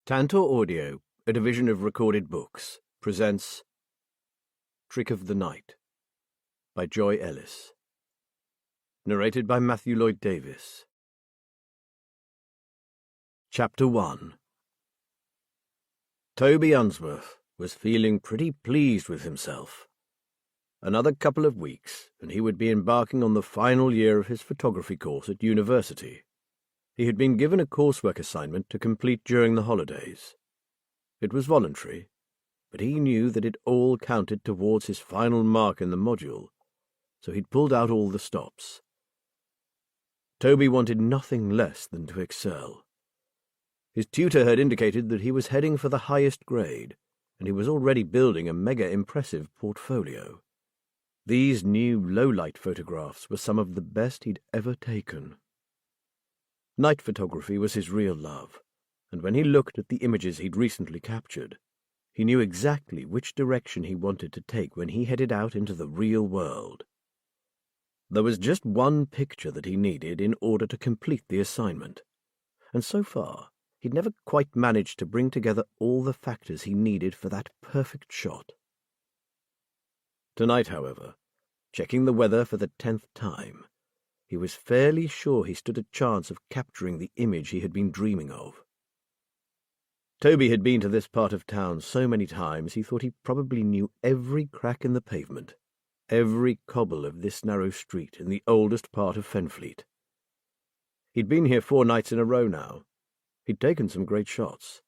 Tantor Audio, a division of Recorded Books, presents Trick of the Night by Joy Ellis. Narrated by Matthew Lloyd Davis. Chapter 1. Toby Unsworth was feeling pretty pleased with himself. Another couple of weeks, and he would be embarking on the final year of his photography course at university. He had been given a coursework assignment to complete during the holidays. It was voluntary, but he knew that it all counted towards his final mark in the module, so he'd pulled out all the stops. Toby wanted nothing less than to excel. His tutor had indicated that he was heading for the highest grade, and he was already building a mega-impressive portfolio. These new low-light photographs were some of the best he'd ever taken. Night photography was his real love, and when he looked at the images he'd recently captured, he knew exactly which direction he wanted to take when he headed out into the real world. There was just one picture that he needed in order to complete the assignment, and so far he'd never quite managed to bring together all the factors he needed for that perfect shot. Tonight, however, checking the weather for the 10th time, he was fairly sure he stood a chance of capturing the image he had been dreaming of. Toby had been to this part of town so many times he thought he probably knew every crack in the pavement, every cobble of this narrow street in the oldest part of Fenfleet. He'd been here 4 nights in a row now. He'd taken some great shots,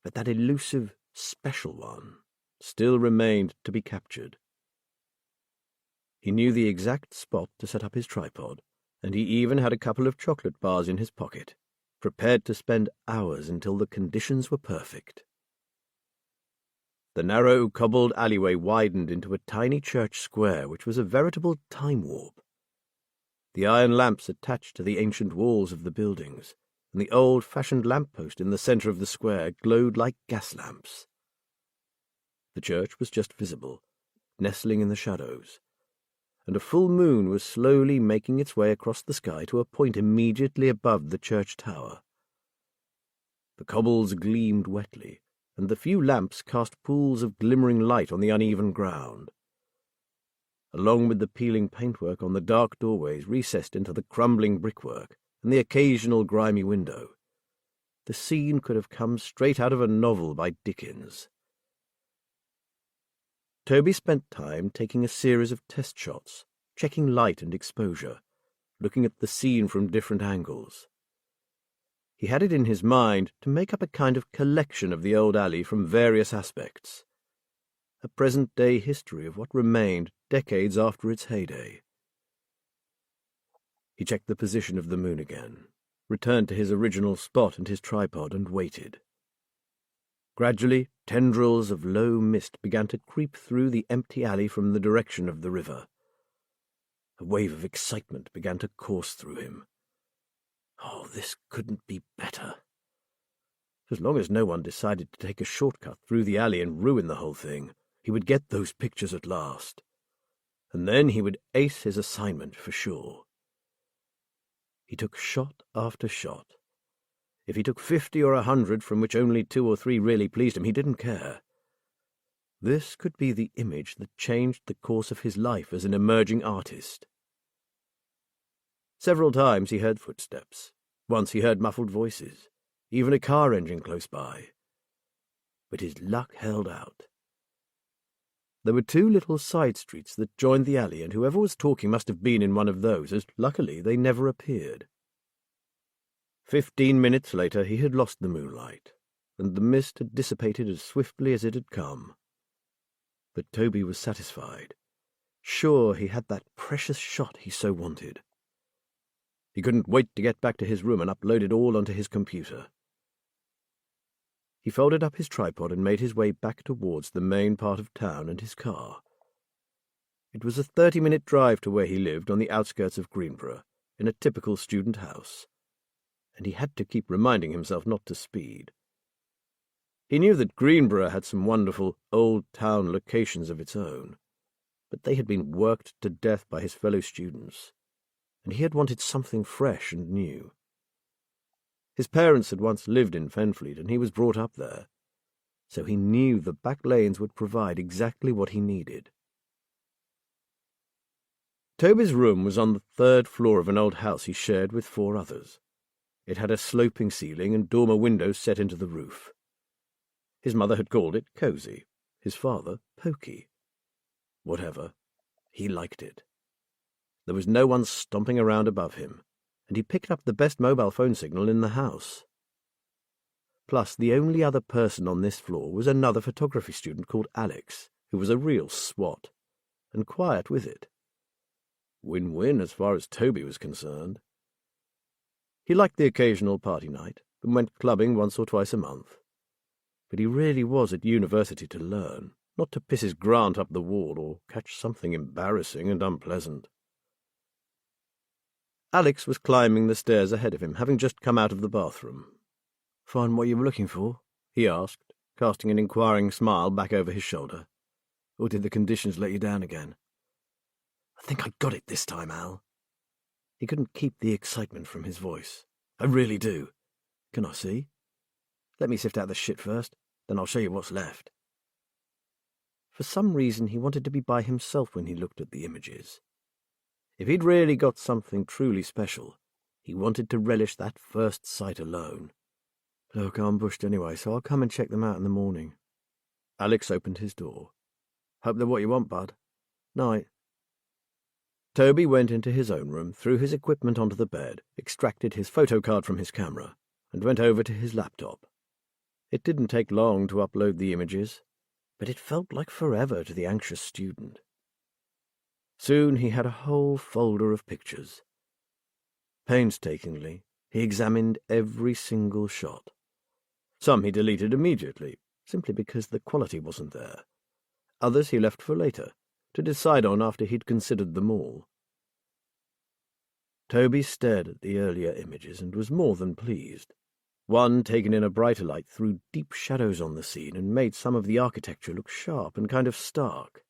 but that elusive, special one still remained to be captured. He knew the exact spot to set up his tripod, and he even had a couple of chocolate bars in his pocket, prepared to spend hours until the conditions were perfect. The narrow, cobbled alleyway widened into a tiny church square which was a veritable time warp. The iron lamps attached to the ancient walls of the buildings, and the old-fashioned lamp-post in the centre of the square glowed like gas lamps. The church was just visible, nestling in the shadows, and a full moon was slowly making its way across the sky to a point immediately above the church tower. The cobbles gleamed wetly, and the few lamps cast pools of glimmering light on the uneven ground. Along with the peeling paintwork on the dark doorways recessed into the crumbling brickwork and the occasional grimy window, the scene could have come straight out of a novel by Dickens. Toby spent time taking a series of test shots, checking light and exposure, looking at the scene from different angles. He had it in his mind to make up a kind of collection of the old alley from various aspects, a present-day history of what remained decades after its heyday. He checked the position of the moon again, returned to his original spot and his tripod, and waited. Gradually, tendrils of low mist began to creep through the empty alley from the direction of the river. A wave of excitement began to course through him. Oh, this couldn't be better. As long as no one decided to take a shortcut through the alley and ruin the whole thing, he would get those pictures at last. And then he would ace his assignment for sure. He took shot after shot. If he took 50 or 100 from which only 2 or 3 really pleased him, he didn't care. This could be the image that changed the course of his life as an emerging artist. Several times he heard footsteps. Once he heard muffled voices, even a car engine close by. But his luck held out. There were 2 little side streets that joined the alley, and whoever was talking must have been in one of those, as luckily they never appeared. 15 minutes later he had lost the moonlight, and the mist had dissipated as swiftly as it had come. But Toby was satisfied, sure he had that precious shot he so wanted. He couldn't wait to get back to his room and upload it all onto his computer. He folded up his tripod and made his way back towards the main part of town and his car. It was a 30-minute drive to where he lived on the outskirts of Greenborough, in a typical student house, and he had to keep reminding himself not to speed. He knew that Greenborough had some wonderful old-town locations of its own, but they had been worked to death by his fellow students, and he had wanted something fresh and new. His parents had once lived in Fenfleet, and he was brought up there, so he knew the back lanes would provide exactly what he needed. Toby's room was on the 3rd floor of an old house he shared with 4 others. It had a sloping ceiling and dormer windows set into the roof. His mother had called it cosy, his father pokey. Whatever, he liked it. There was no one stomping around above him, and he picked up the best mobile phone signal in the house. Plus, the only other person on this floor was another photography student called Alex, who was a real swot, and quiet with it. Win-win as far as Toby was concerned. He liked the occasional party night, and went clubbing once or twice a month. But he really was at university to learn, not to piss his grant up the wall or catch something embarrassing and unpleasant. Alex was climbing the stairs ahead of him, having just come out of the bathroom. "Find what you were looking for?" he asked, casting an inquiring smile back over his shoulder. "Or did the conditions let you down again?" "I think I got it this time, Al." He couldn't keep the excitement from his voice. "I really do. Can I see? Let me sift out the shit first, then I'll show you what's left." For some reason he wanted to be by himself when he looked at the images. If he'd really got something truly special, he wanted to relish that first sight alone. "Look, I'm bushed anyway, so I'll come and check them out in the morning." Alex opened his door. "Hope they're what you want, bud. Night." Toby went into his own room, threw his equipment onto the bed, extracted his photo card from his camera, and went over to his laptop. It didn't take long to upload the images, but it felt like forever to the anxious student. Soon he had a whole folder of pictures. Painstakingly, he examined every single shot. Some he deleted immediately, simply because the quality wasn't there. Others he left for later, to decide on after he'd considered them all. Toby stared at the earlier images and was more than pleased. One taken in a brighter light threw deep shadows on the scene and made some of the architecture look sharp and kind of stark.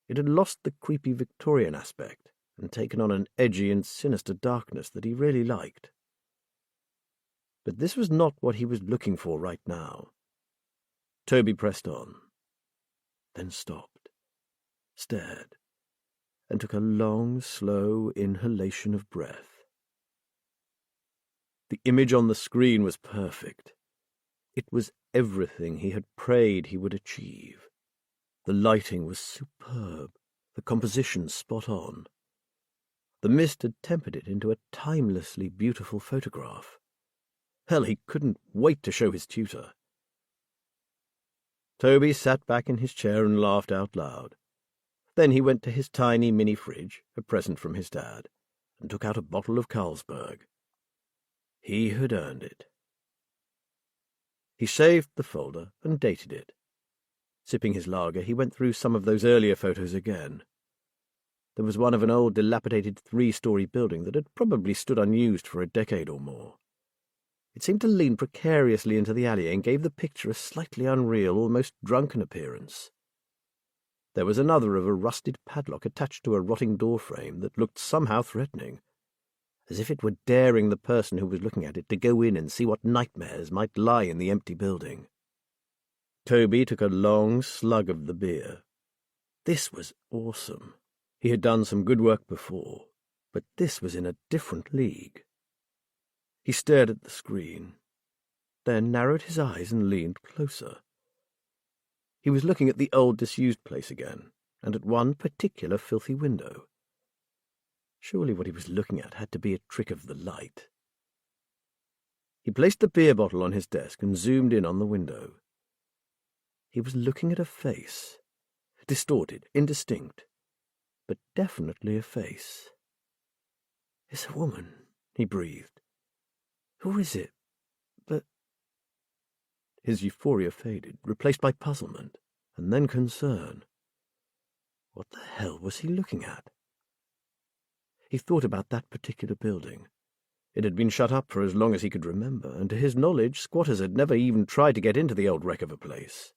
It had lost the creepy Victorian aspect and taken on an edgy and sinister darkness that he really liked. But this was not what he was looking for right now. Toby pressed on, then stopped, stared, and took a long, slow inhalation of breath. The image on the screen was perfect. It was everything he had prayed he would achieve. The lighting was superb, the composition spot on. The mist had tempered it into a timelessly beautiful photograph. Hell, he couldn't wait to show his tutor. Toby sat back in his chair and laughed out loud. Then he went to his tiny mini-fridge, a present from his dad, and took out a bottle of Carlsberg. He had earned it. He saved the folder and dated it. Sipping his lager, he went through some of those earlier photos again. There was one of an old, dilapidated 3-story building that had probably stood unused for a decade or more. It seemed to lean precariously into the alley and gave the picture a slightly unreal, almost drunken appearance. There was another of a rusted padlock attached to a rotting doorframe that looked somehow threatening, as if it were daring the person who was looking at it to go in and see what nightmares might lie in the empty building. Toby took a long slug of the beer. This was awesome. He had done some good work before, but this was in a different league. He stared at the screen, then narrowed his eyes and leaned closer. He was looking at the old disused place again, and at one particular filthy window. Surely what he was looking at had to be a trick of the light. He placed the beer bottle on his desk and zoomed in on the window. He was looking at a face, distorted, indistinct, but definitely a face. "It's a woman," he breathed. "Who is it? But—" His euphoria faded, replaced by puzzlement, and then concern. What the hell was he looking at? He thought about that particular building. It had been shut up for as long as he could remember, and to his knowledge, squatters had never even tried to get into the old wreck of a place.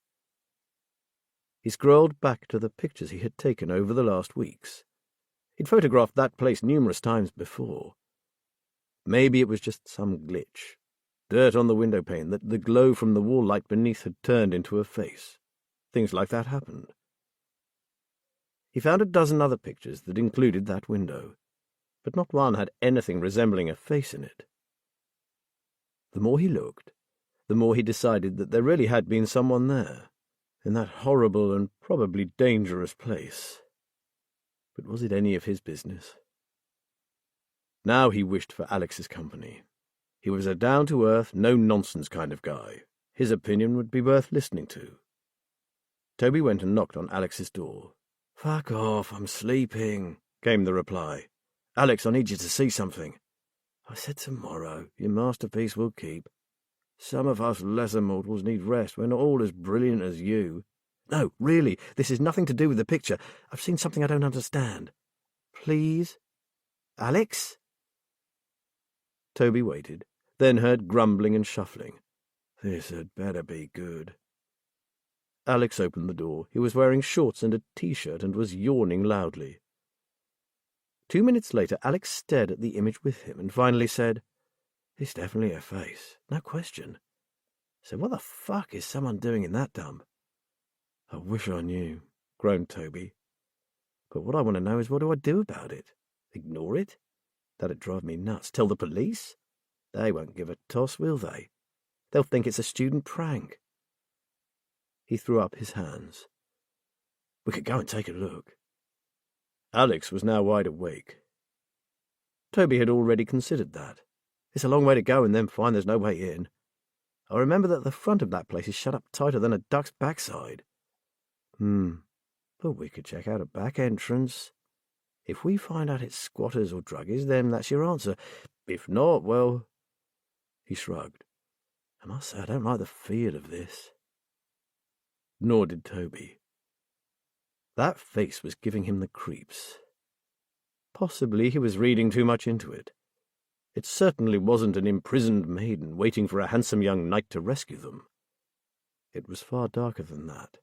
He scrolled back to the pictures he had taken over the last weeks. He'd photographed that place numerous times before. Maybe it was just some glitch. Dirt on the window pane that the glow from the wall light beneath had turned into a face. Things like that happened. He found a dozen other pictures that included that window, but not one had anything resembling a face in it. The more he looked, the more he decided that there really had been someone there, in that horrible and probably dangerous place. But was it any of his business? Now he wished for Alex's company. He was a down-to-earth, no-nonsense kind of guy. His opinion would be worth listening to. Toby went and knocked on Alex's door. "Fuck off, I'm sleeping," came the reply. "Alex, I need you to see something." "I said tomorrow. Your masterpiece will keep. Some of us lesser mortals need rest. We're not all as brilliant as you." "No, really, this has nothing to do with the picture. I've seen something I don't understand. Please? Alex?" Toby waited, then heard grumbling and shuffling. This had better be good. Alex opened the door. He was wearing shorts and a t-shirt and was yawning loudly. 2 minutes later, Alex stared at the image with him and finally said, "It's definitely a face, no question. So what the fuck is someone doing in that dump?" "I wish I knew," groaned Toby. "But what I want to know is what do I do about it? Ignore it? That'd drive me nuts. Tell the police? They won't give a toss, will they? They'll think it's a student prank." He threw up his hands. "We could go and take a look." Alex was now wide awake. Toby had already considered that. It's a long way to go and then find there's no way in. I remember that the front of that place is shut up tighter than a duck's backside. But we could check out a back entrance. If we find out it's squatters or druggies, then that's your answer. If not, well..." He shrugged. "I must say I don't like the feel of this." Nor did Toby. That face was giving him the creeps. Possibly he was reading too much into it. It certainly wasn't an imprisoned maiden waiting for a handsome young knight to rescue them. It was far darker than that.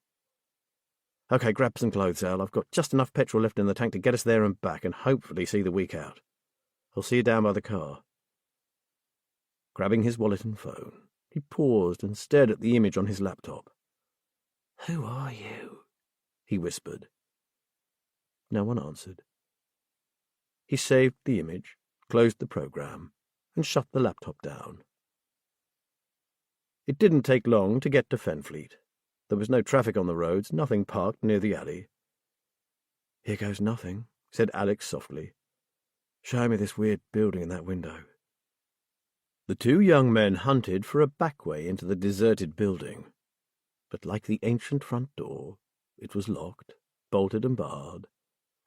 "Okay, grab some clothes, Al. I've got just enough petrol left in the tank to get us there and back and hopefully see the week out. I'll see you down by the car." Grabbing his wallet and phone, he paused and stared at the image on his laptop. "Who are you?" he whispered. No one answered. He saved the image, closed the program, and shut the laptop down. It didn't take long to get to Fenfleet. There was no traffic on the roads, nothing parked near the alley. "Here goes nothing," said Alex softly. "Show me this weird building in that window." The two young men hunted for a back way into the deserted building, but like the ancient front door, it was locked, bolted and barred,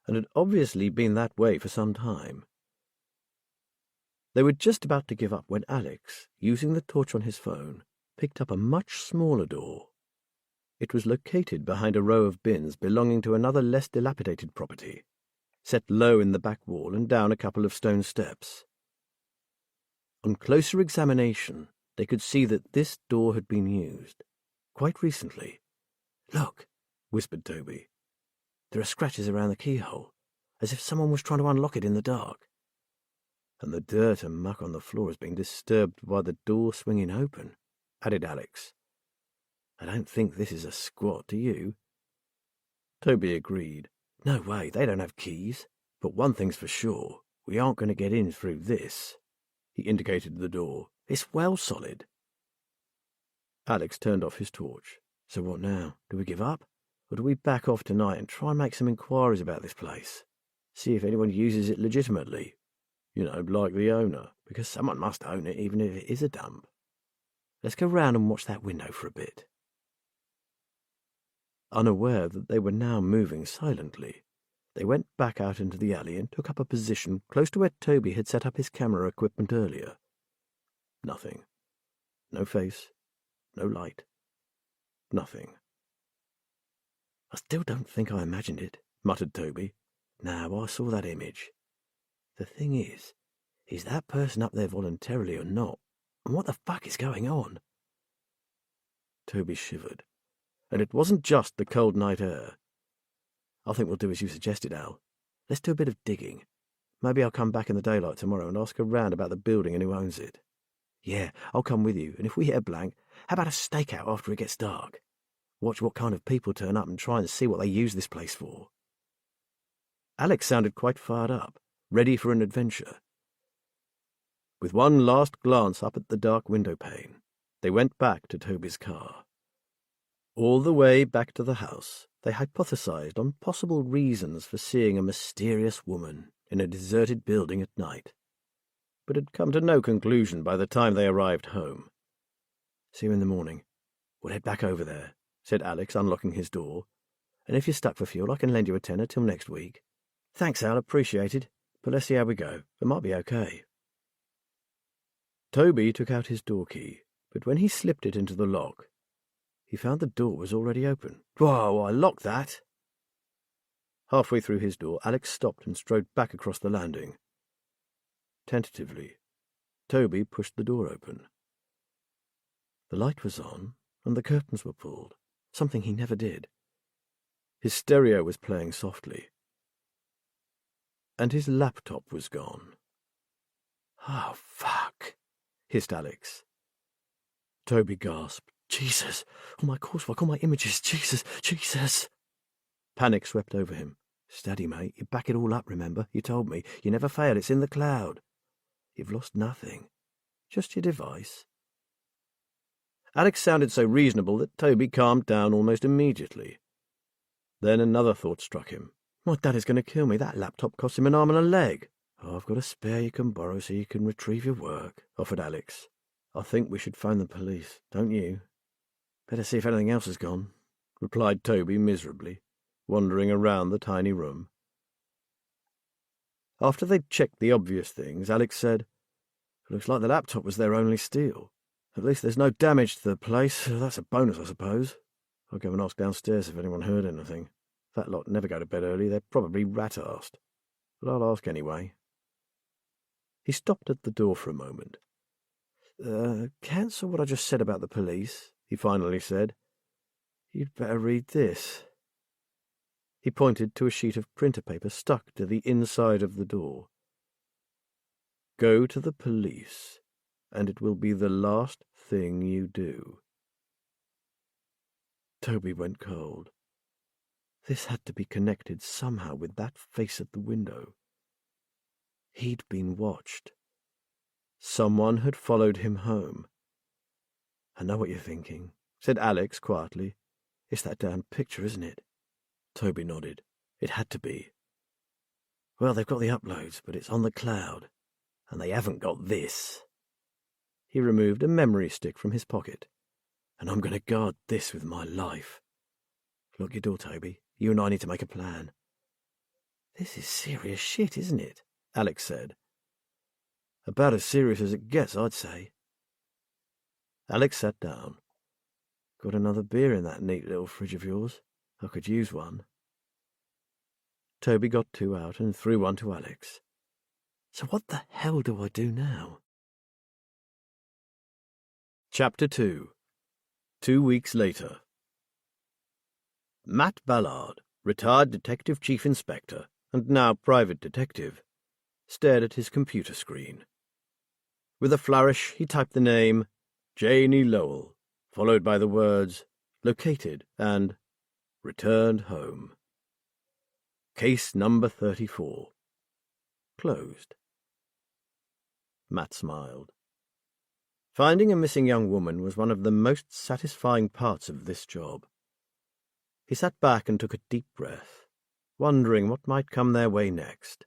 and had obviously been that way for some time. They were just about to give up when Alex, using the torch on his phone, picked up a much smaller door. It was located behind a row of bins belonging to another less dilapidated property, set low in the back wall and down a couple of stone steps. On closer examination, they could see that this door had been used, quite recently. "Look," whispered Toby. "There are scratches around the keyhole, as if someone was trying to unlock it in the dark. And the dirt and muck on the floor has been disturbed by the door swinging open," added Alex. "I don't think this is a squat, do you?" Toby agreed. "No way, they don't have keys. But one thing's for sure, we aren't going to get in through this." He indicated the door. "It's well solid." Alex turned off his torch. "So what now? Do we give up? Or do we back off tonight and try and make some inquiries about this place? See if anyone uses it legitimately? You know, like the owner, because someone must own it even if it is a dump. Let's go round and watch that window for a bit." Unaware that they were now moving silently, they went back out into the alley and took up a position close to where Toby had set up his camera equipment earlier. Nothing. No face. No light. Nothing. "I still don't think I imagined it," muttered Toby. "No, I saw that image. The thing is that person up there voluntarily or not? And what the fuck is going on?" Toby shivered. And it wasn't just the cold night air. "I think we'll do as you suggested, Al. Let's do a bit of digging. Maybe I'll come back in the daylight tomorrow and ask around about the building and who owns it. Yeah, I'll come with you, and if we hit a blank, how about a stakeout after it gets dark? Watch what kind of people turn up and try and see what they use this place for. Alex sounded quite fired up, ready for an adventure. With one last glance up at the dark window pane, they went back to Toby's car. All the way back to the house, they hypothesized on possible reasons for seeing a mysterious woman in a deserted building at night, but had come to no conclusion by the time they arrived home. See you in the morning. We'll head back over there, said Alex, unlocking his door. And if you're stuck for fuel, I can lend you a tenner till next week. Thanks, Al, appreciated, but let's see how we go. It might be okay. Toby took out his door key, but when he slipped it into the lock, he found the door was already open. Whoa, I locked that! Halfway through his door, Alex stopped and strode back across the landing. Tentatively, Toby pushed the door open. The light was on, and the curtains were pulled, something he never did. His stereo was playing softly, and his laptop was gone. Oh, fuck, hissed Alex. Toby gasped. Jesus! All my coursework, all my images, Jesus, Jesus! Panic swept over him. Steady, mate, you back it all up, remember? You told me. You never fail, it's in the cloud. You've lost nothing. Just your device. Alex sounded so reasonable that Toby calmed down almost immediately. Then another thought struck him. My daddy's going to kill me. That laptop cost him an arm and a leg. Oh, I've got a spare you can borrow so you can retrieve your work, offered Alex. I think we should phone the police, don't you? Better see if anything else has gone, replied Toby miserably, wandering around the tiny room. After they'd checked the obvious things, Alex said, Looks like the laptop was their only steal. At least there's no damage to the place. That's a bonus, I suppose. I'll go and ask downstairs if anyone heard anything. That lot never go to bed early. They're probably rat-arsed. But I'll ask anyway. He stopped at the door for a moment. Cancel what I just said about the police, he finally said. You'd better read this. He pointed to a sheet of printer paper stuck to the inside of the door. Go to the police, and it will be the last thing you do. Toby went cold. This had to be connected somehow with that face at the window. He'd been watched. Someone had followed him home. I know what you're thinking, said Alex quietly. It's that damn picture, isn't it? Toby nodded. It had to be. Well, they've got the uploads, but it's on the cloud, and they haven't got this. He removed a memory stick from his pocket. And I'm going to guard this with my life. Lock your door, Toby. You and I need to make a plan. This is serious shit, isn't it? Alex said. About as serious as it gets, I'd say. Alex sat down. Got another beer in that neat little fridge of yours? I could use one. Toby got two out and threw one to Alex. So what the hell do I do now? Chapter 2. 2 weeks later. Matt Ballard, retired Detective Chief Inspector and now private detective, stared at his computer screen. With a flourish, he typed the name Janie Lowell, followed by the words located and returned home. Case number 34. Closed. Matt smiled. Finding a missing young woman was one of the most satisfying parts of this job. He sat back and took a deep breath, wondering what might come their way next.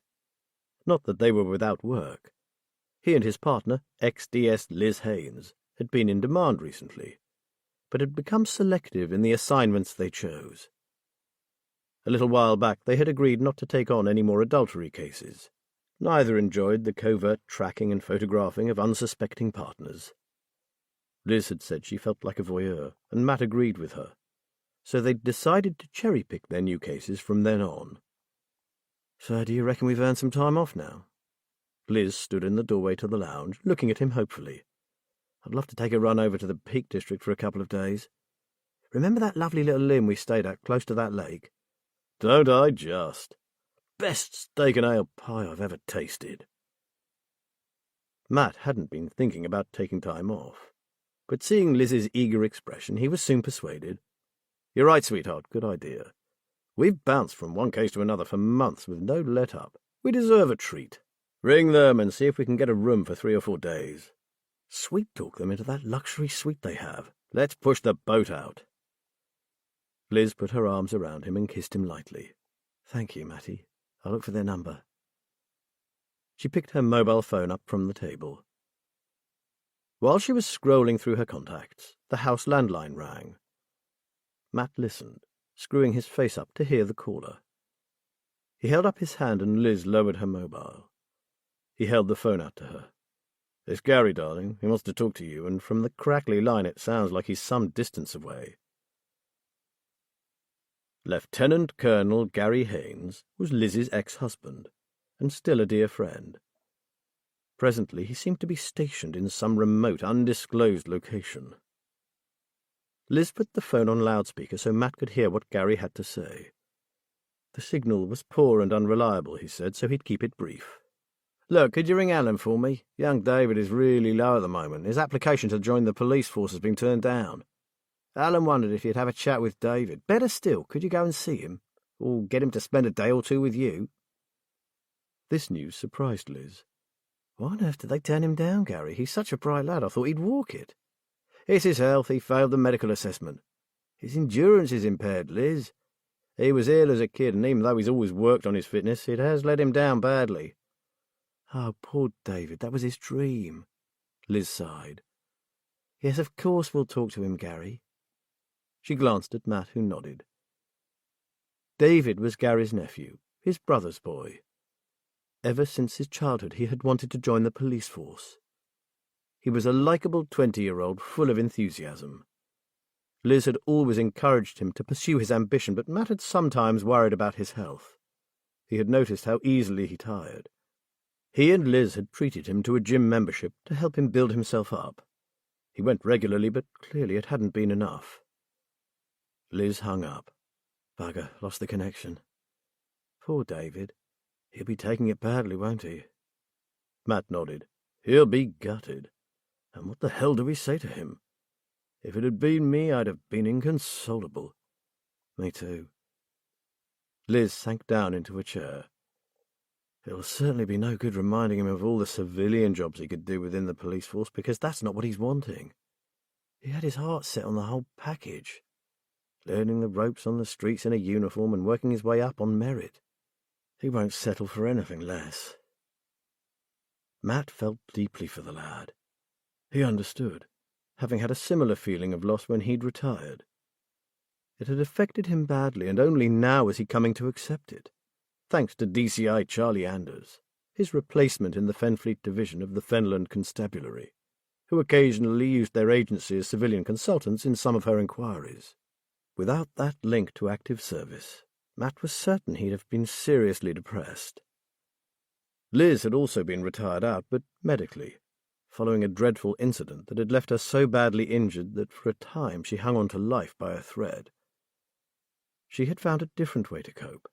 Not that they were without work. He and his partner, ex-DS Liz Haynes, had been in demand recently, but had become selective in the assignments they chose. A little while back they had agreed not to take on any more adultery cases. Neither enjoyed the covert tracking and photographing of unsuspecting partners. Liz had said she felt like a voyeur, and Matt agreed with her, so they'd decided to cherry-pick their new cases from then on. So do you reckon we've earned some time off now? Liz stood in the doorway to the lounge, looking at him hopefully. I'd love to take a run over to the Peak District for a couple of days. Remember that lovely little inn we stayed at close to that lake? Don't I just? best steak and ale pie I've ever tasted." Matt hadn't been thinking about taking time off, but seeing Liz's eager expression, he was soon persuaded. "You're right, sweetheart, good idea. We've bounced from one case to another for months with no let-up. We deserve a treat. Ring them and see if we can get a room for 3 or 4 days. Sweet-talk them into that luxury suite they have. Let's push the boat out." Liz put her arms around him and kissed him lightly. "Thank you, Matty. I'll look for their number." She picked her mobile phone up from the table. While she was scrolling through her contacts, the house landline rang. Matt listened, screwing his face up to hear the caller. He held up his hand and Liz lowered her mobile. He held the phone out to her. "It's Gary, darling. He wants to talk to you, and from the crackly line it sounds like he's some distance away." Lieutenant Colonel Gary Haynes was Liz's ex-husband, and still a dear friend. Presently he seemed to be stationed in some remote, undisclosed location. Liz put the phone on loudspeaker so Matt could hear what Gary had to say. The signal was poor and unreliable, he said, so he'd keep it brief. "Look, could you ring Alan for me? Young David is really low at the moment. His application to join the police force has been turned down. Alan wondered if you'd have a chat with David. Better still, could you go and see him? Or get him to spend a day or two with you?" This news surprised Liz. "Why on earth did they turn him down, Gary? He's such a bright lad, I thought he'd walk it." "It's his health. He failed the medical assessment. His endurance is impaired, Liz. He was ill as a kid, and even though he's always worked on his fitness, it has let him down badly." "Oh, poor David, that was his dream," Liz sighed. "Yes, of course we'll talk to him, Gary." She glanced at Matt, who nodded. David was Gary's nephew, his brother's boy. Ever since his childhood he had wanted to join the police force. He was a likeable 20-year-old full of enthusiasm. Liz had always encouraged him to pursue his ambition, but Matt had sometimes worried about his health. He had noticed how easily he tired. He and Liz had treated him to a gym membership to help him build himself up. He went regularly, but clearly it hadn't been enough. Liz hung up. Bugger, lost the connection. Poor David. He'll be taking it badly, won't he? Matt nodded. He'll be gutted. And what the hell do we say to him? If it had been me, I'd have been inconsolable. Me too. Liz sank down into a chair. It'll certainly be no good reminding him of all the civilian jobs he could do within the police force, because that's not what he's wanting. He had his heart set on the whole package. Learning the ropes on the streets in a uniform and working his way up on merit. He won't settle for anything less. Matt felt deeply for the lad. He understood, having had a similar feeling of loss when he'd retired. It had affected him badly, and only now was he coming to accept it, thanks to DCI Charlie Anders, his replacement in the Fenfleet Division of the Fenland Constabulary, who occasionally used their agency as civilian consultants in some of her inquiries. Without that link to active service, Matt was certain he'd have been seriously depressed. Liz had also been retired out, but medically, following a dreadful incident that had left her so badly injured that for a time she hung on to life by a thread. She had found a different way to cope.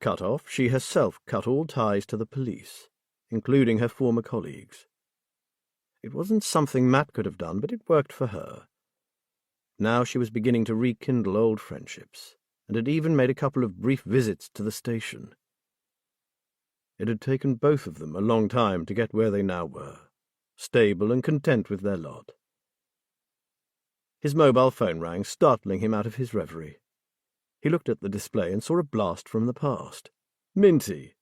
Cut off, she herself cut all ties to the police, including her former colleagues. It wasn't something Matt could have done, but it worked for her. Now she was beginning to rekindle old friendships, and had even made a couple of brief visits to the station. It had taken both of them a long time to get where they now were, stable and content with their lot. His mobile phone rang, startling him out of his reverie. He looked at the display and saw a blast from the past. Minty!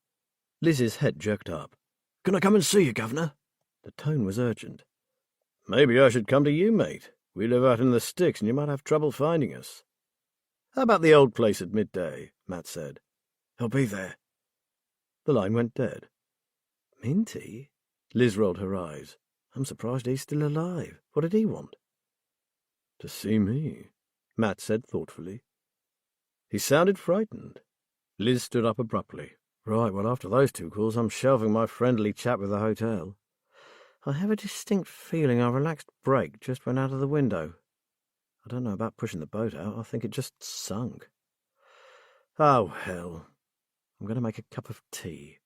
Liz's head jerked up. Can I come and see you, Governor? The tone was urgent. Maybe I should come to you, mate. We live out in the sticks and you might have trouble finding us. How about the old place at midday? Matt said. I'll be there. The line went dead. Minty? Liz rolled her eyes. I'm surprised he's still alive. What did he want? To see me, Matt said thoughtfully. He sounded frightened. Liz stood up abruptly. Right, well, after those 2 calls, I'm shelving my friendly chat with the hotel. I have a distinct feeling our relaxed break just went out of the window. I don't know about pushing the boat out. I think it just sunk. Oh, hell. I'm going to make a cup of tea.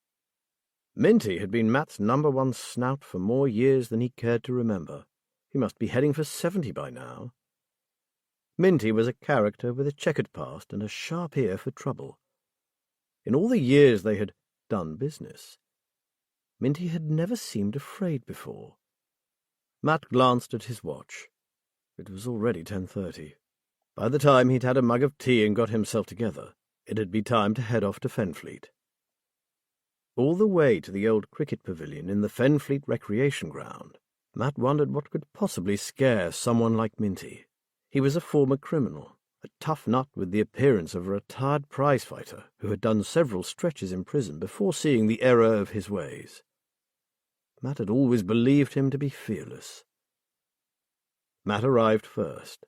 Minty had been Matt's #1 snout for more years than he cared to remember. He must be heading for 70 by now. Minty was a character with a checkered past and a sharp ear for trouble. In all the years they had done business, Minty had never seemed afraid before. Matt glanced at his watch. It was already 10:30. By the time he'd had a mug of tea and got himself together, it'd be time to head off to Fenfleet. All the way to the old cricket pavilion in the Fenfleet recreation ground, Matt wondered what could possibly scare someone like Minty. He was a former criminal, a tough nut with the appearance of a retired prizefighter who had done several stretches in prison before seeing the error of his ways. Matt had always believed him to be fearless. Matt arrived first.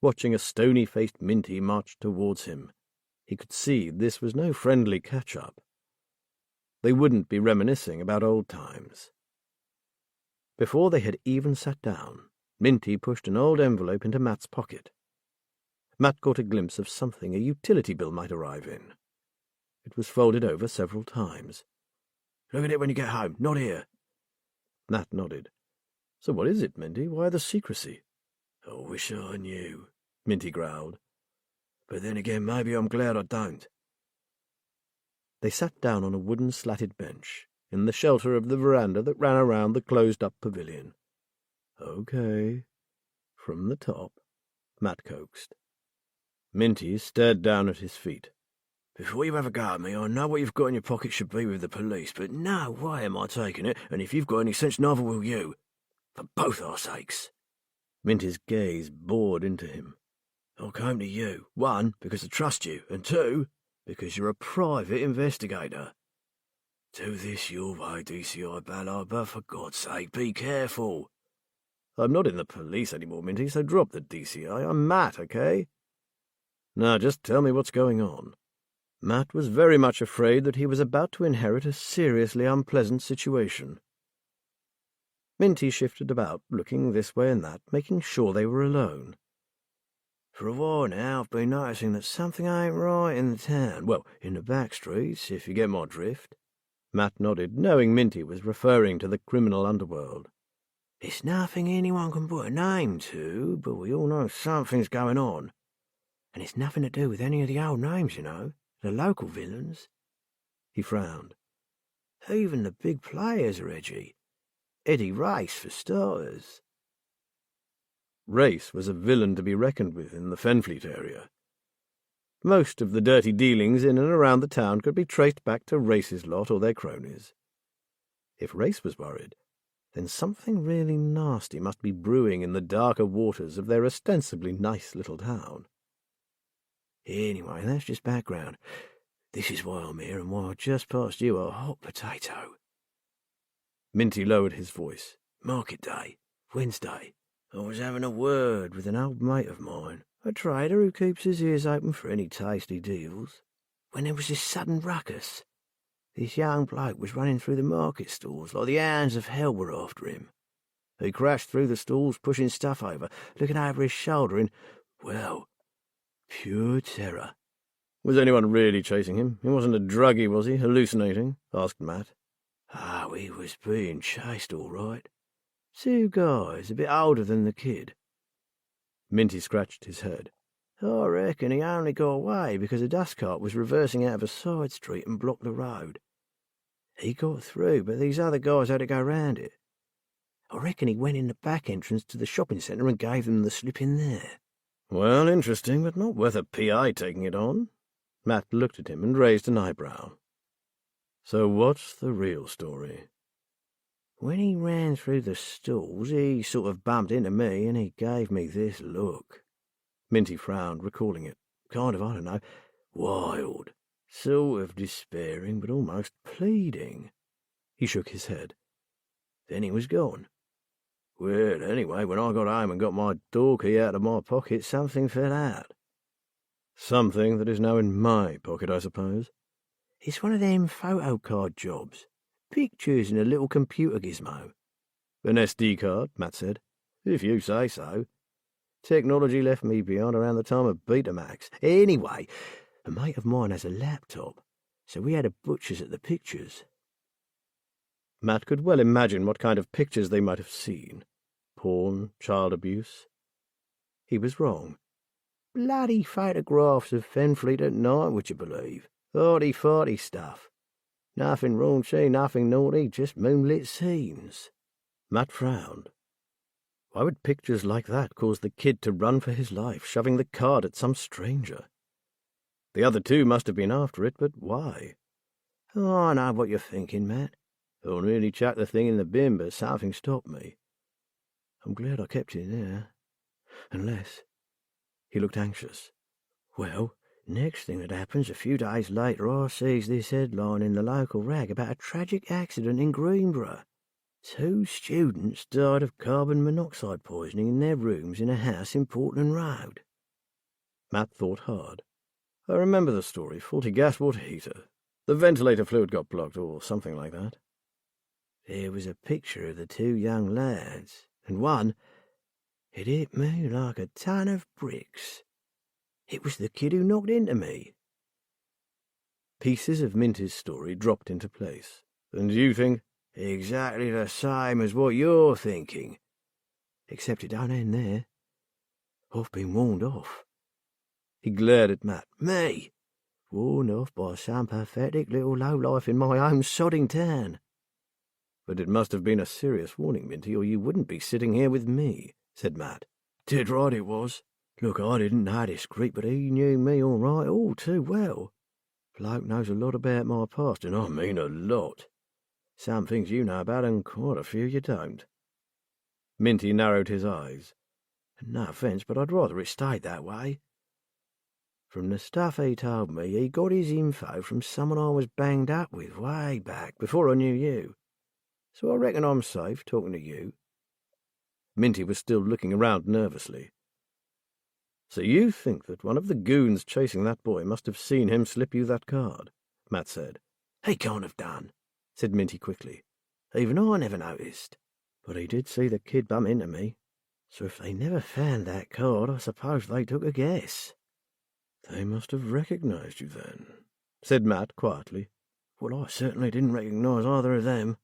Watching a stony-faced Minty march towards him, he could see this was no friendly catch-up. They wouldn't be reminiscing about old times. Before they had even sat down, Minty pushed an old envelope into Matt's pocket. Matt caught a glimpse of something a utility bill might arrive in. It was folded over several times. "Look at it when you get home, not here." Matt nodded. "So what is it, Minty? Why the secrecy?" "I wish I knew," Minty growled. "But then again, maybe I'm glad I don't." They sat down on a wooden slatted bench in the shelter of the veranda that ran around the closed-up pavilion. "Okay, from the top," Matt coaxed. Minty stared down at his feet. "Before you have a go at me, I know what you've got in your pocket should be with the police, but no way am I taking it, and if you've got any sense, neither will you. For both our sakes." Minty's gaze bored into him. "I came to you, 1, because I trust you, and 2, because you're a private investigator. Do this your way, DCI Ballard, but for God's sake, be careful." "I'm not in the police anymore, Minty, so drop the DCI. I'm Matt, okay? Now just tell me what's going on." Matt was very much afraid that he was about to inherit a seriously unpleasant situation. Minty shifted about, looking this way and that, making sure they were alone. "For a while now, I've been noticing that something ain't right in the town. Well, in the back streets, if you get my drift." Matt nodded, knowing Minty was referring to the criminal underworld. "It's nothing anyone can put a name to, but we all know something's going on. And it's nothing to do with any of the old names, you know, the local villains." He frowned. "Even the big players are edgy. Eddie Race, for starters." Race was a villain to be reckoned with in the Fenfleet area. Most of the dirty dealings in and around the town could be traced back to Race's lot or their cronies. If Race was worried, then something really nasty must be brewing in the darker waters of their ostensibly nice little town. "Anyway, that's just background. This is why I'm here and why I just passed you a hot potato." Minty lowered his voice. "Market day, Wednesday. I was having a word with an old mate of mine, a trader who keeps his ears open for any tasty deals, when there was this sudden ruckus. This young bloke was running through the market stalls like the hounds of hell were after him. He crashed through the stalls, pushing stuff over, looking over his shoulder in, well, pure terror." "Was anyone really chasing him? He wasn't a druggie, was he, hallucinating?" asked Matt. "Oh, he was being chased all right. 2 guys, a bit older than the kid." Minty scratched his head. "I reckon he only got away because a dust cart was reversing out of a side street and blocked the road. He got through, but these other guys had to go round it. I reckon he went in the back entrance to the shopping centre and gave them the slip in there." "Well, interesting, but not worth a PI taking it on." Matt looked at him and raised an eyebrow. "So what's the real story?" "When he ran through the stalls, he sort of bumped into me and he gave me this look." Minty frowned, recalling it. Kind of, I don't know, wild. Sort of despairing, but almost pleading. He shook his head. Then he was gone. Well, anyway, when I got home and got my door key out of my pocket, something fell out. Something that is now in my pocket, I suppose. It's one of them photo card jobs. Pictures and a little computer gizmo. An SD card, Matt said. If you say so. Technology left me behind around the time of Betamax. Anyway, a mate of mine has a laptop, So we had a butcher's at the pictures. Matt could well imagine what kind of pictures they might have seen. Porn, child abuse. He was wrong. Bloody photographs of Fenfleet at night, would you believe? 40-40 stuff. Nothing raunchy, nothing naughty, just moonlit scenes. Matt frowned. Why would pictures like that cause the kid to run for his life, shoving the card at some stranger? The other two must have been after it, but why? Oh, I know what you're thinking, Matt. I nearly chucked the thing in the bin, but something stopped me. I'm glad I kept it there. Unless... He looked anxious. Well, next thing that happens, a few days later, I sees this headline in the local rag about a tragic accident in Greenborough. 2 students died of carbon monoxide poisoning in their rooms in a house in Portland Road. Matt thought hard. I remember the story. Faulty gas water heater. The ventilator fluid got blocked, or something like that. There was a picture of the 2 young lads, and one, it hit me like a ton of bricks. It was the kid who knocked into me. Pieces of Minty's story dropped into place. And you think? Exactly the same as what you're thinking. Except it don't end there. I've been warned off. He glared at Matt. Me? Warned off by some pathetic little lowlife in my own sodding town. But it must have been a serious warning, Minty, or you wouldn't be sitting here with me, said Matt. Dead right it was. Look, I didn't know this creep, but he knew me all right, all too well. Bloke knows a lot about my past, and I mean a lot. Some things you know about, and quite a few you don't. Minty narrowed his eyes. No offence, but I'd rather it stayed that way. From the stuff he told me, he got his info from someone I was banged up with way back, before I knew you. So I reckon I'm safe talking to you. Minty was still looking around nervously. So you think that one of the goons chasing that boy must have seen him slip you that card? Matt said. He can't have done, said Minty quickly. Even I never noticed. But he did see the kid bump into me. So if they never found that card, I suppose they took a guess. They must have recognized you then, said Matt quietly. Well, I certainly didn't recognise either of them.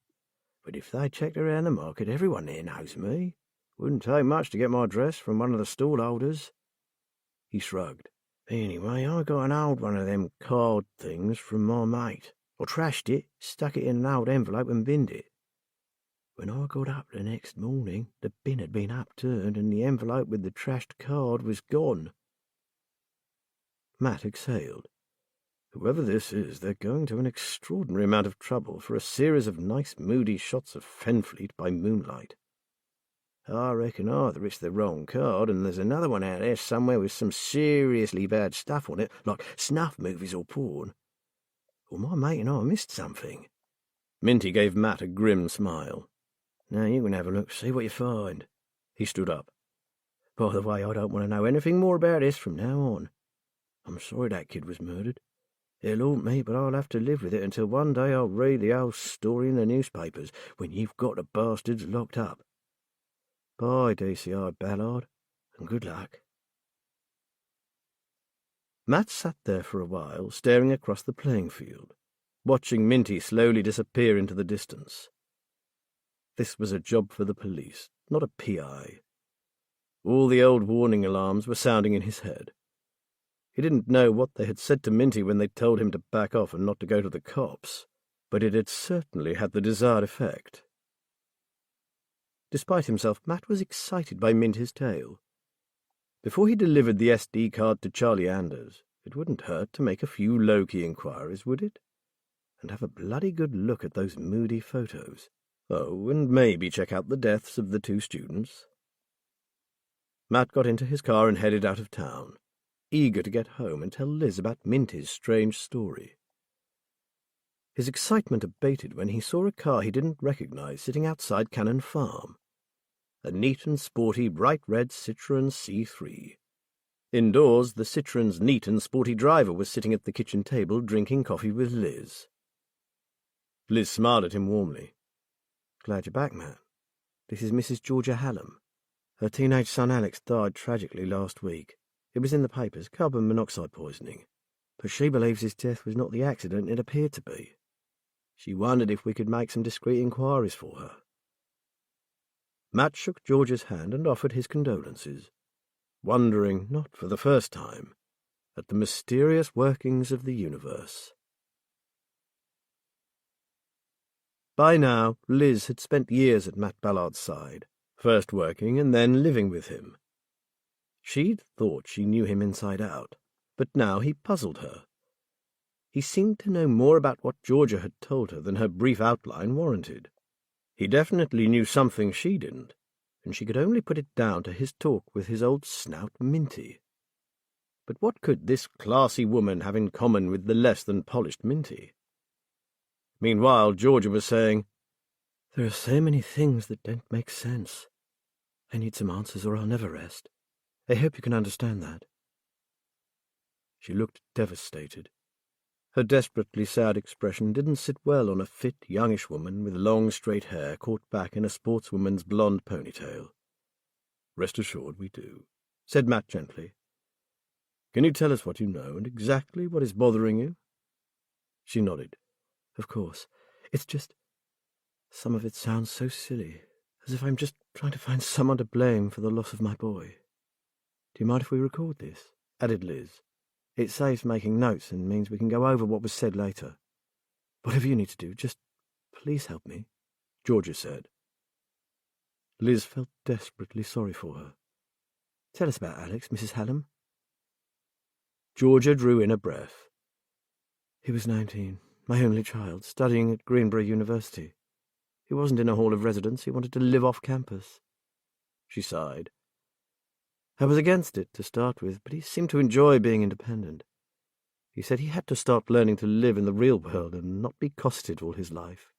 But if they checked around the market, everyone there knows me. Wouldn't take much to get my address from one of the stallholders. He shrugged. Anyway, I got an old one of them card things from my mate. I trashed it, stuck it in an old envelope and binned it. When I got up the next morning, the bin had been upturned and the envelope with the trashed card was gone. Matt exhaled. Whoever this is, they're going to an extraordinary amount of trouble for a series of nice moody shots of Fenfleet by moonlight. I reckon either it's the wrong card and there's another one out there somewhere with some seriously bad stuff on it, like snuff movies or porn. Or my mate and I missed something. Minty gave Matt a grim smile. Now you can have a look, see what you find. He stood up. By the way, I don't want to know anything more about this from now on. I'm sorry that kid was murdered. It'll haunt me, but I'll have to live with it until one day I'll read the whole story in the newspapers when you've got the bastards locked up. Bye, DCI Ballard, and good luck. Matt sat there for a while, staring across the playing field, watching Minty slowly disappear into the distance. This was a job for the police, not a PI. All the old warning alarms were sounding in his head. He didn't know what they had said to Minty when they told him to back off and not to go to the cops, but it had certainly had the desired effect. Despite himself, Matt was excited by Minty's tale. Before he delivered the SD card to Charlie Anders, it wouldn't hurt to make a few low-key inquiries, would it? And have a bloody good look at those moody photos. Oh, and maybe check out the deaths of the 2 students. Matt got into his car and headed out of town, eager to get home and tell Liz about Minty's strange story. His excitement abated when he saw a car he didn't recognize sitting outside Cannon Farm. A neat and sporty bright red Citroën C3. Indoors, the Citroën's neat and sporty driver was sitting at the kitchen table drinking coffee with Liz. Liz smiled at him warmly. Glad you're back, Matt. This is Mrs. Georgia Hallam. Her teenage son Alex died tragically last week. It was in the papers, carbon monoxide poisoning. but she believes his death was not the accident it appeared to be. She wondered if we could make some discreet inquiries for her. Matt shook George's hand and offered his condolences, wondering, not for the first time, at the mysterious workings of the universe. By now, Liz had spent years at Matt Ballard's side, first working and then living with him. She'd thought she knew him inside out, but now he puzzled her. He seemed to know more about what Georgia had told her than her brief outline warranted. He definitely knew something she didn't, and she could only put it down to his talk with his old snout Minty. But what could this classy woman have in common with the less-than-polished Minty? Meanwhile, Georgia was saying, "There are so many things that don't make sense. I need some answers or I'll never rest. I hope you can understand that." She looked devastated. Her desperately sad expression didn't sit well on a fit, youngish woman with long, straight hair caught back in a sportswoman's blonde ponytail. "Rest assured we do," said Matt gently. "Can you tell us what you know and exactly what is bothering you?" She nodded. "Of course. It's just... some of it sounds so silly, as if I'm just trying to find someone to blame for the loss of my boy. Do you mind if we record this?" added Liz. "It saves making notes and means we can go over what was said later. Whatever you need to do, just please help me," Georgia said. Liz felt desperately sorry for her. "Tell us about Alex, Mrs. Hallam." Georgia drew in a breath. "He was 19, my only child, studying at Greenboro University. He wasn't in a hall of residence. He wanted to live off campus." She sighed. "I was against it to start with, but he seemed to enjoy being independent. He said he had to start learning to live in the real world and not be cosseted all his life."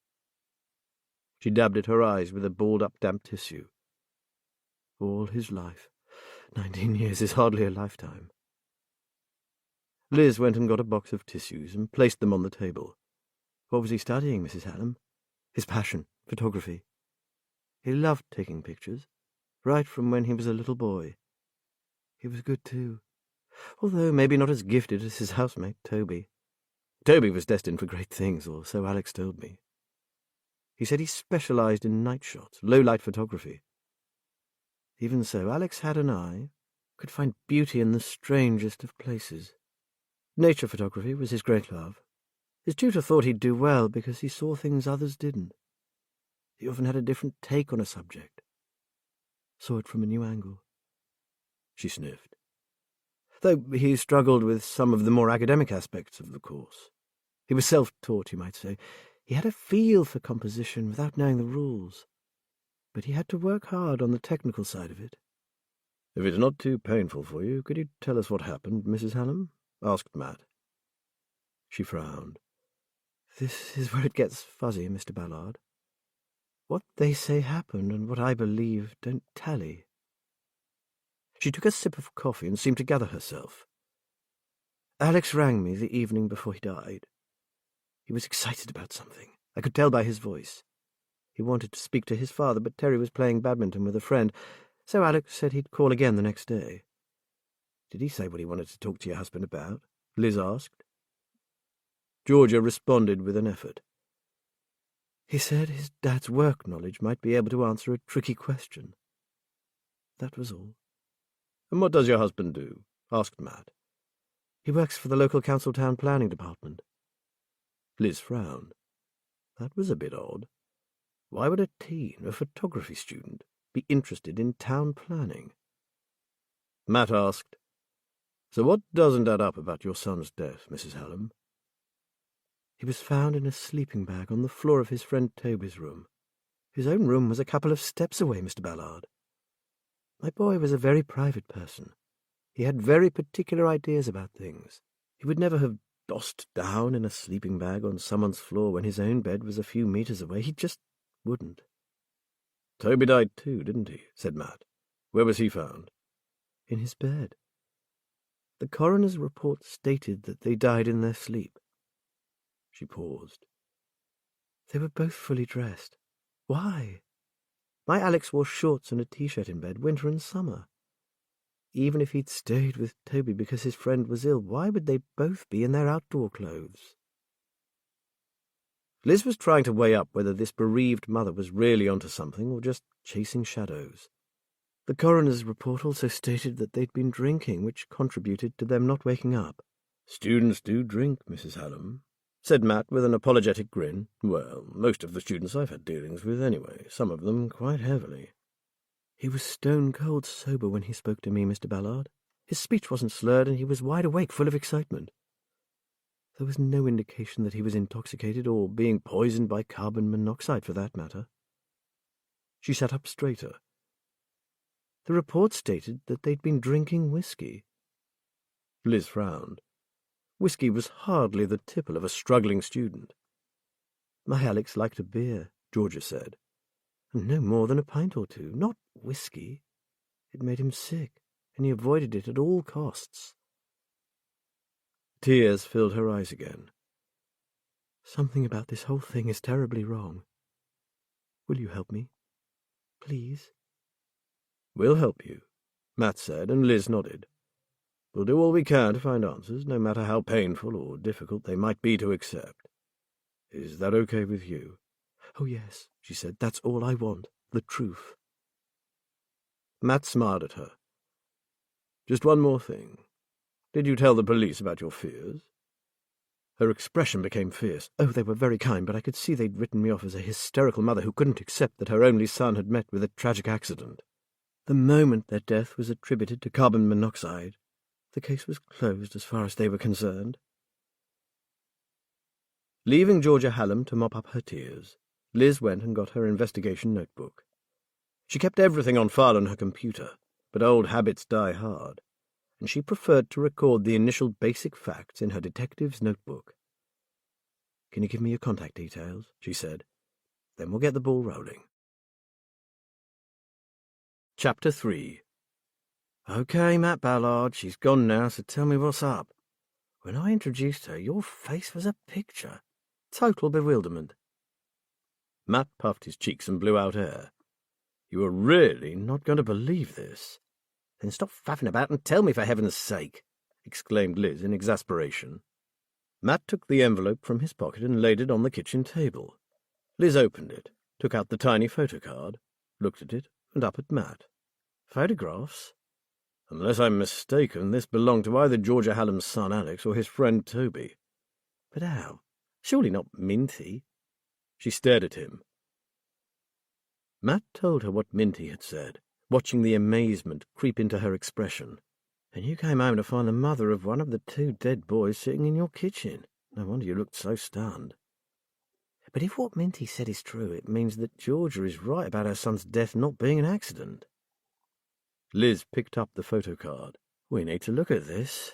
She dabbed at her eyes with a balled-up damp tissue. "All his life. 19 years is hardly a lifetime." Liz went and got a box of tissues and placed them on the table. "What was he studying, Mrs. Hallam?" "His passion, photography. He loved taking pictures, right from when he was a little boy. He was good, too, although maybe not as gifted as his housemate, Toby. Toby was destined for great things, or so Alex told me. He said he specialized in night shots, low-light photography. Even so, Alex had an eye, could find beauty in the strangest of places. Nature photography was his great love. His tutor thought he'd do well because he saw things others didn't. He often had a different take on a subject. Saw it from a new angle." She sniffed. "Though he struggled with some of the more academic aspects of the course. He was self-taught, you might say. He had a feel for composition without knowing the rules. But he had to work hard on the technical side of it." "If it's not too painful for you, could you tell us what happened, Mrs. Hallam?" asked Matt. She frowned. "This is where it gets fuzzy, Mr. Ballard. What they say happened and what I believe don't tally." She took a sip of coffee and seemed to gather herself. "Alex rang me the evening before he died. He was excited about something. I could tell by his voice. He wanted to speak to his father, but Terry was playing badminton with a friend, so Alex said he'd call again the next day." "Did he say what he wanted to talk to your husband about?" Liz asked. Georgia responded with an effort. "He said his dad's work knowledge might be able to answer a tricky question. That was all." "And what does your husband do?" asked Matt. "He works for the local council town planning department." Liz frowned. That was a bit odd. Why would a teen, a photography student, be interested in town planning? Matt asked, "So what doesn't add up about your son's death, Mrs. Hallam?" "He was found in a sleeping bag on the floor of his friend Toby's room. His own room was a couple of steps away, Mr. Ballard. My boy was a very private person. He had very particular ideas about things. He would never have dossed down in a sleeping bag on someone's floor when his own bed was a few meters away. He just wouldn't." "Toby died too, didn't he?" said Matt. "Where was he found?" "In his bed. The coroner's report stated that they died in their sleep." She paused. "They were both fully dressed. Why? My Alex wore shorts and a t-shirt in bed, winter and summer. Even if he'd stayed with Toby because his friend was ill, why would they both be in their outdoor clothes? Liz was trying to weigh up whether this bereaved mother was really onto something or just chasing shadows. The coroner's report also stated that they'd been drinking, which contributed to them not waking up. "Students do drink, Mrs. Hallam," said Matt with an apologetic grin. "Well, most of the students I've had dealings with anyway, some of them quite heavily." "He was stone-cold sober when he spoke to me, Mr. Ballard. His speech wasn't slurred, and he was wide awake, full of excitement. There was no indication that he was intoxicated or being poisoned by carbon monoxide, for that matter." She sat up straighter. "The report stated that they'd been drinking whiskey." Liz frowned. Whiskey was hardly the tipple of a struggling student. "My Alex liked a beer," Georgia said. "And no more than a pint or two, not whiskey. It made him sick, and he avoided it at all costs." Tears filled her eyes again. "Something about this whole thing is terribly wrong. Will you help me? Please?" "We'll help you," Matt said, and Liz nodded. "We'll do all we can to find answers, no matter how painful or difficult they might be to accept. Is that okay with you?" "Oh, yes," she said. "That's all I want, the truth." Matt smiled at her. "Just one more thing. Did you tell the police about your fears?" Her expression became fierce. "Oh, they were very kind, but I could see they'd written me off as a hysterical mother who couldn't accept that her only son had met with a tragic accident. The moment their death was attributed to carbon monoxide, the case was closed as far as they were concerned." Leaving Georgia Hallam to mop up her tears, Liz went and got her investigation notebook. She kept everything on file on her computer, but old habits die hard, and she preferred to record the initial basic facts in her detective's notebook. "Can you give me your contact details?" she said. "Then we'll get the ball rolling." Chapter 3. "Okay, Matt Ballard, she's gone now, so tell me what's up. When I introduced her, your face was a picture. Total bewilderment." Matt puffed his cheeks and blew out air. "You are really not going to believe this?" "Then stop faffing about and tell me, for heaven's sake," exclaimed Liz in exasperation. Matt took the envelope from his pocket and laid it on the kitchen table. Liz opened it, took out the tiny photocard, looked at it, and up at Matt. "Photographs? Unless I'm mistaken, this belonged to either Georgia Hallam's son Alex or his friend Toby. But how? Surely not Minty?" She stared at him. Matt told her what Minty had said, watching the amazement creep into her expression. "And you came home to find the mother of one of the two dead boys sitting in your kitchen. No wonder you looked so stunned." "But if what Minty said is true, it means that Georgia is right about her son's death not being an accident." Liz picked up the photocard. "We need to look at this."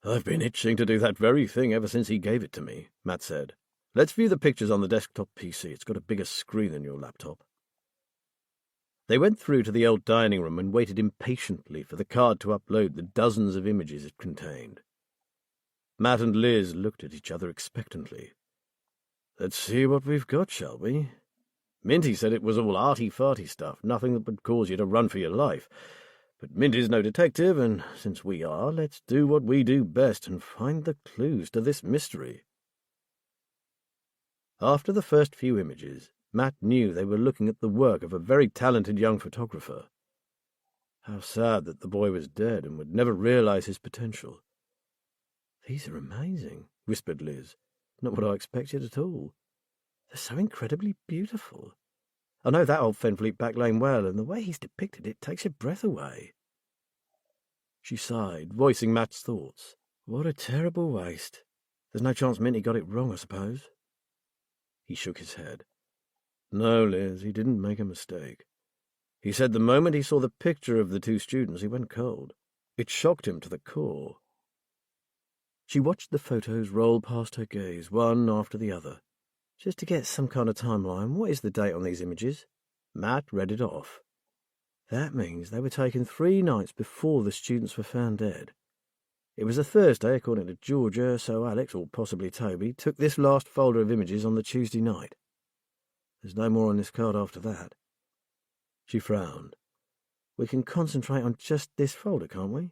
"I've been itching to do that very thing ever since he gave it to me," Matt said. "Let's view the pictures on the desktop PC. It's got a bigger screen than your laptop." They went through to the old dining room and waited impatiently for the card to upload the dozens of images it contained. Matt and Liz looked at each other expectantly. "Let's see what we've got, shall we? Minty said it was all arty-farty stuff, nothing that would cause you to run for your life. But Minty's no detective, and since we are, let's do what we do best and find the clues to this mystery." After the first few images, Matt knew they were looking at the work of a very talented young photographer. How sad that the boy was dead and would never realize his potential. "These are amazing," whispered Liz. "Not what I expected at all. They're so incredibly beautiful. I know that old Fenfleet back lane well, and the way he's depicted it takes your breath away." She sighed, voicing Matt's thoughts. "What a terrible waste. There's no chance Minty got it wrong, I suppose?" He shook his head. "No, Liz, he didn't make a mistake. He said the moment he saw the picture of the two students, he went cold. It shocked him to the core." She watched the photos roll past her gaze, one after the other. "Just to get some kind of timeline, what is the date on these images?" Matt read it off. "That means they were taken 3 nights before the students were found dead. It was a Thursday, according to Georgia, so Alex, or possibly Toby, took this last folder of images on the Tuesday night. There's no more on this card after that." She frowned. We can concentrate on just this folder, can't we?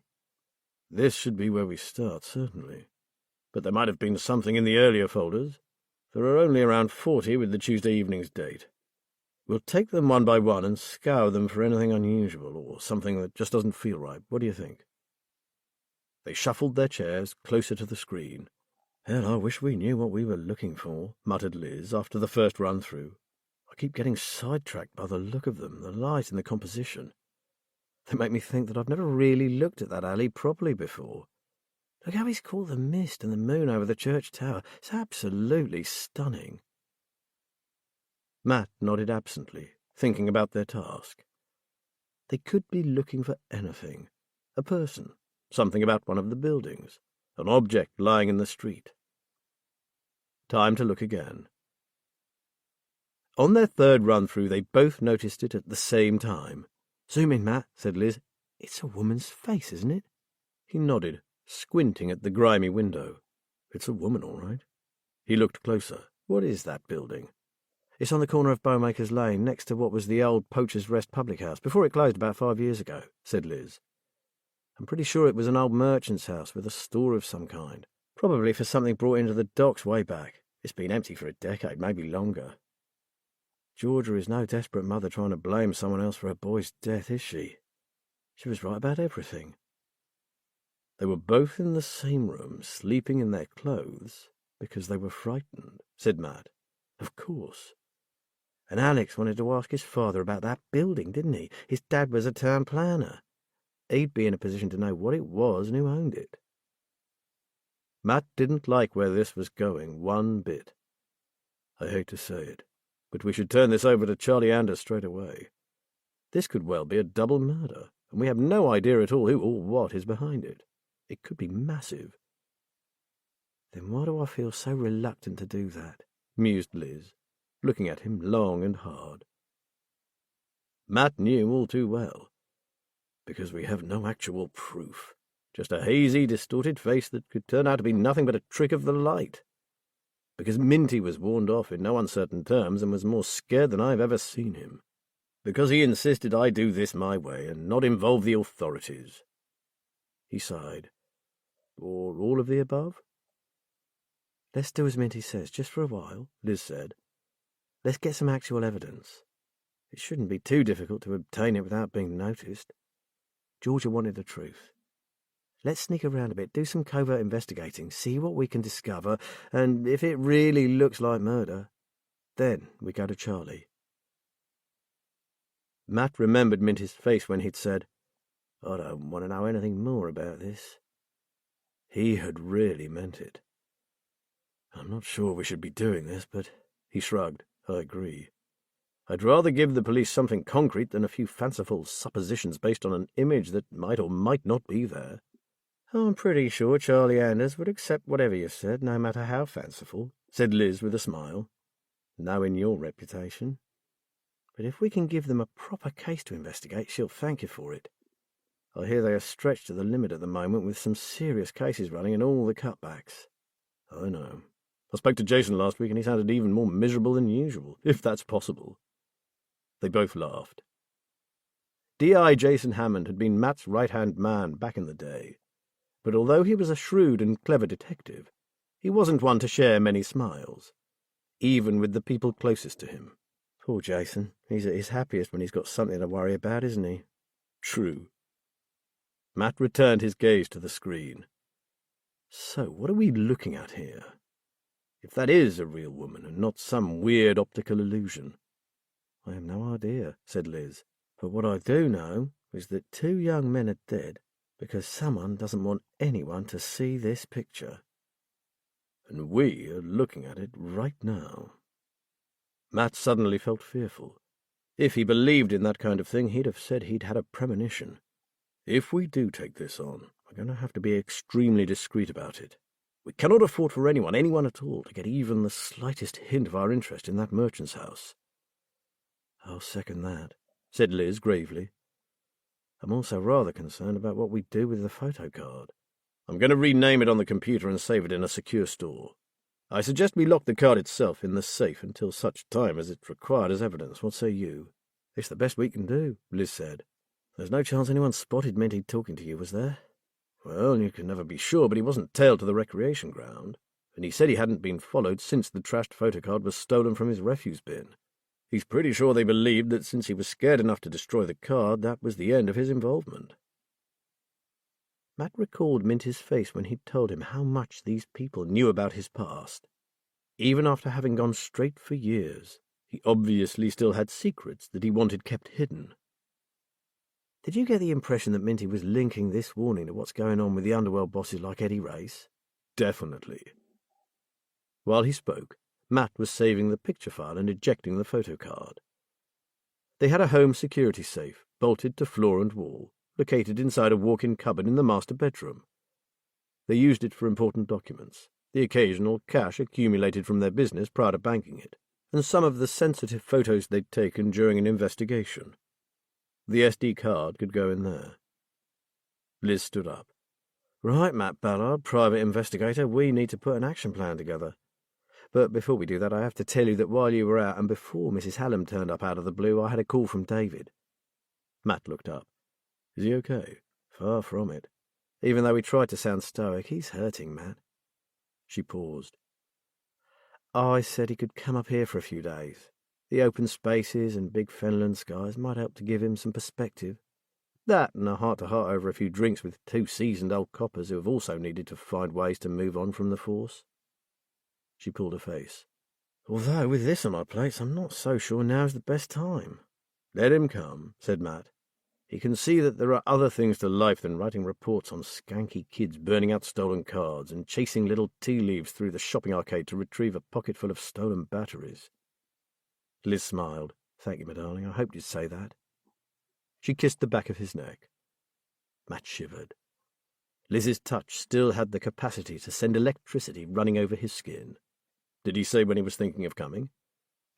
This should be where we start, certainly. But there might have been something in the earlier folders. There are only around 40 with the Tuesday evening's date. We'll take them one by one and scour them for anything unusual or something that just doesn't feel right. What do you think? They shuffled their chairs closer to the screen. Hell, I wish we knew what we were looking for, muttered Liz after the first run-through. I keep getting sidetracked by the look of them, the light and the composition. They make me think that I've never really looked at that alley properly before. Look how he's caught the mist and the moon over the church tower. It's absolutely stunning. Matt nodded absently, thinking about their task. They could be looking for anything. A person, something about one of the buildings, an object lying in the street. Time to look again. On their third run-through, they both noticed it at the same time. Zoom in, Matt, said Liz. It's a woman's face, isn't it? He nodded, squinting at the grimy window. It's a woman, all right. He looked closer. What is that building? It's on the corner of Bowmaker's Lane, next to what was the old Poacher's Rest public house, before it closed about 5 years ago, said Liz. I'm pretty sure it was an old merchant's house with a store of some kind, probably for something brought into the docks way back. It's been empty for a decade, maybe longer. Georgia is no desperate mother trying to blame someone else for her boy's death, is she? She was right about everything. They were both in the same room, sleeping in their clothes, because they were frightened, said Matt. Of course. And Alex wanted to ask his father about that building, didn't he? His dad was a town planner. He'd be in a position to know what it was and who owned it. Matt didn't like where this was going one bit. I hate to say it, but we should turn this over to Charlie Anders straight away. This could well be a double murder, and we have no idea at all who or what is behind it. It could be massive. Then why do I feel so reluctant to do that? Mused Liz, looking at him long and hard. Matt knew all too well. Because we have no actual proof. Just a hazy, distorted face that could turn out to be nothing but a trick of the light. Because Minty was warned off in no uncertain terms and was more scared than I've ever seen him. Because he insisted I do this my way and not involve the authorities. He sighed. Or all of the above? Let's do as Minty says, just for a while, Liz said. Let's get some actual evidence. It shouldn't be too difficult to obtain it without being noticed. Georgia wanted the truth. Let's sneak around a bit, do some covert investigating, see what we can discover, and if it really looks like murder, then we go to Charlie. Matt remembered Minty's face when he'd said, I don't want to know anything more about this. He had really meant it. I'm not sure we should be doing this, but he shrugged. I agree. I'd rather give the police something concrete than a few fanciful suppositions based on an image that might or might not be there. I'm pretty sure Charlie Anders would accept whatever you said, no matter how fanciful, said Liz with a smile, knowing your reputation. But if we can give them a proper case to investigate, she'll thank you for it. I hear they are stretched to the limit at the moment with some serious cases running and all the cutbacks. I know. I spoke to Jason last week and he sounded even more miserable than usual, if that's possible. They both laughed. D.I. Jason Hammond had been Matt's right-hand man back in the day, but although he was a shrewd and clever detective, he wasn't one to share many smiles, even with the people closest to him. Poor Jason, he's at his happiest when he's got something to worry about, isn't he? True. Matt returned his gaze to the screen. So, what are we looking at here? If that is a real woman and not some weird optical illusion. I have no idea, said Liz. But what I do know is that 2 young men are dead because someone doesn't want anyone to see this picture. And we are looking at it right now. Matt suddenly felt fearful. If he believed in that kind of thing, he'd have said he'd had a premonition. If we do take this on, we're going to have to be extremely discreet about it. We cannot afford for anyone at all, to get even the slightest hint of our interest in that merchant's house. I'll second that, said Liz gravely. I'm also rather concerned about what we do with the photo card. I'm going to rename it on the computer and save it in a secure store. I suggest we lock the card itself in the safe until such time as it's required as evidence. What say you? It's the best we can do, Liz said. There's no chance anyone spotted Minty talking to you, was there? Well, you can never be sure, but he wasn't tailed to the recreation ground, and he said he hadn't been followed since the trashed photocard was stolen from his refuse bin. He's pretty sure they believed that since he was scared enough to destroy the card, that was the end of his involvement. Matt recalled Minty's face when he'd told him how much these people knew about his past. Even after having gone straight for years, he obviously still had secrets that he wanted kept hidden. Did you get the impression that Minty was linking this warning to what's going on with the underworld bosses like Eddie Race? Definitely. While he spoke, Matt was saving the picture file and ejecting the photocard. They had a home security safe, bolted to floor and wall, located inside a walk-in cupboard in the master bedroom. They used it for important documents, the occasional cash accumulated from their business prior to banking it, and some of the sensitive photos they'd taken during an investigation. The SD card could go in there. Liz stood up. Right, Matt Ballard, private investigator, we need to put an action plan together. But before we do that, I have to tell you that while you were out and before Mrs. Hallam turned up out of the blue, I had a call from David. Matt looked up. Is he okay? Far from it. Even though he tried to sound stoic, he's hurting, Matt. She paused. I said he could come up here for a few days. The open spaces and big fenland skies might help to give him some perspective. That and a heart-to-heart over a few drinks with two seasoned old coppers who have also needed to find ways to move on from the force. She pulled her face. Although, with this on my plates, I'm not so sure now's the best time. Let him come, said Matt. He can see that there are other things to life than writing reports on skanky kids burning out stolen cards and chasing little tea leaves through the shopping arcade to retrieve a pocketful of stolen batteries. Liz smiled. Thank you, my darling. I hoped you'd say that. She kissed the back of his neck. Matt shivered. Liz's touch still had the capacity to send electricity running over his skin. Did he say when he was thinking of coming?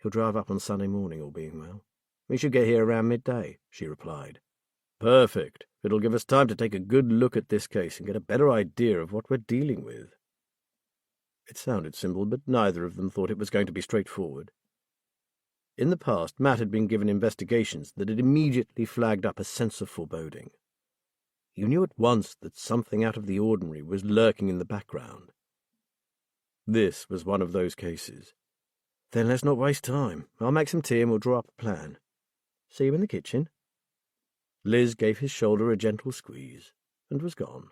He'll drive up on Sunday morning, all being well. We should get here around midday, she replied. Perfect. It'll give us time to take a good look at this case and get a better idea of what we're dealing with. It sounded simple, but neither of them thought it was going to be straightforward. In the past, Matt had been given investigations that had immediately flagged up a sense of foreboding. You knew at once that something out of the ordinary was lurking in the background. This was one of those cases. Then let's not waste time. I'll make some tea and we'll draw up a plan. See you in the kitchen. Liz gave his shoulder a gentle squeeze and was gone.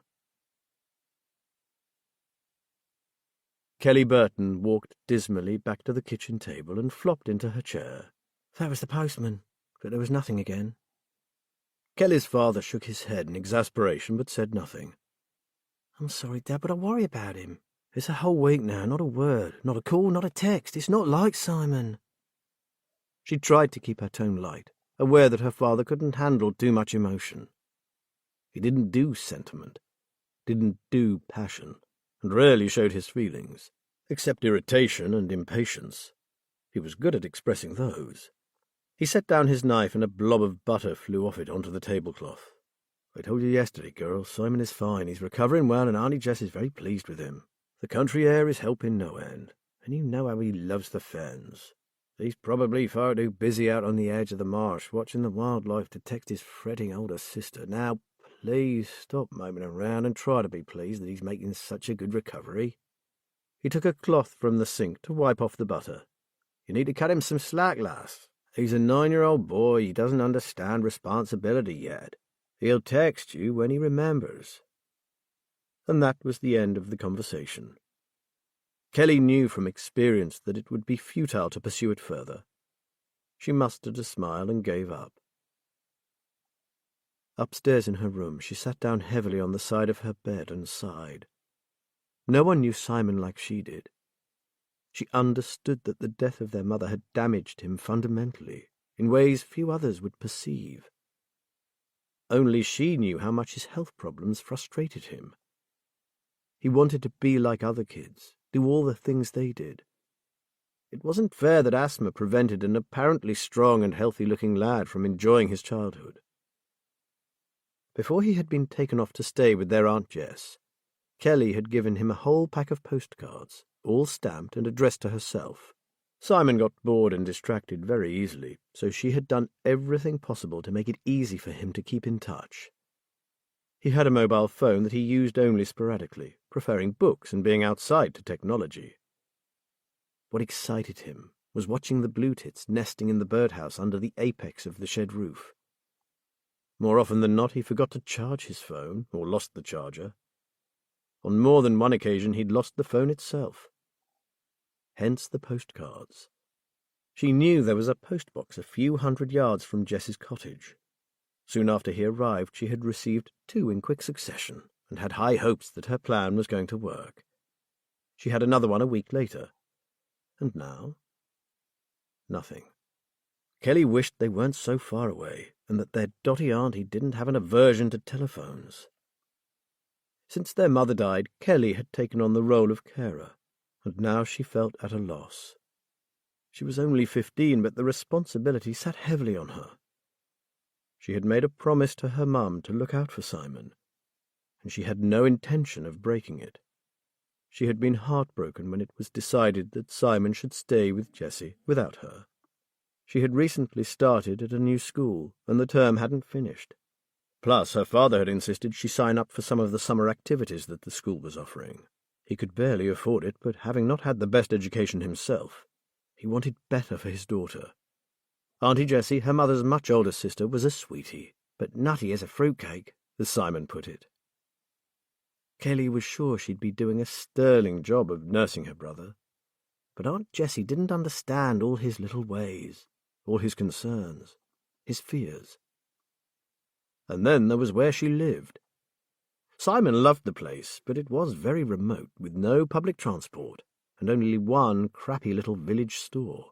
Kelly Burton walked dismally back to the kitchen table and flopped into her chair. That was the postman, but there was nothing again. Kelly's father shook his head in exasperation but said nothing. I'm sorry, Dad, but I worry about him. It's a whole week now, not a word, not a call, not a text. It's not like Simon. She tried to keep her tone light, aware that her father couldn't handle too much emotion. He didn't do sentiment, didn't do passion, and rarely showed his feelings, except irritation and impatience. He was good at expressing those. He set down his knife and a blob of butter flew off it onto the tablecloth. I told you yesterday, girl, Simon is fine. He's recovering well and Auntie Jess is very pleased with him. The country air is helping no end, and you know how he loves the fens. He's probably far too busy out on the edge of the marsh watching the wildlife to text his fretting older sister. Now, please stop moping around and try to be pleased that he's making such a good recovery. He took a cloth from the sink to wipe off the butter. You need to cut him some slack, lass. He's a 9-year-old boy. He doesn't understand responsibility yet. He'll text you when he remembers. And that was the end of the conversation. Kelly knew from experience that it would be futile to pursue it further. She mustered a smile and gave up. Upstairs in her room, she sat down heavily on the side of her bed and sighed. No one knew Simon like she did. She understood that the death of their mother had damaged him fundamentally, in ways few others would perceive. Only she knew how much his health problems frustrated him. He wanted to be like other kids, do all the things they did. It wasn't fair that asthma prevented an apparently strong and healthy-looking lad from enjoying his childhood. Before he had been taken off to stay with their Aunt Jess, Kelly had given him a whole pack of postcards, all stamped and addressed to herself. Simon got bored and distracted very easily, so she had done everything possible to make it easy for him to keep in touch. He had a mobile phone that he used only sporadically, preferring books and being outside to technology. What excited him was watching the blue tits nesting in the birdhouse under the apex of the shed roof. More often than not, he forgot to charge his phone, or lost the charger. On more than one occasion, he'd lost the phone itself. Hence the postcards. She knew there was a postbox a few hundred yards from Jess's cottage. Soon after he arrived, she had received 2 in quick succession, and had high hopes that her plan was going to work. She had another one a week later. And now? Nothing. Kelly wished they weren't so far away, and that their dotty auntie didn't have an aversion to telephones. Since their mother died, Kelly had taken on the role of carer, and now she felt at a loss. She was only 15, but the responsibility sat heavily on her. She had made a promise to her mum to look out for Simon, and she had no intention of breaking it. She had been heartbroken when it was decided that Simon should stay with Jessie without her. She had recently started at a new school, and the term hadn't finished. Plus, her father had insisted she sign up for some of the summer activities that the school was offering. He could barely afford it, but having not had the best education himself, he wanted better for his daughter. Auntie Jessie, her mother's much older sister, was a sweetie, but nutty as a fruitcake, as Simon put it. Kelly was sure she'd be doing a sterling job of nursing her brother, but Aunt Jessie didn't understand all his little ways, all his concerns, his fears. And then there was where she lived. Simon loved the place, but it was very remote, with no public transport, and only one crappy little village store.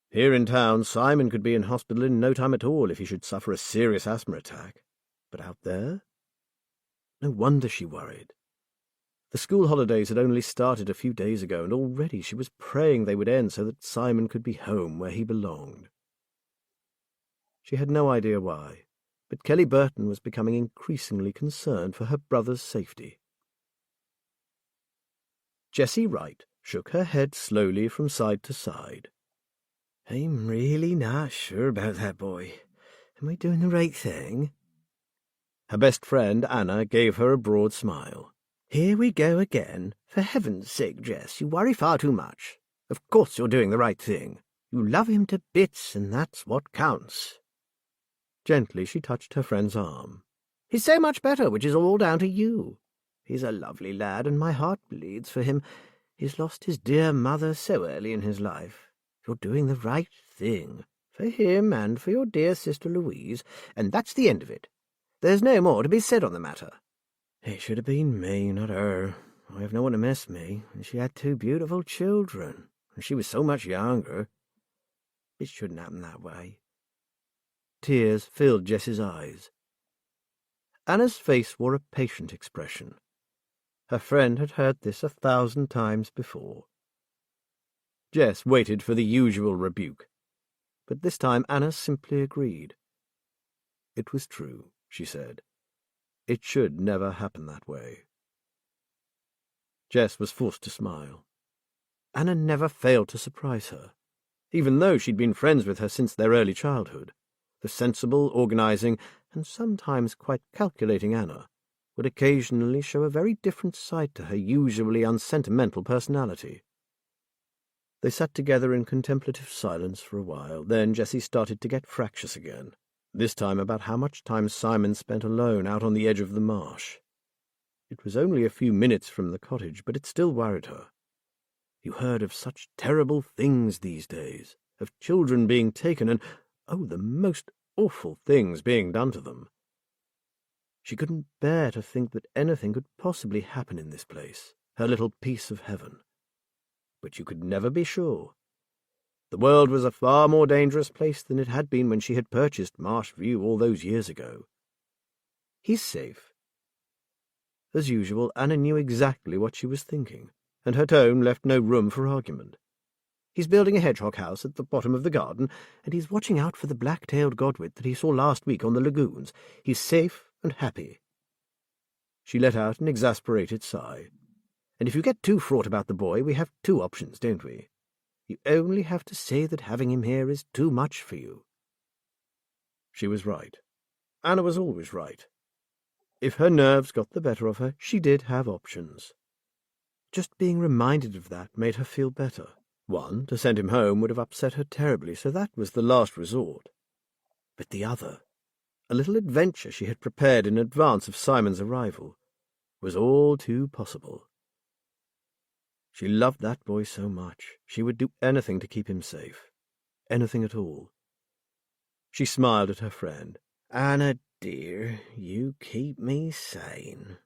Here in town, Simon could be in hospital in no time at all if he should suffer a serious asthma attack. But out there? No wonder she worried. The school holidays had only started a few days ago, and already she was praying they would end so that Simon could be home where he belonged. She had no idea why, but Kelly Burton was becoming increasingly concerned for her brother's safety. Jessie Wright shook her head slowly from side to side. "I'm really not sure about that boy. Am I doing the right thing?" Her best friend, Anna, gave her a broad smile. "Here we go again. For heaven's sake, Jess, you worry far too much. Of course you're doing the right thing. You love him to bits, and that's what counts." Gently she touched her friend's arm. "He's so much better, which is all down to you. He's a lovely lad, and my heart bleeds for him. He's lost his dear mother so early in his life. You're doing the right thing, for him and for your dear sister Louise, and that's the end of it. There's no more to be said on the matter." "It should have been me, not her. I have no one to miss me, and she had 2 beautiful children, and she was so much younger. It shouldn't happen that way." Tears filled Jess's eyes. Anna's face wore a patient expression. Her friend had heard this 1,000 times before. Jess waited for the usual rebuke, but this time Anna simply agreed. It was true, she said. It should never happen that way. Jess was forced to smile. Anna never failed to surprise her, even though she'd been friends with her since their early childhood. The sensible, organizing, and sometimes quite calculating Anna would occasionally show a very different side to her usually unsentimental personality. They sat together in contemplative silence for a while. Then Jessie started to get fractious again, this time about how much time Simon spent alone out on the edge of the marsh. It was only a few minutes from the cottage, but it still worried her. You heard of such terrible things these days, of children being taken and, oh, the most awful things being done to them. She couldn't bear to think that anything could possibly happen in this place, her little piece of heaven. But you could never be sure. The world was a far more dangerous place than it had been when she had purchased Marsh View all those years ago. "He's safe." As usual, Anna knew exactly what she was thinking, and her tone left no room for argument. "He's building a hedgehog house at the bottom of the garden, and he's watching out for the black-tailed godwit that he saw last week on the lagoons. He's safe and happy." She let out an exasperated sigh. "And if you get too fraught about the boy, we have 2 options, don't we? You only have to say that having him here is too much for you." She was right. Anna was always right. If her nerves got the better of her, she did have options. Just being reminded of that made her feel better. One, to send him home would have upset her terribly, so that was the last resort. But the other, a little adventure she had prepared in advance of Simon's arrival, was all too possible. She loved that boy so much, she would do anything to keep him safe. Anything at all. She smiled at her friend. "Anna, dear, you keep me sane."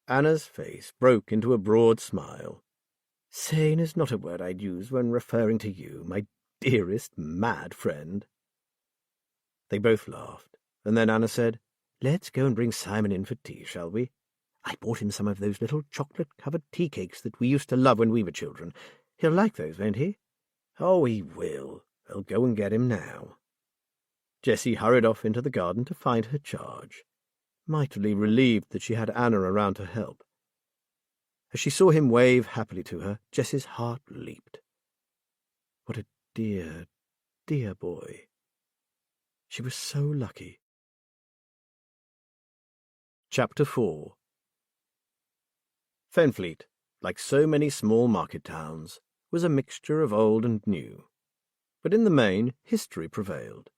Anna's face broke into a broad smile. "Sane is not a word I'd use when referring to you, my dearest mad friend." They both laughed, and then Anna said, "Let's go and bring Simon in for tea, shall we? I bought him some of those little chocolate-covered tea cakes that we used to love when we were children. He'll like those, won't he?" "Oh, he will. I'll go and get him now." Jessie hurried off into the garden to find her charge, mightily relieved that she had Anna around to help. As she saw him wave happily to her, Jessie's heart leaped. What a dear, dear boy. She was so lucky. Chapter 4. Fenfleet, like so many small market towns, was a mixture of old and new. But in the main, history prevailed,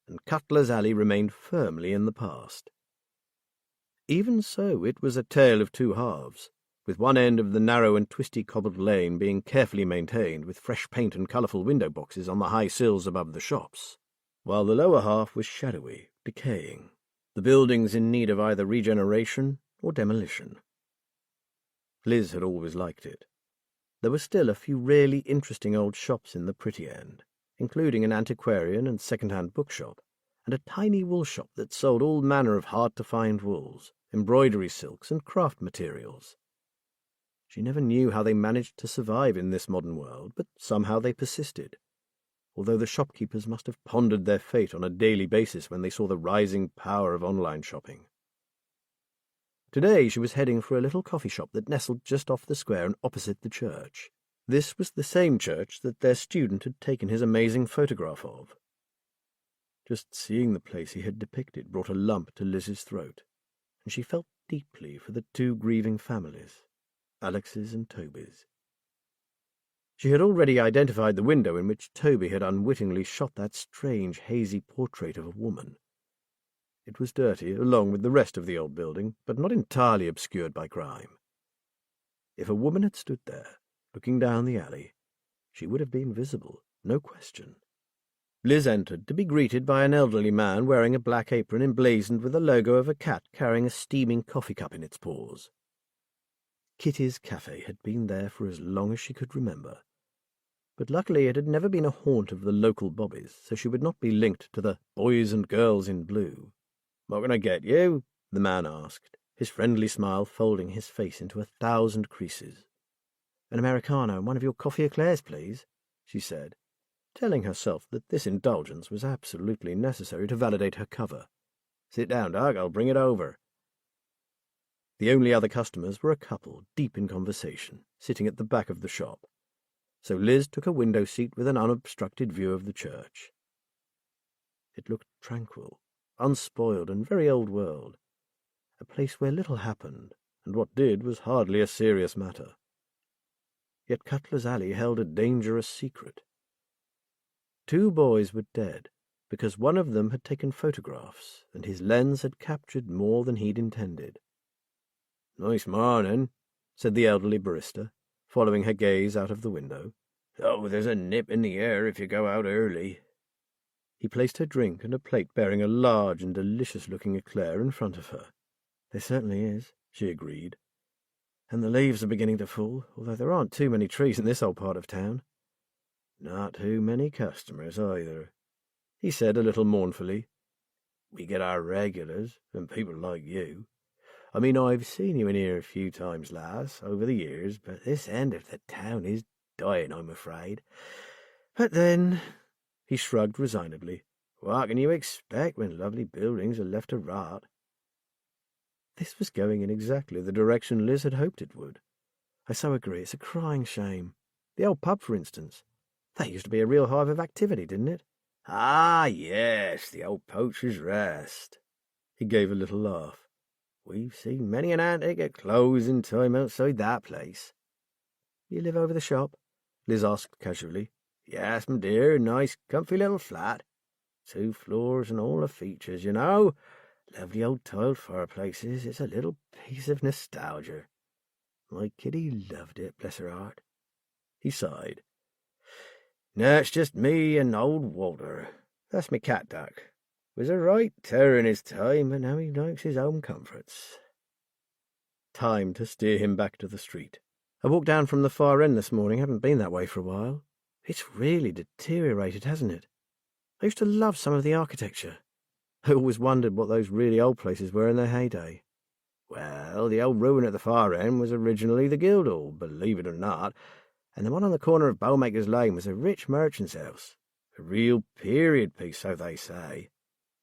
and Cutler's Alley remained firmly in the past. Even so, it was a tale of two halves, with one end of the narrow and twisty cobbled lane being carefully maintained with fresh paint and colourful window boxes on the high sills above the shops, while the lower half was shadowy, decaying, the buildings in need of either regeneration or demolition. Liz had always liked it. There were still a few really interesting old shops in the pretty end, including an antiquarian and second-hand bookshop, and a tiny wool shop that sold all manner of hard-to-find wools, embroidery silks, and craft materials. She never knew how they managed to survive in this modern world, but somehow they persisted, although the shopkeepers must have pondered their fate on a daily basis when they saw the rising power of online shopping. Today she was heading for a little coffee shop that nestled just off the square and opposite the church. This was the same church that their student had taken his amazing photograph of. Just seeing the place he had depicted brought a lump to Liz's throat, and she felt deeply for the two grieving families, Alex's and Toby's. She had already identified the window in which Toby had unwittingly shot that strange, hazy portrait of a woman. It was dirty, along with the rest of the old building, but not entirely obscured by crime. If a woman had stood there, looking down the alley, she would have been visible, no question. Liz entered, to be greeted by an elderly man wearing a black apron emblazoned with the logo of a cat carrying a steaming coffee cup in its paws. Kitty's Cafe had been there for as long as she could remember, but luckily it had never been a haunt of the local bobbies, so she would not be linked to the boys and girls in blue. "What can I get you?" the man asked, his friendly smile folding his face into 1,000 creases. "An Americano and one of your coffee eclairs, please," she said, telling herself that this indulgence was absolutely necessary to validate her cover. "Sit down, Doc, I'll bring it over." The only other customers were a couple, deep in conversation, sitting at the back of the shop, so Liz took a window seat with an unobstructed view of the church. It looked tranquil, unspoiled, and very old-world, a place where little happened, and what did was hardly a serious matter. Yet Cutler's Alley held a dangerous secret. 2 boys were dead because one of them had taken photographs, and his lens had captured more than he'd intended. "Nice morning," said the elderly barista, following her gaze out of the window. "Oh, there's a nip in the air if you go out early." He placed her drink and a plate bearing a large and delicious-looking eclair in front of her. "There certainly is," she agreed. "And the leaves are beginning to fall, although there aren't too many trees in this old part of town." "Not too many customers, either," he said a little mournfully. "We get our regulars, and people like you. I mean, I've seen you in here a few times, lass, over the years, but this end of the town is dying, I'm afraid. But then," he shrugged resignedly, "what can you expect when lovely buildings are left to rot?" This was going in exactly the direction Liz had hoped it would. "I so agree, it's a crying shame. The old pub, for instance. That used to be a real hive of activity, didn't it? Ah, yes, the old Poacher's Rest. He gave a little laugh. We've seen many an antic at closing time outside that place. You live over the shop? Liz asked casually. Yes, my dear, nice, comfy little flat. 2 floors and all the features, you know. Lovely old tiled fireplaces. It's a little piece of nostalgia. My Kitty loved it, bless her heart. He sighed. No, it's just me and old Walter. That's me cat duck. Was a right terror in his time, but now he likes his own comforts. Time to steer him back to the street. I walked down from the far end this morning. Haven't been that way for a while. It's really deteriorated, hasn't it? I used to love some of the architecture. I always wondered what those really old places were in their heyday. Well, the old ruin at the far end was originally the Guildhall, believe it or not, and the one on the corner of Bowmaker's Lane was a rich merchant's house. A real period piece, so they say.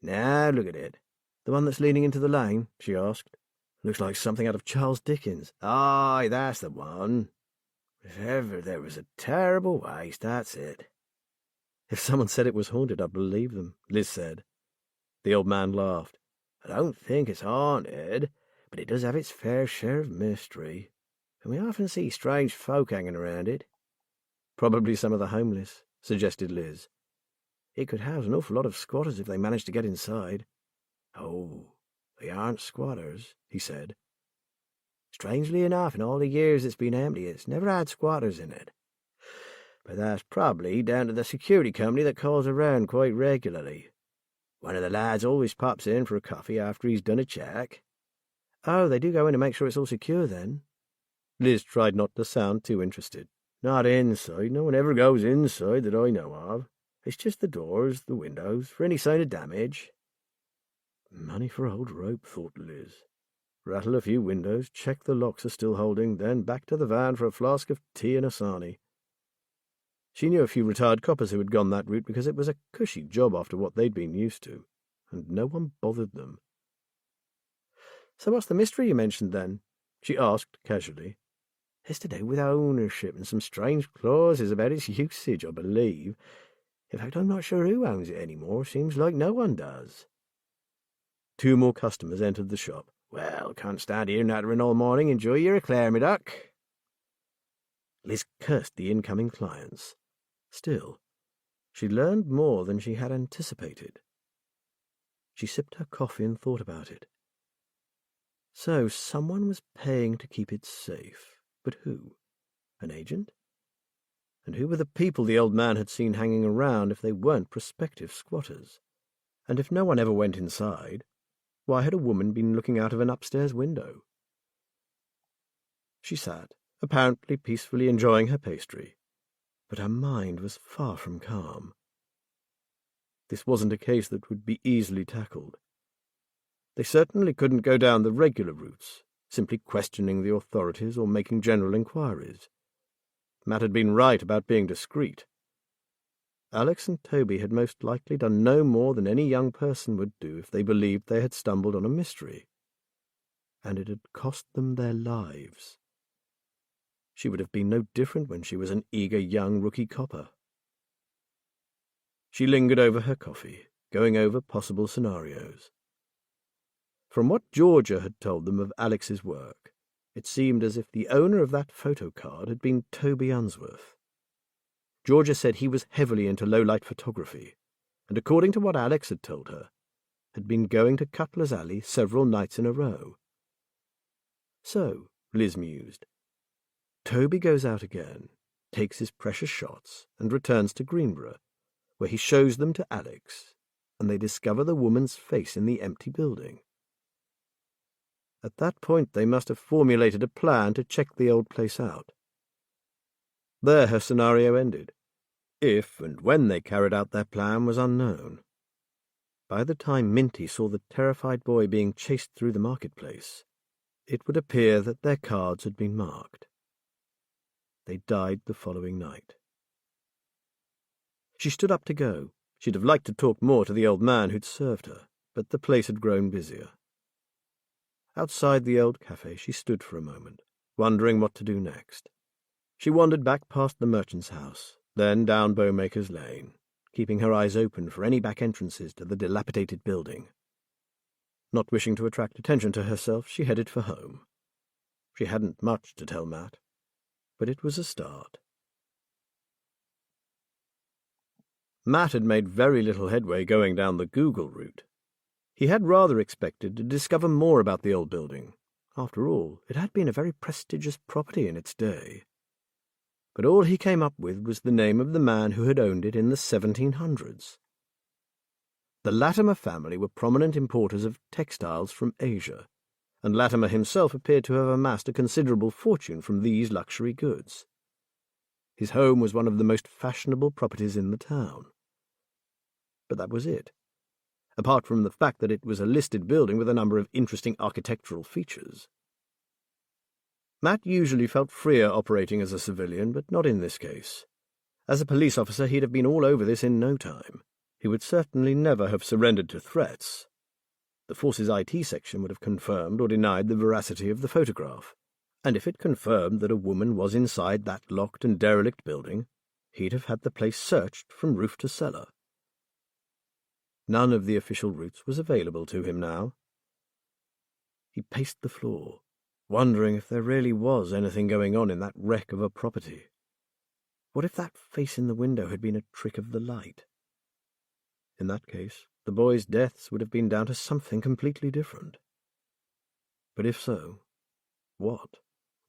Now look at it. The one that's leading into the lane? She asked. Looks like something out of Charles Dickens. Aye, that's the one. If ever there was a terrible waste, that's it. If someone said it was haunted, I'd believe them, Liz said. The old man laughed. I don't think it's haunted, but it does have its fair share of mystery, and we often see strange folk hanging around it. Probably some of the homeless, suggested Liz. It could house an awful lot of squatters if they managed to get inside. Oh, they aren't squatters, he said. Strangely enough, in all the years it's been empty, it's never had squatters in it. But that's probably down to the security company that calls around quite regularly. One of the lads always pops in for a coffee after he's done a check. Oh, they do go in to make sure it's all secure then? Liz tried not to sound too interested. Not inside. No one ever goes inside that I know of. It's just the doors, the windows, for any sign of damage. Money for old rope, thought Liz. Rattle a few windows, check the locks are still holding, then back to the van for a flask of tea and a sarnie. She knew a few retired coppers who had gone that route because it was a cushy job after what they'd been used to, and no one bothered them. So what's the mystery you mentioned then? She asked casually. It's to do with ownership and some strange clauses about its usage, I believe. In fact, I'm not sure who owns it anymore. Seems like no one does. 2 more customers entered the shop. Well, can't stand here nattering all morning. Enjoy your eclair, me duck. Liz cursed the incoming clients. Still, she learned more than she had anticipated. She sipped her coffee and thought about it. So someone was paying to keep it safe. But who? An agent? And who were the people the old man had seen hanging around if they weren't prospective squatters? And if no one ever went inside, why had a woman been looking out of an upstairs window? She sat, apparently peacefully enjoying her pastry, but her mind was far from calm. This wasn't a case that would be easily tackled. They certainly couldn't go down the regular routes, simply questioning the authorities or making general inquiries. Matt had been right about being discreet. Alex and Toby had most likely done no more than any young person would do if they believed they had stumbled on a mystery. And it had cost them their lives. She would have been no different when she was an eager young rookie copper. She lingered over her coffee, going over possible scenarios. From what Georgia had told them of Alex's work, it seemed as if the owner of that photo card had been Toby Unsworth. Georgia said he was heavily into low-light photography, and according to what Alex had told her, had been going to Cutler's Alley several nights in a row. So, Liz mused, Toby goes out again, takes his precious shots, and returns to Greenborough, where he shows them to Alex, and they discover the woman's face in the empty building. At that point they must have formulated a plan to check the old place out. There her scenario ended. If and when they carried out their plan was unknown. By the time Minty saw the terrified boy being chased through the marketplace, it would appear that their cards had been marked. They died the following night. She stood up to go. She'd have liked to talk more to the old man who'd served her, but the place had grown busier. Outside the old cafe she stood for a moment, wondering what to do next. She wandered back past the merchant's house, then down Bowmaker's Lane, keeping her eyes open for any back entrances to the dilapidated building. Not wishing to attract attention to herself, she headed for home. She hadn't much to tell Matt, but it was a start. Matt had made very little headway going down the Google route. He had rather expected to discover more about the old building. After all, it had been a very prestigious property in its day. But all he came up with was the name of the man who had owned it in the 1700s. The Latimer family were prominent importers of textiles from Asia, and Latimer himself appeared to have amassed a considerable fortune from these luxury goods. His home was one of the most fashionable properties in the town. But that was it, apart from the fact that it was a listed building with a number of interesting architectural features. Matt usually felt freer operating as a civilian, but not in this case. As a police officer, he'd have been all over this in no time. He would certainly never have surrendered to threats. The force's IT section would have confirmed or denied the veracity of the photograph, and if it confirmed that a woman was inside that locked and derelict building, he'd have had the place searched from roof to cellar. None of the official routes was available to him now. He paced the floor, wondering if there really was anything going on in that wreck of a property. What if that face in the window had been a trick of the light? In that case, the boys' deaths would have been down to something completely different. But if so, what?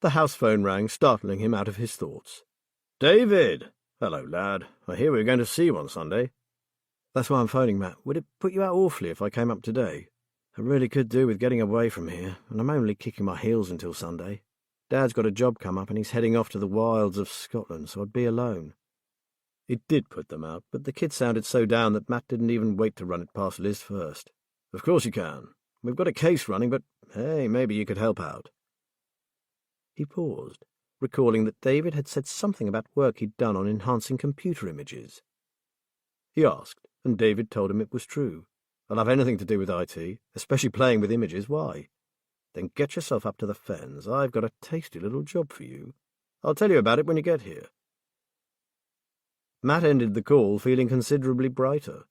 The house phone rang, startling him out of his thoughts. "David! Hello, lad. I hear we were going to see you on Sunday." "That's why I'm phoning, Matt. Would it put you out awfully if I came up today? I really could do with getting away from here, and I'm only kicking my heels until Sunday. Dad's got a job come up and he's heading off to the wilds of Scotland, so I'd be alone." It did put them out, but the kid sounded so down that Matt didn't even wait to run it past Liz first. "Of course you can. We've got a case running, but hey, maybe you could help out." He paused, recalling that David had said something about work he'd done on enhancing computer images. He asked, and David told him it was true. "I'll have anything to do with IT, especially playing with images. Why?" "Then get yourself up to the Fens. I've got a tasty little job for you. I'll tell you about it when you get here." Matt ended the call feeling considerably brighter.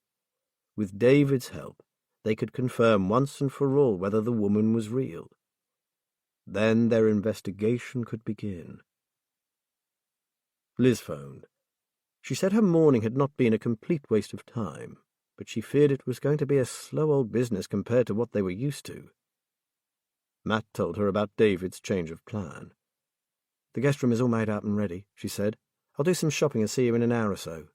With David's help, they could confirm once and for all whether the woman was real. Then their investigation could begin. Liz phoned. She said her morning had not been a complete waste of time, but she feared it was going to be a slow old business compared to what they were used to. Matt told her about David's change of plan. "The guest room is all made up and ready," she said. "I'll do some shopping and see you in an hour or so."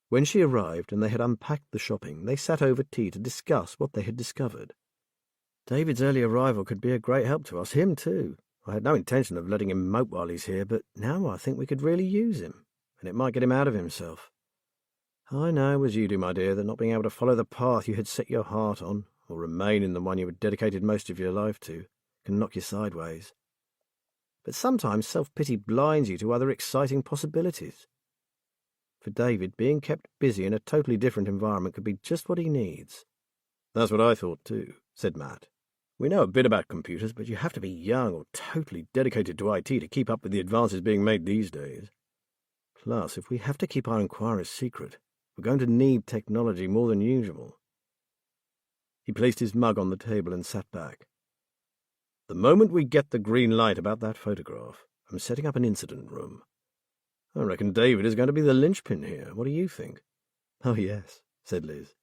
When she arrived and they had unpacked the shopping, they sat over tea to discuss what they had discovered. "David's early arrival could be a great help to us, him too. I had no intention of letting him mope while he's here, but now I think we could really use him, and it might get him out of himself. I know, as you do, my dear, that not being able to follow the path you had set your heart on, or remain in the one you had dedicated most of your life to, can knock you sideways. But sometimes self-pity blinds you to other exciting possibilities. For David, being kept busy in a totally different environment could be just what he needs." "That's what I thought too," said Matt. "We know a bit about computers, but you have to be young or totally dedicated to IT to keep up with the advances being made these days. Plus, if we have to keep our inquiries secret, we're going to need technology more than usual." He placed his mug on the table and sat back. "The moment we get the green light about that photograph, I'm setting up an incident room. I reckon David is going to be the linchpin here. What do you think?" "Oh, yes," said Liz.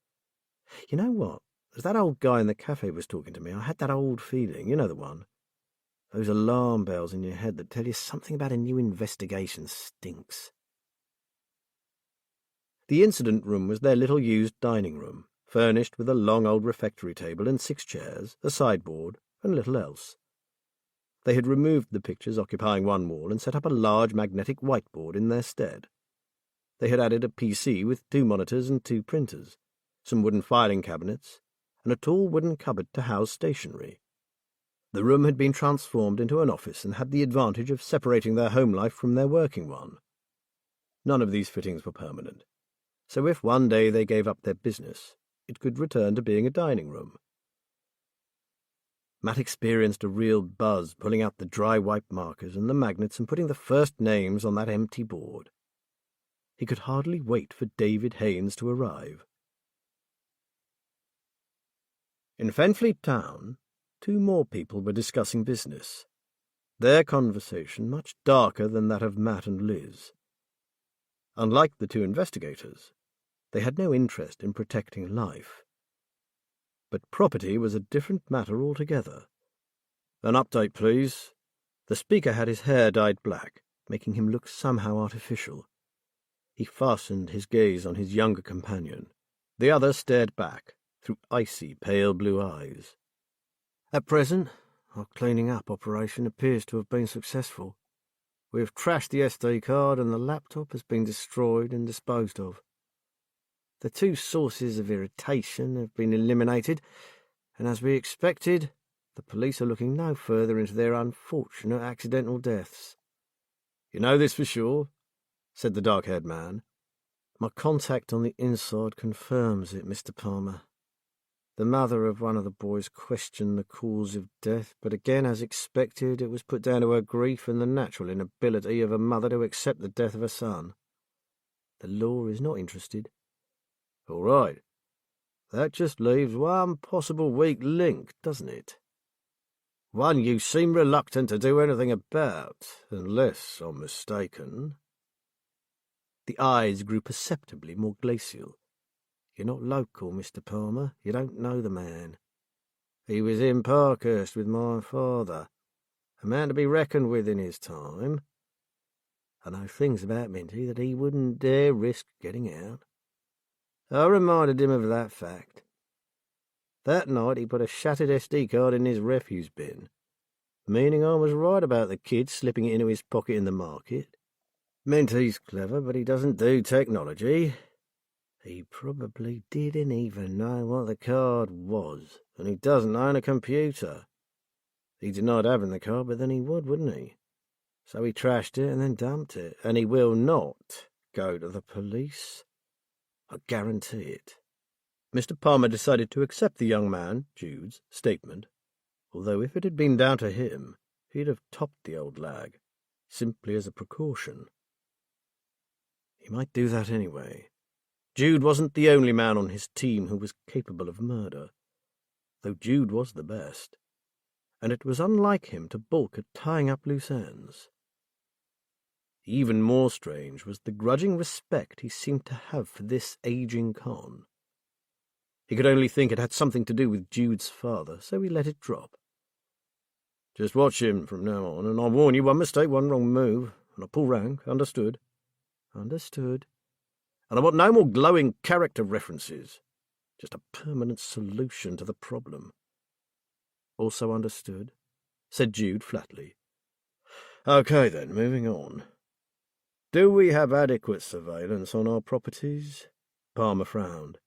"You know what? As that old guy in the cafe was talking to me, I had that old feeling, you know the one. Those alarm bells in your head that tell you something about a new investigation stinks." The incident room was their little used dining room, furnished with a long old refectory table and 6 chairs, a sideboard, and little else. They had removed the pictures occupying one wall and set up a large magnetic whiteboard in their stead. They had added a PC with 2 monitors and 2 printers, some wooden filing cabinets, and a tall wooden cupboard to house stationery. The room had been transformed into an office and had the advantage of separating their home life from their working one. None of these fittings were permanent, so if one day they gave up their business, it could return to being a dining room. Matt experienced a real buzz pulling out the dry wipe markers and the magnets and putting the first names on that empty board. He could hardly wait for David Haynes to arrive. In Fenfleet Town, 2 more people were discussing business, their conversation much darker than that of Matt and Liz. Unlike the 2 investigators, they had no interest in protecting life. But property was a different matter altogether. "An update, please." The speaker had his hair dyed black, making him look somehow artificial. He fastened his gaze on his younger companion. The other stared back, through icy, pale blue eyes. "At present, our cleaning up operation appears to have been successful. We have trashed the SD card and the laptop has been destroyed and disposed of. The 2 sources of irritation have been eliminated, and as we expected, the police are looking no further into their unfortunate accidental deaths." "You know this for sure?" said the dark-haired man. "My contact on the inside confirms it, Mr. Palmer. The mother of one of the boys questioned the cause of death, but again, as expected, it was put down to her grief and the natural inability of a mother to accept the death of her son. The law is not interested." "All right. That just leaves one possible weak link, doesn't it? One you seem reluctant to do anything about, unless I'm mistaken." The eyes grew perceptibly more glacial. "You're not local, Mr. Palmer. You don't know the man. He was in Parkhurst with my father, a man to be reckoned with in his time. I know things about Minty that he wouldn't dare risk getting out. I reminded him of that fact. That night he put a shattered SD card in his refuse bin, meaning I was right about the kid slipping it into his pocket in the market. Minty's clever, but he doesn't do technology. He probably didn't even know what the card was, and he doesn't own a computer. He denied having the card, but then he would, wouldn't he? So he trashed it and then dumped it, and he will not go to the police. I guarantee it." Mr. Palmer decided to accept the young man, Jude's, statement, although if it had been down to him, he'd have topped the old lag, simply as a precaution. He might do that anyway. Jude wasn't the only man on his team who was capable of murder, though Jude was the best, and it was unlike him to balk at tying up loose ends. Even more strange was the grudging respect he seemed to have for this aging con. He could only think it had something to do with Jude's father, so he let it drop. "Just watch him from now on, and I warn you, one mistake, one wrong move, and I pull rank, understood?" "Understood." "And I want no more glowing character references, just a permanent solution to the problem." "Also understood," said Jude flatly. "Okay then, moving on. Do we have adequate surveillance on our properties?" Palmer frowned.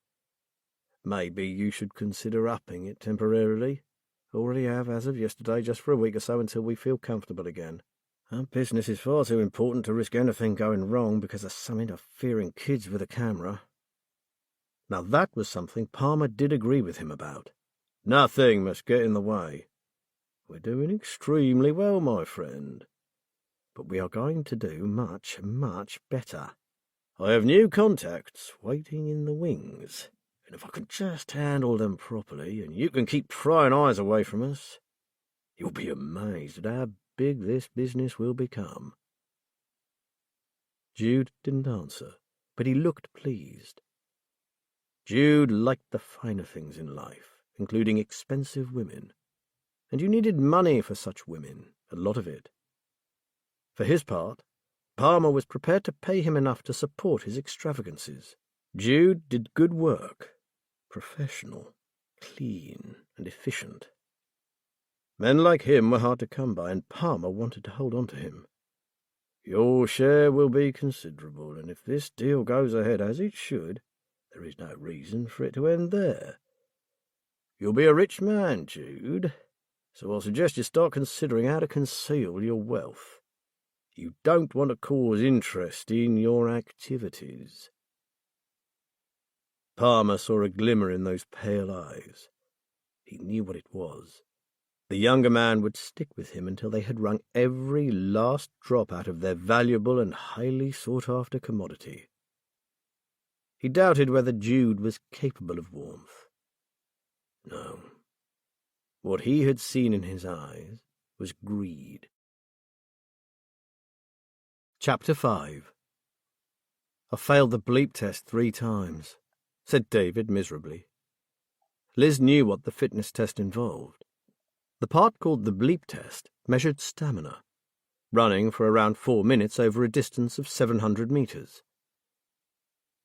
"Maybe you should consider upping it temporarily. Already have as of yesterday, just for a week or so until we feel comfortable again. Our business is far too important to risk anything going wrong because of some interfering kids with a camera." Now that was something Palmer did agree with him about. Nothing must get in the way. We're doing extremely well, my friend. But we are going to do much, much better. I have new contacts waiting in the wings, and if I can just handle them properly, and you can keep prying eyes away from us, you'll be amazed at how big this business will become." Jude didn't answer, but he looked pleased. Jude liked the finer things in life, including expensive women, and you needed money for such women, a lot of it. For his part, Palmer was prepared to pay him enough to support his extravagances. Jude did good work, professional, clean, and efficient. Men like him were hard to come by, and Palmer wanted to hold on to him. "Your share will be considerable, and if this deal goes ahead as it should, there is no reason for it to end there. You'll be a rich man, Jude, so I'll suggest you start considering how to conceal your wealth. You don't want to cause interest in your activities." Palmer saw a glimmer in those pale eyes. He knew what it was. The younger man would stick with him until they had wrung every last drop out of their valuable and highly sought-after commodity. He doubted whether Jude was capable of warmth. No. What he had seen in his eyes was greed. Chapter 5. "I failed the bleep test 3 times, said David miserably. Liz knew what the fitness test involved. The part called the bleep test measured stamina, running for around 4 minutes over a distance of 700 metres.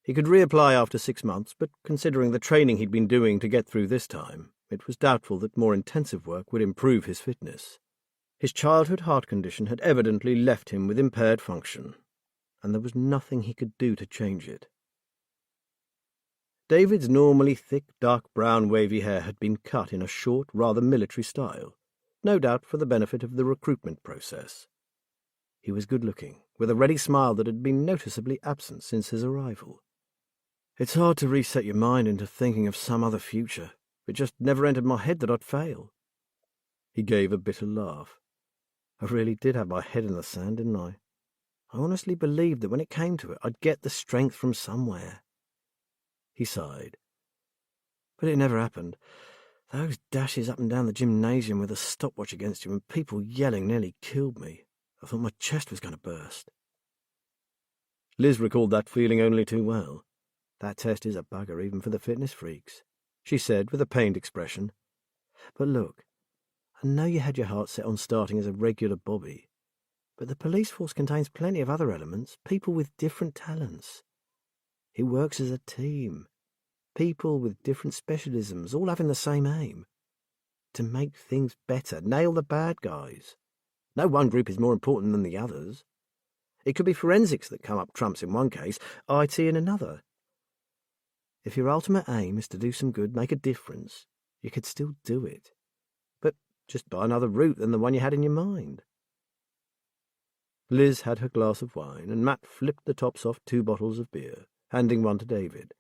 He could reapply after 6 months, but considering the training he'd been doing to get through this time, it was doubtful that more intensive work would improve his fitness. His childhood heart condition had evidently left him with impaired function, and there was nothing he could do to change it. David's normally thick, dark brown wavy hair had been cut in a short, rather military style, no doubt for the benefit of the recruitment process. He was good-looking, with a ready smile that had been noticeably absent since his arrival. It's hard to reset your mind into thinking of some other future. It just never entered my head that I'd fail. He gave a bitter laugh. I really did have my head in the sand, didn't I? I honestly believed that when it came to it, I'd get the strength from somewhere. He sighed. But it never happened. Those dashes up and down the gymnasium with a stopwatch against you and people yelling nearly killed me. I thought my chest was going to burst. Liz recalled that feeling only too well. That test is a bugger even for the fitness freaks, she said with a pained expression. But look, I know you had your heart set on starting as a regular bobby, but the police force contains plenty of other elements, people with different talents. It works as a team. People with different specialisms, all having the same aim. To make things better, nail the bad guys. No one group is more important than the others. It could be forensics that come up trumps in one case, IT in another. If your ultimate aim is to do some good, make a difference, you could still do it. But just buy another route than the one you had in your mind. Liz had her glass of wine, and Matt flipped the tops off 2 bottles of beer, handing one to David.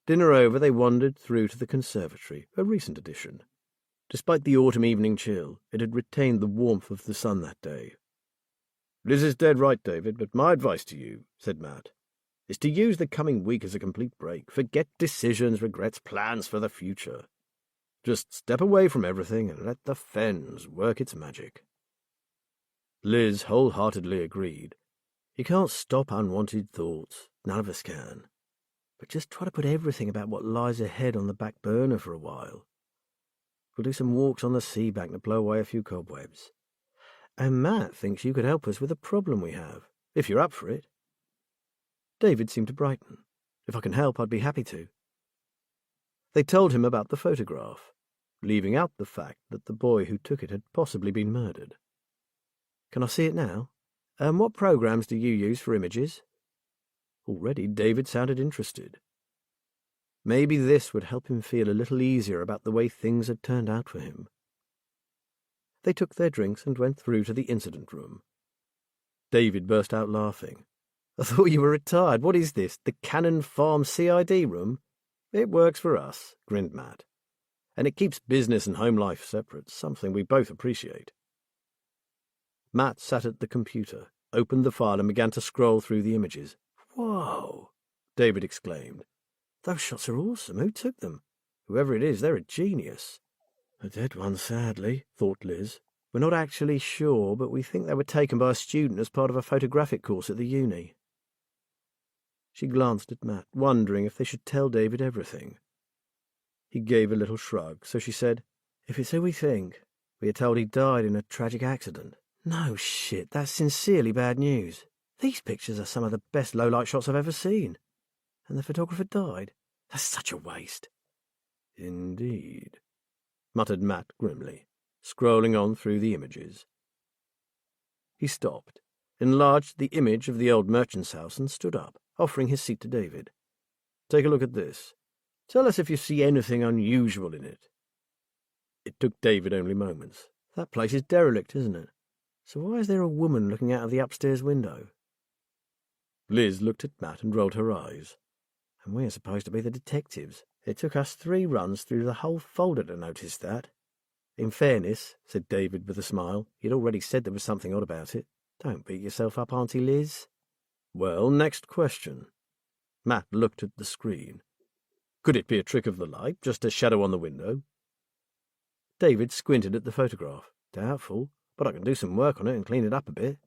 Dinner over, they wandered through to the conservatory, a recent addition. Despite the autumn evening chill, it had retained the warmth of the sun that day. "Liz is dead right, David, but my advice to you," said Matt, "is to use the coming week as a complete break. Forget decisions, regrets, plans for the future. Just step away from everything and let the fens work its magic." Liz wholeheartedly agreed. You can't stop unwanted thoughts. None of us can. But just try to put everything about what lies ahead on the back burner for a while. We'll do some walks on the sea bank to blow away a few cobwebs. And Matt thinks you could help us with a problem we have, if you're up for it. David seemed to brighten. If I can help, I'd be happy to. They told him about the photograph, leaving out the fact that the boy who took it had possibly been murdered. "Can I see it now? What programs do you use for images?" Already David sounded interested. Maybe this would help him feel a little easier about the way things had turned out for him. They took their drinks and went through to the incident room. David burst out laughing. "I thought you were retired. What is this, the Cannon Farm CID room?" "It works for us," grinned Matt. "And it keeps business and home life separate, something we both appreciate." Matt sat at the computer, opened the file and began to scroll through the images. "Whoa!" David exclaimed. "Those shots are awesome. Who took them? Whoever it is, they're a genius." "A dead one, sadly," thought Liz. "We're not actually sure, but we think they were taken by a student as part of a photographic course at the uni." She glanced at Matt, wondering if they should tell David everything. He gave a little shrug, so she said, "If it's who we think, we are told he died in a tragic accident." "No shit, that's sincerely bad news. These pictures are some of the best low-light shots I've ever seen. And the photographer died? That's such a waste." "Indeed," muttered Matt grimly, scrolling on through the images. He stopped, enlarged the image of the old merchant's house and stood up, offering his seat to David. "Take a look at this. Tell us if you see anything unusual in it." It took David only moments. "That place is derelict, isn't it? So why is there a woman looking out of the upstairs window?" Liz looked at Matt and rolled her eyes. "And we're supposed to be the detectives. It took us 3 runs through the whole folder to notice that." "In fairness," said David with a smile, "you'd already said there was something odd about it. Don't beat yourself up, Auntie Liz." "Well, next question." Matt looked at the screen. Could it be a trick of the light, just a shadow on the window? David squinted at the photograph. Doubtful, but I can do some work on it and clean it up a bit.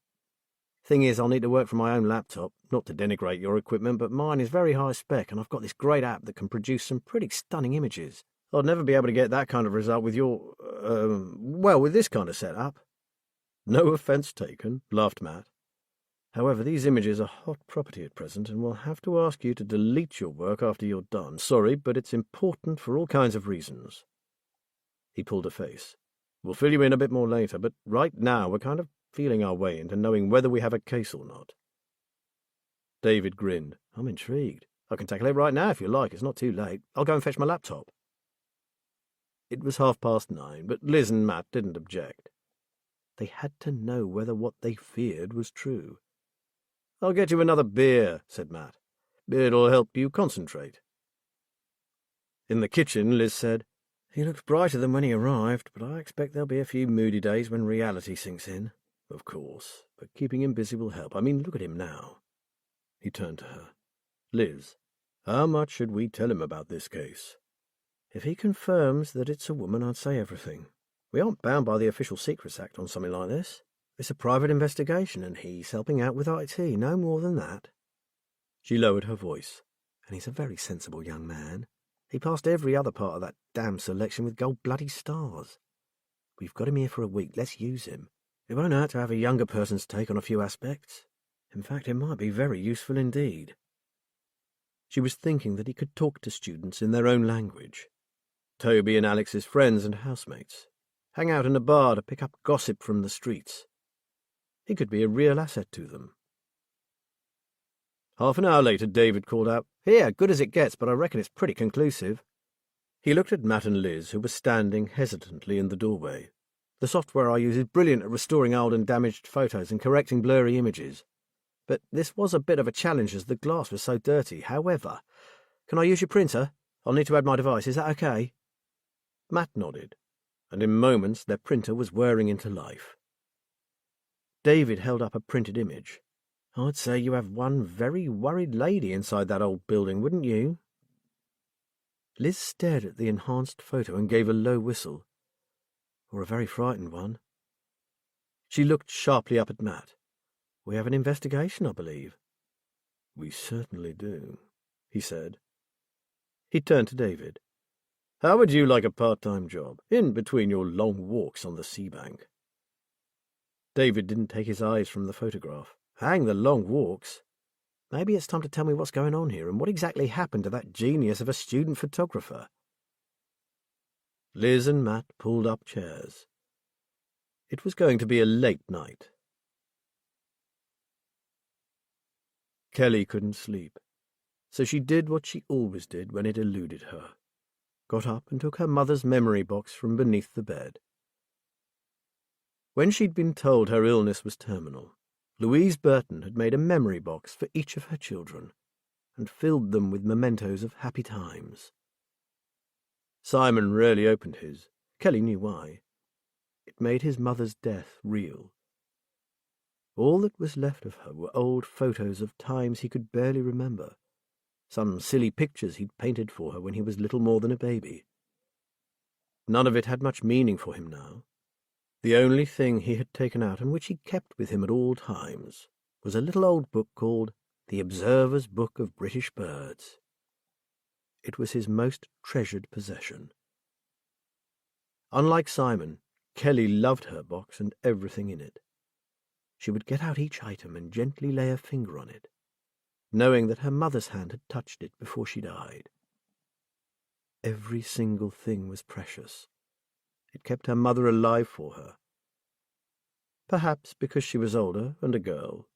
Thing is, I'll need to work from my own laptop. Not to denigrate your equipment, but mine is very high spec, and I've got this great app that can produce some pretty stunning images. I'd never be able to get that kind of result with with this kind of setup. No offence taken, laughed Matt. However, these images are hot property at present, and we'll have to ask you to delete your work after you're done. Sorry, but it's important for all kinds of reasons. He pulled a face. We'll fill you in a bit more later, but right now we're kind of feeling our way into knowing whether we have a case or not. David grinned. I'm intrigued. I can tackle it right now if you like. It's not too late. I'll go and fetch my laptop. It was 9:30, but Liz and Matt didn't object. They had to know whether what they feared was true. I'll get you another beer, said Matt. It'll help you concentrate. In the kitchen, Liz said, He looked brighter than when he arrived, but I expect there'll be a few moody days when reality sinks in. Of course, but keeping him busy will help. I mean, look at him now. He turned to her. Liz, how much should we tell him about this case? If he confirms that it's a woman, I'd say everything. We aren't bound by the Official Secrets Act on something like this. It's a private investigation, and he's helping out with IT, no more than that. She lowered her voice. And he's a very sensible young man. He passed every other part of that damn selection with gold bloody stars. We've got him here for a week. Let's use him. It won't hurt to have a younger person's take on a few aspects. In fact, it might be very useful indeed. She was thinking that he could talk to students in their own language. Toby and Alex's friends and housemates. Hang out in a bar to pick up gossip from the streets. He could be a real asset to them. Half an hour later, David called out, Here, good as it gets, but I reckon it's pretty conclusive. He looked at Matt and Liz, who were standing hesitantly in the doorway. The software I use is brilliant at restoring old and damaged photos and correcting blurry images. But this was a bit of a challenge as the glass was so dirty. However, can I use your printer? I'll need to add my device. Is that okay? Matt nodded, and in moments their printer was whirring into life. David held up a printed image. I'd say you have one very worried lady inside that old building, wouldn't you? Liz stared at the enhanced photo and gave a low whistle. Or a very frightened one. She looked sharply up at Matt. We have an investigation, I believe. We certainly do, he said. He turned to David. How would you like a part-time job, in between your long walks on the seabank? David didn't take his eyes from the photograph. Hang the long walks. Maybe it's time to tell me what's going on here and what exactly happened to that genius of a student photographer. Liz and Matt pulled up chairs. It was going to be a late night. Kelly couldn't sleep, so she did what she always did when it eluded her. Got up and took her mother's memory box from beneath the bed. When she'd been told her illness was terminal, Louise Burton had made a memory box for each of her children and filled them with mementos of happy times. Simon rarely opened his. Kelly knew why. It made his mother's death real. All that was left of her were old photos of times he could barely remember, some silly pictures he'd painted for her when he was little more than a baby. None of it had much meaning for him now. The only thing he had taken out and which he kept with him at all times was a little old book called The Observer's Book of British Birds. It was his most treasured possession. Unlike Simon, Kelly loved her box and everything in it. She would get out each item and gently lay her finger on it, knowing that her mother's hand had touched it before she died. Every single thing was precious. It kept her mother alive for her. Perhaps because she was older and a girl,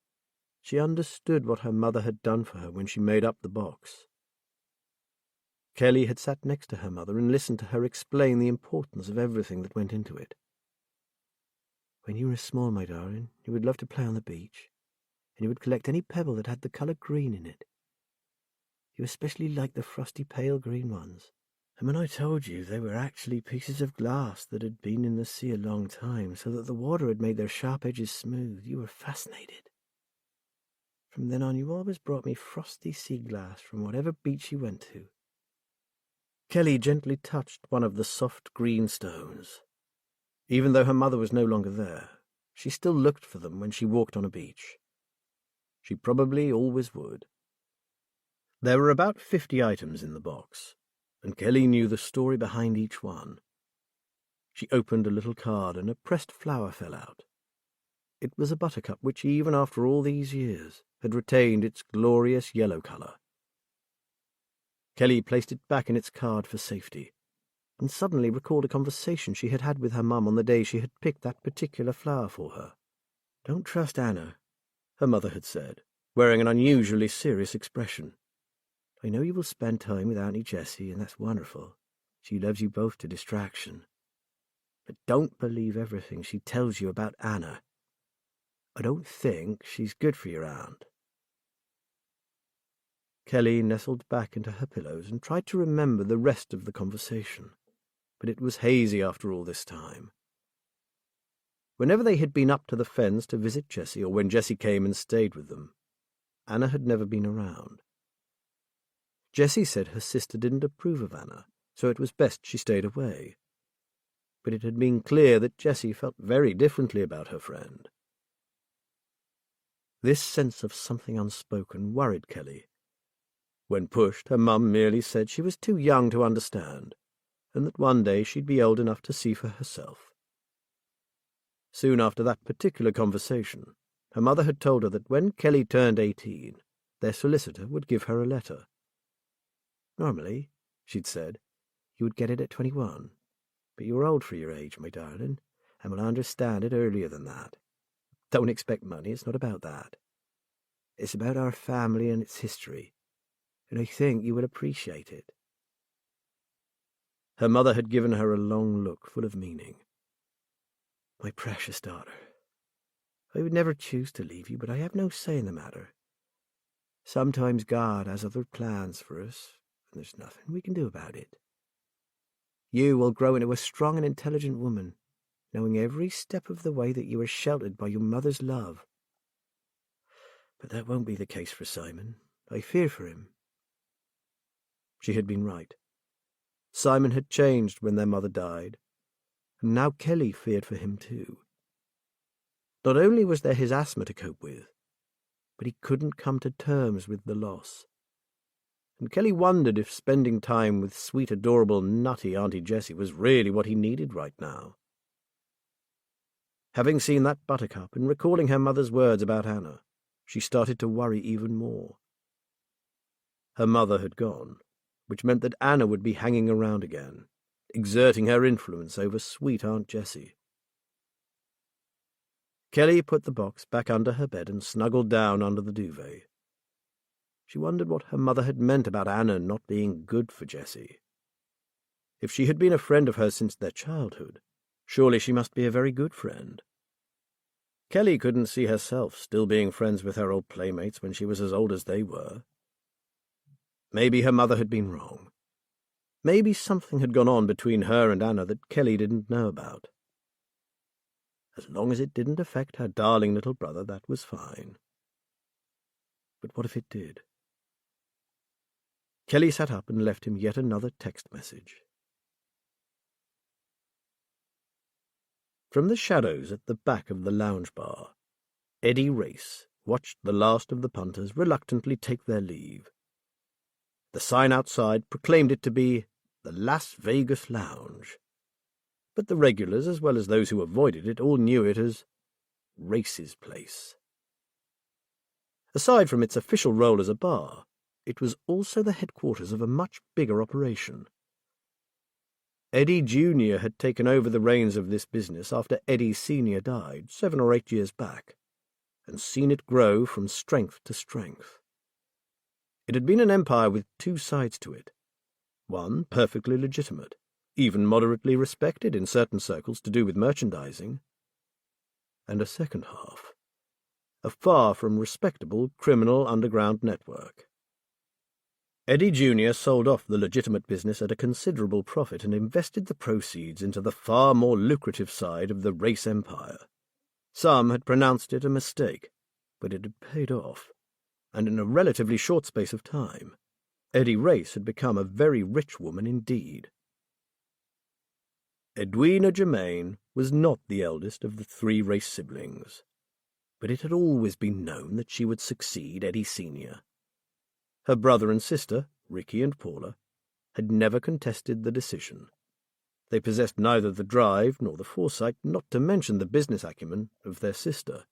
she understood what her mother had done for her when she made up the box. Kelly had sat next to her mother and listened to her explain the importance of everything that went into it. When you were small, my darling, you would love to play on the beach, and you would collect any pebble that had the colour green in it. You especially liked the frosty pale green ones, and when I told you they were actually pieces of glass that had been in the sea a long time, so that the water had made their sharp edges smooth, you were fascinated. From then on you always brought me frosty sea glass from whatever beach you went to." Kelly gently touched one of the soft green stones. Even though her mother was no longer there, she still looked for them when she walked on a beach. She probably always would. There were about 50 items in the box, and Kelly knew the story behind each one. She opened a little card and a pressed flower fell out. It was a buttercup which, even after all these years, had retained its glorious yellow colour. Kelly placed it back in its card for safety, and suddenly recalled a conversation she had had with her mum on the day she had picked that particular flower for her. "Don't trust Anna," her mother had said, wearing an unusually serious expression. "I know you will spend time with Auntie Jessie, and that's wonderful. She loves you both to distraction. But don't believe everything she tells you about Anna. I don't think she's good for your aunt." Kelly nestled back into her pillows and tried to remember the rest of the conversation, but it was hazy after all this time. Whenever they had been up to the fens to visit Jessie, or when Jessie came and stayed with them, Anna had never been around. Jessie said her sister didn't approve of Anna, so it was best she stayed away. But it had been clear that Jessie felt very differently about her friend. This sense of something unspoken worried Kelly. When pushed, her mum merely said she was too young to understand, and that one day she'd be old enough to see for herself. Soon after that particular conversation, her mother had told her that when Kelly turned 18, their solicitor would give her a letter. "Normally," she'd said, "you would get it at 21, but you're old for your age, my darling, and will understand it earlier than that. Don't expect money, it's not about that. It's about our family and its history, and I think you will appreciate it." Her mother had given her a long look full of meaning. "My precious daughter, I would never choose to leave you, but I have no say in the matter. Sometimes God has other plans for us, and there's nothing we can do about it. You will grow into a strong and intelligent woman, knowing every step of the way that you are sheltered by your mother's love. But that won't be the case for Simon. I fear for him." She had been right. Simon had changed when their mother died, and now Kelly feared for him too. Not only was there his asthma to cope with, but he couldn't come to terms with the loss. And Kelly wondered if spending time with sweet, adorable, nutty Auntie Jessie was really what he needed right now. Having seen that buttercup and recalling her mother's words about Anna, she started to worry even more. Her mother had gone, which meant that Anna would be hanging around again, exerting her influence over sweet Aunt Jessie. Kelly put the box back under her bed and snuggled down under the duvet. She wondered what her mother had meant about Anna not being good for Jessie. If she had been a friend of hers since their childhood, surely she must be a very good friend. Kelly couldn't see herself still being friends with her old playmates when she was as old as they were. Maybe her mother had been wrong. Maybe something had gone on between her and Anna that Kelly didn't know about. As long as it didn't affect her darling little brother, that was fine. But what if it did? Kelly sat up and left him yet another text message. From the shadows at the back of the lounge bar, Eddie Race watched the last of the punters reluctantly take their leave. The sign outside proclaimed it to be the Las Vegas Lounge, but the regulars, as well as those who avoided it, all knew it as Race's Place. Aside from its official role as a bar, it was also the headquarters of a much bigger operation. Eddie Jr. had taken over the reins of this business after Eddie Sr. died 7 or 8 years back, and seen it grow from strength to strength. It had been an empire with 2 sides to it. One perfectly legitimate, even moderately respected in certain circles to do with merchandising, and a second half, a far from respectable criminal underground network. Eddie Jr. sold off the legitimate business at a considerable profit and invested the proceeds into the far more lucrative side of the race empire. Some had pronounced it a mistake, but it had paid off. and in a relatively short space of time, Eddie Race had become a very rich woman indeed. Edwina Germain was not the eldest of the 3 Race siblings, but it had always been known that she would succeed Eddie Sr. Her brother and sister, Ricky and Paula, had never contested the decision. They possessed neither the drive nor the foresight, not to mention the business acumen, of their sister.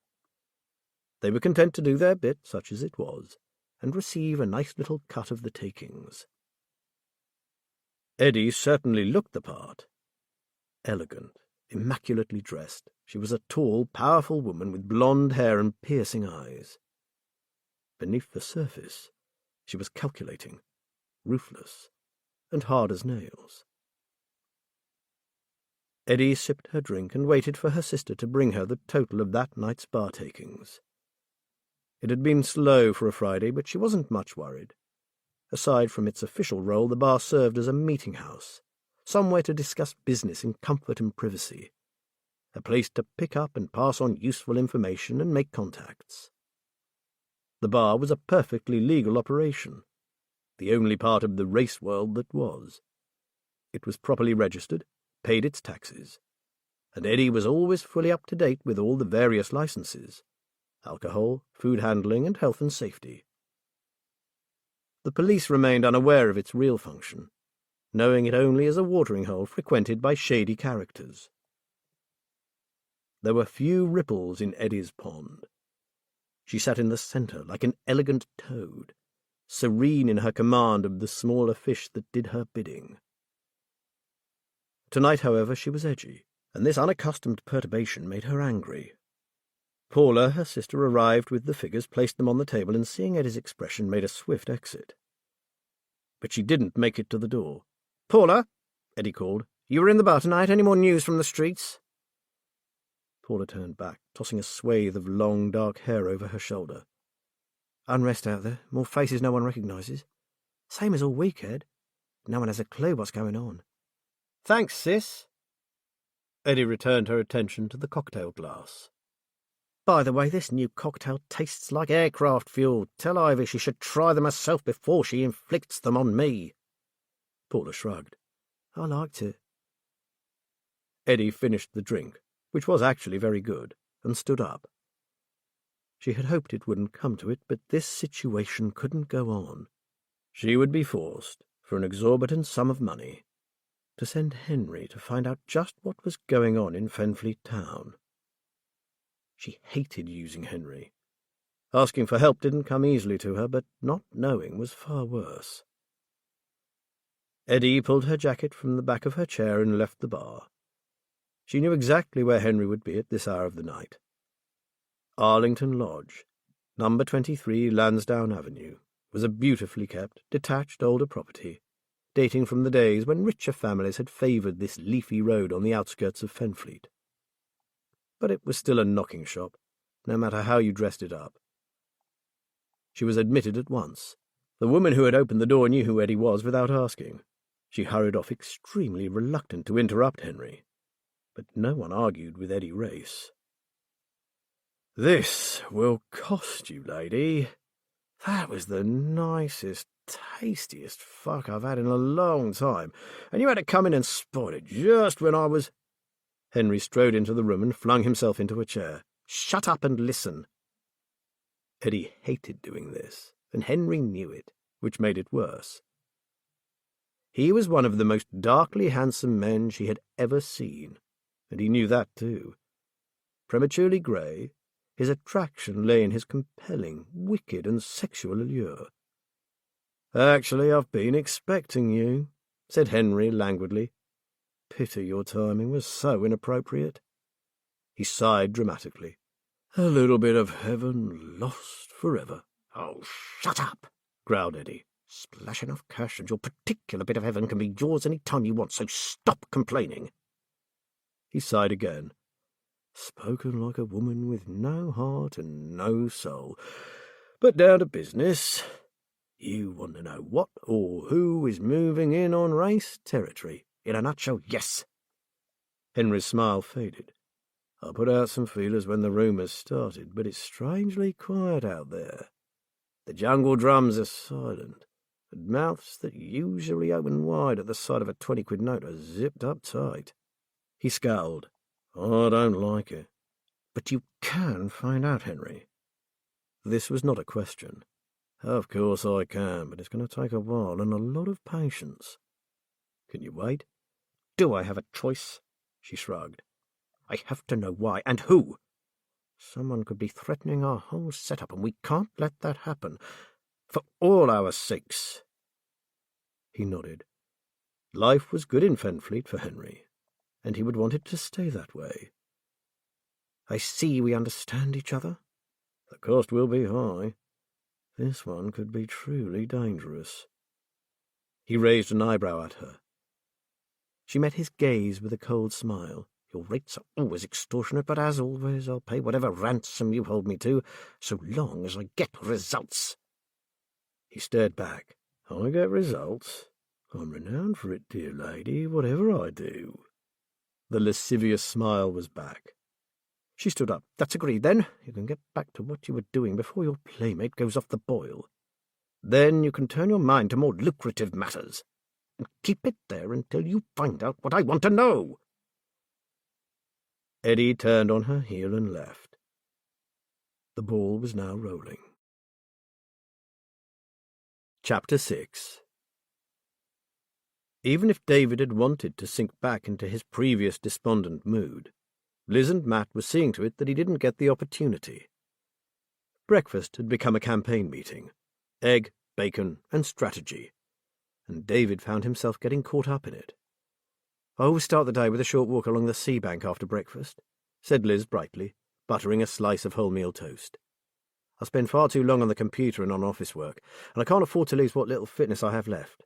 They were content to do their bit, such as it was, and receive a nice little cut of the takings. Eddie certainly looked the part. Elegant, immaculately dressed, she was a tall, powerful woman with blonde hair and piercing eyes. Beneath the surface, she was calculating, ruthless, and hard as nails. Eddie sipped her drink and waited for her sister to bring her the total of that night's bar takings. It had been slow for a Friday, but she wasn't much worried. Aside from its official role, the bar served as a meeting house, somewhere to discuss business in comfort and privacy, a place to pick up and pass on useful information and make contacts. The bar was a perfectly legal operation, the only part of the race world that was. It was properly registered, paid its taxes, and Eddie was always fully up to date with all the various licenses: alcohol, food handling, and health and safety. The police remained unaware of its real function, knowing it only as a watering hole frequented by shady characters. There were few ripples in Eddie's pond. She sat in the centre like an elegant toad, serene in her command of the smaller fish that did her bidding. Tonight, however, she was edgy, and this unaccustomed perturbation made her angry. Paula, her sister, arrived with the figures, placed them on the table, and seeing Eddie's expression, made a swift exit. But she didn't make it to the door. "Paula," Eddie called, "you were in the bar tonight. Any more news from the streets?" Paula turned back, tossing a swathe of long, dark hair over her shoulder. "Unrest out there. More faces no one recognises. Same as all week, Ed. No one has a clue what's going on." "Thanks, sis." Eddie returned her attention to the cocktail glass. "By the way, this new cocktail tastes like aircraft fuel. Tell Ivy she should try them herself before she inflicts them on me." Paula shrugged. "I liked it." Eddie finished the drink, which was actually very good, and stood up. She had hoped it wouldn't come to it, but this situation couldn't go on. She would be forced, for an exorbitant sum of money, to send Henry to find out just what was going on in Fenfleet Town. She hated using Henry. Asking for help didn't come easily to her, but not knowing was far worse. Eddie pulled her jacket from the back of her chair and left the bar. She knew exactly where Henry would be at this hour of the night. Arlington Lodge, number 23 Lansdowne Avenue, was a beautifully kept, detached older property, dating from the days when richer families had favoured this leafy road on the outskirts of Fenfleet. But it was still a knocking shop, no matter how you dressed it up. She was admitted at once. The woman who had opened the door knew who Eddie was without asking. She hurried off, extremely reluctant to interrupt Henry, but no one argued with Eddie Race. "This will cost you, lady. That was the nicest, tastiest fuck I've had in a long time, and you had to come in and spoil it just when I was—" Henry strode into the room and flung himself into a chair. "Shut up and listen." Eddie hated doing this, and Henry knew it, which made it worse. He was one of the most darkly handsome men she had ever seen, and he knew that too. Prematurely grey, his attraction lay in his compelling, wicked, and sexual allure. "Actually, I've been expecting you," said Henry languidly. "Pity your timing was so inappropriate." He sighed dramatically. "A little bit of heaven lost forever." "Oh, shut up," growled Eddie. "Splash enough cash and your particular bit of heaven can be yours any time you want, so stop complaining." He sighed again. "Spoken like a woman with no heart and no soul. But down to business. You want to know what or who is moving in on race territory? In a nutshell, yes." Henry's smile faded. "I put out some feelers when the rumours started, but it's strangely quiet out there. The jungle drums are silent, and mouths that usually open wide at the sight of a 20-quid note are zipped up tight. He scowled. I don't like it. But you can find out, Henry. This was not a question. Of course I can, but it's going to take a while and a lot of patience. Can you wait? Do I have a choice? She shrugged. I have to know why and who. Someone could be threatening our whole setup, and we can't let that happen. For all our sakes. He nodded. Life was good in Fenfleet for Henry, and he would want it to stay that way. I see we understand each other. The cost will be high. This one could be truly dangerous. He raised an eyebrow at her. She met his gaze with a cold smile. Your rates are always extortionate, but as always I'll pay whatever ransom you hold me to, so long as I get results. He stared back. I get results? I'm renowned for it, dear lady, whatever I do. The lascivious smile was back. She stood up. That's agreed, then. You can get back to what you were doing before your playmate goes off the boil. Then you can turn your mind to more lucrative matters, and keep it there until you find out what I want to know. Eddie turned on her heel and left. The ball was now rolling. Chapter 6. Even if David had wanted to sink back into his previous despondent mood, Liz and Matt were seeing to it that he didn't get the opportunity. Breakfast had become a campaign meeting. Egg, bacon, and strategy. And David found himself getting caught up in it. I always start the day with a short walk along the sea bank after breakfast, said Liz brightly, buttering a slice of wholemeal toast. I spend far too long on the computer and on office work, and I can't afford to lose what little fitness I have left.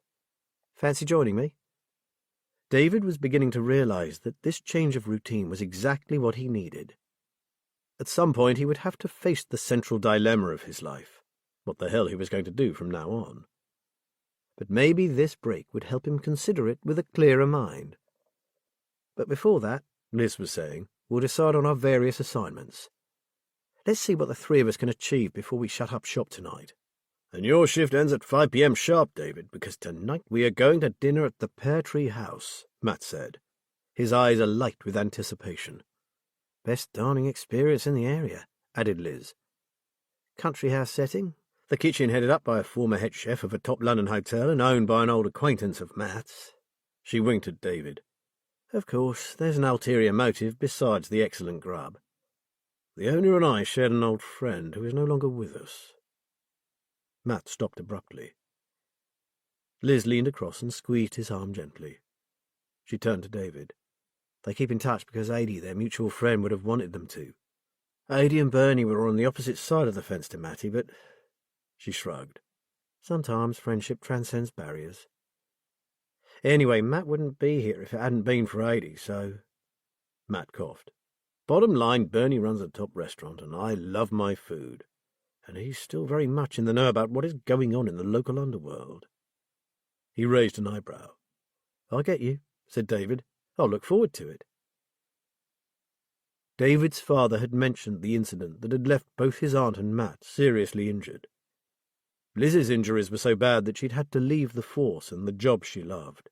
Fancy joining me? David was beginning to realize that this change of routine was exactly what he needed. At some point he would have to face the central dilemma of his life, what the hell he was going to do from now on. But maybe this break would help him consider it with a clearer mind. But before that, Liz was saying, we'll decide on our various assignments. Let's see what the three of us can achieve before we shut up shop tonight. And your shift ends at 5 p.m. sharp, David, because tonight we are going to dinner at the Pear Tree House, Matt said, his eyes alight with anticipation. Best dining experience in the area, added Liz. Country house setting, the kitchen headed up by a former head chef of a top London hotel and owned by an old acquaintance of Matt's. She winked at David. Of course, there's an ulterior motive besides the excellent grub. The owner and I shared an old friend who is no longer with us. Matt stopped abruptly. Liz leaned across and squeezed his arm gently. She turned to David. They keep in touch because Adi, their mutual friend, would have wanted them to. Adi and Bernie were on the opposite side of the fence to Matty, but... She shrugged. Sometimes friendship transcends barriers. Anyway, Matt wouldn't be here if it hadn't been for Adi, so... Matt coughed. Bottom line, Bernie runs a top restaurant, and I love my food. And he's still very much in the know about what is going on in the local underworld. He raised an eyebrow. I get you, said David. I'll look forward to it. David's father had mentioned the incident that had left both his aunt and Matt seriously injured. Liz's injuries were so bad that she'd had to leave the force and the job she loved.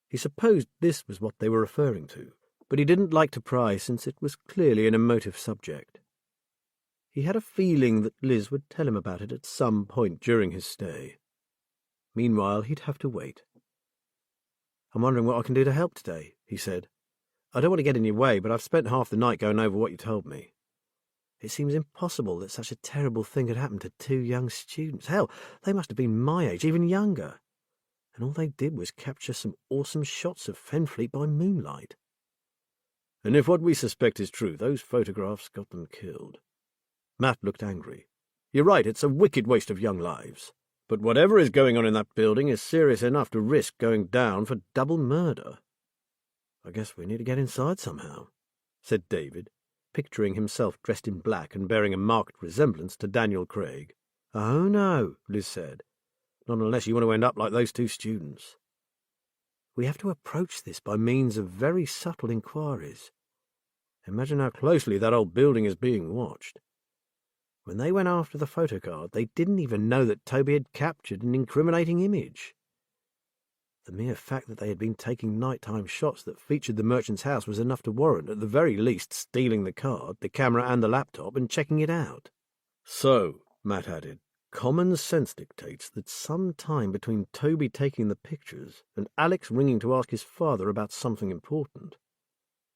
He supposed this was what they were referring to, but he didn't like to pry since it was clearly an emotive subject. He had a feeling that Liz would tell him about it at some point during his stay. Meanwhile, he'd have to wait. I'm wondering what I can do to help today, he said. I don't want to get in your way, but I've spent half the night going over what you told me. It seems impossible that such a terrible thing could happen to two young students. Hell, they must have been my age, even younger. And all they did was capture some awesome shots of Fenfleet by moonlight. And if what we suspect is true, those photographs got them killed. Matt looked angry. You're right, it's a wicked waste of young lives. But whatever is going on in that building is serious enough to risk going down for double murder. I guess we need to get inside somehow, said David, picturing himself dressed in black and bearing a marked resemblance to Daniel Craig. Oh, no, Liz said. Not unless you want to end up like those two students. We have to approach this by means of very subtle inquiries. Imagine how closely that old building is being watched. When they went after the photocard, they didn't even know that Toby had captured an incriminating image. The mere fact that they had been taking nighttime shots that featured the merchant's house was enough to warrant, at the very least, stealing the card, the camera and the laptop and checking it out. So, Matt added, common sense dictates that some time between Toby taking the pictures and Alex ringing to ask his father about something important,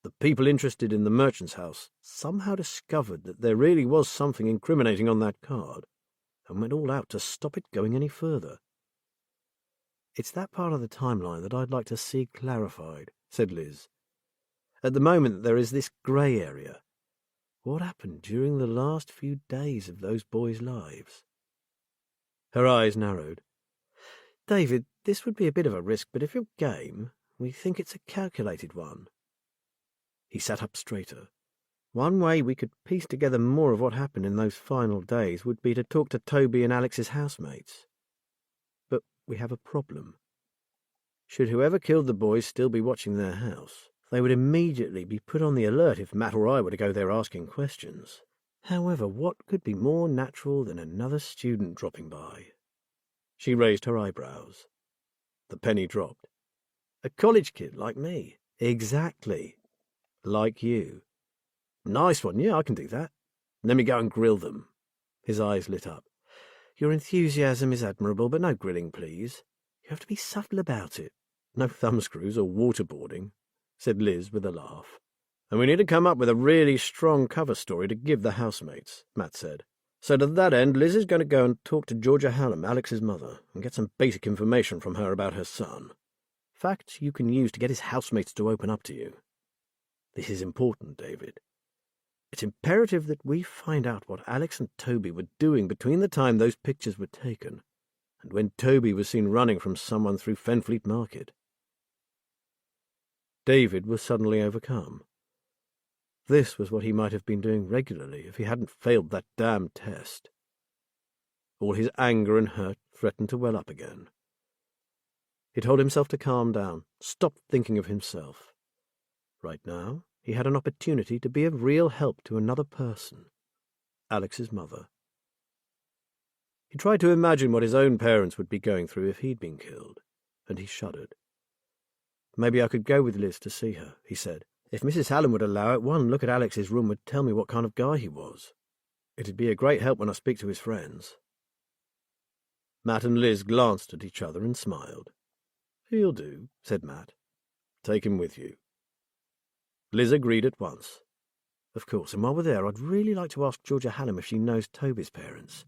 the people interested in the merchant's house somehow discovered that there really was something incriminating on that card and went all out to stop it going any further. It's that part of the timeline that I'd like to see clarified, said Liz. At the moment there is this grey area. What happened during the last few days of those boys' lives? Her eyes narrowed. David, this would be a bit of a risk, but if you're game, we think it's a calculated one. He sat up straighter. One way we could piece together more of what happened in those final days would be to talk to Toby and Alex's housemates. But we have a problem. Should whoever killed the boys still be watching their house, they would immediately be put on the alert if Matt or I were to go there asking questions. However, what could be more natural than another student dropping by? She raised her eyebrows. The penny dropped. A college kid like me. Exactly. Like you. Nice one, yeah, I can do that. Let me go and grill them. His eyes lit up. Your enthusiasm is admirable, but no grilling, please. You have to be subtle about it. No thumbscrews or waterboarding, said Liz with a laugh. And we need to come up with a really strong cover story to give the housemates, Matt said. So to that end, Liz is going to go and talk to Georgia Hallam, Alex's mother, and get some basic information from her about her son. Facts you can use to get his housemates to open up to you. This is important, David. It's imperative that we find out what Alex and Toby were doing between the time those pictures were taken and when Toby was seen running from someone through Fenfleet Market. David was suddenly overcome. This was what he might have been doing regularly if he hadn't failed that damned test. All his anger and hurt threatened to well up again. He told himself to calm down, stop thinking of himself. Right now, he had an opportunity to be of real help to another person, Alex's mother. He tried to imagine what his own parents would be going through if he'd been killed, and he shuddered. Maybe I could go with Liz to see her, he said. If Mrs. Hallam would allow it, one look at Alex's room would tell me what kind of guy he was. It'd be a great help when I speak to his friends. Matt and Liz glanced at each other and smiled. He'll do, said Matt. Take him with you. Liz agreed at once. Of course, and while we're there, I'd really like to ask Georgia Hallam if she knows Toby's parents.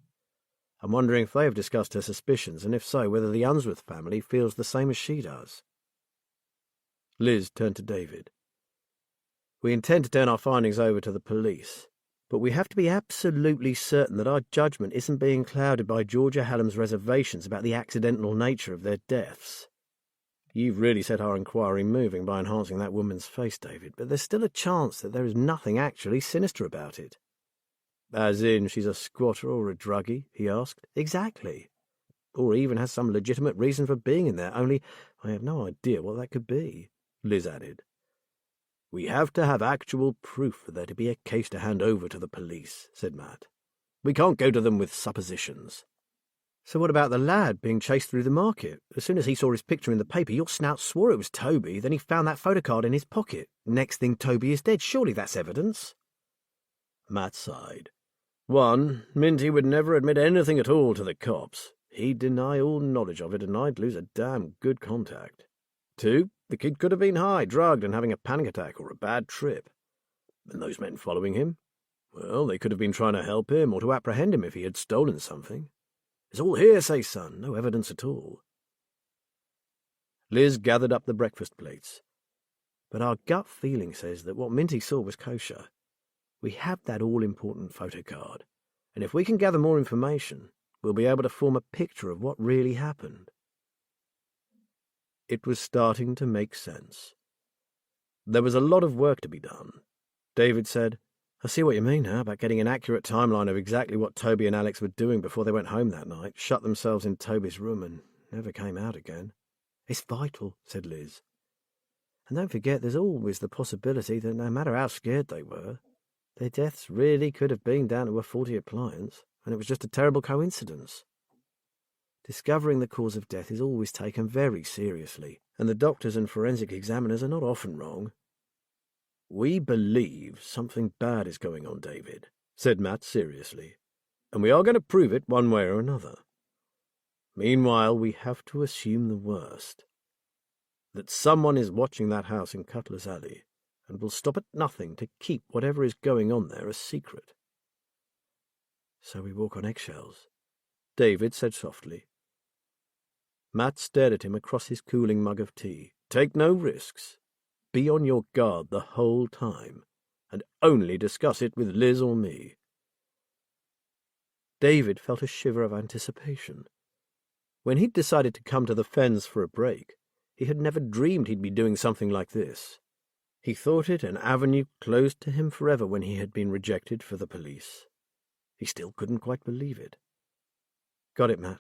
I'm wondering if they have discussed her suspicions, and if so, whether the Unsworth family feels the same as she does. Liz turned to David. We intend to turn our findings over to the police, but we have to be absolutely certain that our judgment isn't being clouded by Georgia Hallam's reservations about the accidental nature of their deaths. You've really set our inquiry moving by enhancing that woman's face, David, but there's still a chance that there is nothing actually sinister about it. As in, she's a squatter or a druggie, he asked. Exactly. Or even has some legitimate reason for being in there, only I have no idea what that could be, Liz added. We have to have actual proof for there to be a case to hand over to the police, said Matt. We can't go to them with suppositions. So what about the lad being chased through the market? As soon as he saw his picture in the paper, your snout swore it was Toby, then he found that photocard in his pocket. Next thing, Toby is dead. Surely that's evidence. Matt sighed. 1, Minty would never admit anything at all to the cops. He'd deny all knowledge of it, and I'd lose a damn good contact. 2, the kid could have been high, drugged, and having a panic attack or a bad trip. And those men following him? Well, they could have been trying to help him or to apprehend him if he had stolen something. It's all hearsay, son, no evidence at all. Liz gathered up the breakfast plates. But our gut feeling says that what Minty saw was kosher. We have that all-important photocard, and if we can gather more information, we'll be able to form a picture of what really happened. It was starting to make sense. There was a lot of work to be done. David said, I see what you mean now about getting an accurate timeline of exactly what Toby and Alex were doing before they went home that night, shut themselves in Toby's room and never came out again. It's vital, said Liz. And don't forget there's always the possibility that no matter how scared they were, Their deaths really could have been down to a faulty appliance, and it was just a terrible coincidence. Discovering the cause of death is always taken very seriously, and the doctors and forensic examiners are not often wrong. We believe something bad is going on, David, said Matt seriously, and we are going to prove it one way or another. Meanwhile, we have to assume the worst. That someone is watching that house in Cutler's Alley and will stop at nothing to keep whatever is going on there a secret. So we walk on eggshells, David said softly. Matt stared at him across his cooling mug of tea. Take no risks. Be on your guard the whole time, and only discuss it with Liz or me. David felt a shiver of anticipation. When he'd decided to come to the Fens for a break, he had never dreamed he'd be doing something like this. He thought it an avenue closed to him forever when he had been rejected for the police. He still couldn't quite believe it. Got it, Matt.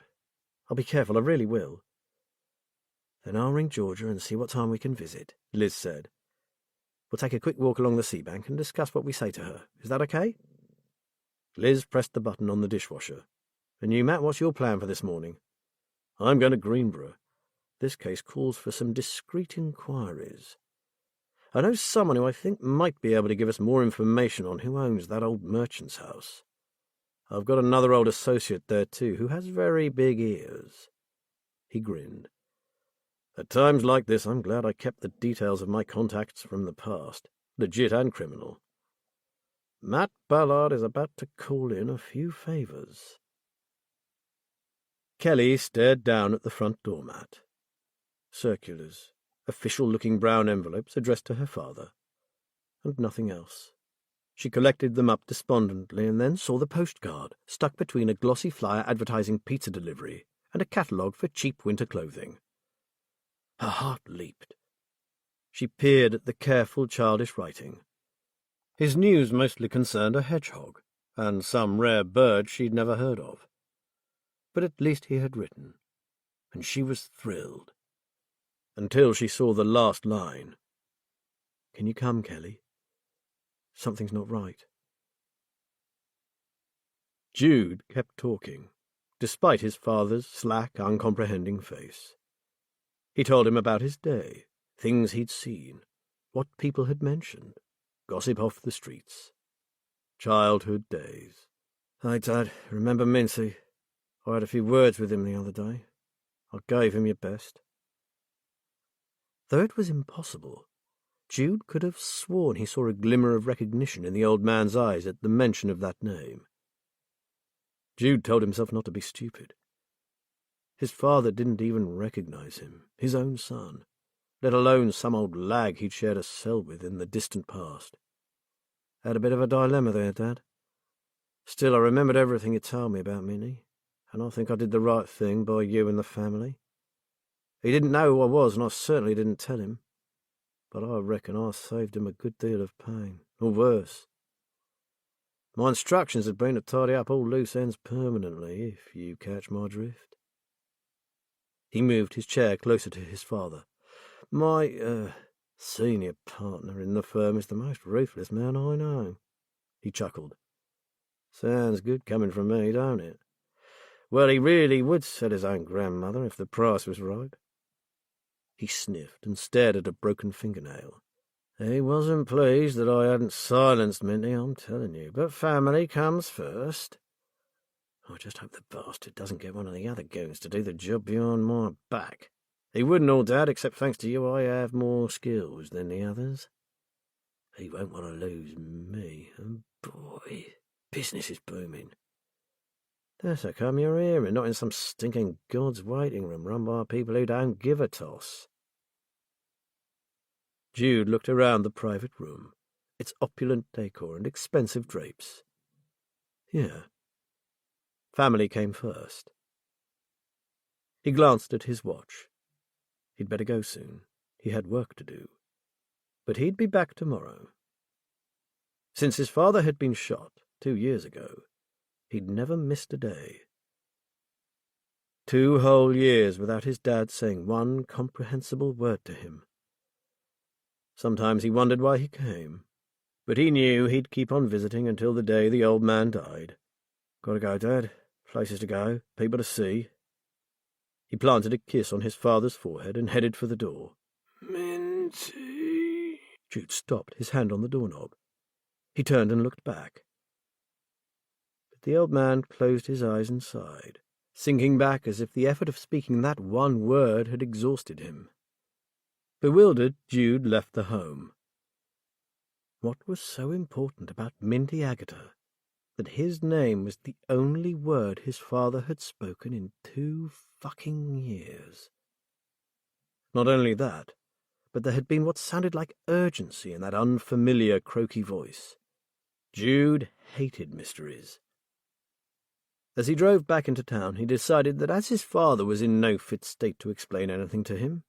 I'll be careful, I really will. Then I'll ring Georgia and see what time we can visit, Liz said. We'll take a quick walk along the seabank and discuss what we say to her. Is that okay? Liz pressed the button on the dishwasher. And you, Matt, what's your plan for this morning? I'm going to Greenborough. This case calls for some discreet inquiries. I know someone who I think might be able to give us more information on who owns that old merchant's house. I've got another old associate there, too, who has very big ears. He grinned. At times like this, I'm glad I kept the details of my contacts from the past, legit and criminal. Matt Ballard is about to call in a few favours. Kelly stared down at the front doormat. Circulars, official-looking brown envelopes addressed to her father, and nothing else. She collected them up despondently and then saw the postcard stuck between a glossy flyer advertising pizza delivery and a catalogue for cheap winter clothing. Her heart leaped. She peered at the careful, childish writing. His news mostly concerned a hedgehog, and some rare bird she'd never heard of. But at least he had written, and she was thrilled. Until she saw the last line. Can you come, Kelly? Something's not right. Jude kept talking, despite his father's slack, uncomprehending face. He told him about his day, things he'd seen, what people had mentioned, gossip off the streets. Childhood days. Hi, Dad. Remember Mincy? I had a few words with him the other day. I gave him your best. Though it was impossible, Jude could have sworn he saw a glimmer of recognition in the old man's eyes at the mention of that name. Jude told himself not to be stupid. His father didn't even recognize him, his own son, let alone some old lag he'd shared a cell with in the distant past. Had a bit of a dilemma there, Dad. Still, I remembered everything you told me about Minnie, and I think I did the right thing by you and the family. He didn't know who I was, and I certainly didn't tell him. But I reckon I saved him a good deal of pain, or worse. My instructions had been to tidy up all loose ends permanently, if you catch my drift. He moved his chair closer to his father. My, senior partner in the firm is the most ruthless man I know. He chuckled. Sounds good coming from me, don't it? Well, he really would sell his own grandmother if the price was right. He sniffed and stared at a broken fingernail. He wasn't pleased that I hadn't silenced Minty, I'm telling you, but family comes first. I just hope the bastard doesn't get one of the other goons to do the job behind my back. He wouldn't, all Dad, except thanks to you I have more skills than the others. He won't want to lose me, and boy, business is booming. That's how come you're here and not in some stinking God's waiting room run by people who don't give a toss. Jude looked around the private room, its opulent decor and expensive drapes. Yeah. Family came first. He glanced at his watch. He'd better go soon. He had work to do. But he'd be back tomorrow. Since his father had been shot 2 years ago, he'd never missed a day. 2 whole years without his dad saying one comprehensible word to him. Sometimes he wondered why he came. But he knew he'd keep on visiting until the day the old man died. "Gotta go, Dad. Places to go, people to see." He planted a kiss on his father's forehead and headed for the door. "Minty." Jude stopped, his hand on the doorknob. He turned and looked back. But the old man closed his eyes and sighed, sinking back as if the effort of speaking that one word had exhausted him. Bewildered, Jude left the home. What was so important about Minty Agata that his name was the only word his father had spoken in 2 fucking years? Not only that, but there had been what sounded like urgency in that unfamiliar croaky voice. Jude hated mysteries. As he drove back into town, he decided that as his father was in no fit state to explain anything to him,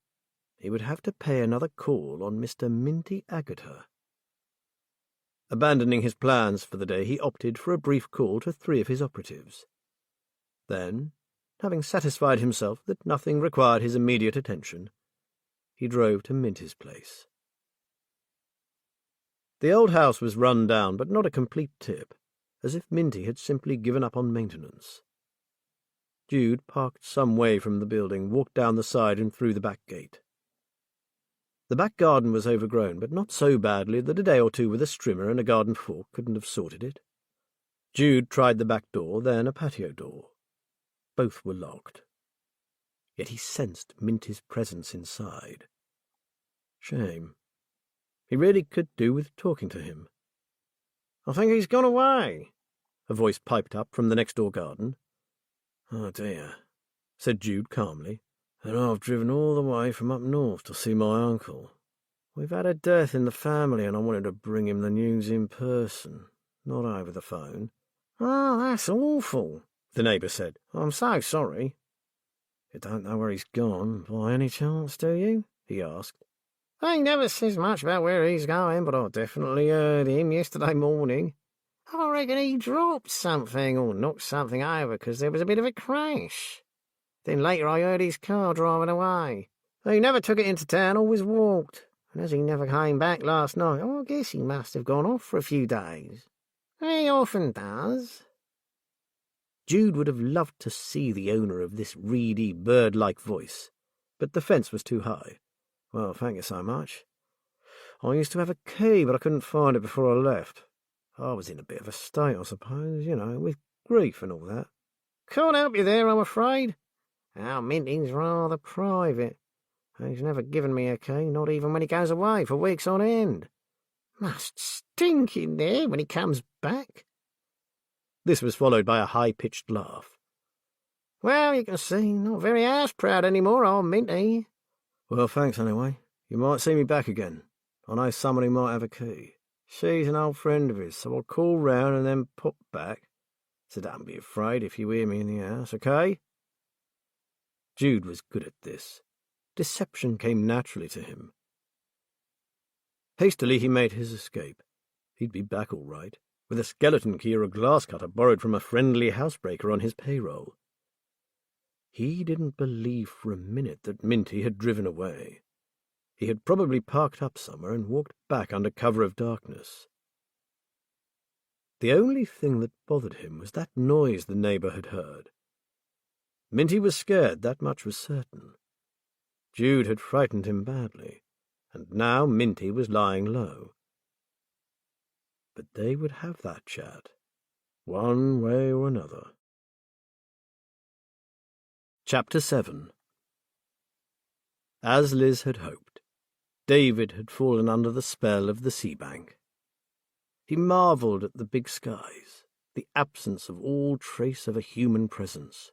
he would have to pay another call on Mr. Minty Agata. Abandoning his plans for the day, he opted for a brief call to 3 of his operatives. Then, having satisfied himself that nothing required his immediate attention, he drove to Minty's place. The old house was run down, but not a complete tip, as if Minty had simply given up on maintenance. Jude parked some way from the building, walked down the side and through the back gate. The back garden was overgrown, but not so badly that a day or two with a strimmer and a garden fork couldn't have sorted it. Jude tried the back door, then a patio door. Both were locked. Yet he sensed Minty's presence inside. Shame. He really could do with talking to him. "I think he's gone away," a voice piped up from the next-door garden. "Oh, dear," said Jude calmly. "And I've driven all the way from up north to see my uncle. We've had a death in the family, and I wanted to bring him the news in person, not over the phone." "Oh, that's awful," the neighbour said. "I'm so sorry." "You don't know where he's gone, by any chance, do you?" he asked. "He never says much about where he's going, but I definitely heard him yesterday morning. I reckon he dropped something or knocked something over because there was a bit of a crash. Then later I heard his car driving away. He never took it into town, always walked. And as he never came back last night, I guess he must have gone off for a few days. He often does." Jude would have loved to see the owner of this reedy, bird-like voice, but the fence was too high. "Well, thank you so much. I used to have a key, but I couldn't find it before I left. I was in a bit of a state, I suppose, with grief and all that." "Can't help you there, I'm afraid. Our Minty's rather private. He's never given me a key, not even when he goes away for weeks on end. Must stink in there when he comes back." This was followed by a high-pitched laugh. "Well, you can see, not very house-proud anymore, old Minty." "Well, thanks anyway. You might see me back again. I know someone who might have a key. She's an old friend of his, so I'll call round and then pop back. So don't be afraid if you hear me in the house, okay?" Jude was good at this. Deception came naturally to him. Hastily he made his escape. He'd be back all right, with a skeleton key or a glass cutter borrowed from a friendly housebreaker on his payroll. He didn't believe for a minute that Minty had driven away. He had probably parked up somewhere and walked back under cover of darkness. The only thing that bothered him was that noise the neighbour had heard. Minty was scared, that much was certain. Jude had frightened him badly, and now Minty was lying low. But they would have that chat, one way or another. Chapter 7. As Liz had hoped, David had fallen under the spell of the sea bank. He marvelled at the big skies, the absence of all trace of a human presence.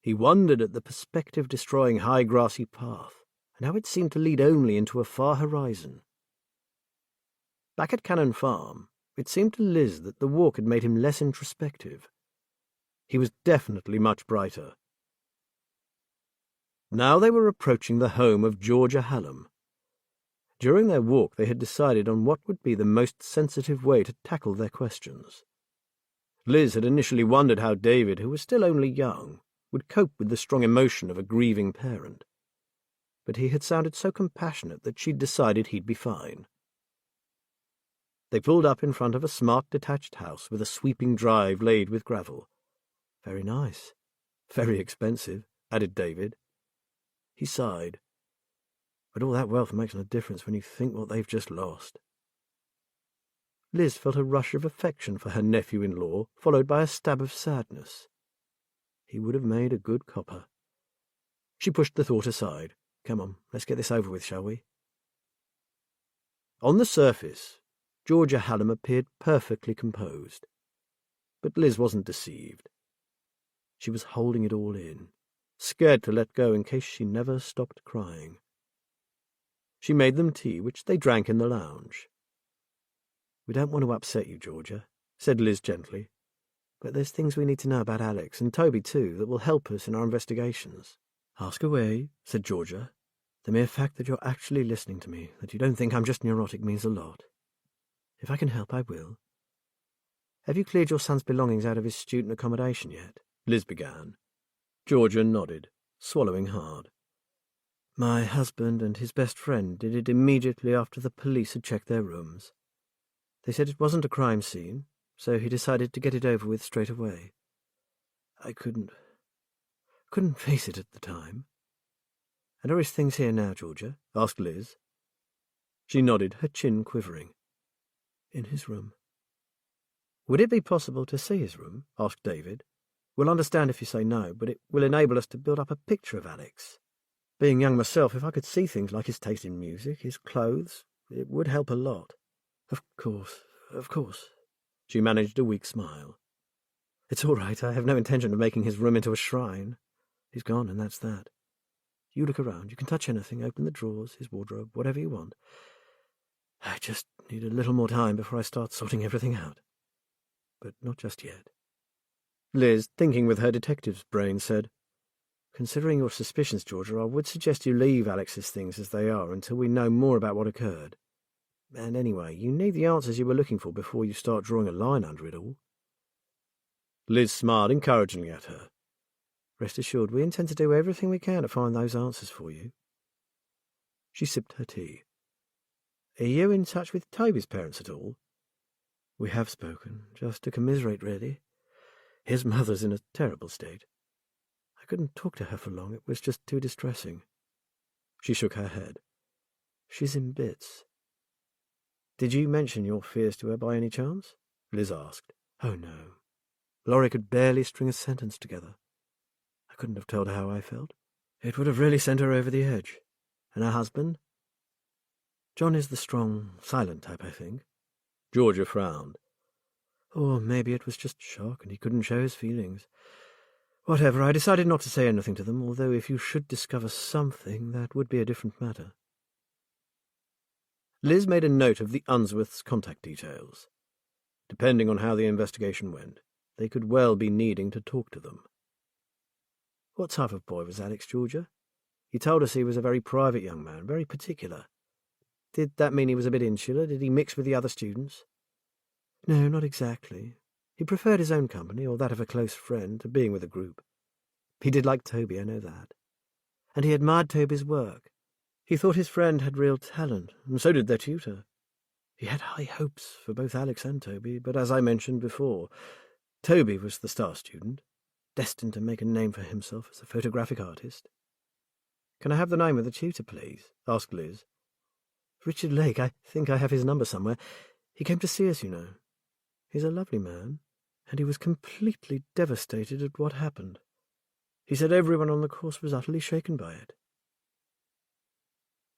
He wondered at the perspective-destroying high grassy path, and how it seemed to lead only into a far horizon. Back at Cannon Farm, it seemed to Liz that the walk had made him less introspective. He was definitely much brighter. Now they were approaching the home of Georgia Hallam. During their walk they had decided on what would be the most sensitive way to tackle their questions. Liz had initially wondered how David, who was still only young, would cope with the strong emotion of a grieving parent. But he had sounded so compassionate that she'd decided he'd be fine. They pulled up in front of a smart detached house with a sweeping drive laid with gravel. "Very nice. Very expensive," added David. He sighed. "But all that wealth makes no difference when you think what they've just lost." Liz felt a rush of affection for her nephew-in-law, followed by a stab of sadness. He would have made a good copper. She pushed the thought aside. "Come on, let's get this over with, shall we?" On the surface, Georgia Hallam appeared perfectly composed. But Liz wasn't deceived. She was holding it all in, scared to let go in case she never stopped crying. She made them tea, which they drank in the lounge. "We don't want to upset you, Georgia," said Liz gently, "but there's things we need to know about Alex, and Toby too, that will help us in our investigations." "Ask away," said Georgia. "The mere fact that you're actually listening to me, that you don't think I'm just neurotic, means a lot. If I can help, I will." "Have you cleared your son's belongings out of his student accommodation yet?" Liz began. Georgia nodded, swallowing hard. "My husband and his best friend did it immediately after the police had checked their rooms. They said it wasn't a crime scene, so he decided to get it over with straight away. I couldn't face it at the time." "And are his things here now, Georgia?" asked Liz. She nodded, her chin quivering. "In his room." "Would it be possible to see his room?" asked David. "We'll understand if you say no, but it will enable us to build up a picture of Alex. Being young myself, if I could see things like his taste in music, his clothes, it would help a lot." Of course." She managed a weak smile. "It's all right. I have no intention of making his room into a shrine. He's gone, and that's that. You look around. You can touch anything, open the drawers, his wardrobe, whatever you want. I just need a little more time before I start sorting everything out. But not just yet." Liz, thinking with her detective's brain, said, "Considering your suspicions, Georgia, I would suggest you leave Alex's things as they are until we know more about what occurred. And anyway, you need the answers you were looking for before you start drawing a line under it all." Liz smiled encouragingly at her. "Rest assured, we intend to do everything we can to find those answers for you." She sipped her tea. "Are you in touch with Toby's parents at all?" "We have spoken, just to commiserate, really. His mother's in a terrible state. I couldn't talk to her for long. It was just too distressing." She shook her head. "She's in bits." "Did you mention your fears to her by any chance?" Liz asked. "Oh, no. Laurie could barely string a sentence together. I couldn't have told her how I felt. It would have really sent her over the edge. And her husband? John is the strong, silent type, I think." Georgia frowned. "Or maybe it was just shock and he couldn't show his feelings. Whatever, I decided not to say anything to them, although if you should discover something, that would be a different matter." Liz made a note of the Unsworth's contact details. Depending on how the investigation went, they could well be needing to talk to them. "What type of boy was Alex, Georgia? You told us he was a very private young man, very particular. Did that mean he was a bit insular? Did he mix with the other students?" "No, not exactly. He preferred his own company, or that of a close friend, to being with a group. He did like Toby, I know that. And he admired Toby's work. He thought his friend had real talent, and so did their tutor. He had high hopes for both Alex and Toby, but as I mentioned before, Toby was the star student, destined to make a name for himself as a photographic artist." "Can I have the name of the tutor, please?" asked Liz. "Richard Lake. I think I have his number somewhere. He came to see us, you know. He's a lovely man, and he was completely devastated at what happened. He said everyone on the course was utterly shaken by it."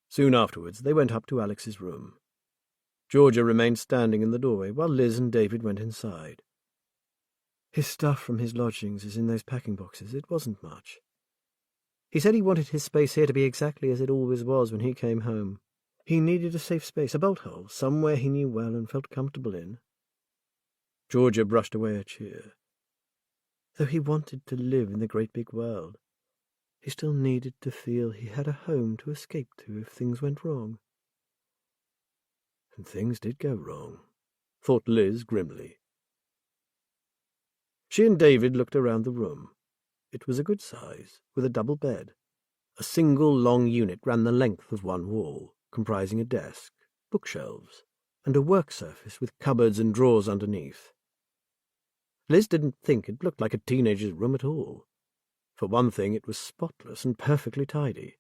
Soon afterwards they went up to Alex's room. Georgia remained standing in the doorway while Liz and David went inside. "His stuff from his lodgings is in those packing boxes. It wasn't much. He said he wanted his space here to be exactly as it always was when he came home. He needed a safe space, a bolt hole, somewhere he knew well and felt comfortable in." Georgia brushed away a tear. "Though he wanted to live in the great big world, he still needed to feel he had a home to escape to if things went wrong." And things did go wrong, thought Liz grimly. She and David looked around the room. It was a good size, with a double bed. A single long unit ran the length of one wall, comprising a desk, bookshelves, and a work surface with cupboards and drawers underneath. Liz didn't think it looked like a teenager's room at all. For one thing, it was spotless and perfectly tidy.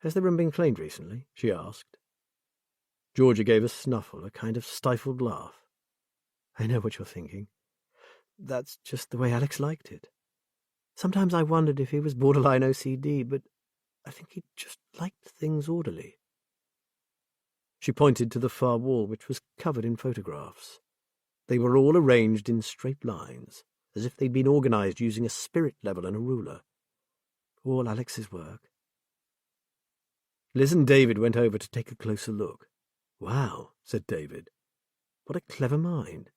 "Has the room been cleaned recently?" she asked. Georgia gave a snuffle, a kind of stifled laugh. "I know what you're thinking. That's just the way Alex liked it. Sometimes I wondered if he was borderline OCD, but I think he just liked things orderly." She pointed to the far wall, which was covered in photographs. They were all arranged in straight lines, as if they'd been organised using a spirit level and a ruler. All Alex's work. Liz and David went over to take a closer look. "Wow," said David. "What a clever mind."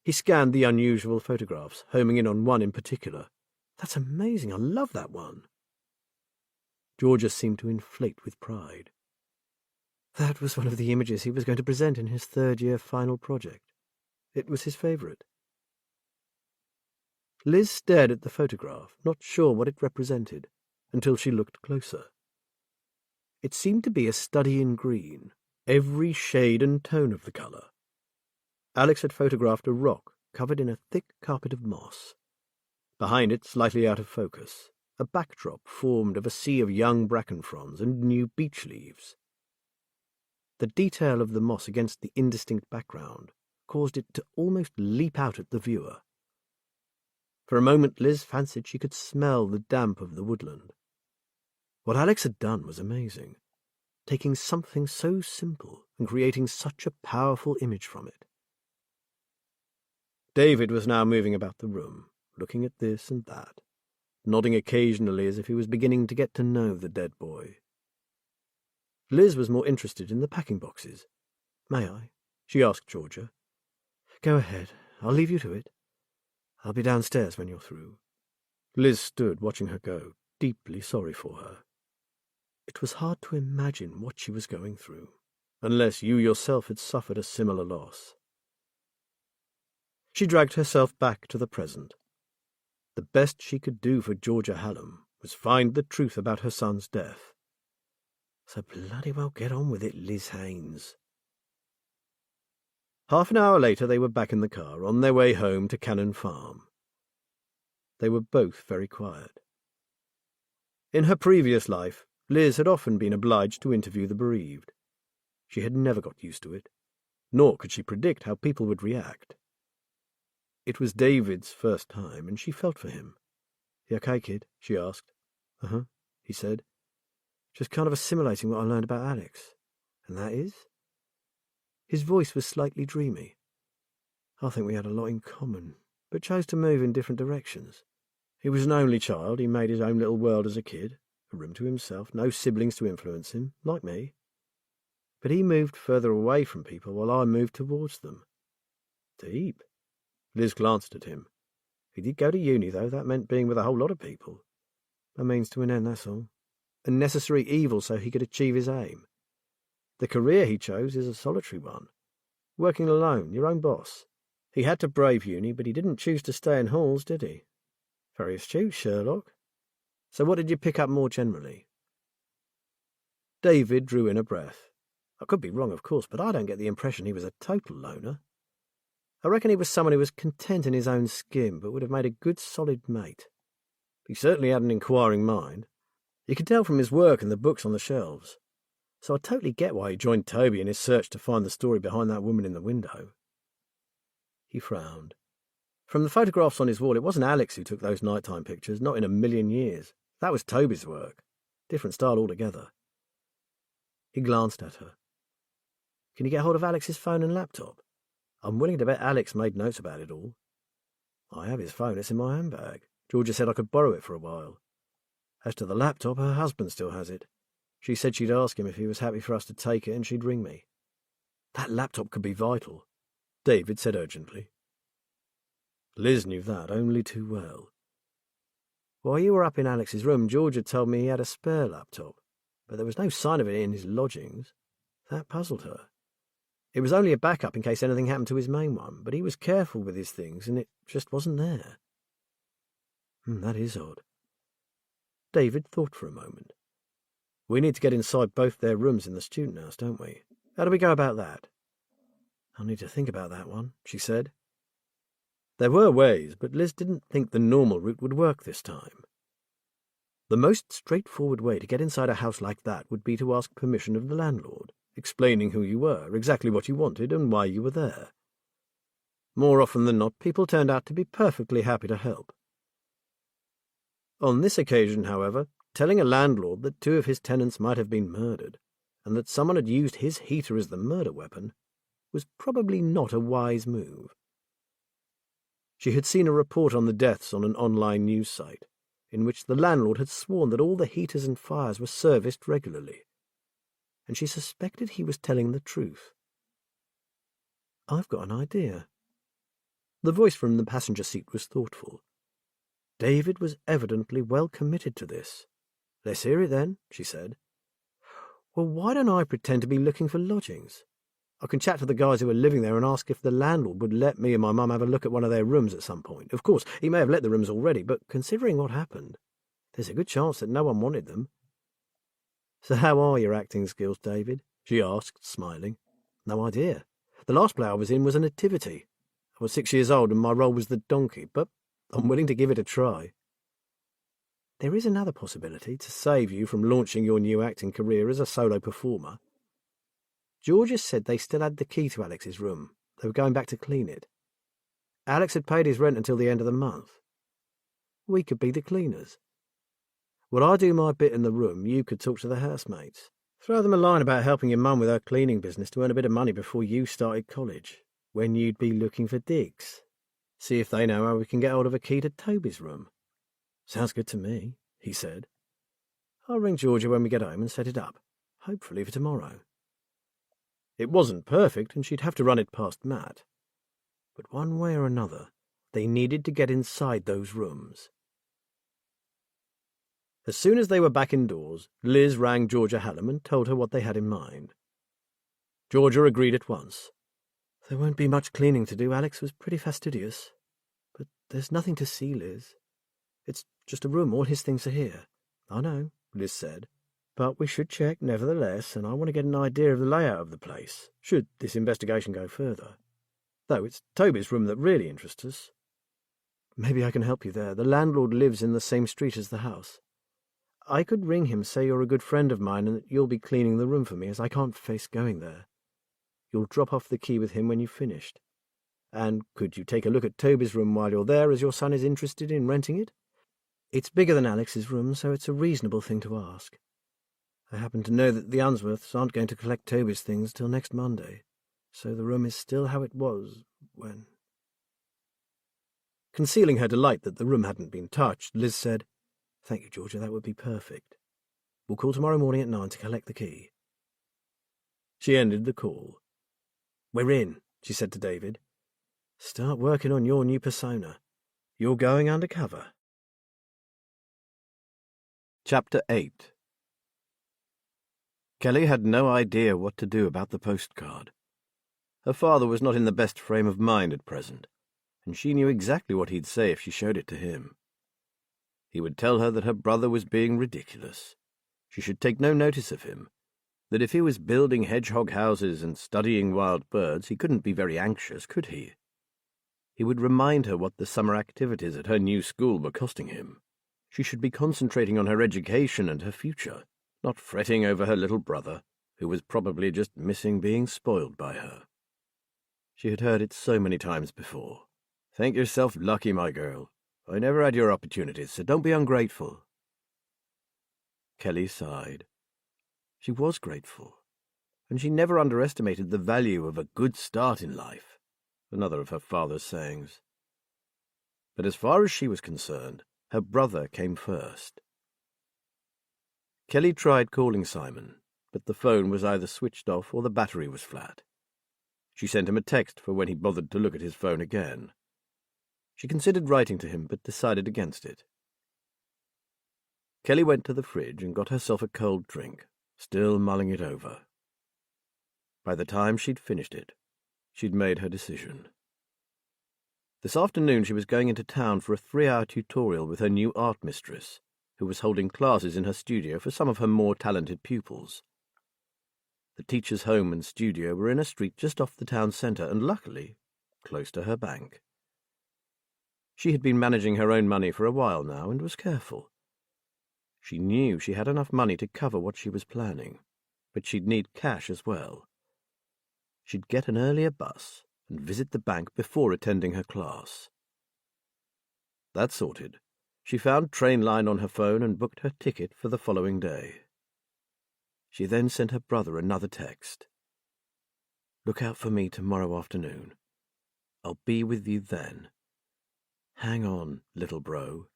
He scanned the unusual photographs, homing in on one in particular. "That's amazing. I love that one." Georgia seemed to inflate with pride. That was one of the images he was going to present in his third-year final project. It was his favourite. Liz stared at the photograph, not sure what it represented, until she looked closer. It seemed to be a study in green, every shade and tone of the colour. Alex had photographed a rock covered in a thick carpet of moss. Behind it, slightly out of focus, a backdrop formed of a sea of young bracken fronds and new beech leaves. The detail of the moss against the indistinct background caused it to almost leap out at the viewer. For a moment Liz fancied she could smell the damp of the woodland. What Alex had done was amazing, taking something so simple and creating such a powerful image from it. David was now moving about the room, looking at this and that, nodding occasionally as if he was beginning to get to know the dead boy. Liz was more interested in the packing boxes. "May I?" she asked Georgia. "Go ahead. I'll leave you to it. I'll be downstairs when you're through." Liz stood watching her go, deeply sorry for her. It was hard to imagine what she was going through, unless you yourself had suffered a similar loss. She dragged herself back to the present. The best she could do for Georgia Hallam was find the truth about her son's death. So bloody well get on with it, Liz Haynes. Half an hour later they were back in the car, on their way home to Cannon Farm. They were both very quiet. In her previous life, Liz had often been obliged to interview the bereaved. She had never got used to it, nor could she predict how people would react. It was David's first time, and she felt for him. "You okay, kid?" she asked. "Uh-huh," he said. "Just kind of assimilating what I learned about Alex." "And that is?" His voice was slightly dreamy. "I think we had a lot in common, but chose to move in different directions. He was an only child. He made his own little world as a kid, a room to himself, no siblings to influence him, like me. But he moved further away from people while I moved towards them." "Deep." Liz glanced at him. "He did go to uni, though. That meant being with a whole lot of people. A means to an end, that's all. A necessary evil so he could achieve his aim. The career he chose is a solitary one. Working alone, your own boss. He had to brave uni, but he didn't choose to stay in halls, did he? Very astute, Sherlock. So what did you pick up more generally?" David drew in a breath. "I could be wrong, of course, but I don't get the impression he was a total loner. I reckon he was someone who was content in his own skin, but would have made a good solid mate. He certainly had an inquiring mind. You could tell from his work and the books on the shelves. So I totally get why he joined Toby in his search to find the story behind that woman in the window." He frowned. From the photographs on his wall, it wasn't Alex who took those nighttime pictures, not in a million years. That was Toby's work. Different style altogether. He glanced at her. "Can you get hold of Alex's phone and laptop? I'm willing to bet Alex made notes about it all." "I have his phone. It's in my handbag. Georgia said I could borrow it for a while. As to the laptop, her husband still has it. She said she'd ask him if he was happy for us to take it, and she'd ring me." "That laptop could be vital," David said urgently. Liz knew that only too well. "While you were up in Alex's room, Georgia told me he had a spare laptop, but there was no sign of it in his lodgings. That puzzled her. It was only a backup in case anything happened to his main one, but he was careful with his things, and it just wasn't there." That is odd." David thought for a moment. "We need to get inside both their rooms in the student house, don't we? How do we go about that?" "I'll need to think about that one," she said. There were ways, but Liz didn't think the normal route would work this time. The most straightforward way to get inside a house like that would be to ask permission of the landlord, explaining who you were, exactly what you wanted, and why you were there. More often than not, people turned out to be perfectly happy to help. On this occasion, however, telling a landlord that 2 of his tenants might have been murdered, and that someone had used his heater as the murder weapon, was probably not a wise move. She had seen a report on the deaths on an online news site, in which the landlord had sworn that all the heaters and fires were serviced regularly, and she suspected he was telling the truth. "I've got an idea." The voice from the passenger seat was thoughtful. David was evidently well committed to this. "Let's hear it then," she said. "Well, why don't I pretend to be looking for lodgings? I can chat to the guys who are living there and ask if the landlord would let me and my mum have a look at one of their rooms at some point. Of course, he may have let the rooms already, but considering what happened, there's a good chance that no one wanted them." "So how are your acting skills, David?" she asked, smiling. "No idea. The last play I was in was a nativity. I was 6 years old and my role was the donkey, but I'm willing to give it a try." "There is another possibility to save you from launching your new acting career as a solo performer. Georgia said they still had the key to Alex's room. They were going back to clean it. Alex had paid his rent until the end of the month. We could be the cleaners. While I do my bit in the room, you could talk to the housemates. Throw them a line about helping your mum with her cleaning business to earn a bit of money before you started college, when you'd be looking for digs. See if they know how we can get hold of a key to Toby's room." "Sounds good to me," he said. "I'll ring Georgia when we get home and set it up, hopefully for tomorrow." It wasn't perfect, and she'd have to run it past Matt. But one way or another, they needed to get inside those rooms. As soon as they were back indoors, Liz rang Georgia Hallam and told her what they had in mind. Georgia agreed at once. "There won't be much cleaning to do. Alex was pretty fastidious. But there's nothing to see, Liz. It's just a room. All his things are here." "I know," Liz said. "But we should check nevertheless, and I want to get an idea of the layout of the place, should this investigation go further. Though it's Toby's room that really interests us. Maybe I can help you there. The landlord lives in the same street as the house. I could ring him, say you're a good friend of mine and that you'll be cleaning the room for me, as I can't face going there. You'll drop off the key with him when you've finished. And could you take a look at Toby's room while you're there, as your son is interested in renting it? It's bigger than Alex's room, so it's a reasonable thing to ask. I happen to know that the Unsworths aren't going to collect Toby's things till next Monday, so the room is still how it was when—" Concealing her delight that the room hadn't been touched, Liz said, "Thank you, Georgia, that would be perfect. We'll call tomorrow morning at 9 to collect the key." She ended the call. "We're in," she said to David. "Start working on your new persona. You're going undercover." Chapter 8. Kelly had no idea what to do about the postcard. Her father was not in the best frame of mind at present, and she knew exactly what he'd say if she showed it to him. He would tell her that her brother was being ridiculous. She should take no notice of him, that if he was building hedgehog houses and studying wild birds, he couldn't be very anxious, could he? He would remind her what the summer activities at her new school were costing him. She should be concentrating on her education and her future, not fretting over her little brother, who was probably just missing being spoiled by her. She had heard it so many times before. "Think yourself lucky, my girl. I never had your opportunities, so don't be ungrateful." Kelly sighed. She was grateful, and she never underestimated the value of a good start in life, another of her father's sayings. But as far as she was concerned, her brother came first. Kelly tried calling Simon, but the phone was either switched off or the battery was flat. She sent him a text for when he bothered to look at his phone again. She considered writing to him, but decided against it. Kelly went to the fridge and got herself a cold drink, still mulling it over. By the time she'd finished it, she'd made her decision. This afternoon she was going into town for a 3-hour tutorial with her new art mistress, who was holding classes in her studio for some of her more talented pupils. The teacher's home and studio were in a street just off the town centre and, luckily, close to her bank. She had been managing her own money for a while now and was careful. She knew she had enough money to cover what she was planning, but she'd need cash as well. She'd get an earlier bus and visit the bank before attending her class. That sorted, she found Trainline on her phone and booked her ticket for the following day. She then sent her brother another text. "Look out for me tomorrow afternoon. I'll be with you then. Hang on, little bro."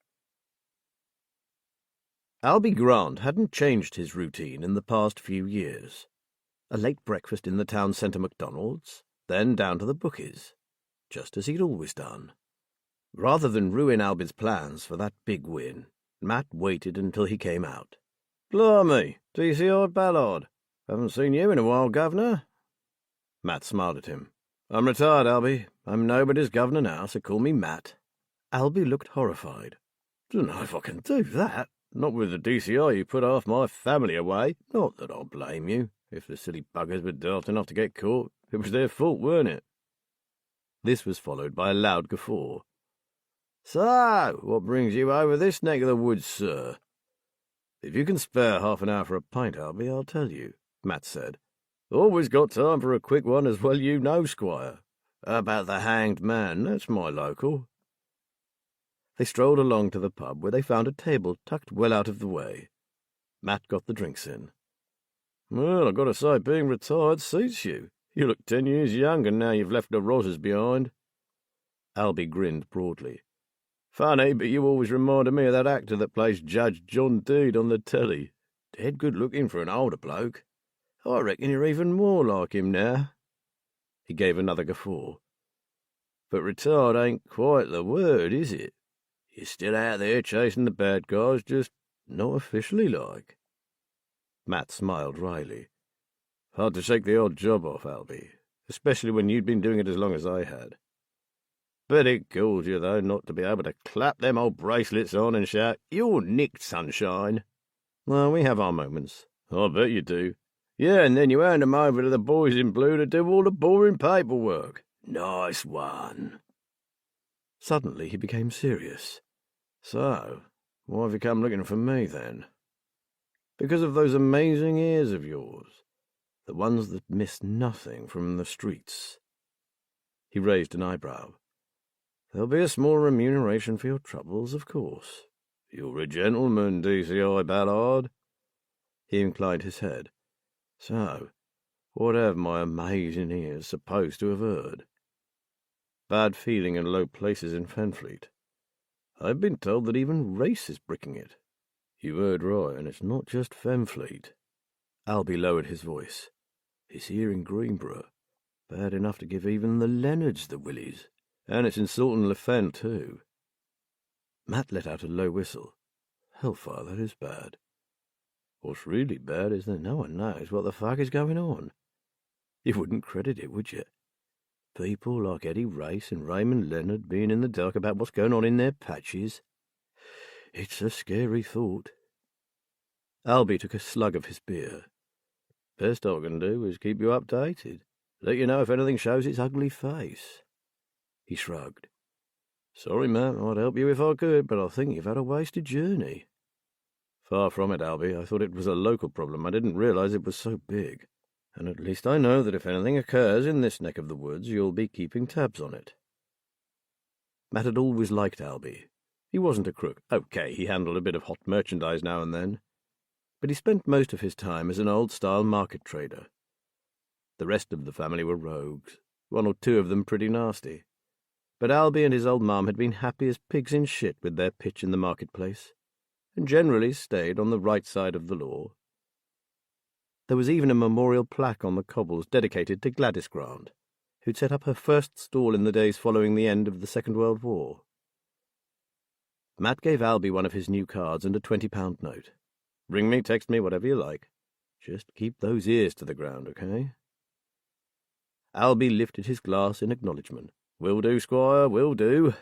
Albie Grant hadn't changed his routine in the past few years. A late breakfast in the town centre McDonald's, then down to the bookies, just as he'd always done. Rather than ruin Albie's plans for that big win, Matt waited until he came out. "Blimey, DCI Ballard. Haven't seen you in a while, Governor." Matt smiled at him. "I'm retired, Albie. I'm nobody's governor now, so call me Matt." Albie looked horrified. "Dunno if I can do that. Not with the DCI you put half my family away. Not that I'll blame you. If the silly buggers were daft enough to get caught, it was their fault, weren't it?" This was followed by a loud guffaw. "So, what brings you over this neck of the woods, sir?" "If you can spare half an hour for a pint, Albie, I'll tell you," Matt said. "Always got time for a quick one, as well you know, Squire. How about the Hanged Man? That's my local." They strolled along to the pub, where they found a table tucked well out of the way. Matt got the drinks in. "Well, I've got to say, being retired suits you. You look 10 years younger now you've left the roses behind." Albie grinned broadly. "Funny, but you always reminded me of that actor that plays Judge John Deed on the telly. Dead good looking for an older bloke. I reckon you're even more like him now." He gave another guffaw. "But retired ain't quite the word, is it? You're still out there chasing the bad guys, just not officially like." Matt smiled wryly. "Hard to shake the odd job off, Albie, especially when you'd been doing it as long as I had. Bet it galls you, though, not to be able to clap them old bracelets on and shout, 'You're nicked, sunshine.'" "Well, we have our moments." "I bet you do. Yeah, and then you hand 'em over to the boys in blue to do all the boring paperwork. Nice one." Suddenly he became serious. "So, why have you come looking for me, then?" "Because of those amazing ears of yours. The ones that miss nothing from the streets." He raised an eyebrow. "There'll be a small remuneration for your troubles, of course." "You're a gentleman, DCI Ballard." He inclined his head. "So, what have my amazing ears supposed to have heard?" "Bad feeling in low places in Fenfleet. I've been told that even race is bricking it." "You heard right, and it's not just Fenfleet." Albie lowered his voice. "It's here in Greenborough. Bad enough to give even the Leonards the willies. And it's in Salton Le Fen, too." Matt let out a low whistle. "Hellfire, that is bad." "What's really bad is that no one knows what the fuck is going on. You wouldn't credit it, would you? People like Eddie Race and Raymond Leonard being in the dark about what's going on in their patches. It's a scary thought." Albie took a slug of his beer. "Best I can do is keep you updated. Let you know if anything shows its ugly face." He shrugged. "Sorry, Matt, I'd help you if I could, but I think you've had a wasted journey." "Far from it, Albie. I thought it was a local problem. I didn't realize it was so big. And at least I know that if anything occurs in this neck of the woods, you'll be keeping tabs on it." Matt had always liked Albie. He wasn't a crook. Okay, he handled a bit of hot merchandise now and then. But he spent most of his time as an old-style market trader. The rest of the family were rogues, one or two of them pretty nasty. But Albie and his old mum had been happy as pigs in shit with their pitch in the marketplace, and generally stayed on the right side of the law. There was even a memorial plaque on the cobbles dedicated to Gladys Grant, who'd set up her first stall in the days following the end of the Second World War. Matt gave Albie one of his new cards and a £20 note. "Ring me, text me, whatever you like. Just keep those ears to the ground, okay?" Albie lifted his glass in acknowledgement. "Will do, Squire, will do.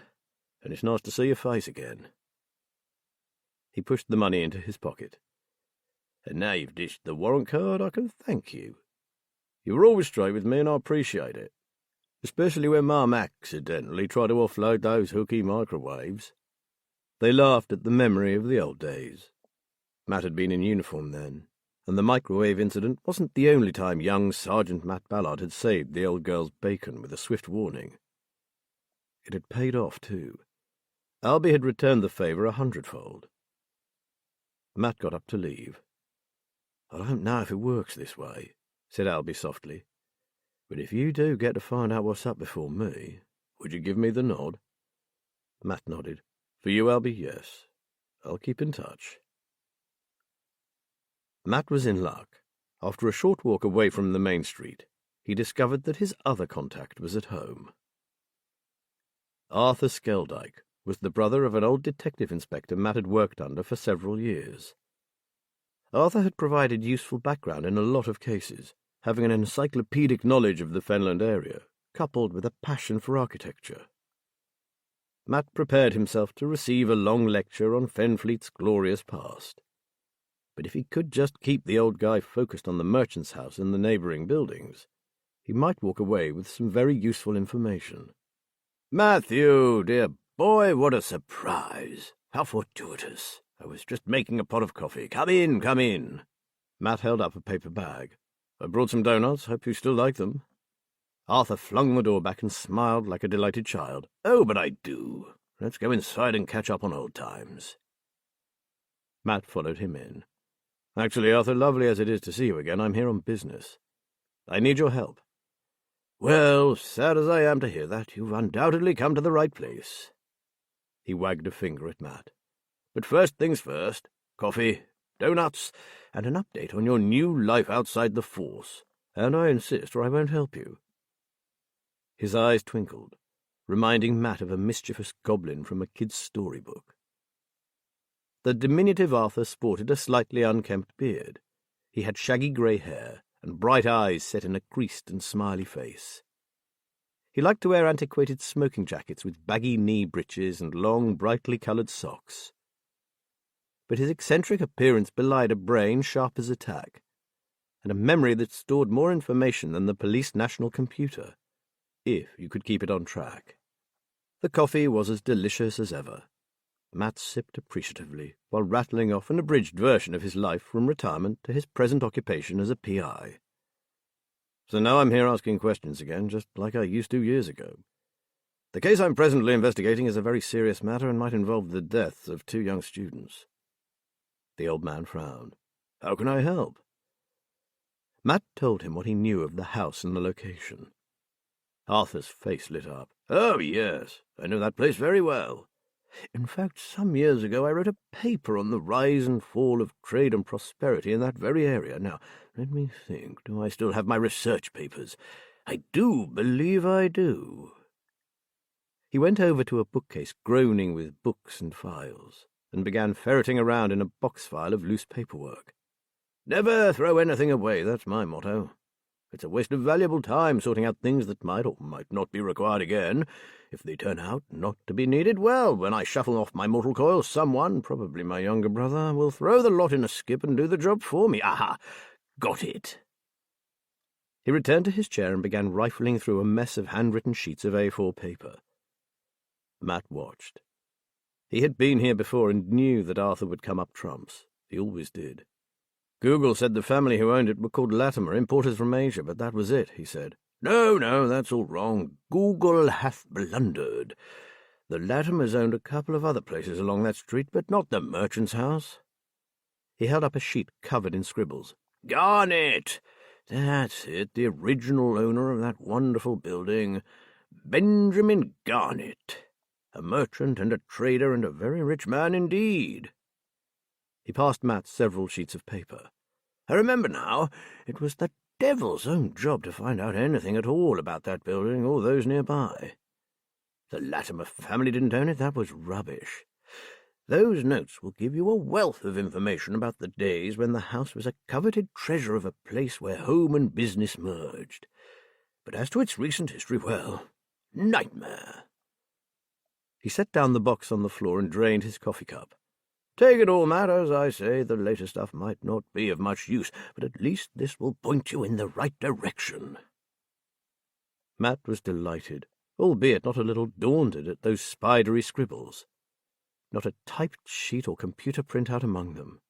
And it's nice to see your face again." He pushed the money into his pocket. "And now you've ditched the warrant card, I can thank you. You were always straight with me, and I appreciate it. Especially when Mum accidentally tried to offload those hooky microwaves." They laughed at the memory of the old days. Matt had been in uniform then, and the microwave incident wasn't the only time young Sergeant Matt Ballard had saved the old girl's bacon with a swift warning. It had paid off, too. Albie had returned the favour 100-fold. Matt got up to leave. "I don't know if it works this way," said Albie softly, "but if you do get to find out what's up before me, would you give me the nod?" Matt nodded. "For you, Albie, yes. I'll keep in touch." Matt was in luck. After a short walk away from the main street, he discovered that his other contact was at home. Arthur Skeldyke was the brother of an old detective inspector Matt had worked under for several years. Arthur had provided useful background in a lot of cases, having an encyclopedic knowledge of the Fenland area, coupled with a passion for architecture. Matt prepared himself to receive a long lecture on Fenfleet's glorious past. But if he could just keep the old guy focused on the merchant's house and the neighbouring buildings, he might walk away with some very useful information. "Matthew, dear boy, what a surprise! How fortuitous! I was just making a pot of coffee. Come in, come in." Matt held up a paper bag. "I brought some doughnuts. Hope you still like them." Arthur flung the door back and smiled like a delighted child. "Oh, but I do. Let's go inside and catch up on old times." Matt followed him in. "Actually, Arthur, lovely as it is to see you again, I'm here on business. I need your help." "Well, sad as I am to hear that, you've undoubtedly come to the right place." He wagged a finger at Matt. "But first things first, coffee, doughnuts, and an update on your new life outside the force. And I insist, or I won't help you." His eyes twinkled, reminding Matt of a mischievous goblin from a kid's storybook. The diminutive Arthur sported a slightly unkempt beard. He had shaggy grey hair and bright eyes set in a creased and smiley face. He liked to wear antiquated smoking jackets with baggy knee breeches and long, brightly coloured socks. But his eccentric appearance belied a brain sharp as a tack, and a memory that stored more information than the police national computer, if you could keep it on track. The coffee was as delicious as ever. Matt sipped appreciatively, while rattling off an abridged version of his life from retirement to his present occupation as a PI. "So now I'm here asking questions again, just like I used to years ago. The case I'm presently investigating is a very serious matter and might involve the deaths of 2 young students." The old man frowned. "How can I help?" Matt told him what he knew of the house and the location. Arthur's face lit up. "Oh, yes, I know that place very well. In fact, some years ago I wrote a paper on the rise and fall of trade and prosperity in that very area. Now, let me think. Do I still have my research papers? I do believe I do." He went over to a bookcase groaning with books and files, and began ferreting around in a box file of loose paperwork. "Never throw anything away, that's my motto. It's a waste of valuable time sorting out things that might or might not be required again. If they turn out not to be needed, well, when I shuffle off my mortal coil, someone, probably my younger brother, will throw the lot in a skip and do the job for me. Aha! Got it." He returned to his chair and began rifling through a mess of handwritten sheets of A4 paper. Matt watched. He had been here before and knew that Arthur would come up trumps. He always did. "Google said the family who owned it were called Latimer, importers from Asia, but that was it," he said. No, that's all wrong. Google hath blundered. The Latimers owned a couple of other places along that street, but not the merchant's house." He held up a sheet covered in scribbles. "Garnet! That's it, the original owner of that wonderful building. Benjamin Garnet. A merchant and a trader and a very rich man indeed." He passed Matt several sheets of paper. "I remember now. It was the devil's own job to find out anything at all about that building or those nearby. The Latimer family didn't own it. That was rubbish. Those notes will give you a wealth of information about the days when the house was a coveted treasure of a place where home and business merged. But as to its recent history, well, nightmare." He set down the box on the floor and drained his coffee cup. Take it all, Matt, as I say, the later stuff might not be of much use, but at least this will point you in the right direction." Matt was delighted, albeit not a little daunted at those spidery scribbles. Not a typed sheet or computer printout among them.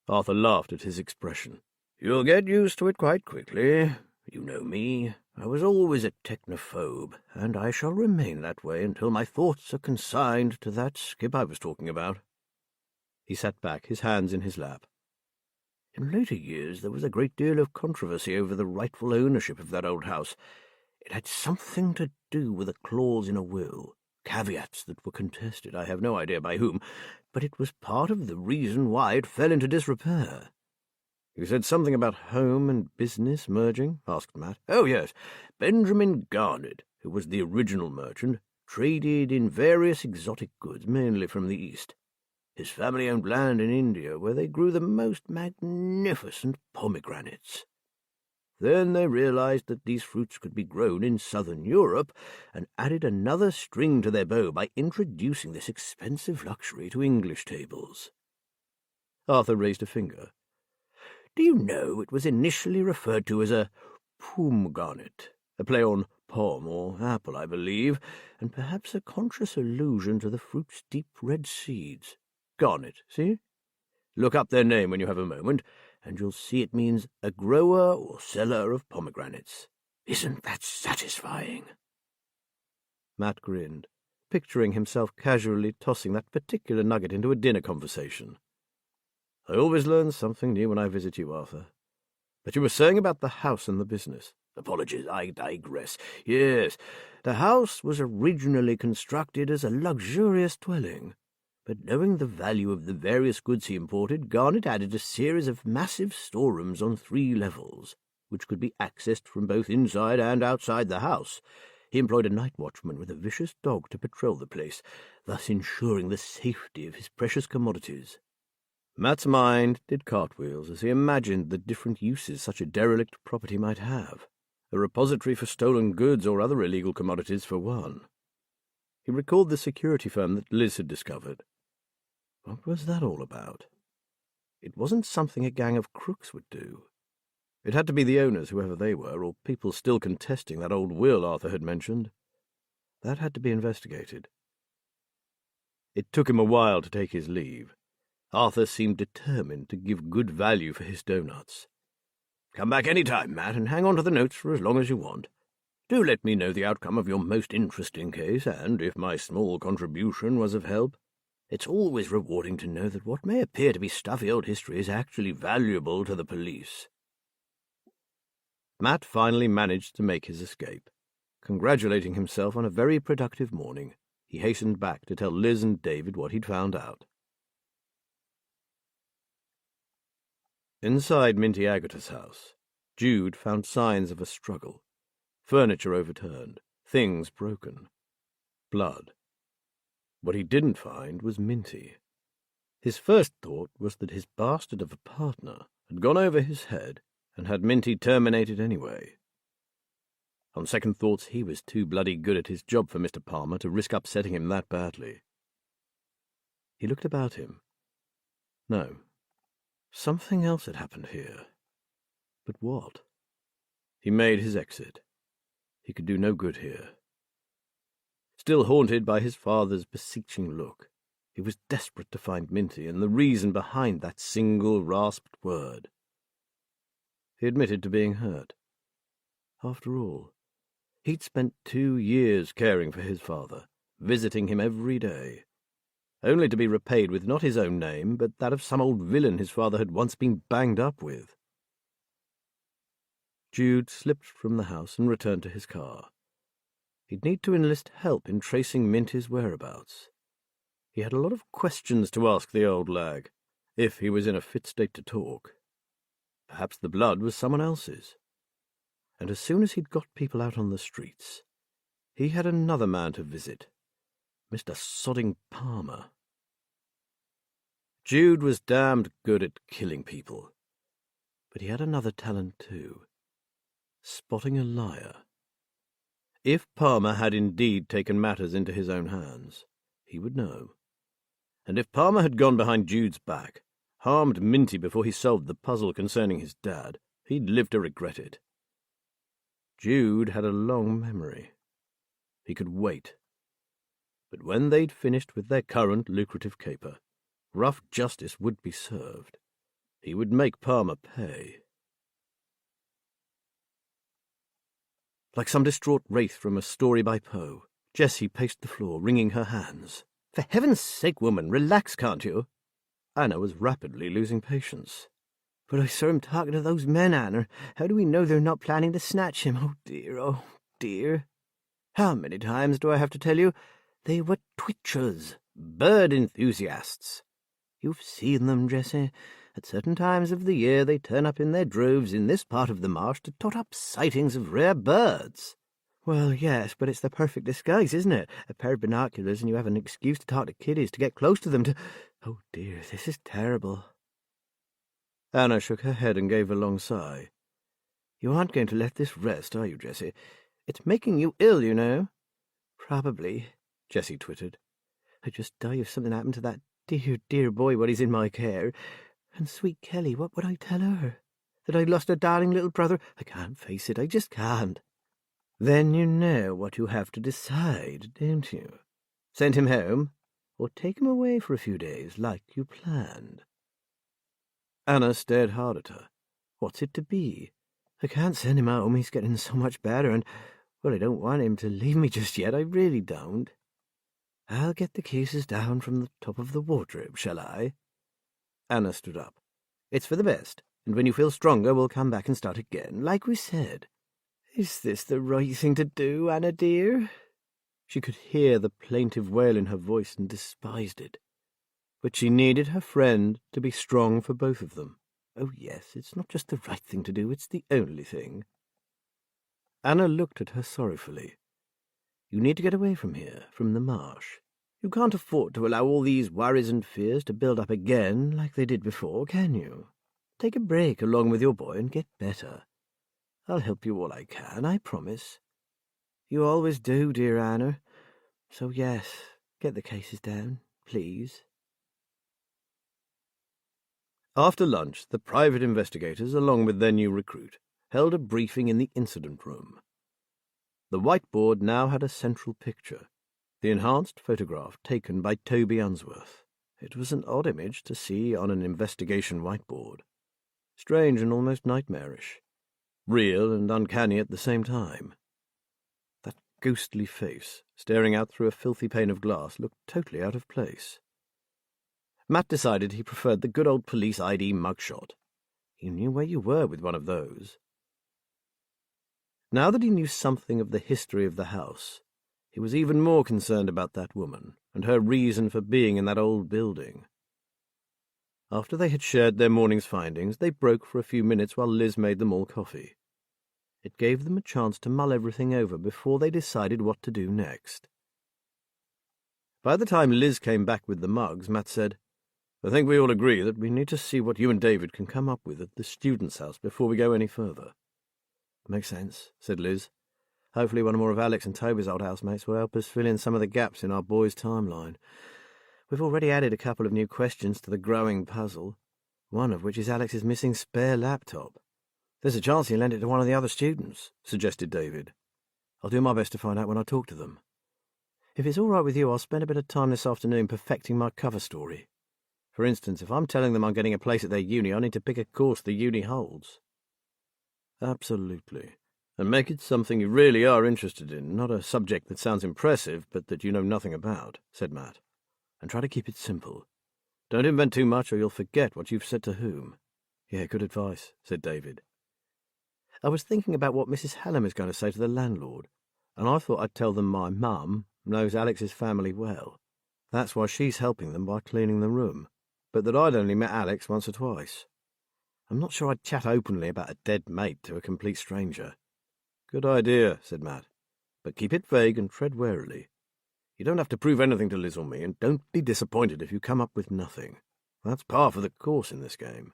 Arthur laughed at his expression. "You'll get used to it quite quickly. You know me. I was always a technophobe, and I shall remain that way until my thoughts are consigned to that skip I was talking about." He sat back, his hands in his lap. "In later years there was a great deal of controversy over the rightful ownership of that old house. It had something to do with a clause in a will, caveats that were contested, I have no idea by whom, but it was part of the reason why it fell into disrepair." "You said something about home and business merging?" asked Matt. "Oh, yes. Benjamin Garnett, who was the original merchant, traded in various exotic goods, mainly from the East. His family owned land in India, where they grew the most magnificent pomegranates. Then they realized that these fruits could be grown in southern Europe, and added another string to their bow by introducing this expensive luxury to English tables." Arthur raised a finger. "Do you know, it was initially referred to as a pomegranate, a play on pom or apple, I believe, and perhaps a conscious allusion to the fruit's deep red seeds. Garnet, see? Look up their name when you have a moment, and you'll see it means a grower or seller of pomegranates. Isn't that satisfying?" Matt grinned, picturing himself casually tossing that particular nugget into a dinner conversation. "I always learn something new when I visit you, Arthur. But you were saying about the house and the business." "Apologies, I digress. Yes, the house was originally constructed as a luxurious dwelling, but knowing the value of the various goods he imported, Garnet added a series of massive storerooms on 3 levels, which could be accessed from both inside and outside the house. He employed a night watchman with a vicious dog to patrol the place, thus ensuring the safety of his precious commodities." Matt's mind did cartwheels as he imagined the different uses such a derelict property might have. A repository for stolen goods or other illegal commodities, for one. He recalled the security firm that Liz had discovered. What was that all about? It wasn't something a gang of crooks would do. It had to be the owners, whoever they were, or people still contesting that old will Arthur had mentioned. That had to be investigated. It took him a while to take his leave. Arthur seemed determined to give good value for his doughnuts. "Come back any time, Matt, and hang on to the notes for as long as you want. Do let me know the outcome of your most interesting case, and if my small contribution was of help. It's always rewarding to know that what may appear to be stuffy old history is actually valuable to the police." Matt finally managed to make his escape. Congratulating himself on a very productive morning, he hastened back to tell Liz and David what he'd found out. Inside Minty Agata's house, Jude found signs of a struggle. Furniture overturned, things broken. Blood. What he didn't find was Minty. His first thought was that his bastard of a partner had gone over his head and had Minty terminated anyway. On second thoughts, he was too bloody good at his job for Mr. Palmer to risk upsetting him that badly. He looked about him. No. Something else had happened here. But what? He made his exit. He could do no good here. Still haunted by his father's beseeching look, he was desperate to find Minty and the reason behind that single rasped word. He admitted to being hurt. After all, he'd spent 2 years caring for his father, visiting him every day, only to be repaid with not his own name, but that of some old villain his father had once been banged up with. Jude slipped from the house and returned to his car. He'd need to enlist help in tracing Minty's whereabouts. He had a lot of questions to ask the old lag, if he was in a fit state to talk. Perhaps the blood was someone else's. And as soon as he'd got people out on the streets, he had another man to visit, Mr. Sodding Palmer. Jude was damned good at killing people, but he had another talent too, spotting a liar. If Palmer had indeed taken matters into his own hands, he would know. And if Palmer had gone behind Jude's back, harmed Minty before he solved the puzzle concerning his dad, he'd live to regret it. Jude had a long memory. He could wait. But when they'd finished with their current lucrative caper, rough justice would be served. He would make Palmer pay. Like some distraught wraith from a story by Poe, Jessie paced the floor, wringing her hands. "For heaven's sake, woman, relax, can't you?" Anna was rapidly losing patience. "But I saw him talking to those men, Anna. How do we know they're not planning to snatch him? Oh, dear. How many times do I have to tell you? They were twitchers, bird enthusiasts. You've seen them, Jessie. At certain times of the year they turn up in their droves in this part of the marsh to tot up sightings of rare birds." "Well, yes, but it's the perfect disguise, isn't it? A pair of binoculars and you have an excuse to talk to kiddies, to get close to them, to— Oh, dear, this is terrible." Anna shook her head and gave a long sigh. "You aren't going to let this rest, are you, Jessie? It's making you ill, you know." "Probably," Jessie twittered. "I'd just die if something happened to that dear boy while he's in my care. And sweet Kelly, what would I tell her? That I'd lost her darling little brother? I can't face it, I just can't." "Then you know what you have to decide, don't you? Send him home, or take him away for a few days, like you planned?" Anna stared hard at her. "What's it to be? I can't send him home, he's getting so much better, and, well, I don't want him to leave me just yet, I really don't. I'll get the cases down from the top of the wardrobe, shall I?" Anna stood up. "It's for the best, and when you feel stronger we'll come back and start again, like we said." "Is this the right thing to do, Anna dear?" She could hear the plaintive wail in her voice and despised it. But she needed her friend to be strong for both of them. Oh, yes, it's not just the right thing to do, it's the only thing. Anna looked at her sorrowfully. "You need to get away from here, from the marsh. You can't afford to allow all these worries and fears to build up again like they did before, can you? Take a break along with your boy and get better. I'll help you all I can, I promise." "You always do, dear Anna. So, yes, get the cases down, please." After lunch, the private investigators, along with their new recruit, held a briefing in the incident room. The whiteboard now had a central picture, the enhanced photograph taken by Toby Unsworth. It was an odd image to see on an investigation whiteboard. Strange and almost nightmarish. Real and uncanny at the same time. That ghostly face, staring out through a filthy pane of glass, looked totally out of place. Matt decided he preferred the good old police ID mugshot. He knew where you were with one of those. Now that he knew something of the history of the house, he was even more concerned about that woman and her reason for being in that old building. After they had shared their morning's findings, they broke for a few minutes while Liz made them all coffee. It gave them a chance to mull everything over before they decided what to do next. By the time Liz came back with the mugs, Matt said, "I think we all agree that we need to see what you and David can come up with at the student's house before we go any further." "Makes sense," said Liz. "Hopefully one more of Alex and Toby's old housemates will help us fill in some of the gaps in our boys' timeline. We've already added a couple of new questions to the growing puzzle, one of which is Alex's missing spare laptop." "There's a chance he'll lend it to one of the other students," suggested David. "I'll do my best to find out when I talk to them. If it's all right with you, I'll spend a bit of time this afternoon perfecting my cover story. For instance, if I'm telling them I'm getting a place at their uni, I need to pick a course the uni holds." "Absolutely. And make it something you really are interested in, not a subject that sounds impressive but that you know nothing about," said Matt. "And try to keep it simple. Don't invent too much or you'll forget what you've said to whom." "Yeah, good advice," said David. "I was thinking about what Mrs. Hallam is going to say to the landlord, and I thought I'd tell them my mum knows Alex's family well. That's why she's helping them by cleaning the room, but that I'd only met Alex once or twice. I'm not sure I'd chat openly about a dead mate to a complete stranger." "Good idea," said Matt, "but keep it vague and tread warily. You don't have to prove anything to Liz or me, and don't be disappointed if you come up with nothing. That's par for the course in this game."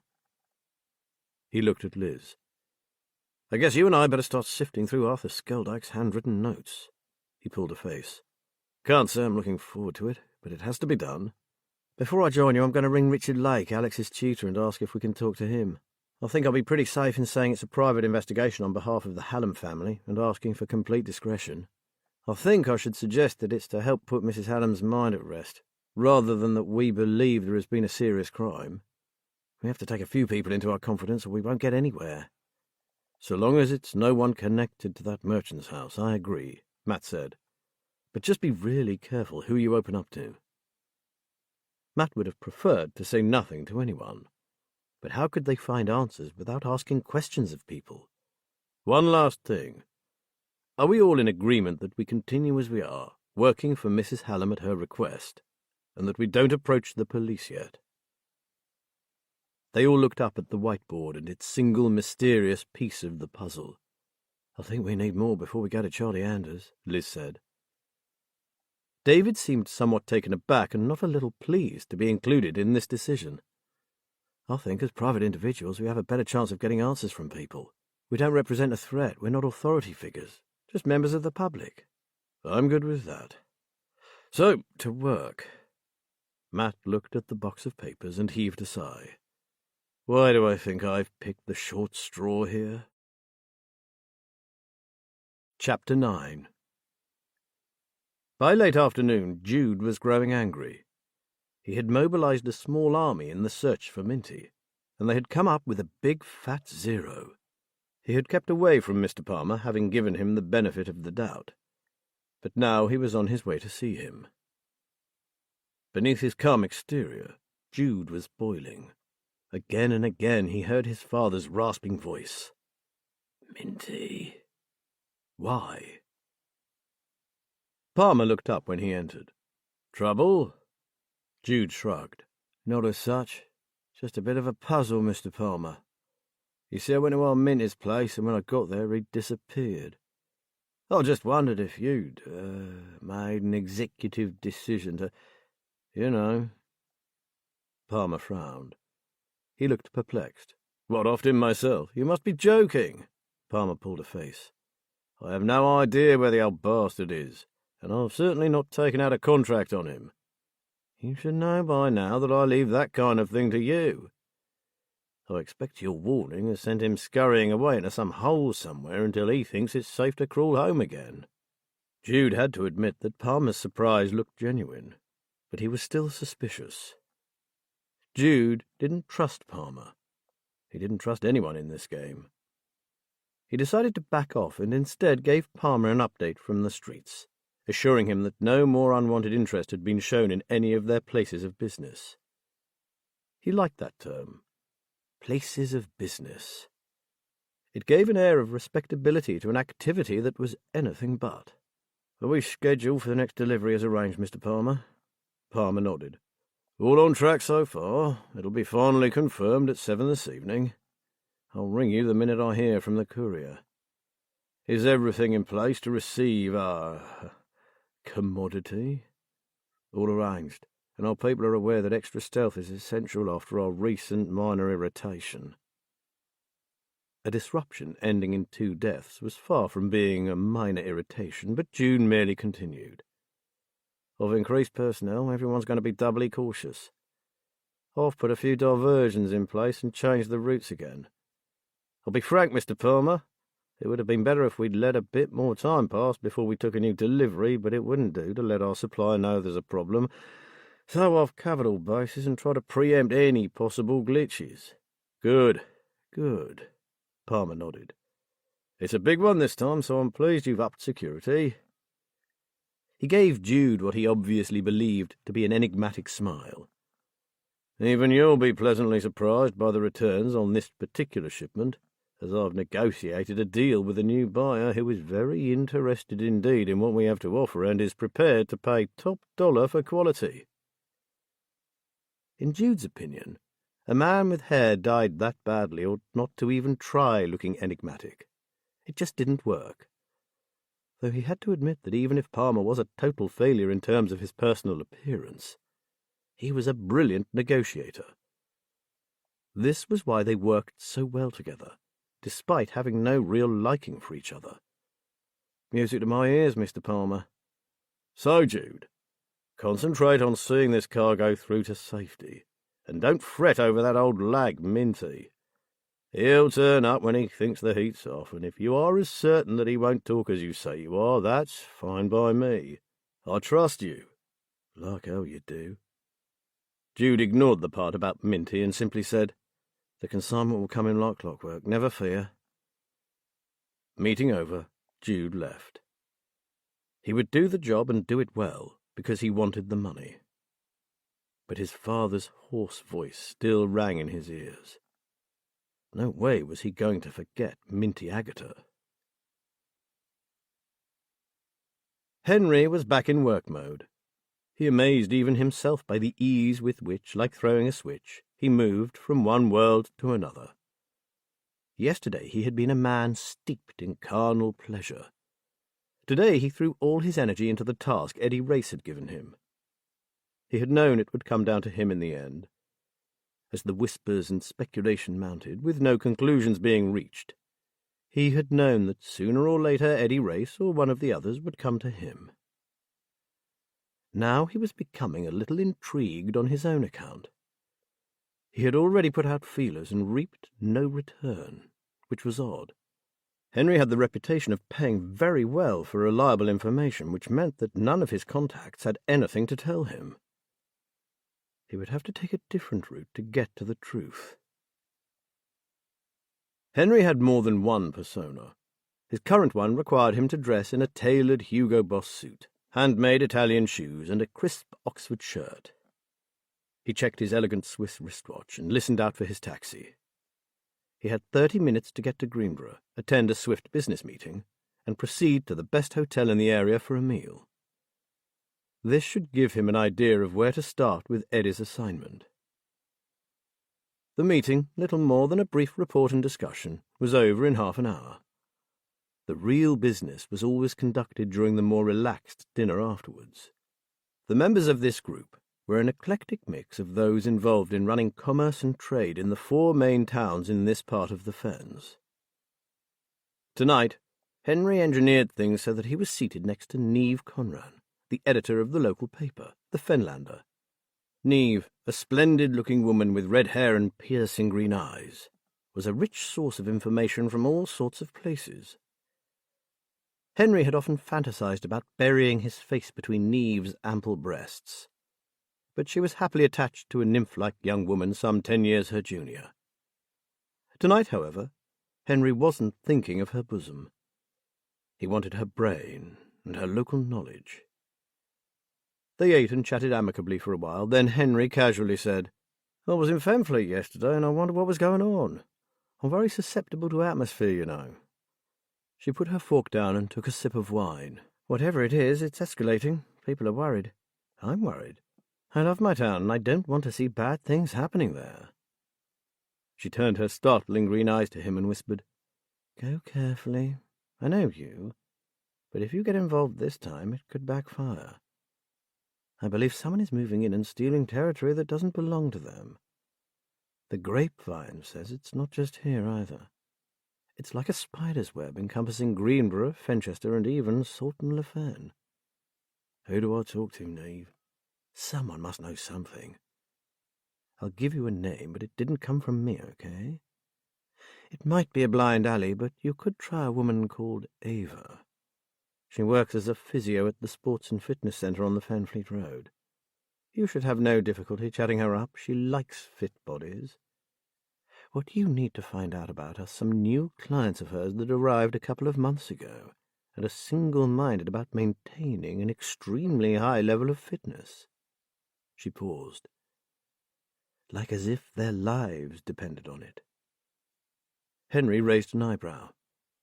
He looked at Liz. "I guess you and I better start sifting through Arthur Skeldyke's handwritten notes." He pulled a face. "Can't say I'm looking forward to it, but it has to be done." Before I join you, I'm going to ring Richard Lake, Alex's tutor, and ask if we can talk to him. I think I'll be pretty safe in saying it's a private investigation on behalf of the Hallam family and asking for complete discretion. I think I should suggest that it's to help put Mrs. Hallam's mind at rest, rather than that we believe there has been a serious crime. We have to take a few people into our confidence or we won't get anywhere. So long as it's no one connected to that merchant's house, I agree, Matt said. But just be really careful who you open up to. Matt would have preferred to say nothing to anyone. But how could they find answers without asking questions of people? One last thing. Are we all in agreement that we continue as we are, working for Mrs. Hallam at her request, and that we don't approach the police yet? They all looked up at the whiteboard and its single mysterious piece of the puzzle. I think we need more before we go to Charlie Anders, Liz said. David seemed somewhat taken aback and not a little pleased to be included in this decision. I think as private individuals we have a better chance of getting answers from people. We don't represent a threat, we're not authority figures, just members of the public. I'm good with that. So, to work. Matt looked at the box of papers and heaved a sigh. Why do I think I've picked the short straw here? Chapter 9. By late afternoon, Jude was growing angry. He had mobilized a small army in the search for Minty, and they had come up with a big fat 0. He had kept away from Mr. Palmer, having given him the benefit of the doubt. But now he was on his way to see him. Beneath his calm exterior, Jude was boiling. Again and again he heard his father's rasping voice. Minty. Why? Palmer looked up when he entered. Trouble? Jude shrugged. Not as such. Just a bit of a puzzle, Mr. Palmer. You see, I went to our Minty's place, and when I got there, he'd disappeared. I just wondered if you'd made an executive decision to, you know. Palmer frowned. He looked perplexed. What, off him myself? You must be joking. Palmer pulled a face. I have no idea where the old bastard is, and I've certainly not taken out a contract on him. You should know by now that I leave that kind of thing to you. I expect your warning has sent him scurrying away into some hole somewhere until he thinks it's safe to crawl home again. Jude had to admit that Palmer's surprise looked genuine, but he was still suspicious. Jude didn't trust Palmer. He didn't trust anyone in this game. He decided to back off and instead gave Palmer an update from the streets, assuring him that no more unwanted interest had been shown in any of their places of business. He liked that term. Places of business. It gave an air of respectability to an activity that was anything but. Are we scheduled for the next delivery as arranged, Mr. Palmer? Palmer nodded. All on track so far. It'll be finally confirmed at 7 this evening. I'll ring you the minute I hear from the courier. Is everything in place to receive our commodity? All arranged, and our people are aware that extra stealth is essential after our recent minor irritation. A disruption ending in 2 deaths was far from being a minor irritation, but June merely continued. Of increased personnel, everyone's going to be doubly cautious. I've put a few diversions in place and changed the routes again. I'll be frank, Mr. Palmer. It would have been better if we'd let a bit more time pass before we took a new delivery, but it wouldn't do to let our supplier know there's a problem. So I've covered all bases and tried to preempt any possible glitches. Good, good. Palmer nodded. It's a big one this time, so I'm pleased you've upped security. He gave Jude what he obviously believed to be an enigmatic smile. Even you'll be pleasantly surprised by the returns on this particular shipment, as I've negotiated a deal with a new buyer who is very interested indeed in what we have to offer and is prepared to pay top dollar for quality. In Jude's opinion, a man with hair dyed that badly ought not to even try looking enigmatic. It just didn't work. Though he had to admit that even if Palmer was a total failure in terms of his personal appearance, he was a brilliant negotiator. This was why they worked so well together, despite having no real liking for each other. Music to my ears, Mr. Palmer. So, Jude, Concentrate on seeing this cargo through to safety, and don't fret over that old lag, Minty. He'll turn up when he thinks the heat's off, and if you are as certain that he won't talk as you say you are, that's fine by me. I trust you. Like hell you do. Jude ignored the part about Minty and simply said, "The consignment will come in like clockwork, never fear." Meeting over, Jude left. He would do the job and do it well, because he wanted the money. But his father's hoarse voice still rang in his ears. No way was he going to forget Minty Agata. Henry was back in work mode. He amazed even himself by the ease with which, like throwing a switch, he moved from one world to another. Yesterday he had been a man steeped in carnal pleasure. Today he threw all his energy into the task Eddie Race had given him. He had known it would come down to him in the end. As the whispers and speculation mounted, with no conclusions being reached, he had known that sooner or later Eddie Race or one of the others would come to him. Now he was becoming a little intrigued on his own account. He had already put out feelers and reaped no return, which was odd. Henry had the reputation of paying very well for reliable information, which meant that none of his contacts had anything to tell him. He would have to take a different route to get to the truth. Henry had more than one persona. His current one required him to dress in a tailored Hugo Boss suit, handmade Italian shoes, and a crisp Oxford shirt. He checked his elegant Swiss wristwatch and listened out for his taxi. He had 30 minutes to get to Greenborough, attend a swift business meeting, and proceed to the best hotel in the area for a meal. This should give him an idea of where to start with Eddie's assignment. The meeting, little more than a brief report and discussion, was over in half an hour. The real business was always conducted during the more relaxed dinner afterwards. The members of this group were an eclectic mix of those involved in running commerce and trade in the 4 main towns in this part of the Fens. Tonight, Henry engineered things so that he was seated next to Neve Conran, the editor of the local paper, the Fenlander. Neve, a splendid-looking woman with red hair and piercing green eyes, was a rich source of information from all sorts of places. Henry had often fantasized about burying his face between Neve's ample breasts, but she was happily attached to a nymph-like young woman some 10 years her junior. Tonight, however, Henry wasn't thinking of her bosom. He wanted her brain and her local knowledge. They ate and chatted amicably for a while, then Henry casually said, "I was in Fenfleet yesterday, and I wondered what was going on. I'm very susceptible to atmosphere, you know." She put her fork down and took a sip of wine. "Whatever it is, it's escalating. People are worried. I'm worried. I love my town, and I don't want to see bad things happening there." She turned her startling green eyes to him and whispered, "Go carefully. I know you, but if you get involved this time, it could backfire. I believe someone is moving in and stealing territory that doesn't belong to them. The grapevine says it's not just here either. It's like a spider's web encompassing Greenborough, Fenchester, and even Salton-le-Fen. Who do I talk to, Neve? Someone must know something. I'll give you a name, but it didn't come from me, okay? It might be a blind alley, but you could try a woman called Ava. She works as a physio at the Sports and Fitness Centre on the Fenfleet Road. You should have no difficulty chatting her up. She likes fit bodies. What you need to find out about are some new clients of hers that arrived a couple of months ago and are single-minded about maintaining an extremely high level of fitness." She paused, like as if their lives depended on it. Henry raised an eyebrow.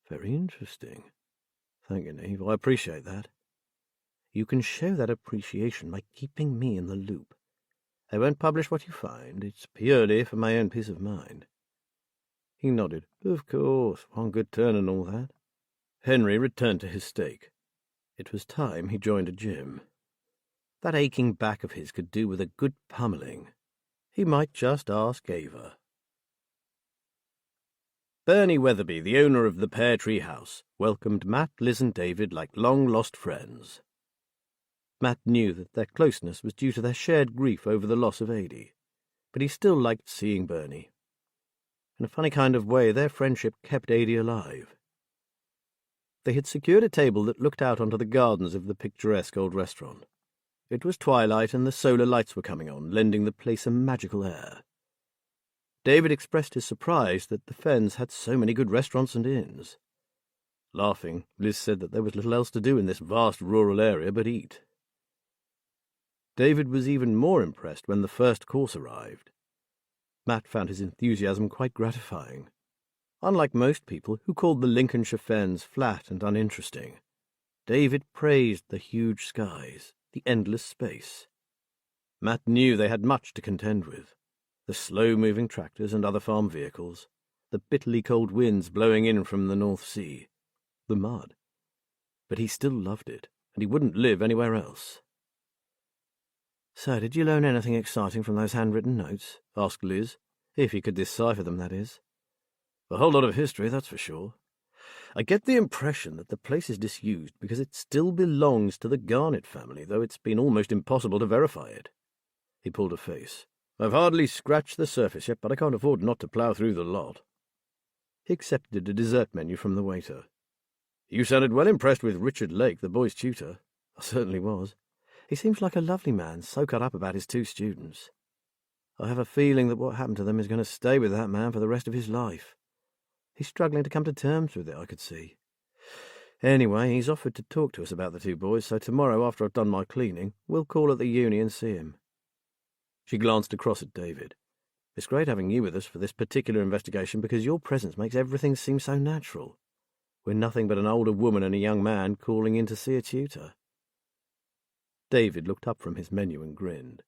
"Very interesting. Thank you, Neve. I appreciate that. You can show that appreciation by keeping me in the loop. I won't publish what you find. It's purely for my own peace of mind." He nodded. "Of course, one good turn and all that." Henry returned to his steak. It was time he joined a gym. That aching back of his could do with a good pummeling. He might just ask Ava. Bernie Weatherby, the owner of the Pear Tree House, welcomed Matt, Liz, and David like long-lost friends. Matt knew that their closeness was due to their shared grief over the loss of Adie, but he still liked seeing Bernie. In a funny kind of way, their friendship kept Adie alive. They had secured a table that looked out onto the gardens of the picturesque old restaurant. It was twilight and the solar lights were coming on, lending the place a magical air. David expressed his surprise that the Fens had so many good restaurants and inns. Laughing, Liz said that there was little else to do in this vast rural area but eat. David was even more impressed when the first course arrived. Matt found his enthusiasm quite gratifying. Unlike most people who called the Lincolnshire Fens flat and uninteresting, David praised the huge skies, the endless space. Matt knew they had much to contend with. The slow-moving tractors and other farm vehicles, the bitterly cold winds blowing in from the North Sea, the mud. But he still loved it, and he wouldn't live anywhere else. "So, did you learn anything exciting from those handwritten notes?" asked Liz. "If you could decipher them, that is." "A whole lot of history, that's for sure. I get the impression that the place is disused because it still belongs to the Garnet family, though it's been almost impossible to verify it." He pulled a face. "I've hardly scratched the surface yet, but I can't afford not to plough through the lot." He accepted a dessert menu from the waiter. "You sounded well impressed with Richard Lake, the boy's tutor." "I certainly was. He seems like a lovely man, so cut up about his 2 students. I have a feeling that what happened to them is going to stay with that man for the rest of his life. He's struggling to come to terms with it, I could see. Anyway, he's offered to talk to us about the 2 boys, so tomorrow, after I've done my cleaning, we'll call at the uni and see him." She glanced across at David. "It's great having you with us for this particular investigation because your presence makes everything seem so natural. We're nothing but an older woman and a young man calling in to see a tutor." David looked up from his menu and grinned.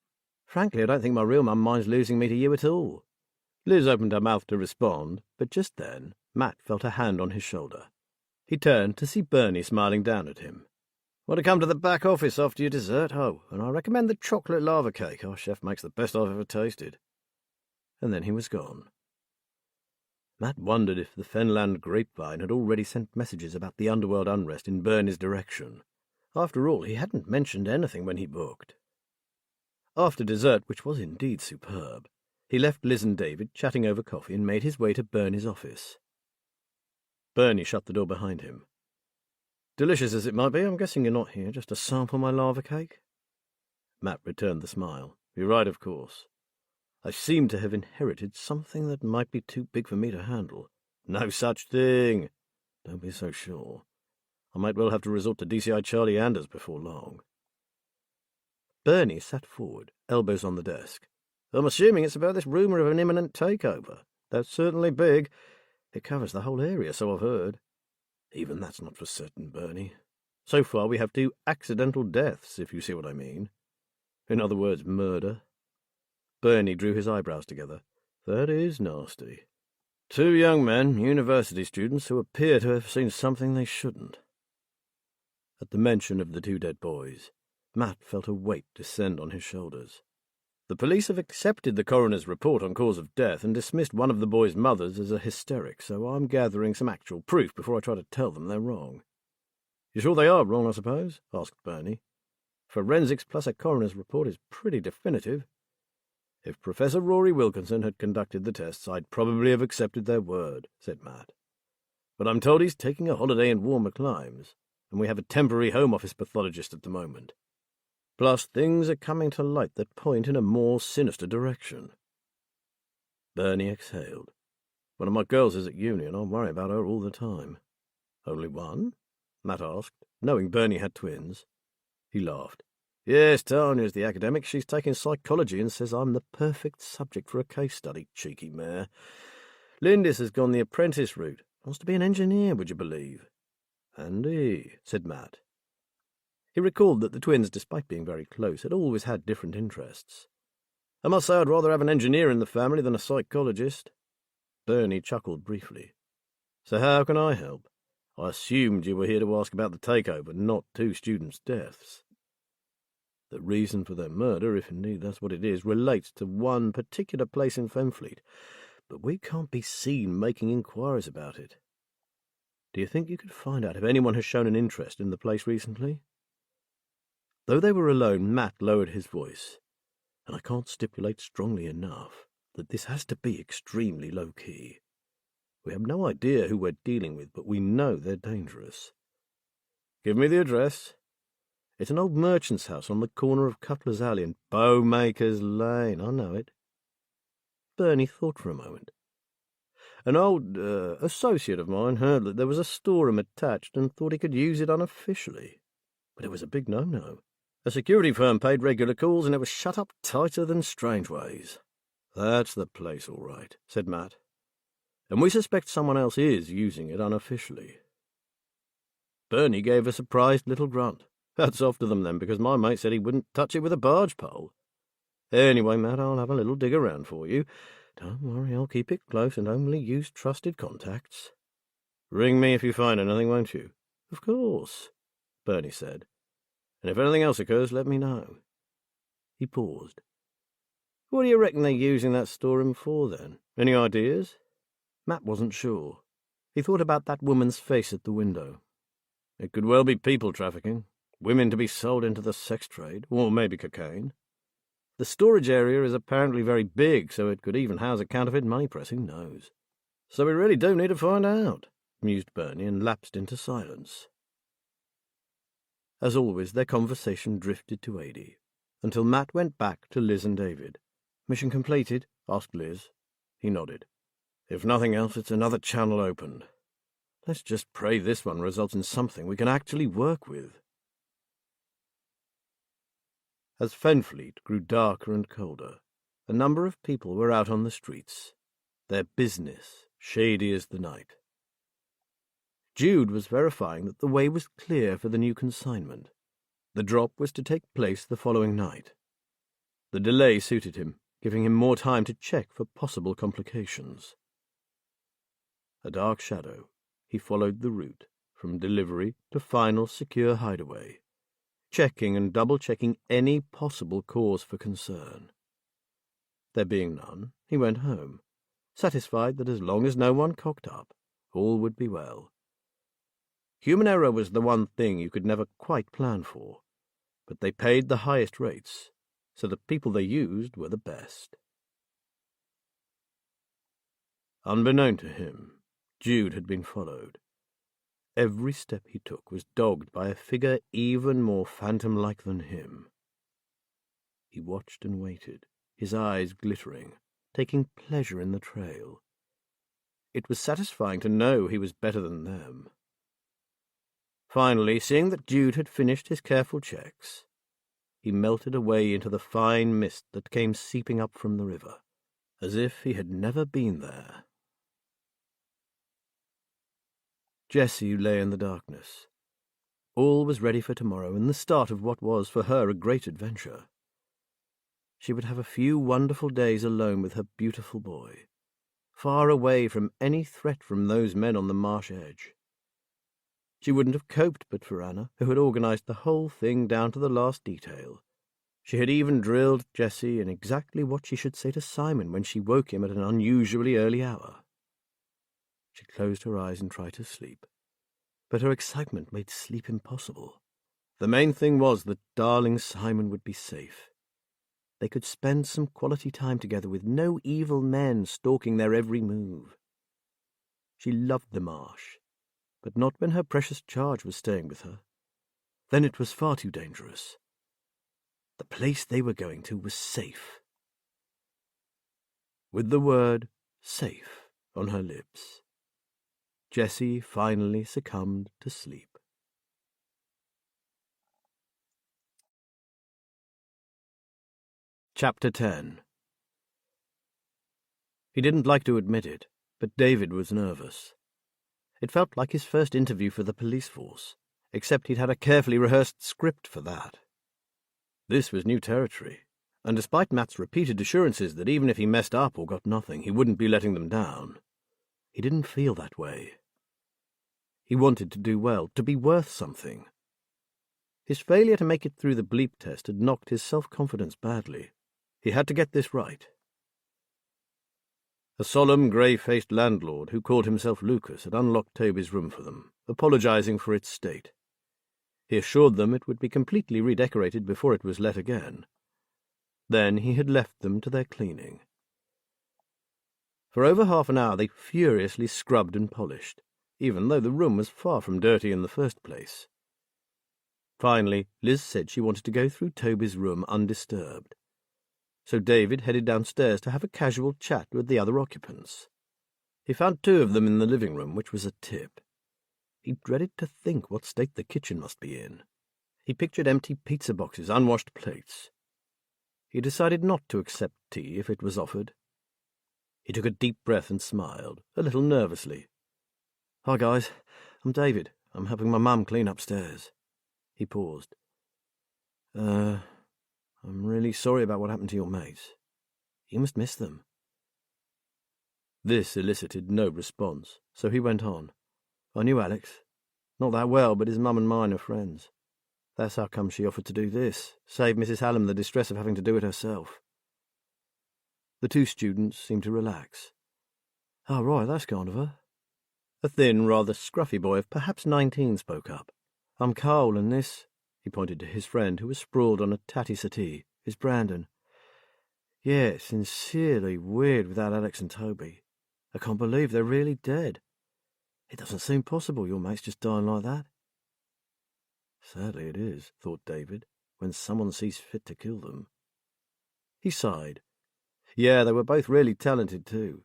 "Frankly, I don't think my real mum minds losing me to you at all." Liz opened her mouth to respond, but just then Matt felt a hand on his shoulder. He turned to see Bernie smiling down at him. "Want to come to the back office after your dessert? Oh, and I recommend the chocolate lava cake. Our chef makes the best I've ever tasted." And then he was gone. Matt wondered if the Fenland grapevine had already sent messages about the underworld unrest in Bernie's direction. After all, he hadn't mentioned anything when he booked. After dessert, which was indeed superb, he left Liz and David chatting over coffee and made his way to Bernie's office. Bernie shut the door behind him. "Delicious as it might be, I'm guessing you're not here just to sample my lava cake?" Matt returned the smile. "You're right, of course. I seem to have inherited something that might be too big for me to handle." "No such thing." "Don't be so sure. I might well have to resort to DCI Charlie Anders before long." Bernie sat forward, elbows on the desk. "I'm assuming it's about this rumour of an imminent takeover. That's certainly big. It covers the whole area, so I've heard." "Even that's not for certain, Bernie. So far we have 2 accidental deaths, if you see what I mean. In other words, murder." Bernie drew his eyebrows together. "That is nasty. 2 young men, university students, who appear to have seen something they shouldn't." At the mention of the 2 dead boys, Matt felt a weight descend on his shoulders. "The police have accepted the coroner's report on cause of death and dismissed one of the boys' mothers as a hysteric, so I'm gathering some actual proof before I try to tell them they're wrong." "You sure they are wrong, I suppose?" asked Bernie. "Forensics plus a coroner's report is pretty definitive. If Professor Rory Wilkinson had conducted the tests, I'd probably have accepted their word," said Matt. "But I'm told he's taking a holiday in warmer climes, and we have a temporary Home Office pathologist at the moment. Plus, things are coming to light that point in a more sinister direction." Bernie exhaled. "One of my girls is at uni, and I worry about her all the time." "Only one?" Matt asked, knowing Bernie had twins. He laughed. "Yes, Tanya's the academic. She's taking psychology and says I'm the perfect subject for a case study, cheeky mare. Lindis has gone the apprentice route. Wants to be an engineer, would you believe?" "Handy," said Matt. He recalled that the twins, despite being very close, had always had different interests. "I must say I'd rather have an engineer in the family than a psychologist." Bernie chuckled briefly. "So how can I help? I assumed you were here to ask about the takeover, not 2 students' deaths." "The reason for their murder, if indeed that's what it is, relates to one particular place in Fenfleet, but we can't be seen making inquiries about it. Do you think you could find out if anyone has shown an interest in the place recently?" Though they were alone, Matt lowered his voice. And I can't stipulate strongly enough that this has to be extremely low-key. We have no idea who we're dealing with, but we know they're dangerous. Give me the address. It's an old merchant's house on the corner of Cutler's Alley and Bowmaker's Lane. I know it. Bernie thought for a moment. An old associate of mine heard that there was a storeroom attached and thought he could use it unofficially. But it was a big no-no. A security firm paid regular calls and it was shut up tighter than Strangeways. That's the place, all right, said Matt. And we suspect someone else is using it unofficially. Bernie gave a surprised little grunt. Hats off to them then, because my mate said he wouldn't touch it with a barge pole. Anyway, Matt, I'll have a little dig around for you. Don't worry, I'll keep it close and only use trusted contacts. Ring me if you find anything, won't you? Of course, Bernie said. And if anything else occurs, let me know. He paused. What do you reckon they're using that storeroom for, then? Any ideas? Matt wasn't sure. He thought about that woman's face at the window. It could well be people trafficking, women to be sold into the sex trade, or maybe cocaine. The storage area is apparently very big, so it could even house a counterfeit money press, who knows? So we really do need to find out, mused Bernie, and lapsed into silence. As always, their conversation drifted to Adie, until Matt went back to Liz and David. Mission completed? Asked Liz. He nodded. If nothing else, it's another channel opened. Let's just pray this one results in something we can actually work with. As Fenfleet grew darker and colder, a number of people were out on the streets, their business shady as the night. Jude was verifying that the way was clear for the new consignment. The drop was to take place the following night. The delay suited him, giving him more time to check for possible complications. A dark shadow, he followed the route from delivery to final secure hideaway, checking and double-checking any possible cause for concern. There being none, he went home, satisfied that as long as no one cocked up, all would be well. Human error was the one thing you could never quite plan for, but they paid the highest rates, so the people they used were the best. Unbeknown to him, Jude had been followed. Every step he took was dogged by a figure even more phantom-like than him. He watched and waited, his eyes glittering, taking pleasure in the trail. It was satisfying to know he was better than them. Finally, seeing that Jude had finished his careful checks, he melted away into the fine mist that came seeping up from the river, as if he had never been there. Jessie lay in the darkness. All was ready for tomorrow and the start of what was for her a great adventure. She would have a few wonderful days alone with her beautiful boy, far away from any threat from those men on the marsh edge. She wouldn't have coped but for Anna, who had organized the whole thing down to the last detail. She had even drilled Jessie in exactly what she should say to Simon when she woke him at an unusually early hour. She closed her eyes and tried to sleep, but her excitement made sleep impossible. The main thing was that darling Simon would be safe. They could spend some quality time together with no evil men stalking their every move. She loved the marsh, but not when her precious charge was staying with her. Then it was far too dangerous. The place they were going to was safe. With the word safe on her lips, Jessie finally succumbed to sleep. Chapter 10. He didn't like to admit it, but David was nervous. It felt like his first interview for the police force, except he'd had a carefully rehearsed script for that. This was new territory, and despite Matt's repeated assurances that even if he messed up or got nothing, he wouldn't be letting them down, he didn't feel that way. He wanted to do well, to be worth something. His failure to make it through the bleep test had knocked his self-confidence badly. He had to get this right. A solemn, grey-faced landlord who called himself Lucas had unlocked Toby's room for them, apologizing for its state. He assured them it would be completely redecorated before it was let again. Then he had left them to their cleaning. For over half an hour they furiously scrubbed and polished, even though the room was far from dirty in the first place. Finally, Liz said she wanted to go through Toby's room undisturbed. So David headed downstairs to have a casual chat with the other occupants. He found 2 of them in the living room, which was a tip. He dreaded to think what state the kitchen must be in. He pictured empty pizza boxes, unwashed plates. He decided not to accept tea if it was offered. He took a deep breath and smiled, a little nervously. "Hi, guys. I'm David. I'm helping my mum clean upstairs." He paused. I'm really sorry about what happened to your mates. You must miss them." This elicited no response, so he went on. "I knew Alex. Not that well, but his mum and mine are friends. That's how come she offered to do this, save Mrs. Hallam the distress of having to do it herself." The 2 students seemed to relax. "Oh, right, that's kind of her." A thin, rather scruffy boy of perhaps 19 spoke up. "I'm Cole, and this," he pointed to his friend, who was sprawled on a tatty settee, "is Brandon. Yeah, it's sincerely weird without Alex and Toby. I can't believe they're really dead. It doesn't seem possible your mates just dying like that." "Sadly it is," thought David, "when someone sees fit to kill them." He sighed. "Yeah, they were both really talented too.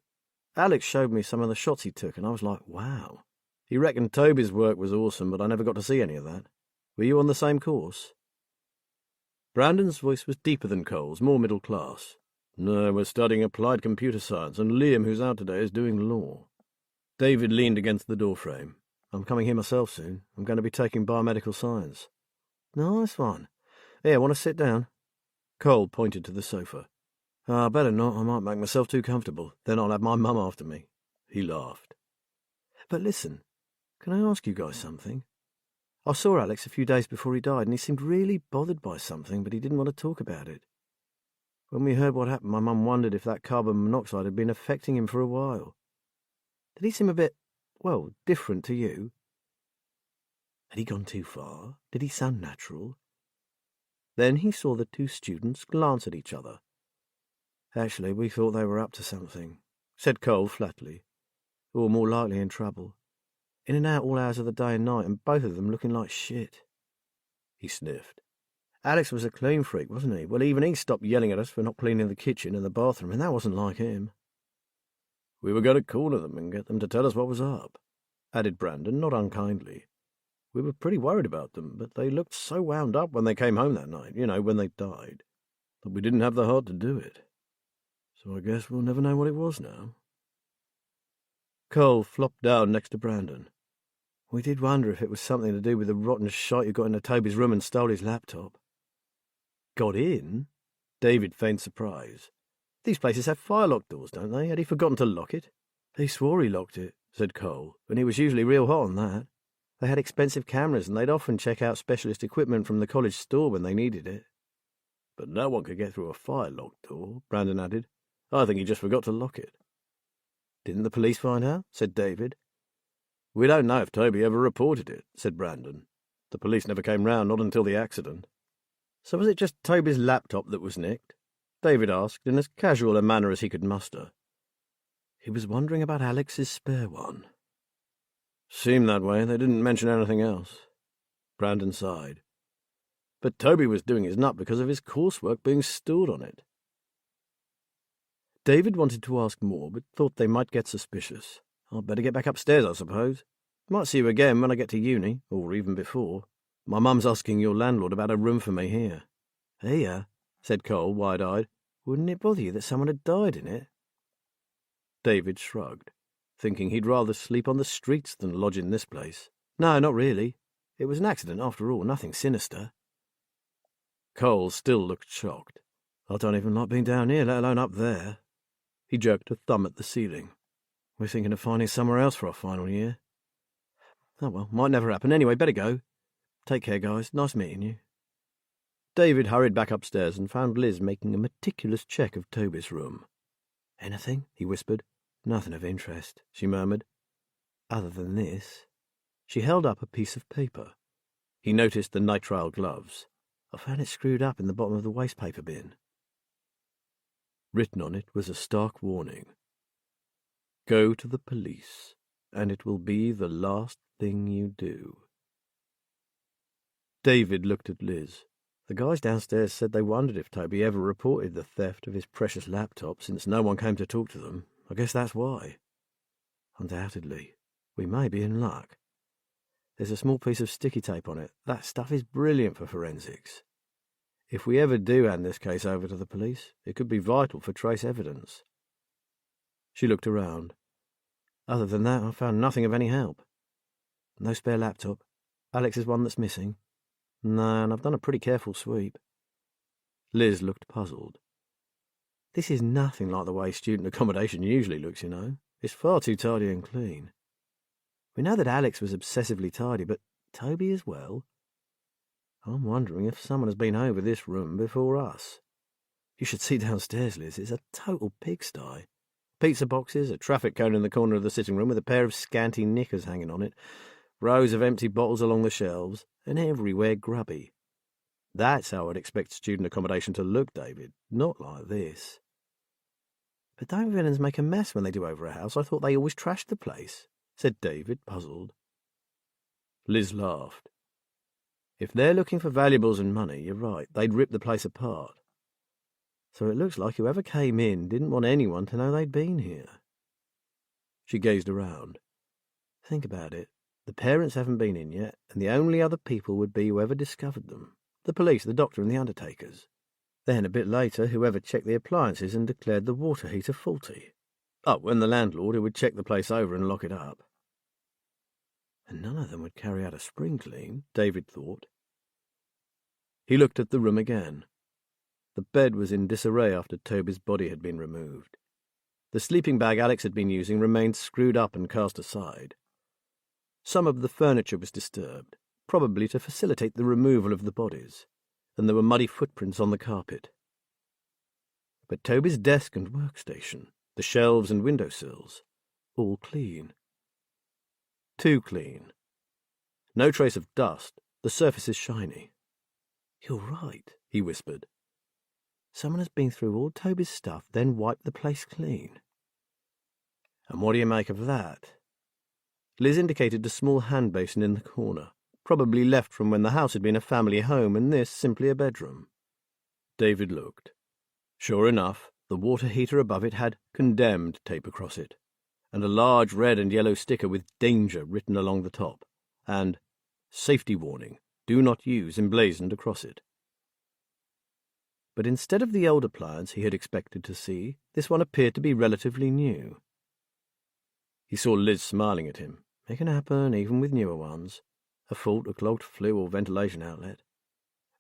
Alex showed me some of the shots he took, and I was like, wow. He reckoned Toby's work was awesome, but I never got to see any of that. Were you on the same course?" Brandon's voice was deeper than Cole's, more middle class. "No, we're studying applied computer science, and Liam, who's out today, is doing law." David leaned against the doorframe. "I'm coming here myself soon. I'm going to be taking biomedical science." "Nice one. Here, want to sit down?" Cole pointed to the sofa. Better not. I might make myself too comfortable. Then I'll have my mum after me." He laughed. "But listen, can I ask you guys something? I saw Alex a few days before he died, and he seemed really bothered by something, but he didn't want to talk about it. When we heard what happened, my mum wondered if that carbon monoxide had been affecting him for a while. Did he seem a bit, well, different to you? Had he gone too far? Did he sound natural?" Then he saw the 2 students glance at each other. "Actually, we thought they were up to something," said Cole flatly. "Or more likely in trouble. In and out all hours of the day and night, and both of them looking like shit." He sniffed. "Alex was a clean freak, wasn't he? Well, even he stopped yelling at us for not cleaning the kitchen and the bathroom, and that wasn't like him." "We were going to corner them and get them to tell us what was up," added Brandon, not unkindly. "We were pretty worried about them, but they looked so wound up when they came home that night, when they died, that we didn't have the heart to do it. So I guess we'll never know what it was now." Cole flopped down next to Brandon. "We did wonder if it was something to do with the rotten shite who got into Toby's room and stole his laptop." "Got in?" David feigned surprise. "These places have fire-lock doors, don't they? Had he forgotten to lock it?" "He swore he locked it," said Cole, "and he was usually real hot on that. They had expensive cameras, and they'd often check out specialist equipment from the college store when they needed it." "But no one could get through a fire-lock door," Brandon added. "I think he just forgot to lock it." "Didn't the police find out?" said David. "We don't know if Toby ever reported it," said Brandon. "The police never came round, not until the accident." "So was it just Toby's laptop that was nicked?" David asked, in as casual a manner as he could muster. He was wondering about Alex's spare one. "Seemed that way. They didn't mention anything else." Brandon sighed. "But Toby was doing his nut because of his coursework being stored on it." David wanted to ask more, but thought they might get suspicious. "I'd better get back upstairs, I suppose. Might see you again when I get to uni, or even before. My mum's asking your landlord about a room for me here." "Here?" said Cole, wide-eyed. "Wouldn't it bother you that someone had died in it?" David shrugged, thinking he'd rather sleep on the streets than lodge in this place. "No, not really. It was an accident after all, nothing sinister." Cole still looked shocked. "I don't even like being down here, let alone up there." He jerked a thumb at the ceiling. "We're thinking of finding somewhere else for our final year." "Oh well, might never happen. Anyway, better go. Take care, guys. Nice meeting you." David hurried back upstairs and found Liz making a meticulous check of Toby's room. "Anything?" he whispered. "Nothing of interest," she murmured. "Other than this." She held up a piece of paper. He noticed the nitrile gloves. I found it screwed up in the bottom of the wastepaper bin. Written on it was a stark warning. Go to the police, and it will be the last thing you do. David looked at Liz. The guys downstairs said they wondered if Toby ever reported the theft of his precious laptop since no one came to talk to them. I guess that's why. Undoubtedly. We may be in luck. There's a small piece of sticky tape on it. That stuff is brilliant for forensics. If we ever do hand this case over to the police, it could be vital for trace evidence. She looked around. Other than that, I found nothing of any help. No spare laptop. Alex is one that's missing. No, and I've done a pretty careful sweep. Liz looked puzzled. This is nothing like the way student accommodation usually looks, you know. It's far too tidy and clean. We know that Alex was obsessively tidy, but Toby as well? I'm wondering if someone has been over this room before us. You should see downstairs, Liz. It's a total pigsty. Pizza boxes, a traffic cone in the corner of the sitting room with a pair of scanty knickers hanging on it, rows of empty bottles along the shelves, and everywhere grubby. That's how I'd expect student accommodation to look, David, not like this. But don't villains make a mess when they do over a house? I thought they always trashed the place, said David, puzzled. Liz laughed. If they're looking for valuables and money, you're right, they'd rip the place apart. So it looks like whoever came in didn't want anyone to know they'd been here. She gazed around. Think about it. The parents haven't been in yet, and the only other people would be whoever discovered them. The police, the doctor, and the undertakers. Then, a bit later, whoever checked the appliances and declared the water heater faulty. Oh, and the landlord who would check the place over and lock it up. And none of them would carry out a spring clean, David thought. He looked at the room again. The bed was in disarray after Toby's body had been removed. The sleeping bag Alex had been using remained screwed up and cast aside. Some of the furniture was disturbed, probably to facilitate the removal of the bodies, and there were muddy footprints on the carpet. But Toby's desk and workstation, the shelves and windowsills, all clean. Too clean. No trace of dust, the surface is shiny. You're right, he whispered. Someone has been through all Toby's stuff, then wiped the place clean. And what do you make of that? Liz indicated a small hand basin in the corner, probably left from when the house had been a family home and this simply a bedroom. David looked. Sure enough, the water heater above it had "Condemned" tape across it, and a large red and yellow sticker with "Danger" written along the top, and "Safety Warning, Do Not Use" emblazoned across it. But instead of the old appliance he had expected to see, this one appeared to be relatively new. He saw Liz smiling at him. It can happen, even with newer ones. A fault, a clogged flue or ventilation outlet.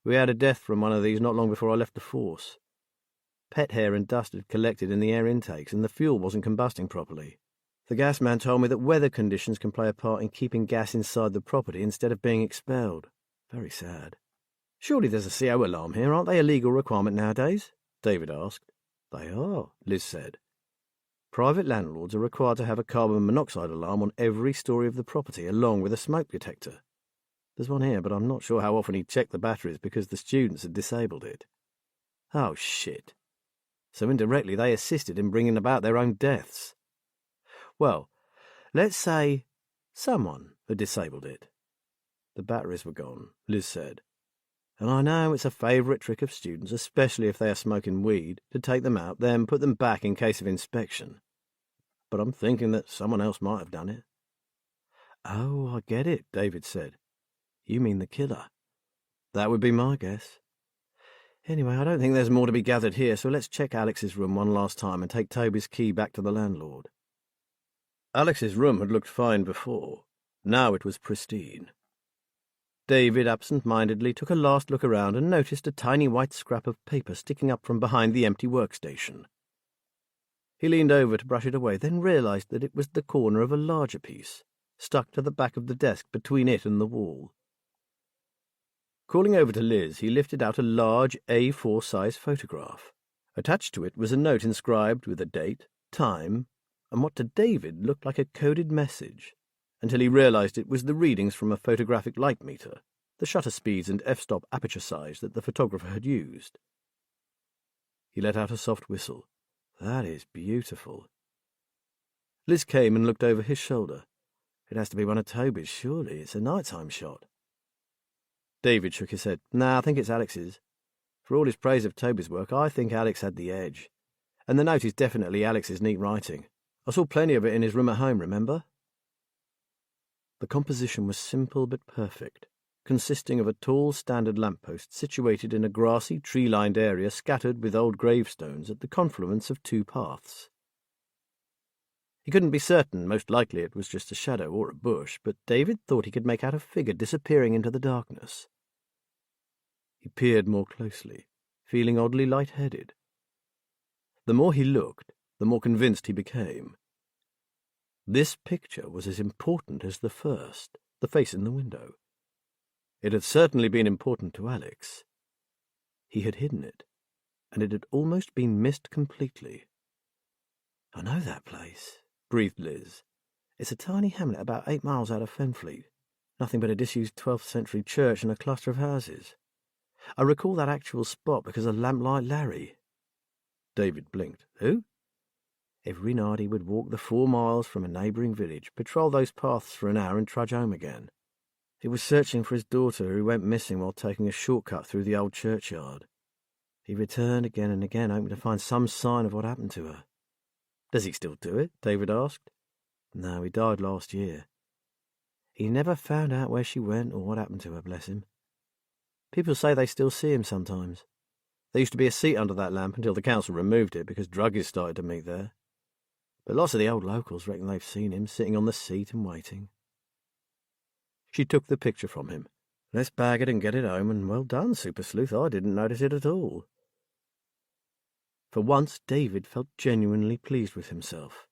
We had a death from one of these not long before I left the force. Pet hair and dust had collected in the air intakes, and the fuel wasn't combusting properly. The gas man told me that weather conditions can play a part in keeping gas inside the property instead of being expelled. Very sad. Surely there's a CO alarm here, aren't they a legal requirement nowadays? David asked. They are, Liz said. Private landlords are required to have a carbon monoxide alarm on every story of the property, along with a smoke detector. There's one here, but I'm not sure how often he checked the batteries because the students had disabled it. Oh, shit. So indirectly they assisted in bringing about their own deaths. Well, let's say someone had disabled it. The batteries were gone, Liz said. And I know it's a favourite trick of students, especially if they are smoking weed, to take them out, then put them back in case of inspection. But I'm thinking that someone else might have done it. Oh, I get it, David said. You mean the killer. That would be my guess. Anyway, I don't think there's more to be gathered here, so let's check Alex's room one last time and take Toby's key back to the landlord. Alex's room had looked fine before. Now it was pristine. David absent-mindedly took a last look around and noticed a tiny white scrap of paper sticking up from behind the empty workstation. He leaned over to brush it away, then realized that it was the corner of a larger piece, stuck to the back of the desk between it and the wall. Calling over to Liz, he lifted out a large A4-size photograph. Attached to it was a note inscribed with a date, time, and what to David looked like a coded message, until he realized it was the readings from a photographic light meter, the shutter speeds and f-stop aperture size that the photographer had used. He let out a soft whistle. "That is beautiful." Liz came and looked over his shoulder. "It has to be one of Toby's, surely. It's a nighttime shot." David shook his head. "Nah, I think it's Alex's. For all his praise of Toby's work, I think Alex had the edge. And the note is definitely Alex's neat writing. I saw plenty of it in his room at home, remember?" The composition was simple but perfect, consisting of a tall standard lamppost situated in a grassy, tree-lined area scattered with old gravestones at the confluence of two paths. He couldn't be certain, most likely it was just a shadow or a bush, but David thought he could make out a figure disappearing into the darkness. He peered more closely, feeling oddly light-headed. The more he looked, the more convinced he became. This picture was as important as the first, the face in the window. It had certainly been important to Alex. He had hidden it, and it had almost been missed completely. "I know that place," breathed Liz. "It's a tiny hamlet about 8 miles out of Fenfleet. Nothing but a disused 12th century church and a cluster of houses. I recall that actual spot because of Lamplight Larry." David blinked. "Who?" "Every night he would walk the 4 miles from a neighbouring village, patrol those paths for an hour and trudge home again. He was searching for his daughter who went missing while taking a shortcut through the old churchyard. He returned again and again, hoping to find some sign of what happened to her." "Does he still do it?" David asked. "No, he died last year. He never found out where she went or what happened to her, bless him. People say they still see him sometimes. There used to be a seat under that lamp until the council removed it because druggies started to meet there. But lots of the old locals reckon they've seen him sitting on the seat and waiting." She took the picture from him. "Let's bag it and get it home, and well done, Super Sleuth. I didn't notice it at all." For once, David felt genuinely pleased with himself.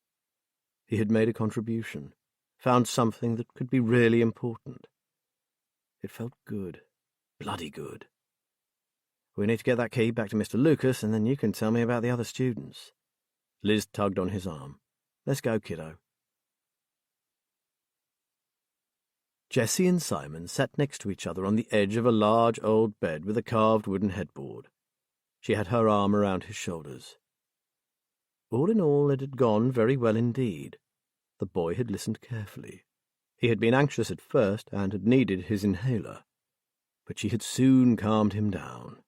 He had made a contribution, found something that could be really important. It felt good, bloody good. "We need to get that key back to Mr. Lucas, and then you can tell me about the other students." Liz tugged on his arm. "Let's go, kiddo." Jessie and Simon sat next to each other on the edge of a large old bed with a carved wooden headboard. She had her arm around his shoulders. All in all, it had gone very well indeed. The boy had listened carefully. He had been anxious at first and had needed his inhaler, but she had soon calmed him down.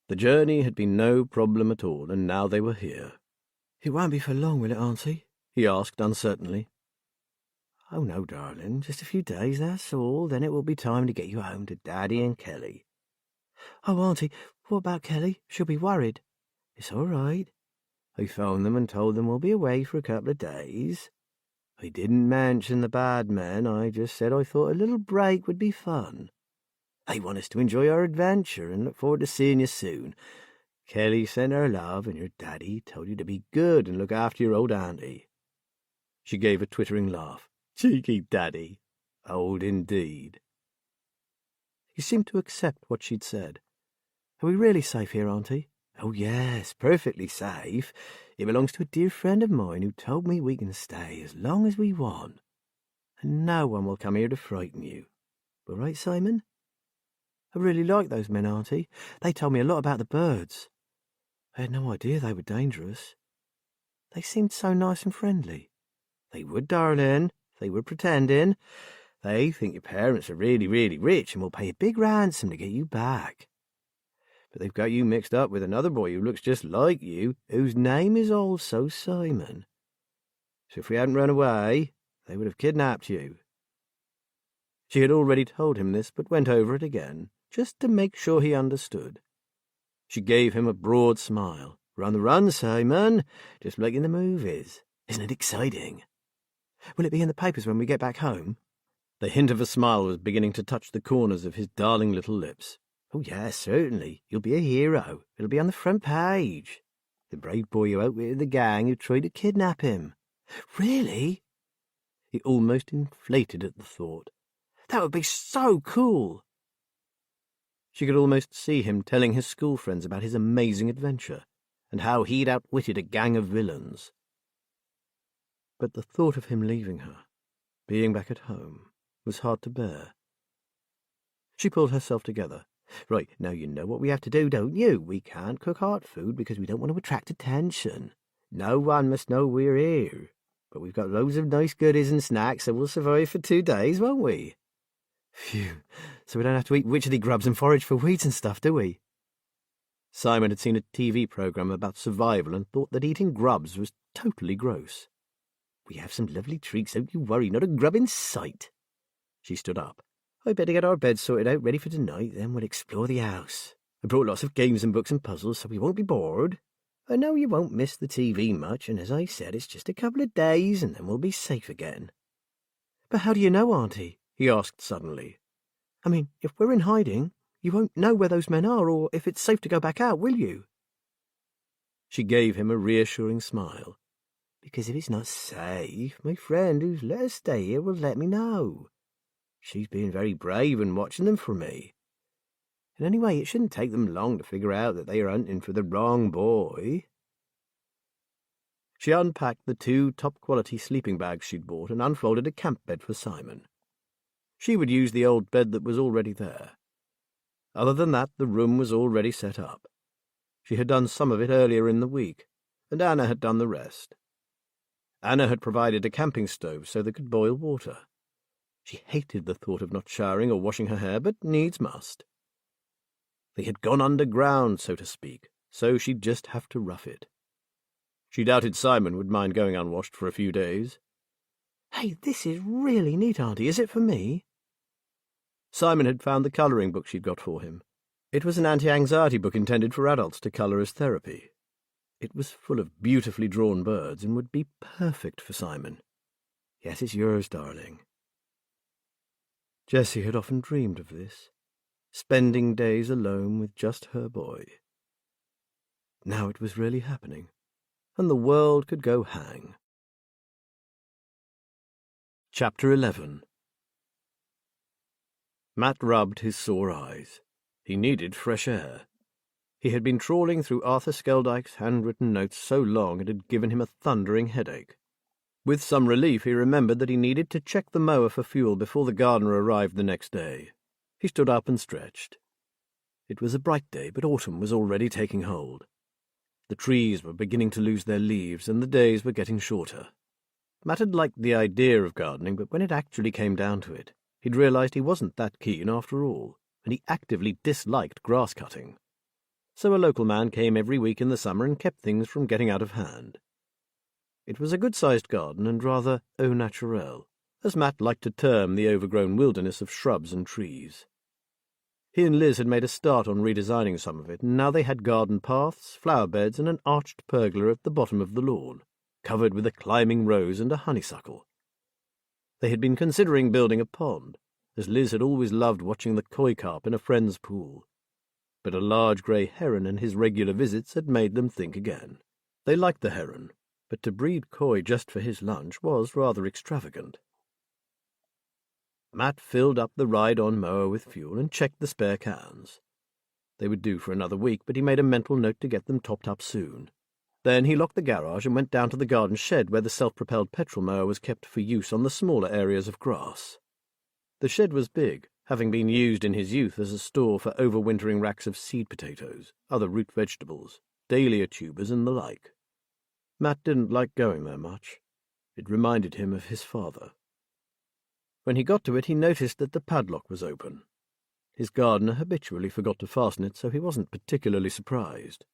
The journey had been no problem at all, and now they were here. "It won't be for long, will it, Auntie?" he asked uncertainly. "Oh, no, darling, just a few days, that's all. Then it will be time to get you home to Daddy and Kelly." "Oh, Auntie, what about Kelly? She'll be worried." "It's all right. I phoned them and told them we'll be away for a couple of days. I didn't mention the bad men. I just said I thought a little break would be fun. They want us to enjoy our adventure and look forward to seeing you soon. Kelly sent her love, and your daddy told you to be good and look after your old auntie." She gave a twittering laugh. "Cheeky daddy. Old indeed." He seemed to accept what she'd said. "Are we really safe here, Auntie?" "Oh, yes, perfectly safe. It belongs to a dear friend of mine who told me we can stay as long as we want. And no one will come here to frighten you. All right, Simon?" "I really like those men, Auntie. They told me a lot about the birds. I had no idea they were dangerous. They seemed so nice and friendly." "They would, darling. They were pretending. They think your parents are really, really rich and will pay a big ransom to get you back. But they've got you mixed up with another boy who looks just like you, whose name is also Simon. So if we hadn't run away, they would have kidnapped you." She had already told him this, but went over it again, just to make sure he understood. She gave him a broad smile. "We're on the run, Simon, just like in the movies. Isn't it exciting?" "Will it be in the papers when we get back home?" The hint of a smile was beginning to touch the corners of his darling little lips. "Oh, yes, certainly. You'll be a hero. It'll be on the front page. The brave boy who outwitted the gang who tried to kidnap him." "Really?" He almost inflated at the thought. "That would be so cool." She could almost see him telling his school friends about his amazing adventure, and how he'd outwitted a gang of villains. But the thought of him leaving her, being back at home, was hard to bear. She pulled herself together. Right, now you know what we have to do, don't you? We can't cook hot food because we don't want to attract attention. No one must know we're here. But we've got loads of nice goodies and snacks, so we'll survive for 2 days, won't we? Phew, so we don't have to eat witchetty grubs and forage for weeds and stuff, do we? Simon had seen a TV programme about survival and thought that eating grubs was totally gross. We have some lovely treats, don't you worry, not a grub in sight. She stood up. I'd better get our beds sorted out, ready for tonight, then we'll explore the house. I brought lots of games and books and puzzles, so we won't be bored. I know you won't miss the TV much, and as I said, it's just a couple of days, and then we'll be safe again. But how do you know, Auntie? He asked suddenly. I mean, if we're in hiding, you won't know where those men are, or if it's safe to go back out, will you? She gave him a reassuring smile. Because if it's not safe, my friend who's let us stay here will let me know. She's been very brave in watching them for me. And anyway, it shouldn't take them long to figure out that they are hunting for the wrong boy. She unpacked the 2 top-quality sleeping bags she'd bought and unfolded a camp bed for Simon. She would use the old bed that was already there. Other than that, the room was already set up. She had done some of it earlier in the week, and Anna had done the rest. Anna had provided a camping stove so they could boil water. She hated the thought of not showering or washing her hair, but needs must. They had gone underground, so to speak, so she'd just have to rough it. She doubted Simon would mind going unwashed for a few days. Hey, this is really neat, Auntie. Is it for me? Simon had found the colouring book she'd got for him. It was an anti-anxiety book intended for adults to colour as therapy. It was full of beautifully drawn birds and would be perfect for Simon. Yes, it's yours, darling. Jessie had often dreamed of this, spending days alone with just her boy. Now it was really happening, and the world could go hang. Chapter 11. Matt rubbed his sore eyes. He needed fresh air. He had been trawling through Arthur Skeldyke's handwritten notes so long it had given him a thundering headache. With some relief he remembered that he needed to check the mower for fuel before the gardener arrived the next day. He stood up and stretched. It was a bright day, but autumn was already taking hold. The trees were beginning to lose their leaves, and the days were getting shorter. Matt had liked the idea of gardening, but when it actually came down to it, he'd realized he wasn't that keen after all, and he actively disliked grass cutting. So a local man came every week in the summer and kept things from getting out of hand. It was a good-sized garden and rather au naturel, as Matt liked to term the overgrown wilderness of shrubs and trees. He and Liz had made a start on redesigning some of it, and now they had garden paths, flower beds, and an arched pergola at the bottom of the lawn, covered with a climbing rose and a honeysuckle. They had been considering building a pond, as Liz had always loved watching the koi carp in a friend's pool. But a large grey heron and his regular visits had made them think again. They liked the heron, but to breed koi just for his lunch was rather extravagant. Matt filled up the ride-on mower with fuel and checked the spare cans. They would do for another week, but he made a mental note to get them topped up soon. Then he locked the garage and went down to the garden shed where the self-propelled petrol mower was kept for use on the smaller areas of grass. The shed was big, having been used in his youth as a store for overwintering racks of seed potatoes, other root vegetables, dahlia tubers, and the like. Matt didn't like going there much. It reminded him of his father. When he got to it, he noticed that the padlock was open. His gardener habitually forgot to fasten it, so he wasn't particularly surprised.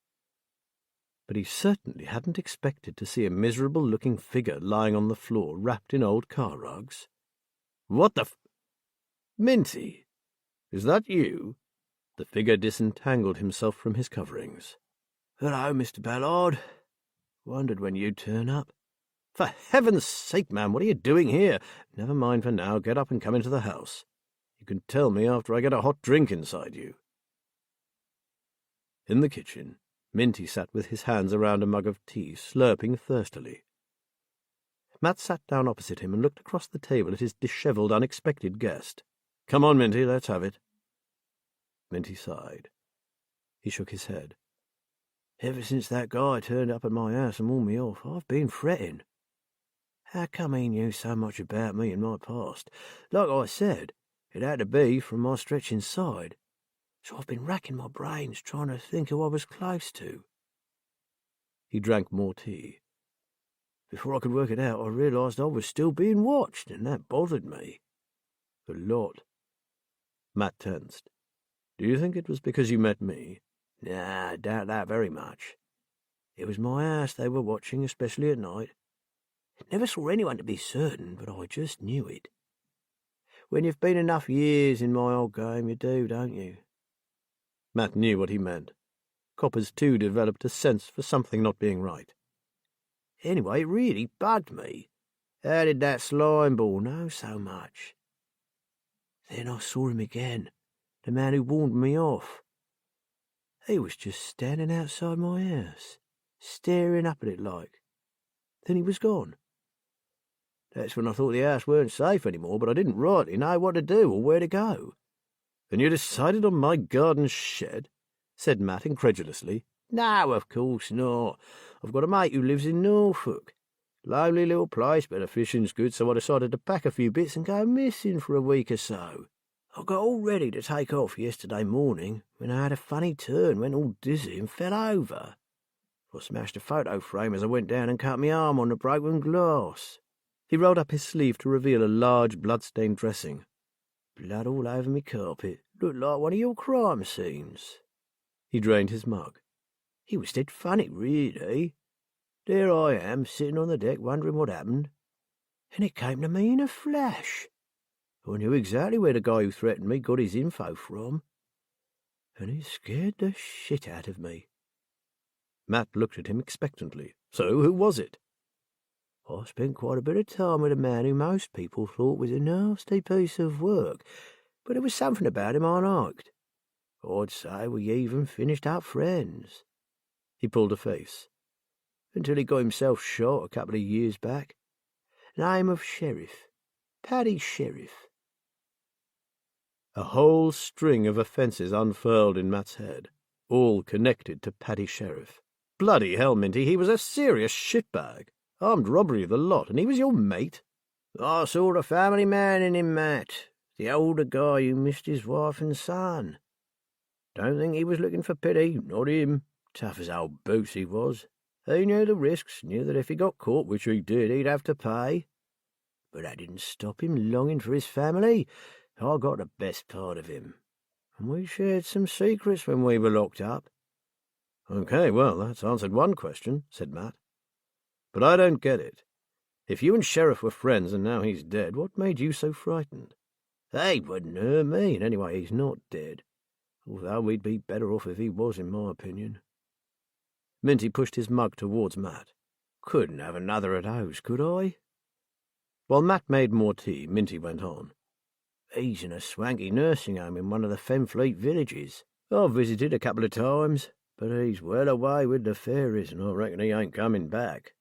But he certainly hadn't expected to see a miserable-looking figure lying on the floor, wrapped in old car rugs. "What the Minty, is that you?" The figure disentangled himself from his coverings. "Hello, Mr. Ballard. Wondered when you'd turn up." "For heaven's sake, man, what are you doing here?" "Never mind for now. Get up and come into the house. You can tell me after I get a hot drink inside you." In the kitchen, Minty sat with his hands around a mug of tea, slurping thirstily. Matt sat down opposite him and looked across the table at his dishevelled, unexpected guest. "Come on, Minty, let's have it." Minty sighed. He shook his head. "Ever since that guy turned up at my house and warned me off, I've been fretting. How come he knew so much about me and my past? Like I said, It had to be from my stretching side, so I've been racking my brains trying to think who I was close to." He drank more tea. "Before I could work it out, I realised I was still being watched, and that bothered me a lot." Matt tensed. "Do you think it was because you met me?" "Nah, I doubt that very much. It was my house they were watching, especially at night. Never saw anyone to be certain, but I just knew it. When you've been enough years in my old game, you do, don't you?" Matt knew what he meant. Coppers too developed a sense for something not being right. "Anyway, it really bugged me. How did that slime ball know so much? Then I saw him again, the man who warned me off. He was just standing outside my house, staring up at it like. Then he was gone. That's when I thought the house weren't safe anymore, but I didn't rightly know what to do or where to go." "And you decided on my garden shed?" said Matt incredulously. "No, of course not. I've got a mate who lives in Norfolk. Lonely little place, but the fishing's good, so I decided to pack a few bits and go missing for a week or so. I got all ready to take off yesterday morning when I had a funny turn, went all dizzy and fell over. I smashed a photo frame as I went down and cut my arm on the broken glass." He rolled up his sleeve to reveal a large blood-stained dressing. "Blood all over me carpet. Looked like one of your crime scenes." He drained his mug. "It was dead funny, really. There I am, sitting on the deck wondering what happened, and it came to me in a flash. I knew exactly where the guy who threatened me got his info from, and it scared the shit out of me." Matt looked at him expectantly. "So, who was it?" "I spent quite a bit of time with a man who most people thought was a nasty piece of work, but there was something about him I liked. I'd say we even finished up friends." He pulled a face. "Until he got himself shot a couple of years back. Name of Sheriff. Paddy Sheriff." A whole string of offences unfurled in Matt's head, all connected to Paddy Sheriff. Bloody hell, Minty, he was a serious shitbag. Armed robbery of the lot, and he was your mate? "I saw the family man in him, Matt. The older guy who missed his wife and son. Don't think he was looking for pity, not him. Tough as old boots he was. He knew the risks, knew that if he got caught, which he did, he'd have to pay. But that didn't stop him longing for his family. I got the best part of him, and we shared some secrets when we were locked up." "Okay, well, that's answered one question," said Matt. "But I don't get it. If you and Sheriff were friends and now he's dead, what made you so frightened?" "He wouldn't hurt me, and anyway he's not dead, although we'd be better off if he was, in my opinion." Minty pushed his mug towards Matt. "Couldn't have another of those, could I?" While Matt made more tea, Minty went on. "He's in a swanky nursing home in one of the Fenfleet villages. I've visited a couple of times, but he's well away with the fairies, and I reckon he ain't coming back.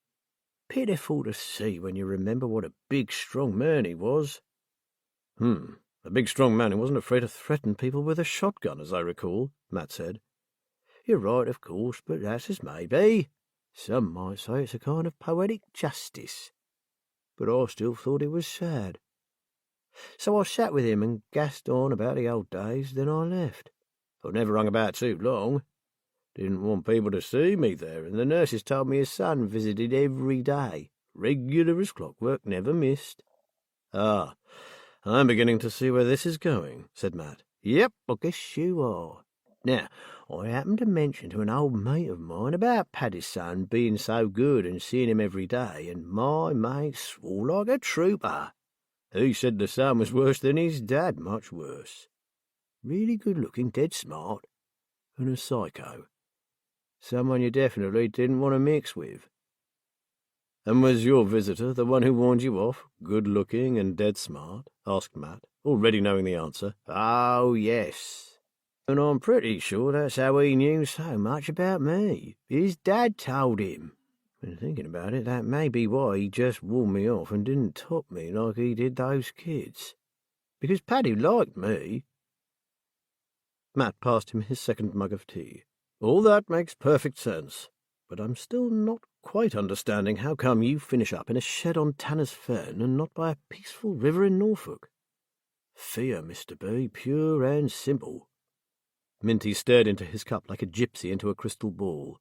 Pitiful to see when you remember what a big, strong man he was." A big, strong man who wasn't afraid to threaten people with a shotgun, as I recall," Matt said. "You're right, of course, but that's as may be. Some might say it's a kind of poetic justice. But I still thought it was sad. So I sat with him and gassed on about the old days, then I left. I never hung about too long. Didn't want people to see me there, and the nurses told me his son visited every day, regular as clockwork, never missed." "Ah, I'm beginning to see where this is going," said Matt. "Yep, I guess you are. Now, I happened to mention to an old mate of mine about Paddy's son being so good and seeing him every day, and my mate swore like a trooper. He said the son was worse than his dad, much worse. Really good-looking, dead smart, and a psycho. Someone you definitely didn't want to mix with." "And was your visitor the one who warned you off, good-looking and dead smart?" asked Matt, already knowing the answer. "Oh, yes. And I'm pretty sure that's how he knew so much about me. His dad told him. And thinking about it, that may be why he just warned me off and didn't top me like he did those kids. Because Paddy liked me." Matt passed him his second mug of tea. "All that makes perfect sense, but I'm still not quite understanding how come you finish up in a shed on Tanner's Fen and not by a peaceful river in Norfolk." Fear, Mr. B, pure and simple. Minty stared into his cup like a gypsy into a crystal ball.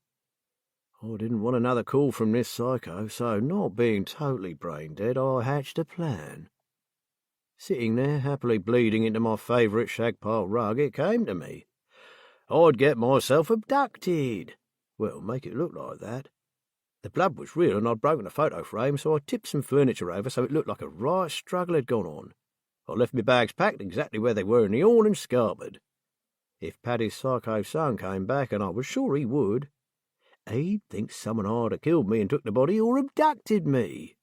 I didn't want another call from this psycho, so not being totally brain-dead, I hatched a plan. Sitting there, happily bleeding into my favourite shag-pile rug, it came to me. I'd get myself abducted. Well, make it look like that. The blood was real and I'd broken a photo frame, so I tipped some furniture over so it looked like a right struggle had gone on. I left my bags packed exactly where they were in the awning scarpered. If Paddy's psycho son came back, and I was sure he would, he'd think someone either killed me and took the body or abducted me.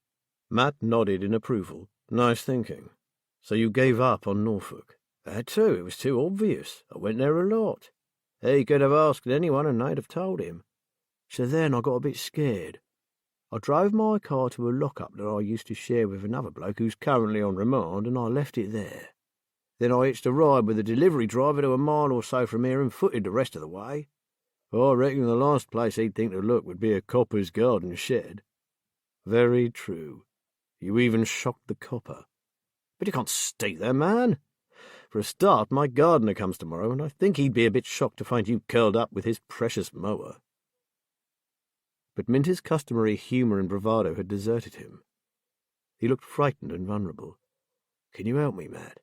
Matt nodded in approval. Nice thinking. So you gave up on Norfolk? Had to. It was too obvious. I went there a lot. He could have asked anyone and they'd have told him. So then I got a bit scared. I drove my car to a lock-up that I used to share with another bloke who's currently on remand, and I left it there. Then I hitched a ride with a delivery driver to a mile or so from here and footed the rest of the way. I reckon the last place he'd think to look would be a copper's garden shed. Very true. You even shocked the copper. But you can't stay there, man. For a start, my gardener comes tomorrow, and I think he'd be a bit shocked to find you curled up with his precious mower. But Minty's customary humour and bravado had deserted him. He looked frightened and vulnerable. Can you help me, Matt?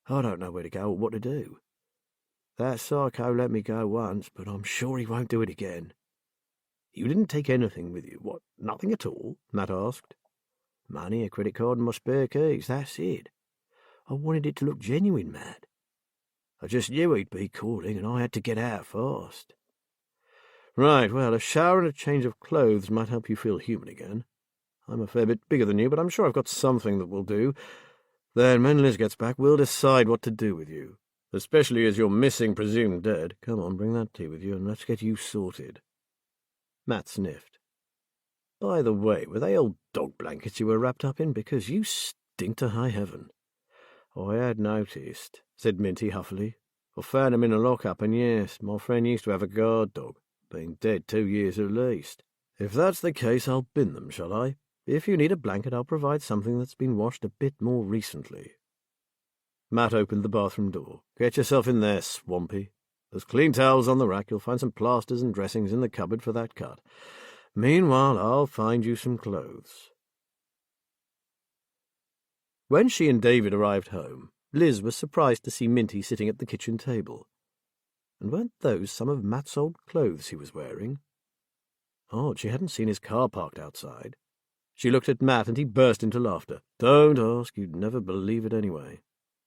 I don't know where to go or what to do. That psycho let me go once, but I'm sure he won't do it again. You didn't take anything with you? What, nothing at all? Matt asked. Money, a credit card, and my spare keys, that's it. I wanted it to look genuine, Matt. I just knew he'd be calling, and I had to get out fast. Right, well, a shower and a change of clothes might help you feel human again. I'm a fair bit bigger than you, but I'm sure I've got something that will do. Then, when Liz gets back, we'll decide what to do with you. Especially as you're missing, presumed dead. Come on, bring that tea with you, and let's get you sorted. Matt sniffed. By the way, were they old dog blankets you were wrapped up in? Because you stink to high heaven. I had noticed, said Minty huffily. I found 'em in a lock-up, and yes, my friend used to have a guard dog. Been dead 2 years at least. If that's the case, I'll bin them, shall I? If you need a blanket, I'll provide something that's been washed a bit more recently. Matt opened the bathroom door. Get yourself in there, Swampy. There's clean towels on the rack. You'll find some plasters and dressings in the cupboard for that cut. Meanwhile, I'll find you some clothes. When she and David arrived home, Liz was surprised to see Minty sitting at the kitchen table. And weren't those some of Matt's old clothes he was wearing? Odd, she hadn't seen his car parked outside. She looked at Matt and he burst into laughter. Don't ask, you'd never believe it anyway.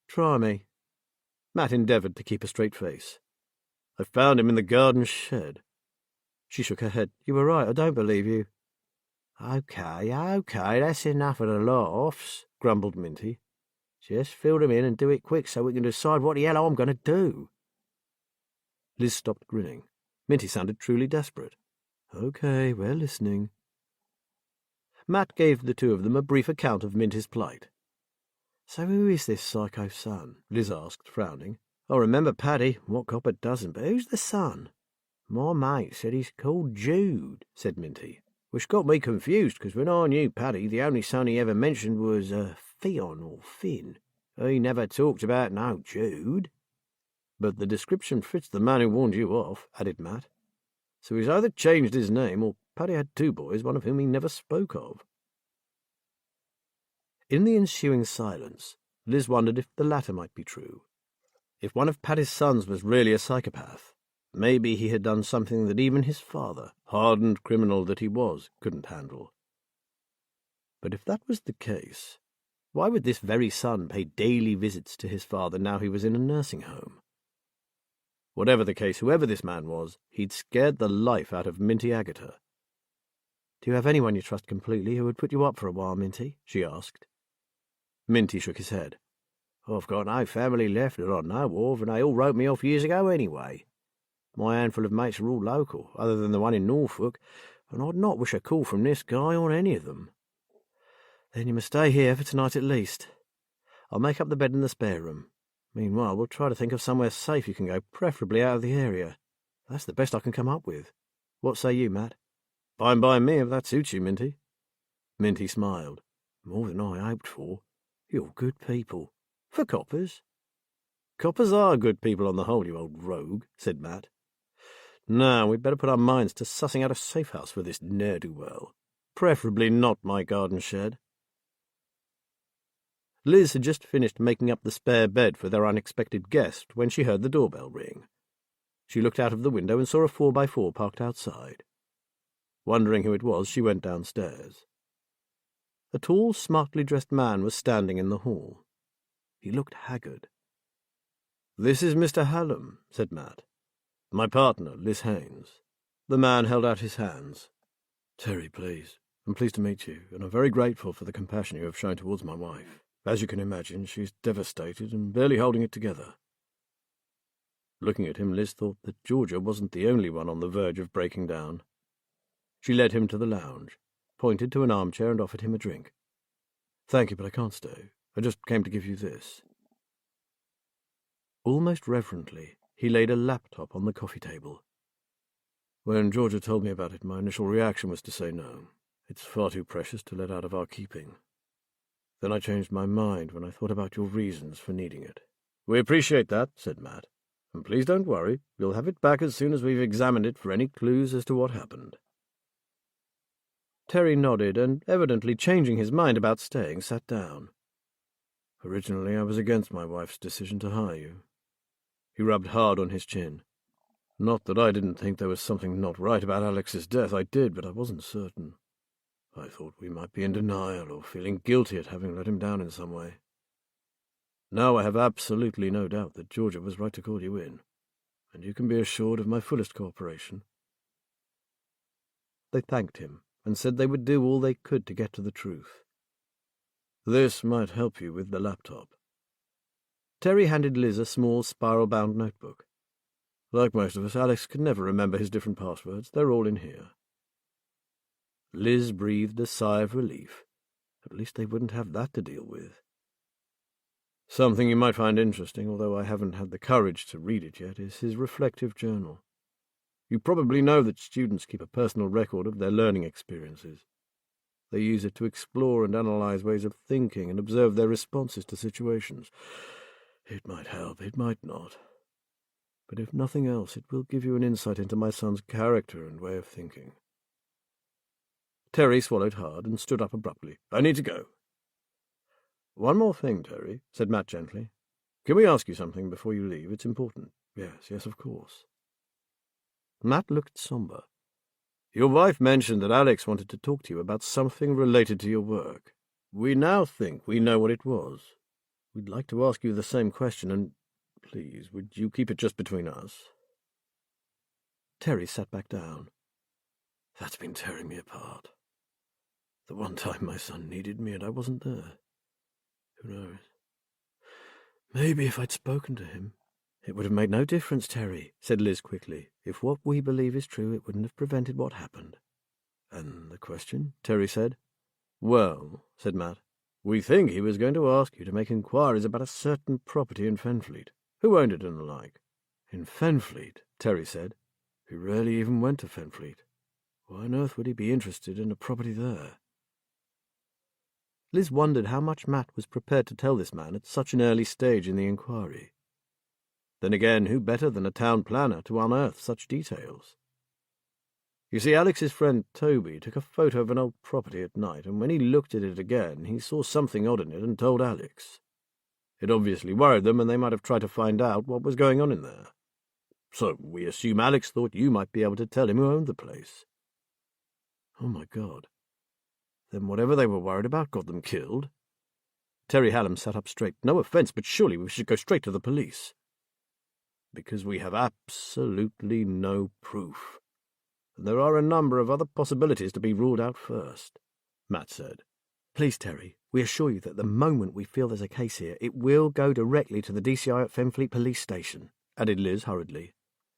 Try me. Matt endeavoured to keep a straight face. I found him in the garden shed. She shook her head. You were right, I don't believe you. Okay, that's enough of the laughs, grumbled Minty. Just fill them in and do it quick so we can decide what the hell I'm going to do. Liz stopped grinning. Minty sounded truly desperate. Okay, we're listening. Matt gave the two of them a brief account of Minty's plight. So who is this psycho son? Liz asked, frowning. I remember Paddy. What copper doesn't? But who's the son? My mate said he's called Jude, said Minty, which got me confused, because when I knew Paddy, the only son he ever mentioned was Theon or Finn. He never talked about no Jude. But the description fits the man who warned you off, added Matt. So he's either changed his name, or Paddy had two boys, one of whom he never spoke of. In the ensuing silence, Liz wondered if the latter might be true. If one of Paddy's sons was really a psychopath, maybe he had done something that even his father, hardened criminal that he was, couldn't handle. But if that was the case, why would this very son pay daily visits to his father now he was in a nursing home? Whatever the case, whoever this man was, he'd scared the life out of Minty Agatha. Do you have anyone you trust completely who would put you up for a while, Minty? She asked. Minty shook his head. I've got no family left that I know of, and they all wrote me off years ago anyway. My handful of mates are all local, other than the one in Norfolk, and I'd not wish a call from this guy on any of them. Then you must stay here for tonight at least. I'll make up the bed in the spare room. Meanwhile, we'll try to think of somewhere safe you can go, preferably out of the area. That's the best I can come up with. What say you, Matt? Fine by me, if that suits you, Minty. Minty smiled. More than I hoped for. You're good people. For coppers? Coppers are good people on the whole, you old rogue, said Matt. Now, we'd better put our minds to sussing out a safe house for this ne'er-do-well. Preferably not my garden shed. Liz had just finished making up the spare bed for their unexpected guest when she heard the doorbell ring. She looked out of the window and saw a 4x4 parked outside. Wondering who it was, she went downstairs. A tall, smartly dressed man was standing in the hall. He looked haggard. "This is Mr. Hallam," said Matt. "My partner, Liz Haynes." The man held out his hands. "Terry, please. I'm pleased to meet you, and I'm very grateful for the compassion you have shown towards my wife. As you can imagine, she's devastated and barely holding it together." Looking at him, Liz thought that Georgia wasn't the only one on the verge of breaking down. She led him to the lounge, pointed to an armchair and offered him a drink. "Thank you, but I can't stay. I just came to give you this." Almost reverently, he laid a laptop on the coffee table. "When Georgia told me about it, my initial reaction was to say no. It's far too precious to let out of our keeping. Then I changed my mind when I thought about your reasons for needing it." "We appreciate that," said Matt. "And please don't worry. We'll have it back as soon as we've examined it for any clues as to what happened." Terry nodded and, evidently changing his mind about staying, sat down. "Originally, I was against my wife's decision to hire you." He rubbed hard on his chin. "Not that I didn't think there was something not right about Alex's death. I did, but I wasn't certain. I thought we might be in denial or feeling guilty at having let him down in some way. Now I have absolutely no doubt that Georgia was right to call you in, and you can be assured of my fullest cooperation." They thanked him and said they would do all they could to get to the truth. "This might help you with the laptop." Terry handed Liz a small spiral-bound notebook. "Like most of us, Alex can never remember his different passwords. They're all in here." Liz breathed a sigh of relief. At least they wouldn't have that to deal with. "Something you might find interesting, although I haven't had the courage to read it yet, is his reflective journal. You probably know that students keep a personal record of their learning experiences. They use it to explore and analyze ways of thinking and observe their responses to situations. It might help, it might not. But if nothing else, it will give you an insight into my son's character and way of thinking." Terry swallowed hard and stood up abruptly. "I need to go." "One more thing, Terry," said Matt gently. "Can we ask you something before you leave? It's important." Yes, of course." Matt looked somber. "Your wife mentioned that Alex wanted to talk to you about something related to your work. We now think we know what it was. We'd like to ask you the same question, and please, would you keep it just between us?" Terry sat back down. "That's been tearing me apart. The one time my son needed me and I wasn't there. Who knows? Maybe if I'd spoken to him." "It would have made no difference, Terry," said Liz quickly. "If what we believe is true, it wouldn't have prevented what happened." "And the question?" Terry said. "Well," said Matt, "we think he was going to ask you to make inquiries about a certain property in Fenfleet. Who owned it and the like." "In Fenfleet?" Terry said. "He rarely even went to Fenfleet. Why on earth would he be interested in a property there?" Liz wondered how much Matt was prepared to tell this man at such an early stage in the inquiry. Then again, who better than a town planner to unearth such details? You see, Alex's friend Toby took a photo of an old property at night, and when he looked at it again, he saw something odd in it and told Alex. It obviously worried them, and they might have tried to find out what was going on in there. So we assume Alex thought you might be able to tell him who owned the place." "Oh, my God. Then whatever they were worried about got them killed?" Terry Hallam sat up straight. "No offense, but surely we should go straight to the police." "Because we have absolutely no proof. And there are a number of other possibilities to be ruled out first," Matt said. "Please, Terry, we assure you that the moment we feel there's a case here, it will go directly to the DCI at Fenfleet Police Station," added Liz hurriedly.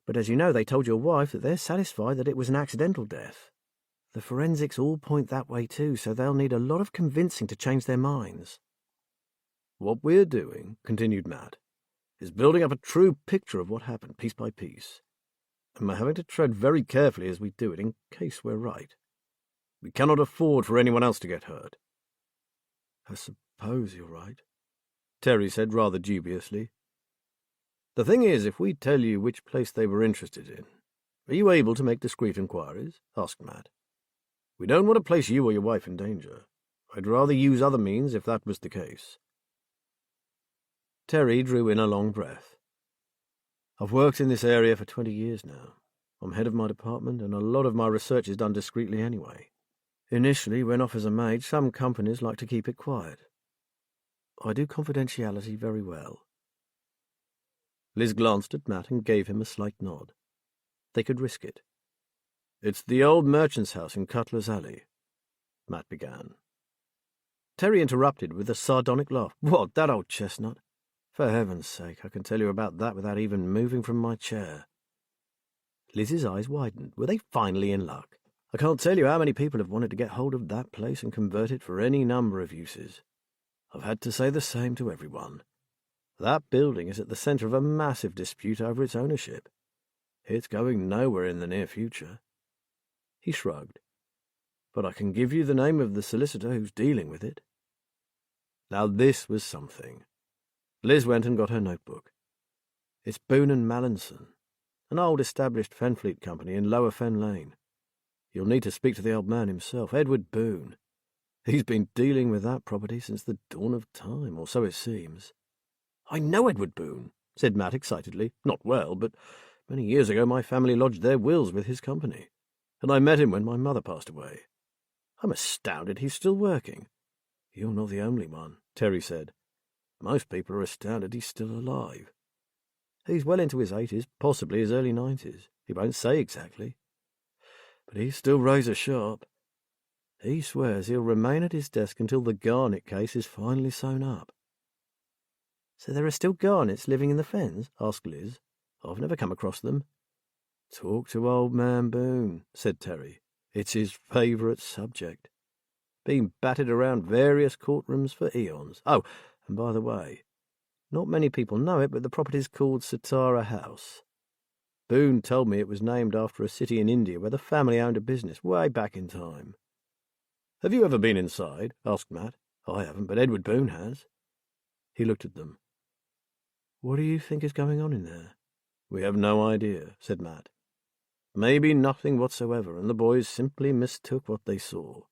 "But as you know, they told your wife that they're satisfied that it was an accidental death. The forensics all point that way too, so they'll need a lot of convincing to change their minds." "What we're doing," continued Matt, "is building up a true picture of what happened, piece by piece. And we're having to tread very carefully as we do it, in case we're right. We cannot afford for anyone else to get hurt." "I suppose you're right." Terry said rather dubiously. The thing is, if we tell you which place they were interested in, are you able to make discreet inquiries? Asked Matt. We don't want to place you or your wife in danger. I'd rather use other means if that was the case. Terry drew in a long breath. I've worked in this area for 20 years now. I'm head of my department, and a lot of my research is done discreetly anyway. Initially, when offers are made, some companies like to keep it quiet. I do confidentiality very well. Liz glanced at Matt and gave him a slight nod. They could risk it. It's the old merchant's house in Cutler's Alley, Matt began. Terry interrupted with a sardonic laugh. What, that old chestnut? For heaven's sake, I can tell you about that without even moving from my chair. Liz's eyes widened. Were they finally in luck? I can't tell you how many people have wanted to get hold of that place and convert it for any number of uses. I've had to say the same to everyone. That building is at the centre of a massive dispute over its ownership. It's going nowhere in the near future. He shrugged. But I can give you the name of the solicitor who's dealing with it. Now this was something. Liz went and got her notebook. It's Boone and Mallinson, an old established Fenfleet company in Lower Fen Lane. You'll need to speak to the old man himself, Edward Boone. He's been dealing with that property since the dawn of time, or so it seems. I know Edward Boone, said Matt excitedly. Not well, but many years ago my family lodged their wills with his company, and I met him when my mother passed away. I'm astounded he's still working. You're not the only one, Terry said. Most people are astounded he's still alive. He's well into his 80s, possibly his early 90s. He won't say exactly. But he's still razor sharp. He swears he'll remain at his desk until the Garnet case is finally sewn up. So there are still Garnets living in the Fens? Asked Liz. I've never come across them. Talk to old man Boone, said Terry. It's his favourite subject. Been batted around various courtrooms for eons. Oh, and by the way, not many people know it, but the property's called Satara House. Boone told me it was named after a city in India where the family owned a business way back in time. Have you ever been inside? Asked Matt. I haven't, but Edward Boone has. He looked at them. What do you think is going on in there? We have no idea, said Matt. Maybe nothing whatsoever, and the boys simply mistook what they saw.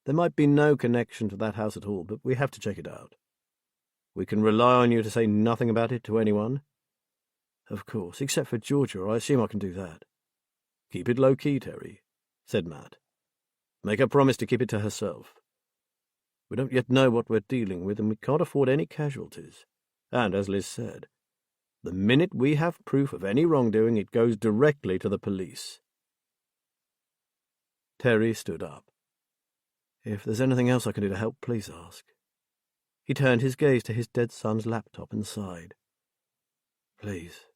There might be no connection to that house at all, but we have to check it out. We can rely on you to say nothing about it to anyone? Of course, except for Georgia. I assume I can do that. Keep it low-key, Terry, said Matt. Make her promise to keep it to herself. We don't yet know what we're dealing with, and we can't afford any casualties. And, as Liz said, the minute we have proof of any wrongdoing, it goes directly to the police. Terry stood up. If there's anything else I can do to help, please ask. He turned his gaze to his dead son's laptop and sighed. Please,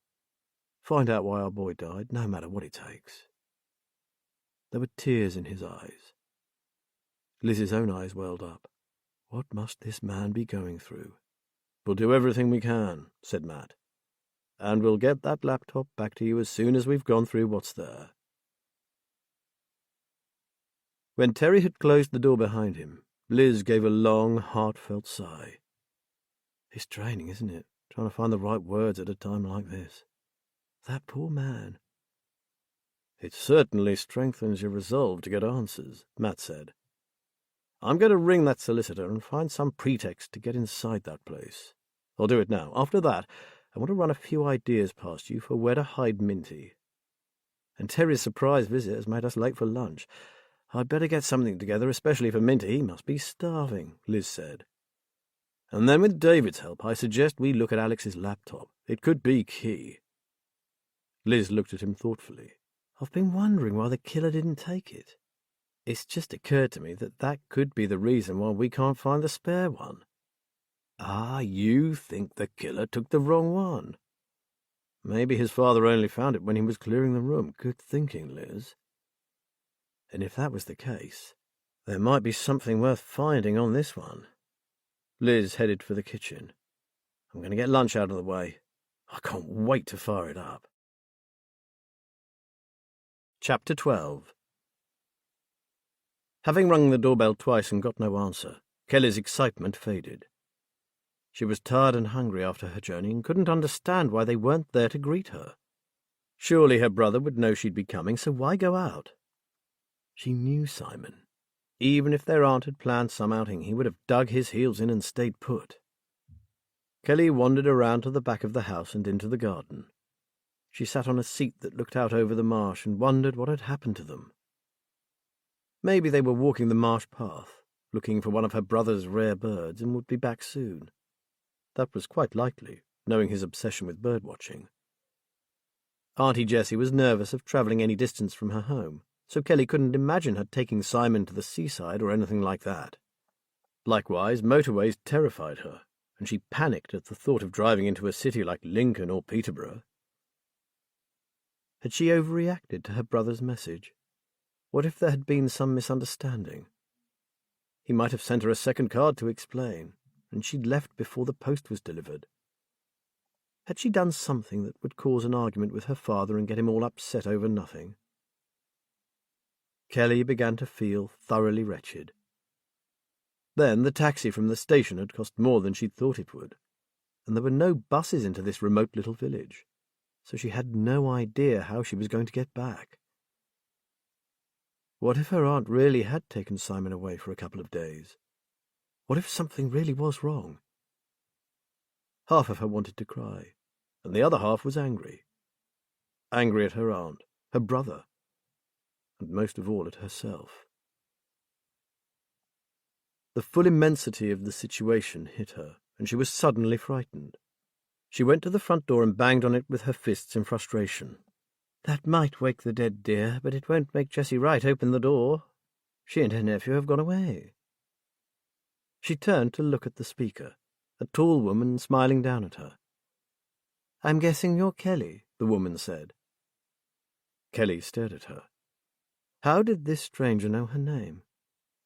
find out why our boy died, no matter what it takes. There were tears in his eyes. Liz's own eyes welled up. What must this man be going through? We'll do everything we can, said Matt. And we'll get that laptop back to you as soon as we've gone through what's there. When Terry had closed the door behind him, Liz gave a long, heartfelt sigh. It's draining, isn't it, trying to find the right words at a time like this? That poor man. It certainly strengthens your resolve to get answers, Matt said. I'm going to ring that solicitor and find some pretext to get inside that place. I'll do it now. After that, I want to run a few ideas past you for where to hide Minty. And Terry's surprise visit has made us late for lunch. I'd better get something together, especially for Minty. He must be starving, Liz said. And then with David's help, I suggest we look at Alex's laptop. It could be key. Liz looked at him thoughtfully. I've been wondering why the killer didn't take it. It's just occurred to me that that could be the reason why we can't find the spare one. Ah, you think the killer took the wrong one. Maybe his father only found it when he was clearing the room. Good thinking, Liz. And if that was the case, there might be something worth finding on this one. Liz headed for the kitchen. I'm going to get lunch out of the way. I can't wait to fire it up. Chapter 12. Having rung the doorbell twice and got no answer, Kelly's excitement faded. She was tired and hungry after her journey and couldn't understand why they weren't there to greet her. Surely her brother would know she'd be coming, so why go out? She knew Simon. Even if their aunt had planned some outing, he would have dug his heels in and stayed put. Kelly wandered around to the back of the house and into the garden. She sat on a seat that looked out over the marsh and wondered what had happened to them. Maybe they were walking the marsh path, looking for one of her brother's rare birds, and would be back soon. That was quite likely, knowing his obsession with bird-watching. Auntie Jessie was nervous of travelling any distance from her home, so Kelly couldn't imagine her taking Simon to the seaside or anything like that. Likewise, motorways terrified her, and she panicked at the thought of driving into a city like Lincoln or Peterborough. Had she overreacted to her brother's message? What if there had been some misunderstanding? He might have sent her a second card to explain, and she'd left before the post was delivered. Had she done something that would cause an argument with her father and get him all upset over nothing? Kelly began to feel thoroughly wretched. Then the taxi from the station had cost more than she'd thought it would, and there were no buses into this remote little village, so she had no idea how she was going to get back. What if her aunt really had taken Simon away for a couple of days? What if something really was wrong? Half of her wanted to cry, and the other half was angry. Angry at her aunt, her brother, and most of all at herself. The full immensity of the situation hit her, and she was suddenly frightened. She went to the front door and banged on it with her fists in frustration. "That might wake the dead dear, but it won't make Jessie Wright open the door. She and her nephew have gone away." She turned to look at the speaker, a tall woman smiling down at her. "I'm guessing you're Kelly," the woman said. Kelly stared at her. How did this stranger know her name?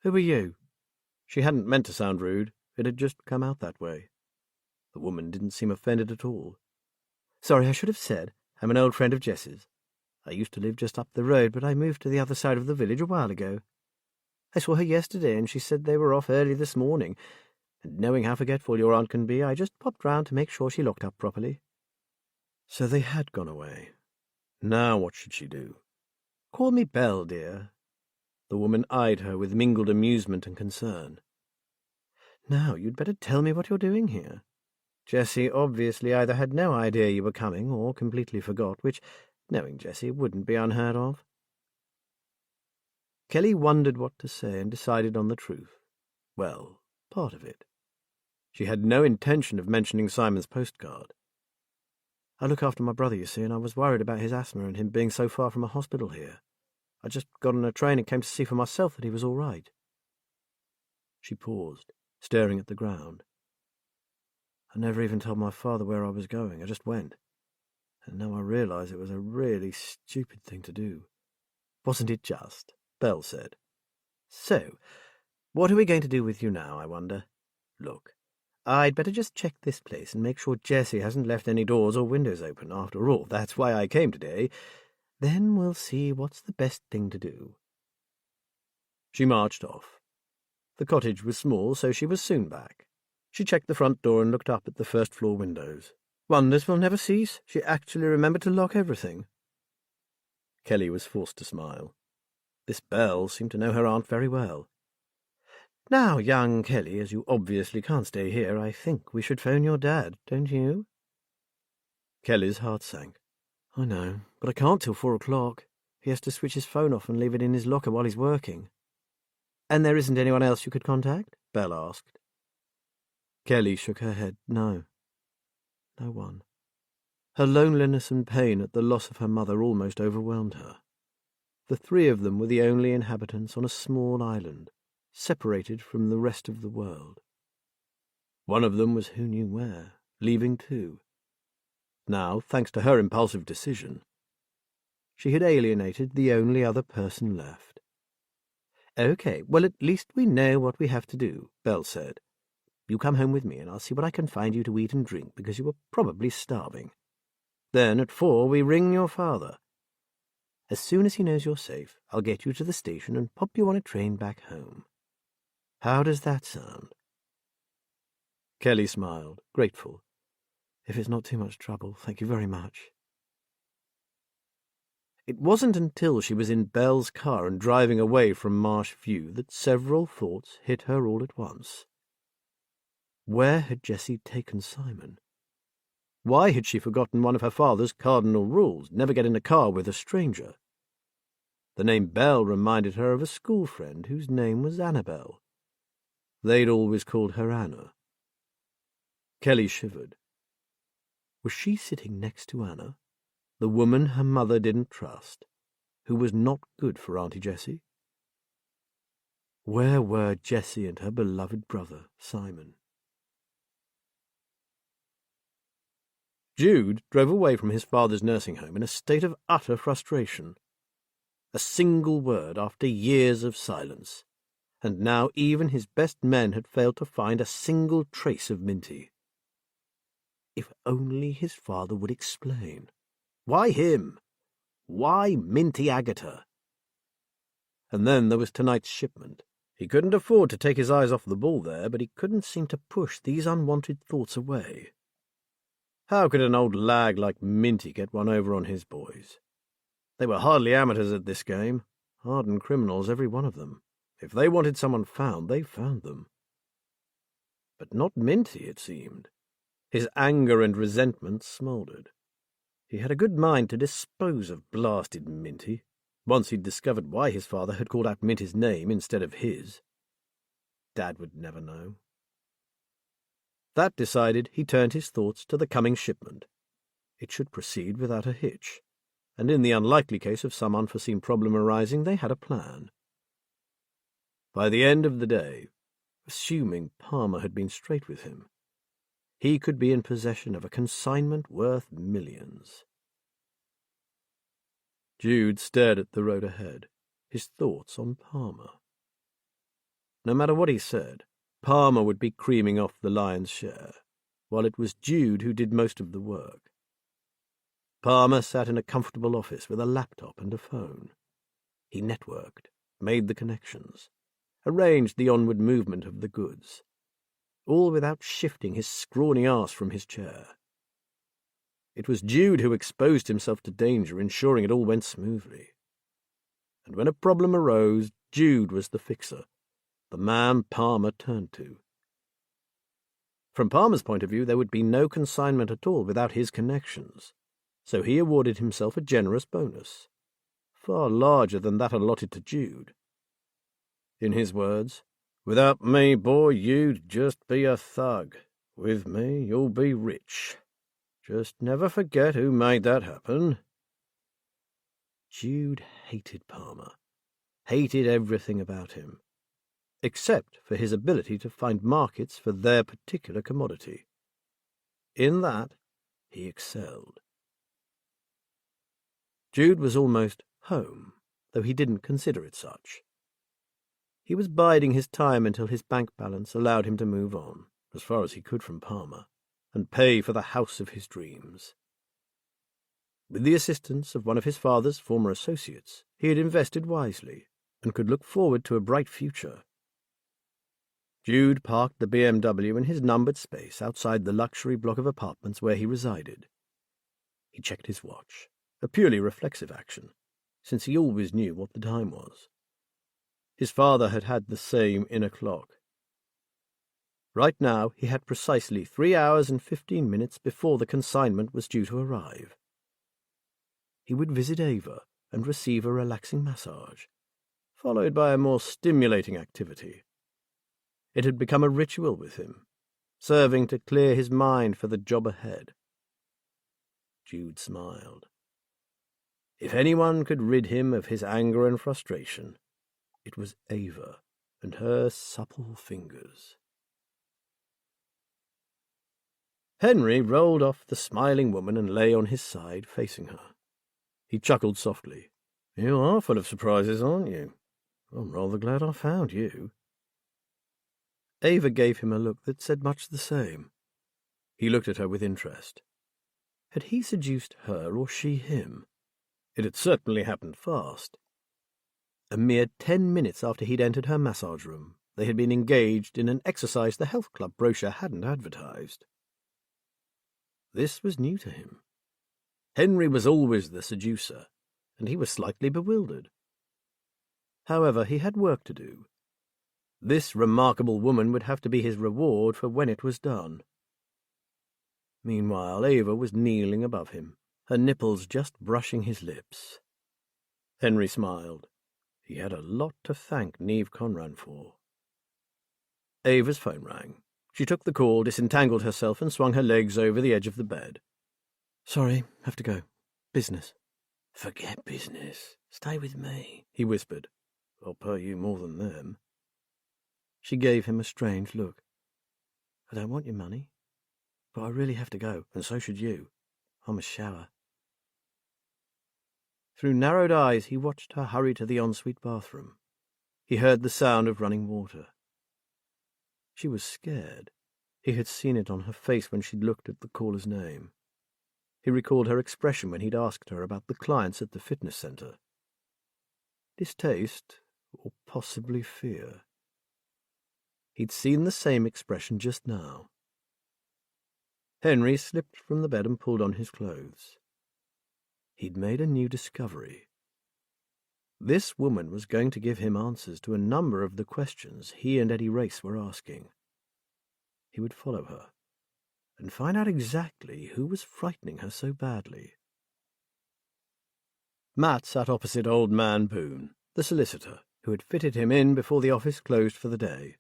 "Who are you?" She hadn't meant to sound rude. It had just come out that way. The woman didn't seem offended at all. "Sorry, I should have said. I'm an old friend of Jess's. I used to live just up the road, but I moved to the other side of the village a while ago. I saw her yesterday, and she said they were off early this morning, and knowing how forgetful your aunt can be, I just popped round to make sure she locked up properly." So they had gone away. Now what should she do? "Call me Belle, dear." The woman eyed her with mingled amusement and concern. "Now you'd better tell me what you're doing here. Jessie obviously either had no idea you were coming or completely forgot, which, knowing Jessie, wouldn't be unheard of." Kelly wondered what to say and decided on the truth. Well, part of it. She had no intention of mentioning Simon's postcard. "I look after my brother, you see, and I was worried about his asthma and him being so far from a hospital here. I just got on a train and came to see for myself that he was all right." She paused, staring at the ground. "I never even told my father where I was going. I just went. And now I realize it was a really stupid thing to do." "Wasn't it just?" Belle said. "So, what are we going to do with you now, I wonder? Look, I'd better just check this place and make sure Jessie hasn't left any doors or windows open. After all, that's why I came today. Then we'll see what's the best thing to do." She marched off. The cottage was small, so she was soon back. She checked the front door and looked up at the first-floor windows. Wonders will never cease. She actually remembered to lock everything. Kelly was forced to smile. This Belle seemed to know her aunt very well. "Now, young Kelly, as you obviously can't stay here, I think we should phone your dad, don't you?" Kelly's heart sank. "I know, but I can't till 4 o'clock. He has to switch his phone off and leave it in his locker while he's working." "And there isn't anyone else you could contact?" Belle asked. Kelly shook her head. No. No one. Her loneliness and pain at the loss of her mother almost overwhelmed her. The three of them were the only inhabitants on a small island, separated from the rest of the world. One of them was who knew where, leaving too. Now, thanks to her impulsive decision, she had alienated the only other person left. "Okay, well, at least we know what we have to do," Belle said. "You come home with me, and I'll see what I can find you to eat and drink, because you were probably starving. Then at 4 we ring your father. As soon as he knows you're safe, I'll get you to the station and pop you on a train back home. How does that sound?" Kelly smiled, grateful. If it's not too much trouble, thank you very much. It wasn't until she was in Belle's car and driving away from Marsh View that several thoughts hit her all at once. Where had Jessie taken Simon? Why had she forgotten one of her father's cardinal rules, never get in a car with a stranger? The name Belle reminded her of a school friend whose name was Annabelle. They'd always called her Anna. Kelly shivered. Was she sitting next to Anna, the woman her mother didn't trust, who was not good for Auntie Jessie? Where were Jessie and her beloved brother, Simon? Jude drove away from his father's nursing home in a state of utter frustration. A single word after years of silence, and now even his best men had failed to find a single trace of Minty. If only his father would explain. Why him? Why Minty Agata? And then there was tonight's shipment. He couldn't afford to take his eyes off the ball there, but he couldn't seem to push these unwanted thoughts away. How could an old lag like Minty get one over on his boys? They were hardly amateurs at this game, hardened criminals, every one of them. If they wanted someone found, they found them. But not Minty, it seemed. His anger and resentment smouldered. He had a good mind to dispose of blasted Minty, once he'd discovered why his father had called out Minty's name instead of his. Dad would never know. That decided, he turned his thoughts to the coming shipment. It should proceed without a hitch, and in the unlikely case of some unforeseen problem arising, they had a plan. By the end of the day, assuming Palmer had been straight with him, he could be in possession of a consignment worth millions. Jude stared at the road ahead, his thoughts on Palmer. No matter what he said, Palmer would be creaming off the lion's share, while it was Jude who did most of the work. Palmer sat in a comfortable office with a laptop and a phone. He networked, made the connections, arranged the onward movement of the goods, all without shifting his scrawny arse from his chair. It was Jude who exposed himself to danger, ensuring it all went smoothly. And when a problem arose, Jude was the fixer, the man Palmer turned to. From Palmer's point of view, there would be no consignment at all without his connections, so he awarded himself a generous bonus, far larger than that allotted to Jude. In his words, "Without me, boy, you'd just be a thug. With me, you'll be rich. Just never forget who made that happen." Jude hated Palmer, hated everything about him, except for his ability to find markets for their particular commodity. In that, he excelled. Jude was almost home, though he didn't consider it such. He was biding his time until his bank balance allowed him to move on, as far as he could from Palmer, and pay for the house of his dreams. With the assistance of one of his father's former associates, he had invested wisely, and could look forward to a bright future. Jude parked the BMW in his numbered space outside the luxury block of apartments where he resided. He checked his watch, a purely reflexive action, since he always knew what the time was. His father had had the same inner clock. Right now he had precisely 3 hours and 15 minutes before the consignment was due to arrive. He would visit Ava and receive a relaxing massage, followed by a more stimulating activity. It had become a ritual with him, serving to clear his mind for the job ahead. Jude smiled. If anyone could rid him of his anger and frustration, it was Ava and her supple fingers. Henry rolled off the smiling woman and lay on his side, facing her. He chuckled softly. "You are full of surprises, aren't you? I'm rather glad I found you." Ava gave him a look that said much the same. He looked at her with interest. Had he seduced her or she him? It had certainly happened fast. A mere 10 minutes after he'd entered her massage room, They had been engaged in an exercise the health club brochure hadn't advertised. This was new to him. Henry was always the seducer, and he was slightly bewildered. However, he had work to do. This remarkable woman would have to be his reward for when it was done. Meanwhile, Ava was kneeling above him, her nipples just brushing his lips. Henry smiled. He had a lot to thank Niamh Conran for. Ava's phone rang. She took the call, disentangled herself, and swung her legs over the edge of the bed. "Sorry, have to go. Business." "Forget business. Stay with me," he whispered. "I'll pay you more than them." She gave him a strange look. "I don't want your money, but I really have to go, and so should you. I must shower." Through narrowed eyes he watched her hurry to the ensuite bathroom. He heard the sound of running water. She was scared. He had seen it on her face when she'd looked at the caller's name. He recalled her expression when he'd asked her about the clients at the fitness centre. Distaste, or possibly fear. He'd seen the same expression just now. Henry slipped from the bed and pulled on his clothes. He'd made a new discovery. This woman was going to give him answers to a number of the questions he and Eddie Race were asking. He would follow her and find out exactly who was frightening her so badly. Matt sat opposite old man Boone, the solicitor, who had fitted him in before the office closed for the day.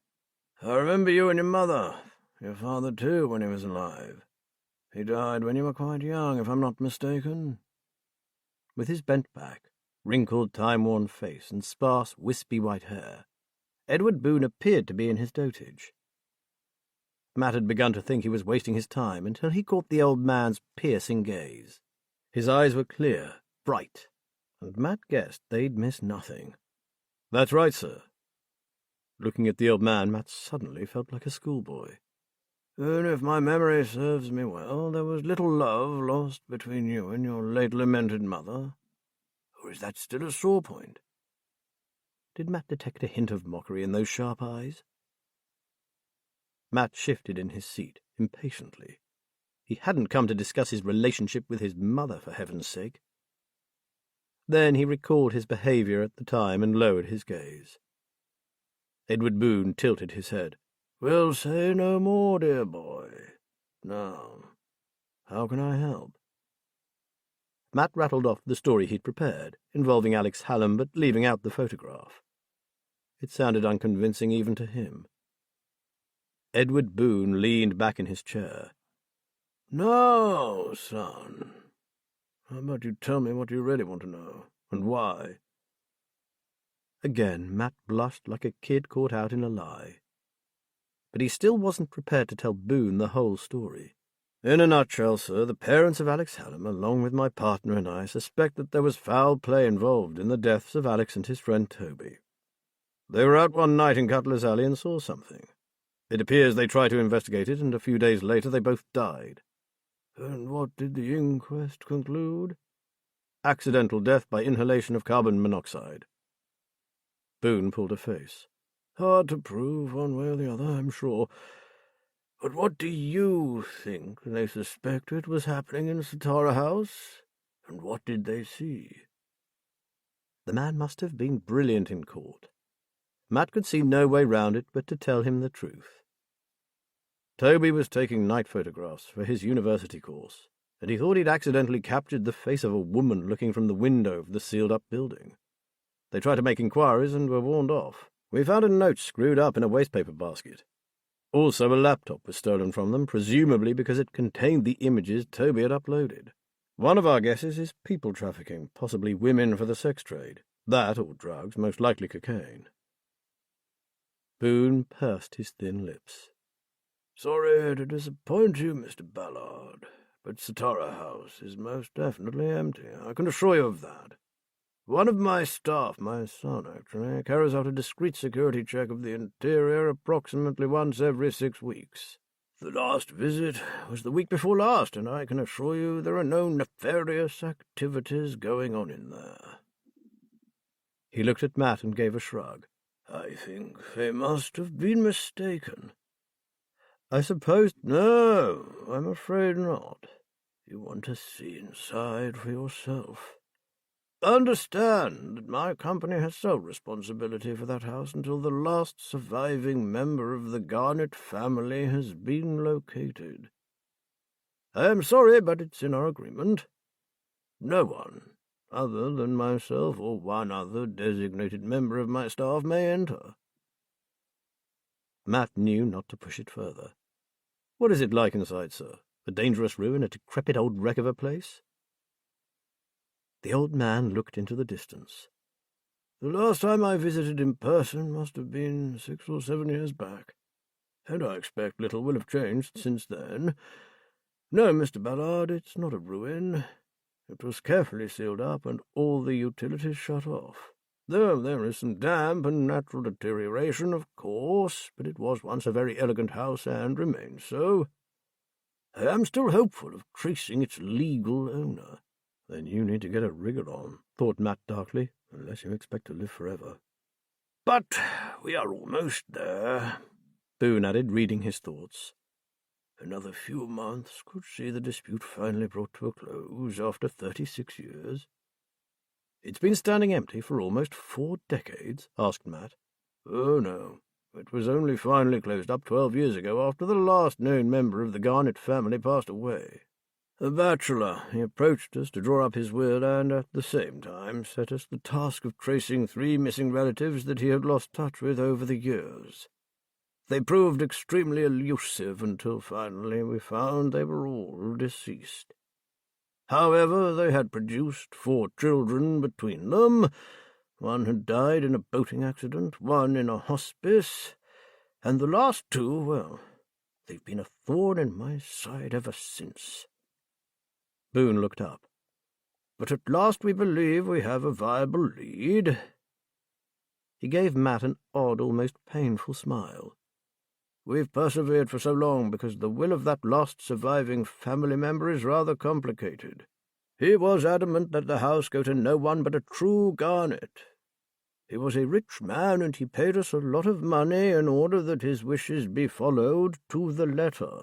"I remember you and your mother. Your father, too, when he was alive. He died when you were quite young, if I'm not mistaken." With his bent back, wrinkled, time-worn face, and sparse, wispy white hair, Edward Boone appeared to be in his dotage. Matt had begun to think he was wasting his time until he caught the old man's piercing gaze. His eyes were clear, bright, and Matt guessed they'd miss nothing. "That's right, sir." Looking at the old man, Matt suddenly felt like a schoolboy. "And if my memory serves me well, there was little love lost between you and your late lamented mother. Or is that still a sore point?" Did Matt detect a hint of mockery in those sharp eyes? Matt shifted in his seat, impatiently. He hadn't come to discuss his relationship with his mother, for heaven's sake. Then he recalled his behaviour at the time and lowered his gaze. Edward Boone tilted his head. "We'll say no more, dear boy. Now, how can I help?" Matt rattled off the story he'd prepared, involving Alex Hallam but leaving out the photograph. It sounded unconvincing even to him. Edward Boone leaned back in his chair. "Now, son, how about you tell me what you really want to know, and why?" Again, Matt blushed like a kid caught out in a lie. But he still wasn't prepared to tell Boone the whole story. "In a nutshell, sir, the parents of Alex Hallam, along with my partner and I, suspect that there was foul play involved in the deaths of Alex and his friend Toby. They were out one night in Cutler's Alley and saw something. It appears they tried to investigate it, and a few days later they both died." "And what did the inquest conclude?" "Accidental death by inhalation of carbon monoxide." Boone pulled a face. "Hard to prove one way or the other, I'm sure. But what do you think they suspected was happening in Satara House? And what did they see?" The man must have been brilliant in court. Matt could see no way round it but to tell him the truth. Toby was taking night photographs for his university course, and he thought he'd accidentally captured the face of a woman looking from the window of the sealed-up building. They tried to make inquiries and were warned off. We found a note screwed up in a wastepaper basket. Also, a laptop was stolen from them, presumably because it contained the images Toby had uploaded. One of our guesses is people trafficking, possibly women for the sex trade. That or drugs, most likely cocaine." Boone pursed his thin lips. "Sorry to disappoint you, Mr. Ballard, but Satara House is most definitely empty. I can assure you of that. One of my staff, my son actually, carries out a discreet security check of the interior approximately once every 6 weeks. The last visit was the week before last, and I can assure you there are no nefarious activities going on in there." He looked at Matt and gave a shrug. I think they must have been mistaken. I suppose— No, I'm afraid not. You want to see inside for yourself. Understand that my company has sole responsibility for that house until the last surviving member of the Garnet family has been located. I am sorry, but it's in our agreement. No one, other than myself or one other designated member of my staff, may enter. Matt knew not to push it further. What is it like inside, sir? A dangerous ruin, a decrepit old wreck of a place? The old man looked into the distance. The last time I visited in person must have been 6 or 7 years back, and I expect little will have changed since then. No, Mr. Ballard, it's not a ruin. It was carefully sealed up and all the utilities shut off. Though there is some damp and natural deterioration, of course, but it was once a very elegant house and remains so. I am still hopeful of tracing its legal owner. Then you need to get a wriggle on, thought Matt darkly, unless you expect to live forever. But we are almost there, Boone added, reading his thoughts. Another few months could see the dispute finally brought to a close after 36 years. It's been standing empty for almost 4 decades, asked Matt. Oh, no. It was only finally closed up 12 years ago after the last known member of the Garnet family passed away. A bachelor, he approached us to draw up his will and at the same time set us the task of tracing 3 missing relatives that he had lost touch with over the years. They proved extremely elusive until finally we found they were all deceased. However, they had produced 4 children between them. One had died in a boating accident, one in a hospice, and the last 2, well, they've been a thorn in my side ever since. Boone looked up. But at last we believe we have a viable lead. He gave Matt an odd, almost painful smile. We've persevered for so long because the will of that last surviving family member is rather complicated. He was adamant that the house go to no one but a true Garnet. He was a rich man, and he paid us a lot of money in order that his wishes be followed to the letter.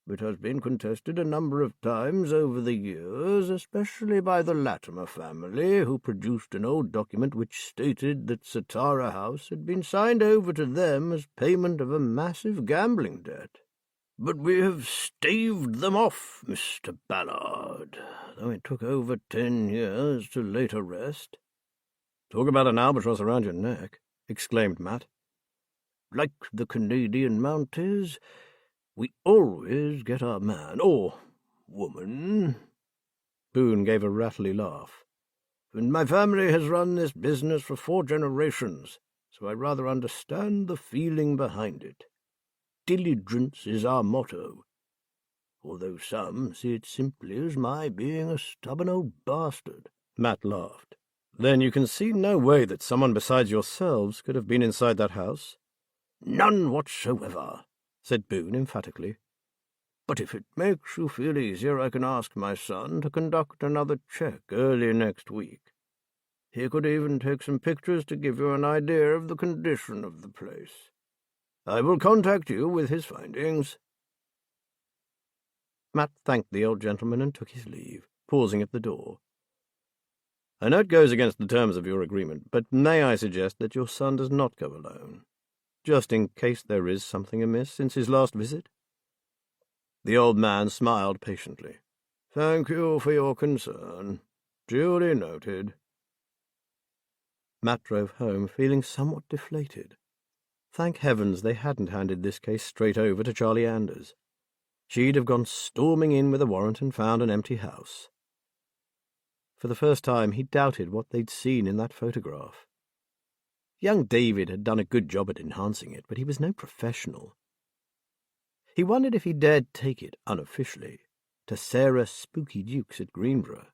It has been contested a number of times over the years, especially by the Latimer family, who produced an old document which stated that Satara House had been signed over to them as payment of a massive gambling debt. But we have staved them off, Mr. Ballard, though it took over 10 years to lay to rest. Talk about an albatross around your neck, exclaimed Matt. Like the Canadian Mounties, we always get our man, or woman. Boone gave a rattly laugh. And my family has run this business for 4 generations, so I rather understand the feeling behind it. Diligence is our motto, although some see it simply as my being a stubborn old bastard. Matt laughed. Then you can see no way that someone besides yourselves could have been inside that house? None whatsoever, said Boone emphatically. But if it makes you feel easier, I can ask my son to conduct another check early next week. He could even take some pictures to give you an idea of the condition of the place. I will contact you with his findings. Matt thanked the old gentleman and took his leave, pausing at the door. I know it goes against the terms of your agreement, but may I suggest that your son does not go alone, just in case there is something amiss since his last visit? The old man smiled patiently. Thank you for your concern. Duly noted. Matt drove home feeling somewhat deflated. Thank heavens they hadn't handed this case straight over to Charlie Anders. She'd have gone storming in with a warrant and found an empty house. For the first time he doubted what they'd seen in that photograph. Young David had done a good job at enhancing it, but he was no professional. He wondered if he dared take it unofficially to Sarah Spooky Dukes at Greenborough,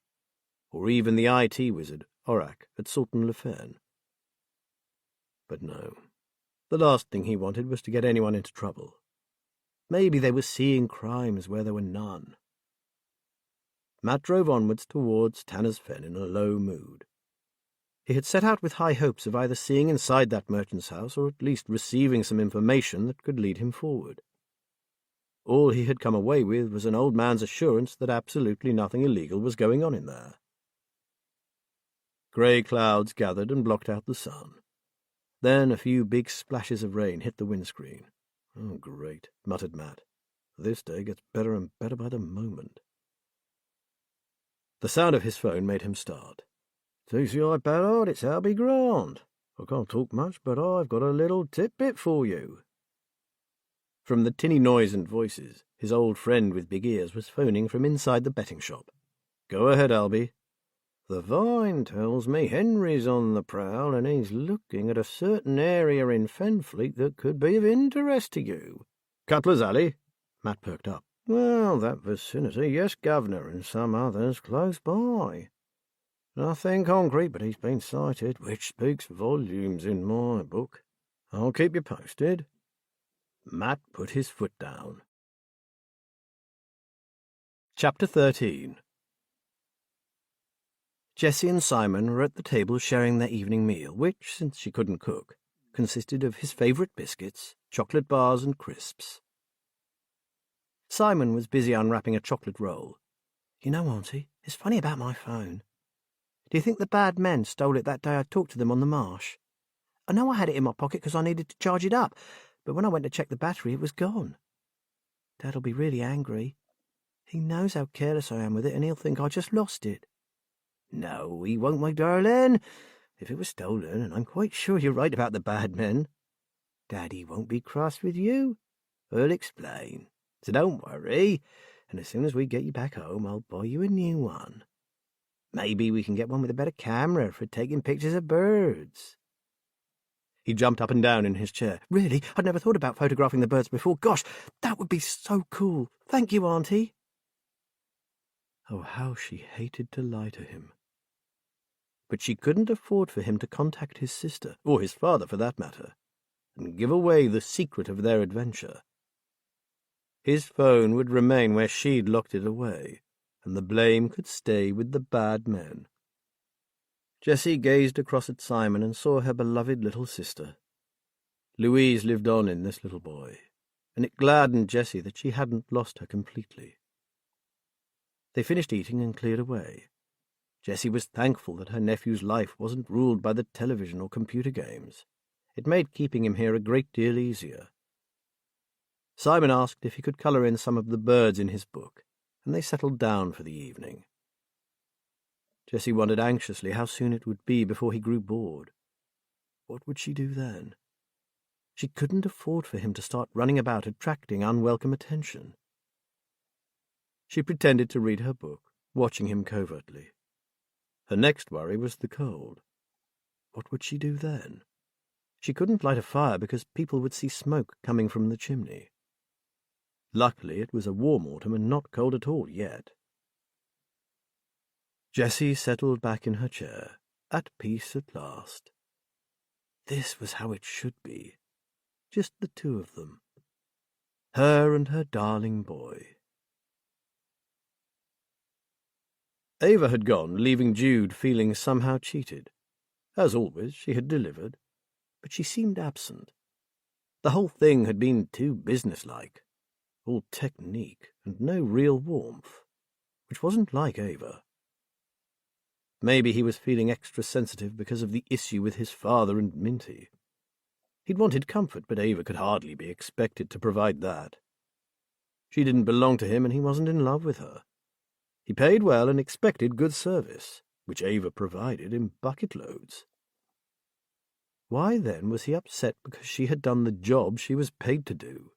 or even the IT wizard Orac at Salton-le-Fen. But no, the last thing he wanted was to get anyone into trouble. Maybe they were seeing crimes where there were none. Matt drove onwards towards Tanner's Fen in a low mood. He had set out with high hopes of either seeing inside that merchant's house or at least receiving some information that could lead him forward. All he had come away with was an old man's assurance that absolutely nothing illegal was going on in there. Grey clouds gathered and blocked out the sun. Then a few big splashes of rain hit the windscreen. "Oh, great," muttered Matt. "This day gets better and better by the moment." The sound of his phone made him start. "TCI Ballard, it's Albie Grant. I can't talk much, but I've got a little tidbit for you." From the tinny noise and voices, his old friend with big ears was phoning from inside the betting shop. "Go ahead, Albie." "The Vine tells me Henry's on the prowl, and he's looking at a certain area in Fenfleet that could be of interest to you." "Cutler's Alley?" Matt perked up. "Well, that vicinity, yes, Governor, and some others close by. Nothing concrete, but he's been sighted, which speaks volumes in my book. I'll keep you posted." Matt put his foot down. Chapter 13. Jessie and Simon were at the table sharing their evening meal, which, since she couldn't cook, consisted of his favourite biscuits, chocolate bars and crisps. Simon was busy unwrapping a chocolate roll. "You know, Auntie, it's funny about my phone. Do you think the bad men stole it that day I talked to them on the marsh? I know I had it in my pocket because I needed to charge it up, but when I went to check the battery, it was gone. Dad'll be really angry. He knows how careless I am with it, and he'll think I just lost it." "No, he won't, my darling. If it was stolen, and I'm quite sure you're right about the bad men, Daddy won't be cross with you. I'll explain. So don't worry, and as soon as we get you back home, I'll buy you a new one. Maybe we can get one with a better camera for taking pictures of birds." He jumped up and down in his chair. "Really? I'd never thought about photographing the birds before. Gosh, that would be so cool. Thank you, Auntie." Oh, how she hated to lie to him. But she couldn't afford for him to contact his sister, or his father for that matter, and give away the secret of their adventure. His phone would remain where she'd locked it away, and the blame could stay with the bad men. Jessie gazed across at Simon and saw her beloved little sister. Louise lived on in this little boy, and it gladdened Jessie that she hadn't lost her completely. They finished eating and cleared away. Jessie was thankful that her nephew's life wasn't ruled by the television or computer games. It made keeping him here a great deal easier. Simon asked if he could colour in some of the birds in his book, and they settled down for the evening. Jessie wondered anxiously how soon it would be before he grew bored. What would she do then? She couldn't afford for him to start running about attracting unwelcome attention. She pretended to read her book, watching him covertly. Her next worry was the cold. What would she do then? She couldn't light a fire because people would see smoke coming from the chimney. Luckily, it was a warm autumn and not cold at all yet. Jessie settled back in her chair, at peace at last. This was how it should be. Just the two of them. Her and her darling boy. Ava had gone, leaving Jude feeling somehow cheated. As always, she had delivered, but she seemed absent. The whole thing had been too businesslike, all technique and no real warmth, which wasn't like Ava. Maybe he was feeling extra sensitive because of the issue with his father and Minty. He'd wanted comfort, but Ava could hardly be expected to provide that. She didn't belong to him, and he wasn't in love with her. He paid well and expected good service, which Ava provided in bucket loads. Why, then, was he upset because she had done the job she was paid to do?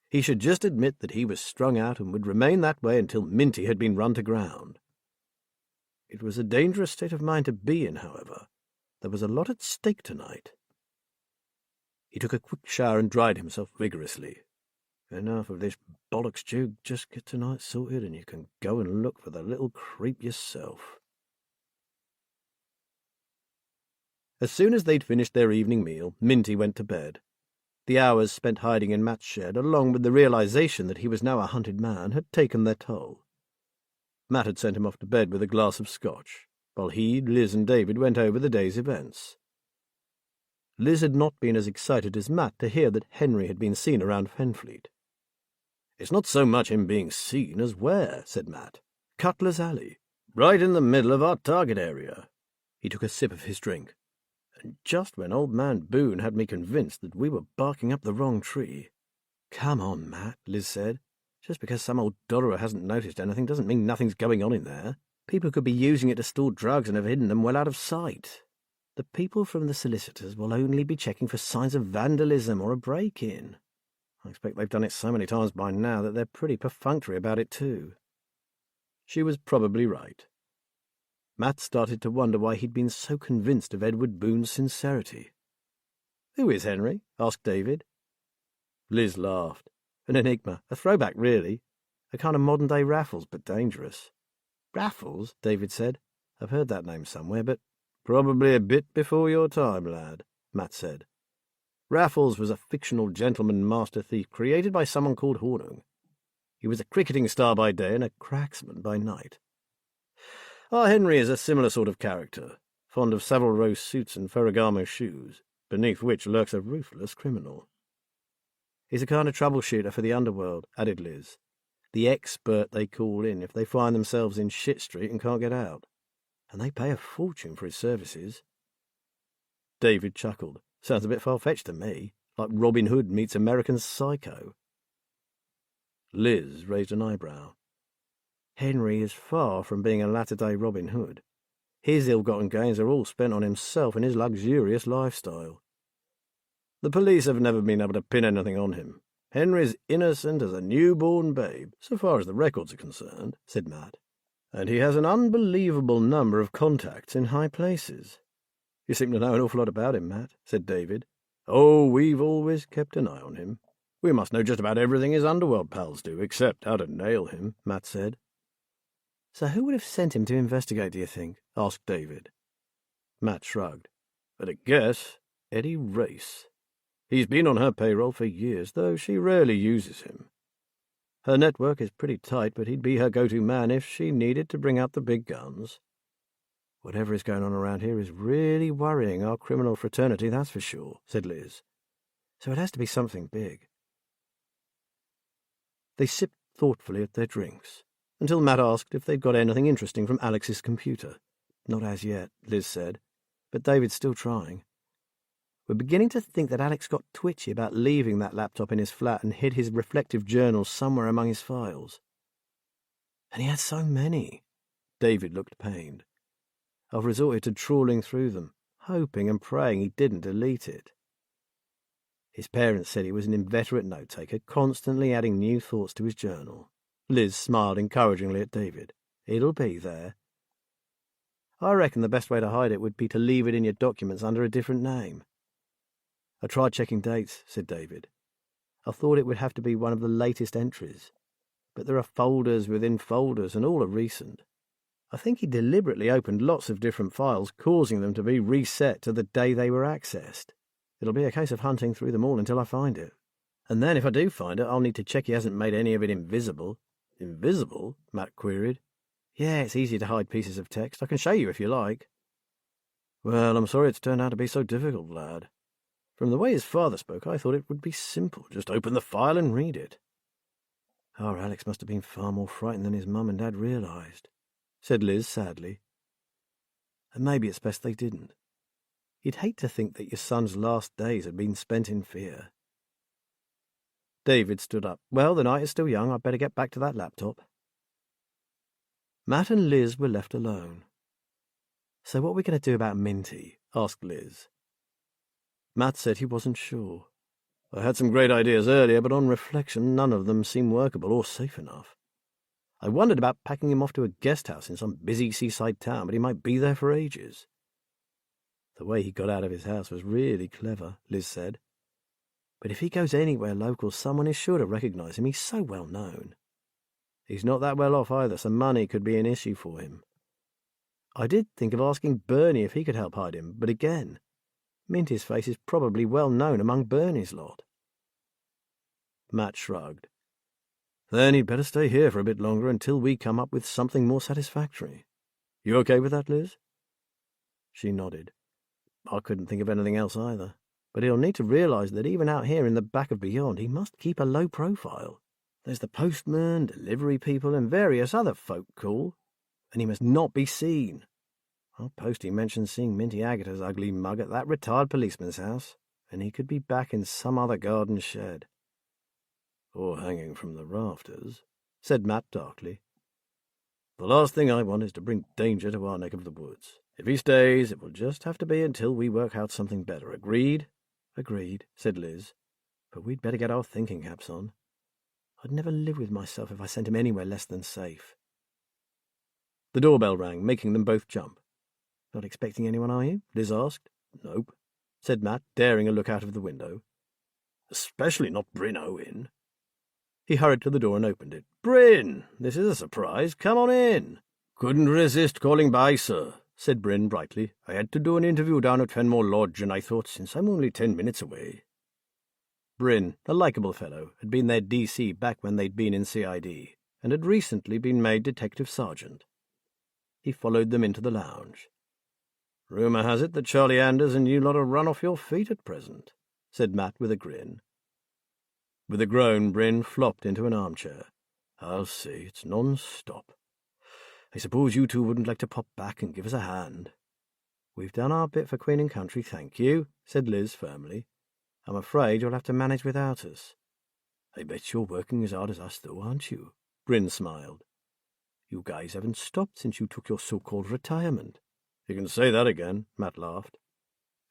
He should just admit that he was strung out and would remain that way until Minty had been run to ground. It was a dangerous state of mind to be in, however. There was a lot at stake tonight. He took a quick shower and dried himself vigorously. Enough of this bollocks, Jude. Just get tonight sorted and you can go and look for the little creep yourself. As soon as they'd finished their evening meal, Minty went to bed. The hours spent hiding in Matt's shed, along with the realization that he was now a hunted man, had taken their toll. Matt had sent him off to bed with a glass of scotch, while he, Liz and David went over the day's events. Liz had not been as excited as Matt to hear that Henry had been seen around Fenfleet. "It's not so much him being seen as where," said Matt. "Cutler's Alley, right in the middle of our target area." He took a sip of his drink. "And just when old man Boone had me convinced that we were barking up the wrong tree." "Come on, Matt," Liz said. "Just because some old dodderer hasn't noticed anything doesn't mean nothing's going on in there. People could be using it to store drugs and have hidden them well out of sight. The people from the solicitors will only be checking for signs of vandalism or a break-in. I expect they've done it so many times by now that they're pretty perfunctory about it too." She was probably right. Matt started to wonder why he'd been so convinced of Edward Boone's sincerity. "Who is Henry?" asked David. Liz laughed. "An enigma, a throwback really. A kind of modern-day Raffles, but dangerous." "Raffles?" David said. "I've heard that name somewhere, but—" "Probably a bit before your time, lad," Matt said. "Raffles was a fictional gentleman master thief created by someone called Hornung. He was a cricketing star by day and a cracksman by night. Our Henry is a similar sort of character, fond of Savile Row suits and Ferragamo shoes, beneath which lurks a ruthless criminal." "He's a kind of troubleshooter for the underworld," added Liz. "The expert they call in if they find themselves in shit street and can't get out. And they pay a fortune for his services." David chuckled. "Sounds a bit far-fetched to me, like Robin Hood meets American Psycho." Liz raised an eyebrow. "Henry is far from being a latter-day Robin Hood. His ill-gotten gains are all spent on himself and his luxurious lifestyle. The police have never been able to pin anything on him. Henry's innocent as a newborn babe, so far as the records are concerned," said Matt. "And he has an unbelievable number of contacts in high places." "You seem to know an awful lot about him, Matt," said David. "Oh, we've always kept an eye on him. We must know just about everything his underworld pals do, except how to nail him," Matt said. "So who would have sent him to investigate, do you think?" asked David. Matt shrugged. "At a guess, Eddie Race. He's been on her payroll for years, though she rarely uses him. Her network is pretty tight, but he'd be her go-to man if she needed to bring out the big guns. Whatever is going on around here is really worrying our criminal fraternity, that's for sure," said Liz. "So it has to be something big." They sipped thoughtfully at their drinks, until Matt asked if they'd got anything interesting from Alex's computer. "Not as yet," Liz said, but David's still trying. "We're beginning to think that Alex got twitchy about leaving that laptop in his flat and hid his reflective journals somewhere among his files. And he had so many." David looked pained. "I've resorted to trawling through them, hoping and praying he didn't delete it." His parents said he was an inveterate note-taker, constantly adding new thoughts to his journal. Liz smiled encouragingly at David. "It'll be there. I reckon the best way to hide it would be to leave it in your documents under a different name." "I tried checking dates," said David. "I thought it would have to be one of the latest entries, but there are folders within folders and all are recent. I think he deliberately opened lots of different files, causing them to be reset to the day they were accessed. It'll be a case of hunting through them all until I find it. And then if I do find it, I'll need to check he hasn't made any of it invisible." "Invisible?" Matt queried. "Yeah, it's easy to hide pieces of text. I can show you if you like." "Well, I'm sorry it's turned out to be so difficult, lad. From the way his father spoke, I thought it would be simple. Just open the file and read it." "Our Alex must have been far more frightened than his mum and dad realised," said Liz sadly. "And maybe it's best they didn't. You'd hate to think that your son's last days had been spent in fear." David stood up. "Well, the night is still young. I'd better get back to that laptop." Matt and Liz were left alone. "So what are we going to do about Minty?" asked Liz. Matt said he wasn't sure. "I had some great ideas earlier, but on reflection none of them seem workable or safe enough. I wondered about packing him off to a guest house in some busy seaside town, but he might be there for ages." "The way he got out of his house was really clever," Liz said. "But if he goes anywhere local, someone is sure to recognise him. He's so well known. He's not that well off either, so money could be an issue for him. I did think of asking Bernie if he could help hide him, but again, Minty's face is probably well known among Bernie's lot." Matt shrugged. "Then he'd better stay here for a bit longer until we come up with something more satisfactory." You okay with that, Liz?" She nodded. "I couldn't think of anything else either. But he'll need to realise that even out here in the back of Beyond, he must keep a low profile. There's the postman, delivery people, and various other folk call, and he must not be seen. I'll post he mentioned seeing Minty Agatha's ugly mug at that retired policeman's house, and he could be back in some other garden shed." "Or hanging from the rafters," said Matt darkly. "The last thing I want is to bring danger to our neck of the woods. If he stays, it will just have to be until we work out something better. Agreed?" "Agreed," said Liz. "But we'd better get our thinking caps on. I'd never live with myself if I sent him anywhere less than safe." The doorbell rang, making them both jump. "Not expecting anyone, are you?" Liz asked. "Nope," said Matt, daring a look out of the window. "Especially not Bryn Owen." He hurried to the door and opened it. "Bryn, this is a surprise. Come on in." "Couldn't resist calling by, sir," said Bryn brightly. "I had to do an interview down at Fenmore Lodge, and I thought, since I'm only 10 minutes away—" Bryn, a likeable fellow, had been their DC back when they'd been in CID, and had recently been made detective sergeant. He followed them into the lounge. "Rumour has it that Charlie Anders and you lot are run off your feet at present," said Matt with a grin. With a groan, Bryn flopped into an armchair. "I'll say it's non-stop. I suppose you two wouldn't like to pop back and give us a hand." "We've done our bit for Queen and Country, thank you," said Liz firmly. "I'm afraid you'll have to manage without us." "I bet you're working as hard as us, though, aren't you?" Bryn smiled. "You guys haven't stopped since you took your so-called retirement." "You can say that again," Matt laughed.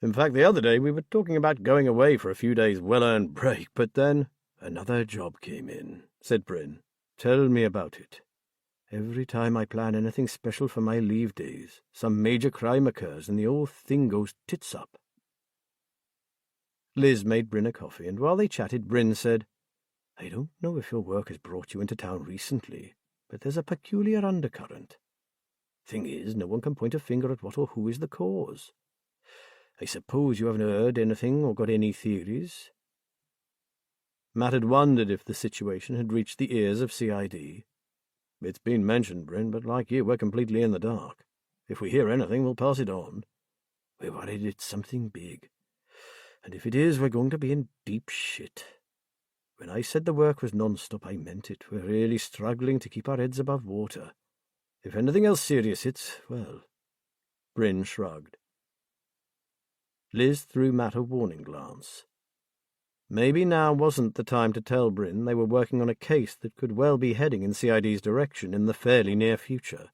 "In fact, the other day we were talking about going away for a few days' well-earned break, but then—" "Another job came in," said Bryn. "Tell me about it. Every time I plan anything special for my leave days, some major crime occurs and the whole thing goes tits up." Liz made Bryn a coffee, and while they chatted, Bryn said, "I don't know if your work has brought you into town recently, but there's a peculiar undercurrent. Thing is, no one can point a finger at what or who is the cause. I suppose you haven't heard anything or got any theories?" Matt had wondered if the situation had reached the ears of CID. "It's been mentioned, Bryn, but like you, we're completely in the dark. If we hear anything, we'll pass it on. We're worried it's something big. And if it is, we're going to be in deep shit. When I said the work was non-stop, I meant it. We're really struggling to keep our heads above water. If anything else serious hits, well—" Bryn shrugged. Liz threw Matt a warning glance. Maybe now wasn't the time to tell Bryn they were working on a case that could well be heading in CID's direction in the fairly near future.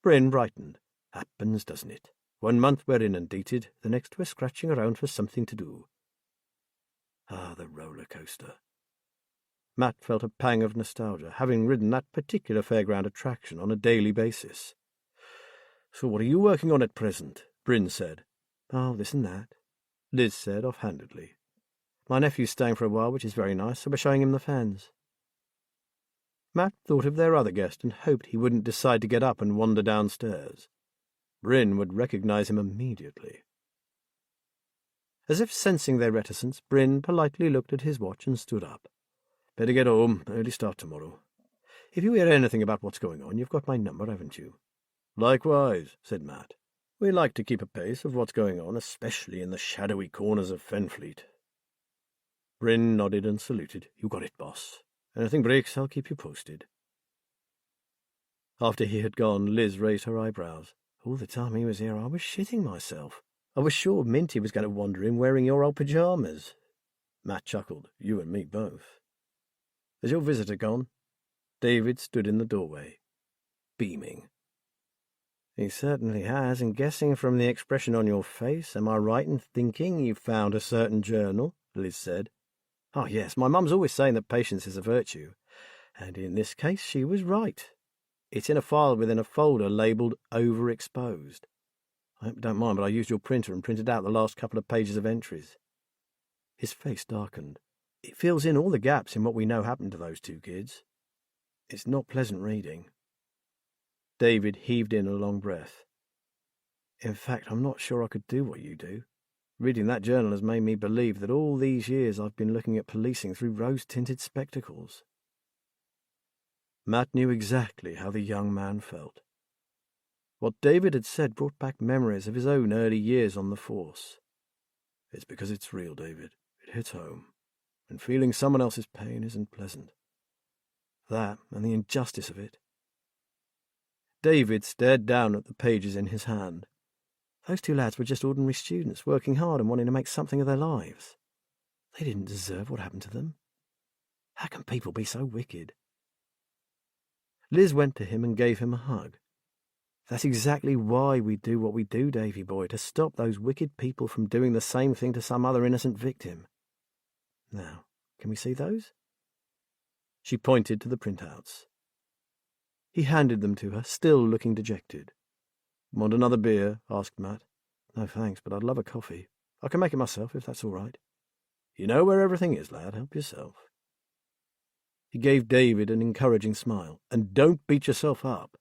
Bryn brightened. "Happens, doesn't it? 1 month we're inundated, the next we're scratching around for something to do." Ah, the roller coaster. Matt felt a pang of nostalgia, having ridden that particular fairground attraction on a daily basis. "So what are you working on at present?" Bryn said. "Oh, this and that," Liz said offhandedly. "My nephew's staying for a while, which is very nice, so we're showing him the fens." Matt thought of their other guest and hoped he wouldn't decide to get up and wander downstairs. Bryn would recognize him immediately. As if sensing their reticence, Bryn politely looked at his watch and stood up. "Better get home. Early start tomorrow. If you hear anything about what's going on, you've got my number, haven't you?" "Likewise," said Matt. "We like to keep a pace of what's going on, especially in the shadowy corners of Fenfleet." Bryn nodded and saluted. "You got it, boss. Anything breaks, I'll keep you posted." After he had gone, Liz raised her eyebrows. "All the time he was here, I was shitting myself. I was sure Minty was going to wander in wearing your old pyjamas." Matt chuckled. "You and me both." "Has your visitor gone?" David stood in the doorway, beaming. "He certainly has, and guessing from the expression on your face, am I right in thinking you found a certain journal?" Liz said. "Oh, yes, my mum's always saying that patience is a virtue, and in this case she was right. It's in a file within a folder labelled Overexposed. I hope you don't mind, but I used your printer and printed out the last couple of pages of entries." His face darkened. "It fills in all the gaps in what we know happened to those two kids. It's not pleasant reading." David heaved in a long breath. "In fact, I'm not sure I could do what you do. Reading that journal has made me believe that all these years I've been looking at policing through rose-tinted spectacles." Matt knew exactly how the young man felt. What David had said brought back memories of his own early years on the force. It's because it's real, David. It hits home. And feeling someone else's pain isn't pleasant. That and the injustice of it. David stared down at the pages in his hand. Those two lads were just ordinary students, working hard and wanting to make something of their lives. They didn't deserve what happened to them. How can people be so wicked? Liz went to him and gave him a hug. That's exactly why we do what we do, Davy boy, to stop those wicked people from doing the same thing to some other innocent victim. Now, can we see those? She pointed to the printouts. He handed them to her, still looking dejected. Want another beer? Asked Matt. No thanks, but I'd love a coffee. I can make it myself, if that's all right. You know where everything is, lad. Help yourself. He gave David an encouraging smile. And don't beat yourself up.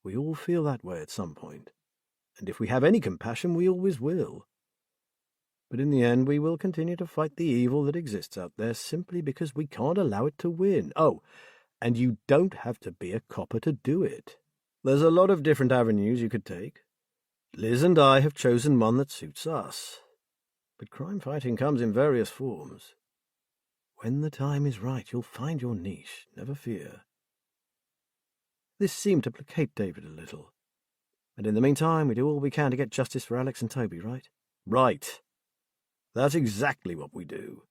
We all feel that way at some point. And if we have any compassion, we always will. But in the end, we will continue to fight the evil that exists out there simply because we can't allow it to win. Oh, and you don't have to be a copper to do it. There's a lot of different avenues you could take. Liz and I have chosen one that suits us. But crime fighting comes in various forms. When the time is right, you'll find your niche, never fear. This seemed to placate David a little. And in the meantime, we do all we can to get justice for Alex and Toby, right? Right. That's exactly what we do.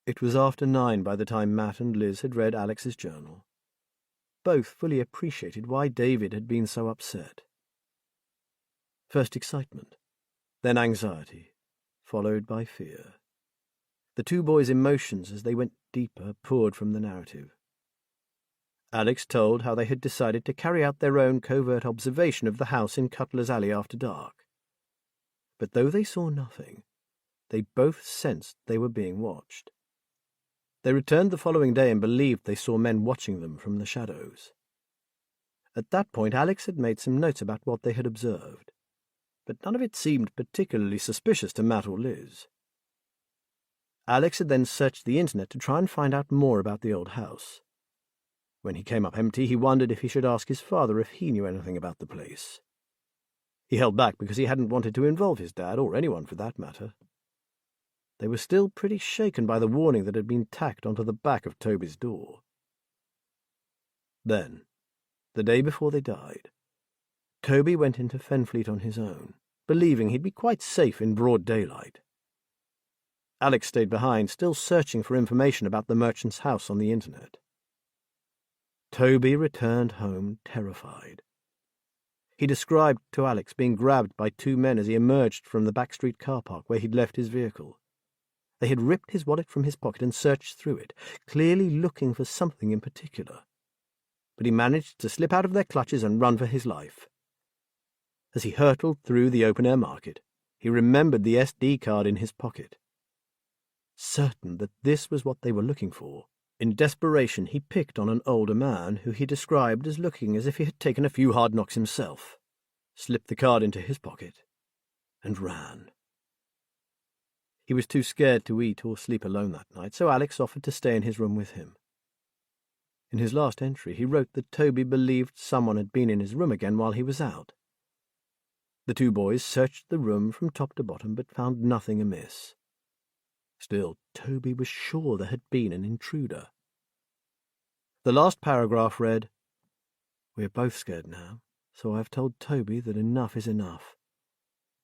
It was after 9 by the time Matt and Liz had read Alex's journal. Both fully appreciated why David had been so upset. First excitement, then anxiety, followed by fear. The two boys' emotions as they went deeper poured from the narrative. Alex told how they had decided to carry out their own covert observation of the house in Cutler's Alley after dark. But though they saw nothing, they both sensed they were being watched. They returned the following day and believed they saw men watching them from the shadows. At that point, Alex had made some notes about what they had observed, but none of it seemed particularly suspicious to Matt or Liz. Alex had then searched the internet to try and find out more about the old house. When he came up empty, he wondered if he should ask his father if he knew anything about the place. He held back because he hadn't wanted to involve his dad, or anyone for that matter. They were still pretty shaken by the warning that had been tacked onto the back of Toby's door. Then, the day before they died, Toby went into Fenfleet on his own, believing he'd be quite safe in broad daylight. Alex stayed behind, still searching for information about the merchant's house on the internet. Toby returned home terrified. He described to Alex being grabbed by two men as he emerged from the backstreet car park where he'd left his vehicle. They had ripped his wallet from his pocket and searched through it, clearly looking for something in particular. But he managed to slip out of their clutches and run for his life. As he hurtled through the open-air market, he remembered the SD card in his pocket. Certain that this was what they were looking for, in desperation he picked on an older man who he described as looking as if he had taken a few hard knocks himself, slipped the card into his pocket, and ran. He was too scared to eat or sleep alone that night, so Alex offered to stay in his room with him. In his last entry, he wrote that Toby believed someone had been in his room again while he was out. The two boys searched the room from top to bottom, but found nothing amiss. Still, Toby was sure there had been an intruder. The last paragraph read, "We're both scared now, so I've told Toby that enough is enough.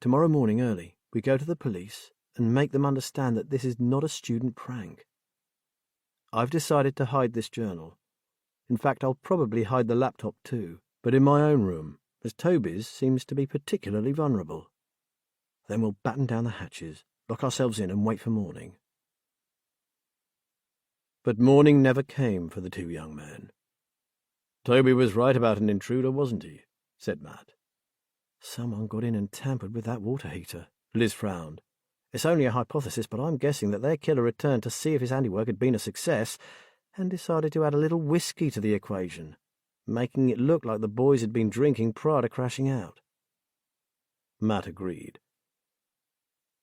Tomorrow morning early, we go to the police and make them understand that this is not a student prank. I've decided to hide this journal. In fact, I'll probably hide the laptop too, but in my own room, as Toby's seems to be particularly vulnerable. Then we'll batten down the hatches, lock ourselves in and wait for morning." But morning never came for the two young men. "Toby was right about an intruder, wasn't he?" said Matt. "Someone got in and tampered with that water heater." Liz frowned. "It's only a hypothesis, but I'm guessing that their killer returned to see if his handiwork had been a success and decided to add a little whiskey to the equation, making it look like the boys had been drinking prior to crashing out." Matt agreed.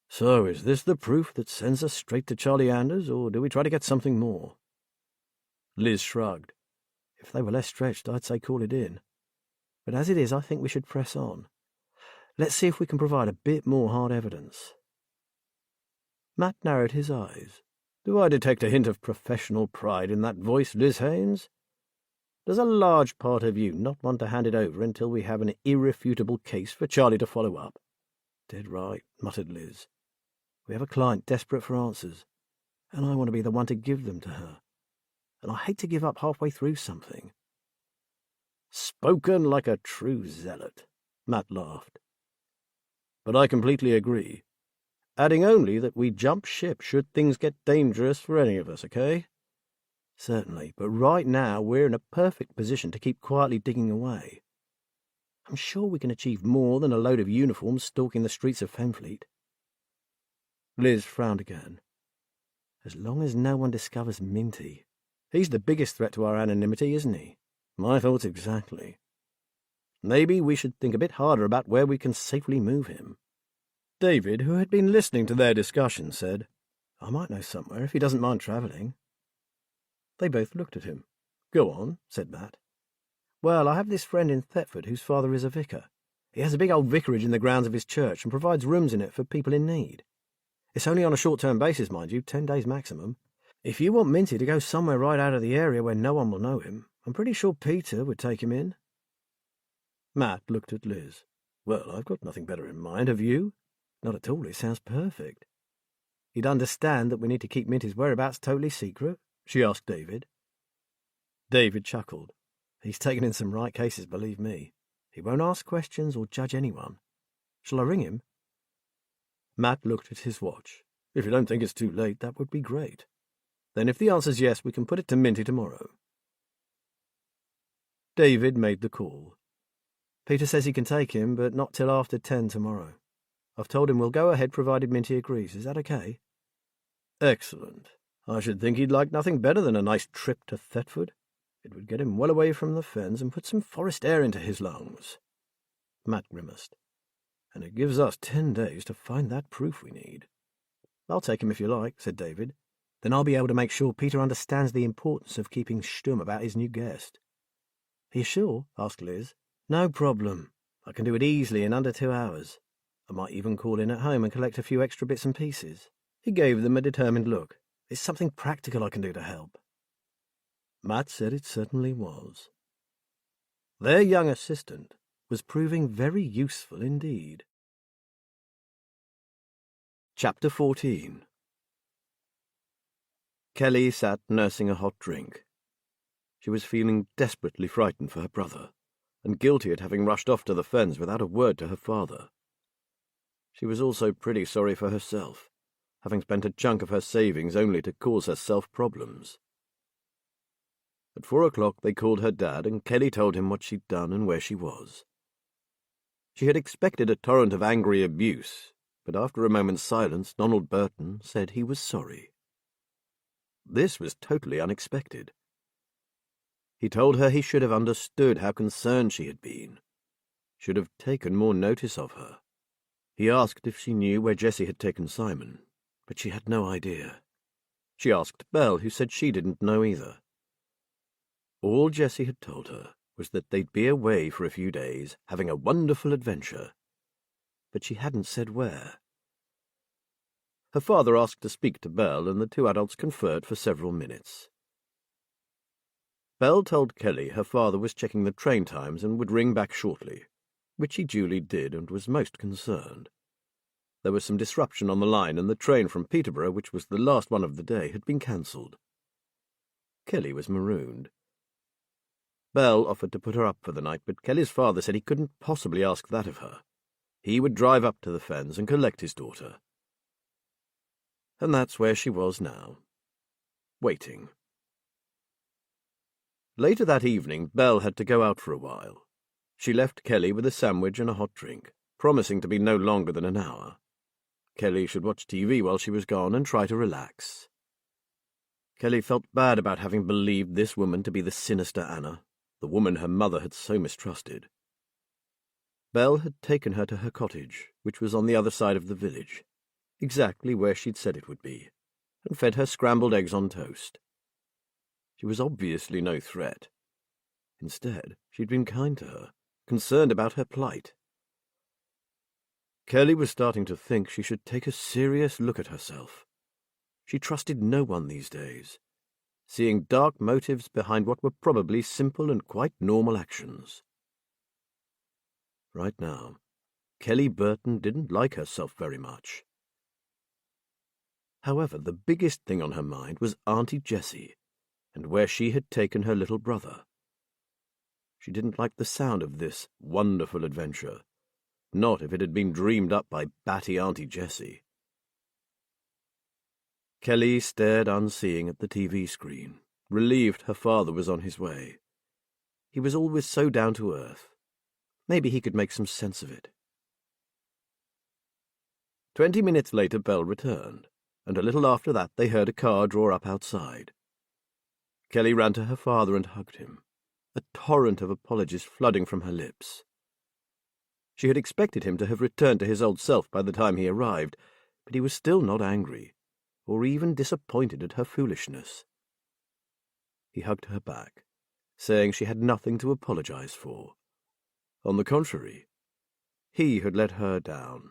"So is this the proof that sends us straight to Charlie Anders, or do we try to get something more?" Liz shrugged. "If they were less stretched, I'd say call it in. But as it is, I think we should press on. Let's see if we can provide a bit more hard evidence." Matt narrowed his eyes. "Do I detect a hint of professional pride in that voice, Liz Haynes? Does a large part of you not want to hand it over until we have an irrefutable case for Charlie to follow up?" "Dead right," muttered Liz. "We have a client desperate for answers, and I want to be the one to give them to her. And I hate to give up halfway through something." "Spoken like a true zealot," Matt laughed. "But I completely agree. Adding only that we jump ship should things get dangerous for any of us, okay?" "Certainly, but right now we're in a perfect position to keep quietly digging away. I'm sure we can achieve more than a load of uniforms stalking the streets of Fenfleet." Liz frowned again. "As long as no one discovers Minty. He's the biggest threat to our anonymity, isn't he?" "My thoughts exactly. Maybe we should think a bit harder about where we can safely move him." David, who had been listening to their discussion, said, "I might know somewhere if he doesn't mind travelling." They both looked at him. "Go on," said Matt. "Well, I have this friend in Thetford whose father is a vicar. He has a big old vicarage in the grounds of his church and provides rooms in it for people in need. It's only on a short-term basis, mind you, 10 days maximum. If you want Minty to go somewhere right out of the area where no one will know him, I'm pretty sure Peter would take him in." Matt looked at Liz. "Well, I've got nothing better in mind. Have you?" "Not at all. It sounds perfect." "You'd understand that we need to keep Minty's whereabouts totally secret?" she asked David. David chuckled. "He's taken in some right cases, believe me. He won't ask questions or judge anyone. Shall I ring him?" Matt looked at his watch. "If you don't think it's too late, that would be great. Then if the answer's yes, we can put it to Minty tomorrow." David made the call. "Peter says he can take him, but not till after 10 tomorrow. I've told him we'll go ahead provided Minty agrees. Is that okay?" "Excellent. I should think he'd like nothing better than a nice trip to Thetford. It would get him well away from the fens and put some forest air into his lungs." Matt grimaced. "And it gives us 10 days to find that proof we need." "I'll take him if you like," said David. "Then I'll be able to make sure Peter understands the importance of keeping stum about his new guest." "Are you sure?" asked Liz. "No problem. I can do it easily in under 2 hours. I might even call in at home and collect a few extra bits and pieces." He gave them a determined look. "It's something practical I can do to help." Matt said it certainly was. Their young assistant was proving very useful indeed. Chapter 14. Kelly sat nursing a hot drink. She was feeling desperately frightened for her brother, and guilty at having rushed off to the fens without a word to her father. She was also pretty sorry for herself, having spent a chunk of her savings only to cause herself problems. At 4 o'clock they called her dad, and Kelly told him what she'd done and where she was. She had expected a torrent of angry abuse, but after a moment's silence Donald Burton said he was sorry. This was totally unexpected. He told her he should have understood how concerned she had been, should have taken more notice of her. He asked if she knew where Jessie had taken Simon, but she had no idea. She asked Belle, who said she didn't know either. All Jessie had told her was that they'd be away for a few days, having a wonderful adventure, but she hadn't said where. Her father asked to speak to Belle, and the two adults conferred for several minutes. Belle told Kelly her father was checking the train times and would ring back shortly, which he duly did and was most concerned. There was some disruption on the line, and the train from Peterborough, which was the last one of the day, had been cancelled. Kelly was marooned. Belle offered to put her up for the night, but Kelly's father said he couldn't possibly ask that of her. He would drive up to the fens and collect his daughter. And that's where she was now, waiting. Later that evening, Belle had to go out for a while. She left Kelly with a sandwich and a hot drink, promising to be no longer than an hour. Kelly should watch TV while she was gone and try to relax. Kelly felt bad about having believed this woman to be the sinister Anna, the woman her mother had so mistrusted. Belle had taken her to her cottage, which was on the other side of the village, exactly where she'd said it would be, and fed her scrambled eggs on toast. She was obviously no threat. Instead, she'd been kind to her, concerned about her plight. Kelly was starting to think she should take a serious look at herself. She trusted no one these days, seeing dark motives behind what were probably simple and quite normal actions. Right now, Kelly Burton didn't like herself very much. However, the biggest thing on her mind was Auntie Jessie, and where she had taken her little brother. She didn't like the sound of this wonderful adventure, not if it had been dreamed up by batty Auntie Jessie. Kelly stared unseeing at the TV screen, relieved her father was on his way. He was always so down to earth. Maybe he could make some sense of it. 20 minutes later, Belle returned, and a little after that they heard a car draw up outside. Kelly ran to her father and hugged him, a torrent of apologies flooding from her lips. She had expected him to have returned to his old self by the time he arrived, but he was still not angry, or even disappointed at her foolishness. He hugged her back, saying she had nothing to apologize for. On the contrary, he had let her down,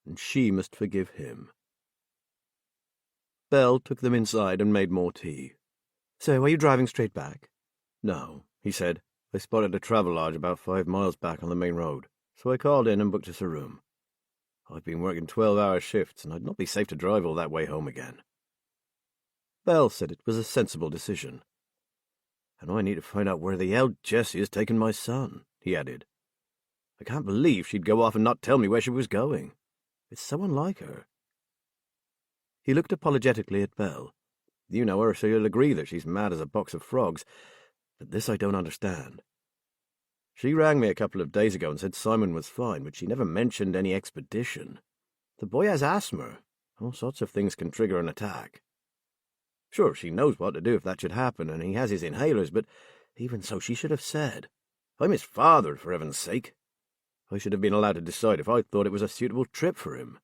and she must forgive him. Belle took them inside and made more tea. "So, are you driving straight back?" "No," he said. "I spotted a travel-lodge about 5 miles back on the main road, so I called in and booked us a room. I've been working 12-hour shifts, and I'd not be safe to drive all that way home again." Belle said it was a sensible decision. "And I need to find out where the hell Jessie has taken my son," he added. "I can't believe she'd go off and not tell me where she was going. It's so unlike her." He looked apologetically at Belle. "You know her, so you'll agree that she's mad as a box of frogs, but this I don't understand. She rang me a couple of days ago and said Simon was fine, but she never mentioned any expedition. The boy has asthma. All sorts of things can trigger an attack. Sure, she knows what to do if that should happen, and he has his inhalers, but even so she should have said. I'm his father, for heaven's sake. I should have been allowed to decide if I thought it was a suitable trip for him."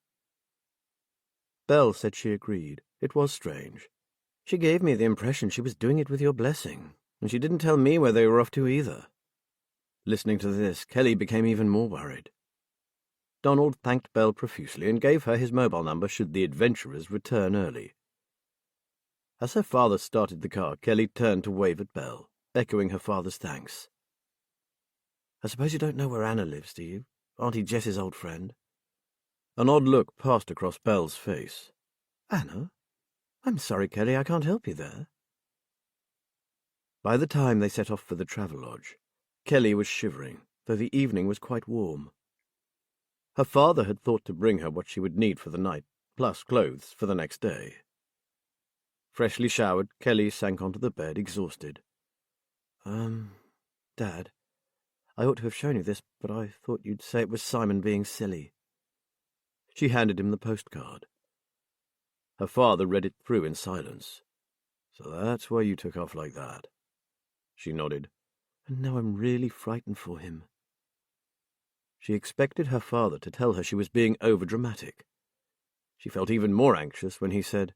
Belle said she agreed. It was strange. "She gave me the impression she was doing it with your blessing, and she didn't tell me where they were off to either." Listening to this, Kelly became even more worried. Donald thanked Belle profusely and gave her his mobile number should the adventurers return early. As her father started the car, Kelly turned to wave at Belle, echoing her father's thanks. "I suppose you don't know where Anna lives, do you? Auntie Jess's old friend?" An odd look passed across Belle's face. "Anna? I'm sorry, Kelly, I can't help you there." By the time they set off for the travel-lodge, Kelly was shivering, though the evening was quite warm. Her father had thought to bring her what she would need for the night, plus clothes for the next day. Freshly showered, Kelly sank onto the bed, exhausted. Dad, I ought to have shown you this, but I thought you'd say it was Simon being silly." She handed him the postcard. Her father read it through in silence. "So that's why you took off like that." She nodded. "And now I'm really frightened for him." She expected her father to tell her she was being overdramatic. She felt even more anxious when he said,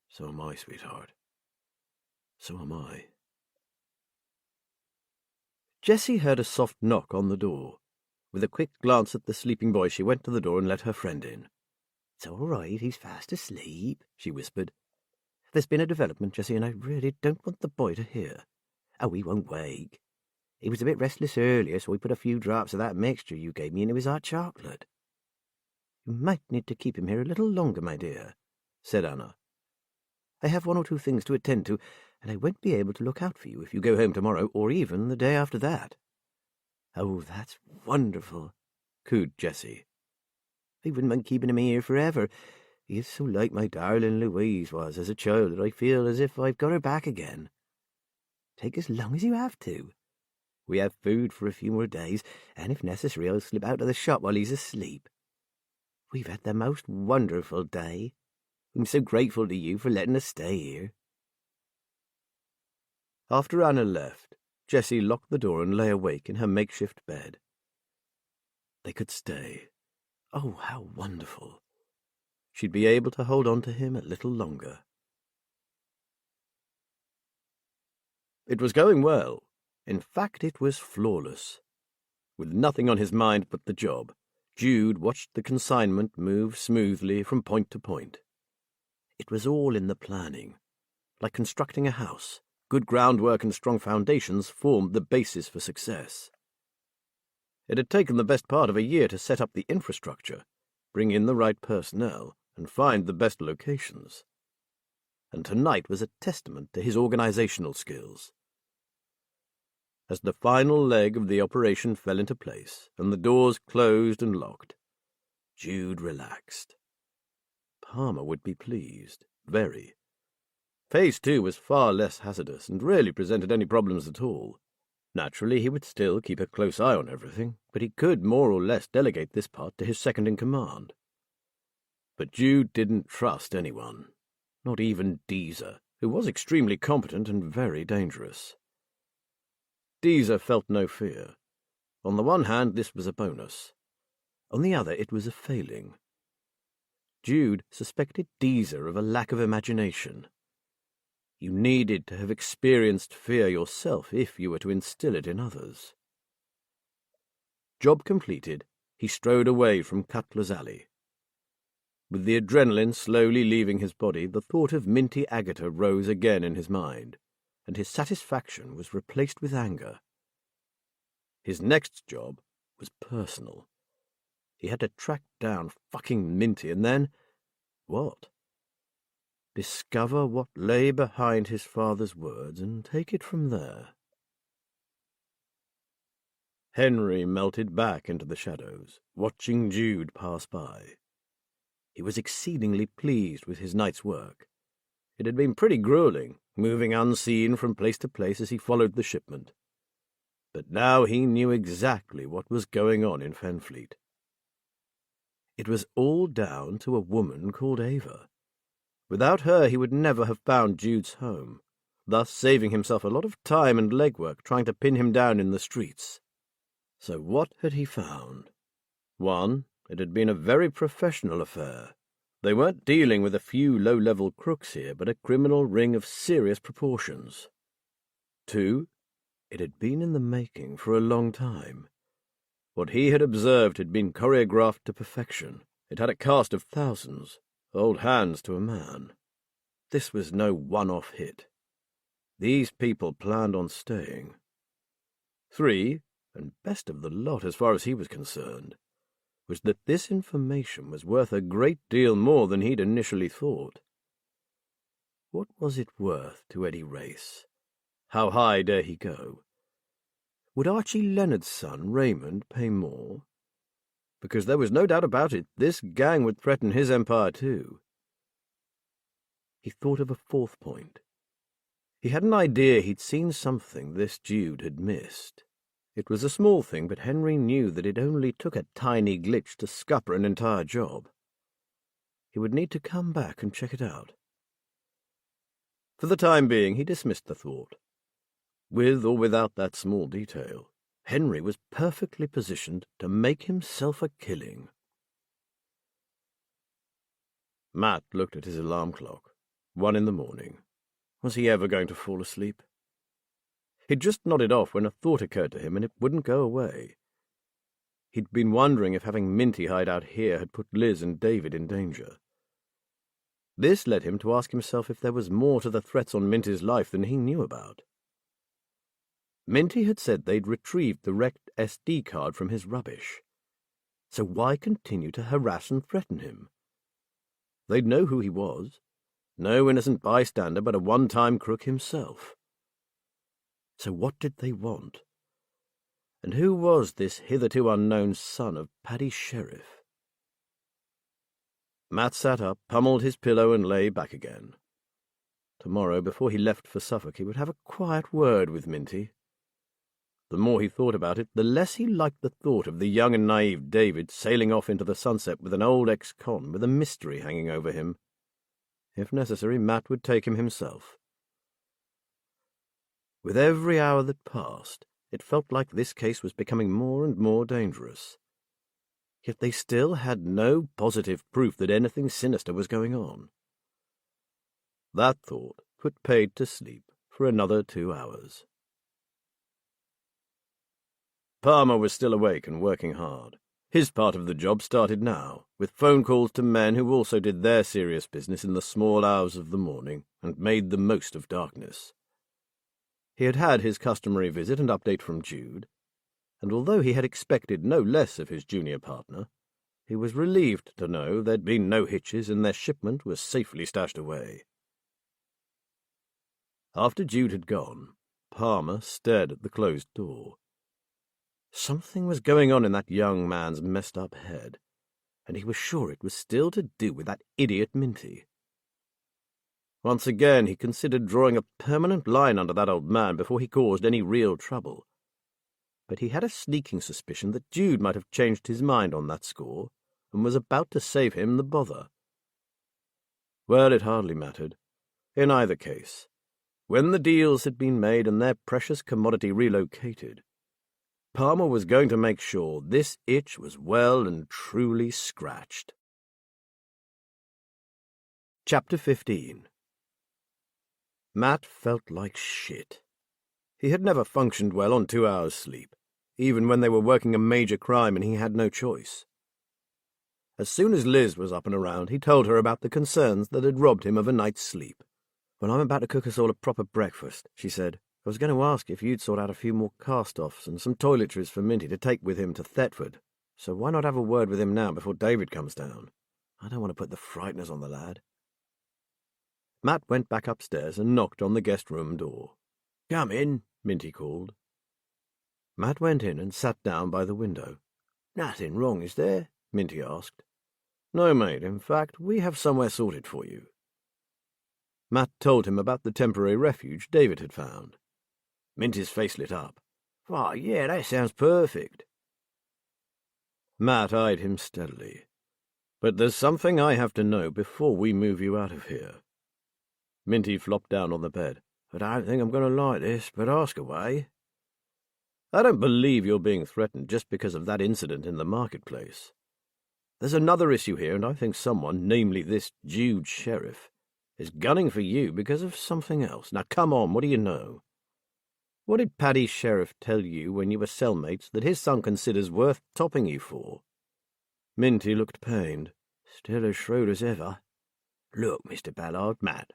"So am I, sweetheart. So am I." Jessie heard a soft knock on the door. With a quick glance at the sleeping boy, she went to the door and let her friend in. "It's all right, he's fast asleep," she whispered. "There's been a development, Jessie, and I really don't want the boy to hear. Oh, he won't wake. He was a bit restless earlier, so we put a few drops of that mixture you gave me into his hot chocolate." "You might need to keep him here a little longer, my dear," said Anna. "I have 1 or 2 things to attend to, and I won't be able to look out for you if you go home tomorrow, or even the day after that." "Oh, that's wonderful," cooed Jessie. "I wouldn't mind keeping him here forever. He is so like my darling Louise was as a child that I feel as if I've got her back again. Take as long as you have to. We have food for a few more days, and if necessary I'll slip out of the shop while he's asleep. We've had the most wonderful day. I'm so grateful to you for letting us stay here." After Anna left, Jessie locked the door and lay awake in her makeshift bed. They could stay. Oh, how wonderful. She'd be able to hold on to him a little longer. It was going well. In fact, it was flawless. With nothing on his mind but the job, Jude watched the consignment move smoothly from point to point. It was all in the planning. Like constructing a house, good groundwork and strong foundations formed the basis for success. It had taken the best part of a year to set up the infrastructure, bring in the right personnel, and find the best locations. And tonight was a testament to his organizational skills. As the final leg of the operation fell into place and the doors closed and locked, Jude relaxed. Palmer would be pleased, very. Phase 2 was far less hazardous and rarely presented any problems at all. Naturally, he would still keep a close eye on everything, but he could more or less delegate this part to his second-in-command. But Jude didn't trust anyone, not even Deezer, who was extremely competent and very dangerous. Deezer felt no fear. On the one hand, this was a bonus. On the other, it was a failing. Jude suspected Deezer of a lack of imagination. You needed to have experienced fear yourself if you were to instill it in others. Job completed, he strode away from Cutler's Alley. With the adrenaline slowly leaving his body, the thought of Minty Agata rose again in his mind, and his satisfaction was replaced with anger. His next job was personal. He had to track down fucking Minty and then... what? Discover what lay behind his father's words and take it from there. Henry melted back into the shadows, watching Jude pass by. He was exceedingly pleased with his night's work. It had been pretty grueling, moving unseen from place to place as he followed the shipment. But now he knew exactly what was going on in Fenfleet. It was all down to a woman called Ava. Without her he would never have found Jude's home, thus saving himself a lot of time and legwork trying to pin him down in the streets. So what had he found? 1. It had been a very professional affair. They weren't dealing with a few low-level crooks here, but a criminal ring of serious proportions. 2. It had been in the making for a long time. What he had observed had been choreographed to perfection. It had a cast of thousands, old hands to a man. This was no one-off hit. These people planned on staying. 3, and best of the lot as far as he was concerned, was that this information was worth a great deal more than he'd initially thought. What was it worth to Eddie Race? How high dare he go? Would Archie Leonard's son, Raymond, pay more? Because there was no doubt about it, this gang would threaten his empire too. He thought of a 4th point. He had an idea he'd seen something this Jude had missed. It was a small thing, but Henry knew that it only took a tiny glitch to scupper an entire job. He would need to come back and check it out. For the time being, he dismissed the thought. With or without that small detail, Henry was perfectly positioned to make himself a killing. Matt looked at his alarm clock. 1 in the morning. Was he ever going to fall asleep? He'd just nodded off when a thought occurred to him, and it wouldn't go away. He'd been wondering if having Minty hide out here had put Liz and David in danger. This led him to ask himself if there was more to the threats on Minty's life than he knew about. Minty had said they'd retrieved the wrecked SD card from his rubbish. So why continue to harass and threaten him? They'd know who he was. No innocent bystander, but a one-time crook himself. So what did they want? And who was this hitherto unknown son of Paddy Sheriff? Matt sat up, pummeled his pillow, and lay back again. Tomorrow, before he left for Suffolk, he would have a quiet word with Minty. The more he thought about it, the less he liked the thought of the young and naive David sailing off into the sunset with an old ex-con with a mystery hanging over him. If necessary, Matt would take him himself. With every hour that passed, it felt like this case was becoming more and more dangerous. Yet they still had no positive proof that anything sinister was going on. That thought put Paid to sleep for another 2 hours. Palmer was still awake and working hard. His part of the job started now, with phone calls to men who also did their serious business in the small hours of the morning and made the most of darkness. He had had his customary visit and update from Jude, and although he had expected no less of his junior partner, he was relieved to know there'd been no hitches and their shipment was safely stashed away. After Jude had gone, Palmer stared at the closed door. Something was going on in that young man's messed-up head, and he was sure it was still to do with that idiot Minty. Once again he considered drawing a permanent line under that old man before he caused any real trouble. But he had a sneaking suspicion that Jude might have changed his mind on that score and was about to save him the bother. Well, it hardly mattered. In either case, when the deals had been made and their precious commodity relocated, Palmer was going to make sure this itch was well and truly scratched. Chapter 15. Matt felt like shit. He had never functioned well on 2 hours' sleep, even when they were working a major crime and he had no choice. As soon as Liz was up and around, he told her about the concerns that had robbed him of a night's sleep. "Well, I'm about to cook us all a proper breakfast," she said. "I was going to ask if you'd sort out a few more cast-offs and some toiletries for Minty to take with him to Thetford, so why not have a word with him now before David comes down? I don't want to put the frighteners on the lad." Matt went back upstairs and knocked on the guest-room door. "Come in," Minty called. Matt went in and sat down by the window. "Nothing wrong, is there?" Minty asked. "No, mate. In fact, we have somewhere sorted for you." Matt told him about the temporary refuge David had found. Minty's face lit up. "Why, yeah, that sounds perfect." Matt eyed him steadily. "But there's something I have to know before we move you out of here." Minty flopped down on the bed. "I don't think I'm going to like this, but ask away." "I don't believe you're being threatened just because of that incident in the marketplace. There's another issue here, and I think someone, namely this Jude sheriff, is gunning for you because of something else. Now come on, what do you know? What did Paddy Sheriff tell you when you were cellmates that his son considers worth topping you for?" Minty looked pained. "Still as shrewd as ever. Look, Mr. Ballard, Matt,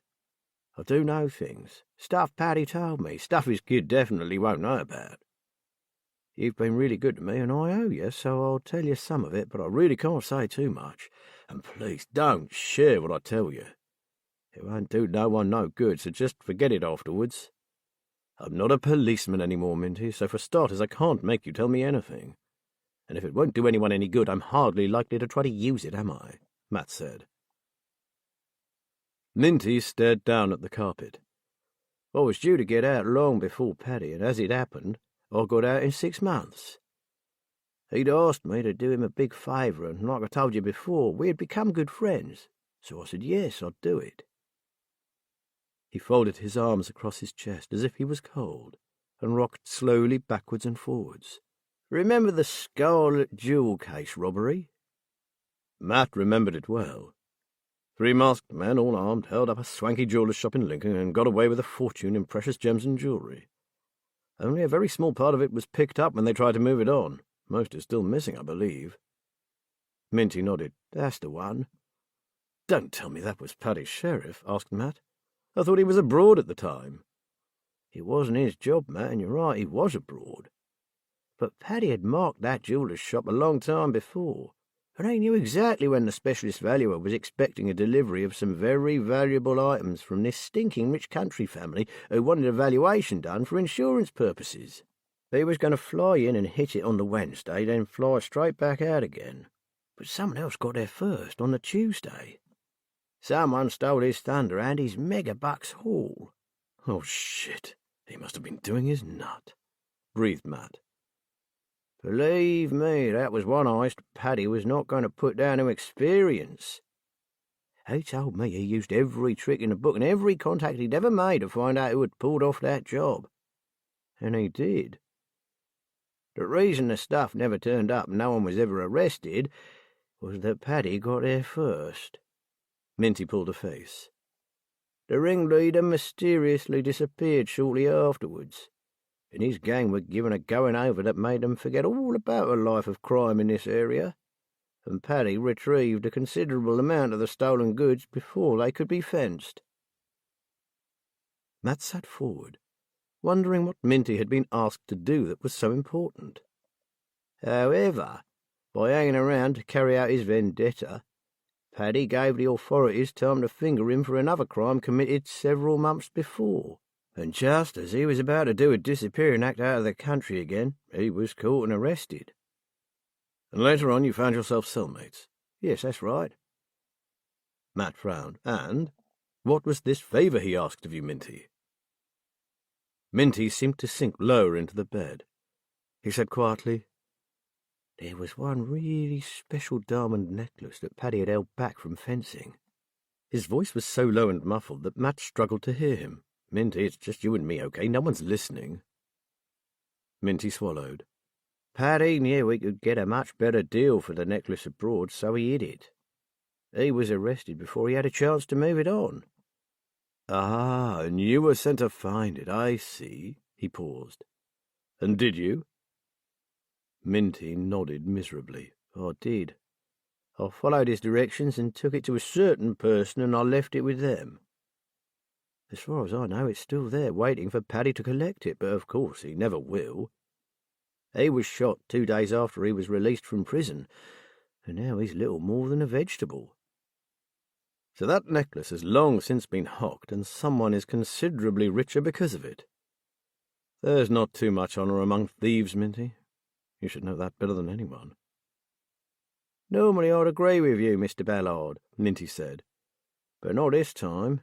I do know things. Stuff Paddy told me, stuff his kid definitely won't know about. You've been really good to me, and I owe you, so I'll tell you some of it, but I really can't say too much. And please don't share what I tell you. It won't do no one no good, so just forget it afterwards. I'm not a policeman anymore, Minty, so for starters I can't make you tell me anything. And if it won't do anyone any good, I'm hardly likely to try to use it, am I?" Matt said. Minty stared down at the carpet. "I was due to get out long before Paddy, and as it happened, I got out in 6 months. He'd asked me to do him a big favour, and like I told you before, we had become good friends, so I said yes, I'd do it." He folded his arms across his chest as if he was cold, and rocked slowly backwards and forwards. "Remember the Scarlet Jewel case robbery?" Matt remembered it well. 3 masked men, all armed, held up a swanky jeweller's shop in Lincoln and got away with a fortune in precious gems and jewellery. Only a very small part of it was picked up when they tried to move it on. Most is still missing, I believe. Minty nodded. "That's the one." "Don't tell me that was Paddy Sheriff," asked Matt. "I thought he was abroad at the time." "It wasn't his job, Matt, and you're right, he was abroad. But Paddy had marked that jeweller's shop a long time before, and he knew exactly when the specialist valuer was expecting a delivery of some very valuable items from this stinking rich country family who wanted a valuation done for insurance purposes. He was going to fly in and hit it on the Wednesday, then fly straight back out again. But someone else got there first, on the Tuesday. Someone stole his thunder and his megabucks haul." "Oh, shit. He must have been doing his nut," breathed Matt. "Believe me, that was one heist Paddy was not going to put down to experience. He told me he used every trick in the book and every contact he'd ever made to find out who had pulled off that job. And he did. The reason the stuff never turned up and no one was ever arrested was that Paddy got there first." Minty pulled a face. "The ringleader mysteriously disappeared shortly afterwards. and his gang were given a going-over that made them forget all about a life of crime in this area, and Paddy retrieved a considerable amount of the stolen goods before they could be fenced." Matt sat forward, wondering what Minty had been asked to do that was so important. "However, by hanging around to carry out his vendetta, Paddy gave the authorities time to finger him for another crime committed several months before, and just as he was about to do a disappearing act out of the country again, he was caught and arrested." "And later on you found yourself cellmates?" "Yes, that's right." Matt frowned. "And what was this favour he asked of you, Minty?" Minty seemed to sink lower into the bed. He said quietly, "There was one really special diamond necklace that Paddy had held back from fencing." His voice was so low and muffled that Matt struggled to hear him. "Minty, it's just you and me, okay? No one's listening." Minty swallowed. "Paddy knew he could get a much better deal for the necklace abroad, so he hid it. He was arrested before he had a chance to move it on." "Ah, and you were sent to find it, I see." He paused. "And did you?" Minty nodded miserably. "I did. I followed his directions and took it to a certain person, and I left it with them. As far as I know, it's still there, waiting for Paddy to collect it, but of course he never will. He was shot 2 days after he was released from prison, and now he's little more than a vegetable." "So that necklace has long since been hocked, and someone is considerably richer because of it. There's not too much honour among thieves, Minty. You should know that better than anyone." "Normally I'd agree with you, Mr. Ballard," Minty said, "but not this time.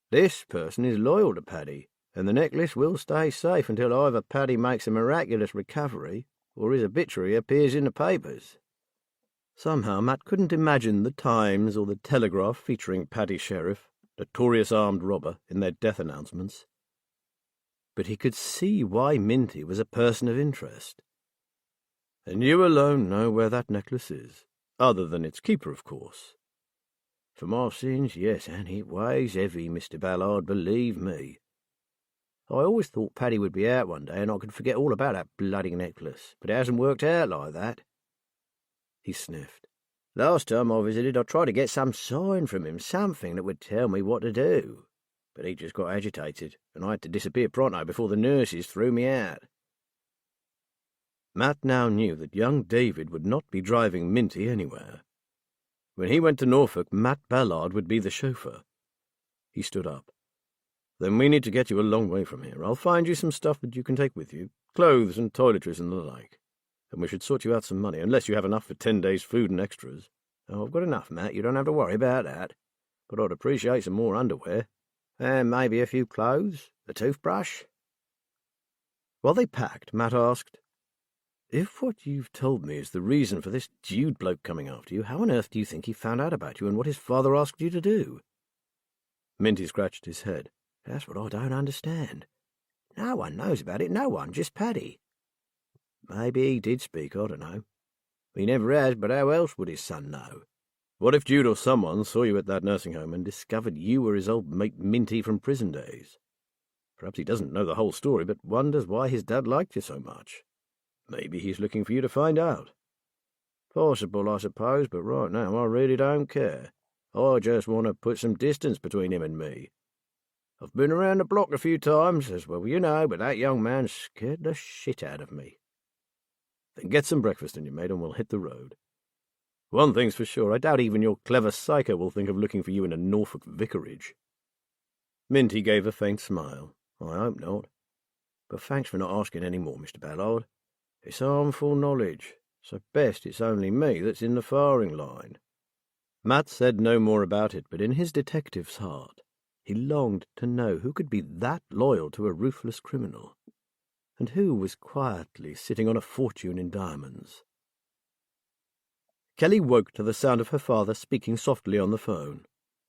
This person is loyal to Paddy, and the necklace will stay safe until either Paddy makes a miraculous recovery or his obituary appears in the papers." Somehow Matt couldn't imagine the Times or the Telegraph featuring Paddy Sheriff, notorious armed robber, in their death announcements. But he could see why Minty was a person of interest. "And you alone know where that necklace is, other than its keeper, of course." "For my sins, yes, and it weighs heavy, Mr. Ballard, believe me. I always thought Paddy would be out one day and I could forget all about that bloody necklace, but it hasn't worked out like that." He sniffed. "Last time I visited, I tried to get some sign from him, something that would tell me what to do, but he just got agitated, and I had to disappear pronto before the nurses threw me out." Matt now knew that young David would not be driving Minty anywhere. When he went to Norfolk, Matt Ballard would be the chauffeur. He stood up. "Then we need to get you a long way from here. I'll find you some stuff that you can take with you, clothes and toiletries and the like. And we should sort you out some money, unless you have enough for 10 days' food and extras." "Oh, I've got enough, Matt. You don't have to worry about that. But I'd appreciate some more underwear, and maybe a few clothes, a toothbrush." While they packed, Matt asked, "If what you've told me is the reason for this Jude bloke coming after you, how on earth do you think he found out about you and what his father asked you to do?" Minty scratched his head. "That's what I don't understand. No one knows about it, no one, just Paddy. Maybe he did speak, I don't know. He never has, but how else would his son know?" "What if Jude or someone saw you at that nursing home and discovered you were his old mate Minty from prison days? Perhaps he doesn't know the whole story, but wonders why his dad liked you so much. Maybe he's looking for you to find out." "Possible, I suppose, but right now I really don't care. I just want to put some distance between him and me. I've been around the block a few times, as well you know, but that young man scared the shit out of me." "Then get some breakfast in you, mate, and we'll hit the road. One thing's for sure, I doubt even your clever psycho will think of looking for you in a Norfolk vicarage." Minty gave a faint smile. "I hope not. But thanks for not asking any more, Mr. Ballard. It's harmful knowledge, so best it's only me that's in the firing line." Matt said no more about it, but in his detective's heart he longed to know who could be that loyal to a ruthless criminal, and who was quietly sitting on a fortune in diamonds. Kelly woke to the sound of her father speaking softly on the phone.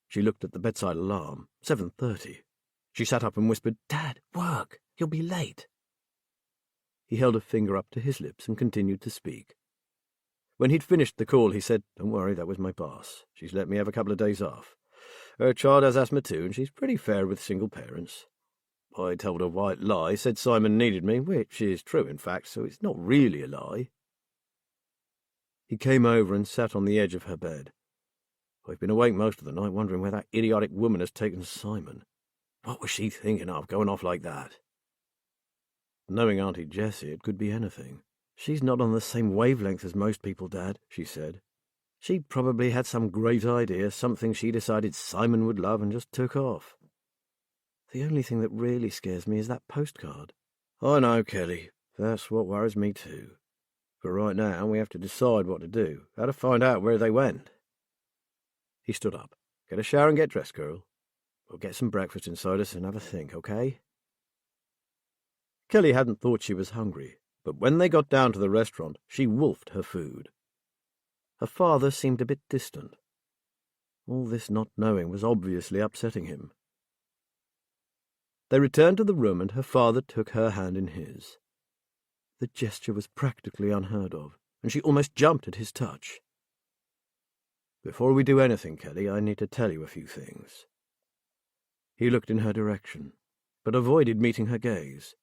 She looked at the bedside alarm. 7:30. She sat up and whispered, "Dad, work! You'll be late." He held a finger up to his lips and continued to speak. When he'd finished the call, he said, "Don't worry, that was my boss. She's let me have a couple of days off. Her child has asthma too, and she's pretty fair with single parents." I told a white lie, said Simon needed me, which is true, in fact, so it's not really a lie. He came over and sat on the edge of her bed. I've been awake most of the night wondering where that idiotic woman has taken Simon. What was she thinking of, going off like that? Knowing Auntie Jessie, it could be anything. She's not on the same wavelength as most people, Dad, she said. She probably had some great idea, something she decided Simon would love and just took off. The only thing that really scares me is that postcard. I know, Kelly. That's what worries me too. But right now we have to decide what to do, how to find out where they went. He stood up. Get a shower and get dressed, girl. We'll get some breakfast inside us and have a think, okay? Kelly hadn't thought she was hungry, but when they got down to the restaurant, she wolfed her food. Her father seemed a bit distant. All this not knowing was obviously upsetting him. They returned to the room and her father took her hand in his. The gesture was practically unheard of, and she almost jumped at his touch. Before we do anything, Kelly, I need to tell you a few things. He looked in her direction, but avoided meeting her gaze.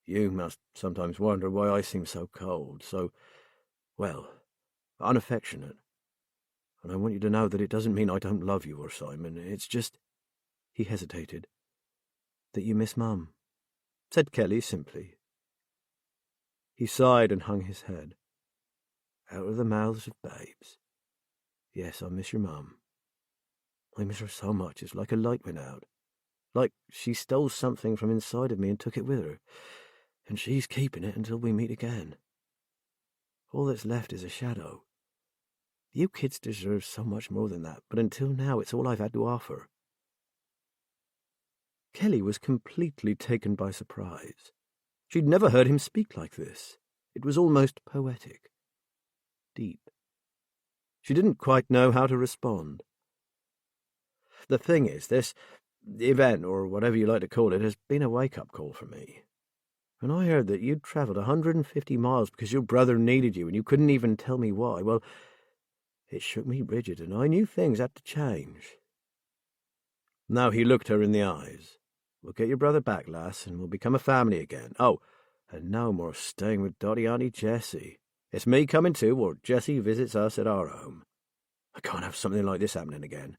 You must sometimes wonder why I seem so cold, unaffectionate. And I want you to know that it doesn't mean I don't love you or Simon. It's just, he hesitated, that you miss Mum, said Kelly simply. He sighed and hung his head. Out of the mouths of babes. Yes, I miss your Mum. I miss her so much, it's like a light went out. Like she stole something from inside of me and took it with her. And she's keeping it until we meet again. All that's left is a shadow. You kids deserve so much more than that, but until now it's all I've had to offer. Kelly was completely taken by surprise. She'd never heard him speak like this. It was almost poetic. Deep. She didn't quite know how to respond. The thing is, this event, or whatever you like to call it, has been a wake-up call for me. When I heard that you'd travelled 150 miles because your brother needed you and you couldn't even tell me why, well, it shook me rigid and I knew things had to change. Now he looked her in the eyes. We'll get your brother back, lass, and we'll become a family again. Oh, and no more staying with Dotty Auntie Jessie. It's me coming too, or Jessie visits us at our home. I can't have something like this happening again.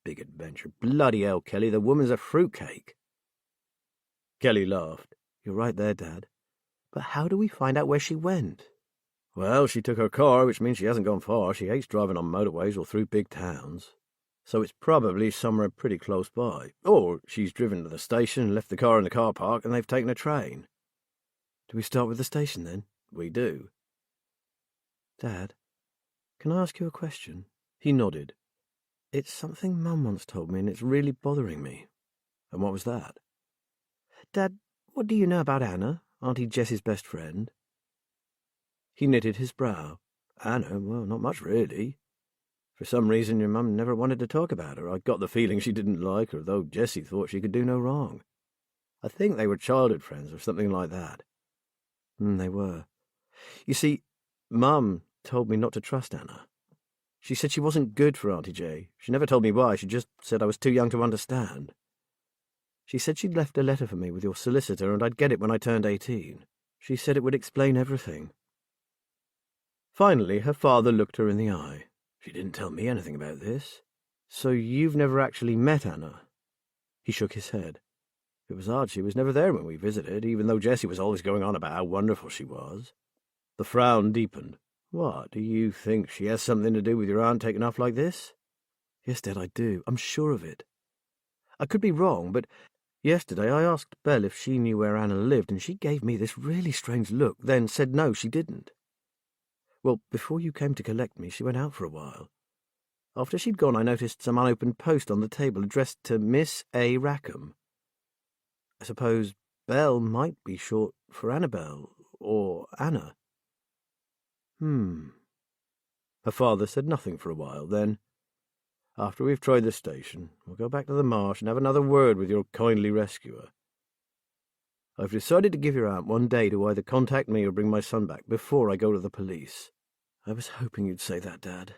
Big adventure. Bloody hell, Kelly, the woman's a fruitcake. Kelly laughed. You're right there, Dad. But how do we find out where she went? Well, she took her car, which means she hasn't gone far. She hates driving on motorways or through big towns. So it's probably somewhere pretty close by. Or she's driven to the station and left the car in the car park and they've taken a train. Do we start with the station, then? We do. Dad, can I ask you a question? He nodded. It's something Mum once told me and it's really bothering me. And what was that? Dad, what do you know about Anna, Auntie Jessie's best friend? He knitted his brow. Anna? Well, not much, really. For some reason your Mum never wanted to talk about her. I got the feeling she didn't like her, though Jessie thought she could do no wrong. I think they were childhood friends or something like that. They were. You see, Mum told me not to trust Anna. She said she wasn't good for Auntie J. She never told me why. She just said I was too young to understand. She said she'd left a letter for me with your solicitor and I'd get it when I turned 18. She said it would explain everything. Finally, her father looked her in the eye. She didn't tell me anything about this. So you've never actually met Anna? He shook his head. It was odd she was never there when we visited, even though Jessie was always going on about how wonderful she was. The frown deepened. What, do you think she has something to do with your aunt taking off like this? Yes, Dad, I do. I'm sure of it. I could be wrong, but yesterday I asked Belle if she knew where Anna lived, and she gave me this really strange look, then said no, she didn't. Well, before you came to collect me, she went out for a while. After she'd gone, I noticed some unopened post on the table addressed to Miss A. Rackham. I suppose Belle might be short for Annabelle, or Anna. Her father said nothing for a while, then, after we've tried the station, we'll go back to the marsh and have another word with your kindly rescuer. I've decided to give your aunt one day to either contact me or bring my son back before I go to the police. I was hoping you'd say that, Dad.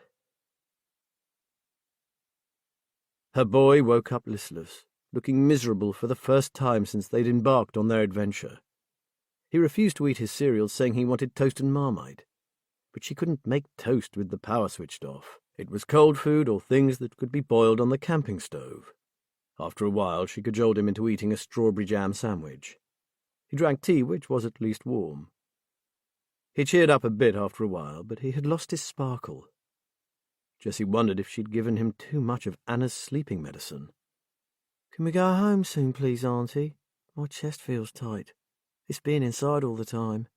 Her boy woke up listless. looking miserable for the first time since they'd embarked on their adventure. He refused to eat his cereal, saying he wanted toast and Marmite. But she couldn't make toast with the power switched off. It was cold food or things that could be boiled on the camping stove. After a while, she cajoled him into eating a strawberry jam sandwich. He drank tea, which was at least warm. He cheered up a bit after a while, but he had lost his sparkle. Jessie wondered if she'd given him too much of Anna's sleeping medicine. "Can we go home soon, please, Auntie? My chest feels tight. It's been inside all the time."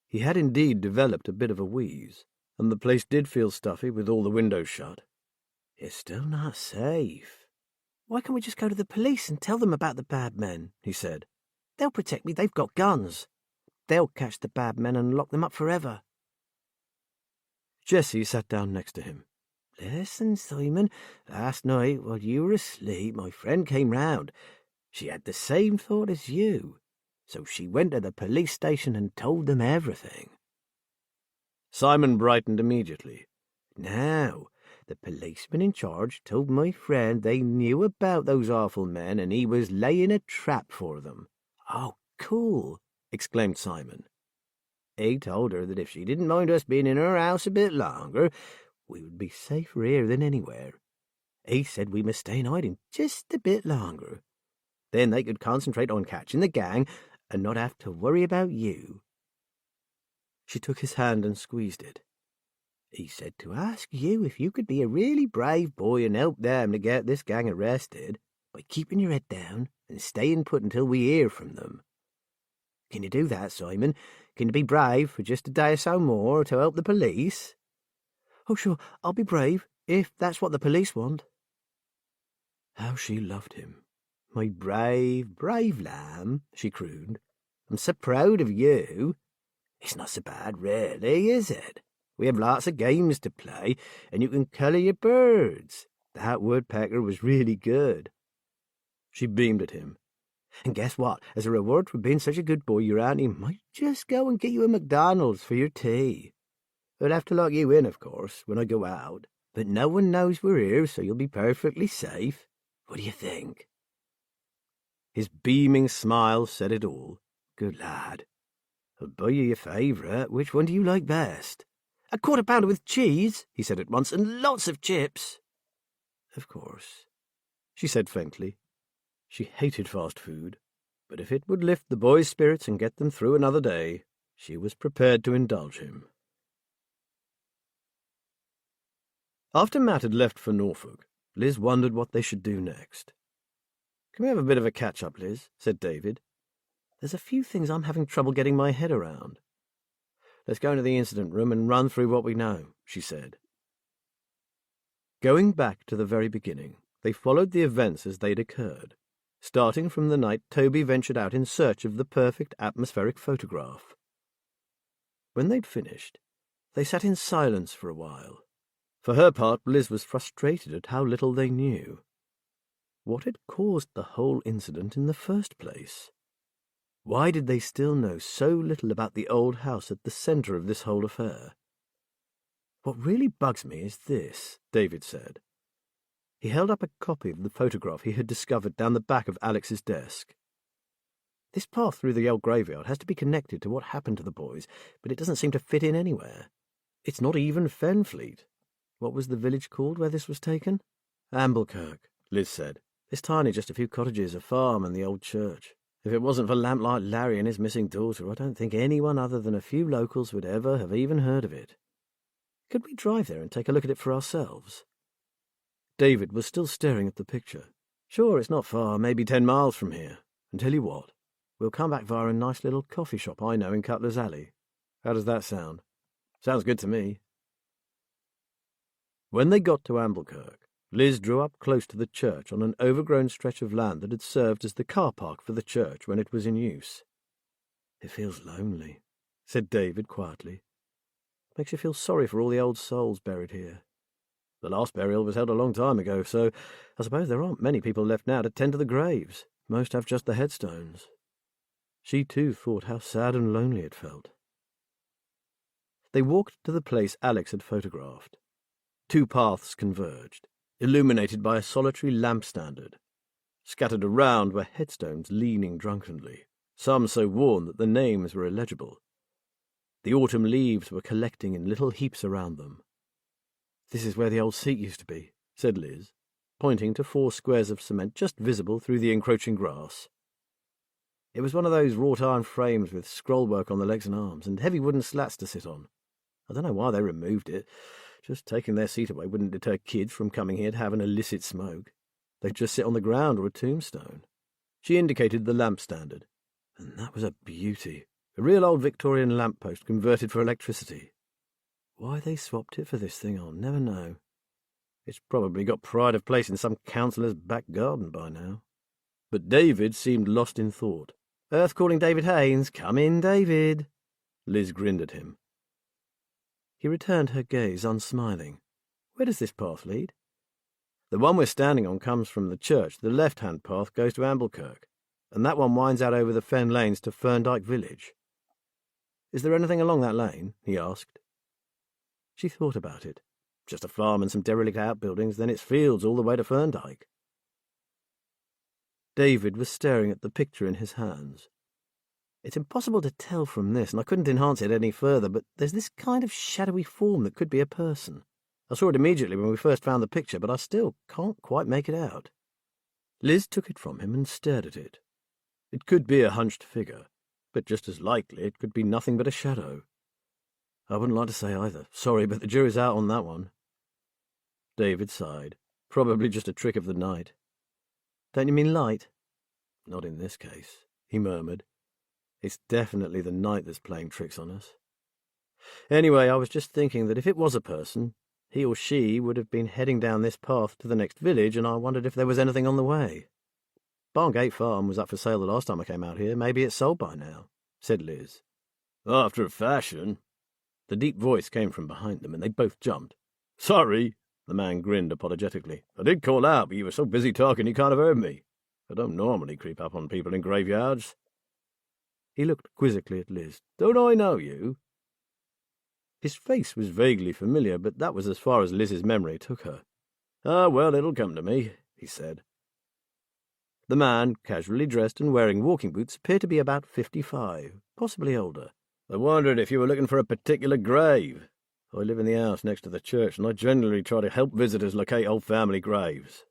He had indeed developed a bit of a wheeze, and the place did feel stuffy with all the windows shut. "It's still not safe. Why can't we just go to the police and tell them about the bad men?" he said. "They'll protect me. They've got guns. They'll catch the bad men and lock them up forever." Jessie sat down next to him. "Listen, Simon, last night while you were asleep, my friend came round. She had the same thought as you, so she went to the police station and told them everything." Simon brightened immediately. "Now, the policeman in charge told my friend they knew about those awful men and he was laying a trap for them." "Oh, cool," exclaimed Simon. "He told her that if she didn't mind us being in her house a bit longer, we would be safer here than anywhere. He said we must stay in hiding just a bit longer. Then they could concentrate on catching the gang and not have to worry about you." She took his hand and squeezed it. "He said to ask you if you could be a really brave boy and help them to get this gang arrested by keeping your head down and staying put until we hear from them. Can you do that, Simon? Can you be brave for just a day or so more to help the police?" "Oh, sure, I'll be brave, if that's what the police want." How she loved him. "My brave, brave lamb," she crooned. "I'm so proud of you. It's not so bad, really, is it? We have lots of games to play, and you can colour your birds. That woodpecker was really good." She beamed at him. "And guess what? As a reward for being such a good boy, your auntie might just go and get you a McDonald's for your tea. I'll have to lock you in, of course, when I go out, but no one knows we're here, so you'll be perfectly safe. What do you think?" His beaming smile said it all. "Good lad. I'll buy you your favourite. Which one do you like best?" "A quarter pounder with cheese," he said at once, "and lots of chips." "Of course," she said faintly. She hated fast food, but if it would lift the boy's spirits and get them through another day, she was prepared to indulge him. After Matt had left for Norfolk, Liz wondered what they should do next. "Can we have a bit of a catch-up, Liz?" said David. "There's a few things I'm having trouble getting my head around." "Let's go into the incident room and run through what we know," she said. Going back to the very beginning, they followed the events as they'd occurred, starting from the night Toby ventured out in search of the perfect atmospheric photograph. When they'd finished, they sat in silence for a while. For her part, Liz was frustrated at how little they knew. What had caused the whole incident in the first place? Why did they still know so little about the old house at the centre of this whole affair? "What really bugs me is this," David said. He held up a copy of the photograph he had discovered down the back of Alex's desk. "This path through the old graveyard has to be connected to what happened to the boys, but it doesn't seem to fit in anywhere. It's not even Fenfleet. What was the village called where this was taken?" "Amblekirk," Liz said. "It's tiny, just a few cottages, a farm, and the old church. If it wasn't for Lamplight Larry and his missing daughter, I don't think anyone other than a few locals would ever have even heard of it. Could we drive there and take a look at it for ourselves?" David was still staring at the picture. "Sure, it's not far, maybe 10 miles from here. And tell you what, we'll come back via a nice little coffee shop I know in Cutler's Alley. How does that sound?" "Sounds good to me." When they got to Amblekirk, Liz drew up close to the church on an overgrown stretch of land that had served as the car park for the church when it was in use. "It feels lonely," said David quietly. "Makes you feel sorry for all the old souls buried here. The last burial was held a long time ago, so I suppose there aren't many people left now to tend to the graves. Most have just the headstones." She too thought how sad and lonely it felt. They walked to the place Alex had photographed. Two paths converged, illuminated by a solitary lamp standard, Scattered around were headstones leaning drunkenly, some so worn that the names were illegible. The autumn leaves were collecting in little heaps around them. "This is where the old seat used to be," said Liz, pointing to 4 squares of cement just visible through the encroaching grass. It was one of those wrought-iron frames with scrollwork on the legs and arms, and heavy wooden slats to sit on. I don't know why they removed it. Just taking their seat away wouldn't deter kids from coming here to have an illicit smoke. They'd just sit on the ground or a tombstone. She indicated the lamp standard. And that was a beauty. A real old Victorian lamppost converted for electricity. Why they swapped it for this thing, I'll never know. It's probably got pride of place in some councillor's back garden by now. But David seemed lost in thought. "Earth calling David Haynes. Come in, David." Liz grinned at him. He returned her gaze, unsmiling. "Where does this path lead?" "The one we're standing on comes from the church. The left-hand path goes to Amblekirk, and that one winds out over the fen lanes to Ferndyke village." "Is there anything along that lane?" he asked. She thought about it. Just a farm and some derelict outbuildings, then it's fields all the way to Ferndyke. David was staring at the picture in his hands. "It's impossible to tell from this, and I couldn't enhance it any further, but there's this kind of shadowy form that could be a person. I saw it immediately when we first found the picture, but I still can't quite make it out." Liz took it from him and stared at it. It could be a hunched figure, but just as likely it could be nothing but a shadow. "I wouldn't like to say either. Sorry, but the jury's out on that one." David sighed. "Probably just a trick of the night." "Don't you mean light?" "Not in this case," he murmured. "It's definitely the night that's playing tricks on us. Anyway, I was just thinking that if it was a person, he or she would have been heading down this path to the next village, and I wondered if there was anything on the way. Barngate Farm was up for sale the last time I came out here. Maybe it's sold by now," said Liz. "After a fashion." The deep voice came from behind them, and they both jumped. "Sorry," the man grinned apologetically. "I did call out, but you were so busy talking you can't have heard me. I don't normally creep up on people in graveyards." He looked quizzically at Liz. "Don't I know you?" His face was vaguely familiar, but that was as far as Liz's memory took her. "Ah, well, it'll come to me," he said. The man, casually dressed and wearing walking boots, appeared to be about 55, possibly older. "I wondered if you were looking for a particular grave. I live in the house next to the church, and I generally try to help visitors locate old family graves.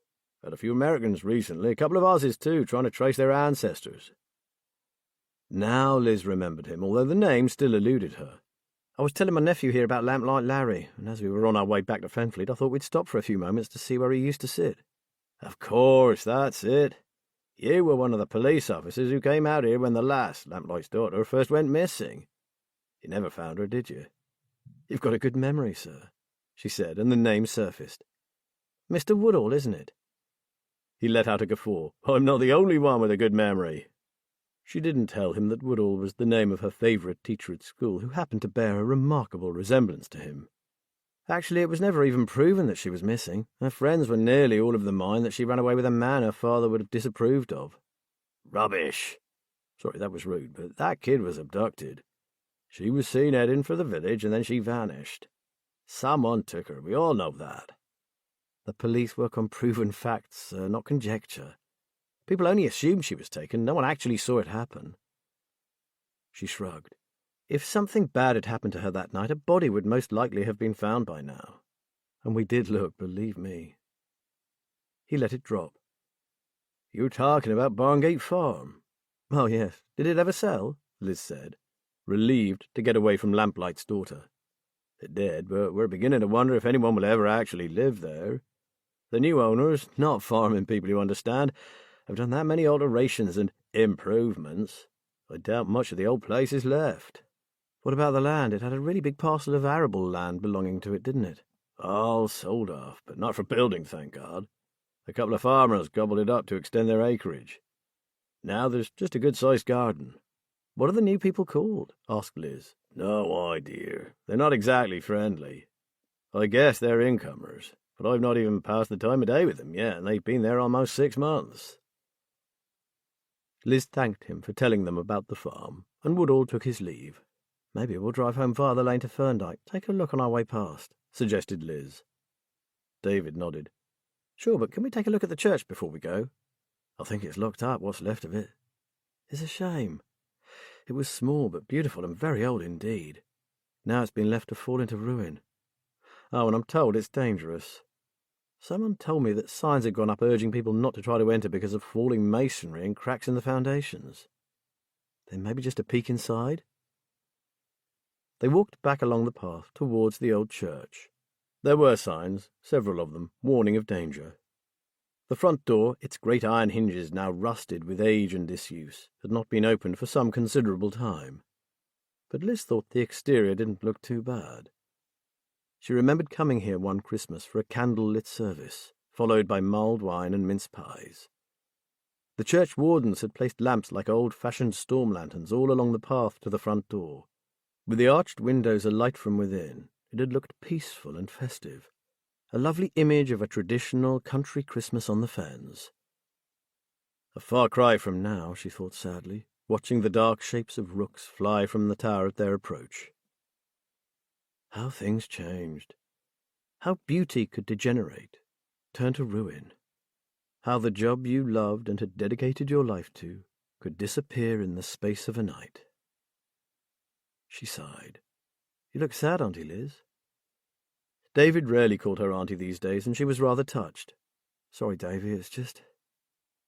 Had a few Americans recently, a couple of Aussies too, trying to trace their ancestors." Now Liz remembered him, although the name still eluded her. "I was telling my nephew here about Lamplight Larry, and as we were on our way back to Fenfleet, I thought we'd stop for a few moments to see where he used to sit." "Of course, that's it. You were one of the police officers who came out here when the last, Lamplight's daughter, first went missing. You never found her, did you?" "You've got a good memory, sir," she said, and the name surfaced. "Mr. Woodall, isn't it?" He let out a guffaw. "I'm not the only one with a good memory." She didn't tell him that Woodall was the name of her favourite teacher at school, who happened to bear a remarkable resemblance to him. Actually, it was never even proven that she was missing. Her friends were nearly all of the mind that she ran away with a man her father would have disapproved of. "Rubbish. Sorry, that was rude, but that kid was abducted. She was seen heading for the village, and then she vanished. Someone took her, we all know that." "The police work on proven facts, sir, not conjecture. People only assumed she was taken. No one actually saw it happen." She shrugged. "If something bad had happened to her that night, a body would most likely have been found by now. And we did look, believe me." He let it drop. "You're talking about Barngate Farm?" "Oh, yes. Did it ever sell?" Liz said, relieved to get away from Lamplight's daughter. "It did, but we're beginning to wonder if anyone will ever actually live there. The new owners, not farming people you understand, have done that many alterations and improvements. I doubt much of the old place is left." "What about the land? It had a really big parcel of arable land belonging to it, didn't it?" "All sold off, but not for building, thank God. A couple of farmers gobbled it up to extend their acreage. Now there's just a good-sized garden." "What are the new people called?" asked Liz. "No idea. They're not exactly friendly. I guess they're incomers, but I've not even passed the time of day with them yet, and they've been there almost 6 months." Liz thanked him for telling them about the farm, and Woodall took his leave. "Maybe we'll drive home via the lane to Ferndyke. Take a look on our way past," suggested Liz. David nodded. "Sure, but can we take a look at the church before we go?" I think it's locked up, what's left of it. It's a shame. It was small but beautiful and very old indeed. Now it's been left to fall into ruin. Oh, and I'm told it's dangerous. Someone told me that signs had gone up urging people not to try to enter because of falling masonry and cracks in the foundations. Then maybe just a peek inside? They walked back along the path towards the old church. There were signs, several of them, warning of danger. The front door, its great iron hinges now rusted with age and disuse, had not been opened for some considerable time. But Liz thought the exterior didn't look too bad. She remembered coming here one Christmas for a candle-lit service, followed by mulled wine and mince pies. The church wardens had placed lamps like old-fashioned storm lanterns all along the path to the front door. With the arched windows alight from within, it had looked peaceful and festive, a lovely image of a traditional country Christmas on the fens. A far cry from now, she thought sadly, watching the dark shapes of rooks fly from the tower at their approach. How things changed. How beauty could degenerate, turn to ruin. How the job you loved and had dedicated your life to could disappear in the space of a night. She sighed. You look sad, Auntie Liz. David rarely called her auntie these days, and she was rather touched. Sorry, Davy, it's just...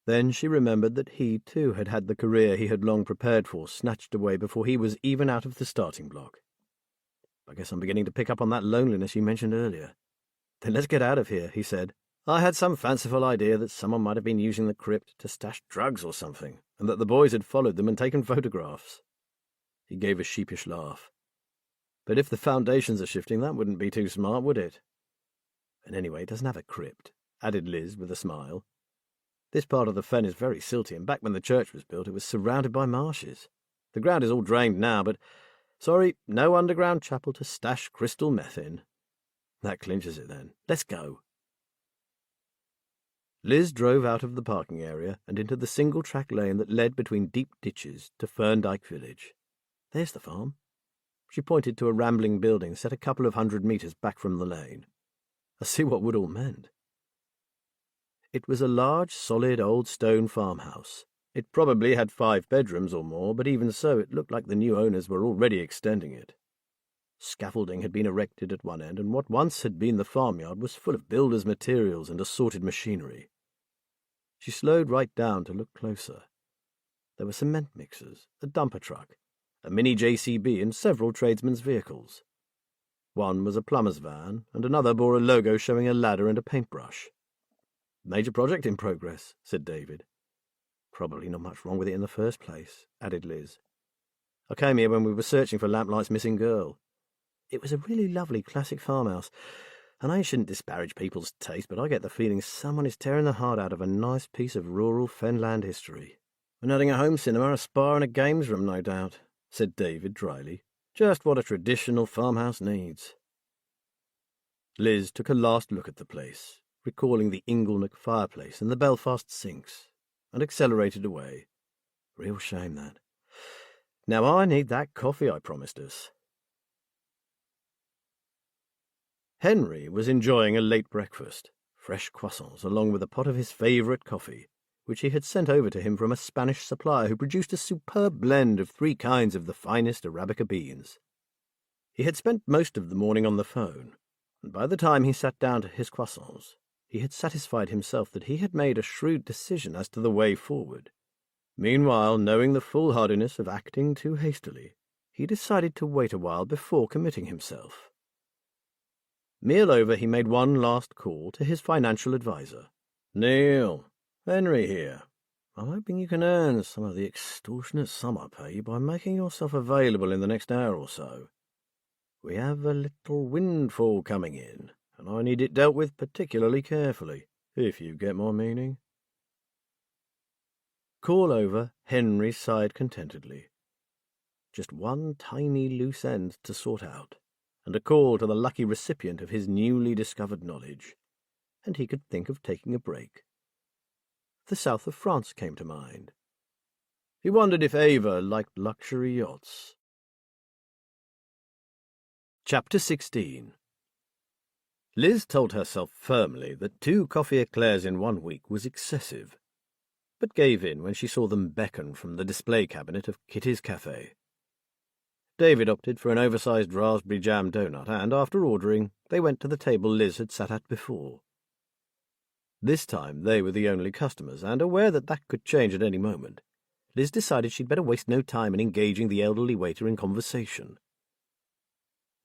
Then she remembered that he, too, had had the career he had long prepared for snatched away before he was even out of the starting block. I guess I'm beginning to pick up on that loneliness you mentioned earlier. Then let's get out of here, he said. I had some fanciful idea that someone might have been using the crypt to stash drugs or something, and that the boys had followed them and taken photographs. He gave a sheepish laugh. But if the foundations are shifting, that wouldn't be too smart, would it? And anyway, it doesn't have a crypt, added Liz with a smile. This part of the fen is very silty, and back when the church was built, it was surrounded by marshes. The ground is all drained now, but... Sorry, no underground chapel to stash crystal meth in. That clinches it, then. Let's go. Liz drove out of the parking area and into the single-track lane that led between deep ditches to Ferndyke village. There's the farm. She pointed to a rambling building set a couple of 100 metres back from the lane. I see what Woodall meant. It was a large, solid old stone farmhouse. It probably had 5 bedrooms or more, but even so it looked like the new owners were already extending it. Scaffolding had been erected at one end, and what once had been the farmyard was full of builders' materials and assorted machinery. She slowed right down to look closer. There were cement mixers, a dumper truck, a mini JCB, and several tradesmen's vehicles. One was a plumber's van, and another bore a logo showing a ladder and a paintbrush. Major project in progress, said David. Probably not much wrong with it in the first place, added Liz. I came here when we were searching for Lamplight's missing girl. It was a really lovely classic farmhouse, and I shouldn't disparage people's taste, but I get the feeling someone is tearing the heart out of a nice piece of rural fenland history. And adding a home cinema, a spa and a games room, no doubt, said David dryly. Just what a traditional farmhouse needs. Liz took a last look at the place, recalling the Inglenook fireplace and the Belfast sinks, and accelerated away. Real shame, that. Now I need that coffee I promised us. Henry was enjoying a late breakfast, fresh croissants along with a pot of his favourite coffee, which he had sent over to him from a Spanish supplier who produced a superb blend of 3 kinds of the finest Arabica beans. He had spent most of the morning on the phone, and by the time he sat down to his croissants, he had satisfied himself that he had made a shrewd decision as to the way forward. Meanwhile, knowing the foolhardiness of acting too hastily, he decided to wait a while before committing himself. Meal over, he made one last call to his financial adviser. Neil, Henry here. I'm hoping you can earn some of the extortionate sum I pay you by making yourself available in the next hour or so. We have a little windfall coming in, and I need it dealt with particularly carefully, if you get my meaning. Call over, Henry sighed contentedly. Just one tiny loose end to sort out, and a call to the lucky recipient of his newly discovered knowledge, and he could think of taking a break. The south of France came to mind. He wondered if Ava liked luxury yachts. Chapter 16. Liz told herself firmly that 2 coffee eclairs in 1 week was excessive. but gave in when she saw them beckon from the display cabinet of Kitty's Cafe. David opted for an oversized raspberry jam donut, and after ordering, they went to the table Liz had sat at before. This time they were the only customers, and aware that that could change at any moment, Liz decided she'd better waste no time in engaging the elderly waiter in conversation.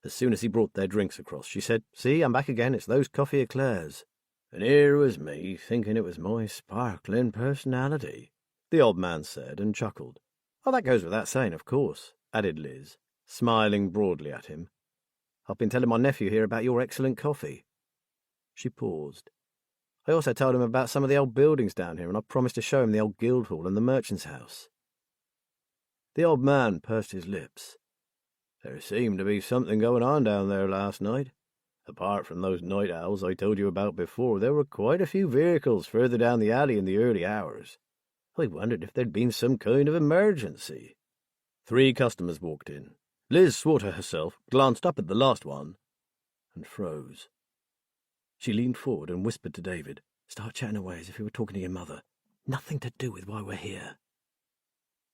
As soon as he brought their drinks across, she said, "See, I'm back again. It's those coffee eclairs." "And here was me, thinking it was my sparkling personality," the old man said, and chuckled. "Oh, that goes without saying, of course," added Liz, smiling broadly at him. "I've been telling my nephew here about your excellent coffee." She paused. "I also told him about some of the old buildings down here, and I promised to show him the old Guildhall and the Merchant's House." The old man pursed his lips. "There seemed to be something going on down there last night. Apart from those night owls I told you about before, there were quite a few vehicles further down the alley in the early hours. I wondered if there'd been some kind of emergency." 3 customers walked in. Liz swore to herself, glanced up at the last one, and froze. She leaned forward and whispered to David, "Start chatting away as if you were talking to your mother. Nothing to do with why we're here."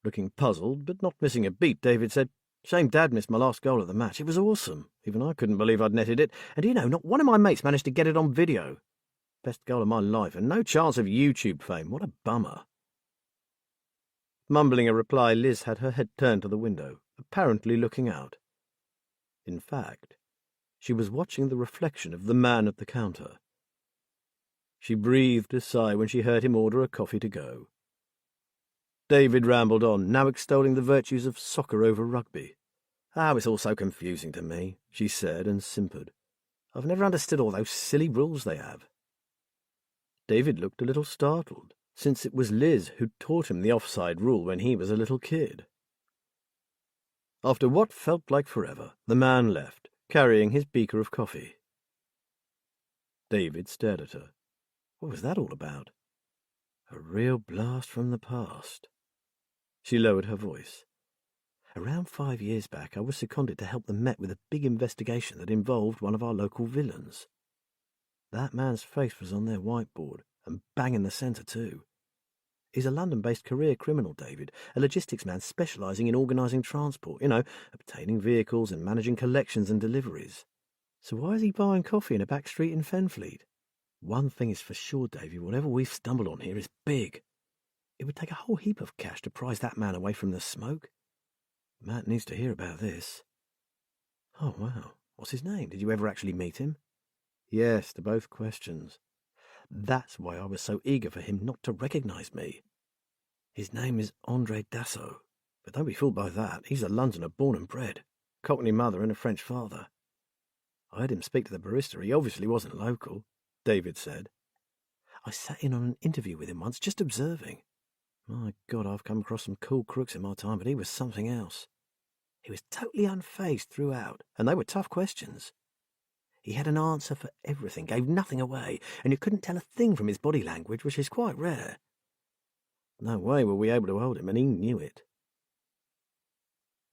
Looking puzzled, but not missing a beat, David said, "Shame Dad missed my last goal at the match. It was awesome. Even I couldn't believe I'd netted it. And you know, not one of my mates managed to get it on video. Best goal of my life, and no chance of YouTube fame. What a bummer." Mumbling a reply, Liz had her head turned to the window, apparently looking out. In fact, she was watching the reflection of the man at the counter. She breathed a sigh when she heard him order a coffee to go. David rambled on, now extolling the virtues of soccer over rugby. "Oh, it's all so confusing to me," she said, and simpered. "I've never understood all those silly rules they have." David looked a little startled, since it was Liz who'd taught him the offside rule when he was a little kid. After what felt like forever, the man left, carrying his beaker of coffee. David stared at her. What was that all about? A real blast from the past. She lowered her voice. "Around 5 years back, I was seconded to help the Met with a big investigation that involved one of our local villains. That man's face was on their whiteboard, and bang in the centre too. He's a London-based career criminal, David, a logistics man specialising in organising transport, obtaining vehicles and managing collections and deliveries. So why is he buying coffee in a back street in Fenfleet? One thing is for sure, Davy, whatever we've stumbled on here is big. It would take a whole heap of cash to prise that man away from the smoke. Matt needs to hear about this." "Oh, wow. What's his name? Did you ever actually meet him?" "Yes, to both questions. That's why I was so eager for him not to recognise me. His name is Andre Dassault, but don't be fooled by that. He's a Londoner born and bred, Cockney mother and a French father. I heard him speak to the barista. He obviously wasn't local," David said. "I sat in on an interview with him once, just observing. My God, I've come across some cool crooks in my time, but he was something else. He was totally unfazed throughout, and they were tough questions. He had an answer for everything, gave nothing away, and you couldn't tell a thing from his body language, which is quite rare. No way were we able to hold him, and he knew it."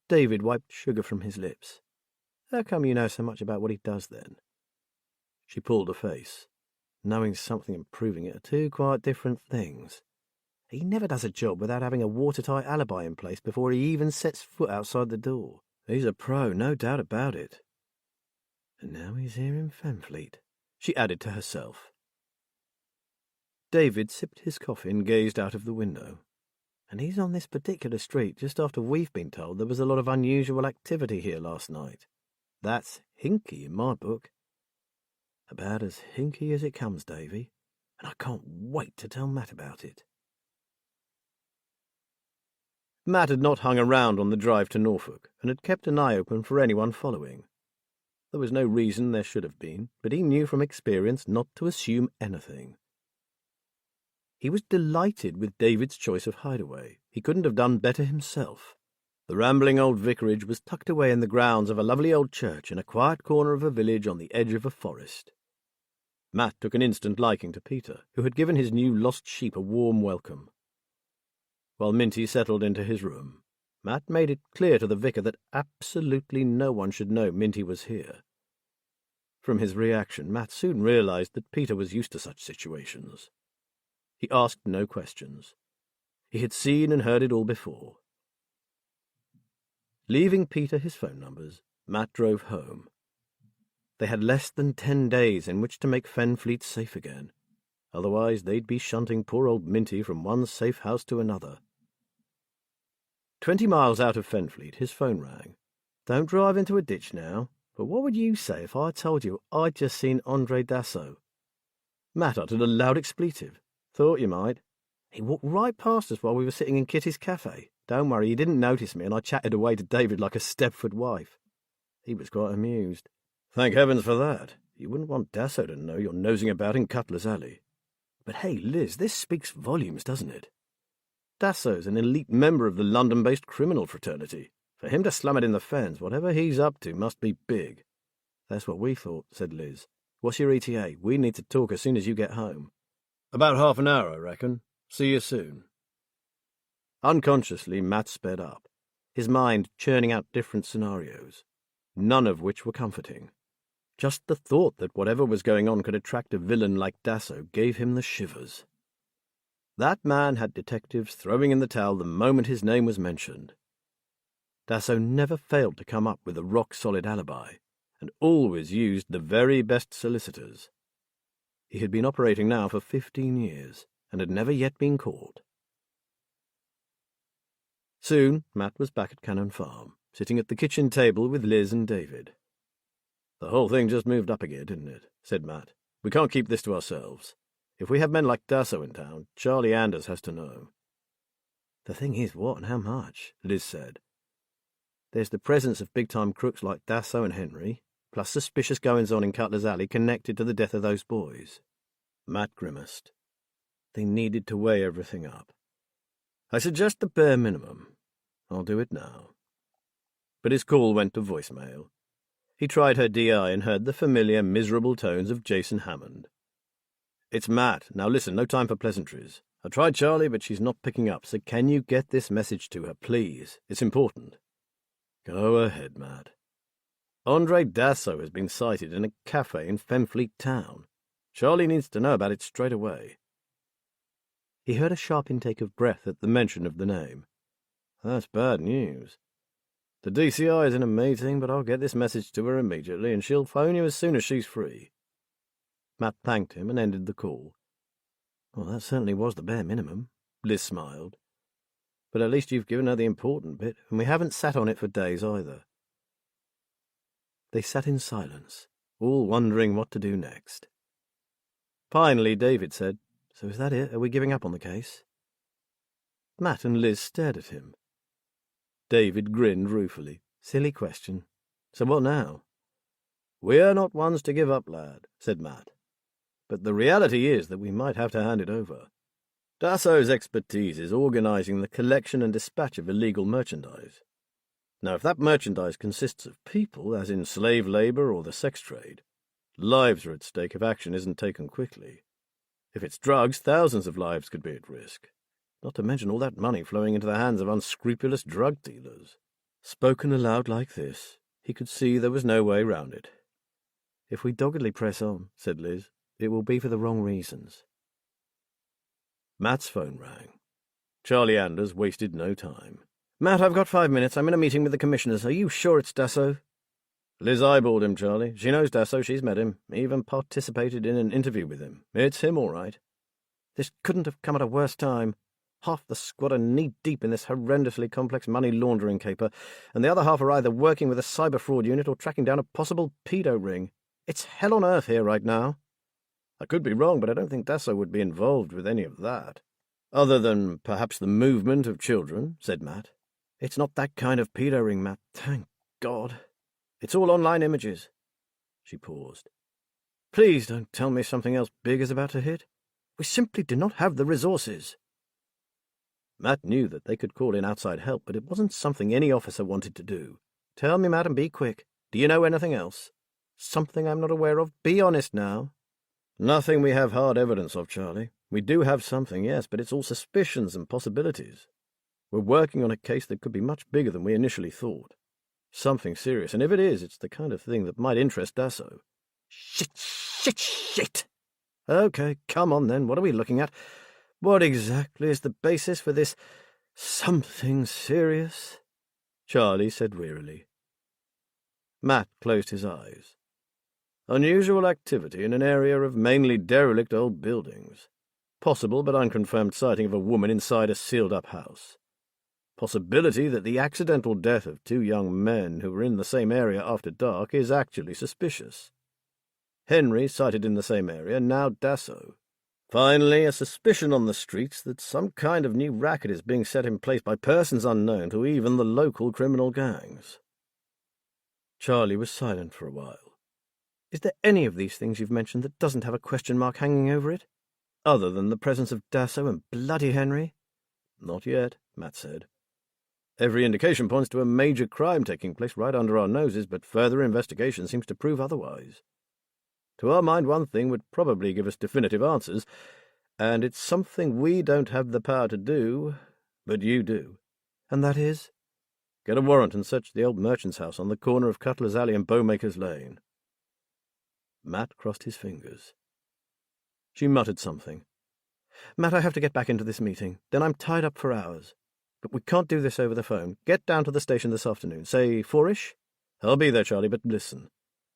David wiped sugar from his lips. "How come you know so much about what he does, then?" She pulled a face. Knowing something and proving it are two quite different things. He never does a job without having a watertight alibi in place before he even sets foot outside the door. He's a pro, no doubt about it. And now he's here in Fenfleet, she added to herself. David sipped his coffee and gazed out of the window. And he's on this particular street just after we've been told there was a lot of unusual activity here last night. That's hinky in my book. About as hinky as it comes, Davy, and I can't wait to tell Matt about it." Matt had not hung around on the drive to Norfolk, and had kept an eye open for anyone following. There was no reason there should have been, but he knew from experience not to assume anything. He was delighted with David's choice of hideaway. He couldn't have done better himself. The rambling old vicarage was tucked away in the grounds of a lovely old church in a quiet corner of a village on the edge of a forest. Matt took an instant liking to Peter, who had given his new lost sheep a warm welcome. While Minty settled into his room, Matt made it clear to the vicar that absolutely no one should know Minty was here. From his reaction, Matt soon realized that Peter was used to such situations. He asked no questions, He had seen and heard it all before. Leaving Peter his phone numbers, Matt drove home. They had less than 10 days in which to make Fenfleet safe again. Otherwise they'd be shunting poor old Minty from one safe house to another. 20 miles out of Fenfleet, his phone rang. "Don't drive into a ditch now, but what would you say if I told you I'd just seen Andre Dassault?" Matt uttered a loud expletive. "Thought you might. He walked right past us while we were sitting in Kitty's cafe. Don't worry, he didn't notice me, and I chatted away to David like a Stepford wife. He was quite amused." "Thank heavens for that. You wouldn't want Dassault to know you're nosing about in Cutler's Alley. But hey, Liz, this speaks volumes, doesn't it? Dassault's an elite member of the London-based criminal fraternity. For him to slum it in the Fens, whatever he's up to must be big." "That's what we thought," said Liz. "What's your ETA? We need to talk as soon as you get home." "About half an hour, I reckon. See you soon." Unconsciously, Matt sped up, his mind churning out different scenarios, none of which were comforting. Just the thought that whatever was going on could attract a villain like Dassault gave him the shivers. That man had detectives throwing in the towel the moment his name was mentioned. Dassault never failed to come up with a rock-solid alibi, and always used the very best solicitors. He had been operating now for 15 years, and had never yet been caught. Soon, Matt was back at Cannon Farm, sitting at the kitchen table with Liz and David. "The whole thing just moved up a gear, didn't it?" said Matt. "We can't keep this to ourselves. If we have men like Dassault in town, Charlie Anders has to know." "The thing is, what and how much?" Liz said. "There's the presence of big-time crooks like Dassault and Henry, plus suspicious goings-on in Cutler's Alley connected to the death of those boys." Matt grimaced. They needed to weigh everything up. "I suggest the bare minimum. I'll do it now." But his call went to voicemail. He tried her DI and heard the familiar, miserable tones of Jason Hammond. "It's Matt. Now listen, no time for pleasantries. I tried Charlie, but she's not picking up, so can you get this message to her, please? It's important." "Go ahead, Matt." "Andre Dassault has been sighted in a cafe in Fenfleet Town. Charlie needs to know about it straight away." He heard a sharp intake of breath at the mention of the name. "That's bad news. The DCI is in a meeting, but I'll get this message to her immediately, and she'll phone you as soon as she's free." Matt thanked him and ended the call. "Well, that certainly was the bare minimum," Liz smiled. "But at least you've given her the important bit, and we haven't sat on it for days either." They sat in silence, all wondering what to do next. Finally, David said, "So is that it? Are we giving up on the case?" Matt and Liz stared at him. David grinned ruefully. "Silly question. So what now?" "We're not ones to give up, lad," said Matt. "But the reality is that we might have to hand it over. Dassault's expertise is organizing the collection and dispatch of illegal merchandise. Now, if that merchandise consists of people, as in slave labor or the sex trade, lives are at stake if action isn't taken quickly. If it's drugs, thousands of lives could be at risk. Not to mention all that money flowing into the hands of unscrupulous drug dealers." Spoken aloud like this, he could see there was no way round it. "If we doggedly press on," said Liz, "it will be for the wrong reasons." Matt's phone rang. Charlie Anders wasted no time. "Matt, I've got 5 minutes. I'm in a meeting with the commissioners. Are you sure it's Dassault?" "Liz eyeballed him, Charlie. She knows Dassault. She's met him. Even participated in an interview with him. It's him, all right." "This couldn't have come at a worse time. Half the squad are knee-deep in this horrendously complex money-laundering caper, and the other half are either working with a cyber fraud unit or tracking down a possible pedo ring. It's hell on earth here right now." "I could be wrong, but I don't think Dassault would be involved with any of that. Other than perhaps the movement of children," said Matt. "It's not that kind of pedo ring, Matt. Thank God. It's all online images." She paused. "Please don't tell me something else big is about to hit. We simply do not have the resources." Matt knew that they could call in outside help, but it wasn't something any officer wanted to do. "Tell me, Matt, and be quick. Do you know anything else? Something I'm not aware of? Be honest now." "Nothing we have hard evidence of, Charlie. We do have something, yes, but it's all suspicions and possibilities. We're working on a case that could be much bigger than we initially thought. Something serious, and if it is, it's the kind of thing that might interest Dassault." "Shit! Okay, come on then. What are we looking at? What exactly is the basis for this something serious? Charlie said wearily. Matt closed his eyes. Unusual activity in an area of mainly derelict old buildings. Possible but unconfirmed sighting of a woman inside a sealed-up house. Possibility that the accidental death of 2 young men who were in the same area after dark is actually suspicious. Henry sighted in the same area, now Dasso. Finally, a suspicion on the streets that some kind of new racket is being set in place by persons unknown to even the local criminal gangs. Charlie was silent for a while. Is there any of these things you've mentioned that doesn't have a question mark hanging over it? Other than the presence of Dasso and bloody Henry? Not yet, Matt said. Every indication points to a major crime taking place right under our noses, but further investigation seems to prove otherwise. To our mind, one thing would probably give us definitive answers, and it's something we don't have the power to do, but you do. And that is? Get a warrant and search the old merchant's house on the corner of Cutler's Alley and Bowmaker's Lane. Matt crossed his fingers. She muttered something. Matt, I have to get back into this meeting. Then I'm tied up for hours. But we can't do this over the phone. Get down to the station this afternoon. Say 4-ish? I'll be there, Charlie, but listen.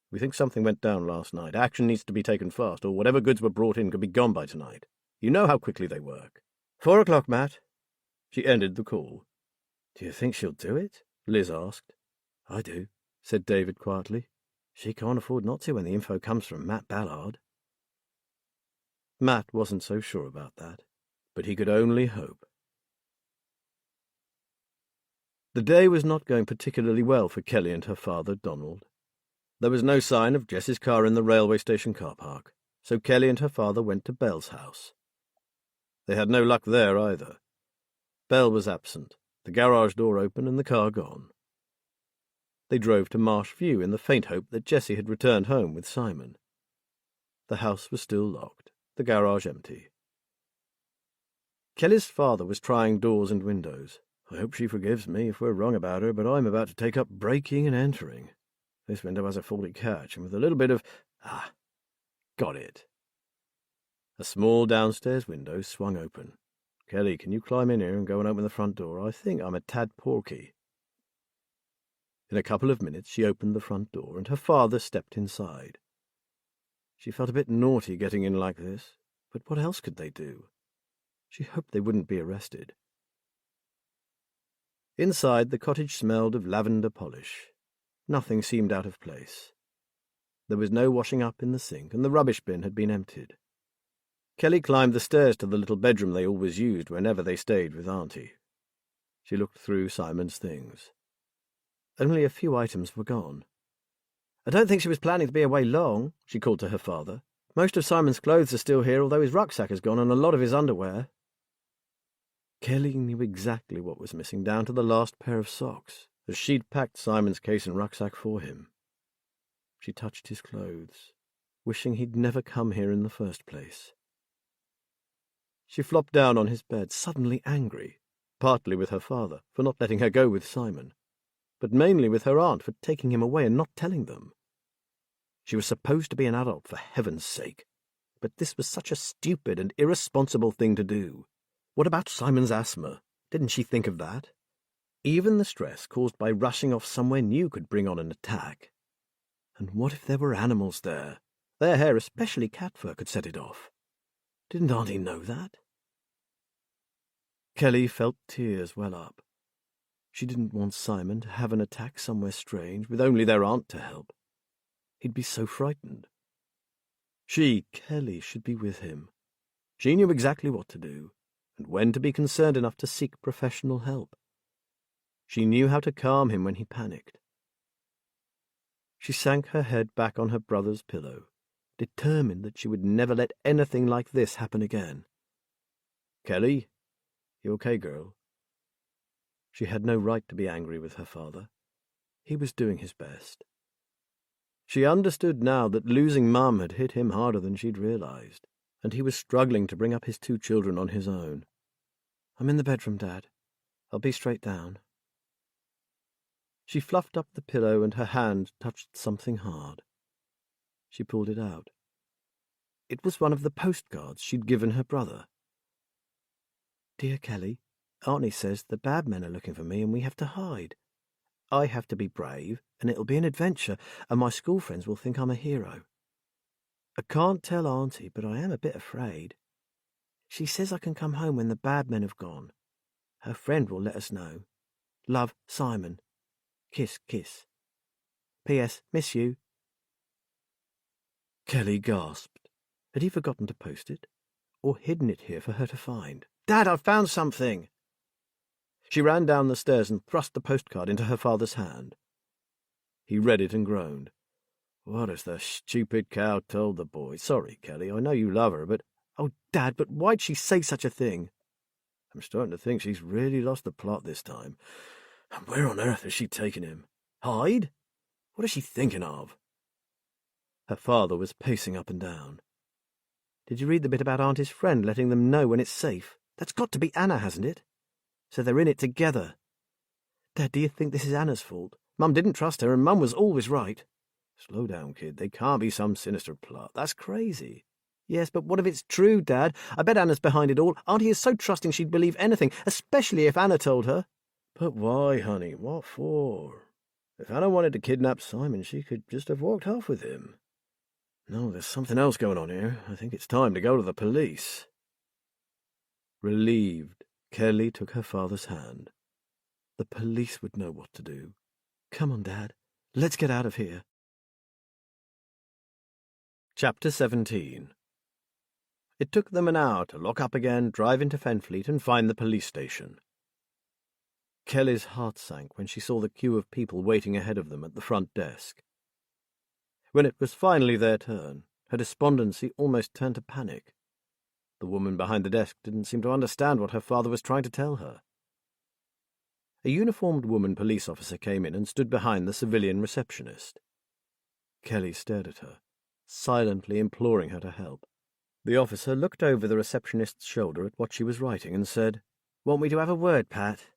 We think something went down last night. Action needs to be taken fast, or whatever goods were brought in could be gone by tonight. You know how quickly they work. 4 o'clock, Matt. She ended the call. Do you think she'll do it? Liz asked. I do, said David quietly. She can't afford not to when the info comes from Matt Ballard. Matt wasn't so sure about that, but he could only hope. The day was not going particularly well for Kelly and her father, Donald. There was no sign of Jess's car in the railway station car park, so Kelly and her father went to Belle's house. They had no luck there either. Belle was absent, the garage door open and the car gone. They drove to Marsh View in the faint hope that Jessie had returned home with Simon. The house was still locked, the garage empty. Kelly's father was trying doors and windows. I hope she forgives me if we're wrong about her, but I'm about to take up breaking and entering. This window has a faulty catch, and with a little bit of... got it. A small downstairs window swung open. Kelly, can you climb in here and go and open the front door? I think I'm a tad porky. In a couple of minutes she opened the front door, and her father stepped inside. She felt a bit naughty getting in like this, but what else could they do? She hoped they wouldn't be arrested. Inside, the cottage smelled of lavender polish. Nothing seemed out of place. There was no washing up in the sink, and the rubbish bin had been emptied. Kelly climbed the stairs to the little bedroom they always used whenever they stayed with Auntie. She looked through Simon's things. Only a few items were gone. I don't think she was planning to be away long, she called to her father. Most of Simon's clothes are still here, although his rucksack has gone and a lot of his underwear. Kelly knew exactly what was missing down to the last pair of socks, as she'd packed Simon's case and rucksack for him. She touched his clothes, wishing he'd never come here in the first place. She flopped down on his bed, suddenly angry, partly with her father for not letting her go with Simon, but mainly with her aunt for taking him away and not telling them. She was supposed to be an adult, for heaven's sake, but this was such a stupid and irresponsible thing to do. What about Simon's asthma? Didn't she think of that? Even the stress caused by rushing off somewhere new could bring on an attack. And what if there were animals there? Their hair, especially cat fur, could set it off. Didn't Auntie know that? Kelly felt tears well up. She didn't want Simon to have an attack somewhere strange, with only their aunt to help. He'd be so frightened. She, Kelly, should be with him. She knew exactly what to do, and when to be concerned enough to seek professional help. She knew how to calm him when he panicked. She sank her head back on her brother's pillow, determined that she would never let anything like this happen again. Kelly, you okay, girl? She had no right to be angry with her father. He was doing his best. She understood now that losing Mum had hit him harder than she'd realized, and he was struggling to bring up his 2 children on his own. I'm in the bedroom, Dad. I'll be straight down. She fluffed up the pillow and her hand touched something hard. She pulled it out. It was one of the postcards she'd given her brother. Dear Kelly, Auntie says the bad men are looking for me and we have to hide. I have to be brave, and it'll be an adventure, and my school friends will think I'm a hero. I can't tell Auntie, but I am a bit afraid. She says I can come home when the bad men have gone. Her friend will let us know. Love, Simon. Kiss, kiss. P.S. Miss you. Kelly gasped. Had he forgotten to post it? Or hidden it here for her to find? Dad, I've found something! She ran down the stairs and thrust the postcard into her father's hand. He read it and groaned. What has the stupid cow told the boy? Sorry, Kelly, I know you love her, but... Oh, Dad, but why'd she say such a thing? I'm starting to think she's really lost the plot this time. And where on earth has she taken him? Hide? What is she thinking of? Her father was pacing up and down. Did you read the bit about Auntie's friend letting them know when it's safe? That's got to be Anna, hasn't it? So they're in it together. Dad, do you think this is Anna's fault? Mum didn't trust her, and Mum was always right. Slow down, kid. They can't be some sinister plot. That's crazy. Yes, but what if it's true, Dad? I bet Anna's behind it all. Auntie is so trusting she'd believe anything, especially if Anna told her. But why, honey? What for? If Anna wanted to kidnap Simon, she could just have walked off with him. No, there's something else going on here. I think it's time to go to the police. Relieved, Kelly took her father's hand. The police would know what to do. Come on, Dad. Let's get out of here. Chapter 17. It took them an hour to lock up again, drive into Fenfleet, and find the police station. Kelly's heart sank when she saw the queue of people waiting ahead of them at the front desk. When it was finally their turn, her despondency almost turned to panic. The woman behind the desk didn't seem to understand what her father was trying to tell her. A uniformed woman police officer came in and stood behind the civilian receptionist. Kelly stared at her, silently imploring her to help. The officer looked over the receptionist's shoulder at what she was writing and said, "Want me to have a word, Pat?"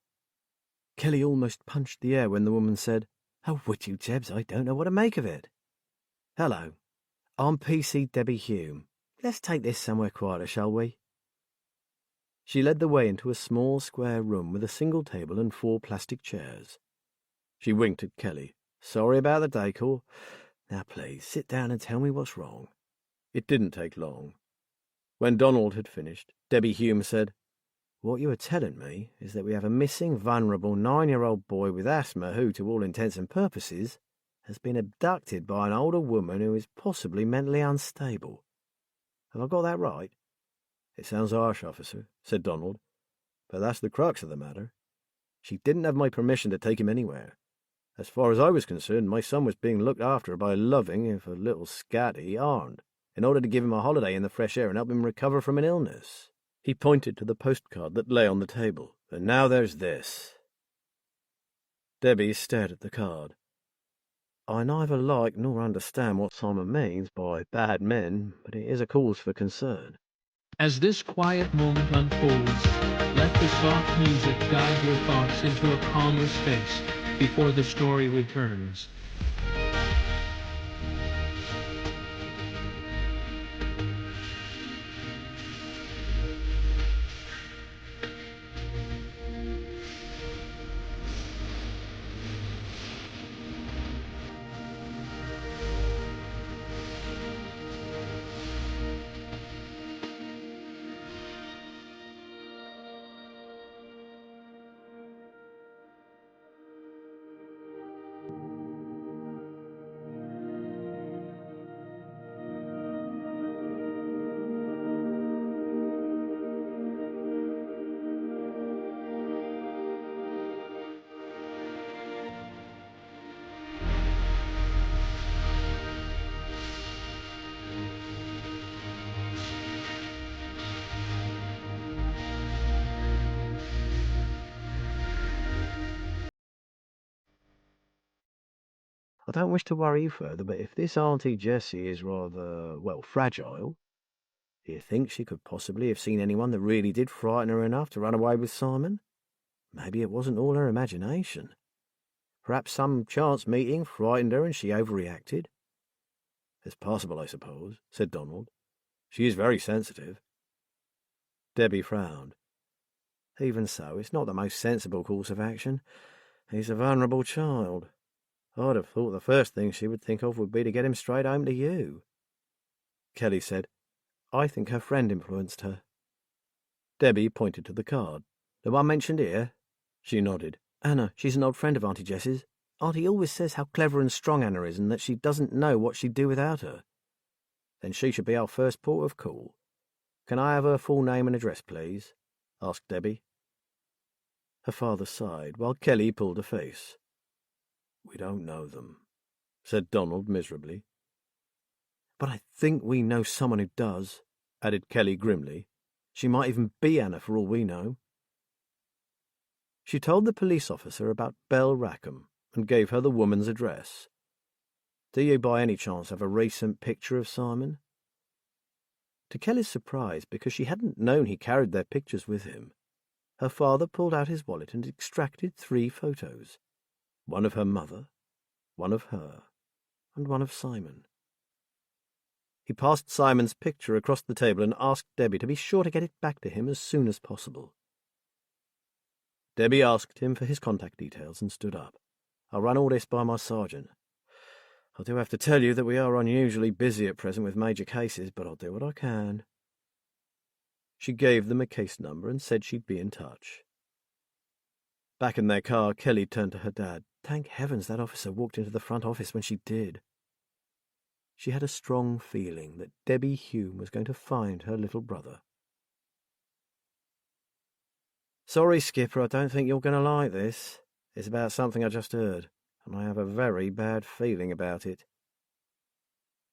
Kelly almost punched the air when the woman said, "Oh, would you, Jebs? I don't know what to make of it." "Hello. I'm PC Debbie Hume. Let's take this somewhere quieter, shall we?" She led the way into a small square room with a single table and 4 plastic chairs. She winked at Kelly. "Sorry about the decor. Now please, sit down and tell me what's wrong." It didn't take long. When Donald had finished, Debbie Hume said, "What you are telling me is that we have a missing, vulnerable 9-year-old boy with asthma who, to all intents and purposes, has been abducted by an older woman who is possibly mentally unstable. Have I got that right?" "It sounds harsh, officer," said Donald, "but that's the crux of the matter. She didn't have my permission to take him anywhere. As far as I was concerned, my son was being looked after by a loving, if a little scatty, aunt, in order to give him a holiday in the fresh air and help him recover from an illness." He pointed to the postcard that lay on the table. "And now there's this." Debbie stared at the card. "I neither like nor understand what Simon means by bad men, but it is a cause for concern." As this quiet moment unfolds, let the soft music guide your thoughts into a calmer space before the story returns. I don't wish to worry you further, but if this Auntie Jessie is rather, well, fragile, do you think she could possibly have seen anyone that really did frighten her enough to run away with Simon? Maybe it wasn't all her imagination. Perhaps some chance meeting frightened her and she overreacted. It's possible, I suppose, said Donald. She is very sensitive. Debbie frowned. Even so, it's not the most sensible course of action. He's a vulnerable child. I'd have thought the first thing she would think of would be to get him straight home to you." Kelly said, "I think her friend influenced her." Debbie pointed to the card. "The one mentioned here?" She nodded. "Anna, she's an old friend of Auntie Jess's. Auntie always says how clever and strong Anna is and that she doesn't know what she'd do without her." "Then she should be our first port of call. Can I have her full name and address, please?" asked Debbie. Her father sighed, while Kelly pulled a face. "We don't know them," said Donald miserably. "But I think we know someone who does," added Kelly grimly. "She might even be Anna for all we know." She told the police officer about Belle Rackham and gave her the woman's address. "Do you by any chance have a recent picture of Simon?" To Kelly's surprise, because she hadn't known he carried their pictures with him, her father pulled out his wallet and extracted 3 photos. One of her mother, one of her, and one of Simon. He passed Simon's picture across the table and asked Debbie to be sure to get it back to him as soon as possible. Debbie asked him for his contact details and stood up. "I'll run all this by my sergeant. I do have to tell you that we are unusually busy at present with major cases, but I'll do what I can." She gave them a case number and said she'd be in touch. Back in their car, Kelly turned to her dad. "Thank heavens that officer walked into the front office when she did." She had a strong feeling that Debbie Hume was going to find her little brother. "Sorry, Skipper, I don't think you're going to like this. It's about something I just heard, and I have a very bad feeling about it."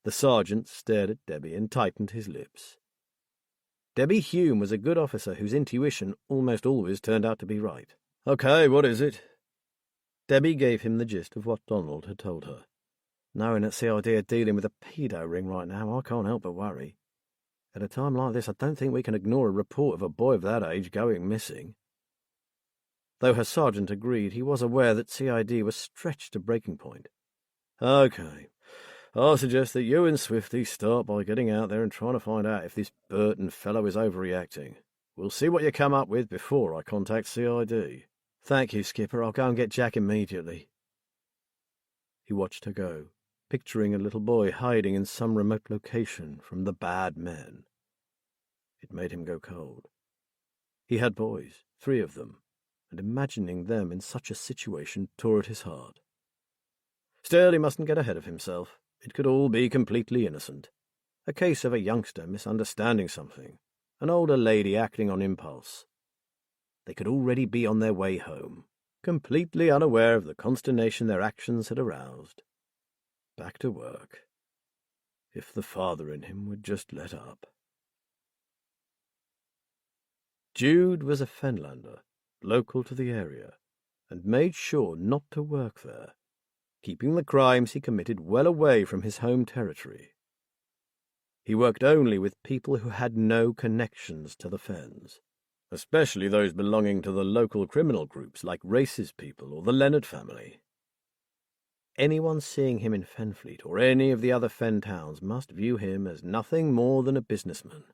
The sergeant stared at Debbie and tightened his lips. Debbie Hume was a good officer whose intuition almost always turned out to be right. "Okay, what is it?" Debbie gave him the gist of what Donald had told her. "Knowing that CID are dealing with a pedo ring right now, I can't help but worry. At a time like this, I don't think we can ignore a report of a boy of that age going missing." Though her sergeant agreed, he was aware that CID was stretched to breaking point. "Okay, I'll suggest that you and Swifty start by getting out there and trying to find out if this Burton fellow is overreacting. We'll see what you come up with before I contact CID. "Thank you, Skipper. I'll go and get Jack immediately." He watched her go, picturing a little boy hiding in some remote location from the bad men. It made him go cold. He had boys, 3 of them, and imagining them in such a situation tore at his heart. Still, he mustn't get ahead of himself. It could all be completely innocent. A case of a youngster misunderstanding something, an older lady acting on impulse. They could already be on their way home, completely unaware of the consternation their actions had aroused. Back to work. If the father in him would just let up. Jude was a Fenlander, local to the area, and made sure not to work there, keeping the crimes he committed well away from his home territory. He worked only with people who had no connections to the Fens, especially those belonging to the local criminal groups like Race's people or the Leonard family. Anyone seeing him in Fenfleet or any of the other Fen towns must view him as nothing more than a businessman.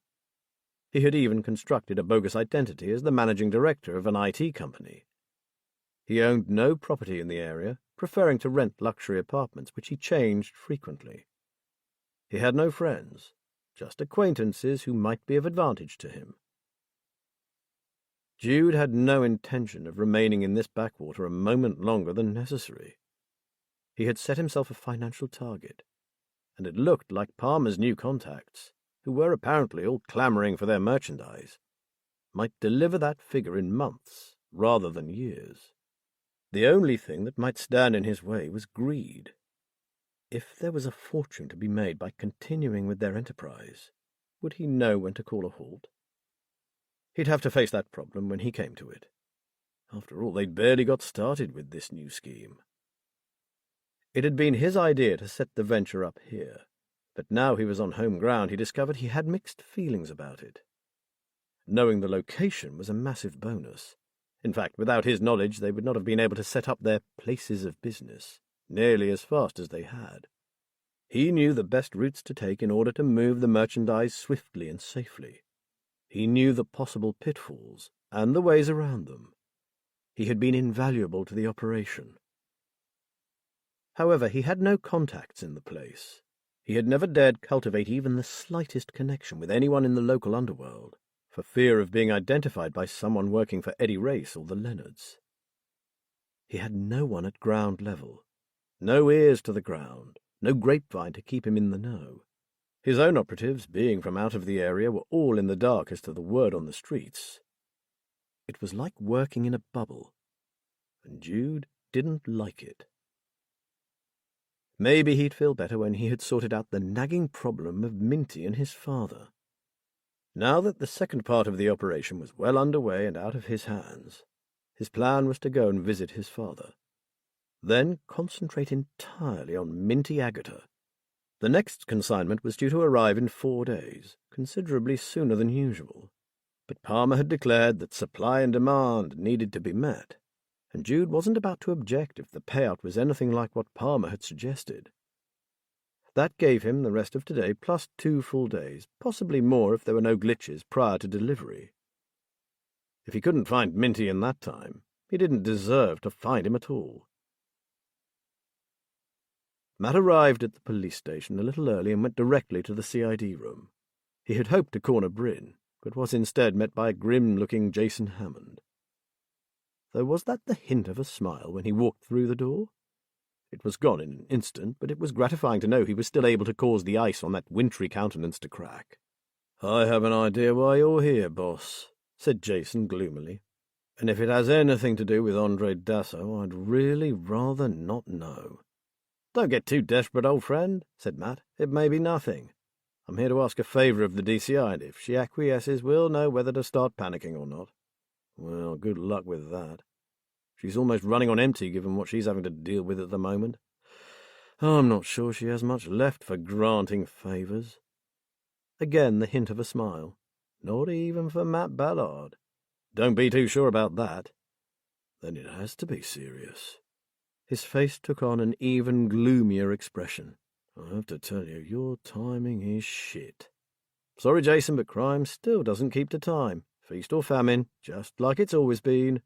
He had even constructed a bogus identity as the managing director of an IT company. He owned no property in the area, preferring to rent luxury apartments, which he changed frequently. He had no friends, just acquaintances who might be of advantage to him. Jude had no intention of remaining in this backwater a moment longer than necessary. He had set himself a financial target, and it looked like Palmer's new contacts, who were apparently all clamouring for their merchandise, might deliver that figure in months rather than years. The only thing that might stand in his way was greed. If there was a fortune to be made by continuing with their enterprise, would he know when to call a halt? He'd have to face that problem when he came to it. After all, they'd barely got started with this new scheme. It had been his idea to set the venture up here, but now he was on home ground, he discovered he had mixed feelings about it. Knowing the location was a massive bonus. In fact, without his knowledge, they would not have been able to set up their places of business nearly as fast as they had. He knew the best routes to take in order to move the merchandise swiftly and safely. He knew the possible pitfalls and the ways around them. He had been invaluable to the operation. However, he had no contacts in the place. He had never dared cultivate even the slightest connection with anyone in the local underworld, for fear of being identified by someone working for Eddie Race or the Leonards. He had no one at ground level, no ears to the ground, no grapevine to keep him in the know. His own operatives, being from out of the area, were all in the dark as to the word on the streets. It was like working in a bubble, and Jude didn't like it. Maybe he'd feel better when he had sorted out the nagging problem of Minty and his father. Now that the second part of the operation was well underway and out of his hands, his plan was to go and visit his father, then concentrate entirely on Minty Agatha. The next consignment was due to arrive in 4 days, considerably sooner than usual. But Palmer had declared that supply and demand needed to be met, and Jude wasn't about to object if the payout was anything like what Palmer had suggested. That gave him the rest of today plus 2 full days, possibly more if there were no glitches prior to delivery. If he couldn't find Minty in that time, he didn't deserve to find him at all. Matt arrived at the police station a little early and went directly to the CID room. He had hoped to corner Bryn, but was instead met by a grim-looking Jason Hammond. Though was that the hint of a smile when he walked through the door? It was gone in an instant, but it was gratifying to know he was still able to cause the ice on that wintry countenance to crack. "I have an idea why you're here, boss," said Jason gloomily. "And if it has anything to do with Andre Dasso, I'd really rather not know." "Don't get too desperate, old friend," said Matt. "It may be nothing. I'm here to ask a favour of the DCI, and if she acquiesces, we'll know whether to start panicking or not." "Well, good luck with that. She's almost running on empty given what she's having to deal with at the moment. I'm not sure she has much left for granting favours." Again the hint of a smile. "Not even for Matt Ballard." "Don't be too sure about that." "Then it has to be serious." His face took on an even gloomier expression. "I have to tell you, your timing is shit." "Sorry, Jason, but crime still doesn't keep to time. Feast or famine, just like it's always been."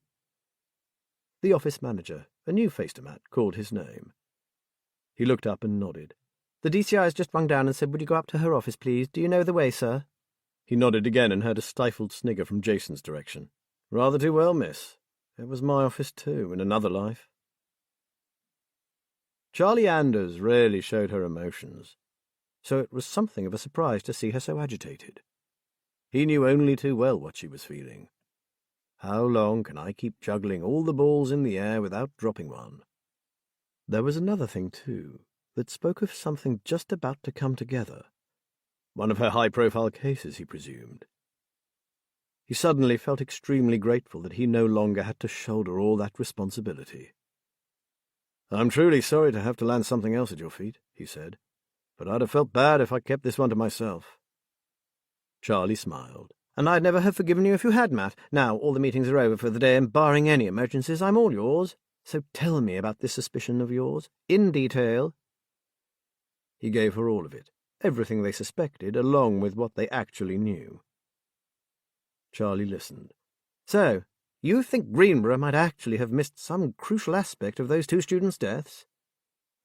The office manager, a new face to Matt, called his name. He looked up and nodded. "The DCI has just rung down and said, would you go up to her office, please? Do you know the way, sir?" He nodded again and heard a stifled snigger from Jason's direction. "Rather too well, miss. It was my office too, in another life." Charlie Anders rarely showed her emotions, so it was something of a surprise to see her so agitated. He knew only too well what she was feeling. How long can I keep juggling all the balls in the air without dropping one? There was another thing, too, that spoke of something just about to come together. One of her high-profile cases, he presumed. He suddenly felt extremely grateful that he no longer had to shoulder all that responsibility. "I'm truly sorry to have to land something else at your feet," he said, "but I'd have felt bad if I kept this one to myself." Charlie smiled. "And I'd never have forgiven you if you had, Matt. Now all the meetings are over for the day, and barring any emergencies, I'm all yours. So tell me about this suspicion of yours, in detail." He gave her all of it, everything they suspected, along with what they actually knew. Charlie listened. "So, you think Greenborough might actually have missed some crucial aspect of those 2 students' deaths?"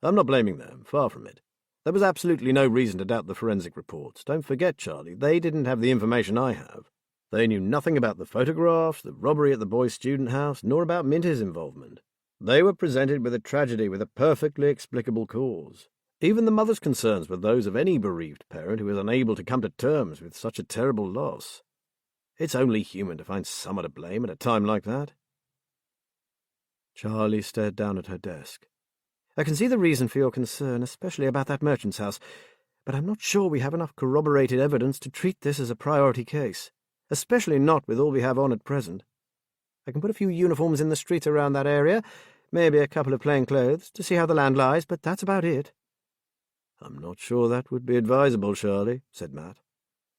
"I'm not blaming them, far from it. There was absolutely no reason to doubt the forensic reports. Don't forget, Charlie, they didn't have the information I have. They knew nothing about the photographs, the robbery at the boys' student house, nor about Minty's involvement. They were presented with a tragedy with a perfectly explicable cause. Even the mother's concerns were those of any bereaved parent who is unable to come to terms with such a terrible loss. It's only human to find someone to blame at a time like that." Charlie stared down at her desk. "I can see the reason for your concern, especially about that merchant's house, but I'm not sure we have enough corroborated evidence to treat this as a priority case, especially not with all we have on at present. I can put a few uniforms in the streets around that area, maybe a couple of plain clothes, to see how the land lies, but that's about it." "I'm not sure that would be advisable, Charlie," said Matt.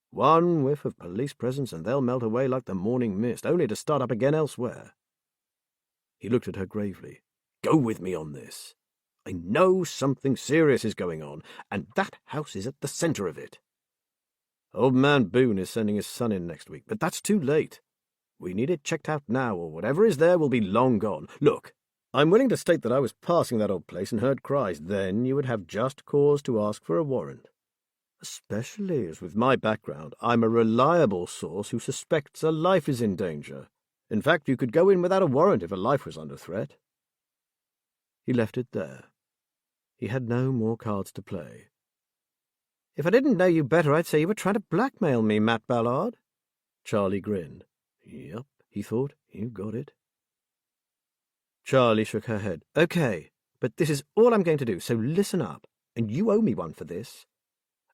"One whiff of police presence and they'll melt away like the morning mist, only to start up again elsewhere." He looked at her gravely. "Go with me on this. I know something serious is going on, and that house is at the centre of it." Old man Boone is sending his son in next week, but that's too late. We need it checked out now, or whatever is there will be long gone. Look, I'm willing to state that I was passing that old place and heard cries. Then you would have just cause to ask for a warrant. Especially as with my background, I'm a reliable source who suspects a life is in danger. In fact, you could go in without a warrant if a life was under threat. He left it there. He had no more cards to play. If I didn't know you better, I'd say you were trying to blackmail me, Matt Ballard. Charlie grinned. Yep, he thought, you got it. Charlie shook her head. Okay, but this is all I'm going to do, so listen up, and you owe me one for this.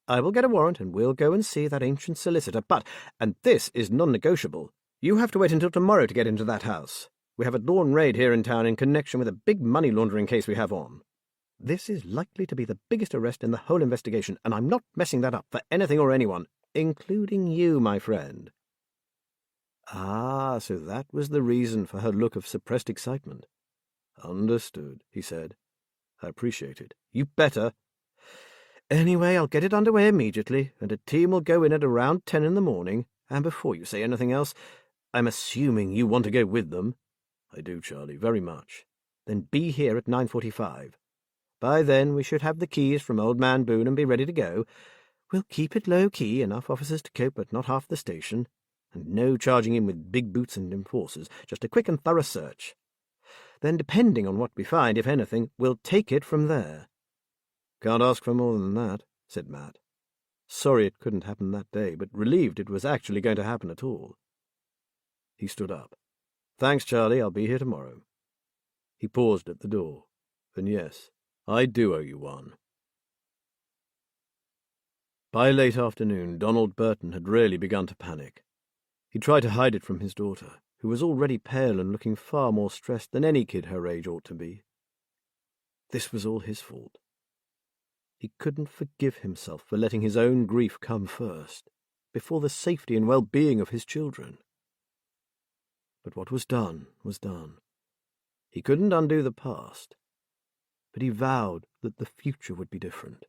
I will get a warrant and we'll go and see that ancient solicitor, but, and this is non-negotiable, you have to wait until tomorrow to get into that house. We have a dawn raid here in town in connection with a big money laundering case we have on. This is likely to be the biggest arrest in the whole investigation, and I'm not messing that up for anything or anyone, including you, my friend. Ah, so that was the reason for her look of suppressed excitement. Understood, he said. I appreciate it. You better. Anyway, I'll get it underway immediately, and a team will go in at around 10 in the morning, and before you say anything else, I'm assuming you want to go with them. I do, Charlie, very much. Then be here at 9:45. By then we should have the keys from Old Man Boone and be ready to go. We'll keep it low-key, enough officers to cope, but not half the station. And no charging in with big boots and enforcers, just a quick and thorough search. Then, depending on what we find, if anything, we'll take it from there. Can't ask for more than that, said Matt. Sorry it couldn't happen that day, but relieved it was actually going to happen at all. He stood up. Thanks, Charlie, I'll be here tomorrow. He paused at the door. Then yes, I do owe you one. By late afternoon, Donald Burton had really begun to panic. He tried to hide it from his daughter, who was already pale and looking far more stressed than any kid her age ought to be. This was all his fault. He couldn't forgive himself for letting his own grief come first, before the safety and well-being of his children. But what was done was done. He couldn't undo the past, but he vowed that the future would be different.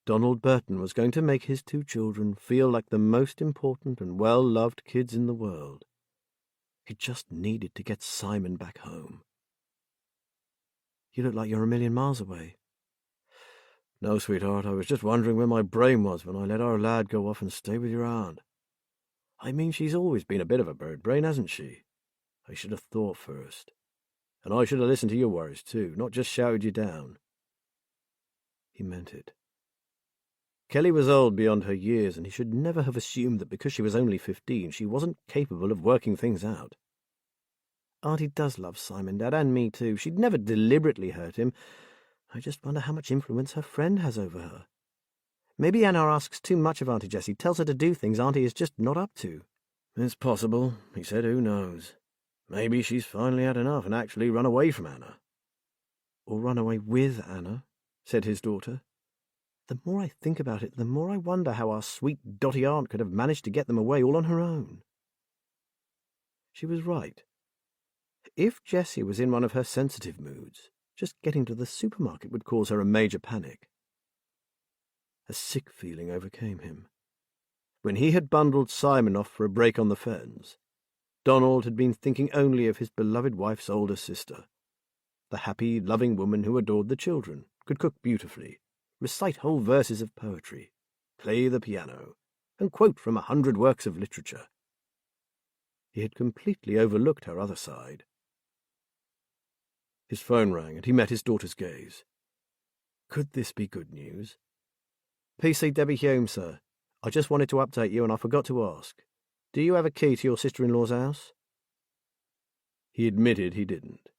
Donald Burton was going to make his two children feel like the most important and well-loved kids in the world. He just needed to get Simon back home. You look like you're a million miles away. No, sweetheart, I was just wondering where my brain was when I let our lad go off and stay with your aunt. I mean, she's always been a bit of a bird brain, hasn't she? I should have thought first. And I should have listened to your worries, too, not just shouted you down. He meant it. Kelly was old beyond her years, and he should never have assumed that because she was only 15, she wasn't capable of working things out. Auntie does love Simon, Dad, and me too. She'd never deliberately hurt him. I just wonder how much influence her friend has over her. Maybe Anna asks too much of Auntie Jessie, tells her to do things Auntie is just not up to. It's possible, he said, who knows. Maybe she's finally had enough and actually run away from Anna. Or run away with Anna, said his daughter. The more I think about it, the more I wonder how our sweet Dotty aunt could have managed to get them away all on her own. She was right. If Jessie was in one of her sensitive moods, just getting to the supermarket would cause her a major panic. A sick feeling overcame him. When he had bundled Simon off for a break on the fens, Donald had been thinking only of his beloved wife's older sister, the happy, loving woman who adored the children, could cook beautifully, recite whole verses of poetry, play the piano, and quote from 100 works of literature. He had completely overlooked her other side. His phone rang, and he met his daughter's gaze. Could this be good news? PC Debbie Hume, sir. I just wanted to update you, and I forgot to ask. Do you have a key to your sister-in-law's house? He admitted he didn't.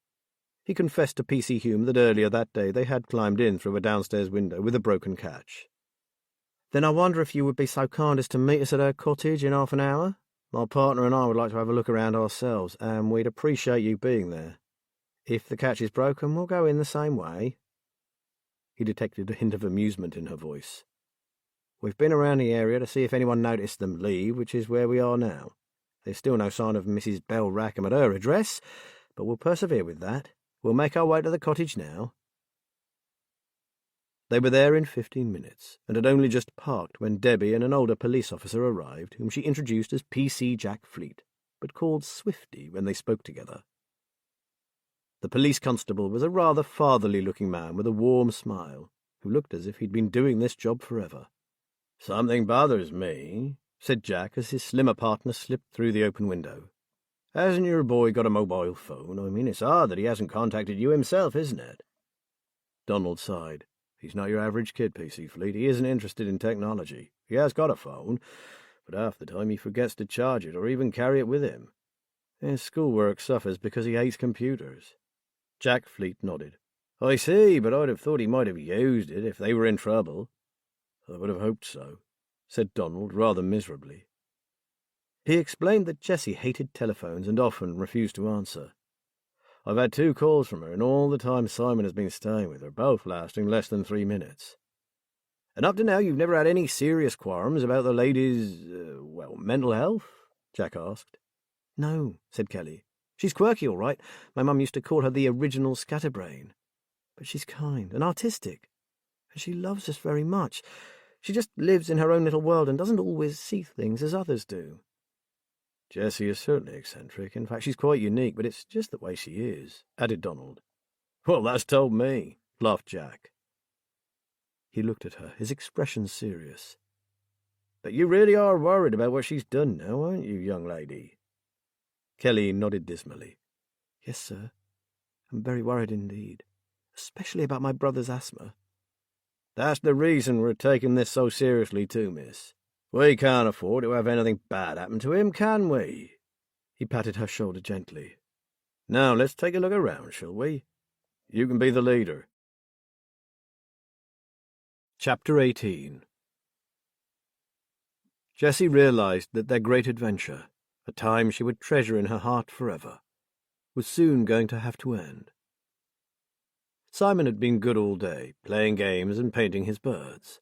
He confessed to PC Hume that earlier that day they had climbed in through a downstairs window with a broken catch. Then I wonder if you would be so kind as to meet us at her cottage in half an hour? My partner and I would like to have a look around ourselves, and we'd appreciate you being there. If the catch is broken, we'll go in the same way. He detected a hint of amusement in her voice. We've been around the area to see if anyone noticed them leave, which is where we are now. There's still no sign of Mrs. Bell Rackham at her address, but we'll persevere with that. We'll make our way to the cottage now. They were there in 15 minutes, and had only just parked when Debbie and an older police officer arrived, whom she introduced as PC Jack Fleet, but called Swifty when they spoke together. The police constable was a rather fatherly-looking man with a warm smile, who looked as if he'd been doing this job forever. "Something bothers me," said Jack as his slimmer partner slipped through the open window. "Hasn't your boy got a mobile phone? I mean, it's odd that he hasn't contacted you himself, isn't it?" Donald sighed. "He's not your average kid, PC Fleet. He isn't interested in technology. He has got a phone, but half the time he forgets to charge it or even carry it with him. His schoolwork suffers because he hates computers." Jack Fleet nodded. "I see, but I'd have thought he might have used it if they were in trouble." "I would have hoped so," said Donald rather miserably. He explained that Jessie hated telephones and often refused to answer. "I've had 2 calls from her in all the time Simon has been staying with her, both lasting less than 3 minutes." "And up to now you've never had any serious qualms about the lady's, mental health?" Jack asked. "No," said Kelly. "She's quirky, all right. My mum used to call her the original scatterbrain. But she's kind and artistic, and she loves us very much. She just lives in her own little world and doesn't always see things as others do." "Jessie is certainly eccentric. In fact, she's quite unique, but it's just the way she is," added Donald. "Well, that's told me," laughed Jack. He looked at her, his expression serious. "But you really are worried about what she's done now, aren't you, young lady?" Kelly nodded dismally. "Yes, sir. I'm very worried indeed, especially about my brother's asthma." "That's the reason we're taking this so seriously too, miss. We can't afford to have anything bad happen to him, can we?" He patted her shoulder gently. "Now let's take a look around, shall we? You can be the leader." Chapter 18. Jessie realized that their great adventure, a time she would treasure in her heart forever, was soon going to have to end. Simon had been good all day, playing games and painting his birds.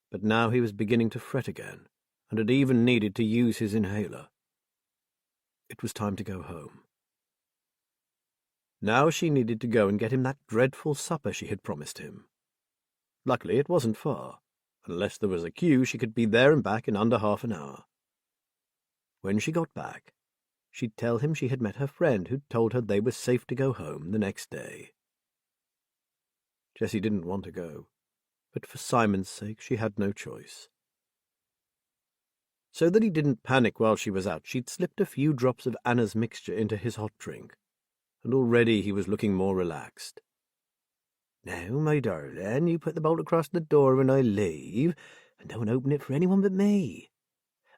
But now he was beginning to fret again, and had even needed to use his inhaler. It was time to go home. Now she needed to go and get him that dreadful supper she had promised him. Luckily it wasn't far. Unless there was a queue, she could be there and back in under half an hour. When she got back, she'd tell him she had met her friend who'd told her they were safe to go home the next day. Jessie didn't want to go, but for Simon's sake she had no choice. So that he didn't panic while she was out, she'd slipped a few drops of Anna's mixture into his hot drink, and already he was looking more relaxed. "Now, my darling, you put the bolt across the door when I leave, and don't open it for anyone but me.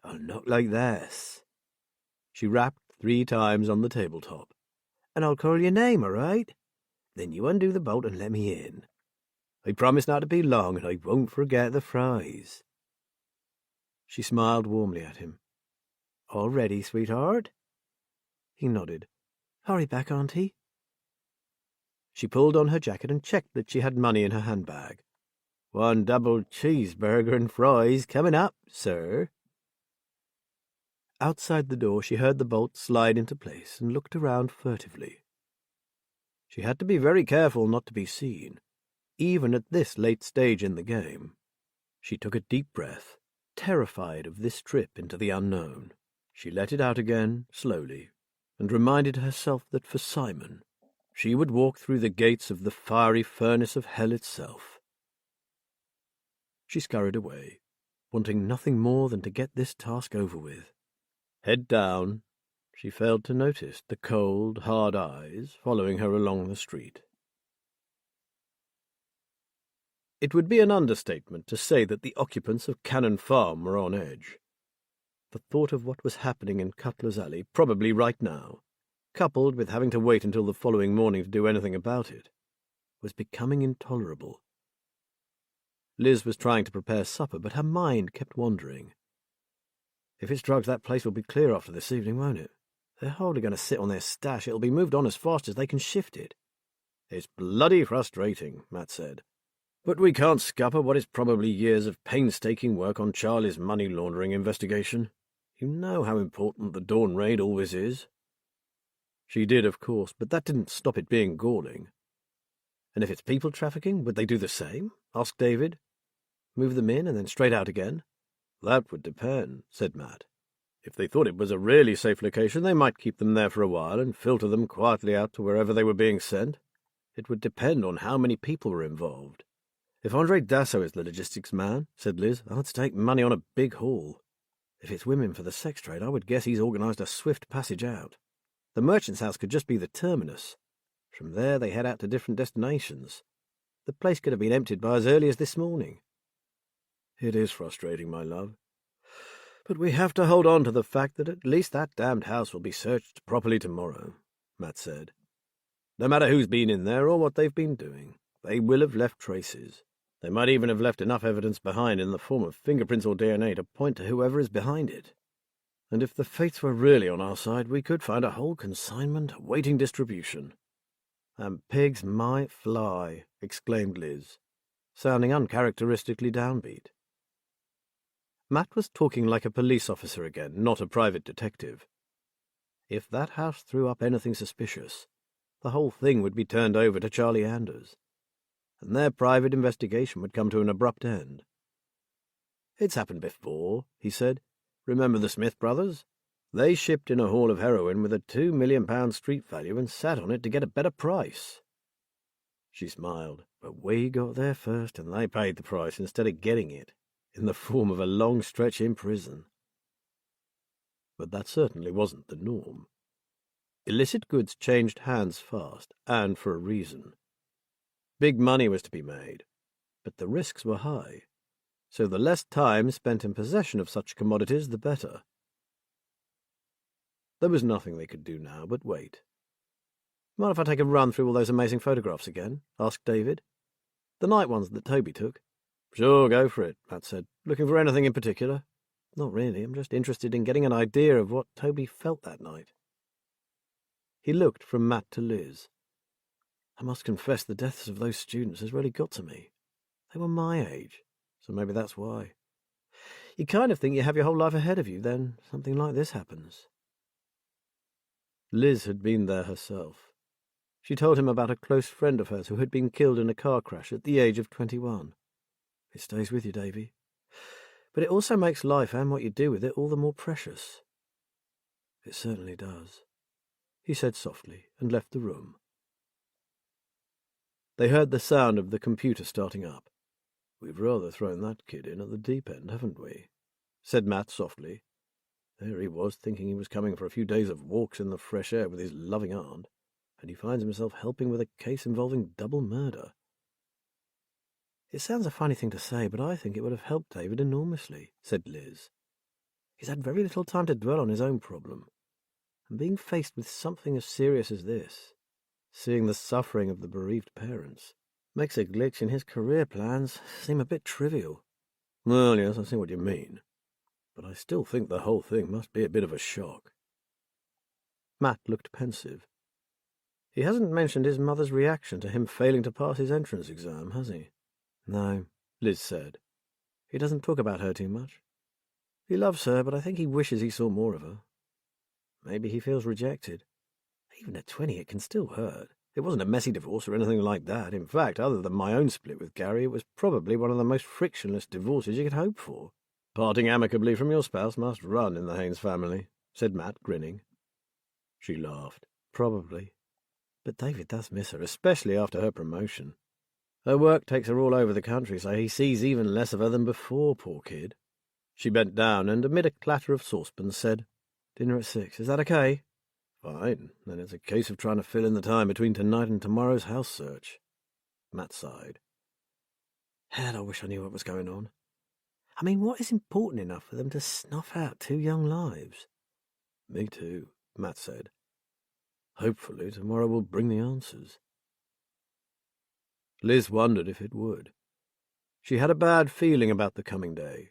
I'll knock like this." She rapped 3 times on the tabletop. "And I'll call your name, all right? Then you undo the bolt and let me in. I promise not to be long, and I won't forget the fries." She smiled warmly at him. "All ready, sweetheart?" He nodded. "Hurry back, Auntie." She pulled on her jacket and checked that she had money in her handbag. "1 double cheeseburger and fries coming up, sir." Outside the door she heard the bolt slide into place and looked around furtively. She had to be very careful not to be seen, even at this late stage in the game. She took a deep breath, terrified of this trip into the unknown. She let it out again, slowly, and reminded herself that for Simon, she would walk through the gates of the fiery furnace of hell itself. She scurried away, wanting nothing more than to get this task over with. Head down, she failed to notice the cold, hard eyes following her along the street. It would be an understatement to say that the occupants of Cannon Farm were on edge. The thought of what was happening in Cutler's Alley, probably right now, coupled with having to wait until the following morning to do anything about it, was becoming intolerable. Liz was trying to prepare supper, but her mind kept wandering. If it's drugs, that place will be clear after this evening, won't it? They're hardly going to sit on their stash. It'll be moved on as fast as they can shift it. It's bloody frustrating, Matt said. But we can't scupper what is probably years of painstaking work on Charlie's money laundering investigation. You know how important the Dawn raid always is. She did, of course, but that didn't stop it being galling. And if it's people trafficking, would they do the same? Asked David. Move them in and then straight out again? That would depend, said Matt. If they thought it was a really safe location, they might keep them there for a while and filter them quietly out to wherever they were being sent. It would depend on how many people were involved. If Andre Dasso is the logistics man, said Liz, I'd stake money on a big haul. If it's women for the sex trade, I would guess he's organised a swift passage out. The merchant's house could just be the terminus. From there they head out to different destinations. The place could have been emptied by as early as this morning. It is frustrating, my love. But we have to hold on to the fact that at least that damned house will be searched properly tomorrow, Matt said. No matter who's been in there or what they've been doing, they will have left traces. They might even have left enough evidence behind in the form of fingerprints or DNA to point to whoever is behind it. And if the fates were really on our side, we could find a whole consignment awaiting distribution. And pigs might fly, exclaimed Liz, sounding uncharacteristically downbeat. Matt was talking like a police officer again, not a private detective. If that house threw up anything suspicious, the whole thing would be turned over to Charlie Anders, and their private investigation would come to an abrupt end. It's happened before, he said. Remember the Smith brothers? They shipped in a haul of heroin with a £2 million street value and sat on it to get a better price. She smiled, but we got there first and they paid the price instead of getting it, in the form of a long stretch in prison. But that certainly wasn't the norm. Illicit goods changed hands fast, and for a reason. Big money was to be made, but the risks were high, so the less time spent in possession of such commodities, the better. There was nothing they could do now but wait. Mind if I take a run through all those amazing photographs again? Asked David. The night ones that Toby took. Sure, go for it, Matt said. Looking for anything in particular? Not really, I'm just interested in getting an idea of what Toby felt that night. He looked from Matt to Liz. I must confess the deaths of those students has really got to me. They were my age, so maybe that's why. You kind of think you have your whole life ahead of you, then something like this happens. Liz had been there herself. She told him about a close friend of hers who had been killed in a car crash at the age of 21. It stays with you, Davy. But it also makes life and what you do with it all the more precious. It certainly does, he said softly, and left the room. They heard the sound of the computer starting up. We've rather thrown that kid in at the deep end, haven't we? Said Matt softly. There he was, thinking he was coming for a few days of walks in the fresh air with his loving aunt, and he finds himself helping with a case involving double murder. It sounds a funny thing to say, but I think it would have helped David enormously, said Liz. He's had very little time to dwell on his own problem, and being faced with something as serious as this, seeing the suffering of the bereaved parents, makes a glitch in his career plans seem a bit trivial. Well, yes, I see what you mean, but I still think the whole thing must be a bit of a shock. Matt looked pensive. He hasn't mentioned his mother's reaction to him failing to pass his entrance exam, has he? No, Liz said. He doesn't talk about her too much. He loves her, but I think he wishes he saw more of her. Maybe he feels rejected. Even at 20, it can still hurt. It wasn't a messy divorce or anything like that. In fact, other than my own split with Gary, it was probably one of the most frictionless divorces you could hope for. Parting amicably from your spouse must run in the Haynes family, said Matt, grinning. She laughed. Probably. But David does miss her, especially after her promotion. Her work takes her all over the country, so he sees even less of her than before, poor kid. She bent down and, amid a clatter of saucepans, said, Dinner at 6. Is that okay? Fine. Then it's a case of trying to fill in the time between tonight and tomorrow's house search. Matt sighed. Hell, I wish I knew what was going on. I mean, what is important enough for them to snuff out 2 young lives? Me too, Matt said. Hopefully tomorrow will bring the answers. Liz wondered if it would. She had a bad feeling about the coming day.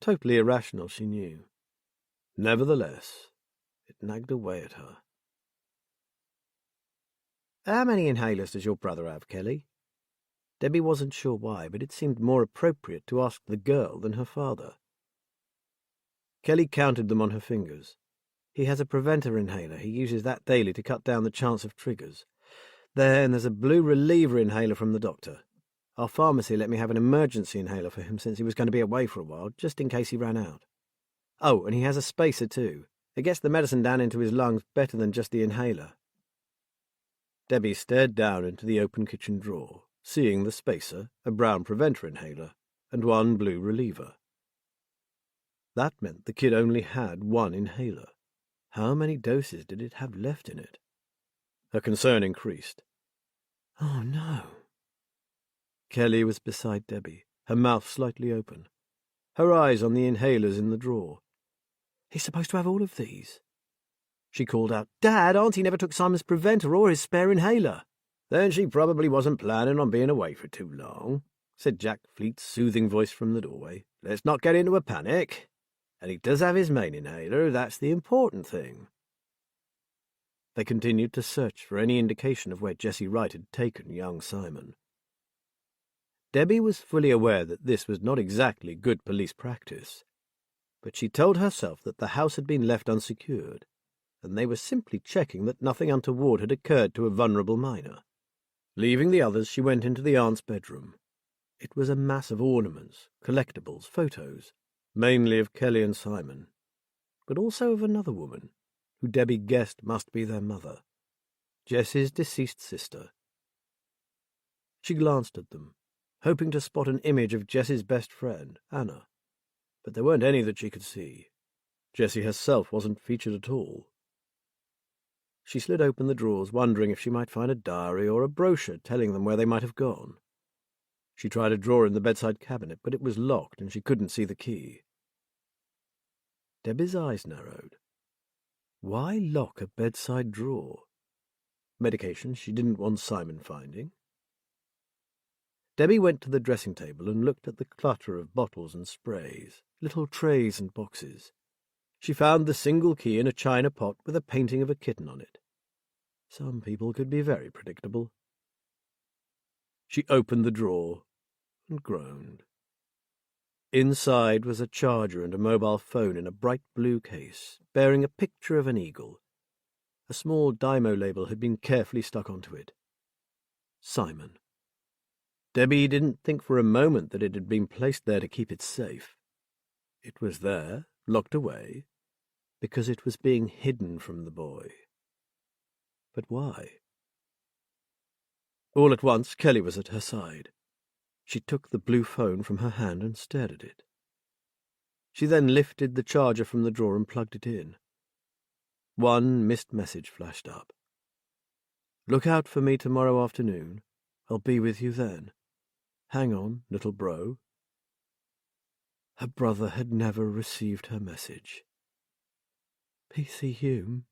Totally irrational, she knew. Nevertheless, it nagged away at her. How many inhalers does your brother have, Kelly? Debbie wasn't sure why, but it seemed more appropriate to ask the girl than her father. Kelly counted them on her fingers. He has a preventer inhaler. He uses that daily to cut down the chance of triggers. Then there's a blue reliever inhaler from the doctor. Our pharmacy let me have an emergency inhaler for him since he was going to be away for a while, just in case he ran out. Oh, and he has a spacer too. It gets the medicine down into his lungs better than just the inhaler. Debbie stared down into the open kitchen drawer, seeing the spacer, a brown preventer inhaler, and one blue reliever. That meant the kid only had one inhaler. How many doses did it have left in it? Her concern increased. Oh, no. Kelly was beside Debbie, her mouth slightly open, her eyes on the inhalers in the drawer. He's supposed to have all of these. She called out, Dad, Auntie never took Simon's preventer or his spare inhaler. Then she probably wasn't planning on being away for too long, said Jack Fleet's soothing voice from the doorway. Let's not get into a panic. And he does have his main inhaler, that's the important thing. They continued to search for any indication of where Jessie Wright had taken young Simon. Debbie was fully aware that this was not exactly good police practice, but she told herself that the house had been left unsecured, and they were simply checking that nothing untoward had occurred to a vulnerable minor. Leaving the others, she went into the aunt's bedroom. It was a mass of ornaments, collectibles, photos, mainly of Kelly and Simon, but also of another woman, who Debbie guessed must be their mother, Jessie's deceased sister. She glanced at them, hoping to spot an image of Jessie's best friend, Anna, but there weren't any that she could see. Jessie herself wasn't featured at all. She slid open the drawers, wondering if she might find a diary or a brochure telling them where they might have gone. She tried a drawer in the bedside cabinet, but it was locked and she couldn't see the key. Debbie's eyes narrowed. Why lock a bedside drawer? Medication she didn't want Simon finding? Debbie went to the dressing table and looked at the clutter of bottles and sprays, little trays and boxes. She found the single key in a china pot with a painting of a kitten on it. Some people could be very predictable. She opened the drawer and groaned. Inside was a charger and a mobile phone in a bright blue case, bearing a picture of an eagle. A small Dymo label had been carefully stuck onto it. Simon. Debbie didn't think for a moment that it had been placed there to keep it safe. It was there, locked away, because it was being hidden from the boy. But why? All at once, Kelly was at her side. She took the blue phone from her hand and stared at it. She then lifted the charger from the drawer and plugged it in. One missed message flashed up. Look out for me tomorrow afternoon. I'll be with you then. Hang on, little bro. Her brother had never received her message. P.C. Hume,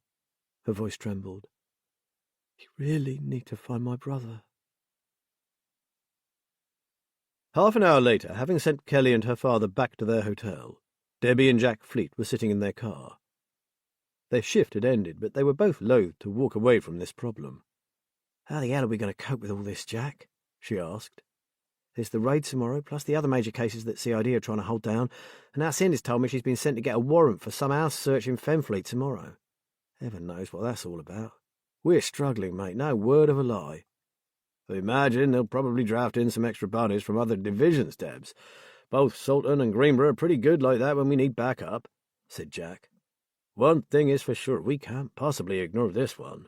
her voice trembled. You really need to find my brother. Half an hour later, having sent Kelly and her father back to their hotel, Debbie and Jack Fleet were sitting in their car. Their shift had ended, but they were both loath to walk away from this problem. How the hell are we going to cope with all this, Jack? She asked. There's the raid tomorrow, plus the other major cases that CID are trying to hold down, and now Cindy's told me she's been sent to get a warrant for some house search in Fenfleet tomorrow. Heaven knows what that's all about. We're struggling, mate, no word of a lie. I imagine they'll probably draft in some extra bodies from other divisions, Debs. Both Sultan and Greenborough are pretty good like that when we need backup, said Jack. One thing is for sure, we can't possibly ignore this one.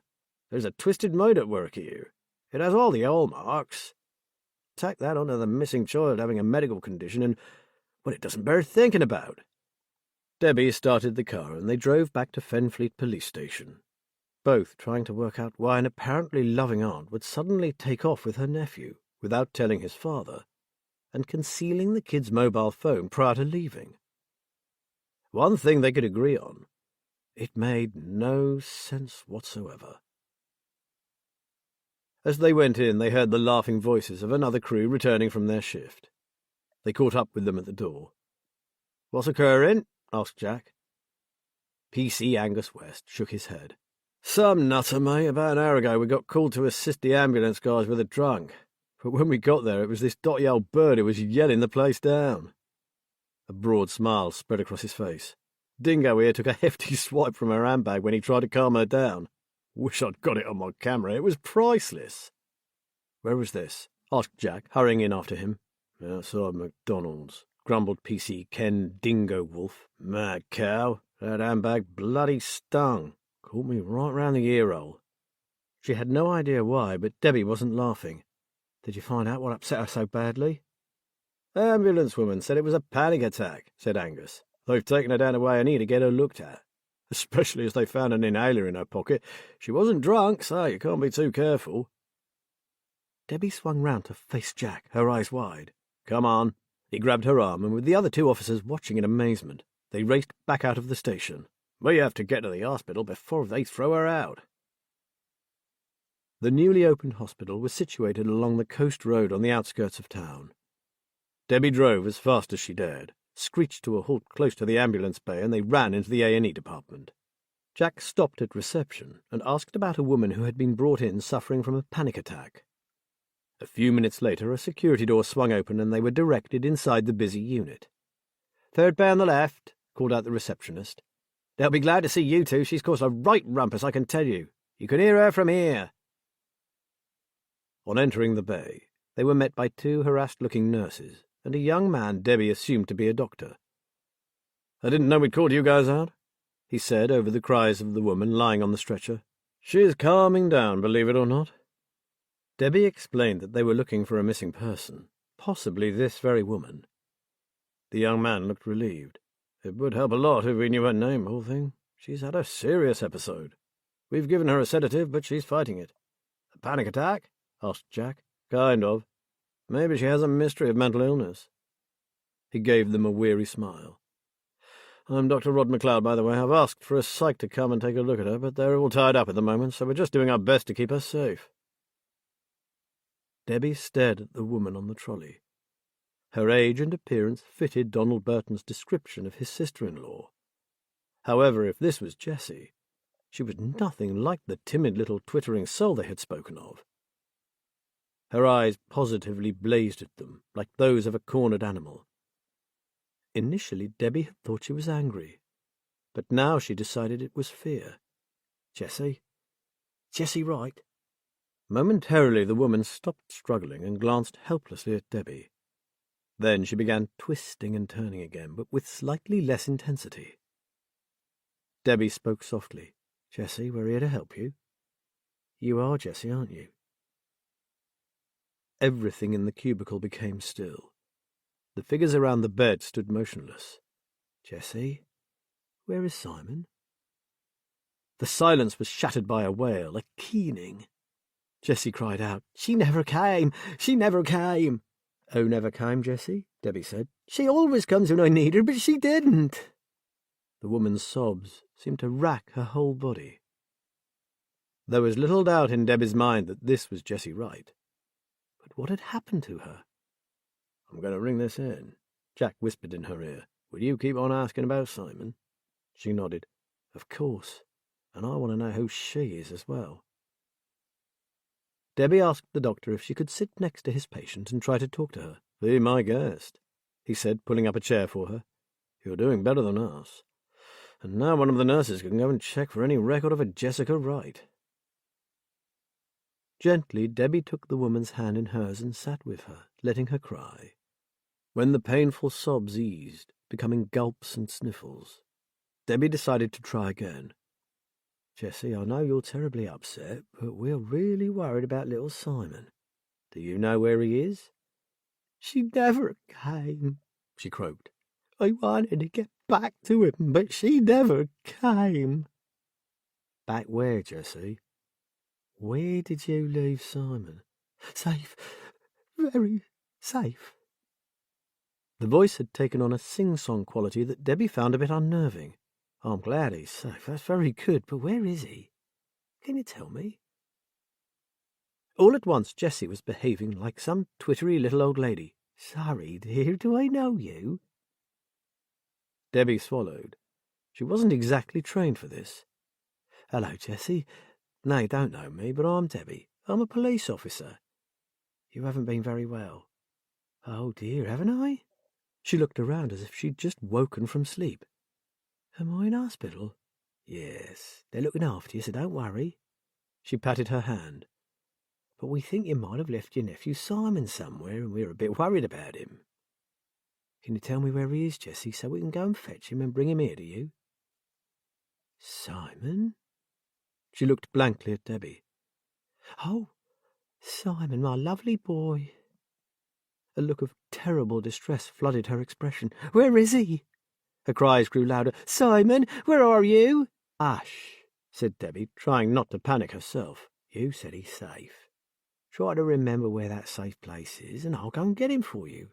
There's a twisted mind at work here. It has all the hallmarks. Tack that onto the missing child having a medical condition, and, well, it doesn't bear thinking about. Debbie started the car, and they drove back to Fenfleet Police Station, both trying to work out why an apparently loving aunt would suddenly take off with her nephew without telling his father, and concealing the kid's mobile phone prior to leaving. One thing they could agree on, it made no sense whatsoever. As they went in, they heard the laughing voices of another crew returning from their shift. They caught up with them at the door. "What's occurring?" asked Jack. PC Angus West shook his head. "Some nutter, mate. About an hour ago we got called to assist the ambulance guys with a drunk. But when we got there, it was this dotty old bird who was yelling the place down." A broad smile spread across his face. "Dingo here took a hefty swipe from her handbag when he tried to calm her down. Wish I'd got it on my camera. It was priceless. Where was this? Asked Jack, hurrying in after him. Outside McDonald's, grumbled PC Ken Dingo Wolf. Mad cow. That handbag bloody stung. Caught me right round the ear hole. She had no idea why, but Debbie wasn't laughing. Did you find out what upset her so badly? Ambulance woman said it was a panic attack, said Angus. They've taken her down to A&E to get her looked at. Especially as they found an inhaler in her pocket. She wasn't drunk, so you can't be too careful. Debbie swung round to face Jack, her eyes wide. Come on. He grabbed her arm, and with the other two officers watching in amazement, they raced back out of the station. We have to get to the hospital before they throw her out. The newly opened hospital was situated along the coast road on the outskirts of town. Debbie drove as fast as she dared, screeched to a halt close to the ambulance bay, and they ran into the A&E department. Jack stopped at reception and asked about a woman who had been brought in suffering from a panic attack. A few minutes later, a security door swung open and they were directed inside the busy unit. "Third bay on the left," called out the receptionist. "They'll be glad to see you two. She's caused a right rumpus, I can tell you. You can hear her from here." On entering the bay, they were met by two harassed-looking nurses and a young man Debbie assumed to be a doctor. "I didn't know we'd called you guys out," he said over the cries of the woman lying on the stretcher. "She's calming down, believe it or not." Debbie explained that they were looking for a missing person, possibly this very woman. The young man looked relieved. "It would help a lot if we knew her name, poor thing. She's had a serious episode. We've given her a sedative, but she's fighting it." "A panic attack?" asked Jack. "Kind of. Maybe she has a mystery of mental illness." He gave them a weary smile. "I'm Dr. Rod McLeod, by the way. I've asked for a psych to come and take a look at her, but they're all tied up at the moment, so we're just doing our best to keep her safe." Debbie stared at the woman on the trolley. Her age and appearance fitted Donald Burton's description of his sister-in-law. However, if this was Jessie, she was nothing like the timid little twittering soul they had spoken of. Her eyes positively blazed at them, like those of a cornered animal. Initially, Debbie had thought she was angry, but now she decided it was fear. "Jessie? Jessie Wright?" Momentarily, the woman stopped struggling and glanced helplessly at Debbie. Then she began twisting and turning again, but with slightly less intensity. Debbie spoke softly. "Jessie, we're here to help you." "You are Jessie, aren't you?" Everything in the cubicle became still. The figures around the bed stood motionless. "Jessie, where is Simon?" The silence was shattered by a wail, a keening. Jessie cried out, "She never came! She never came!" "Oh, never came, Jessie?" Debbie said. "She always comes when I need her, but she didn't." The woman's sobs seemed to rack her whole body. There was little doubt in Debbie's mind that this was Jessie Wright. But what had happened to her? "I'm going to ring this in," Jack whispered in her ear. "Will you keep on asking about Simon?" She nodded. "Of course. And I want to know who she is as well." Debbie asked the doctor if she could sit next to his patient and try to talk to her. "Be my guest," he said, pulling up a chair for her. "You're doing better than us. And now one of the nurses can go and check for any record of a Jessica Wright." Gently, Debbie took the woman's hand in hers and sat with her, letting her cry. When the painful sobs eased, becoming gulps and sniffles, Debbie decided to try again. "Jessie, I know you're terribly upset, but we're really worried about little Simon. Do you know where he is?" "She never came," she croaked. "I wanted to get back to him, but she never came." "Back where, Jessie? Where did you leave Simon?" "Safe, very safe." The voice had taken on a sing-song quality that Debbie found a bit unnerving. "I'm glad he's safe. That's very good. But where is he? Can you tell me?" All at once, Jessie was behaving like some twittery little old lady. "Sorry, dear, do I know you?" Debbie swallowed. She wasn't exactly trained for this. "Hello, Jessie. No, you don't know me, but I'm Debbie. I'm a police officer. You haven't been very well." "Oh, dear, haven't I?" She looked around as if she'd just woken from sleep. "Am I in hospital?" "Yes. They're looking after you, so don't worry." She patted her hand. "But we think you might have left your nephew Simon somewhere, and we're a bit worried about him. Can you tell me where he is, Jessie, so we can go and fetch him and bring him here to you?" "Simon?" She looked blankly at Debbie. "Oh, Simon, my lovely boy." A look of terrible distress flooded her expression. "Where is he?" Her cries grew louder. "Simon, where are you?" "Hush," said Debbie, trying not to panic herself. "You said he's safe. Try to remember where that safe place is, and I'll go and get him for you."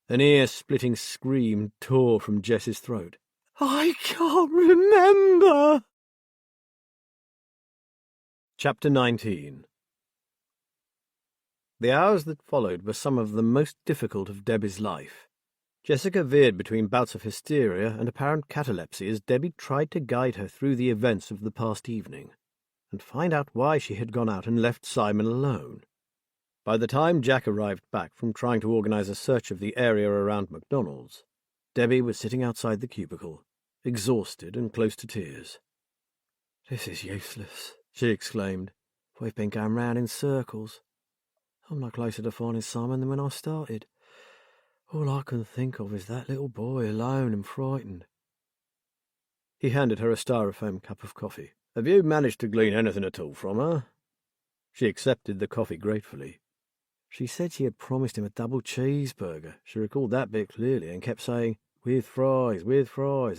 An ear-splitting scream tore from Jess's throat. "I can't remember!" Chapter 19. The hours that followed were some of the most difficult of Debbie's life. Jessica veered between bouts of hysteria and apparent catalepsy as Debbie tried to guide her through the events of the past evening, and find out why she had gone out and left Simon alone. By the time Jack arrived back from trying to organize a search of the area around McDonald's, Debbie was sitting outside the cubicle, exhausted and close to tears. "This is useless," she exclaimed. "We've been going round in circles. I'm no closer to finding Simon than when I started. All I can think of is that little boy alone and frightened." He handed her a styrofoam cup of coffee. "Have you managed to glean anything at all from her?" She accepted the coffee gratefully. "She said she had promised him a double cheeseburger. She recalled that bit clearly and kept saying, with fries,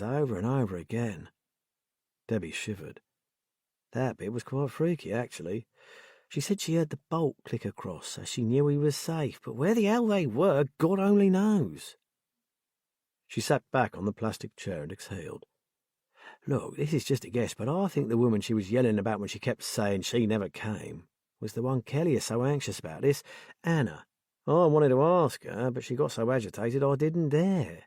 over and over again." Debbie shivered. That bit was quite freaky, actually. She said she heard the bolt click across, so she knew he was safe, but where the hell they were, God only knows. She sat back on the plastic chair and exhaled. "Look, this is just a guess, but I think the woman she was yelling about when she kept saying she never came was the one Kelly is so anxious about, this Anna. I wanted to ask her, but she got so agitated I didn't dare."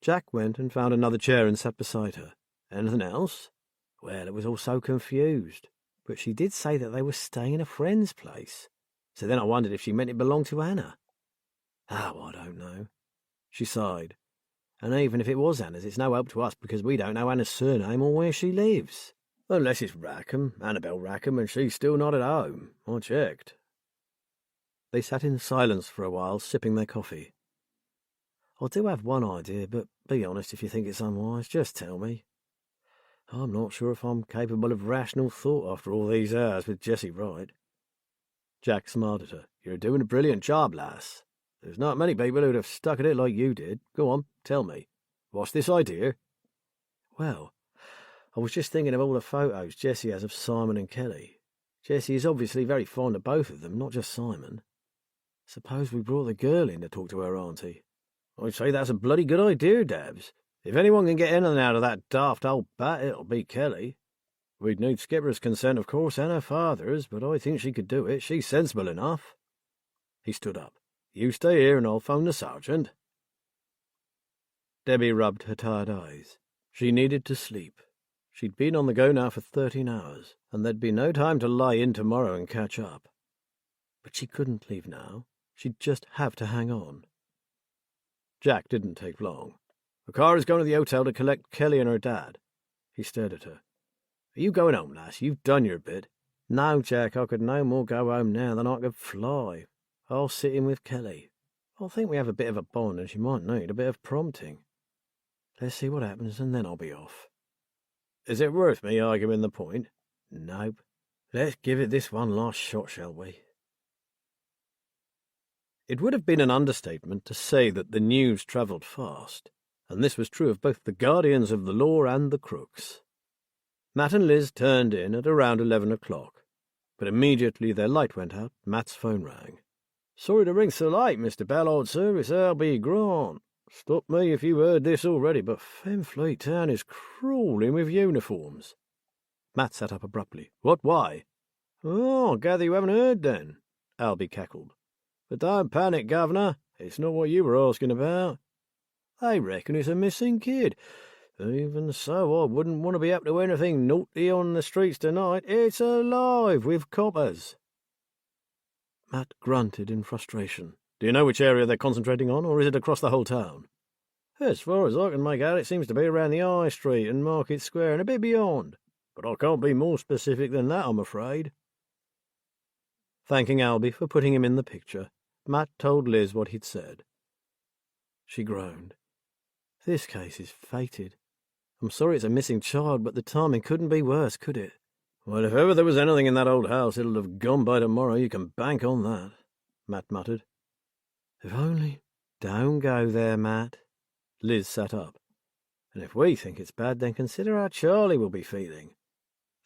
Jack went and found another chair and sat beside her. "Anything else?" "Well, it was all so confused, but she did say that they were staying in a friend's place. So then I wondered if she meant it belonged to Anna." "Oh, I don't know." She sighed. "And even if it was Anna's, it's no help to us because we don't know Anna's surname or where she lives. Unless it's Rackham, Annabel Rackham, and she's still not at home. I checked." They sat in silence for a while, sipping their coffee. "I do have one idea, but be honest if you think it's unwise. Just tell me. I'm not sure if I'm capable of rational thought after all these hours with Jessie Wright." Jack smiled at her. "You're doing a brilliant job, lass. There's not many people who'd have stuck at it like you did. Go on, tell me. What's this idea?" "Well, I was just thinking of all the photos Jessie has of Simon and Kelly. Jessie is obviously very fond of both of them, not just Simon. Suppose we brought the girl in to talk to her auntie." "I'd say that's a bloody good idea, Dabbs. If anyone can get anything out of that daft old bat, it'll be Kelly. We'd need Skipper's consent, of course, and her father's, but I think she could do it. She's sensible enough." He stood up. "You stay here and I'll phone the sergeant." Debbie rubbed her tired eyes. She needed to sleep. She'd been on the go now for 13 hours, and there'd be no time to lie in tomorrow and catch up. But she couldn't leave now. She'd just have to hang on. Jack didn't take long. "A car is going to the hotel to collect Kelly and her dad." He stared at her. "Are you going home, lass? You've done your bit." "No, Jack, I could no more go home now than I could fly. I'll sit in with Kelly. I think we have a bit of a bond and she might need a bit of prompting. Let's see what happens and then I'll be off." "Is it worth me arguing the point?" "Nope. Let's give it this one last shot, shall we?" It would have been an understatement to say that the news travelled fast, and this was true of both the guardians of the law and the crooks. Matt and Liz turned in at around 11 o'clock, but immediately their light went out, Matt's phone rang. "Sorry to ring so late, Mr. Ballard, sir. It's L.B. Grant. Stop me if you've heard this already, but Fenfleet Town is crawling with uniforms." Matt sat up abruptly. "What, why?" "Oh, I gather you haven't heard, then," Albie cackled. "But don't panic, Governor. It's not what you were asking about. They reckon it's a missing kid. Even so, I wouldn't want to be up to anything naughty on the streets tonight. It's alive with coppers." Matt grunted in frustration. "Do you know which area they're concentrating on, or is it across the whole town?" "As far as I can make out, it seems to be around the High Street and Market Square and a bit beyond. but I can't be more specific than that, I'm afraid." Thanking Albie for putting him in the picture, Matt told Liz what he'd said. She groaned. "This case is fated. I'm sorry it's a missing child, but the timing couldn't be worse, could it?" "Well, if ever there was anything in that old house, it'll have gone by tomorrow, you can bank on that," Matt muttered. "If only—" "Don't go there, Matt." Liz sat up. "And if we think it's bad, then consider how Charlie will be feeling.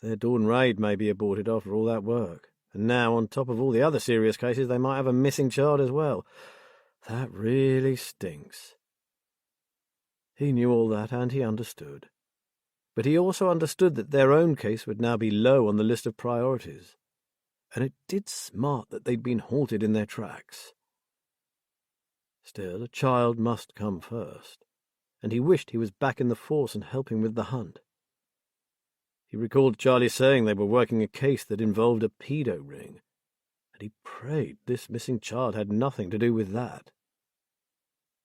Their dawn raid may be aborted after all that work, and now, on top of all the other serious cases, they might have a missing child as well. That really stinks." He knew all that, and he understood. But he also understood that their own case would now be low on the list of priorities, and it did smart that they'd been halted in their tracks. Still, a child must come first, and he wished he was back in the force and helping with the hunt. He recalled Charlie saying they were working a case that involved a pedo ring, and he prayed this missing child had nothing to do with that.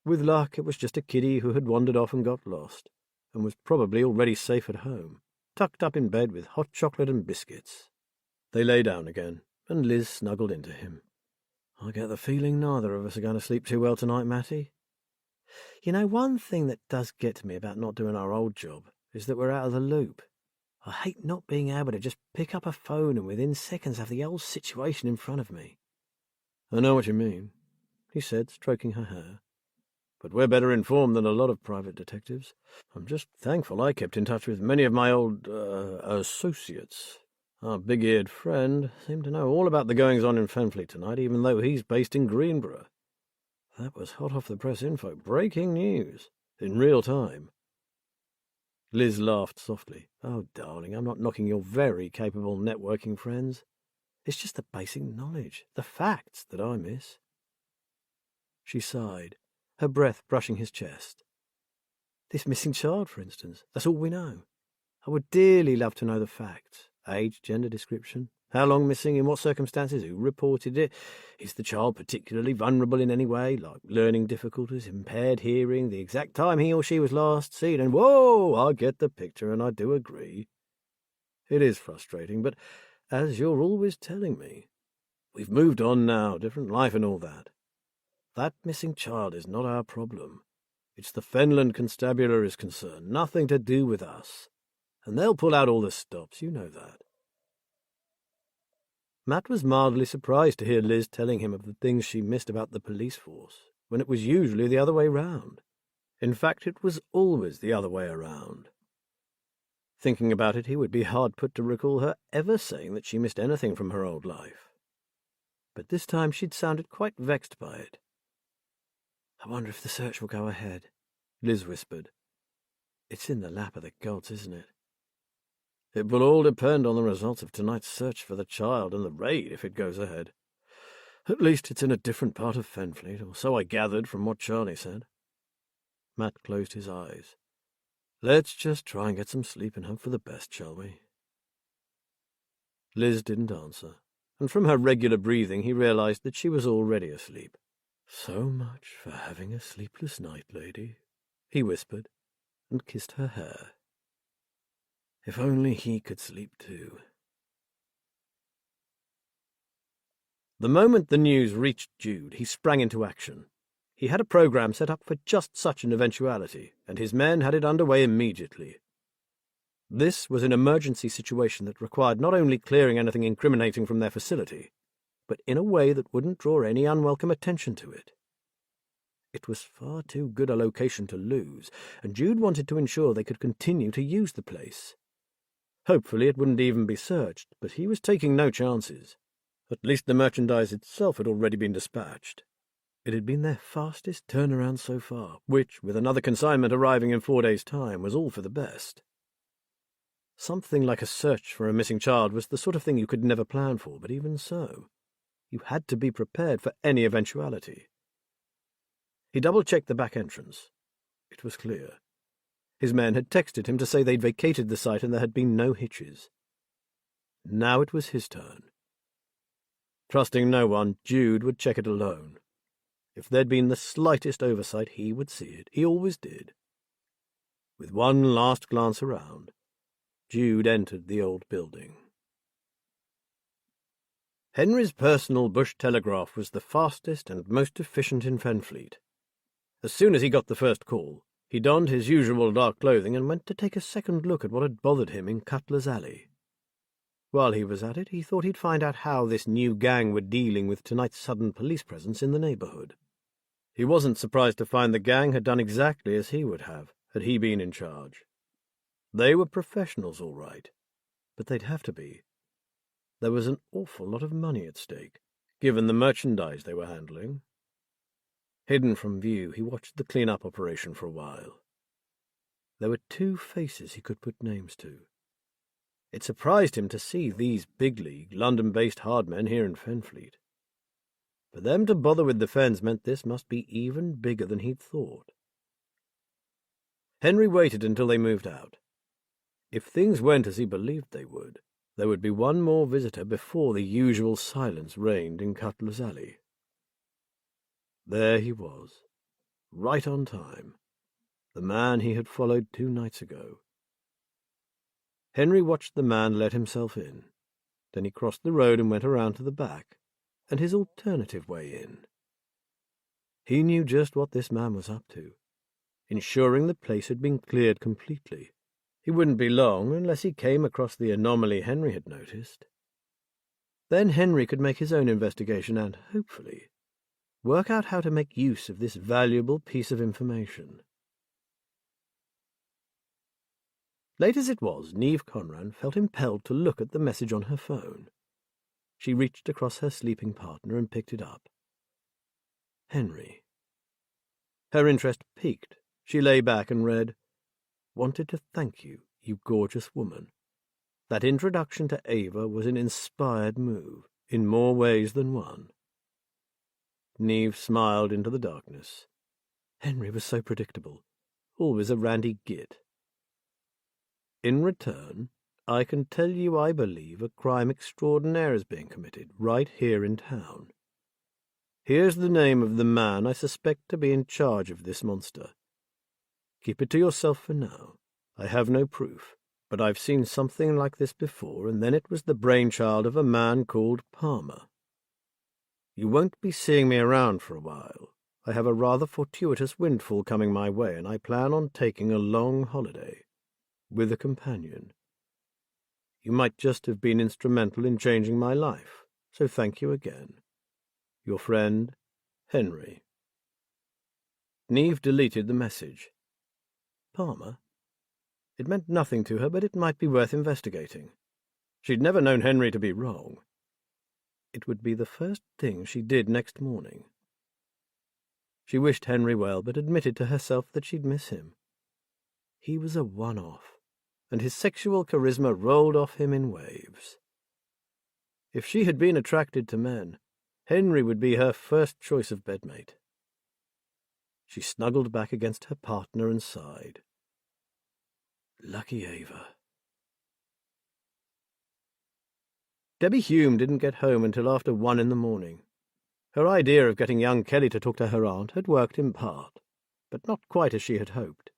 With luck, it was just a kiddie who had wandered off and got lost, and was probably already safe at home, tucked up in bed with hot chocolate and biscuits. They lay down again, and Liz snuggled into him. "I get the feeling neither of us are going to sleep too well tonight, Matty. You know, one thing that does get to me about not doing our old job is that we're out of the loop. I hate not being able to just pick up a phone and within seconds have the whole situation in front of me." "I know what you mean," he said, stroking her hair. "But we're better informed than a lot of private detectives. I'm just thankful I kept in touch with many of my old, associates. Our big-eared friend seemed to know all about the goings-on in Fenfleet tonight, even though he's based in Greenborough. That was hot-off-the-press info, breaking news, in real time." Liz laughed softly. "Oh, darling, I'm not knocking your very capable networking friends. It's just the basic knowledge, the facts, that I miss." She sighed, her breath brushing his chest. "This missing child, for instance, that's all we know. I would dearly love to know the facts. Age, gender description, how long missing, in what circumstances, who reported it. Is the child particularly vulnerable in any way, like learning difficulties, impaired hearing, the exact time he or she was last seen, and whoa, I get the picture, and I do agree. It is frustrating, but as you're always telling me, we've moved on now, different life and all that. That missing child is not our problem. It's the Fenland Constabulary's concern, nothing to do with us. And they'll pull out all the stops, you know that." Matt was mildly surprised to hear Liz telling him of the things she missed about the police force, when it was usually the other way round. In fact, it was always the other way around. Thinking about it, he would be hard put to recall her ever saying that she missed anything from her old life. But this time she'd sounded quite vexed by it. "I wonder if the search will go ahead," Liz whispered. "It's in the lap of the gods, isn't it?" "It will all depend on the results of tonight's search for the child and the raid if it goes ahead. At least it's in a different part of Fenfleet, or so I gathered from what Charlie said." Matt closed his eyes. "Let's just try and get some sleep and hope for the best, shall we?" Liz didn't answer, and from her regular breathing he realized that she was already asleep. "So much for having a sleepless night, lady," he whispered, and kissed her hair. If only he could sleep too. The moment the news reached Jude, he sprang into action. He had a program set up for just such an eventuality, and his men had it underway immediately. This was an emergency situation that required not only clearing anything incriminating from their facility, but in a way that wouldn't draw any unwelcome attention to it. It was far too good a location to lose, and Jude wanted to ensure they could continue to use the place. Hopefully it wouldn't even be searched, but he was taking no chances. At least the merchandise itself had already been dispatched. It had been their fastest turnaround so far, which, with another consignment arriving in 4 days' time, was all for the best. Something like a search for a missing child was the sort of thing you could never plan for, but even so, you had to be prepared for any eventuality. He double-checked the back entrance. It was clear. His men had texted him to say they'd vacated the site and there had been no hitches. Now it was his turn. Trusting no one, Jude would check it alone. If there'd been the slightest oversight, he would see it. He always did. With one last glance around, Jude entered the old building. Henry's personal bush telegraph was the fastest and most efficient in Fenfleet. As soon as he got the first call, he donned his usual dark clothing and went to take a second look at what had bothered him in Cutler's Alley. While he was at it, he thought he'd find out how this new gang were dealing with tonight's sudden police presence in the neighbourhood. He wasn't surprised to find the gang had done exactly as he would have, had he been in charge. They were professionals, all right, but they'd have to be. There was an awful lot of money at stake, given the merchandise they were handling. Hidden from view, he watched the clean-up operation for a while. There were 2 faces he could put names to. It surprised him to see these big-league, London-based hard men here in Fenfleet. For them to bother with the Fens meant this must be even bigger than he'd thought. Henry waited until they moved out. If things went as he believed they would, there would be one more visitor before the usual silence reigned in Cutler's Alley. There he was, right on time, the man he had followed 2 nights ago. Henry watched the man let himself in. Then he crossed the road and went around to the back, and his alternative way in. He knew just what this man was up to, ensuring the place had been cleared completely. He wouldn't be long unless he came across the anomaly Henry had noticed. Then Henry could make his own investigation and, hopefully, work out how to make use of this valuable piece of information. Late as it was, Niamh Conran felt impelled to look at the message on her phone. She reached across her sleeping partner and picked it up. Henry. Her interest piqued. She lay back and read, "Wanted to thank you, you gorgeous woman. That introduction to Ava was an inspired move, in more ways than one." Niamh smiled into the darkness. Henry was so predictable, always a randy git. "In return, I can tell you I believe a crime extraordinaire is being committed right here in town. Here's the name of the man I suspect to be in charge of this monster. Keep it to yourself for now. I have no proof, but I've seen something like this before, and then it was the brainchild of a man called Palmer. You won't be seeing me around for a while. I have a rather fortuitous windfall coming my way, and I plan on taking a long holiday, with a companion. You might just have been instrumental in changing my life, so thank you again. Your friend, Henry." Niamh deleted the message. Palmer? It meant nothing to her, but it might be worth investigating. She'd never known Henry to be wrong. It would be the first thing she did next morning. She wished Henry well, but admitted to herself that she'd miss him. He was a one-off, and his sexual charisma rolled off him in waves. If she had been attracted to men, Henry would be her first choice of bedmate. She snuggled back against her partner and sighed. Lucky Ava. Debbie Hume didn't get home until after 1 in the morning. Her idea of getting young Kelly to talk to her aunt had worked in part, but not quite as she had hoped.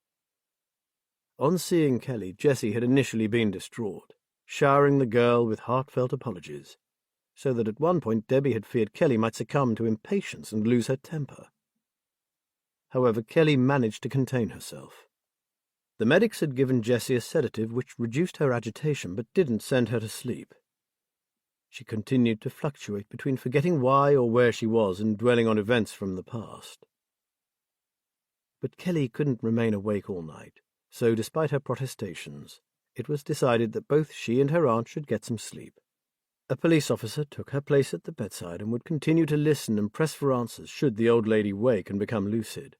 On seeing Kelly, Jessie had initially been distraught, showering the girl with heartfelt apologies, so that at one point Debbie had feared Kelly might succumb to impatience and lose her temper. However, Kelly managed to contain herself. The medics had given Jessie a sedative which reduced her agitation but didn't send her to sleep. She continued to fluctuate between forgetting why or where she was and dwelling on events from the past. But Kelly couldn't remain awake all night, so despite her protestations, it was decided that both she and her aunt should get some sleep. A police officer took her place at the bedside and would continue to listen and press for answers should the old lady wake and become lucid.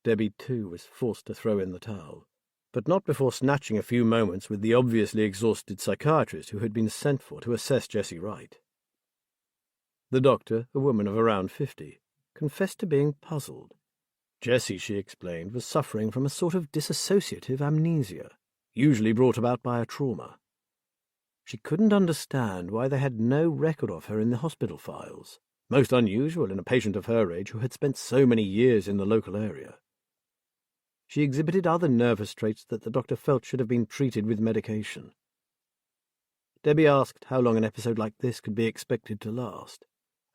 Debbie, too, was forced to throw in the towel, but not before snatching a few moments with the obviously exhausted psychiatrist who had been sent for to assess Jessie Wright. The doctor, a woman of around 50, confessed to being puzzled. Jessie, she explained, was suffering from a sort of dissociative amnesia, usually brought about by a trauma. She couldn't understand why they had no record of her in the hospital files, most unusual in a patient of her age who had spent so many years in the local area. She exhibited other nervous traits that the doctor felt should have been treated with medication. Debbie asked how long an episode like this could be expected to last,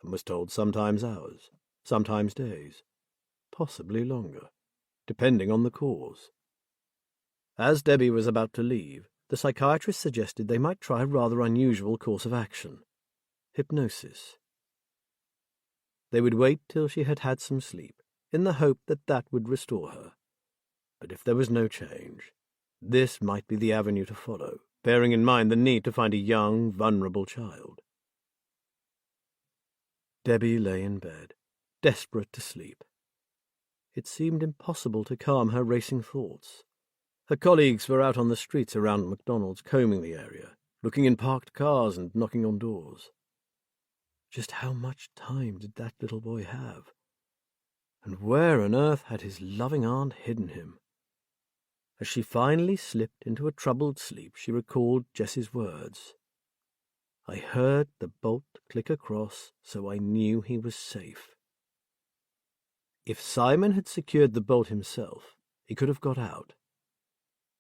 and was told sometimes hours, sometimes days, possibly longer, depending on the cause. As Debbie was about to leave, the psychiatrist suggested they might try a rather unusual course of action: hypnosis. They would wait till she had had some sleep, in the hope that that would restore her. But if there was no change, this might be the avenue to follow, bearing in mind the need to find a young, vulnerable child. Debbie lay in bed, desperate to sleep. It seemed impossible to calm her racing thoughts. Her colleagues were out on the streets around McDonald's, combing the area, looking in parked cars and knocking on doors. Just how much time did that little boy have? And where on earth had his loving aunt hidden him? As she finally slipped into a troubled sleep, she recalled Jess's words. I heard the bolt click across, so I knew he was safe. If Simon had secured the bolt himself, he could have got out.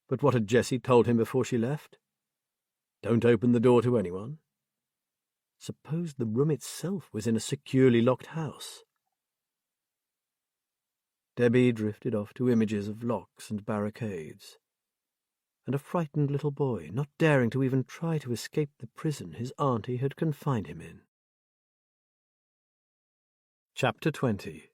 But what had Jessie told him before she left? Don't open the door to anyone. Suppose the room itself was in a securely locked house. Debbie drifted off to images of locks and barricades, and a frightened little boy not daring to even try to escape the prison his auntie had confined him in. Chapter 20.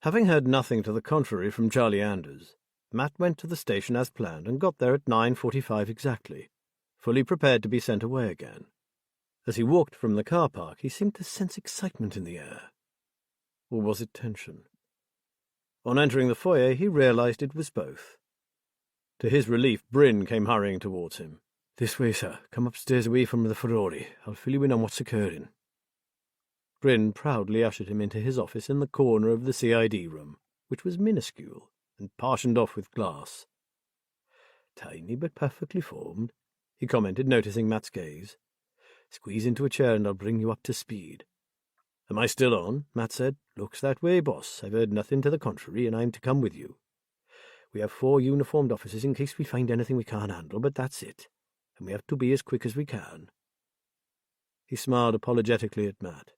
Having heard nothing to the contrary from Charlie Anders, Matt went to the station as planned and got there at 9:45 exactly, fully prepared to be sent away again. As he walked from the car park, he seemed to sense excitement in the air. Or was it tension? On entering the foyer, he realized it was both. To his relief, Bryn came hurrying towards him. This way, sir. Come upstairs away from the Ferrari. I'll fill you in on what's occurring. Bryn proudly ushered him into his office in the corner of the CID room, which was minuscule and partitioned off with glass. Tiny but perfectly formed, he commented, noticing Matt's gaze. Squeeze into a chair and I'll bring you up to speed. Am I still on? Matt said. Looks that way, boss. I've heard nothing to the contrary, and I'm to come with you. We have 4 uniformed officers in case we find anything we can't handle, but that's it. And we have to be as quick as we can. He smiled apologetically at Matt.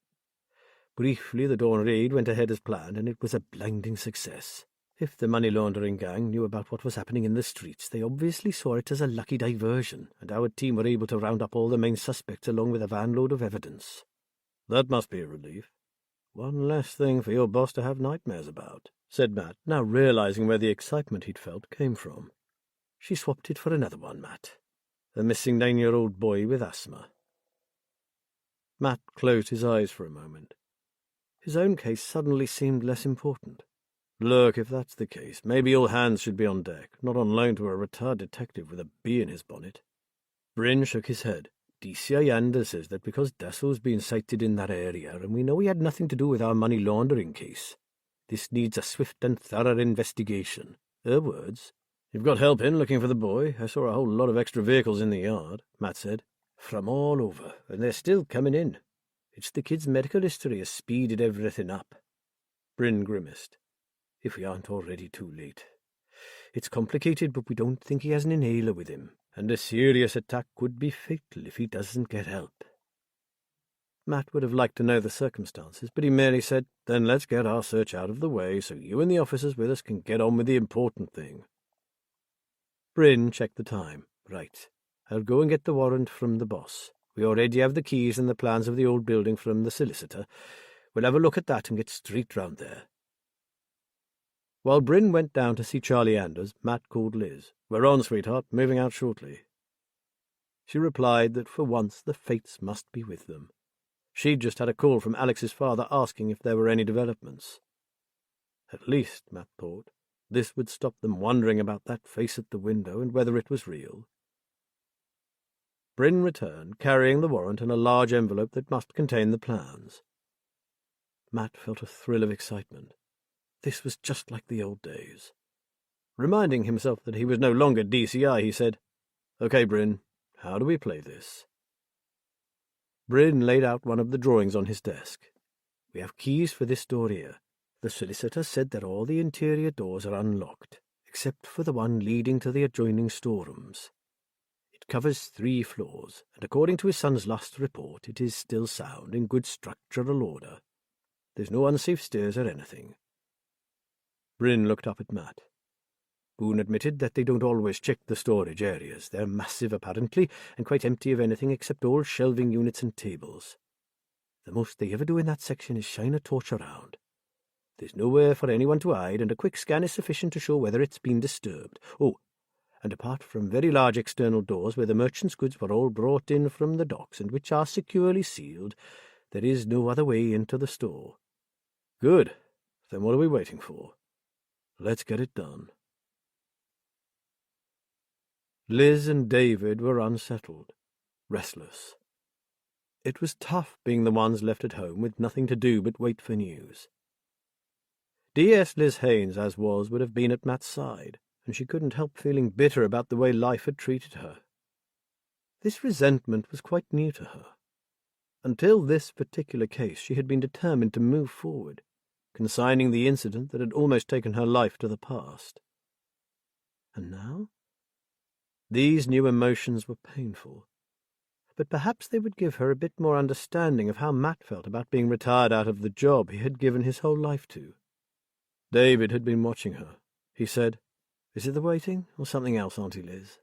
Briefly, the dawn raid went ahead as planned, and it was a blinding success. If the money laundering gang knew about what was happening in the streets, they obviously saw it as a lucky diversion, and our team were able to round up all the main suspects along with a vanload of evidence. That must be a relief. One less thing for your boss to have nightmares about, said Matt, now realizing where the excitement he'd felt came from. She swapped it for another one, Matt. A missing 9-year-old boy with asthma. Matt closed his eyes for a moment. His own case suddenly seemed less important. Look, if that's the case, maybe all hands should be on deck, not on loan to a retired detective with a bee in his bonnet. Bryn shook his head. DCI Anders says that because Dassel's been sighted in that area, and we know he had nothing to do with our money laundering case, this needs a swift and thorough investigation. Her words. You've got help in looking for the boy. I saw a whole lot of extra vehicles in the yard, Matt said. From all over, and they're still coming in. It's the kid's medical history has speeded everything up. Bryn grimaced. If we aren't already too late. It's complicated, but we don't think he has an inhaler with him, and a serious attack could be fatal if he doesn't get help. Matt would have liked to know the circumstances, but he merely said, Then let's get our search out of the way so you and the officers with us can get on with the important thing. Bryn checked the time. Right. I'll go and get the warrant from the boss. We already have the keys and the plans of the old building from the solicitor. We'll have a look at that and get straight round there. While Bryn went down to see Charlie Anders, Matt called Liz. We're on, sweetheart, moving out shortly. She replied that for once the fates must be with them. She'd just had a call from Alex's father asking if there were any developments. At least, Matt thought, this would stop them wondering about that face at the window and whether it was real. Bryn returned, carrying the warrant and a large envelope that must contain the plans. Matt felt a thrill of excitement. This was just like the old days. Reminding himself that he was no longer DCI, he said, Okay, Bryn, how do we play this? Bryn laid out one of the drawings on his desk. We have keys for this door here. The solicitor said that all the interior doors are unlocked, except for the one leading to the adjoining storerooms. It covers 3 floors, and according to his son's last report, it is still sound, in good structural order. There's no unsafe stairs or anything. Bryn looked up at Matt. Boone admitted that they don't always check the storage areas. They're massive, apparently, and quite empty of anything except old shelving units and tables. The most they ever do in that section is shine a torch around. There's nowhere for anyone to hide, and a quick scan is sufficient to show whether it's been disturbed. Oh, and apart from very large external doors where the merchant's goods were all brought in from the docks and which are securely sealed, there is no other way into the store. Good. Then what are we waiting for? Let's get it done. Liz and David were unsettled, restless. It was tough being the ones left at home with nothing to do but wait for news. D.S. Liz Haynes, as was, would have been at Matt's side, and she couldn't help feeling bitter about the way life had treated her. This resentment was quite new to her. Until this particular case, she had been determined to move forward, consigning the incident that had almost taken her life to the past. And now? These new emotions were painful, but perhaps they would give her a bit more understanding of how Matt felt about being retired out of the job he had given his whole life to. David had been watching her. He said, "Is it the waiting, or something else, Auntie Liz?"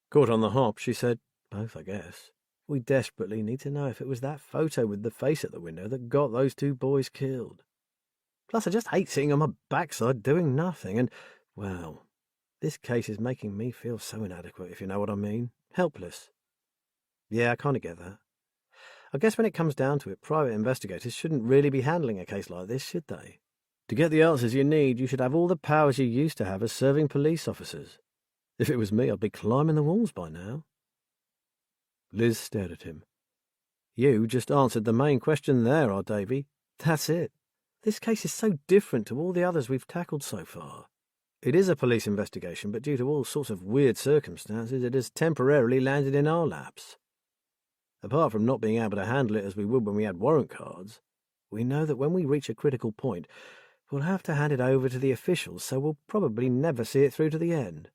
Caught on the hop, she said, "Both, I guess. We desperately need to know if it was that photo with the face at the window that got those 2 boys killed. Plus, I just hate sitting on my backside doing nothing, and, well, this case is making me feel so inadequate, if you know what I mean. Helpless." "Yeah, I kind of get that. I guess when it comes down to it, private investigators shouldn't really be handling a case like this, should they? To get the answers you need, you should have all the powers you used to have as serving police officers. If it was me, I'd be climbing the walls by now." Liz stared at him. "You just answered the main question there, our Davy. That's it. This case is so different to all the others we've tackled so far. It is a police investigation, but due to all sorts of weird circumstances, it has temporarily landed in our laps. Apart from not being able to handle it as we would when we had warrant cards, we know that when we reach a critical point, we'll have to hand it over to the officials, so we'll probably never see it through to the end."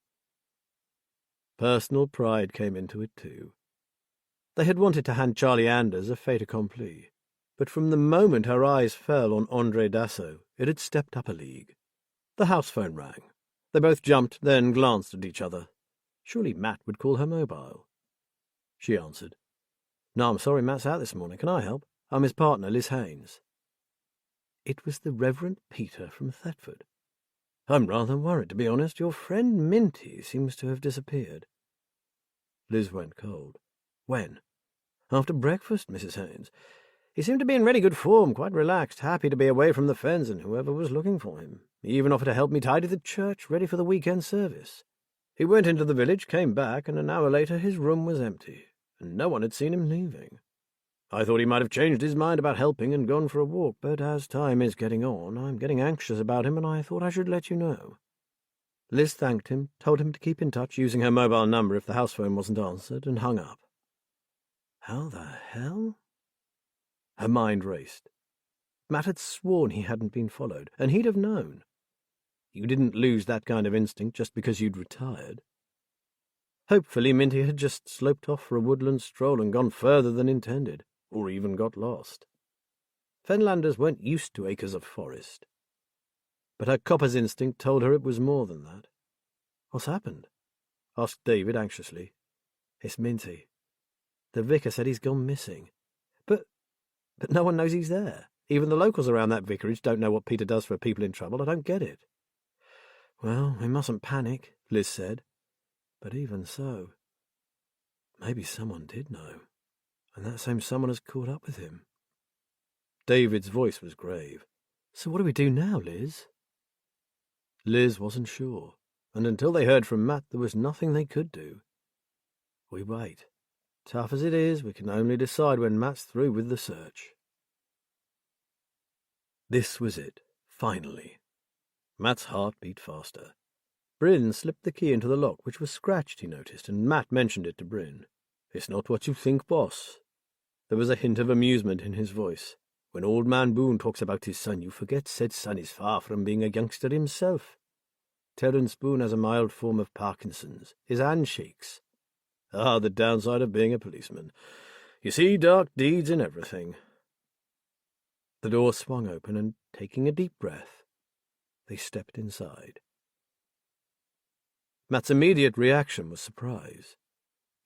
Personal pride came into it too. They had wanted to hand Charlie Anders a fait accompli, but from the moment her eyes fell on Andre Dassault, it had stepped up a league. The house phone rang. They both jumped, then glanced at each other. Surely Matt would call her mobile. She answered. "No, I'm sorry Matt's out this morning. Can I help? I'm his partner, Liz Haynes." It was the Reverend Peter from Thetford. "I'm rather worried, to be honest. Your friend Minty seems to have disappeared." Liz went cold. "When?" "After breakfast, Mrs. Haynes. He seemed to be in really good form, quite relaxed, happy to be away from the fens and whoever was looking for him. He even offered to help me tidy the church, ready for the weekend service. He went into the village, came back, and an hour later his room was empty, and no one had seen him leaving. I thought he might have changed his mind about helping and gone for a walk, but as time is getting on, I'm getting anxious about him, and I thought I should let you know." Liz thanked him, told him to keep in touch using her mobile number if the house phone wasn't answered, and hung up. How the hell? Her mind raced. Matt had sworn he hadn't been followed, and he'd have known. You didn't lose that kind of instinct just because you'd retired. Hopefully Minty had just sloped off for a woodland stroll and gone further than intended, or even got lost. Fenlanders weren't used to acres of forest. But her copper's instinct told her it was more than that. "What's happened?" asked David anxiously. "It's Minty. The vicar said he's gone missing. But no one knows he's there. Even the locals around that vicarage don't know what Peter does for people in trouble. I don't get it." "Well, we mustn't panic," Liz said. "But even so, maybe someone did know, and that same someone has caught up with him." David's voice was grave. "So what do we do now, Liz?" Liz wasn't sure, and until they heard from Matt, there was nothing they could do. We wait. Tough as it is, we can only decide when Matt's through with the search. This was it, finally. Matt's heart beat faster. Bryn slipped the key into the lock, which was scratched, he noticed, and Matt mentioned it to Bryn. "It's not what you think, boss." There was a hint of amusement in his voice. When old man Boone talks about his son, you forget said son is far from being a youngster himself. Terence Boone has a mild form of Parkinson's. His hand shakes. Ah, the downside of being a policeman. You see dark deeds in everything. The door swung open, and, taking a deep breath, they stepped inside. Matt's immediate reaction was surprise.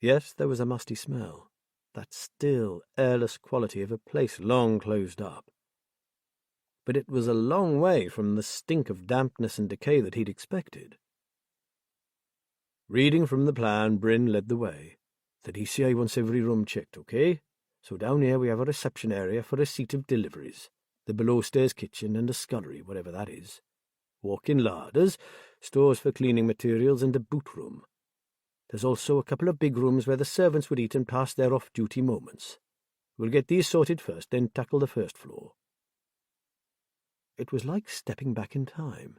Yes, there was a musty smell, that still, airless quality of a place long closed up. But it was a long way from the stink of dampness and decay that he'd expected. Reading from the plan, Bryn led the way. The DCI wants every room checked, okay? So down here we have a reception area for receipt of deliveries, the below-stairs kitchen and a scullery, whatever that is. Walk-in larders, stores for cleaning materials, and a boot room. There's also a couple of big rooms where the servants would eat and pass their off-duty moments. We'll get these sorted first, then tackle the first floor. It was like stepping back in time.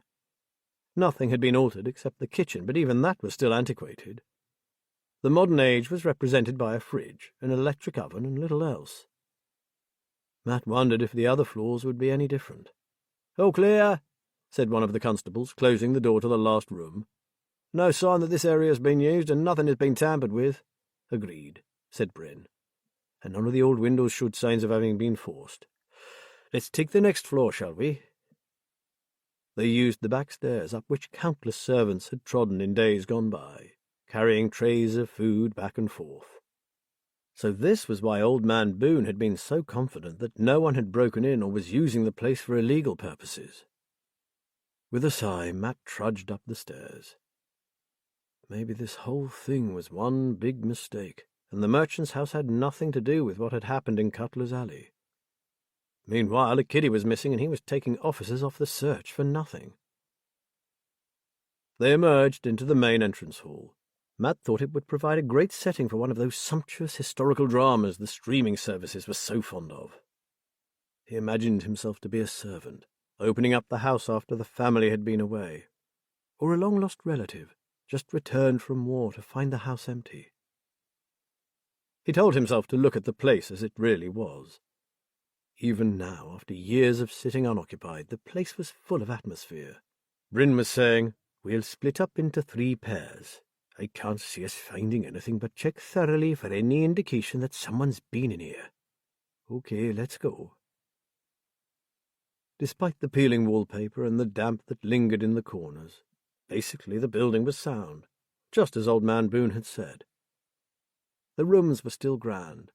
Nothing had been altered except the kitchen, but even that was still antiquated. The modern age was represented by a fridge, an electric oven, and little else. Matt wondered if the other floors would be any different. "All clear," said one of the constables, closing the door to the last room. "No sign that this area has been used, and nothing has been tampered with." "Agreed," said Bryn. "And none of the old windows showed signs of having been forced. Let's take the next floor, shall we?" They used the back stairs, up which countless servants had trodden in days gone by, carrying trays of food back and forth. So this was why old man Boone had been so confident that no one had broken in or was using the place for illegal purposes. With a sigh, Matt trudged up the stairs. Maybe this whole thing was one big mistake, and the merchant's house had nothing to do with what had happened in Cutler's Alley. Meanwhile, a kiddie was missing, and he was taking officers off the search for nothing. They emerged into the main entrance hall. Matt thought it would provide a great setting for one of those sumptuous historical dramas the streaming services were so fond of. He imagined himself to be a servant, opening up the house after the family had been away, or a long-lost relative, just returned from war to find the house empty. He told himself to look at the place as it really was. Even now, after years of sitting unoccupied, the place was full of atmosphere. Bryn was saying, "We'll split up into 3 pairs. I can't see us finding anything, but check thoroughly for any indication that someone's been in here. Okay, let's go." Despite the peeling wallpaper and the damp that lingered in the corners, basically the building was sound, just as old man Boone had said. The rooms were still grand.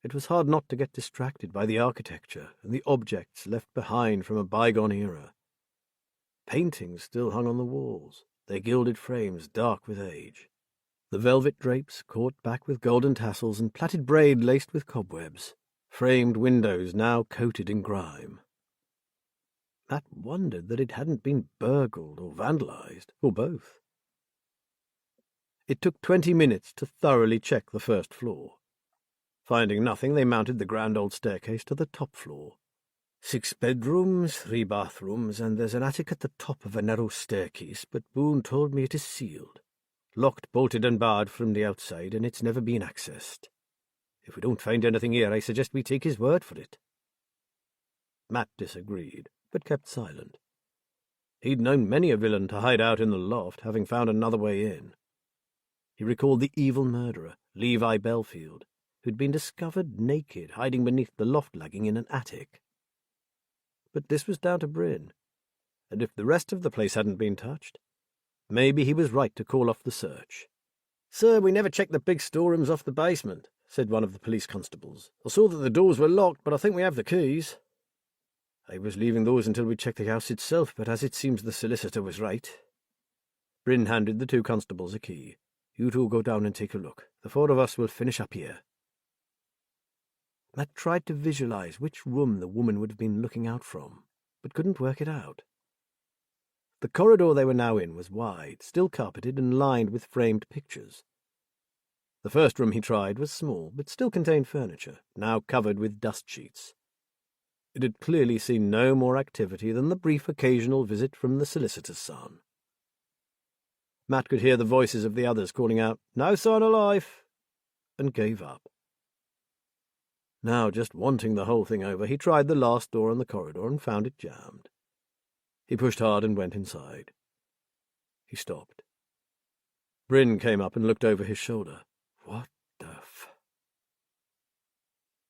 It was hard not to get distracted by the architecture and the objects left behind from a bygone era. Paintings still hung on the walls, their gilded frames dark with age. The velvet drapes caught back with golden tassels and plaited braid laced with cobwebs, framed windows now coated in grime. Matt wondered that it hadn't been burgled or vandalized, or both. It took 20 minutes to thoroughly check the first floor. Finding nothing, they mounted the grand old staircase to the top floor. 6 bedrooms, 3 bathrooms, and there's an attic at the top of a narrow staircase, but Boone told me it is sealed. Locked, bolted and barred from the outside, and it's never been accessed. If we don't find anything here, I suggest we take his word for it. Matt disagreed, but kept silent. He'd known many a villain to hide out in the loft, having found another way in. He recalled the evil murderer, Levi Belfield, who'd been discovered naked, hiding beneath the loft lagging in an attic. But this was down to Bryn, and if the rest of the place hadn't been touched, maybe he was right to call off the search. "Sir, we never checked the big storerooms off the basement," said one of the police constables. "I saw that the doors were locked, but I think we have the keys." "I was leaving those until we checked the house itself, but as it seems the solicitor was right." Bryn handed the 2 constables a key. "You 2 go down and take a look. The 4 of us will finish up here." Matt tried to visualize which room the woman would have been looking out from, but couldn't work it out. The corridor they were now in was wide, still carpeted and lined with framed pictures. The first room he tried was small, but still contained furniture, now covered with dust sheets. It had clearly seen no more activity than the brief occasional visit from the solicitor's son. Matt could hear the voices of the others calling out, "No sign of life," and gave up. Now, just wanting the whole thing over, he tried the last door on the corridor and found it jammed. He pushed hard and went inside. He stopped. Bryn came up and looked over his shoulder. What the f...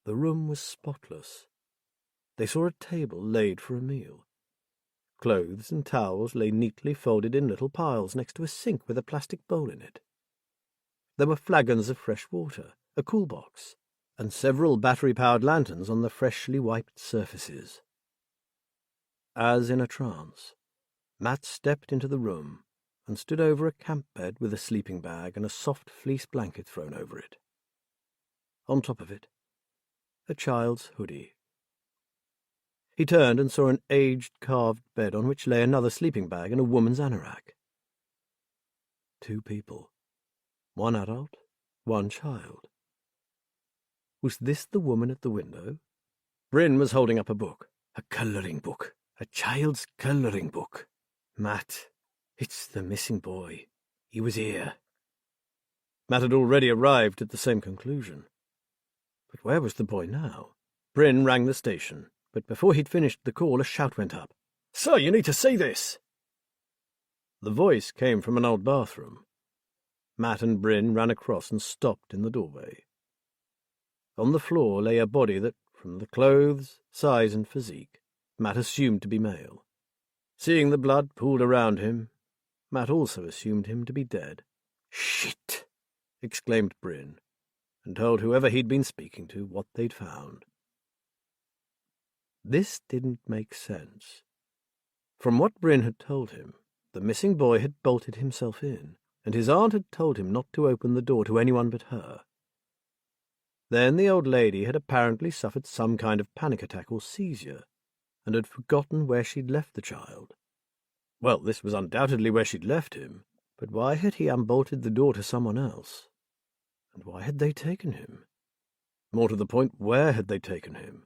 The room was spotless. They saw a table laid for a meal. Clothes and towels lay neatly folded in little piles next to a sink with a plastic bowl in it. There were flagons of fresh water, a cool box, and several battery-powered lanterns on the freshly wiped surfaces. As in a trance, Matt stepped into the room and stood over a camp bed with a sleeping bag and a soft fleece blanket thrown over it. On top of it, a child's hoodie. He turned and saw an aged carved bed on which lay another sleeping bag and a woman's anorak. 2 people. 1 adult, 1 child. Was this the woman at the window? Bryn was holding up a book. A colouring book. A child's colouring book. Matt, it's the missing boy. He was here. Matt had already arrived at the same conclusion. But where was the boy now? Bryn rang the station, but before he'd finished the call, a shout went up. "Sir, you need to see this!" The voice came from an old bathroom. Matt and Bryn ran across and stopped in the doorway. On the floor lay a body that, from the clothes, size, and physique, Matt assumed to be male. Seeing the blood pooled around him, Matt also assumed him to be dead. "Shit!" exclaimed Bryn, and told whoever he'd been speaking to what they'd found. This didn't make sense. From what Bryn had told him, the missing boy had bolted himself in, and his aunt had told him not to open the door to anyone but her. Then the old lady had apparently suffered some kind of panic attack or seizure, and had forgotten where she'd left the child. Well, this was undoubtedly where she'd left him, but why had he unbolted the door to someone else? And why had they taken him? More to the point, where had they taken him?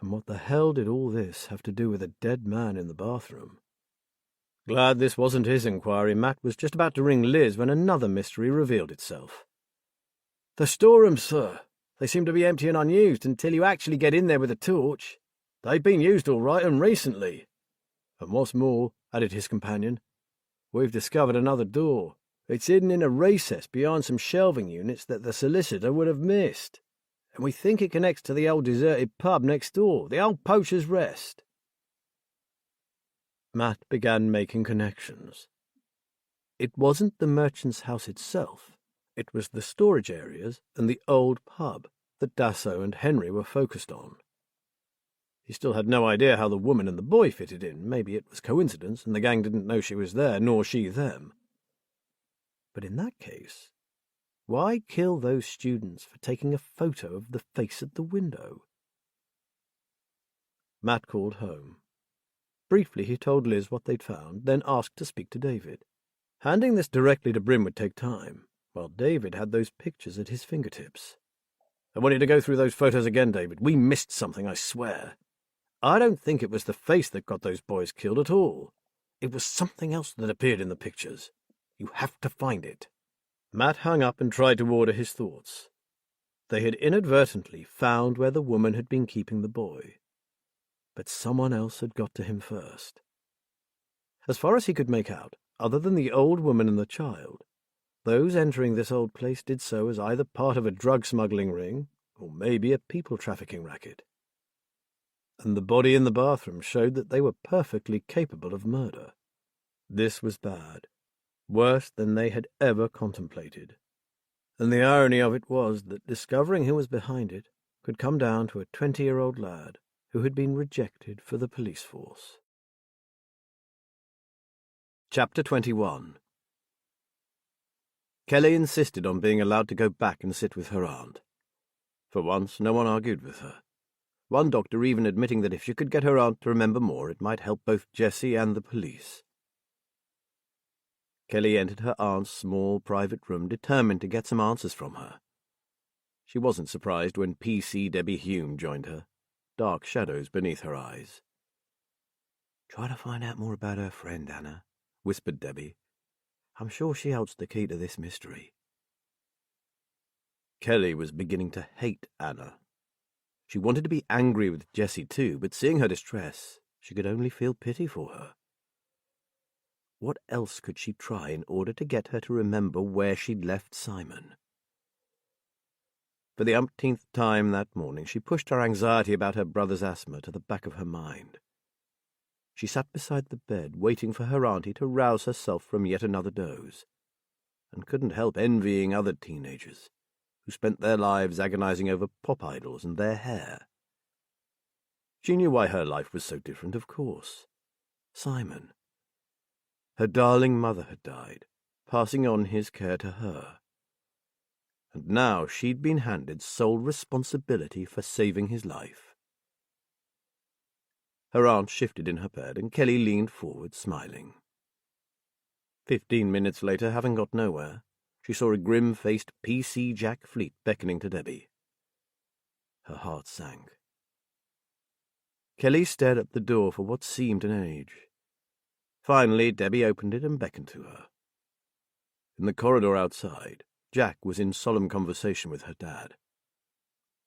And what the hell did all this have to do with a dead man in the bathroom? Glad this wasn't his inquiry, Matt was just about to ring Liz when another mystery revealed itself. "The storerooms, sir. They seem to be empty and unused until you actually get in there with a torch. They've been used all right, and recently. And what's more," added his companion, "we've discovered another door. It's hidden in a recess behind some shelving units that the solicitor would have missed. And we think it connects to the old deserted pub next door, the old Poacher's Rest." Matt began making connections. It wasn't the merchant's house itself. It was the storage areas and the old pub that Dasso and Henry were focused on. He still had no idea how the woman and the boy fitted in. Maybe it was coincidence and the gang didn't know she was there, nor she them. But in that case, why kill those students for taking a photo of the face at the window? Matt called home. Briefly, he told Liz what they'd found, then asked to speak to David. Handing this directly to Bryn would take time, while David had those pictures at his fingertips. "I want you to go through those photos again, David. We missed something, I swear. I don't think it was the face that got those boys killed at all. It was something else that appeared in the pictures. You have to find it." Matt hung up and tried to order his thoughts. They had inadvertently found where the woman had been keeping the boy. But someone else had got to him first. As far as he could make out, other than the old woman and the child, those entering this old place did so as either part of a drug smuggling ring, or maybe a people trafficking racket. And the body in the bathroom showed that they were perfectly capable of murder. This was bad, worse than they had ever contemplated. And the irony of it was that discovering who was behind it could come down to a 20-year-old lad who had been rejected for the police force. Chapter 21. Kelly insisted on being allowed to go back and sit with her aunt. For once, no one argued with her. One doctor even admitting that if she could get her aunt to remember more, it might help both Jessie and the police. Kelly entered her aunt's small private room, determined to get some answers from her. She wasn't surprised when PC Debbie Hume joined her, dark shadows beneath her eyes. "Try to find out more about her friend, Anna," whispered Debbie. "I'm sure she holds the key to this mystery." Kelly was beginning to hate Anna. She wanted to be angry with Jessie too, but seeing her distress, she could only feel pity for her. What else could she try in order to get her to remember where she'd left Simon? For the umpteenth time that morning, she pushed her anxiety about her brother's asthma to the back of her mind. She sat beside the bed, waiting for her auntie to rouse herself from yet another doze, and couldn't help envying other teenagers who spent their lives agonizing over pop idols and their hair. She knew why her life was so different, of course. Simon. Her darling mother had died, passing on his care to her. And now she'd been handed sole responsibility for saving his life. Her aunt shifted in her bed, and Kelly leaned forward, smiling. 15 minutes later, having got nowhere, she saw a grim-faced P.C. Jack Fleet beckoning to Debbie. Her heart sank. Kelly stared at the door for what seemed an age. Finally, Debbie opened it and beckoned to her. In the corridor outside, Jack was in solemn conversation with her dad.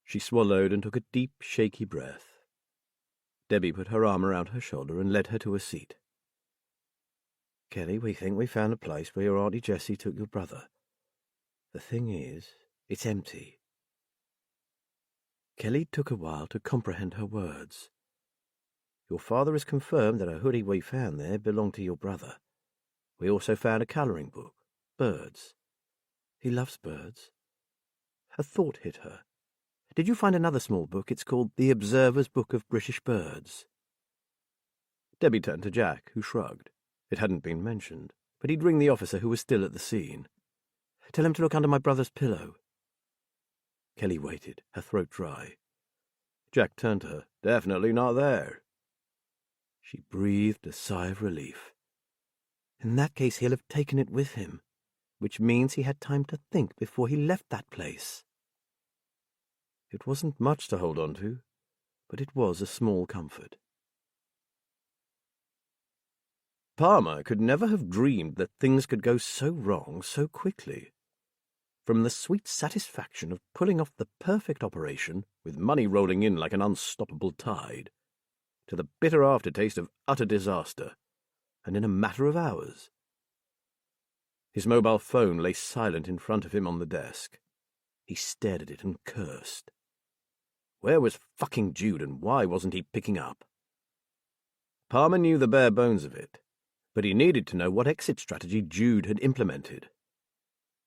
She swallowed and took a deep, shaky breath. Debbie put her arm around her shoulder and led her to a seat. "Kelly, we think we found a place where your Auntie Jessie took your brother. The thing is, it's empty." Kelly took a while to comprehend her words. "Your father has confirmed that a hoodie we found there belonged to your brother. We also found a colouring book, birds. He loves birds." A thought hit her. "Did you find another small book? It's called The Observer's Book of British Birds." Debbie turned to Jack, who shrugged. It hadn't been mentioned, but he'd ring the officer who was still at the scene. "Tell him to look under my brother's pillow." Kelly waited, her throat dry. Jack turned to her. "Definitely not there." She breathed a sigh of relief. "In that case, he'll have taken it with him, which means he had time to think before he left that place." It wasn't much to hold on to, but it was a small comfort. Palmer could never have dreamed that things could go so wrong so quickly. From the sweet satisfaction of pulling off the perfect operation, with money rolling in like an unstoppable tide, to the bitter aftertaste of utter disaster, and in a matter of hours. His mobile phone lay silent in front of him on the desk. He stared at it and cursed. Where was fucking Jude, and why wasn't he picking up? Palmer knew the bare bones of it, but he needed to know what exit strategy Jude had implemented.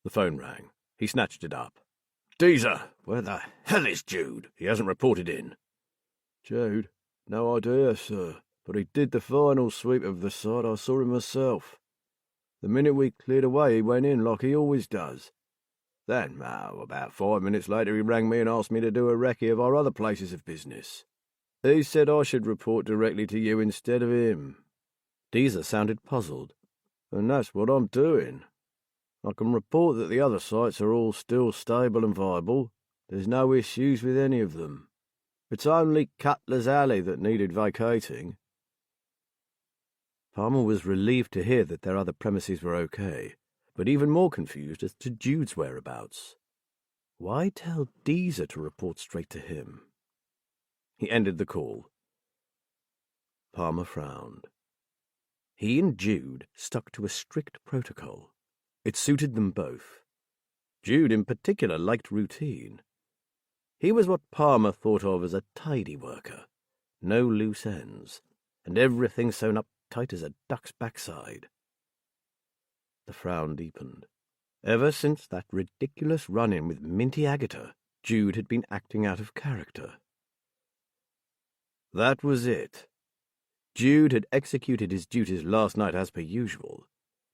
The phone rang. He snatched it up. "Deezer, where the hell is Jude? He hasn't reported in." "Jude? No idea, sir, but he did the final sweep of the site. I saw him myself. The minute we cleared away, he went in like he always does. Then, about 5 minutes later, he rang me and asked me to do a recce of our other places of business. He said I should report directly to you instead of him." Deezer sounded puzzled. "And that's what I'm doing. I can report that the other sites are all still stable and viable. There's no issues with any of them. It's only Cutler's Alley that needed vacating." Palmer was relieved to hear that their other premises were okay, but even more confused as to Jude's whereabouts. Why tell Deezer to report straight to him? He ended the call. Palmer frowned. He and Jude stuck to a strict protocol. It suited them both. Jude in particular liked routine. He was what Palmer thought of as a tidy worker. No loose ends, and everything sewn up tight as a duck's backside. The frown deepened. Ever since that ridiculous run-in with Minty Agatha, Jude had been acting out of character. That was it. Jude had executed his duties last night as per usual,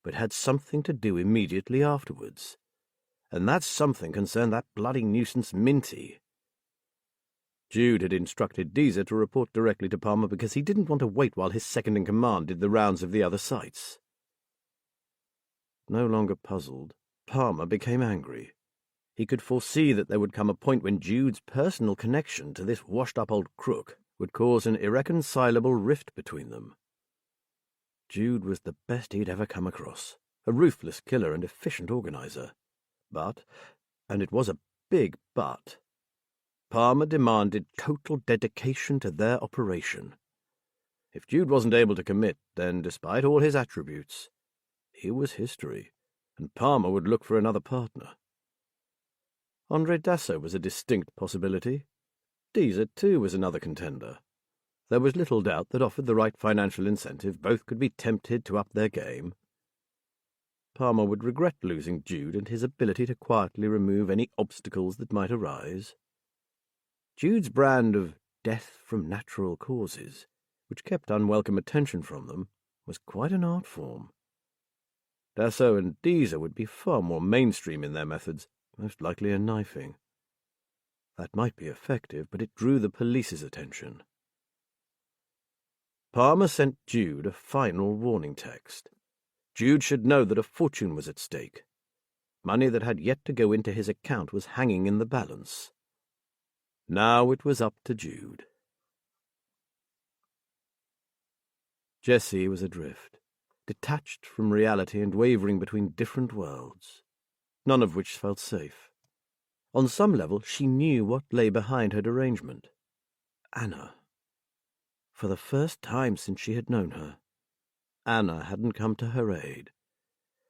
but had something to do immediately afterwards. And that something concerned that bloody nuisance Minty. Jude had instructed Deezer to report directly to Palmer because he didn't want to wait while his second-in-command did the rounds of the other sites. No longer puzzled, Palmer became angry. He could foresee that there would come a point when Jude's personal connection to this washed-up old crook would cause an irreconcilable rift between them. Jude was the best he'd ever come across, a ruthless killer and efficient organizer. But, and it was a big but. Palmer demanded total dedication to their operation. If Jude wasn't able to commit, then despite all his attributes, he was history, and Palmer would look for another partner. Andre Dasso was a distinct possibility. Deezer, too, was another contender. There was little doubt that offered the right financial incentive, both could be tempted to up their game. Palmer would regret losing Jude and his ability to quietly remove any obstacles that might arise. Jude's brand of death from natural causes, which kept unwelcome attention from them, was quite an art form. Dasso and Deezer would be far more mainstream in their methods, most likely a knifing. That might be effective, but it drew the police's attention. Palmer sent Jude a final warning text. Jude should know that a fortune was at stake. Money that had yet to go into his account was hanging in the balance. Now it was up to Jude. Jessie was adrift, detached from reality and wavering between different worlds, none of which felt safe. On some level, she knew what lay behind her derangement. Anna. For the first time since she had known her, Anna hadn't come to her aid.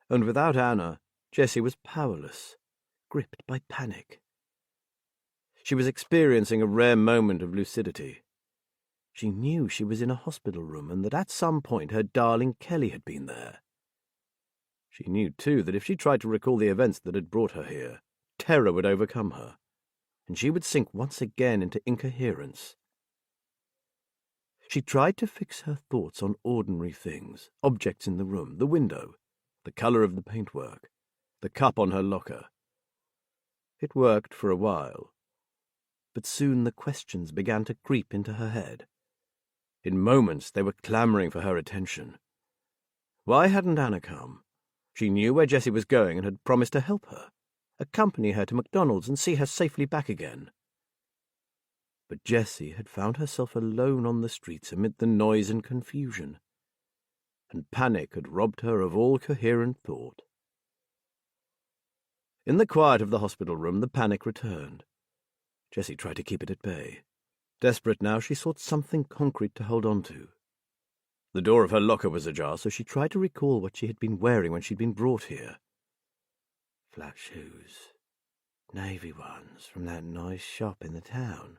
And without Anna, Jessie was powerless, gripped by panic. She was experiencing a rare moment of lucidity. She knew she was in a hospital room and that at some point her darling Kelly had been there. She knew, too, that if she tried to recall the events that had brought her here, terror would overcome her, and she would sink once again into incoherence. She tried to fix her thoughts on ordinary things, objects in the room, the window, the colour of the paintwork, the cup on her locker. It worked for a while, but soon the questions began to creep into her head. In moments they were clamouring for her attention. Why hadn't Anna come? She knew where Jessie was going and had promised to help her, accompany her to McDonald's and see her safely back again. But Jessie had found herself alone on the streets amid the noise and confusion, and panic had robbed her of all coherent thought. In the quiet of the hospital room, the panic returned. Jessie tried to keep it at bay. Desperate now, she sought something concrete to hold on to. The door of her locker was ajar, so she tried to recall what she had been wearing when she'd been brought here. Flat shoes. Navy ones from that nice shop in the town.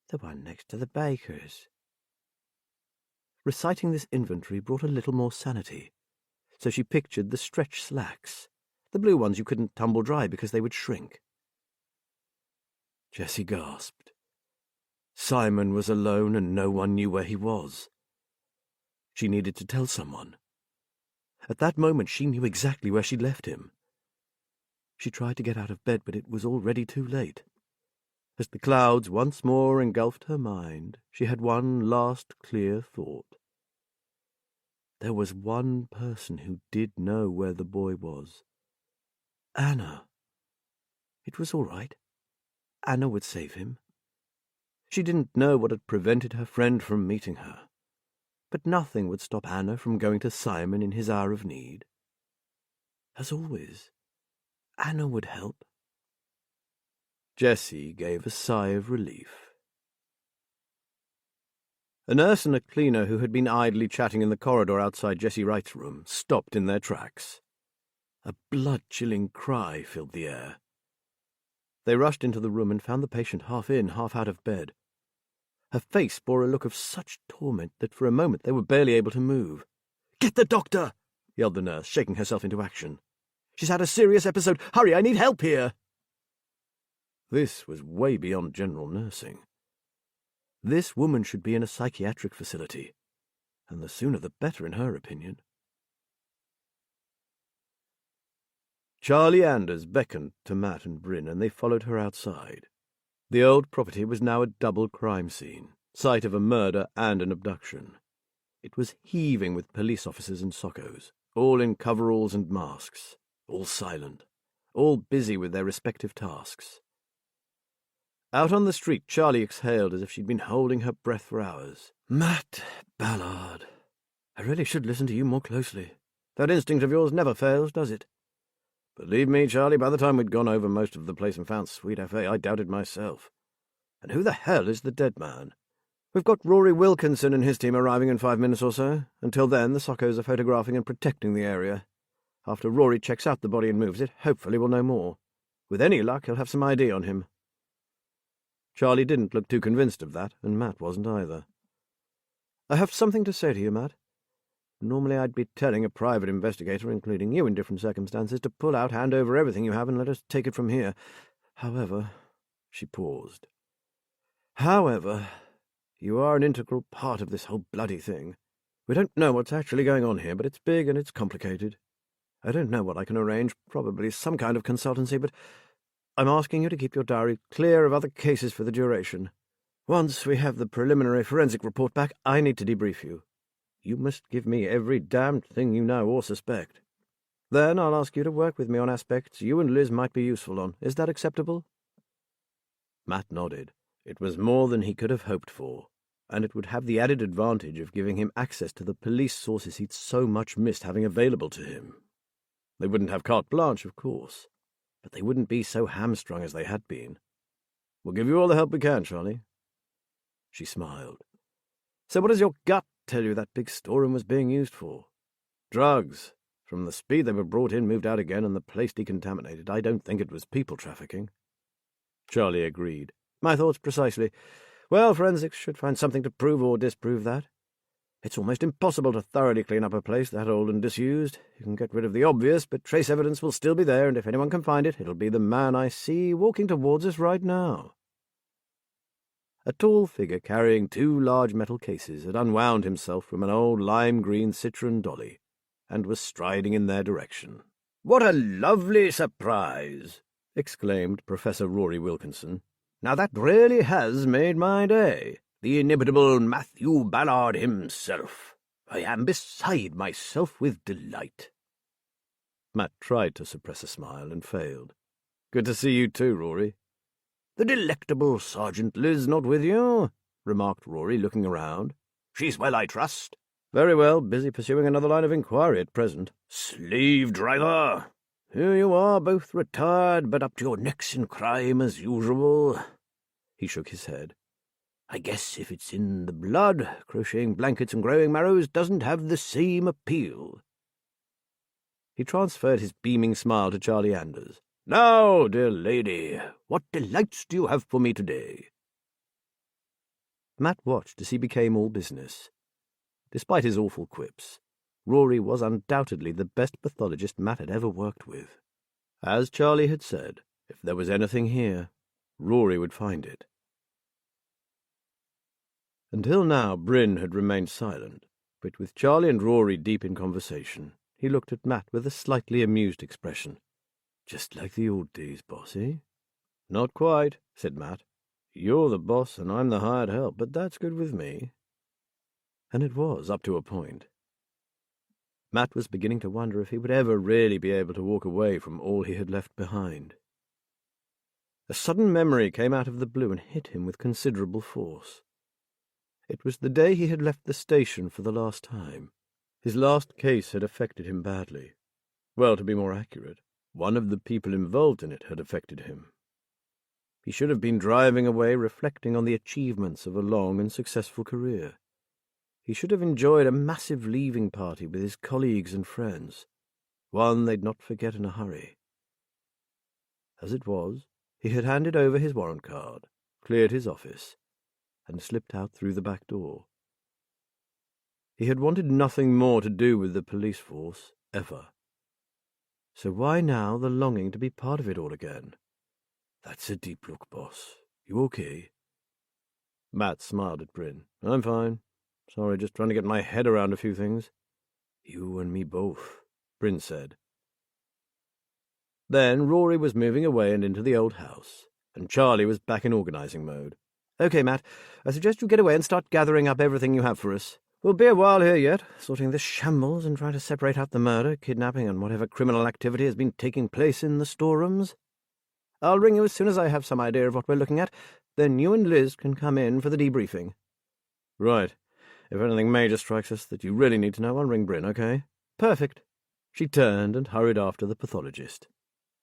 The one next to the baker's. Reciting this inventory brought a little more sanity, so she pictured the stretch slacks, the blue ones you couldn't tumble dry because they would shrink. Jessie gasped. Simon was alone and no one knew where he was. She needed to tell someone. At that moment she knew exactly where she'd left him. She tried to get out of bed, but it was already too late. As the clouds once more engulfed her mind, she had one last clear thought. There was one person who did know where the boy was. Anna. It was all right. Anna would save him. She didn't know what had prevented her friend from meeting her, but nothing would stop Anna from going to Simon in his hour of need. As always, Anna would help. Jessie gave a sigh of relief. A nurse and a cleaner who had been idly chatting in the corridor outside Jessie Wright's room stopped in their tracks. A blood-chilling cry filled the air. They rushed into the room and found the patient half in, half out of bed. Her face bore a look of such torment that for a moment they were barely able to move. "Get the doctor!" yelled the nurse, shaking herself into action. "She's had a serious episode. Hurry, I need help here!" This was way beyond general nursing. This woman should be in a psychiatric facility, and the sooner the better in her opinion. Charlie Anders beckoned to Matt and Bryn, and they followed her outside. The old property was now a double crime scene, site of a murder and an abduction. It was heaving with police officers and soccos, all in coveralls and masks, all silent, all busy with their respective tasks. Out on the street, Charlie exhaled as if she'd been holding her breath for hours. "Matt Ballard, I really should listen to you more closely. That instinct of yours never fails, does it? Believe me, Charlie, by the time we'd gone over most of the place and found Sweet F.A., I doubted myself. And who the hell is the dead man? We've got Rory Wilkinson and his team arriving in 5 minutes or so. Until then, the Soccos are photographing and protecting the area. After Rory checks out the body and moves it, hopefully we'll know more. With any luck, he'll have some ID on him. Charlie didn't look too convinced of that, and Matt wasn't either. I have something to say to you, Matt. Normally I'd be telling a private investigator, including you in different circumstances, to pull out, hand over everything you have, and let us take it from here. However, she paused. However, you are an integral part of this whole bloody thing. We don't know what's actually going on here, but it's big and it's complicated. I don't know what I can arrange, probably some kind of consultancy, but I'm asking you to keep your diary clear of other cases for the duration. Once we have the preliminary forensic report back, I need to debrief you. You must give me every damned thing you know or suspect. Then I'll ask you to work with me on aspects you and Liz might be useful on. Is that acceptable? Matt nodded. It was more than he could have hoped for, and it would have the added advantage of giving him access to the police sources he'd so much missed having available to him. They wouldn't have carte blanche, of course, but they wouldn't be so hamstrung as they had been. We'll give you all the help we can, Charlie. She smiled. So what does your gut tell you that big storeroom was being used for? Drugs. From the speed they were brought in, moved out again, and the place decontaminated, I don't think it was people trafficking. Charlie agreed. My thoughts precisely. Well, forensics should find something to prove or disprove that. It's almost impossible to thoroughly clean up a place that old and disused. You can get rid of the obvious, but trace evidence will still be there, and if anyone can find it, it'll be the man I see walking towards us right now. A tall figure carrying 2 large metal cases had unwound himself from an old lime-green Citroen dolly and was striding in their direction. "What a lovely surprise!" exclaimed Professor Rory Wilkinson. "Now that really has made my day. The inimitable Matthew Ballard himself. I am beside myself with delight." Matt tried to suppress a smile and failed. "Good to see you too, Rory." "The delectable Sergeant Liz not with you?" remarked Rory, looking around. "She's well, I trust?" "Very well, busy pursuing another line of inquiry at present." "Slave driver! Here you are, both retired, but up to your necks in crime as usual." He shook his head. "I guess if it's in the blood, crocheting blankets and growing marrows doesn't have the same appeal." He transferred his beaming smile to Charlie Anders. "Now, dear lady, what delights do you have for me today?" Matt watched as he became all business. Despite his awful quips, Rory was undoubtedly the best pathologist Matt had ever worked with. As Charlie had said, if there was anything here, Rory would find it. Until now, Bryn had remained silent, but with Charlie and Rory deep in conversation, he looked at Matt with a slightly amused expression. "Just like the old days, boss, eh?" "Not quite," said Matt. "You're the boss and I'm the hired help, but that's good with me." And it was, up to a point. Matt was beginning to wonder if he would ever really be able to walk away from all he had left behind. A sudden memory came out of the blue and hit him with considerable force. It was the day he had left the station for the last time. His last case had affected him badly. Well, to be more accurate, one of the people involved in it had affected him. He should have been driving away reflecting on the achievements of a long and successful career. He should have enjoyed a massive leaving party with his colleagues and friends, one they'd not forget in a hurry. As it was, he had handed over his warrant card, cleared his office, and slipped out through the back door. He had wanted nothing more to do with the police force, ever. So why now the longing to be part of it all again? "That's a deep look, boss. You okay?" Matt smiled at Bryn. "I'm fine. Sorry, just trying to get my head around a few things." "You and me both," Bryn said. Then Rory was moving away and into the old house, and Charlie was back in organizing mode. "Okay, Matt, I suggest you get away and start gathering up everything you have for us. We'll be a while here yet, sorting this shambles and trying to separate out the murder, kidnapping, and whatever criminal activity has been taking place in the storerooms. I'll ring you as soon as I have some idea of what we're looking at. Then you and Liz can come in for the debriefing." "Right. If anything major strikes us that you really need to know, I'll ring Bryn, okay?" "Perfect." She turned and hurried after the pathologist.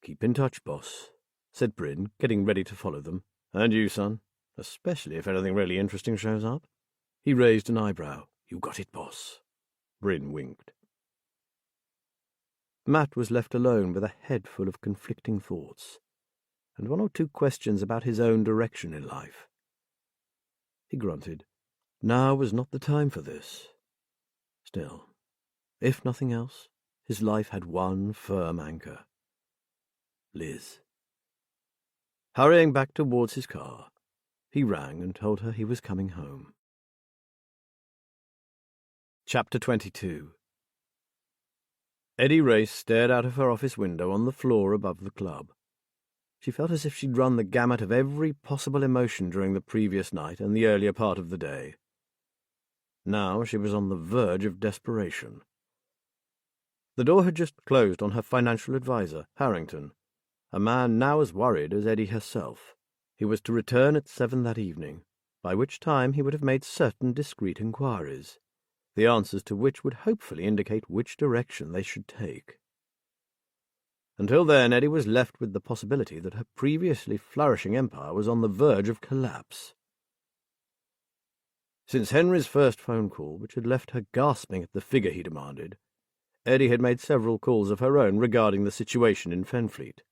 "Keep in touch, boss," said Bryn, getting ready to follow them. "And you, son, especially if anything really interesting shows up." He raised an eyebrow. "You got it, boss." Bryn winked. Matt was left alone with a head full of conflicting thoughts, and one or two questions about his own direction in life. He grunted. Now was not the time for this. Still, if nothing else, his life had one firm anchor. Liz. Hurrying back towards his car, he rang and told her he was coming home. Chapter 22. Eddie Race stared out of her office window on the floor above the club. She felt as if she'd run the gamut of every possible emotion during the previous night and the earlier part of the day. Now she was on the verge of desperation. The door had just closed on her financial adviser, Harrington, a man now as worried as Eddie herself. He was to return at 7 that evening, by which time he would have made certain discreet inquiries, the answers to which would hopefully indicate which direction they should take. Until then, Eddie was left with the possibility that her previously flourishing empire was on the verge of collapse. Since Henry's first phone call, which had left her gasping at the figure he demanded, Eddie had made several calls of her own regarding the situation in Fenfleet.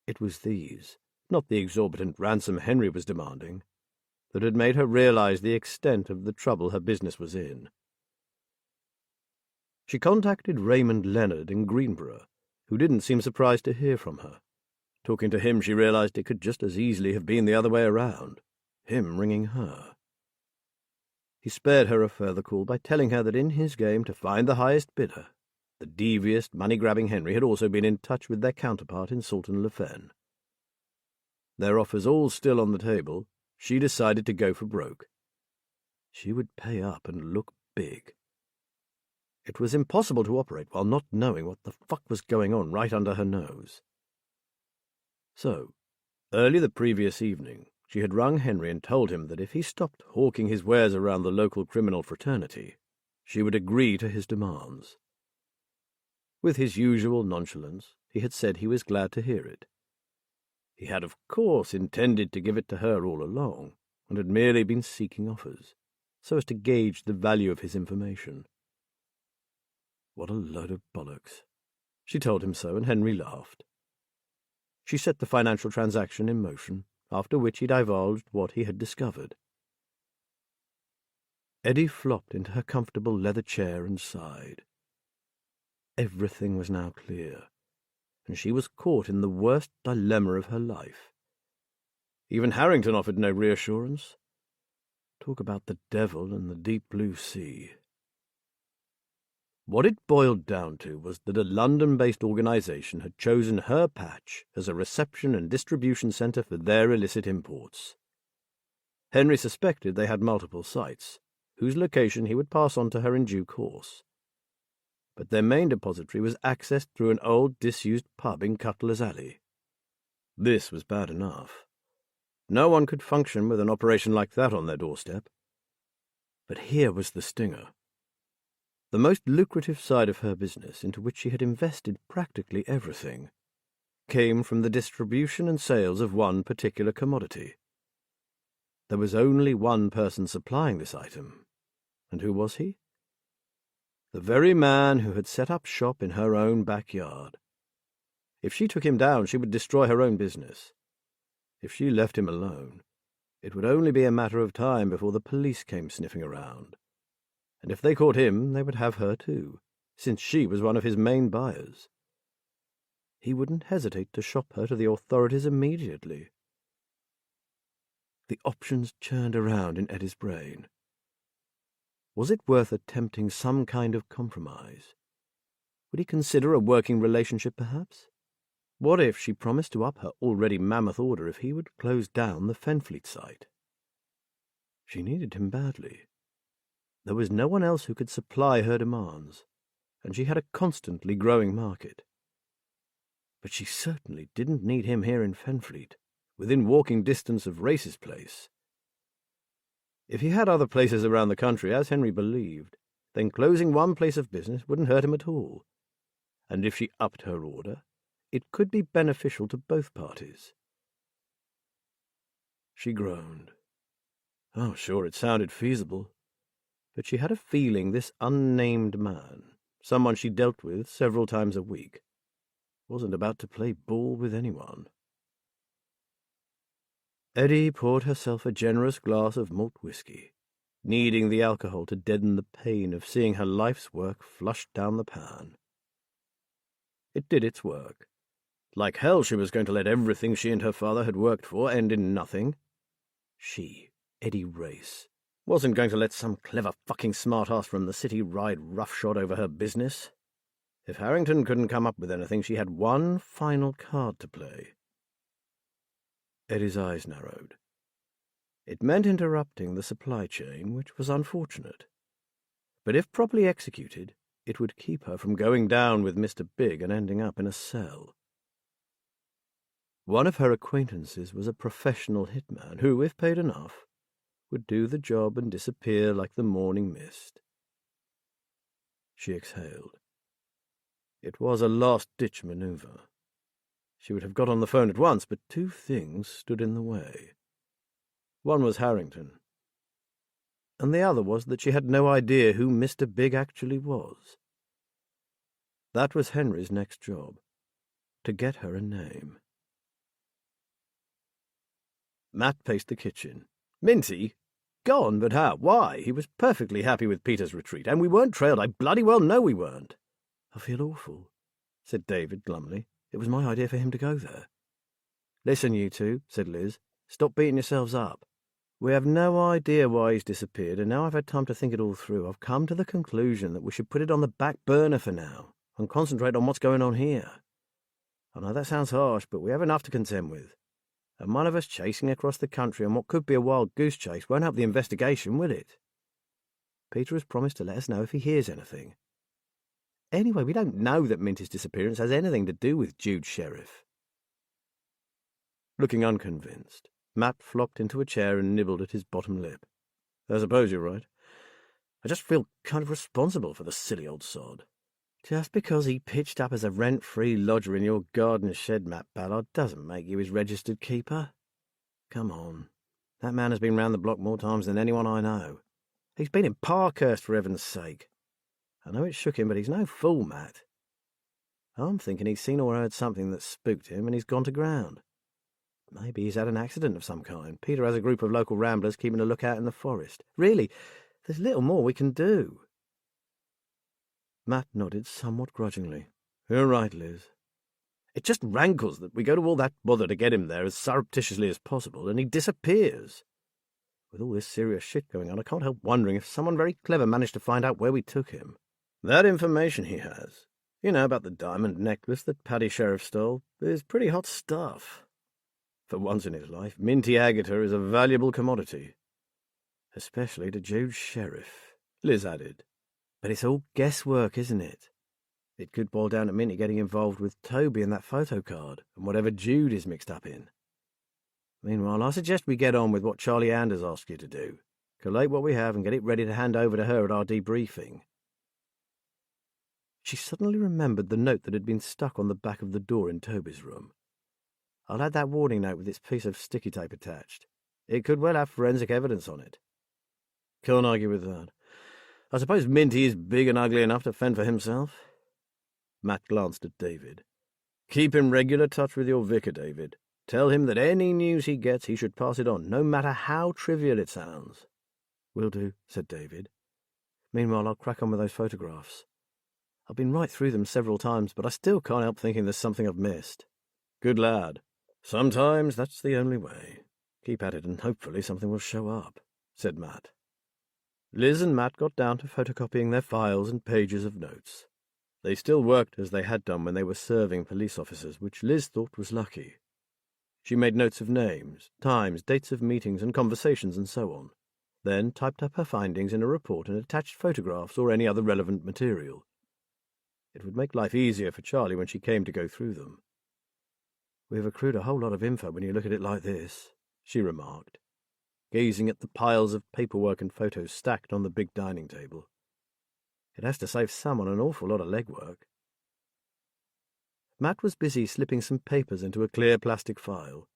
It was these, not the exorbitant ransom Henry was demanding, that had made her realize the extent of the trouble her business was in. She contacted Raymond Leonard in Greenborough, who didn't seem surprised to hear from her. Talking to him, she realized it could just as easily have been the other way around, him ringing her. He spared her a further call by telling her that in his game to find the highest bidder, the devious, money-grabbing Henry had also been in touch with their counterpart in Salton-le-Fen. Their offers all still on the table, she decided to go for broke. She would pay up and look big. It was impossible to operate while not knowing what the fuck was going on right under her nose. So, early the previous evening, she had rung Henry and told him that if he stopped hawking his wares around the local criminal fraternity, she would agree to his demands. With his usual nonchalance, he had said he was glad to hear it. He had, of course, intended to give it to her all along, and had merely been seeking offers, so as to gauge the value of his information. What a load of bollocks. She told him so, and Henry laughed. She set the financial transaction in motion, after which he divulged what he had discovered. Eddie flopped into her comfortable leather chair and sighed. Everything was now clear, and she was caught in the worst dilemma of her life. Even Harrington offered no reassurance. Talk about the devil and the deep blue sea. What it boiled down to was that a London-based organisation had chosen her patch as a reception and distribution centre for their illicit imports. Henry suspected they had multiple sites, whose location he would pass on to her in due course. But their main depository was accessed through an old disused pub in Cutler's Alley. This was bad enough. No one could function with an operation like that on their doorstep. But here was the stinger. The most lucrative side of her business, into which she had invested practically everything, came from the distribution and sales of one particular commodity. There was only one person supplying this item. And who was he? The very man who had set up shop in her own backyard. If she took him down, she would destroy her own business. If she left him alone, it would only be a matter of time before the police came sniffing around. And if they caught him, they would have her too, since she was one of his main buyers. He wouldn't hesitate to shop her to the authorities immediately. The options churned around in Eddie's brain. Was it worth attempting some kind of compromise? Would he consider a working relationship, perhaps? What if she promised to up her already mammoth order if he would close down the Fenfleet site? She needed him badly. There was no one else who could supply her demands, and she had a constantly growing market. But she certainly didn't need him here in Fenfleet, within walking distance of Race's place. If he had other places around the country, as Henry believed, then closing one place of business wouldn't hurt him at all. And if she upped her order, it could be beneficial to both parties. She groaned. Oh, sure, it sounded feasible. But she had a feeling this unnamed man, someone she dealt with several times a week, wasn't about to play ball with anyone. Eddie poured herself a generous glass of malt whiskey, needing the alcohol to deaden the pain of seeing her life's work flushed down the pan. It did its work. Like hell she was going to let everything she and her father had worked for end in nothing. She, Eddie Race, wasn't going to let some clever fucking smart-ass from the city ride roughshod over her business. If Harrington couldn't come up with anything, she had one final card to play. Eddie's eyes narrowed. It meant interrupting the supply chain, which was unfortunate. But if properly executed, it would keep her from going down with Mr. Big and ending up in a cell. One of her acquaintances was a professional hitman who, if paid enough, would do the job and disappear like the morning mist. She exhaled. It was a last-ditch maneuver. She would have got on the phone at once, but two things stood in the way. One was Harrington, and the other was that she had no idea who Mr. Big actually was. That was Henry's next job, to get her a name. Matt paced the kitchen. Minty? Gone, but how? Why? He was perfectly happy with Peter's retreat, and we weren't trailed. I bloody well know we weren't. I feel awful, said David glumly. It was my idea for him to go there. Listen, you two, said Liz. Stop beating yourselves up. We have no idea why he's disappeared, and now I've had time to think it all through. I've come to the conclusion that we should put it on the back burner for now and concentrate on what's going on here. I know that sounds harsh, but we have enough to contend with. And one of us chasing across the country on what could be a wild goose chase won't help the investigation, will it? Peter has promised to let us know if he hears anything. Anyway, we don't know that Minty's disappearance has anything to do with Jude Sheriff. Looking unconvinced, Matt flopped into a chair and nibbled at his bottom lip. I suppose you're right. I just feel kind of responsible for the silly old sod. Just because he pitched up as a rent-free lodger in your garden shed, Matt Ballard, doesn't make you his registered keeper. Come on. That man has been round the block more times than anyone I know. He's been in Parkhurst, for heaven's sake. I know it shook him, but he's no fool, Matt. I'm thinking he's seen or heard something that spooked him and he's gone to ground. Maybe he's had an accident of some kind. Peter has a group of local ramblers keeping a lookout in the forest. Really, there's little more we can do. Matt nodded somewhat grudgingly. You're right, Liz. It just rankles that we go to all that bother to get him there as surreptitiously as possible, and he disappears. With all this serious shit going on, I can't help wondering if someone very clever managed to find out where we took him. That information he has, you know, about the diamond necklace that Paddy Sheriff stole, is pretty hot stuff. For once in his life, Minty Agata is a valuable commodity. Especially to Jude Sheriff, Liz added. But it's all guesswork, isn't it? It could boil down to Minty getting involved with Toby and that photo card, and whatever Jude is mixed up in. Meanwhile, I suggest we get on with what Charlie Anders asked you to do. Collate what we have and get it ready to hand over to her at our debriefing. She suddenly remembered the note that had been stuck on the back of the door in Toby's room. I'll add that warning note with its piece of sticky tape attached. It could well have forensic evidence on it. Can't argue with that. I suppose Minty is big and ugly enough to fend for himself. Matt glanced at David. Keep in regular touch with your vicar, David. Tell him that any news he gets, he should pass it on, no matter how trivial it sounds. Will do, said David. Meanwhile, I'll crack on with those photographs. I've been right through them several times, but I still can't help thinking there's something I've missed. Good lad. Sometimes that's the only way. Keep at it, and hopefully something will show up, said Matt. Liz and Matt got down to photocopying their files and pages of notes. They still worked as they had done when they were serving police officers, which Liz thought was lucky. She made notes of names, times, dates of meetings and conversations and so on, then typed up her findings in a report and attached photographs or any other relevant material. It would make life easier for Charlie when she came to go through them. We've accrued a whole lot of info when you look at it like this, she remarked, gazing at the piles of paperwork and photos stacked on the big dining table. It has to save someone an awful lot of legwork. Matt was busy slipping some papers into a clear plastic file.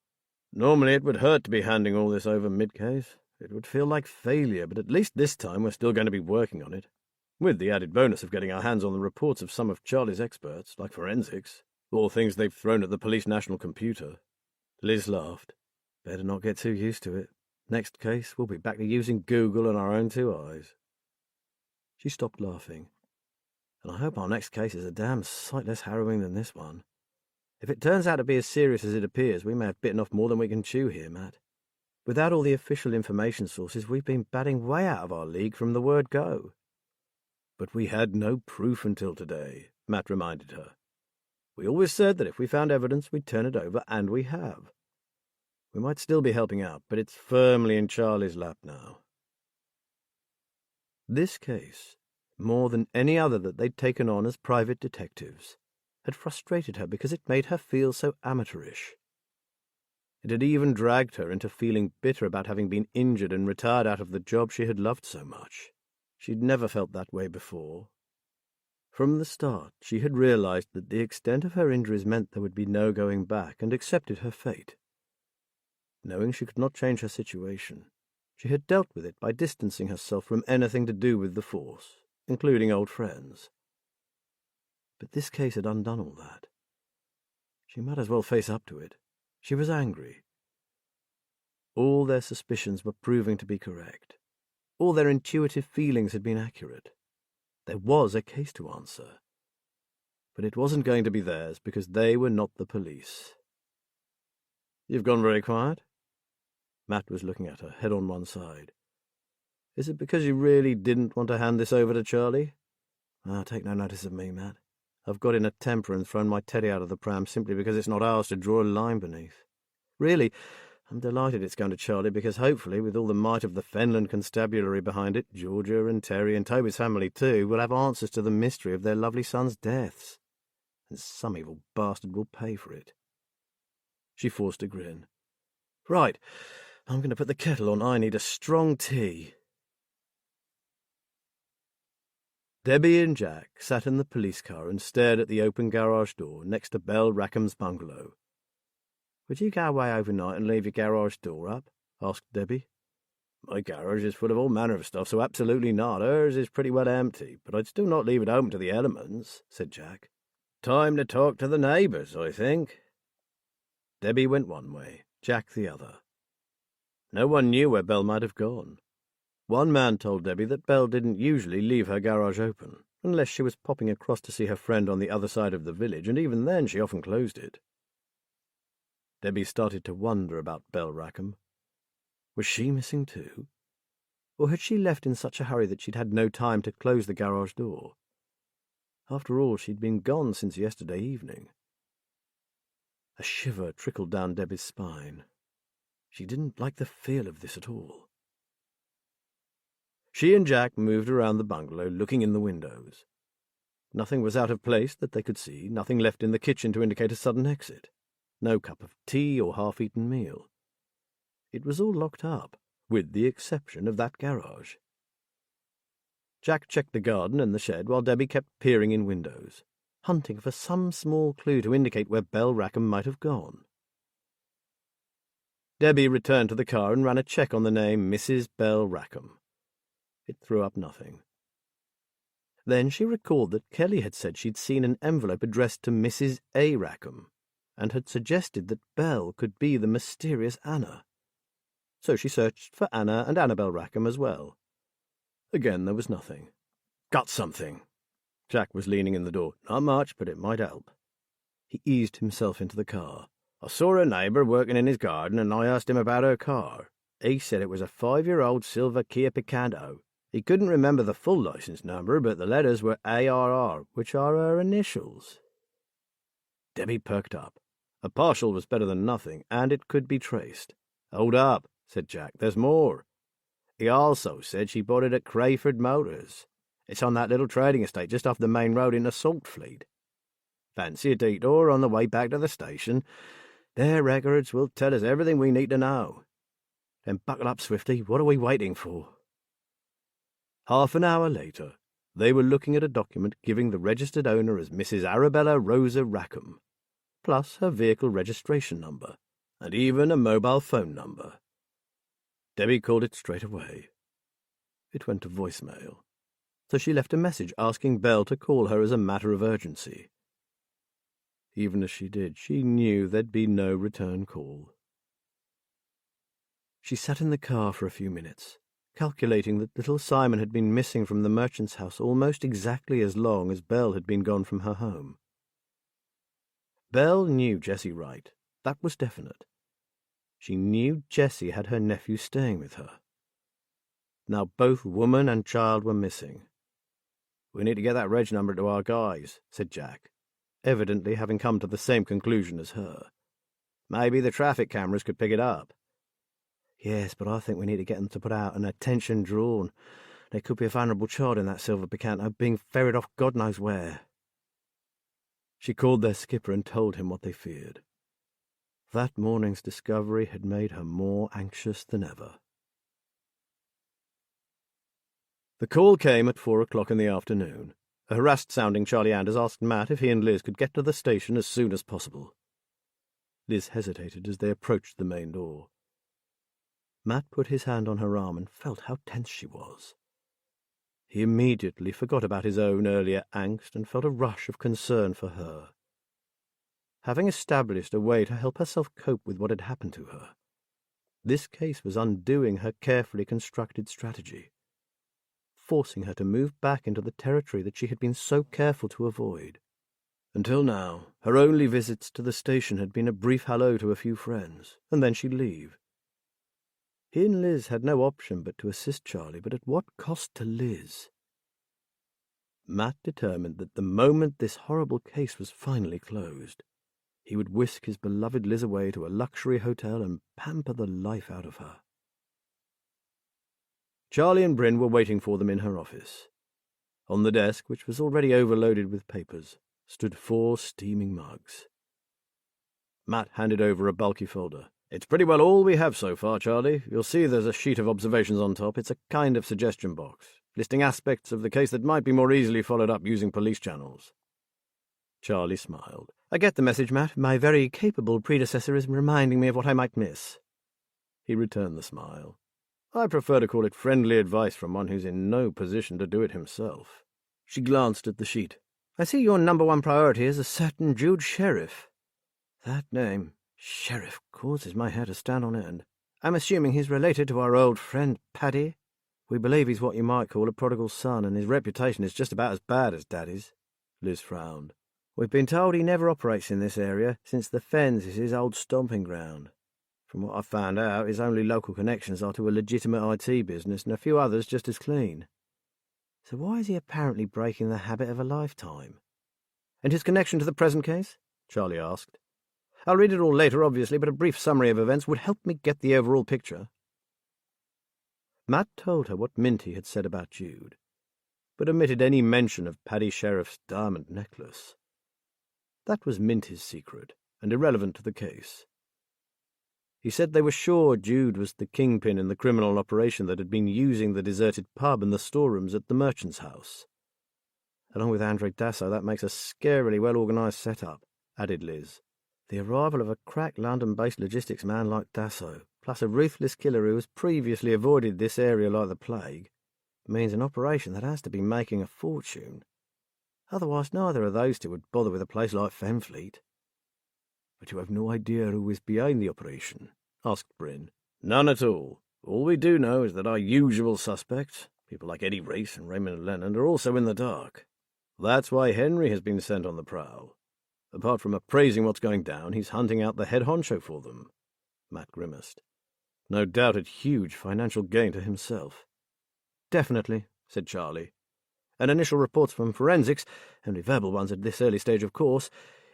Normally it would hurt to be handing all this over mid-case. It would feel like failure, but at least this time we're still going to be working on it, with the added bonus of getting our hands on the reports of some of Charlie's experts, like forensics, all things they've thrown at the police national computer. Liz laughed. Better not get too used to it. Next case, we'll be back to using Google and our own two eyes. She stopped laughing. And I hope our next case is a damn sight less harrowing than this one. If it turns out to be as serious as it appears, we may have bitten off more than we can chew here, Matt. Without all the official information sources, we've been batting way out of our league from the word go. But we had no proof until today, Matt reminded her. We always said that if we found evidence, we'd turn it over, and we have. We might still be helping out, but it's firmly in Charlie's lap now. This case, more than any other that they'd taken on as private detectives, had frustrated her because it made her feel so amateurish. It had even dragged her into feeling bitter about having been injured and retired out of the job she had loved so much. She'd never felt that way before. From the start, she had realized that the extent of her injuries meant there would be no going back, and accepted her fate. Knowing she could not change her situation, she had dealt with it by distancing herself from anything to do with the force, including old friends. But this case had undone all that. She might as well face up to it. She was angry. All their suspicions were proving to be correct. All their intuitive feelings had been accurate. There was a case to answer. But it wasn't going to be theirs because they were not the police. You've gone very quiet? Matt was looking at her, head on one side. Is it because you really didn't want to hand this over to Charlie? Take no notice of me, Matt. I've got in a temper and thrown my teddy out of the pram simply because it's not ours to draw a line beneath. Really, I'm delighted it's going to Charlie because hopefully, with all the might of the Fenland Constabulary behind it, Georgia and Terry and Toby's family too will have answers to the mystery of their lovely sons' deaths. And some evil bastard will pay for it. She forced a grin. Right, I'm going to put the kettle on. I need a strong tea. Debbie and Jack sat in the police car and stared at the open garage door next to Belle Rackham's bungalow. Would you go away overnight and leave your garage door up? Asked Debbie. My garage is full of all manner of stuff, so absolutely not. Hers is pretty well empty, but I'd still not leave it open to the elements, said Jack. Time to talk to the neighbours, I think. Debbie went one way, Jack the other. No one knew where Belle might have gone. One man told Debbie that Belle didn't usually leave her garage open, unless she was popping across to see her friend on the other side of the village, and even then she often closed it. Debbie started to wonder about Belle Rackham. Was she missing too? Or had she left in such a hurry that she'd had no time to close the garage door? After all, she'd been gone since yesterday evening. A shiver trickled down Debbie's spine. She didn't like the feel of this at all. She and Jack moved around the bungalow, looking in the windows. Nothing was out of place that they could see, nothing left in the kitchen to indicate a sudden exit. No cup of tea or half-eaten meal. It was all locked up, with the exception of that garage. Jack checked the garden and the shed while Debbie kept peering in windows, hunting for some small clue to indicate where Belle Rackham might have gone. Debbie returned to the car and ran a check on the name Mrs. Belle Rackham. It threw up nothing. Then she recalled that Kelly had said she'd seen an envelope addressed to Mrs. A. Rackham, and had suggested that Belle could be the mysterious Anna. So she searched for Anna and Annabel Rackham as well. Again there was nothing. Got something. Jack was leaning in the door. Not much, but it might help. He eased himself into the car. I saw a neighbour working in his garden, and I asked him about her car. He said it was a 5-year-old silver Kia Picanto. He couldn't remember the full licence number, but the letters were ARR, which are her initials. Debbie perked up. A partial was better than nothing, and it could be traced. Hold up, said Jack. There's more. He also said she bought it at Crayford Motors. It's on that little trading estate just off the main road into Saltfleet. Fancy a detour on the way back to the station. Their records will tell us everything we need to know. Then buckle up, Swifty. What are we waiting for? Half an hour later, they were looking at a document giving the registered owner as Mrs. Arabella Rosa Rackham, plus her vehicle registration number, and even a mobile phone number. Debbie called it straight away. It went to voicemail, so she left a message asking Belle to call her as a matter of urgency. Even as she did, she knew there'd be no return call. She sat in the car for a few minutes, calculating that little Simon had been missing from the merchant's house almost exactly as long as Belle had been gone from her home. Belle knew Jessie Wright, that was definite. She knew Jessie had her nephew staying with her. Now both woman and child were missing. "We need to get that reg number to our guys," said Jack, evidently having come to the same conclusion as her. "Maybe the traffic cameras could pick it up." "Yes, but I think we need to get them to put out an attention drawn. There could be a vulnerable child in that silver Picanto being ferried off God knows where." She called their skipper and told him what they feared. That morning's discovery had made her more anxious than ever. The call came at 4 o'clock in the afternoon. A harassed-sounding Charlie Anders asked Matt if he and Liz could get to the station as soon as possible. Liz hesitated as they approached the main door. Matt put his hand on her arm and felt how tense she was. He immediately forgot about his own earlier angst and felt a rush of concern for her. Having established a way to help herself cope with what had happened to her, this case was undoing her carefully constructed strategy, forcing her to move back into the territory that she had been so careful to avoid. Until now, her only visits to the station had been a brief hello to a few friends, and then she'd leave. He and Liz had no option but to assist Charlie, but at what cost to Liz? Matt determined that the moment this horrible case was finally closed, he would whisk his beloved Liz away to a luxury hotel and pamper the life out of her. Charlie and Bryn were waiting for them in her office. On the desk, which was already overloaded with papers, stood 4 steaming mugs. Matt handed over a bulky folder. "It's pretty well all we have so far, Charlie. You'll see there's a sheet of observations on top. It's a kind of suggestion box, listing aspects of the case that might be more easily followed up using police channels." Charlie smiled. "I get the message, Matt. My very capable predecessor is reminding me of what I might miss." He returned the smile. "I prefer to call it friendly advice from one who's in no position to do it himself." She glanced at the sheet. "I see your #1 priority is a certain Jude Sheriff. That name, Sheriff, causes my hair to stand on end. I'm assuming he's related to our old friend Paddy. We believe he's what you might call a prodigal son, and his reputation is just about as bad as Daddy's." Liz frowned. "We've been told he never operates in this area, since the Fens is his old stomping ground. From what I've found out, his only local connections are to a legitimate IT business and a few others just as clean. So why is he apparently breaking the habit of a lifetime?" "And his connection to the present case?" Charlie asked. "I'll read it all later, obviously, but a brief summary of events would help me get the overall picture." Matt told her what Minty had said about Jude, but omitted any mention of Paddy Sheriff's diamond necklace. That was Minty's secret, and irrelevant to the case. He said they were sure Jude was the kingpin in the criminal operation that had been using the deserted pub and the storerooms at the merchant's house. "Along with Andre Dasso, that makes a scarily well-organised setup," added Liz. "The arrival of a crack London-based logistics man like Dasso, plus a ruthless killer who has previously avoided this area like the plague, means an operation that has to be making a fortune. Otherwise neither of those two would bother with a place like Fenfleet." "But you have no idea who is behind the operation?" asked Bryn. "None at all. All we do know is that our usual suspects, people like Eddie Reese and Raymond Lennon, are also in the dark. That's why Henry has been sent on the prowl. Apart from appraising what's going down, he's hunting out the head honcho for them." Matt grimaced. No doubt at huge financial gain to himself. "Definitely," said Charlie. "And initial reports from forensics, only verbal ones at this early stage of course,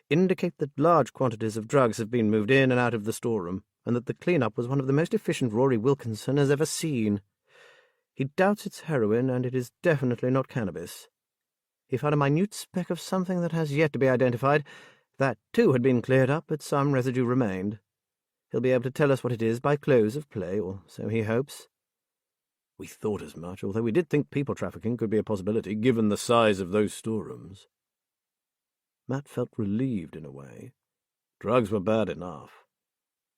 indicate that large quantities of drugs have been moved in and out of the storeroom, and that the clean-up was one of the most efficient Rory Wilkinson has ever seen. He doubts it's heroin, and it is definitely not cannabis. He found a minute speck of something that has yet to be identified. That, too, had been cleared up, but some residue remained. He'll be able to tell us what it is by close of play, or so he hopes." "We thought as much, although we did think people trafficking could be a possibility, given the size of those storerooms." Matt felt relieved in a way. Drugs were bad enough,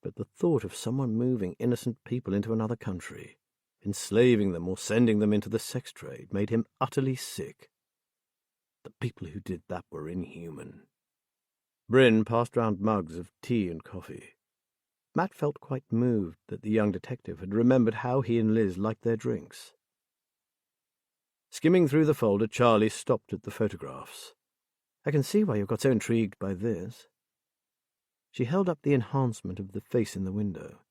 but the thought of someone moving innocent people into another country, enslaving them or sending them into the sex trade, made him utterly sick. The people who did that were inhuman. Bryn passed round mugs of tea and coffee. Matt felt quite moved that the young detective had remembered how he and Liz liked their drinks. Skimming through the folder, Charlie stopped at the photographs. "I can see why you got so intrigued by this." She held up the enhancement of the face in the window.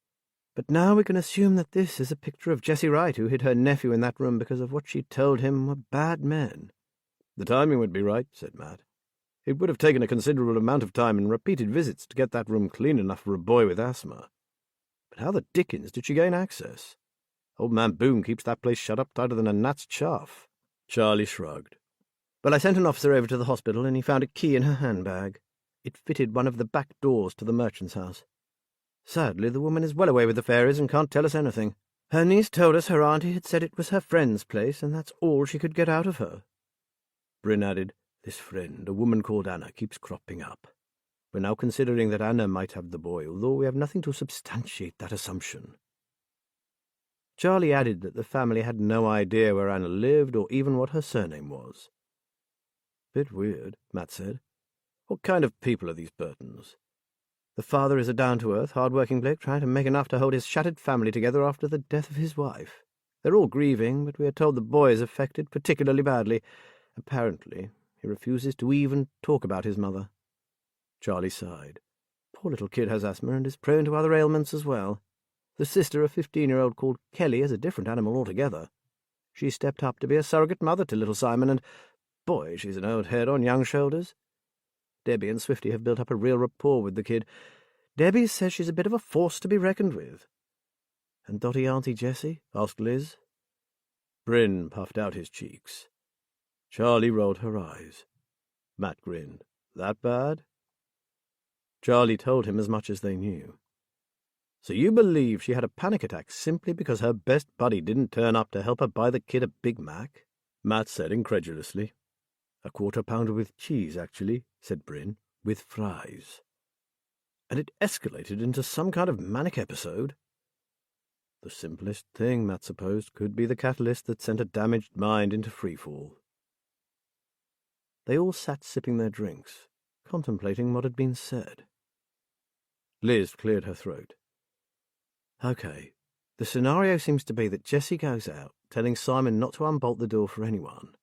"But now we can assume that this is a picture of Jessie Wright, who hid her nephew in that room because of what she told him were bad men." "The timing would be right," said Matt. "It would have taken a considerable amount of time and repeated visits to get that room clean enough for a boy with asthma. But how the dickens did she gain access? Old man Boone keeps that place shut up tighter than a gnat's chaff." Charlie shrugged. "Well, I sent an officer over to the hospital, and he found a key in her handbag. It fitted one of the back doors to the merchant's house. Sadly, the woman is well away with the fairies and can't tell us anything. Her niece told us her auntie had said it was her friend's place, and that's all she could get out of her." Bryn added, "This friend, a woman called Anna, keeps cropping up. We're now considering that Anna might have the boy, although we have nothing to substantiate that assumption." Charlie added that the family had no idea where Anna lived or even what her surname was. "Bit weird," Matt said. "What kind of people are these Burtons?" "The father is a down-to-earth, hard-working bloke trying to make enough to hold his shattered family together after the death of his wife. They're all grieving, but we are told the boy is affected particularly badly. Apparently, he refuses to even talk about his mother." Charlie sighed. "Poor little kid has asthma and is prone to other ailments as well. The sister, a 15-year-old called Kelly, is a different animal altogether. She stepped up to be a surrogate mother to little Simon, and, boy, she's an old head on young shoulders. Debbie and Swifty have built up a real rapport with the kid. Debbie says she's a bit of a force to be reckoned with." "And dotty Auntie Jessie?" asked Liz. Bryn puffed out his cheeks. Charlie rolled her eyes. Matt grinned. "That bad?" Charlie told him as much as they knew. "So you believe she had a panic attack simply because her best buddy didn't turn up to help her buy the kid a Big Mac?" Matt said incredulously. "A quarter-pounder with cheese, actually," said Bryn, "with fries." "And it escalated into some kind of manic episode?" The simplest thing, Matt supposed, could be the catalyst that sent a damaged mind into freefall. They all sat sipping their drinks, contemplating what had been said. Liz cleared her throat. "Okay, the scenario seems to be that Jessie goes out, telling Simon not to unbolt the door for anyone.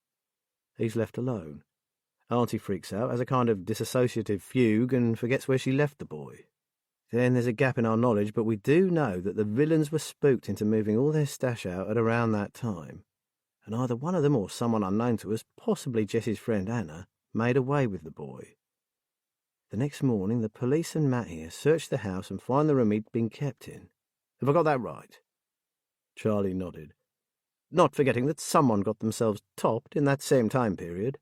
He's left alone. Auntie freaks out, has a kind of disassociative fugue, and forgets where she left the boy. Then there's a gap in our knowledge, but we do know that the villains were spooked into moving all their stash out at around that time, and either one of them or someone unknown to us, possibly Jessie's friend Anna, made away with the boy. The next morning, the police and Matt here search the house and find the room he'd been kept in. Have I got that right?" Charlie nodded, not forgetting that someone got themselves topped in that same time period.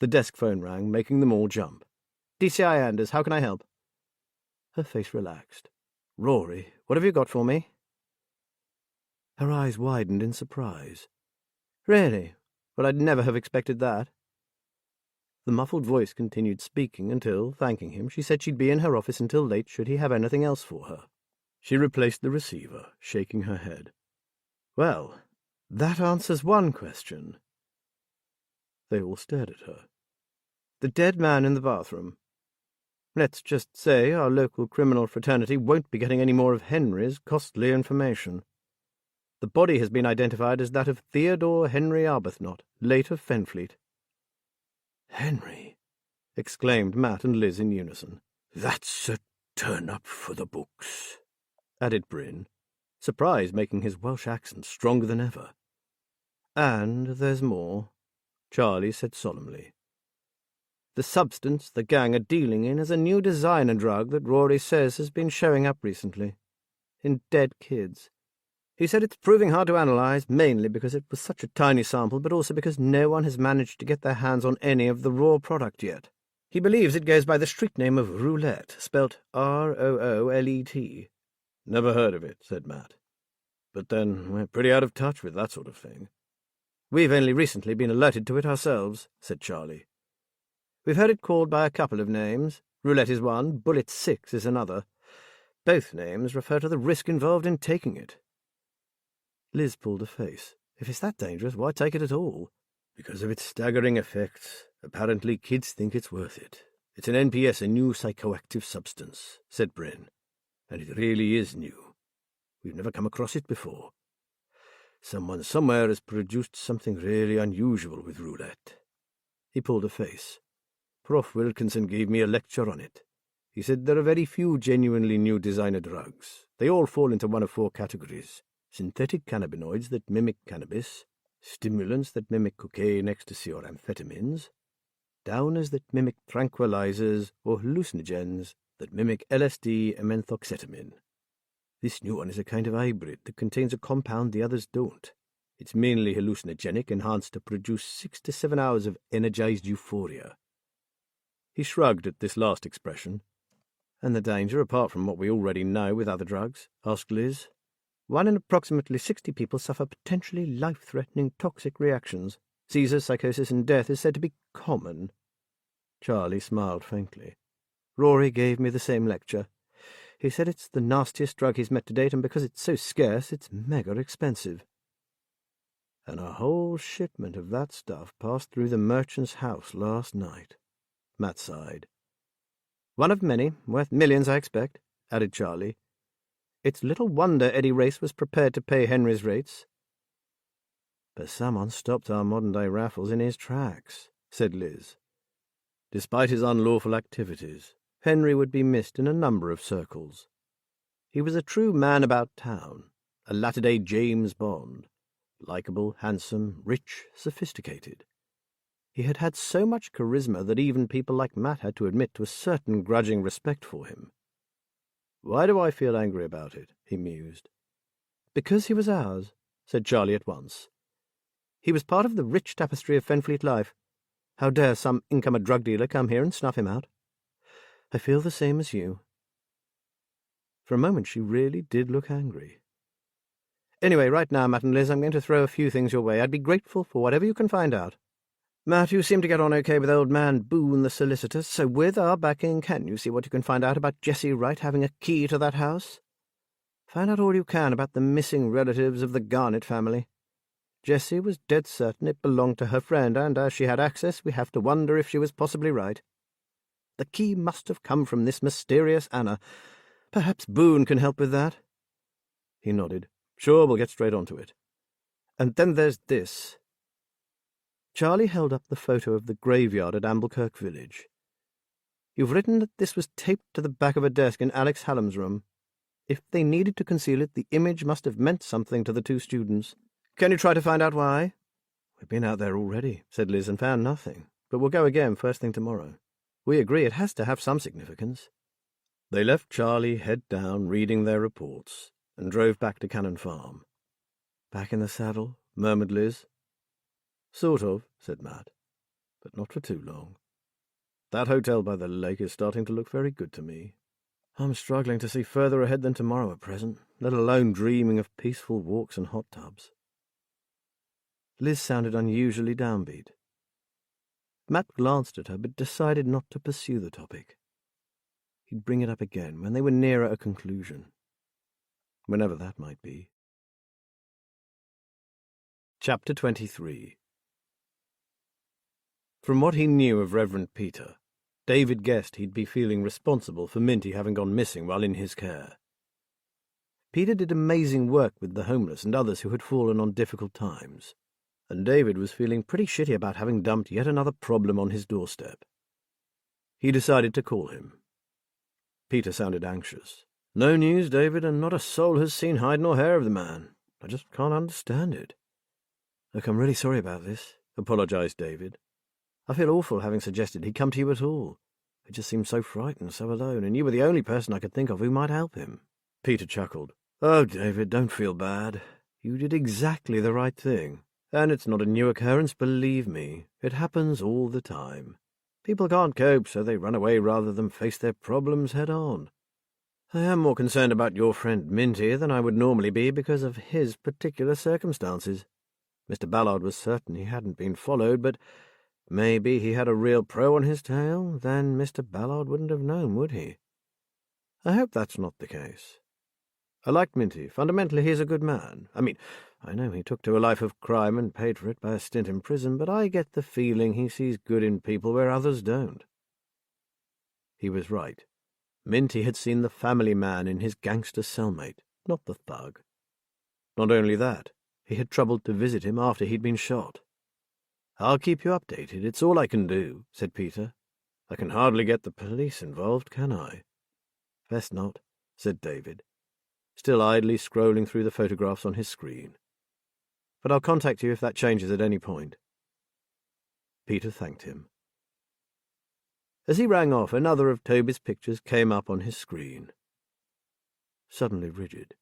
The desk phone rang, making them all jump. "DCI Anders, how can I help?" Her face relaxed. "Rory, what have you got for me?" Her eyes widened in surprise. "Really? Well, I'd never have expected that." The muffled voice continued speaking until, thanking him, she said she'd be in her office until late should he have anything else for her. She replaced the receiver, shaking her head. "Well, that answers one question." They all stared at her. "The dead man in the bathroom. Let's just say our local criminal fraternity won't be getting any more of Henry's costly information. The body has been identified as that of Theodore Henry Arbuthnot, late of Fenfleet." "Henry!" exclaimed Matt and Liz in unison. "That's a turn-up for the books," added Bryn, surprise making his Welsh accent stronger than ever. "And there's more," Charlie said solemnly. "The substance the gang are dealing in is a new designer drug that Rory says has been showing up recently. In dead kids. He said it's proving hard to analyze, mainly because it was such a tiny sample, but also because no one has managed to get their hands on any of the raw product yet. He believes it goes by the street name of roulette, spelt R-O-O-L-E-T. "Never heard of it," said Matt. "But then we're pretty out of touch with that sort of thing." "We've only recently been alerted to it ourselves," said Charlie. "We've heard it called by a couple of names. Roulette is one, bullet 6 is another. Both names refer to the risk involved in taking it. Liz pulled a face. If it's that dangerous, why take it at all? Because of its staggering effects. Apparently kids think it's worth it. It's an NPS, a new psychoactive substance, said Bryn. And it really is new. We've never come across it before. Someone somewhere has produced something really unusual with roulette. He pulled a face. Prof. Wilkinson gave me a lecture on it. He said there are very few genuinely new designer drugs. They all fall into one of 4 categories. Synthetic cannabinoids that mimic cannabis, stimulants that mimic cocaine, ecstasy, or amphetamines, downers that mimic tranquilizers, or hallucinogens that mimic LSD and methoxetamine. This new one is a kind of hybrid that contains a compound the others don't. It's mainly hallucinogenic, enhanced to produce 6 to 7 hours of energized euphoria. He shrugged at this last expression. And the danger, apart from what we already know with other drugs? Asked Liz. 1 in approximately 60 people suffer potentially life-threatening toxic reactions. Seizures, psychosis, and death is said to be common. Charlie smiled faintly. Rory gave me the same lecture. He said it's the nastiest drug he's met to date, and because it's so scarce, it's mega expensive. And a whole shipment of that stuff passed through the merchant's house last night. Matt sighed. 1 of many, worth millions, I expect, added Charlie. It's little wonder Eddie Race was prepared to pay Henry's rates. But someone stopped our modern-day Raffles in his tracks, said Liz. Despite his unlawful activities, Henry would be missed in a number of circles. He was a true man about town, a latter-day James Bond, likeable, handsome, rich, sophisticated. He had had so much charisma that even people like Matt had to admit to a certain grudging respect for him. Why do I feel angry about it? He mused. Because he was ours, said Charlie at once. He was part of the rich tapestry of Fenfleet life. How dare some incomer drug dealer come here and snuff him out? I feel the same as you. For a moment she really did look angry. Anyway, right now, Matt and Liz, I'm going to throw a few things your way. I'd be grateful for whatever you can find out. Matt, you seem to get on okay with old man Boone the solicitor, so with our backing, can you see what you can find out about Jessie Wright having a key to that house? Find out all you can about the missing relatives of the Garnett family. Jessie was dead certain it belonged to her friend, and as she had access, we have to wonder if she was possibly right. The key must have come from this mysterious Anna. Perhaps Boone can help with that. He nodded. Sure, we'll get straight onto it. And then there's this. Charlie held up the photo of the graveyard at Amblecirk Village. You've written that this was taped to the back of a desk in Alex Hallam's room. If they needed to conceal it, the image must have meant something to the 2 students. Can you try to find out why? We've been out there already, said Liz, and found nothing. But we'll go again first thing tomorrow. We agree it has to have some significance. They left Charlie head down reading their reports and drove back to Cannon Farm. Back in the saddle, murmured Liz. Sort of, said Matt, but not for too long. That hotel by the lake is starting to look very good to me. I'm struggling to see further ahead than tomorrow at present, let alone dreaming of peaceful walks and hot tubs. Liz sounded unusually downbeat. Matt glanced at her, but decided not to pursue the topic. He'd bring it up again when they were nearer a conclusion, whenever that might be. Chapter 23. From what he knew of Reverend Peter, David guessed he'd be feeling responsible for Minty having gone missing while in his care. Peter did amazing work with the homeless and others who had fallen on difficult times, and David was feeling pretty shitty about having dumped yet another problem on his doorstep. He decided to call him. Peter sounded anxious. No news, David, and not a soul has seen hide nor hair of the man. I just can't understand it. Look, I'm really sorry about this, apologized David. I feel awful having suggested he come to you at all. He just seemed so frightened, so alone, and you were the only person I could think of who might help him. Peter chuckled. Oh, David, don't feel bad. You did exactly the right thing. And it's not a new occurrence, believe me. It happens all the time. People can't cope, so they run away rather than face their problems head on. I am more concerned about your friend Minty than I would normally be because of his particular circumstances. Mr. Ballard was certain he hadn't been followed, but Maybe he had a real pro on his tail, then Mr. Ballard wouldn't have known, would he? I hope that's not the case. I liked Minty. Fundamentally, he's a good man. I know he took to a life of crime and paid for it by a stint in prison, but I get the feeling he sees good in people where others don't. He was right. Minty had seen the family man in his gangster cellmate, not the thug. Not only that, he had troubled to visit him after he'd been shot. "I'll keep you updated. It's all I can do," said Peter. "I can hardly get the police involved, can I?" "Best not," said David, still idly scrolling through the photographs on his screen. "But I'll contact you if that changes at any point." Peter thanked him. As he rang off, another of Toby's pictures came up on his screen. Suddenly rigid,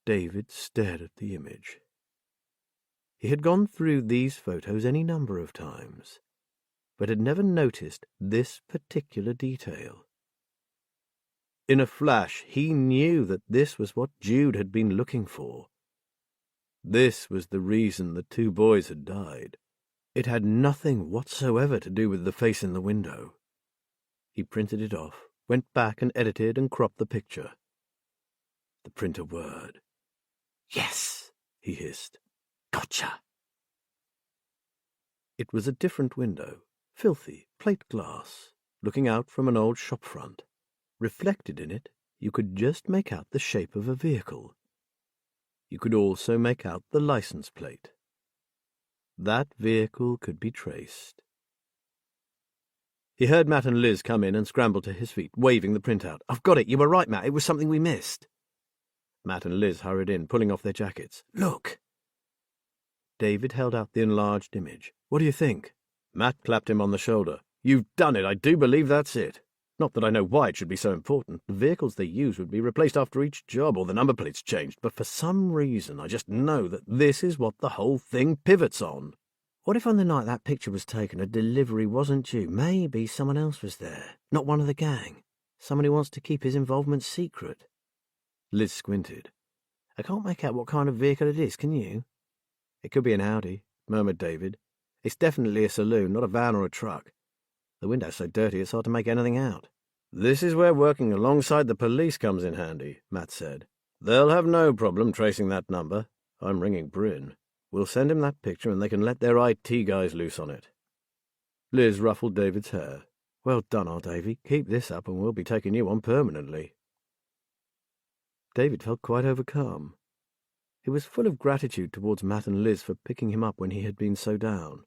David stared at the image. He had gone through these photos any number of times, but had never noticed this particular detail. In a flash, he knew that this was what Jude had been looking for. This was the reason the two boys had died. It had nothing whatsoever to do with the face in the window. He printed it off, went back and edited and cropped the picture. The printer whirred. "Yes," he hissed. "Gotcha." It was a different window, filthy, plate glass, looking out from an old shop front. Reflected in it, you could just make out the shape of a vehicle. You could also make out the license plate. That vehicle could be traced. He heard Matt and Liz come in and scrambled to his feet, waving the printout. "I've got it. You were right, Matt. It was something we missed." Matt and Liz hurried in, pulling off their jackets. "Look." David held out the enlarged image. "What do you think?" Matt clapped him on the shoulder. "You've done it. I do believe that's it. Not that I know why it should be so important. The vehicles they use would be replaced after each job or the number plates changed, but for some reason I just know that this is what the whole thing pivots on." "What if on the night that picture was taken a delivery wasn't due? Maybe someone else was there, not one of the gang. Someone who wants to keep his involvement secret." Liz squinted. "I can't make out what kind of vehicle it is, can you?" "It could be an Audi," murmured David. "It's definitely a saloon, not a van or a truck. The window's so dirty it's hard to make anything out." "This is where working alongside the police comes in handy," Matt said. "They'll have no problem tracing that number. I'm ringing Bryn. We'll send him that picture and they can let their IT guys loose on it." Liz ruffled David's hair. "Well done, old Davy. Keep this up and we'll be taking you on permanently." David felt quite overcome. He was full of gratitude towards Matt and Liz for picking him up when he had been so down.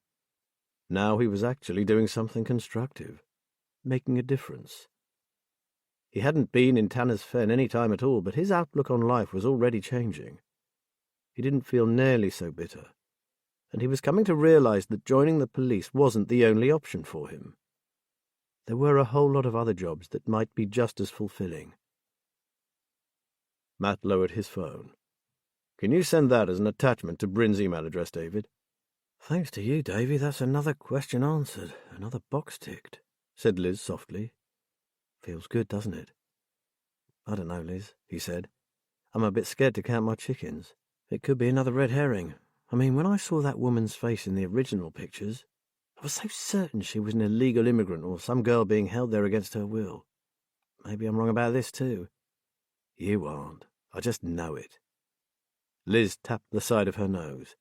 Now he was actually doing something constructive, making a difference. He hadn't been in Tanner's Fen any time at all, but his outlook on life was already changing. He didn't feel nearly so bitter, and he was coming to realize that joining the police wasn't the only option for him. There were a whole lot of other jobs that might be just as fulfilling. Matt lowered his phone. "Can you send that as an attachment to Bryn's email address, David?" "Thanks to you, Davy, that's another question answered, another box ticked," said Liz softly. "Feels good, doesn't it?" "I don't know, Liz," he said. "I'm a bit scared to count my chickens. It could be another red herring. When I saw that woman's face in the original pictures, I was so certain she was an illegal immigrant or some girl being held there against her will. Maybe I'm wrong about this, too." "You aren't. I just know it." Liz tapped the side of her nose.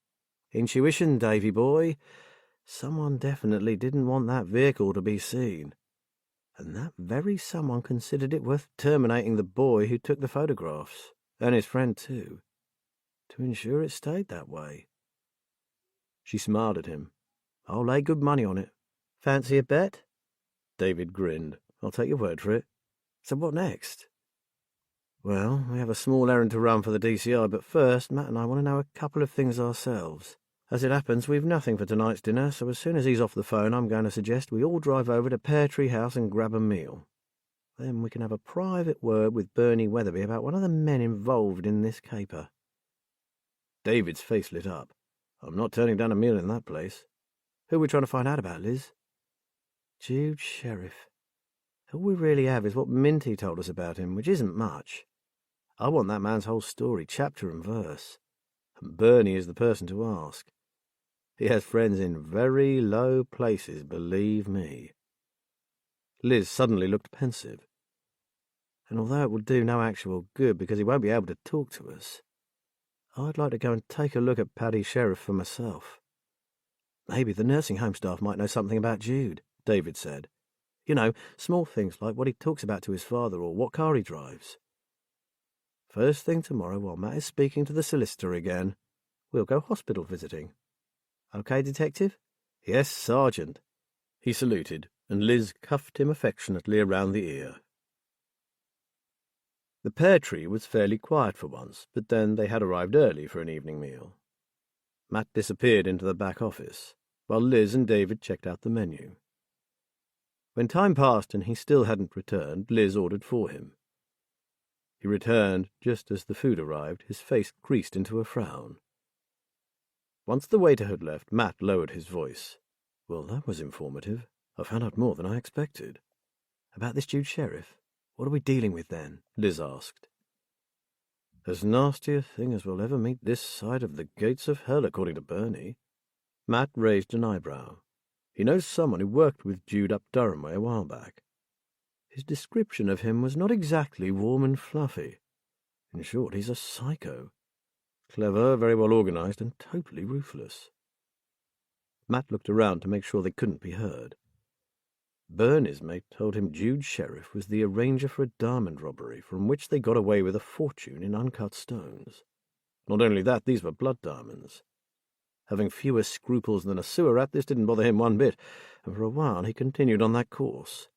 "Intuition, Davy boy. Someone definitely didn't want that vehicle to be seen. And that very someone considered it worth terminating the boy who took the photographs, and his friend too, to ensure it stayed that way." She smiled at him. "I'll lay good money on it. Fancy a bet?" David grinned. "I'll take your word for it. So what next?" "Well, we have a small errand to run for the DCI, but first, Matt and I want to know a couple of things ourselves. As it happens, we've nothing for tonight's dinner, so as soon as he's off the phone, I'm going to suggest we all drive over to Pear Tree House and grab a meal. Then we can have a private word with Bernie Weatherby about one of the men involved in this caper." David's face lit up. "I'm not turning down a meal in that place. Who are we trying to find out about, Liz?" "Jude Sheriff. All we really have is what Minty told us about him, which isn't much. I want that man's whole story, chapter and verse. And Bernie is the person to ask. He has friends in very low places, believe me. Liz suddenly looked pensive. And although it will do no actual good because he won't be able to talk to us, I'd like to go and take a look at Paddy Sheriff for myself. Maybe the nursing home staff might know something about Jude, David said. You know, small things like what he talks about to his father or what car he drives. First thing tomorrow, while Matt is speaking to the solicitor again, we'll go hospital visiting. Okay, Detective? Yes, Sergeant. He saluted, and Liz cuffed him affectionately around the ear. The pear tree was fairly quiet for once, but then they had arrived early for an evening meal. Matt disappeared into the back office, while Liz and David checked out the menu. When time passed and he still hadn't returned, Liz ordered for him. He returned just as the food arrived, his face creased into a frown. Once the waiter had left, Matt lowered his voice. Well, that was informative. I found out more than I expected. About this Jude Sheriff? What are we dealing with then? Liz asked. As nasty a thing as we'll ever meet this side of the gates of hell, according to Bernie. Matt raised an eyebrow. He knows someone who worked with Jude up Durham way a while back. His description of him was not exactly warm and fluffy. In short, he's a psycho. Clever, very well organized, and totally ruthless. Matt looked around to make sure they couldn't be heard. Bernie's mate told him Jude Sheriff was the arranger for a diamond robbery from which they got away with a fortune in uncut stones. Not only that, these were blood diamonds. Having fewer scruples than a sewer rat, this didn't bother him one bit, and for a while he continued on that course.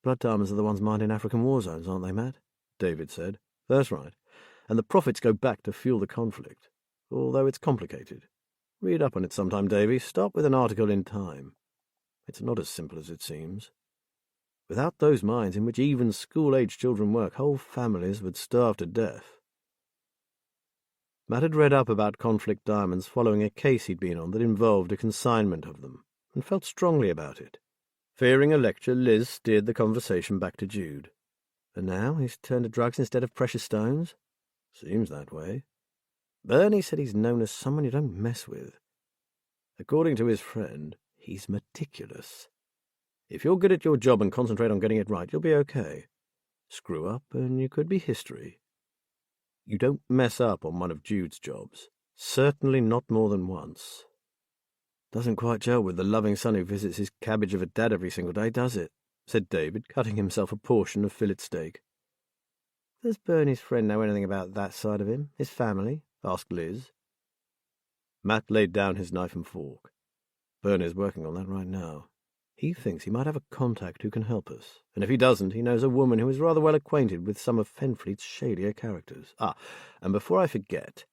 Blood diamonds are the ones mined in African war zones, aren't they, Matt? David said. That's right. And the profits go back to fuel the conflict, although it's complicated. Read up on it sometime, Davy. Start with an article in Time. It's not as simple as it seems. Without those mines in which even school-age children work, whole families would starve to death. Matt had read up about conflict diamonds following a case he'd been on that involved a consignment of them, and felt strongly about it. Fearing a lecture, Liz steered the conversation back to Jude. And now he's turned to drugs instead of precious stones? Seems that way. Bernie said he's known as someone you don't mess with. According to his friend, he's meticulous. If you're good at your job and concentrate on getting it right, you'll be okay. Screw up and you could be history. You don't mess up on one of Jude's jobs. Certainly not more than once. Doesn't quite gel with the loving son who visits his cabbage of a dad every single day, does it? Said David, cutting himself a portion of fillet steak. Does Bernie's friend know anything about that side of him, his family? Asked Liz. Matt laid down his knife and fork. Bernie's working on that right now. He thinks he might have a contact who can help us, and if he doesn't, he knows a woman who is rather well acquainted with some of Fenfleet's shadier characters. And before I forget,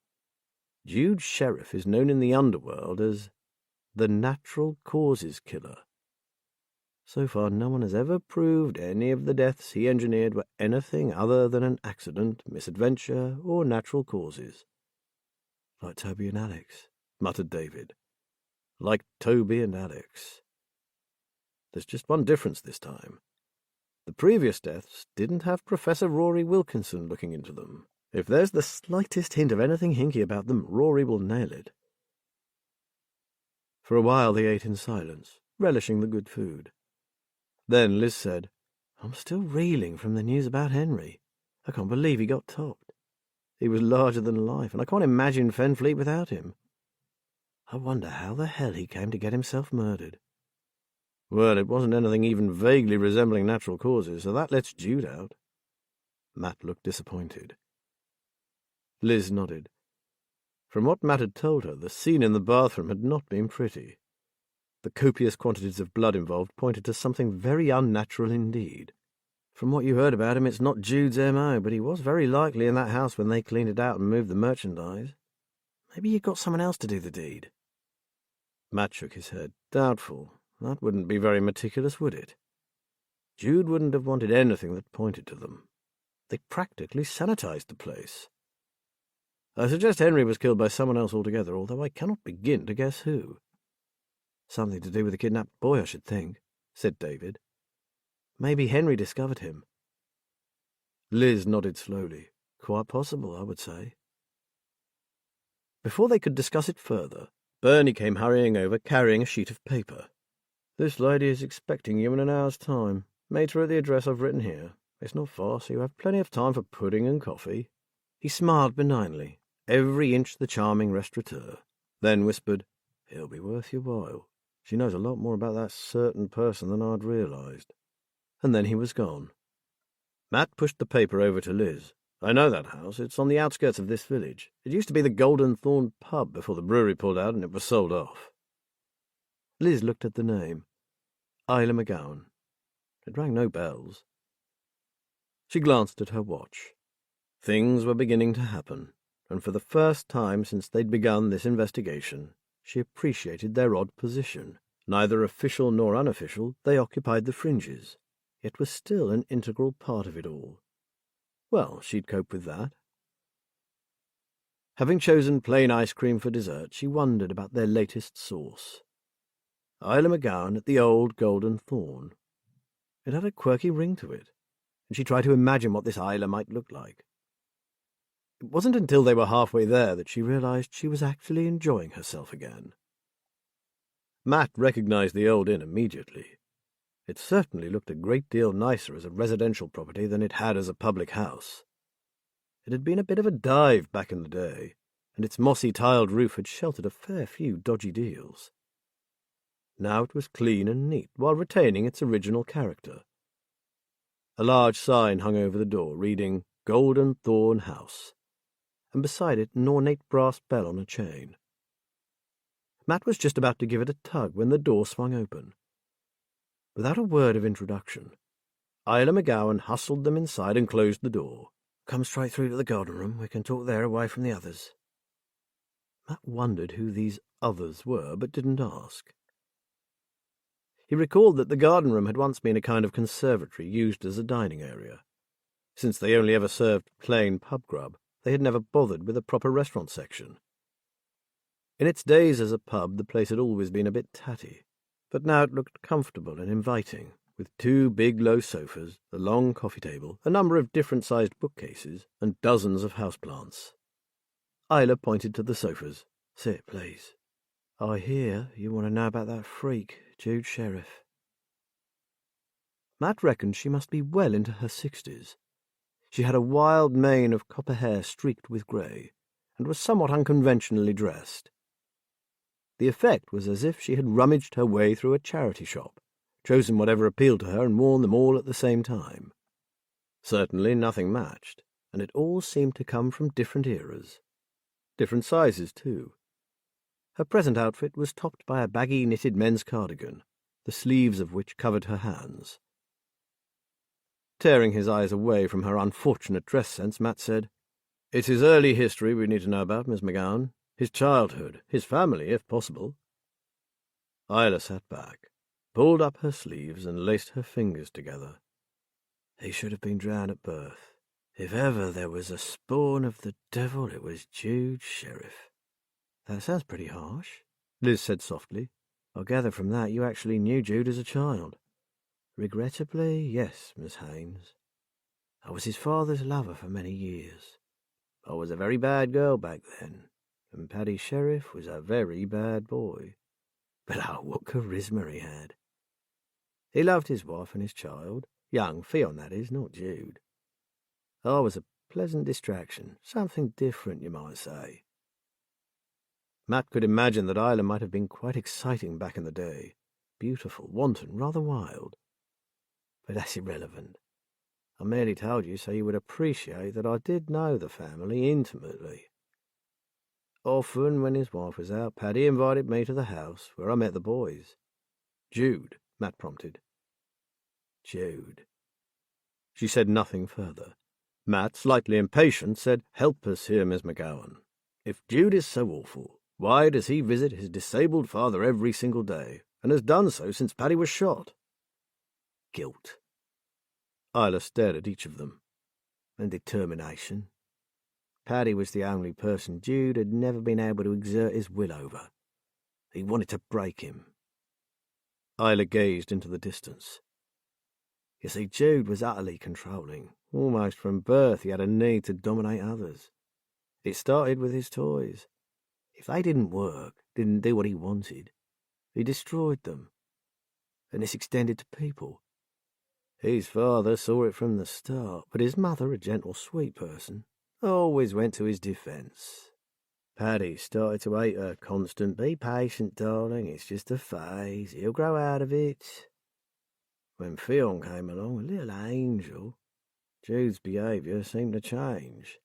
Jude Sheriff is known in the underworld as the Natural Causes Killer. So far, no one has ever proved any of the deaths he engineered were anything other than an accident, misadventure, or natural causes. Like Toby and Alex, muttered David. Like Toby and Alex. There's just one difference this time. The previous deaths didn't have Professor Rory Wilkinson looking into them. If there's the slightest hint of anything hinky about them, Rory will nail it. For a while they ate in silence, relishing the good food. Then Liz said, I'm still reeling from the news about Henry. I can't believe he got topped. He was larger than life, and I can't imagine Fenfleet without him. I wonder how the hell he came to get himself murdered. Well, it wasn't anything even vaguely resembling natural causes, so that lets Jude out. Matt looked disappointed. Liz nodded. From what Matt had told her, the scene in the bathroom had not been pretty. The copious quantities of blood involved pointed to something very unnatural indeed. From what you heard about him, it's not Jude's M.O., but he was very likely in that house when they cleaned it out and moved the merchandise. Maybe you got someone else to do the deed. Matt shook his head. Doubtful. That wouldn't be very meticulous, would it? Jude wouldn't have wanted anything that pointed to them. They practically sanitized the place. I suggest Henry was killed by someone else altogether, although I cannot begin to guess who. Something to do with the kidnapped boy, I should think, said David. Maybe Henry discovered him. Liz nodded slowly. Quite possible, I would say. Before they could discuss it further, Bernie came hurrying over, carrying a sheet of paper. "This lady is expecting you in an hour's time. Meet her at the address I've written here. It's not far, so you have plenty of time for pudding and coffee." He smiled benignly, every inch the charming restaurateur, then whispered, "It'll be worth your while. She knows a lot more about that certain person than I'd realized." And then he was gone. Matt pushed the paper over to Liz. "I know that house. It's on the outskirts of this village. It used to be the Golden Thorn pub before the brewery pulled out and it was sold off." Liz looked at the name. Isla McGowan. It rang no bells. She glanced at her watch. Things were beginning to happen, and for the first time since they'd begun this investigation, she appreciated their odd position. Neither official nor unofficial, they occupied the fringes, yet were still an integral part of it all. Well, she'd cope with that. Having chosen plain ice cream for dessert, she wondered about their latest sauce. Isla McGowan at the old Golden Thorn. It had a quirky ring to it, and she tried to imagine what this Isla might look like. It wasn't until they were halfway there that she realized she was actually enjoying herself again. Matt recognized the old inn immediately. It certainly looked a great deal nicer as a residential property than it had as a public house. It had been a bit of a dive back in the day, and its mossy tiled roof had sheltered a fair few dodgy deals. Now it was clean and neat, while retaining its original character. A large sign hung over the door, reading Golden Thorn House, and beside it an ornate brass bell on a chain. Matt was just about to give it a tug when the door swung open. Without a word of introduction, Isla McGowan hustled them inside and closed the door. "Come straight through to the garden room. We can talk there away from the others." Matt wondered who these others were, but didn't ask. He recalled that the garden room had once been a kind of conservatory used as a dining area. Since they only ever served plain pub grub, they had never bothered with a proper restaurant section. In its days as a pub, the place had always been a bit tatty, but now it looked comfortable and inviting, with 2 big low sofas, a long coffee table, a number of different-sized bookcases, and dozens of houseplants. Isla pointed to the sofas. "Sit, please. I hear you want to know about that freak, Jude Sheriff." Matt reckoned she must be well into her 60s. She had a wild mane of copper hair streaked with grey, and was somewhat unconventionally dressed. The effect was as if she had rummaged her way through a charity shop, chosen whatever appealed to her and worn them all at the same time. Certainly nothing matched, and it all seemed to come from different eras. Different sizes, too. Her present outfit was topped by a baggy knitted men's cardigan, the sleeves of which covered her hands. Tearing his eyes away from her unfortunate dress sense, Matt said, "It's his early history we need to know about, Miss McGowan. His childhood, his family, if possible." Isla sat back, pulled up her sleeves, and laced her fingers together. "He should have been drowned at birth. If ever there was a spawn of the devil, it was Jude Sheriff." "That sounds pretty harsh," Liz said softly. "I gather from that you actually knew Jude as a child." "Regrettably, yes, Miss Haynes. I was his father's lover for many years. I was a very bad girl back then, and Paddy Sheriff was a very bad boy. But oh, what charisma he had. He loved his wife and his child, young Fionn that is, not Jude. I was a pleasant distraction, something different, you might say." Matt could imagine that Isla might have been quite exciting back in the day. Beautiful, wanton, rather wild. But that's irrelevant. I merely told you so you would appreciate that I did know the family intimately. Often, when his wife was out, Paddy invited me to the house, where I met the boys. "Jude," Matt prompted. "Jude." She said nothing further. Matt, slightly impatient, said, "Help us here, Miss McGowan. If Jude is so awful, why does he visit his disabled father every single day, and has done so since Paddy was shot?" "Guilt." Isla stared at each of them. "And determination. Paddy was the only person Jude had never been able to exert his will over. He wanted to break him." Isla gazed into the distance. "You see, Jude was utterly controlling. Almost from birth he had a need to dominate others. It started with his toys. If they didn't work, didn't do what he wanted. He destroyed them. And this extended to people. His father saw it from the start, but his mother, a gentle, sweet person, always went to his defence. Paddy started to hate her constant. Be patient, darling, it's just a phase. He'll grow out of it. When Fionn came along, a little angel, Jude's behaviour seemed to change.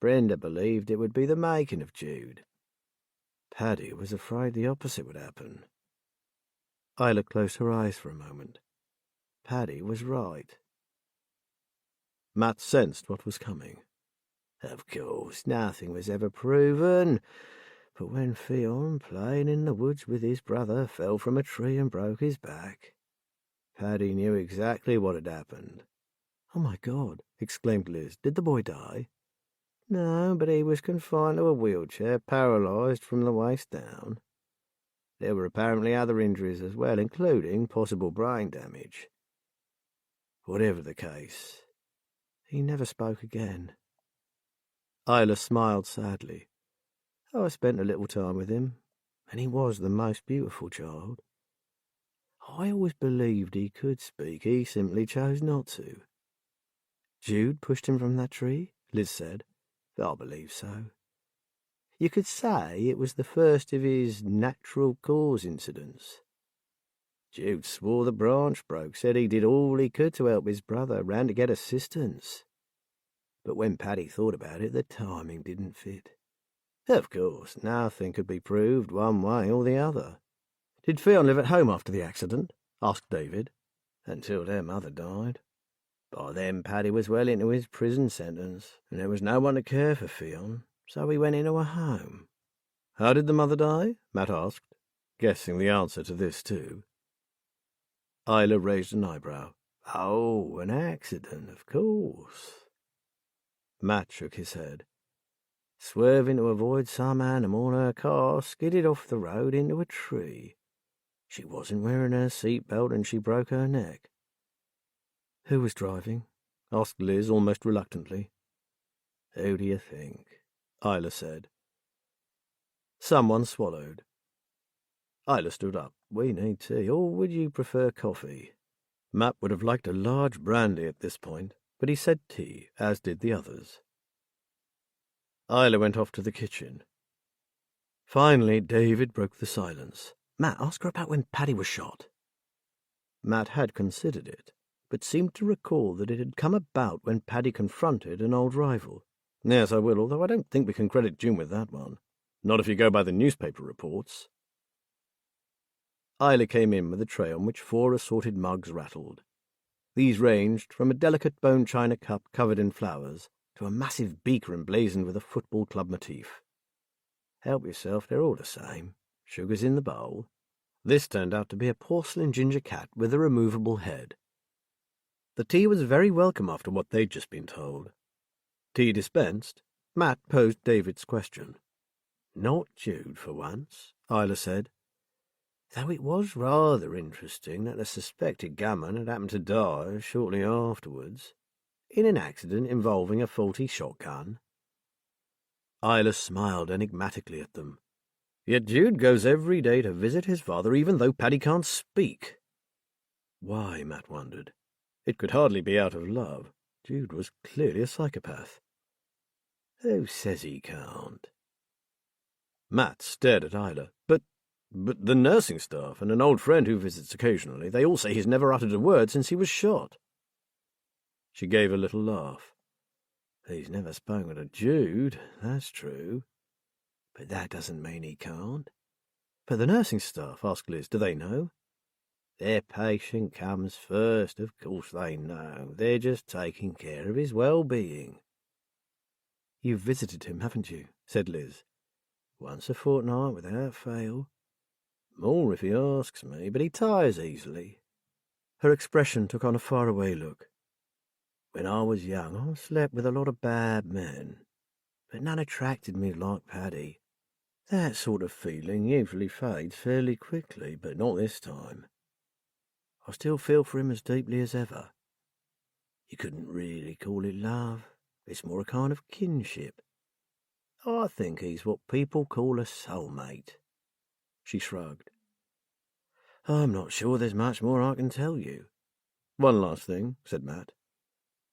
Brenda believed it would be the making of Jude. Paddy was afraid the opposite would happen. Isla closed her eyes for a moment. Paddy was right. Matt sensed what was coming. Of course, nothing was ever proven, but when Fionn, playing in the woods with his brother, fell from a tree and broke his back, Paddy knew exactly what had happened. "Oh, my God," exclaimed Liz. "Did the boy die?" "No, but he was confined to a wheelchair, paralysed from the waist down. There were apparently other injuries as well, including possible brain damage. Whatever the case, he never spoke again." Isla smiled sadly. "I spent a little time with him, and he was the most beautiful child. I always believed he could speak, he simply chose not to." "Jude pushed him from that tree?" Liz said. "I believe so. You could say it was the first of his natural cause incidents. Jude swore the branch broke, said he did all he could to help his brother, ran to get assistance. But when Paddy thought about it, the timing didn't fit. Of course, nothing could be proved one way or the other." "Did Fionn live at home after the accident?" asked David. "Until their mother died. By then Paddy was well into his prison sentence, and there was no one to care for Fionn, so he went into a home." "How did the mother die?" Matt asked, guessing the answer to this too. Isla raised an eyebrow. "Oh, an accident, of course." Matt shook his head. "Swerving to avoid some animal, her car skidded off the road into a tree. She wasn't wearing her seatbelt and she broke her neck." "Who was driving?" asked Liz almost reluctantly. "Who do you think?" Isla said. Someone swallowed. Isla stood up. "We need tea, or would you prefer coffee?" Matt would have liked a large brandy at this point, but he said tea, as did the others. Isla went off to the kitchen. Finally, David broke the silence. "Matt, ask her about when Paddy was shot." Matt had considered it, but seemed to recall that it had come about when Paddy confronted an old rival. "Yes, I will, although I don't think we can credit June with that one. Not if you go by the newspaper reports." Isla came in with a tray on which 4 assorted mugs rattled. These ranged from a delicate bone china cup covered in flowers to a massive beaker emblazoned with a football club motif. "Help yourself, they're all the same. Sugar's in the bowl." This turned out to be a porcelain ginger cat with a removable head. The tea was very welcome after what they'd just been told. Tea dispensed, Matt posed David's question. "Not Jude for once," Isla said. "Though it was rather interesting that the suspected gunman had happened to die shortly afterwards, in an accident involving a faulty shotgun." Isla smiled enigmatically at them. "Yet Jude goes every day to visit his father even though Paddy can't speak." Why, Matt wondered. It could hardly be out of love. Jude was clearly a psychopath. "Who says he can't?" Matt stared at Isla. But the nursing staff and an old friend who visits occasionally, they all say he's never uttered a word since he was shot." She gave a little laugh. "He's never spoken to Jude, that's true. But that doesn't mean he can't." "But the nursing staff," asked Liz, "do they know?" "Their patient comes first, of course they know. They're just taking care of his well-being." "You've visited him, haven't you?" said Liz. "Once a fortnight without fail. More if he asks me, but he tires easily." Her expression took on a faraway look. "When I was young, I slept with a lot of bad men, but none attracted me like Paddy. That sort of feeling usually fades fairly quickly, but not this time. I still feel for him as deeply as ever. You couldn't really call it love. It's more a kind of kinship. I think he's what people call a soulmate." She shrugged. "I'm not sure there's much more I can tell you." "One last thing," said Matt.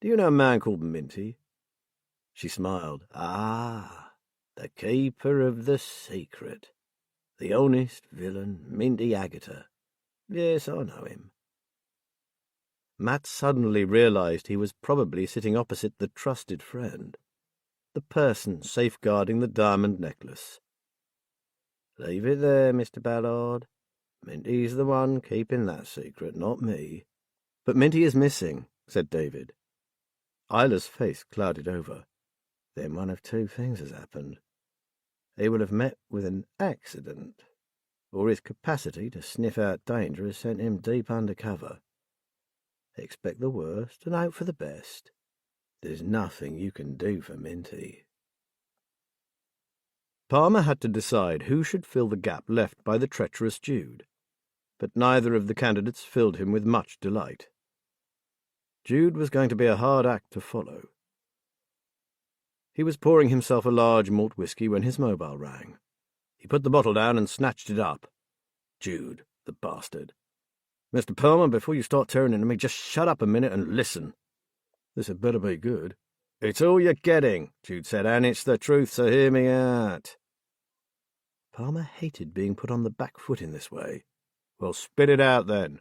"Do you know a man called Minty?" She smiled. "Ah, the keeper of the secret. The honest villain, Minty Agata. Yes, I know him." Matt suddenly realized he was probably sitting opposite the trusted friend, the person safeguarding the diamond necklace. "Leave it there, Mr. Ballard. Minty's the one keeping that secret, not me." "But Minty is missing," said David. Isla's face clouded over. "Then one of two things has happened. He will have met with an accident, or his capacity to sniff out danger has sent him deep under cover. Expect the worst and hope for the best. There's nothing you can do for Minty." Palmer had to decide who should fill the gap left by the treacherous Jude, but neither of the candidates filled him with much delight. Jude was going to be a hard act to follow. He was pouring himself a large malt whisky when his mobile rang. He put the bottle down and snatched it up. Jude, the bastard. "Mr. Palmer, before you start tearing into me, just shut up a minute and listen." This had better be good. "It's all you're getting," Jude said, "and it's the truth, so hear me out." Palmer hated being put on the back foot in this way. "Well, spit it out then.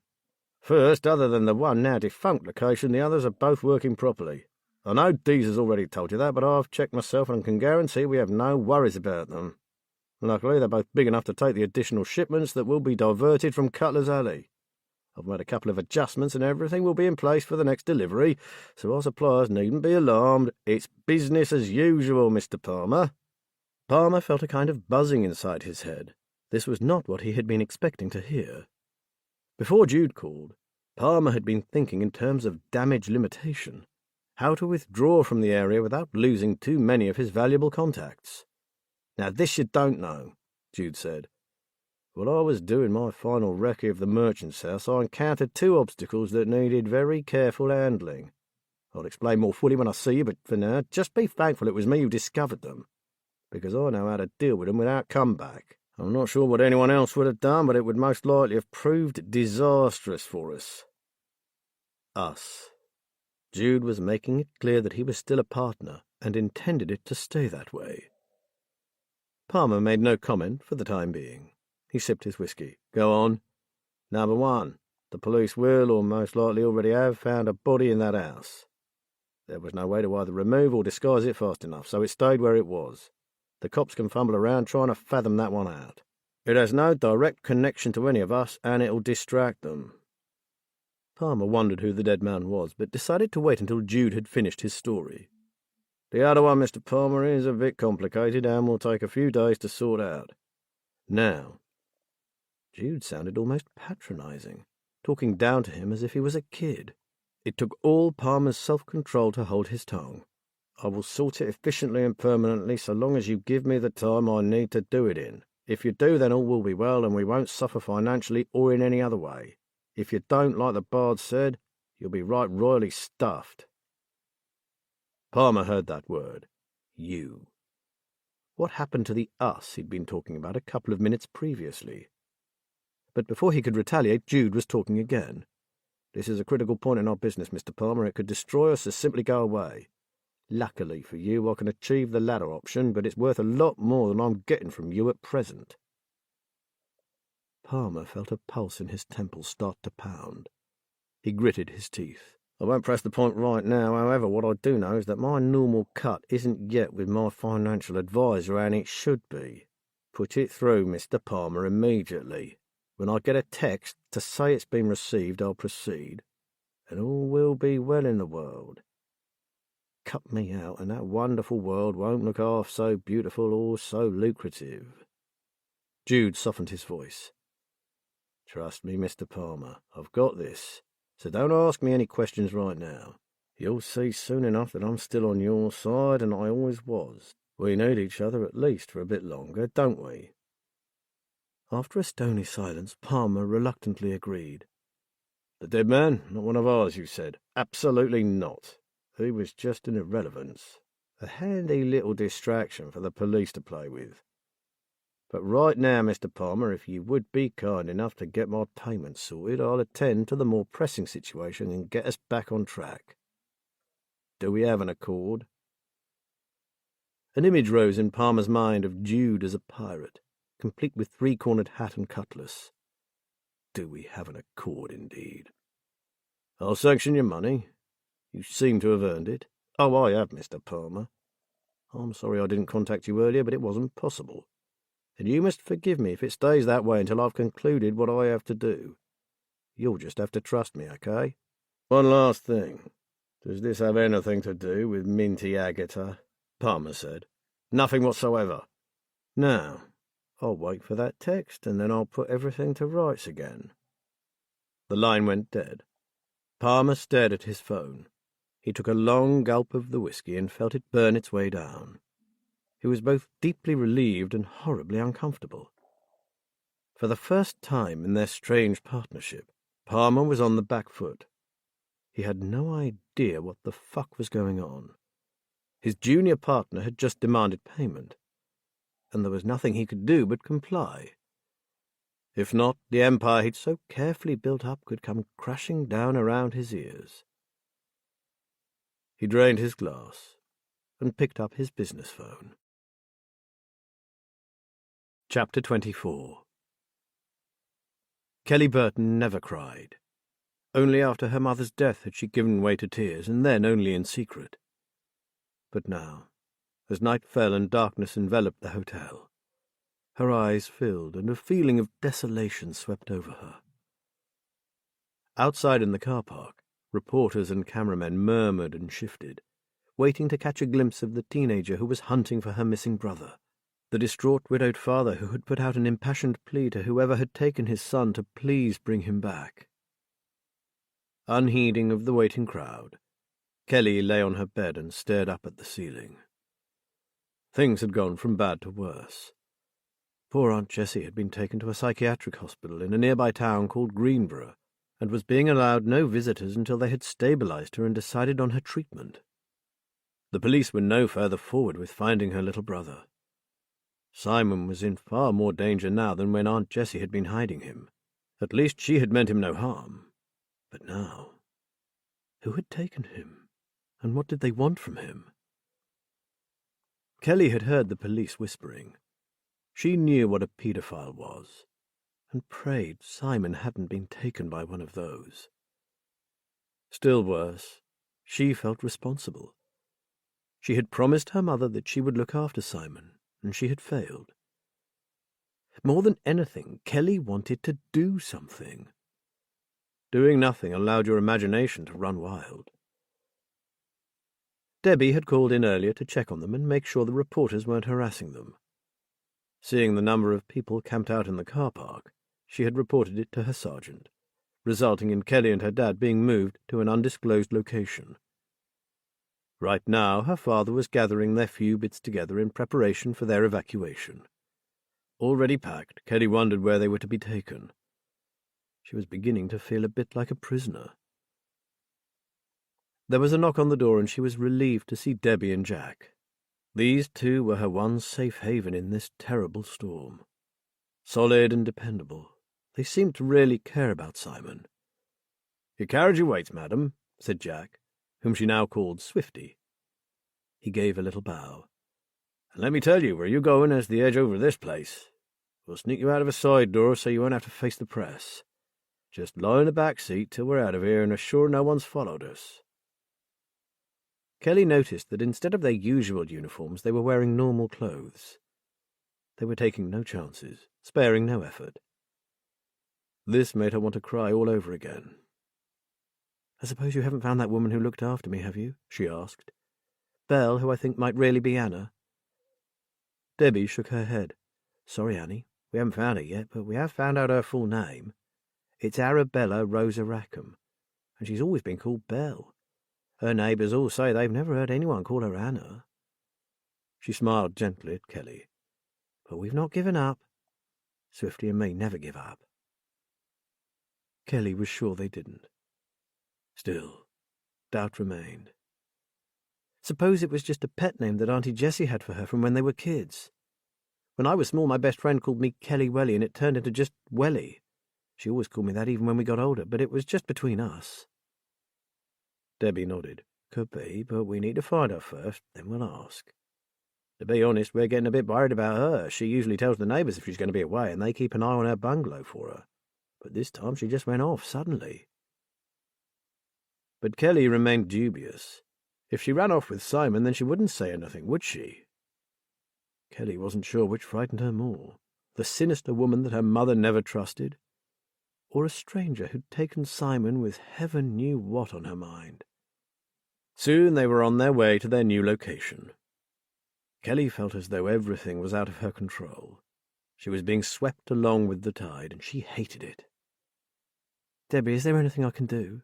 First, other than the one now defunct location, the others are both working properly. I know Dees has already told you that, but I've checked myself and can guarantee we have no worries about them. Luckily, they're both big enough to take the additional shipments that will be diverted from Cutler's Alley. I've made a couple of adjustments and everything will be in place for the next delivery, so our suppliers needn't be alarmed. It's business as usual, Mr. Palmer." Palmer felt a kind of buzzing inside his head. This was not what he had been expecting to hear. Before Jude called, Palmer had been thinking in terms of damage limitation, how to withdraw from the area without losing too many of his valuable contacts. "Now this you don't know," Jude said. "While I was doing my final recce of the merchant's house, I encountered two obstacles that needed very careful handling. I'll explain more fully when I see you, but for now, just be thankful it was me who discovered them, because I know how to deal with them without comeback. I'm not sure what anyone else would have done, but it would most likely have proved disastrous for us." Us. Jude was making it clear that he was still a partner and intended it to stay that way. Palmer made no comment for the time being. He sipped his whisky. "Go on." "Number one, the police will, or most likely already have, found a body in that house. There was no way to either remove or disguise it fast enough, so it stayed where it was. The cops can fumble around trying to fathom that one out. It has no direct connection to any of us, and it'll distract them." Palmer wondered who the dead man was, but decided to wait until Jude had finished his story. "The other one, Mr. Palmer, is a bit complicated and will take a few days to sort out. Now," Jude sounded almost patronizing, talking down to him as if he was a kid. It took all Palmer's self-control to hold his tongue. "I will sort it efficiently and permanently so long as you give me the time I need to do it in. If you do, then all will be well and we won't suffer financially or in any other way. If you don't, like the bard said, you'll be right royally stuffed." Palmer heard that word. You. What happened to the us he'd been talking about a couple of minutes previously? But before he could retaliate, Jude was talking again. "This is a critical point in our business, Mr. Palmer. It could destroy us or simply go away. Luckily for you, I can achieve the latter option, but it's worth a lot more than I'm getting from you at present." Palmer felt a pulse in his temples start to pound. He gritted his teeth. "I won't press the point right now. However, what I do know is that my normal cut isn't yet with my financial advisor, and it should be. Put it through, Mr. Palmer, immediately. When I get a text to say it's been received, I'll proceed, and all will be well in the world. Cut me out, and that wonderful world won't look half so beautiful or so lucrative." Jude softened his voice. "Trust me, Mr. Palmer, I've got this, so don't ask me any questions right now. You'll see soon enough that I'm still on your side, and I always was. We need each other at least for a bit longer, don't we?" After a stony silence, Palmer reluctantly agreed. "The dead man? Not one of ours, you said?" "Absolutely not. He was just an irrelevance. A handy little distraction for the police to play with. But right now, Mr. Palmer, if you would be kind enough to get my payment sorted, I'll attend to the more pressing situation and get us back on track. Do we have an accord?" An image rose in Palmer's mind of Jude as a pirate, complete with three-cornered hat and cutlass. Do we have an accord, indeed? "I'll sanction your money. You seem to have earned it." "Oh, I have, Mr. Palmer. I'm sorry I didn't contact you earlier, but it wasn't possible. And you must forgive me if it stays that way until I've concluded what I have to do. You'll just have to trust me, okay? One last thing. Does this have anything to do with Minty Agatha?" Palmer said. "Nothing whatsoever." "Now, I'll wait for that text, and then I'll put everything to rights again." The line went dead. Palmer stared at his phone. He took a long gulp of the whiskey and felt it burn its way down. He was both deeply relieved and horribly uncomfortable. For the first time in their strange partnership, Palmer was on the back foot. He had no idea what the fuck was going on. His junior partner had just demanded payment, and there was nothing he could do but comply. If not, the empire he'd so carefully built up could come crashing down around his ears. He drained his glass and picked up his business phone. Chapter 24. Kelly Burton never cried. Only after her mother's death had she given way to tears, and then only in secret. But now, as night fell and darkness enveloped the hotel, her eyes filled and a feeling of desolation swept over her. Outside in the car park, reporters and cameramen murmured and shifted, waiting to catch a glimpse of the teenager who was hunting for her missing brother, the distraught widowed father who had put out an impassioned plea to whoever had taken his son to please bring him back. Unheeding of the waiting crowd, Kelly lay on her bed and stared up at the ceiling. Things had gone from bad to worse. Poor Aunt Jessie had been taken to a psychiatric hospital in a nearby town called Greenborough, and was being allowed no visitors until they had stabilized her and decided on her treatment. The police were no further forward with finding her little brother. Simon was in far more danger now than when Aunt Jessie had been hiding him. At least she had meant him no harm. But now, who had taken him, and what did they want from him? Kelly had heard the police whispering. She knew what a paedophile was, and prayed Simon hadn't been taken by one of those. Still worse, she felt responsible. She had promised her mother that she would look after Simon, and she had failed. More than anything, Kelly wanted to do something. Doing nothing allowed your imagination to run wild. Debbie had called in earlier to check on them and make sure the reporters weren't harassing them. Seeing the number of people camped out in the car park, she had reported it to her sergeant, resulting in Kelly and her dad being moved to an undisclosed location. Right now, her father was gathering their few bits together in preparation for their evacuation. Already packed, Kelly wondered where they were to be taken. She was beginning to feel a bit like a prisoner. There was a knock on the door, and she was relieved to see Debbie and Jack. These two were her one safe haven in this terrible storm. Solid and dependable, they seemed to really care about Simon. "Your carriage awaits, madam," said Jack, whom she now called Swifty. He gave a little bow. "And let me tell you, where you going has the edge over this place. We'll sneak you out of a side door so you won't have to face the press. Just lie in the back seat till we're out of here and assure no one's followed us." Kelly noticed that instead of their usual uniforms, they were wearing normal clothes. They were taking no chances, sparing no effort. This made her want to cry all over again. "I suppose you haven't found that woman who looked after me, have you?" she asked. "Belle, who I think might really be Anna?" Debbie shook her head. "Sorry, Annie, we haven't found her yet, but we have found out her full name. It's Arabella Rosa Rackham, and she's always been called Belle. Her neighbours all say they've never heard anyone call her Anna." She smiled gently at Kelly. "But we've not given up. Swifty and me never give up." Kelly was sure they didn't. Still, doubt remained. Suppose it was just a pet name that Auntie Jessie had for her from when they were kids. When I was small, my best friend called me Kelly Welly, and it turned into just Welly. She always called me that even when we got older, but it was just between us. Debbie nodded. Could be, but we need to find her first, then we'll ask. To be honest, we're getting a bit worried about her. She usually tells the neighbours if she's going to be away, and they keep an eye on her bungalow for her. But this time she just went off suddenly. But Kelly remained dubious. If she ran off with Simon, then she wouldn't say anything, would she? Kelly wasn't sure which frightened her more, the sinister woman that her mother never trusted, or a stranger who'd taken Simon with heaven knew what on her mind. Soon they were on their way to their new location. Kelly felt as though everything was out of her control. She was being swept along with the tide, and she hated it. Debbie, is there anything I can do?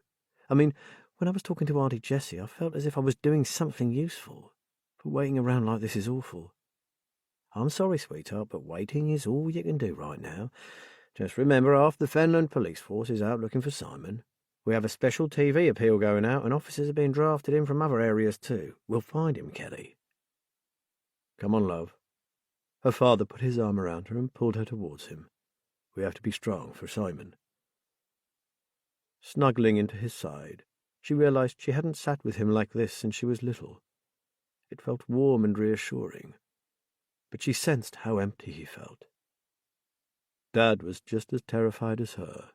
I mean, when I was talking to Auntie Jessie, I felt as if I was doing something useful. But waiting around like this is awful. I'm sorry, sweetheart, but waiting is all you can do right now. Just remember, half the Fenland police force is out looking for Simon. We have a special TV appeal going out, and officers are being drafted in from other areas too. We'll find him, Kelly. Come on, love. Her father put his arm around her and pulled her towards him. We have to be strong for Simon. Snuggling into his side, she realized she hadn't sat with him like this since she was little. It felt warm and reassuring, but she sensed how empty he felt. Dad was just as terrified as her.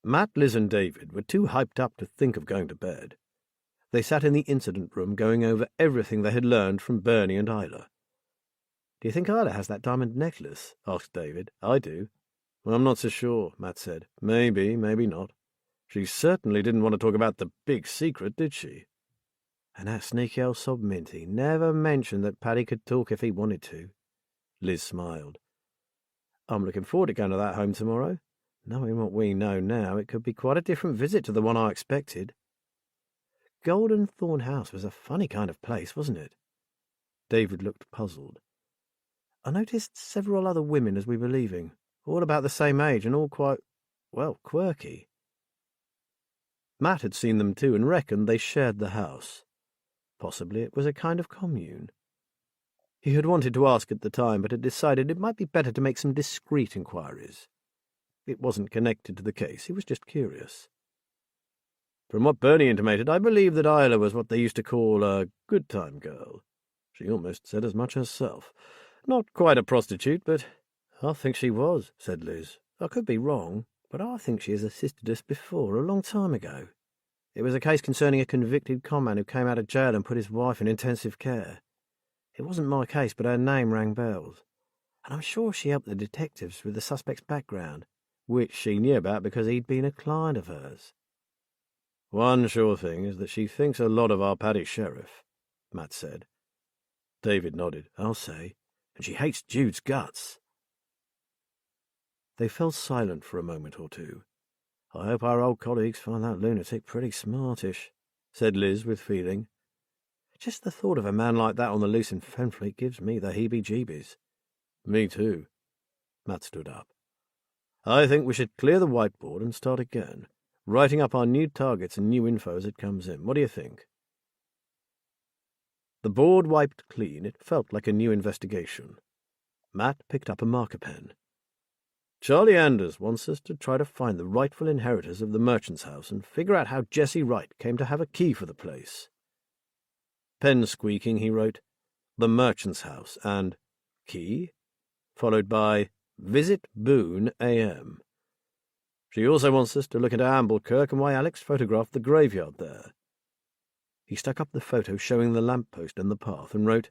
Matt, Liz, and David were too hyped up to think of going to bed. They sat in the incident room going over everything they had learned from Bernie and Isla. "Do you think Isla has that diamond necklace?" asked David. "I do." "Well, I'm not so sure," Matt said. "Maybe, maybe not. She certainly didn't want to talk about the big secret, did she?" "And that sneaky old sob Minty never mentioned that Paddy could talk if he wanted to." Liz smiled. "I'm looking forward to going to that home tomorrow. Knowing what we know now, it could be quite a different visit to the one I expected." Golden Thorn House was a funny kind of place, wasn't it? David looked puzzled. "I noticed several other women as we were leaving, all about the same age and all quite, well, quirky." Matt had seen them too and reckoned they shared the house. Possibly it was a kind of commune. He had wanted to ask at the time, but had decided it might be better to make some discreet inquiries. It wasn't connected to the case, he was just curious. From what Bernie intimated, I believe that Isla was what they used to call a good-time girl. She almost said as much herself. Not quite a prostitute, but I think she was, said Liz. I could be wrong, but I think she has assisted us before, a long time ago. It was a case concerning a convicted conman who came out of jail and put his wife in intensive care. It wasn't my case, but her name rang bells. And I'm sure she helped the detectives with the suspect's background, which she knew about because he'd been a client of hers. One sure thing is that she thinks a lot of our Paddy Sheriff, Matt said. David nodded. I'll say. And she hates Jude's guts. They fell silent for a moment or two. I hope our old colleagues find that lunatic pretty smartish, said Liz with feeling. Just the thought of a man like that on the loose in Fenfleet gives me the heebie-jeebies. Me too. Matt stood up. I think we should clear the whiteboard and start again, writing up our new targets and new info as it comes in. What do you think? The board wiped clean. It felt like a new investigation. Matt picked up a marker pen. Charlie Anders wants us to try to find the rightful inheritors of the merchant's house and figure out how Jessie Wright came to have a key for the place. Pen squeaking, he wrote, "The merchant's house," and "key," followed by "Visit Boone AM." She also wants us to look into Amblekirk and why Alex photographed the graveyard there. He stuck up the photo showing the lamp-post and the path and wrote,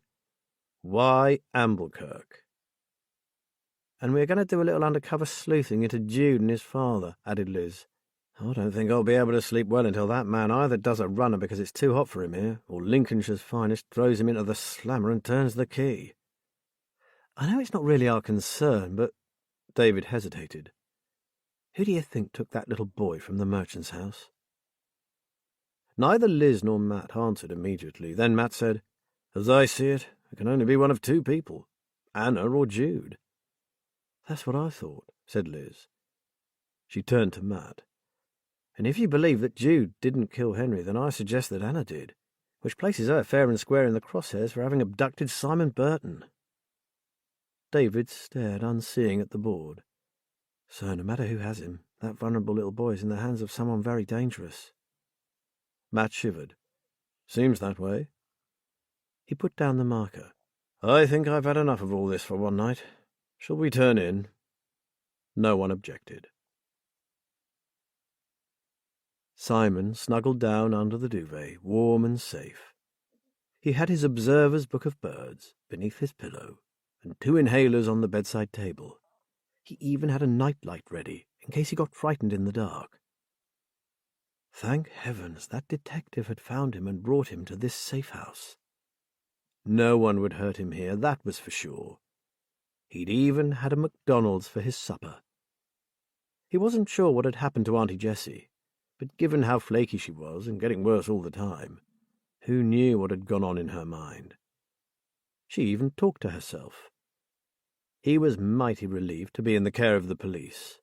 "Why Amblekirk?" "And we're going to do a little undercover sleuthing into Jude and his father," added Liz. "I don't think I'll be able to sleep well until that man either does a runner because it's too hot for him here, or Lincolnshire's finest throws him into the slammer and turns the key." "I know it's not really our concern, but—" David hesitated. "Who do you think took that little boy from the merchant's house?" Neither Liz nor Matt answered immediately. Then Matt said, "As I see it, it can only be one of two people, Anna or Jude." "That's what I thought," said Liz. She turned to Matt. And if you believe that Jude didn't kill Henry, then I suggest that Anna did, which places her fair and square in the crosshairs for having abducted Simon Burton. David stared unseeing at the board. So no matter who has him, that vulnerable little boy is in the hands of someone very dangerous. Matt shivered. Seems that way. He put down the marker. I think I've had enough of all this for one night. Shall we turn in? No one objected. Simon snuggled down under the duvet, warm and safe. He had his observer's book of birds beneath his pillow, and 2 inhalers on the bedside table. He even had a nightlight ready, in case he got frightened in the dark. Thank heavens that detective had found him and brought him to this safe house. No one would hurt him here, that was for sure. He'd even had a McDonald's for his supper. He wasn't sure what had happened to Auntie Jessie, but given how flaky she was, and getting worse all the time, who knew what had gone on in her mind? She even talked to herself. He was mighty relieved to be in the care of the police.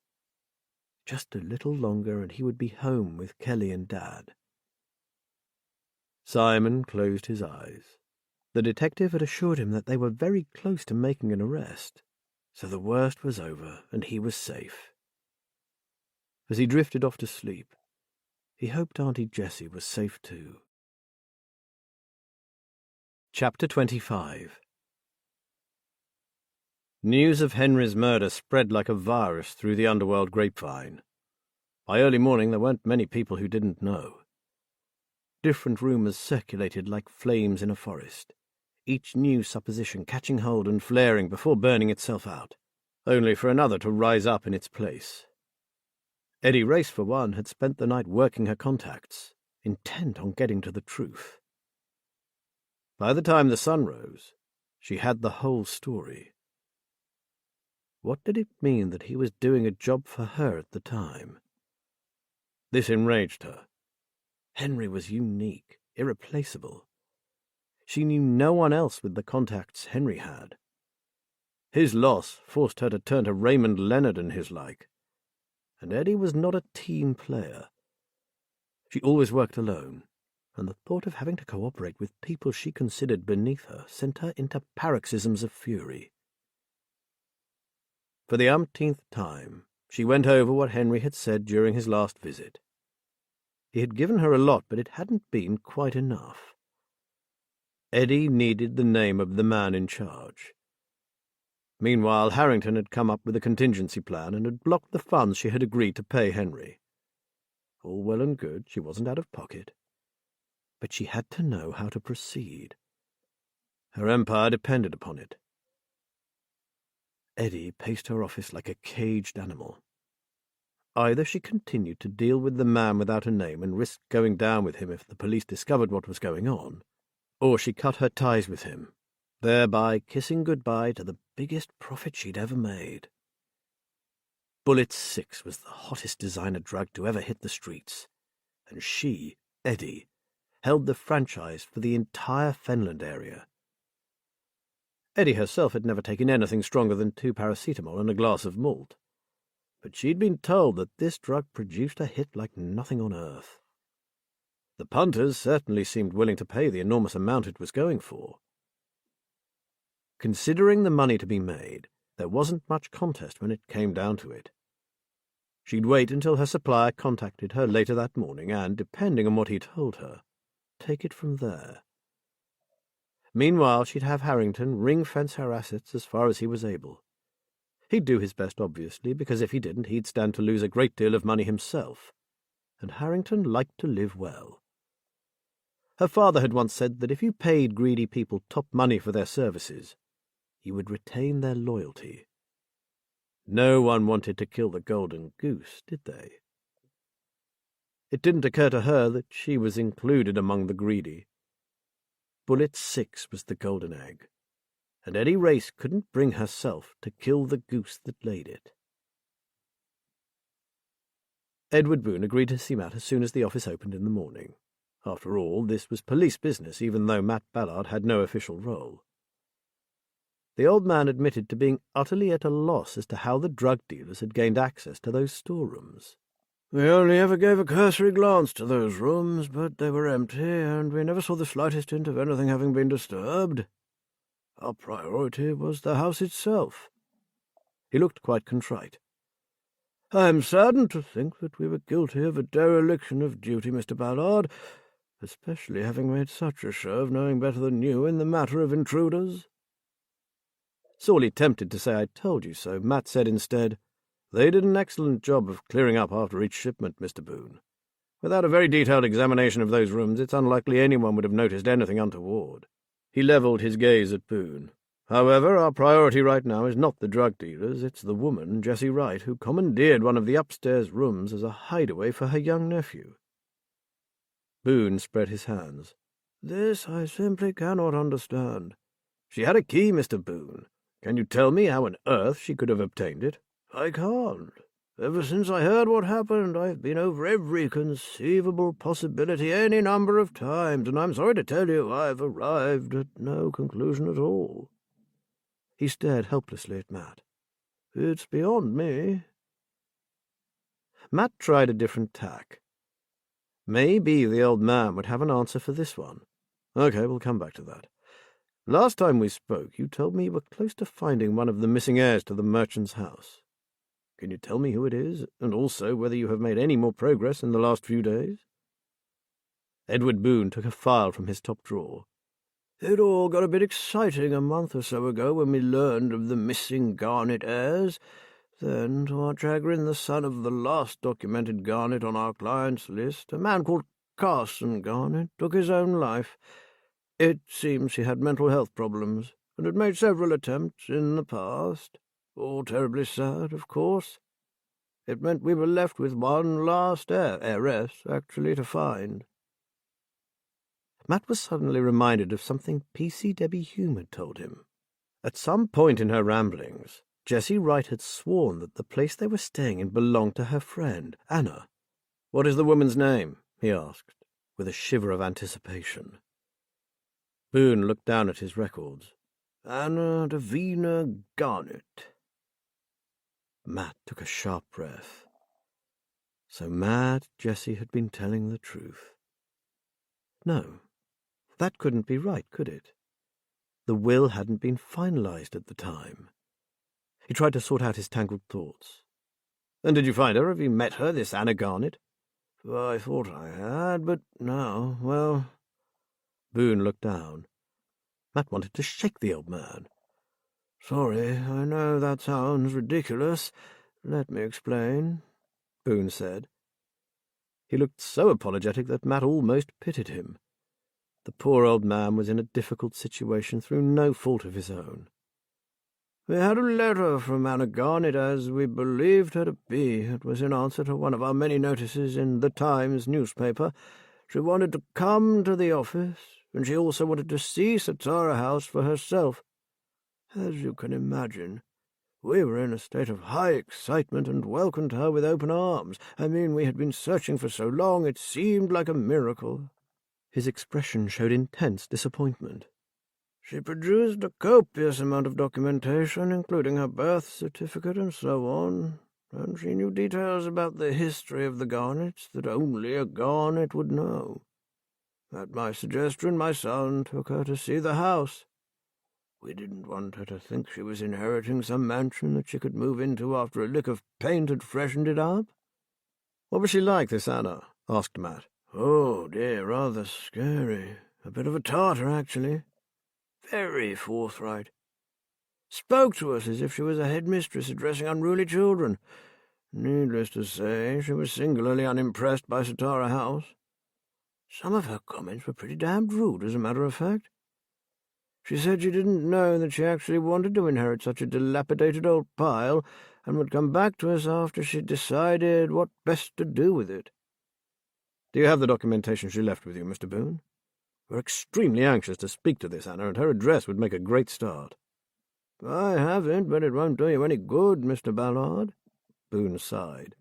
Just a little longer and he would be home with Kelly and Dad. Simon closed his eyes. The detective had assured him that they were very close to making an arrest, so the worst was over and he was safe. As he drifted off to sleep, he hoped Auntie Jessie was safe too. Chapter 25. News of Henry's murder spread like a virus through the underworld grapevine. By early morning there weren't many people who didn't know. Different rumours circulated like flames in a forest, each new supposition catching hold and flaring before burning itself out, only for another to rise up in its place. Eddie Race, for one, had spent the night working her contacts, intent on getting to the truth. By the time the sun rose, she had the whole story. What did it mean that he was doing a job for her at the time? This enraged her. Henry was unique, irreplaceable. She knew no one else with the contacts Henry had. His loss forced her to turn to Raymond Leonard and his like. And Eddie was not a team player. She always worked alone, and the thought of having to cooperate with people she considered beneath her sent her into paroxysms of fury. For the umpteenth time, she went over what Henry had said during his last visit. He had given her a lot, but it hadn't been quite enough. Eddie needed the name of the man in charge. Meanwhile, Harrington had come up with a contingency plan and had blocked the funds she had agreed to pay Henry. All well and good, she wasn't out of pocket. But she had to know how to proceed. Her empire depended upon it. Eddie paced her office like a caged animal. Either she continued to deal with the man without a name and risked going down with him if the police discovered what was going on, or she cut her ties with him, thereby kissing goodbye to the biggest profit she'd ever made. Bullet 6 was the hottest designer drug to ever hit the streets, and she, Eddie, held the franchise for the entire Fenland area. Eddie herself had never taken anything stronger than 2 paracetamol and a glass of malt, but she'd been told that this drug produced a hit like nothing on earth. The punters certainly seemed willing to pay the enormous amount it was going for. Considering the money to be made, there wasn't much contest when it came down to it. She'd wait until her supplier contacted her later that morning and, depending on what he told her, take it from there. Meanwhile, she'd have Harrington ring-fence her assets as far as he was able. He'd do his best, obviously, because if he didn't, he'd stand to lose a great deal of money himself, and Harrington liked to live well. Her father had once said that if you paid greedy people top money for their services, you would retain their loyalty. No one wanted to kill the golden goose, did they? It didn't occur to her that she was included among the greedy. Bullet 6 was the golden egg, and Eddie Race couldn't bring herself to kill the goose that laid it. Edward Boone agreed to see Matt as soon as the office opened in the morning. After all, this was police business, even though Matt Ballard had no official role. The old man admitted to being utterly at a loss as to how the drug dealers had gained access to those storerooms. We only ever gave a cursory glance to those rooms, but they were empty, and we never saw the slightest hint of anything having been disturbed. Our priority was the house itself." He looked quite contrite. "I am saddened to think that we were guilty of a dereliction of duty, Mr. Ballard, especially having made such a show of knowing better than you in the matter of intruders." Sorely tempted to say "I told you so," Matt said instead, "They did an excellent job of clearing up after each shipment, Mr. Boone. Without a very detailed examination of those rooms, it's unlikely anyone would have noticed anything untoward." He levelled his gaze at Boone. "However, our priority right now is not the drug dealers, it's the woman, Jessie Wright, who commandeered one of the upstairs rooms as a hideaway for her young nephew." Boone spread his hands. "This I simply cannot understand. She had a key, Mr. Boone. Can you tell me how on earth she could have obtained it?" "I can't. Ever since I heard what happened, I've been over every conceivable possibility any number of times, and I'm sorry to tell you I've arrived at no conclusion at all." He stared helplessly at Matt. "It's beyond me." Matt tried a different tack. Maybe the old man would have an answer for this one. "Okay, we'll come back to that. Last time we spoke, you told me you were close to finding one of the missing heirs to the merchant's house. Can you tell me who it is, and also whether you have made any more progress in the last few days?" Edward Boone took a file from his top drawer. "It all got a bit exciting a month or so ago when we learned of the missing Garnet heirs. Then, to our chagrin, the son of the last documented Garnet on our client's list, a man called Carson Garnet, took his own life. It seems he had mental health problems, and had made several attempts in the past. All terribly sad, of course. It meant we were left with one last heiress, actually, to find." Matt was suddenly reminded of something P.C. Debbie Hume had told him. At some point in her ramblings, Jessie Wright had sworn that the place they were staying in belonged to her friend, Anna. "What is the woman's name?" he asked, with a shiver of anticipation. Boone looked down at his records. "Anna Davina Garnet." Matt took a sharp breath. So mad Jessie had been telling the truth. No, that couldn't be right, could it? The will hadn't been finalized at the time. He tried to sort out his tangled thoughts. "And did you find her? Have you met her, this Anna Garnet?" "I thought I had, but no, well—" Boone looked down. Matt wanted to shake the old man. "Sorry, I know that sounds ridiculous. Let me explain," Boone said. He looked so apologetic that Matt almost pitied him. The poor old man was in a difficult situation through no fault of his own. "We had a letter from Anna Garnet, as we believed her to be. It was in answer to one of our many notices in the Times newspaper. She wanted to come to the office, and she also wanted to see Satara House for herself. As you can imagine, we were in a state of high excitement and welcomed her with open arms. I mean, we had been searching for so long, it seemed like a miracle." His expression showed intense disappointment. "She produced a copious amount of documentation, including her birth certificate and so on, and she knew details about the history of the Garnets that only a Garnet would know. At my suggestion, my son took her to see the house. We didn't want her to think she was inheriting some mansion that she could move into after a lick of paint had freshened it up." "What was she like, this Anna?" asked Matt. "Oh, dear, rather scary. A bit of a tartar, actually. Very forthright. Spoke to us as if she was a headmistress addressing unruly children. Needless to say, she was singularly unimpressed by Satara House. Some of her comments were pretty damned rude, as a matter of fact. She said she didn't know that she actually wanted to inherit such a dilapidated old pile, and would come back to us after she'd decided what best to do with it." "Do you have the documentation she left with you, Mr. Boone? We're extremely anxious to speak to this Anna, and her address would make a great start." "I haven't, but it won't do you any good, Mr. Ballard." Boone sighed.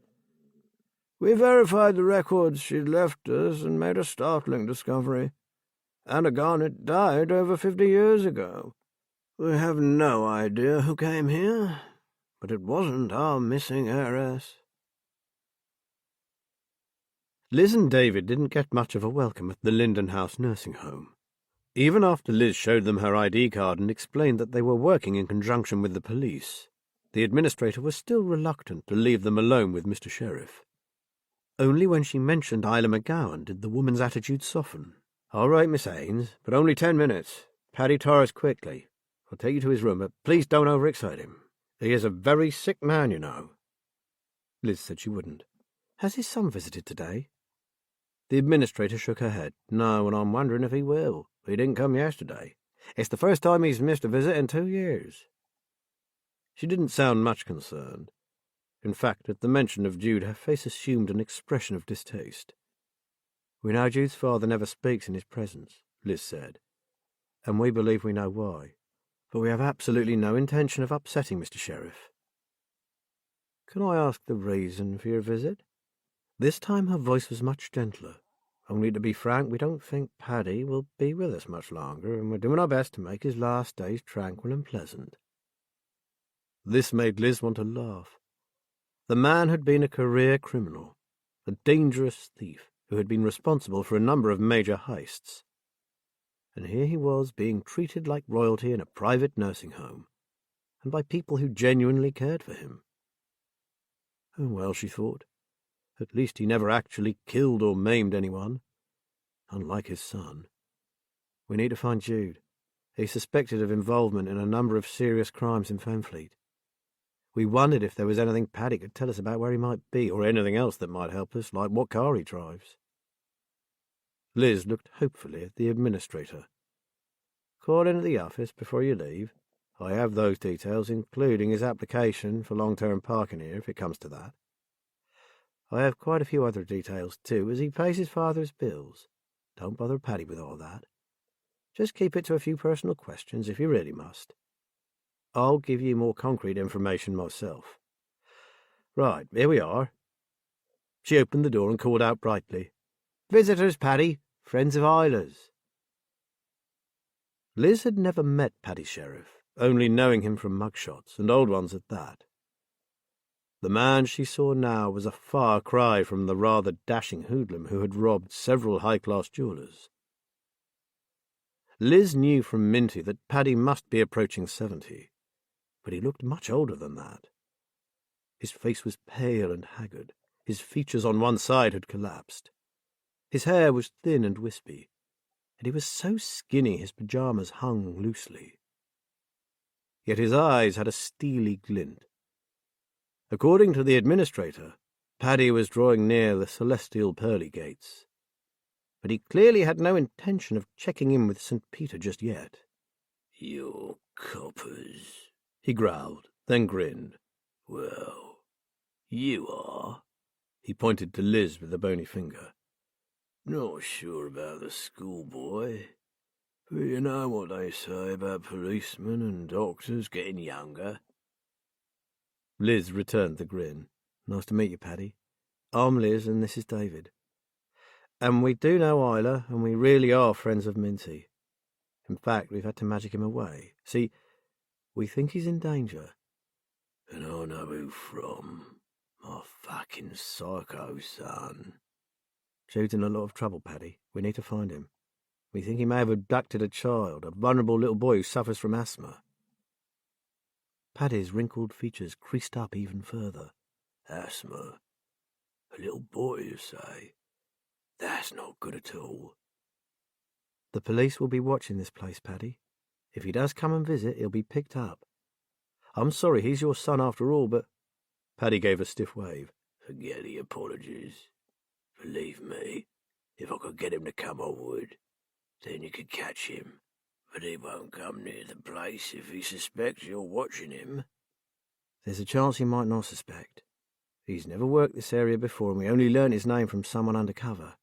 "We verified the records she'd left us and made a startling discovery. Anna Garnet died over 50 years ago. We have no idea who came here, but it wasn't our missing heiress." Liz and David didn't get much of a welcome at the Linden House nursing home. Even after Liz showed them her ID card and explained that they were working in conjunction with the police, the administrator was still reluctant to leave them alone with Mr. Sheriff. Only when she mentioned Isla McGowan did the woman's attitude soften. "All right, Miss Haynes, but only 10 minutes. Paddy tires quickly. I'll take you to his room, but please don't overexcite him. He is a very sick man, you know." Liz said she wouldn't. "Has his son visited today?" The administrator shook her head. "No, and I'm wondering if he will. He didn't come yesterday. It's the first time he's missed a visit in 2 years." She didn't sound much concerned. In fact, at the mention of Jude, her face assumed an expression of distaste. "We know Jude's father never speaks in his presence," Liz said, "and we believe we know why. But we have absolutely no intention of upsetting Mr. Sheriff." "Can I ask the reason for your visit?" This time her voice was much gentler. "Only to be frank, we don't think Paddy will be with us much longer, and we're doing our best to make his last days tranquil and pleasant." This made Liz want to laugh. The man had been a career criminal, a dangerous thief who had been responsible for a number of major heists. And here he was being treated like royalty in a private nursing home, and by people who genuinely cared for him. Oh well, she thought. At least he never actually killed or maimed anyone, unlike his son. We need to find Jude. He's suspected of involvement in a number of serious crimes in Fenfleet. We wondered if there was anything Paddy could tell us about where he might be, or anything else that might help us, like what car he drives. Liz looked hopefully at the administrator. "Call in at the office before you leave. I have those details, including his application for long-term parking here, if it comes to that. I have quite a few other details, too, as he pays his father's bills. Don't bother Paddy with all that. Just keep it to a few personal questions, if you really must. I'll give you more concrete information myself. Right, here we are." She opened the door and called out brightly, "Visitors, Paddy, friends of Isla's." Liz had never met Paddy Sheriff, only knowing him from mugshots, and old ones at that. The man she saw now was a far cry from the rather dashing hoodlum who had robbed several high-class jewellers. Liz knew from Minty that Paddy must be approaching 70, but he looked much older than that. His face was pale and haggard. His features on one side had collapsed. His hair was thin and wispy, and he was so skinny his pyjamas hung loosely. Yet his eyes had a steely glint. According to the administrator, Paddy was drawing near the celestial pearly gates, but he clearly had no intention of checking in with St. Peter just yet. "You coppers," he growled, then grinned. "Well, you are." He pointed to Liz with a bony finger. "Not sure about the schoolboy, but you know what they say about policemen and doctors getting younger." Liz returned the grin. "Nice to meet you, Paddy. I'm Liz, and this is David. And we do know Isla, and we really are friends of Minty. In fact, we've had to magic him away. See, we think he's in danger." "And I know who from. My fucking psycho son." "Jude's in a lot of trouble, Paddy. We need to find him. We think he may have abducted a child, a vulnerable little boy who suffers from asthma." Paddy's wrinkled features creased up even further. "Asthma? A little boy, you say? That's not good at all." "The police will be watching this place, Paddy. If he does come and visit, he'll be picked up. I'm sorry he's your son after all, but—" Paddy gave a stiff wave. "Forget the apologies. Believe me, if I could get him to come, I would. Then you could catch him. But he won't come near the place if he suspects you're watching him." "There's a chance he might not suspect. He's never worked this area before, and we only learnt his name from someone undercover.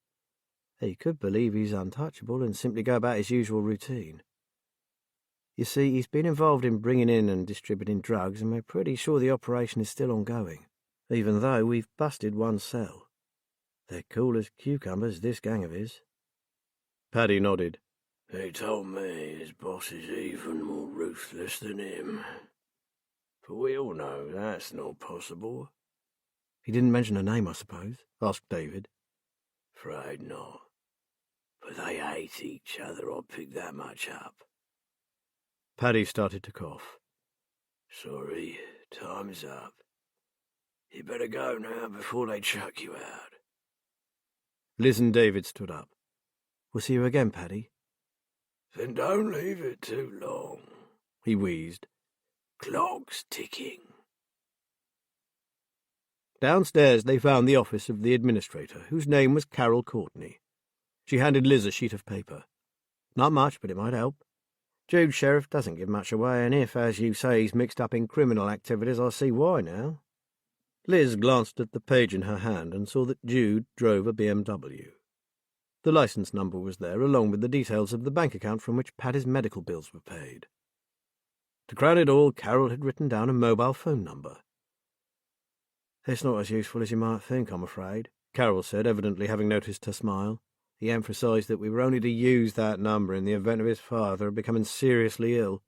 He could believe he's untouchable and simply go about his usual routine. You see, he's been involved in bringing in and distributing drugs, and we're pretty sure the operation is still ongoing, even though we've busted one cell. They're cool as cucumbers, this gang of his." Paddy nodded. "He told me his boss is even more ruthless than him. But we all know that's not possible." "He didn't mention a name, I suppose?" asked David. Afraid not. But they hate each other, I'll pick that much up. Paddy started to cough. Sorry, time's up. You better go now before they chuck you out. Liz and David stood up. We'll see you again, Paddy. Then don't leave it too long, he wheezed. Clock's ticking. Downstairs they found the office of the administrator, whose name was Carol Courtney. She handed Liz a sheet of paper. Not much, but it might help. Jude Sheriff doesn't give much away, and if, as you say, he's mixed up in criminal activities, I see why now. Liz glanced at the page in her hand and saw that Jude drove a BMW. The licence number was there, along with the details of the bank account from which Paddy's medical bills were paid. To crown it all, Carol had written down a mobile phone number. It's not as useful as you might think, I'm afraid, Carol said, evidently having noticed her smile. He emphasised that we were only to use that number in the event of his father becoming seriously ill.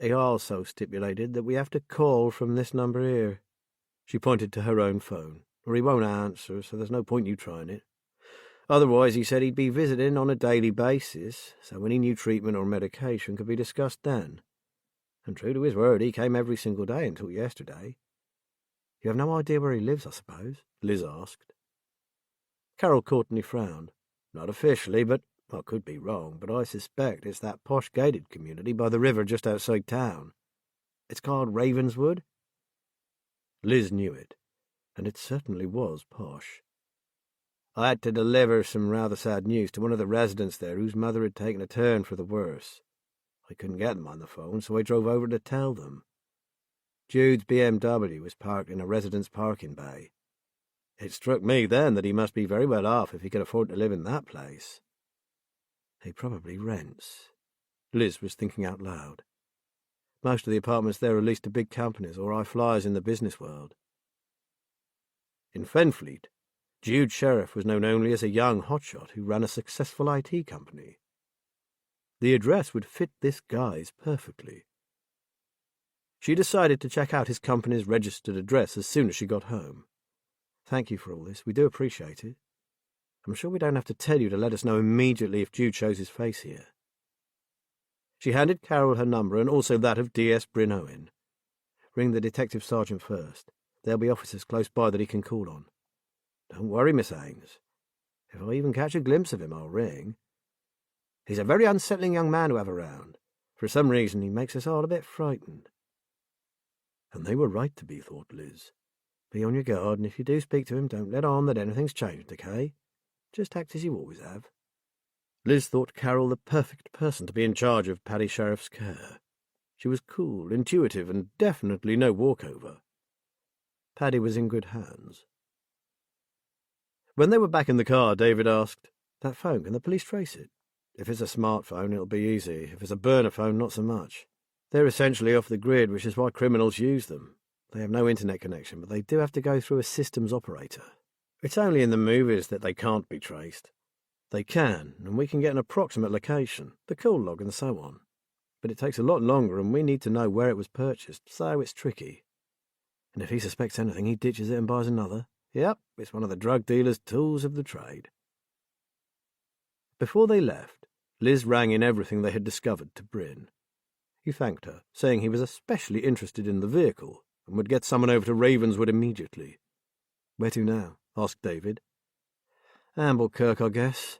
He also stipulated that we have to call from this number here. She pointed to her own phone, or he won't answer, so there's no point you trying it. Otherwise, he said he'd be visiting on a daily basis, so any new treatment or medication could be discussed then. And true to his word, he came every single day until yesterday. You have no idea where he lives, I suppose? Liz asked. Carol Courtney frowned. Not officially, but I could be wrong, but I suspect it's that posh gated community by the river just outside town. It's called Ravenswood. Liz knew it, and it certainly was posh. I had to deliver some rather sad news to one of the residents there whose mother had taken a turn for the worse. I couldn't get them on the phone, so I drove over to tell them. Jude's BMW was parked in a resident's parking bay. It struck me then that he must be very well off if he could afford to live in that place. He probably rents. Liz was thinking out loud. Most of the apartments there are leased to big companies or high flyers in the business world. In Fenfleet, Jude Sheriff was known only as a young hotshot who ran a successful IT company. The address would fit this guise perfectly. She decided to check out his company's registered address as soon as she got home. Thank you for all this. We do appreciate it. I'm sure we don't have to tell you to let us know immediately if Jude shows his face here. She handed Carol her number and also that of D.S. Bryn Owen. Ring the detective sergeant first. There'll be officers close by that he can call on. Don't worry, Miss Ames. If I even catch a glimpse of him, I'll ring. He's a very unsettling young man to have around. For some reason, he makes us all a bit frightened. And they were right to be, thought Liz. Be on your guard, and if you do speak to him, don't let on that anything's changed, okay? Just act as you always have. Liz thought Carol the perfect person to be in charge of Paddy Sheriff's care. She was cool, intuitive, and definitely no walkover. Paddy was in good hands. When they were back in the car, David asked, "That phone, can the police trace it? If it's a smartphone, it'll be easy. If it's a burner phone, not so much. They're essentially off the grid, which is why criminals use them. They have no internet connection, but they do have to go through a systems operator. It's only in the movies that they can't be traced. They can, and we can get an approximate location, the call log and so on. But it takes a lot longer, and we need to know where it was purchased, so it's tricky. And if he suspects anything, he ditches it and buys another. Yep, it's one of the drug dealer's tools of the trade." Before they left, Liz rang in everything they had discovered to Bryn. He thanked her, saying he was especially interested in the vehicle and would get someone over to Ravenswood immediately. "Where to now?" asked David. "Amblecirk, I guess.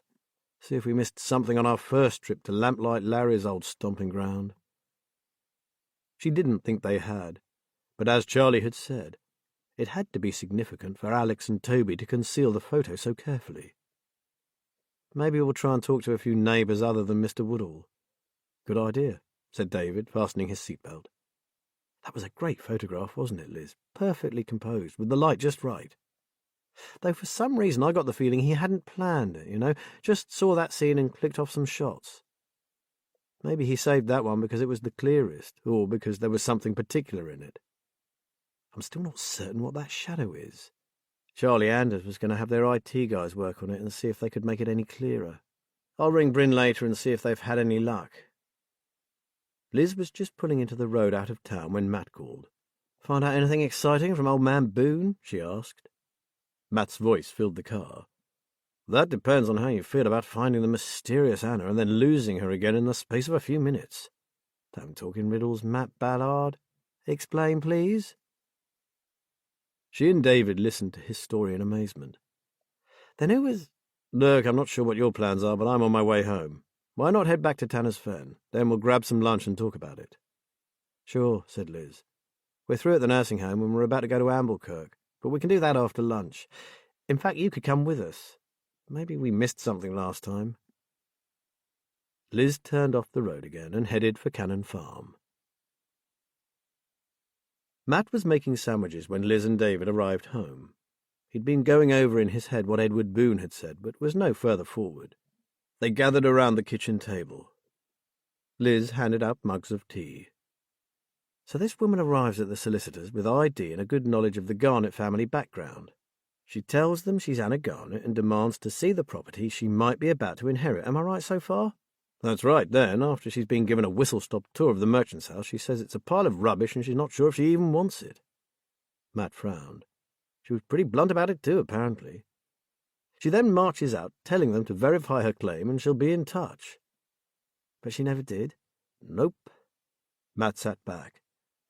See if we missed something on our first trip to Lamplight Larry's old stomping ground." She didn't think they had, but as Charlie had said, it had to be significant for Alex and Toby to conceal the photo so carefully. "Maybe we'll try and talk to a few neighbours other than Mr. Woodall." "Good idea," said David, fastening his seatbelt. "That was a great photograph, wasn't it, Liz? Perfectly composed, with the light just right. Though for some reason I got the feeling he hadn't planned it, just saw that scene and clicked off some shots. Maybe he saved that one because it was the clearest, or because there was something particular in it. I'm still not certain what that shadow is. Charlie Anders was going to have their IT guys work on it and see if they could make it any clearer. I'll ring Bryn later and see if they've had any luck." Liz was just pulling into the road out of town when Matt called. "Find out anything exciting from old man Boone?" she asked. Matt's voice filled the car. That depends on how you feel about finding the mysterious Anna and then losing her again in the space of a few minutes. Don't talk in riddles, Matt Ballard. Explain, please. She and David listened to his story in amazement. Then who was... Look, I'm not sure what your plans are, but I'm on my way home. Why not head back to Tanner's Fen? Then we'll grab some lunch and talk about it. Sure, said Liz. We're through at the nursing home and we're about to go to Amblekirk, but we can do that after lunch. In fact, you could come with us. Maybe we missed something last time. Liz turned off the road again and headed for Cannon Farm. Matt was making sandwiches when Liz and David arrived home. He'd been going over in his head what Edward Boone had said, but was no further forward. They gathered around the kitchen table. Liz handed out mugs of tea. So this woman arrives at the solicitor's with ID and a good knowledge of the Garnet family background. She tells them she's Anna Garnet and demands to see the property she might be about to inherit. Am I right so far? That's right. Then, after she's been given a whistle-stop tour of the merchant's house, she says it's a pile of rubbish and she's not sure if she even wants it. Matt frowned. She was pretty blunt about it too, apparently. She then marches out, telling them to verify her claim and she'll be in touch. But she never did? Nope. Matt sat back.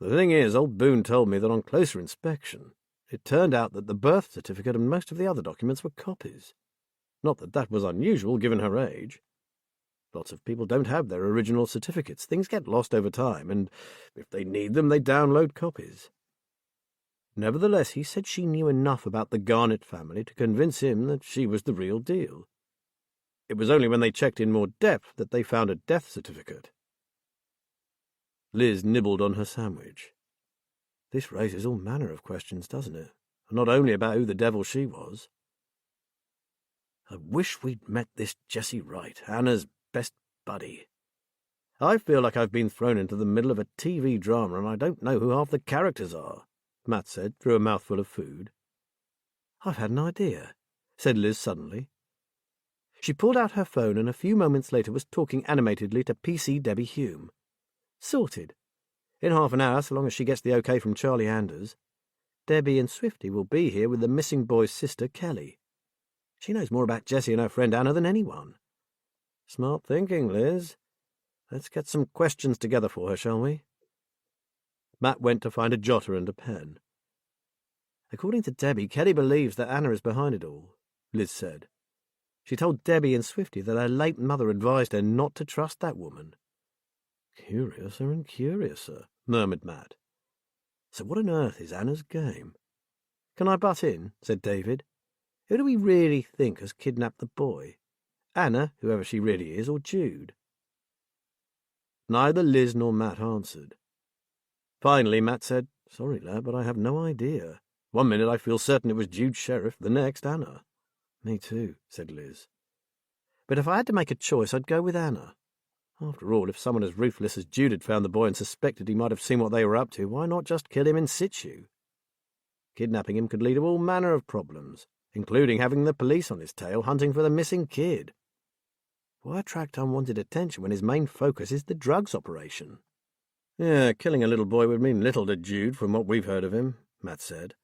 The thing is, old Boone told me that on closer inspection, it turned out that the birth certificate and most of the other documents were copies. Not that that was unusual, given her age. Lots of people don't have their original certificates. Things get lost over time, and if they need them, they download copies. Nevertheless, he said she knew enough about the Garnet family to convince him that she was the real deal. It was only when they checked in more depth that they found a death certificate. Liz nibbled on her sandwich. This raises all manner of questions, doesn't it? And not only about who the devil she was. I wish we'd met this Jessie Wright, Anna's best buddy. I feel like I've been thrown into the middle of a TV drama and I don't know who half the characters are, Matt said through a mouthful of food. I've had an idea, said Liz suddenly. She pulled out her phone and a few moments later was talking animatedly to PC Debbie Hume. Sorted. In half an hour, so long as she gets the okay from Charlie Anders. Debbie and Swifty will be here with the missing boy's sister, Kelly. She knows more about Jessie and her friend Anna than anyone. Smart thinking, Liz. Let's get some questions together for her, shall we? Matt went to find a jotter and a pen. According to Debbie, Kelly believes that Anna is behind it all, Liz said. She told Debbie and Swifty that her late mother advised her not to trust that woman. Curiouser and curiouser, murmured Matt. So what on earth is Anna's game? Can I butt in? Said David. Who do we really think has kidnapped the boy? Anna, whoever she really is, or Jude? Neither Liz nor Matt answered. Finally, Matt said, Sorry, lad, but I have no idea. One minute I feel certain it was Jude Sheriff, the next Anna. Me too, said Liz. But if I had to make a choice, I'd go with Anna. After all, if someone as ruthless as Jude had found the boy and suspected he might have seen what they were up to, why not just kill him in situ? Kidnapping him could lead to all manner of problems, including having the police on his tail hunting for the missing kid. Why attract unwanted attention when his main focus is the drugs operation? Yeah, killing a little boy would mean little to Jude from what we've heard of him, Matt said.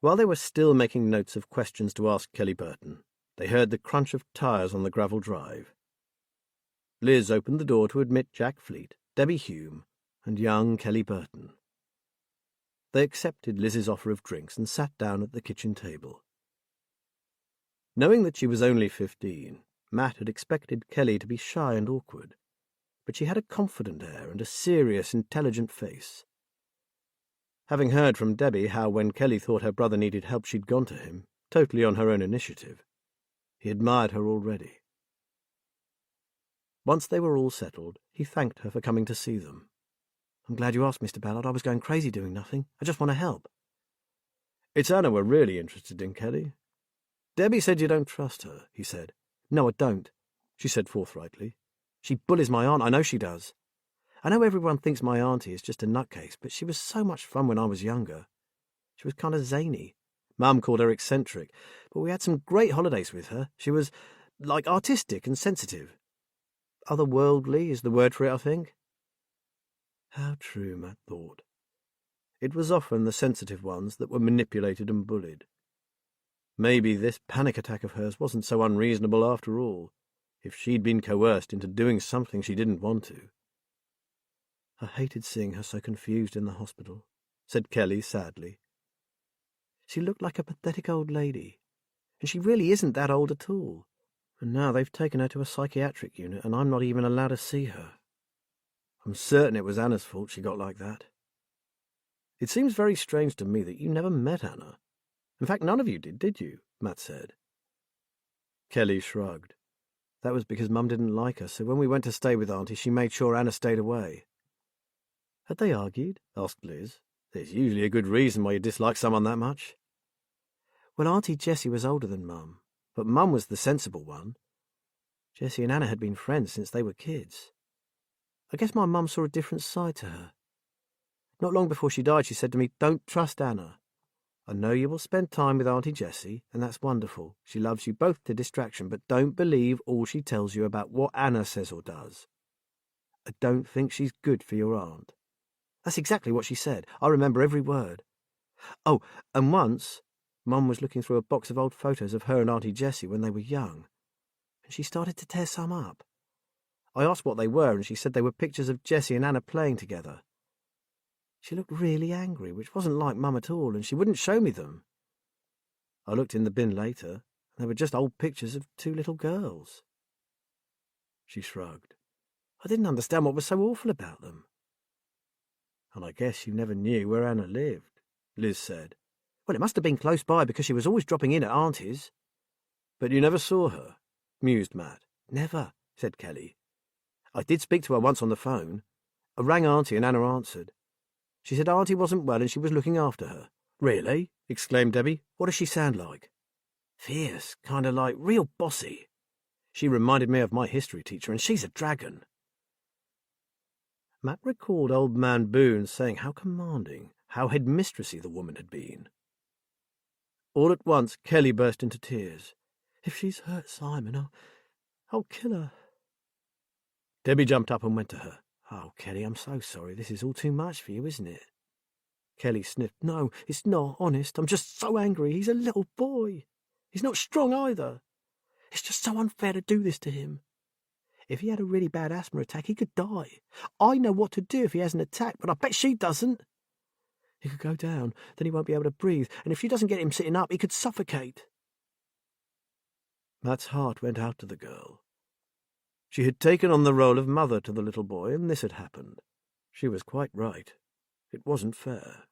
While they were still making notes of questions to ask Kelly Burton, they heard the crunch of tyres on the gravel drive. Liz opened the door to admit Jack Fleet, Debbie Hume, and young Kelly Burton. They accepted Liz's offer of drinks and sat down at the kitchen table. Knowing that she was only 15, Matt had expected Kelly to be shy and awkward, but she had a confident air and a serious, intelligent face. Having heard from Debbie how when Kelly thought her brother needed help she'd gone to him, totally on her own initiative, he admired her already. Once they were all settled, he thanked her for coming to see them. I'm glad you asked, Mr. Ballard. I was going crazy doing nothing. I just want to help. It's Anna we're really interested in, Kelly. Debbie said you don't trust her, he said. No, I don't, she said forthrightly. She bullies my aunt, I know she does. I know everyone thinks my auntie is just a nutcase, but she was so much fun when I was younger. She was kind of zany. Mum called her eccentric, but we had some great holidays with her. She was, like, artistic and sensitive. Otherworldly is the word for it, I think. How true, Matt thought. It was often the sensitive ones that were manipulated and bullied. Maybe this panic attack of hers wasn't so unreasonable after all, if she'd been coerced into doing something she didn't want to. I hated seeing her so confused in the hospital, said Kelly sadly. She looked like a pathetic old lady, and she really isn't that old at all. And now they've taken her to a psychiatric unit, and I'm not even allowed to see her. I'm certain it was Anna's fault she got like that. It seems very strange to me that you never met Anna. In fact, none of you did you? Matt said. Kelly shrugged. That was because Mum didn't like her, so when we went to stay with Auntie, she made sure Anna stayed away. Had they argued? Asked Liz. There's usually a good reason why you dislike someone that much. Well, Auntie Jessie was older than Mum, but Mum was the sensible one. Jessie and Anna had been friends since they were kids. I guess my Mum saw a different side to her. Not long before she died, she said to me, "Don't trust Anna. I know you will spend time with Auntie Jessie, and that's wonderful. She loves you both to distraction, but don't believe all she tells you about what Anna says or does. I don't think she's good for your aunt." That's exactly what she said. I remember every word. Oh, and once, Mum was looking through a box of old photos of her and Auntie Jessie when they were young, and she started to tear some up. I asked what they were, and she said they were pictures of Jessie and Anna playing together. She looked really angry, which wasn't like Mum at all, and she wouldn't show me them. I looked in the bin later, and they were just old pictures of two little girls. She shrugged. I didn't understand what was so awful about them. And I guess you never knew where Anna lived, Liz said. Well, it must have been close by because she was always dropping in at Auntie's. But you never saw her, mused Matt. Never, said Kelly. I did speak to her once on the phone. I rang Auntie and Anna answered. She said Auntie wasn't well and she was looking after her. Really? Exclaimed Debbie. What does she sound like? Fierce, kind of like real bossy. She reminded me of my history teacher, and she's a dragon. Matt recalled old man Boone saying how commanding, how headmistressy the woman had been. All at once Kelly burst into tears. If she's hurt Simon, I'll kill her. Debbie jumped up and went to her. Oh, Kelly, I'm so sorry. This is all too much for you, isn't it? Kelly sniffed. No, it's not, honest. I'm just so angry. He's a little boy. He's not strong either. It's just so unfair to do this to him. If he had a really bad asthma attack, he could die. I know what to do if he has an attack, but I bet she doesn't. He could go down, then he won't be able to breathe, and if she doesn't get him sitting up, he could suffocate. Matt's heart went out to the girl. She had taken on the role of mother to the little boy, and this had happened. She was quite right. It wasn't fair.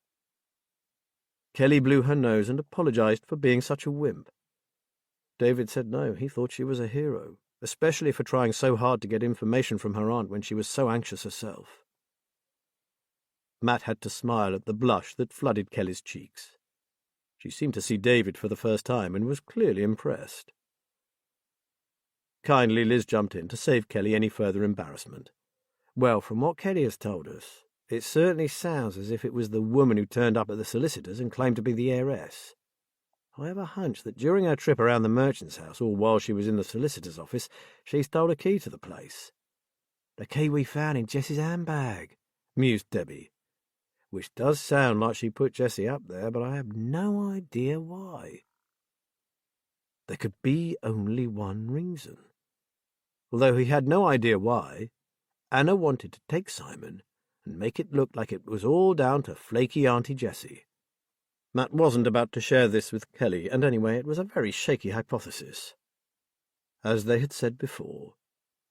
Kelly blew her nose and apologized for being such a wimp. David said no, he thought she was a hero, especially for trying so hard to get information from her aunt when she was so anxious herself. Matt had to smile at the blush that flooded Kelly's cheeks. She seemed to see David for the first time and was clearly impressed. Kindly, Liz jumped in to save Kelly any further embarrassment. Well, from what Kelly has told us, it certainly sounds as if it was the woman who turned up at the solicitor's and claimed to be the heiress. I have a hunch that during her trip around the merchant's house, or while she was in the solicitor's office, she stole a key to the place. The key we found in Jessie's handbag, mused Debbie. Which does sound like she put Jessie up there, but I have no idea why. There could be only one reason. Although he had no idea why, Anna wanted to take Simon and make it look like it was all down to flaky Auntie Jessie. Matt wasn't about to share this with Kelly, and anyway it was a very shaky hypothesis. As they had said before,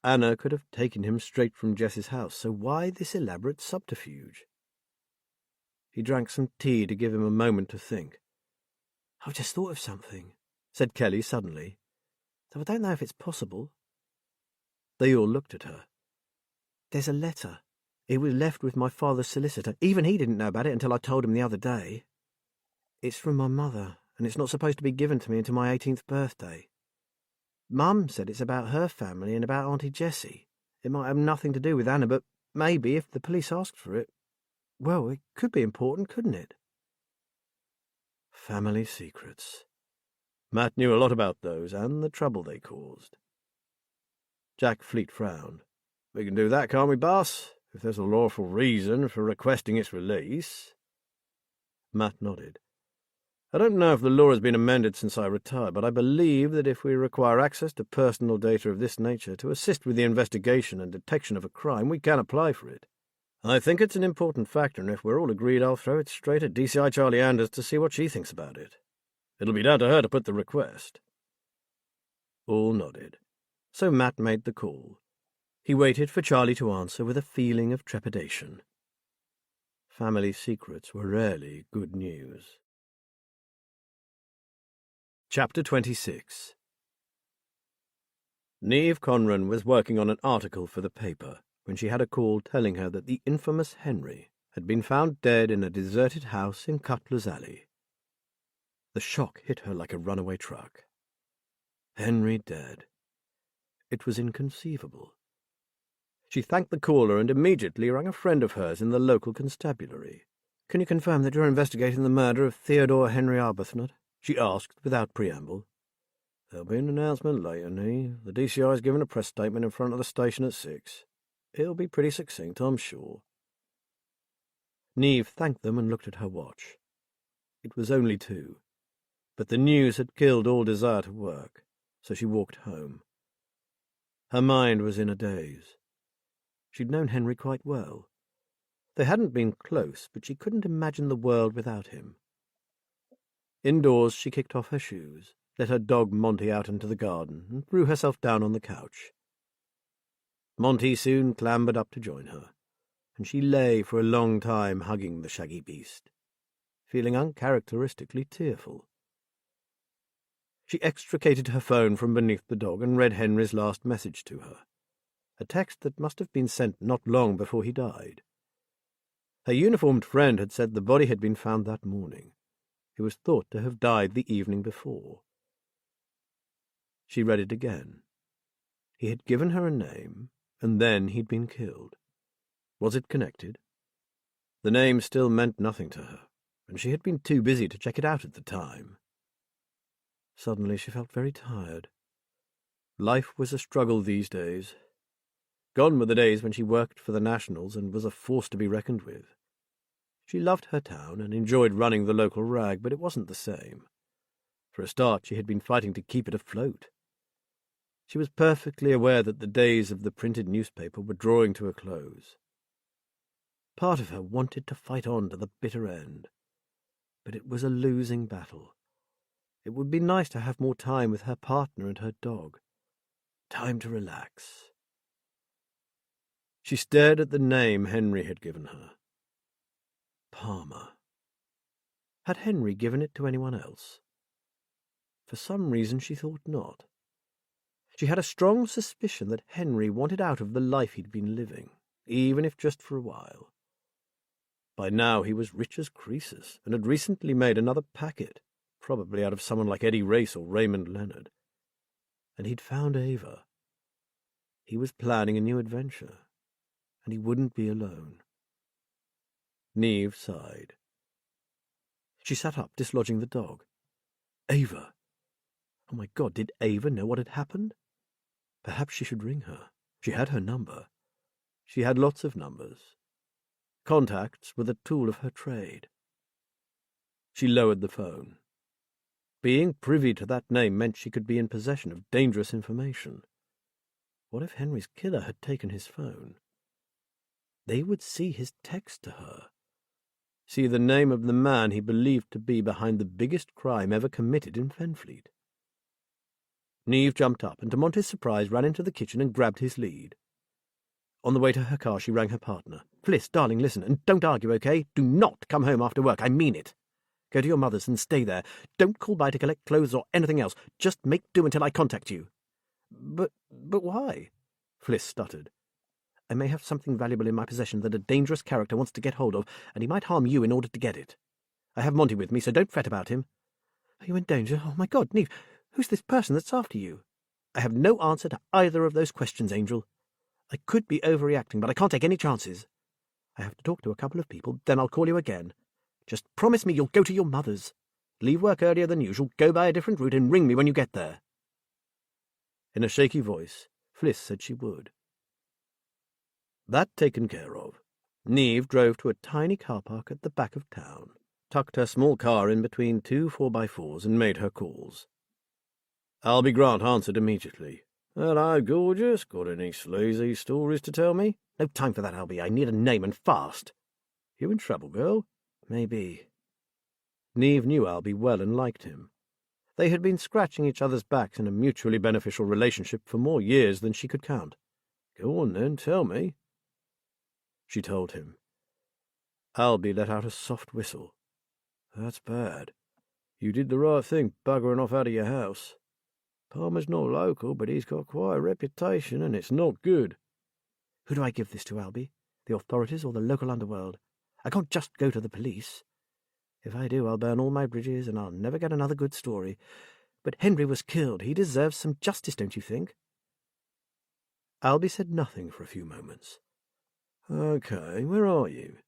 Anna could have taken him straight from Jessie's house, so why this elaborate subterfuge? He drank some tea to give him a moment to think. I've just thought of something, said Kelly suddenly, though I don't know if it's possible. They all looked at her. There's a letter. It was left with my father's solicitor. Even he didn't know about it until I told him the other day. It's from my mother, and it's not supposed to be given to me until my 18th birthday. Mum said it's about her family and about Auntie Jessie. It might have nothing to do with Anna, but maybe if the police asked for it, well, it could be important, couldn't it? Family secrets. Matt knew a lot about those and the trouble they caused. Jack Fleet frowned. We can do that, can't we, boss? If there's a lawful reason for requesting its release. Matt nodded. I don't know if the law has been amended since I retired, but I believe that if we require access to personal data of this nature to assist with the investigation and detection of a crime, we can apply for it. I think it's an important factor, and if we're all agreed, I'll throw it straight at DCI Charlie Anders to see what she thinks about it. It'll be down to her to put the request. All nodded. So Matt made the call. He waited for Charlie to answer with a feeling of trepidation. Family secrets were rarely good news. Chapter 26. Niamh Conran was working on an article for the paper when she had a call telling her that the infamous Henry had been found dead in a deserted house in Cutler's Alley. The shock hit her like a runaway truck. Henry dead. It was inconceivable. She thanked the caller and immediately rang a friend of hers in the local constabulary. "Can you confirm that you're investigating the murder of Theodore Henry Arbuthnot?" she asked without preamble. "There'll be an announcement later, Niamh. The DCI's given a press statement in front of the station at 6. It'll be pretty succinct, I'm sure." Niamh thanked them and looked at her watch. It was only 2, but the news had killed all desire to work, so she walked home. Her mind was in a daze. She'd known Henry quite well. They hadn't been close, but she couldn't imagine the world without him. Indoors, she kicked off her shoes, let her dog Monty out into the garden, and threw herself down on the couch. Monty soon clambered up to join her, and she lay for a long time hugging the shaggy beast, feeling uncharacteristically tearful. She extricated her phone from beneath the dog and read Henry's last message to her, a text that must have been sent not long before he died. Her uniformed friend had said the body had been found that morning. He was thought to have died the evening before. She read it again. He had given her a name, and then he'd been killed. Was it connected? The name still meant nothing to her, and she had been too busy to check it out at the time. Suddenly she felt very tired. Life was a struggle these days. Gone were the days when she worked for the Nationals and was a force to be reckoned with. She loved her town and enjoyed running the local rag, but it wasn't the same. For a start, she had been fighting to keep it afloat. She was perfectly aware that the days of the printed newspaper were drawing to a close. Part of her wanted to fight on to the bitter end, but it was a losing battle. It would be nice to have more time with her partner and her dog. Time to relax. She stared at the name Henry had given her. Palmer. Had Henry given it to anyone else? For some reason she thought not. She had a strong suspicion that Henry wanted out of the life he'd been living, even if just for a while. By now he was rich as Croesus, and had recently made another packet, probably out of someone like Eddie Race or Raymond Leonard. And he'd found Ava. He was planning a new adventure, and he wouldn't be alone. Niamh sighed. She sat up, dislodging the dog. Ava! Oh my God, did Ava know what had happened? Perhaps she should ring her. She had her number. She had lots of numbers. Contacts were the tool of her trade. She lowered the phone. Being privy to that name meant she could be in possession of dangerous information. What if Henry's killer had taken his phone? They would see his text to her. See the name of the man he believed to be behind the biggest crime ever committed in Fenfleet. Niamh jumped up and, to Monty's surprise, ran into the kitchen and grabbed his lead. On the way to her car, she rang her partner. "Fliss, darling, listen, and don't argue, okay? Do not come home after work, I mean it. Go to your mother's and stay there. Don't call by to collect clothes or anything else. Just make do until I contact you." But why?" Fliss stuttered. "I may have something valuable in my possession that a dangerous character wants to get hold of, and he might harm you in order to get it. I have Monty with me, so don't fret about him." "Are you in danger? Oh, my God, Niamh, who's this person that's after you?" "I have no answer to either of those questions, Angel. I could be overreacting, but I can't take any chances. I have to talk to a couple of people, then I'll call you again. Just promise me you'll go to your mother's. Leave work earlier than usual, go by a different route, and ring me when you get there." In a shaky voice, Fliss said she would. That taken care of, Niamh drove to a tiny car park at the back of town, tucked her small car in between two 4x4s and made her calls. Albie Grant answered immediately. "Hello, gorgeous. Got any sleazy stories to tell me?" "No time for that, Albie. I need a name, and fast." "You in trouble, girl?" "Maybe." Neve knew Albie well and liked him. They had been scratching each other's backs in a mutually beneficial relationship for more years than she could count. "Go on, then. Tell me." She told him. Albie let out a soft whistle. "That's bad. You did the right thing buggering off out of your house. Palmer's not local, but he's got quite a reputation, and it's not good." "Who do I give this to, Albie? The authorities or the local underworld? I can't just go to the police. If I do, I'll burn all my bridges, and I'll never get another good story. But Henry was killed. He deserves some justice, don't you think?" Albie said nothing for a few moments. "Okay, where are you?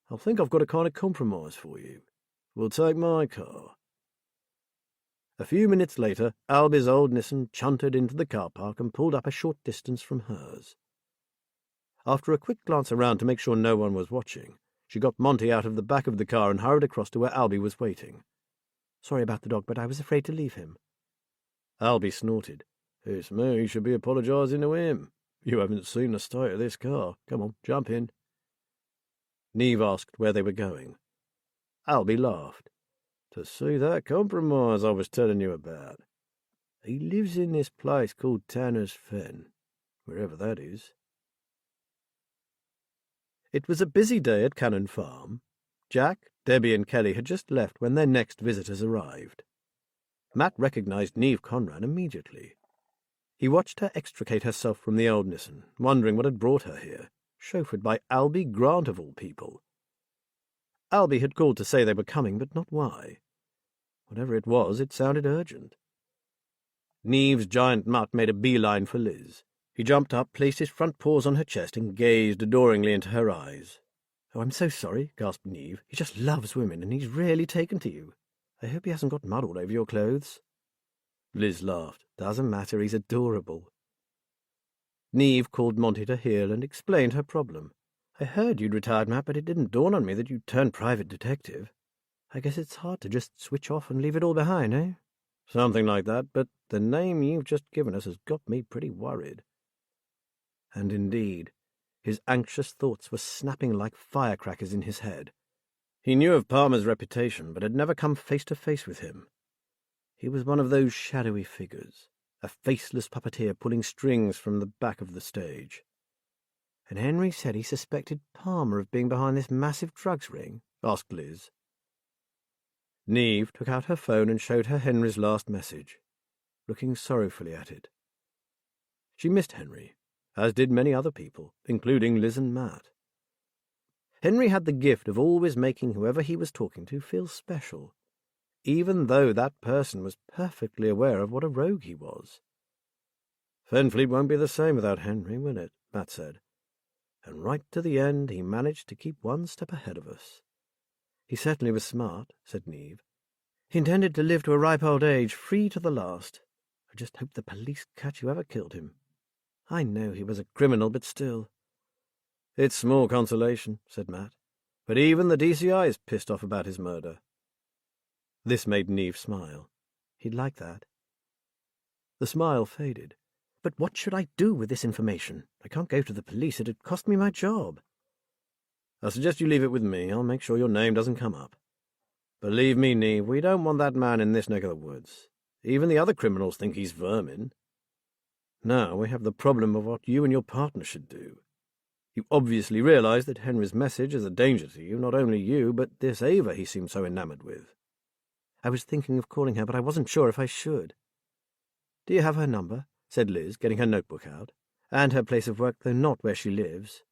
I think I've got a kind of compromise for you. We'll take my car." A few minutes later, Albie's old Nissan chuntered into the car park and pulled up a short distance from hers. After a quick glance around to make sure no one was watching, she got Monty out of the back of the car and hurried across to where Albie was waiting. "Sorry about the dog, but I was afraid to leave him." Albie snorted. "It's me you should be apologising to him. You haven't seen the state of this car. Come on, jump in." Neve asked where they were going. Albie laughed. "To see that compromise I was telling you about. He lives in this place called Tanner's Fen, wherever that is." It was a busy day at Cannon Farm. Jack, Debbie and Kelly had just left when their next visitors arrived. Matt recognized Neve Conran immediately. He watched her extricate herself from the old Nissan, wondering what had brought her here, chauffeured by Albie Grant of all people. Albie had called to say they were coming, but not why. Whatever it was, it sounded urgent. Neve's giant mutt made a beeline for Liz. He jumped up, placed his front paws on her chest, and gazed adoringly into her eyes. "Oh, I'm so sorry," gasped Neve. "He just loves women, and he's really taken to you. I hope he hasn't got mud all over your clothes." Liz laughed. "Doesn't matter, he's adorable." Neve called Monty to heel and explained her problem. "I heard you'd retired, Matt, but it didn't dawn on me that you'd turned private detective. I guess it's hard to just switch off and leave it all behind, eh?" "Something like that, but the name you've just given us has got me pretty worried." And indeed, his anxious thoughts were snapping like firecrackers in his head. He knew of Palmer's reputation, but had never come face to face with him. He was one of those shadowy figures, a faceless puppeteer pulling strings from the back of the stage. "And Henry said he suspected Palmer of being behind this massive drugs ring?" asked Liz. Neve took out her phone and showed her Henry's last message, looking sorrowfully at it. She missed Henry, as did many other people, including Liz and Matt. Henry had the gift of always making whoever he was talking to feel special, even though that person was perfectly aware of what a rogue he was. "Fenfleet won't be the same without Henry, will it?" Matt said. "And right to the end he managed to keep one step ahead of us." "He certainly was smart," said Neve. "He intended to live to a ripe old age, free to the last. I just hope the police catch whoever killed him. I know he was a criminal, but still." "It's small consolation," said Matt. "But even the DCI is pissed off about his murder." This made Neve smile. He'd like that. The smile faded. "But what should I do with this information? I can't go to the police. It'd cost me my job." "I suggest you leave it with me. I'll make sure your name doesn't come up. Believe me, Neve, we don't want that man in this neck of the woods. Even the other criminals think he's vermin. Now we have the problem of what you and your partner should do. You obviously realize that Henry's message is a danger to you, not only you, but this Ava he seems so enamored with." "I was thinking of calling her, but I wasn't sure if I should." "Do you have her number?" said Liz, getting her notebook out. "And her place of work, though not where she lives."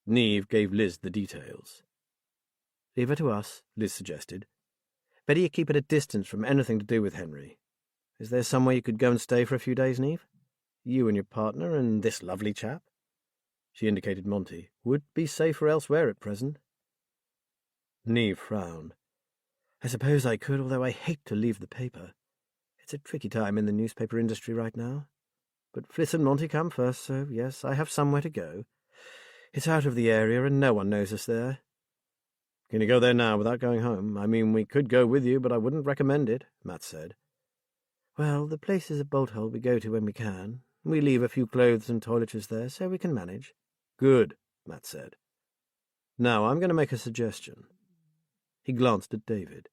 Neve gave Liz the details. "Leave her to us," Liz suggested. "Better you keep at a distance from anything to do with Henry. Is there somewhere you could go and stay for a few days, Neve? You and your partner and this lovely chap," she indicated Monty, "would be safer elsewhere at present." Neve frowned. "I suppose I could, although I hate to leave the paper. It's a tricky time in the newspaper industry right now. But Fliss and Monty come first, so yes, I have somewhere to go. It's out of the area and no one knows us there." Can you go there now without going home? I mean, we could go with you, but I wouldn't recommend it, Matt said. Well, the place is a bolt hole we go to when we can. We leave a few clothes and toiletries there, so we can manage. Good, Matt said. Now, I'm going to make a suggestion. He glanced at David.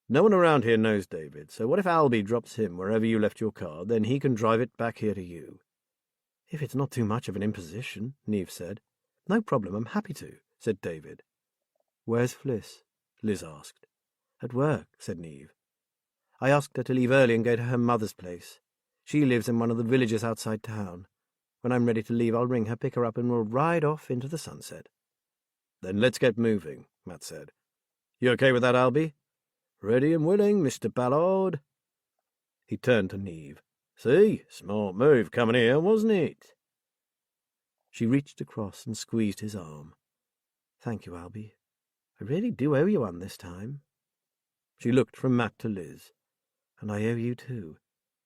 No one around here knows David, so what if Albie drops him wherever you left your car? Then he can drive it back here to you. If it's not too much of an imposition, Neve said. No problem, I'm happy to, said David. Where's Fliss? Liz asked. At work, said Neve. I asked her to leave early and go to her mother's place. She lives in one of the villages outside town. When I'm ready to leave, I'll ring her, pick her up, and we'll ride off into the sunset. Then let's get moving, Matt said. You okay with that, Albie? Ready and willing, Mr. Ballard. He turned to Neve. See, smart move coming here, wasn't it? She reached across and squeezed his arm. Thank you, Albie. I really do owe you one this time. She looked from Matt to Liz. And I owe you too.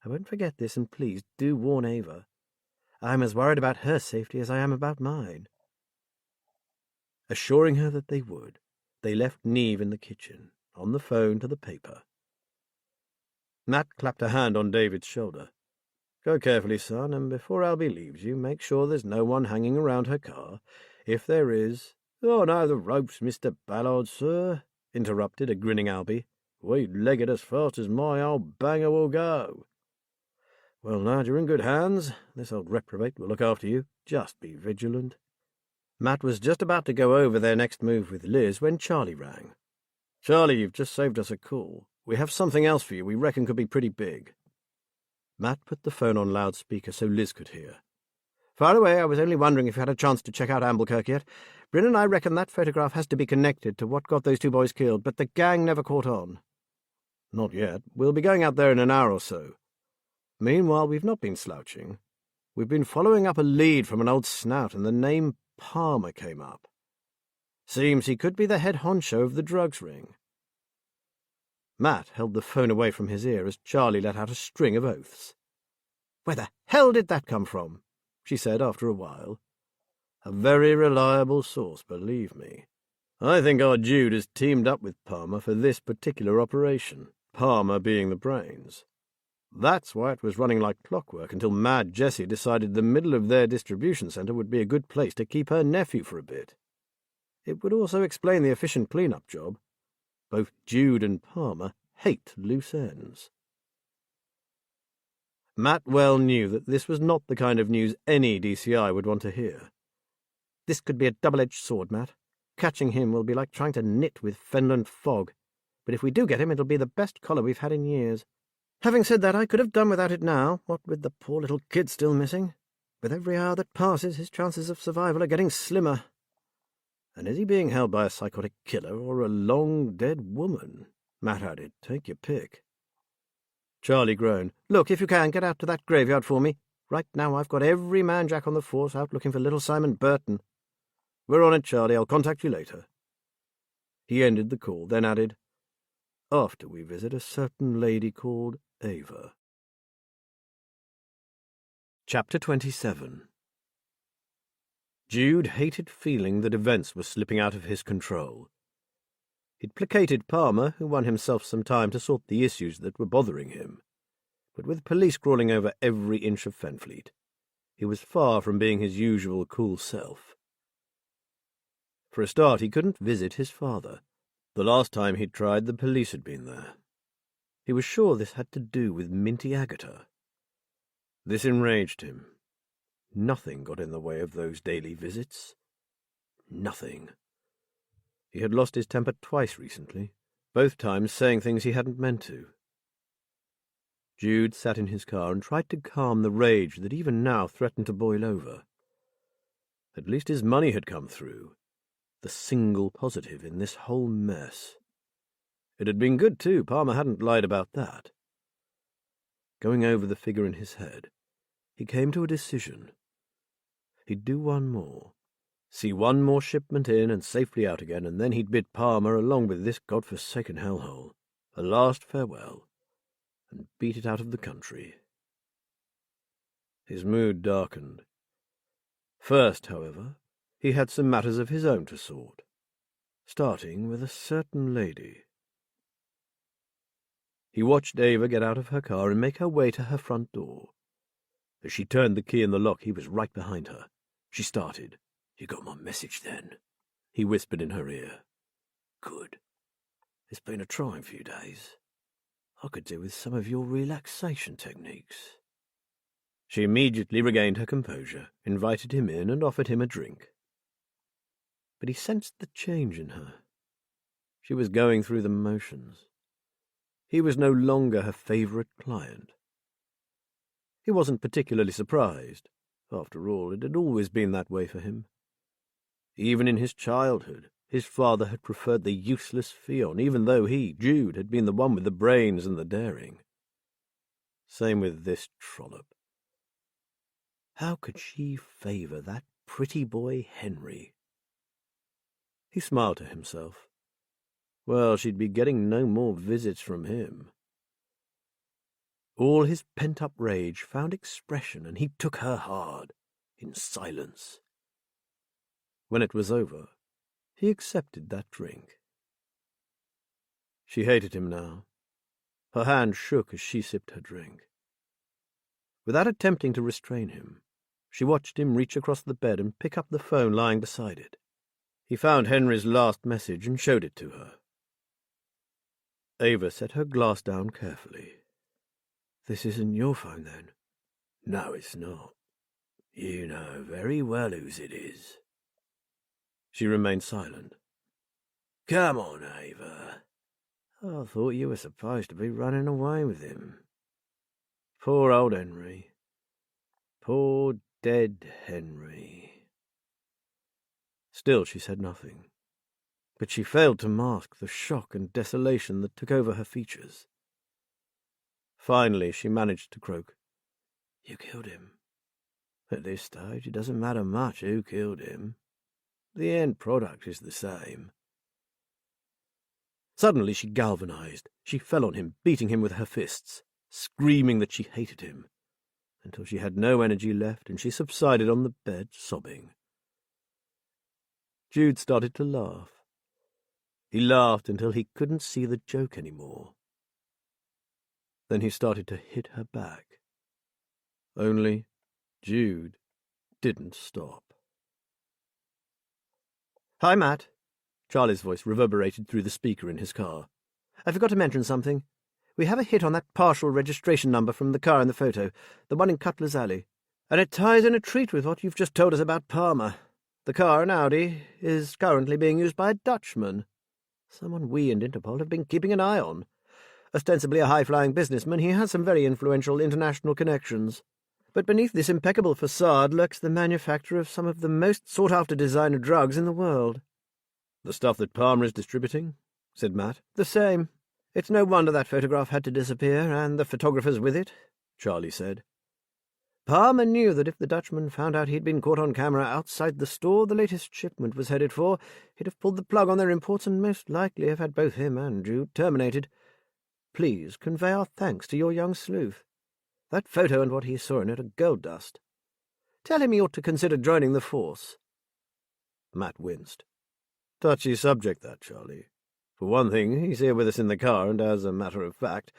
I won't forget this, and please do warn Ava. I'm as worried about her safety as I am about mine. Assuring her that they would, they left Neve in the kitchen, on the phone to the paper. Matt clapped a hand on David's shoulder. Go carefully, son, and before Albie leaves you, make sure there's no one hanging around her car. If there is— Oh, no, the ropes, Mr. Ballard, sir, interrupted a grinning Albie. We'd leg it as fast as my old banger will go. Well, lad, you're in good hands. This old reprobate will look after you. Just be vigilant. Matt was just about to go over their next move with Liz when Charlie rang. Charlie, you've just saved us a call. We have something else for you we reckon could be pretty big. Matt put the phone on loudspeaker so Liz could hear. Far away, I was only wondering if you had a chance to check out Amblenkirk yet. Bryn and I reckon that photograph has to be connected to what got those two boys killed, but the gang never caught on. Not yet. We'll be going out there in an hour or so. Meanwhile, we've not been slouching. We've been following up a lead from an old snout, and the name Palmer came up. Seems he could be the head honcho of the drugs ring. Matt held the phone away from his ear as Charlie let out a string of oaths. Where the hell did that come from? She said after a while. A very reliable source, believe me. I think our Jude has teamed up with Palmer for this particular operation, Palmer being the brains. That's why it was running like clockwork until Mad Jessie decided the middle of their distribution centre would be a good place to keep her nephew for a bit. It would also explain the efficient clean-up job. Both Jude and Palmer hate loose ends. Matt well knew that this was not the kind of news any DCI would want to hear. This could be a double-edged sword, Matt. Catching him will be like trying to knit with Fenland fog. But if we do get him, it'll be the best collar we've had in years. Having said that, I could have done without it now, what with the poor little kid still missing. With every hour that passes, his chances of survival are getting slimmer. And is he being held by a psychotic killer or a long-dead woman? Matt added. Take your pick. Charlie groaned. Look, if you can, get out to that graveyard for me. Right now I've got every man jack on the force out looking for little Simon Burton. We're on it, Charlie. I'll contact you later. He ended the call, then added, after we visit a certain lady called Ava. Chapter 27. Jude hated feeling that events were slipping out of his control. He'd placated Palmer, who won himself some time to sort the issues that were bothering him. But with police crawling over every inch of Fenfleet, he was far from being his usual cool self. For a start, he couldn't visit his father. The last time he'd tried, the police had been there. He was sure this had to do with Minty Agatha. This enraged him. Nothing got in the way of those daily visits. Nothing. He had lost his temper twice recently, both times saying things he hadn't meant to. Jude sat in his car and tried to calm the rage that even now threatened to boil over. At least his money had come through, the single positive in this whole mess. It had been good, too. Palmer hadn't lied about that. Going over the figure in his head, he came to a decision. He'd do one more. See one more shipment in and safely out again, and then he'd bid Palmer, along with this God-forsaken hellhole, a last farewell, and beat it out of the country. His mood darkened. First, however, he had some matters of his own to sort. starting with a certain lady. He watched Ava get out of her car and make her way to her front door. As she turned the key in the lock, he was right behind her. She started. "You got my message, then?" he whispered in her ear. "Good. It's been a trying few days. I could do with some of your relaxation techniques." She immediately regained her composure, invited him in, and offered him a drink. But he sensed the change in her. She was going through the motions. He was no longer her favourite client. He wasn't particularly surprised. After all, it had always been that way for him. Even in his childhood, his father had preferred the useless Fion, even though he, Jude, had been the one with the brains and the daring. Same with this trollop. How could she favour that pretty boy Henry? He smiled to himself. Well, she'd be getting no more visits from him. All his pent-up rage found expression, and he took her hard, in silence. When it was over, he accepted that drink. She hated him now. Her hand shook as she sipped her drink. Without attempting to restrain him, she watched him reach across the bed and pick up the phone lying beside it. He found Henry's last message and showed it to her. Ava set her glass down carefully. "This isn't your phone, then?" "No, it's not. You know very well whose it is." She remained silent. "Come on, Ava. I thought you were supposed to be running away with him. Poor old Henry. Poor dead Henry." Still she said nothing, but she failed to mask the shock and desolation that took over her features. Finally she managed to croak, "You killed him. At this stage it doesn't matter much who killed him. The end product is the same." Suddenly she galvanized. She fell on him, beating him with her fists, screaming that she hated him, until she had no energy left and she subsided on the bed, sobbing. Jude started to laugh. He laughed until he couldn't see the joke anymore. Then he started to hit her back. Only Jude didn't stop. "Hi, Matt." Charlie's voice reverberated through the speaker in his car. "I forgot to mention something. We have a hit on that partial registration number from the car in the photo, the one in Cutler's Alley, and it ties in a treat with what you've just told us about Palmer. The car, an Audi, is currently being used by a Dutchman, someone we and Interpol have been keeping an eye on. Ostensibly a high-flying businessman, he has some very influential international connections. But beneath this impeccable facade lurks the manufacture of some of the most sought-after designer drugs in the world." "The stuff that Palmer is distributing?" said Matt. "The same. It's no wonder that photograph had to disappear, and the photographers with it," Charlie said. "Palmer knew that if the Dutchman found out he'd been caught on camera outside the store the latest shipment was headed for, he'd have pulled the plug on their imports and most likely have had both him and Jude terminated. Please convey our thanks to your young sleuth. That photo and what he saw in it are gold dust. Tell him he ought to consider joining the force." Matt winced. "Touchy subject, that, Charlie. For one thing, he's here with us in the car, and as a matter of fact,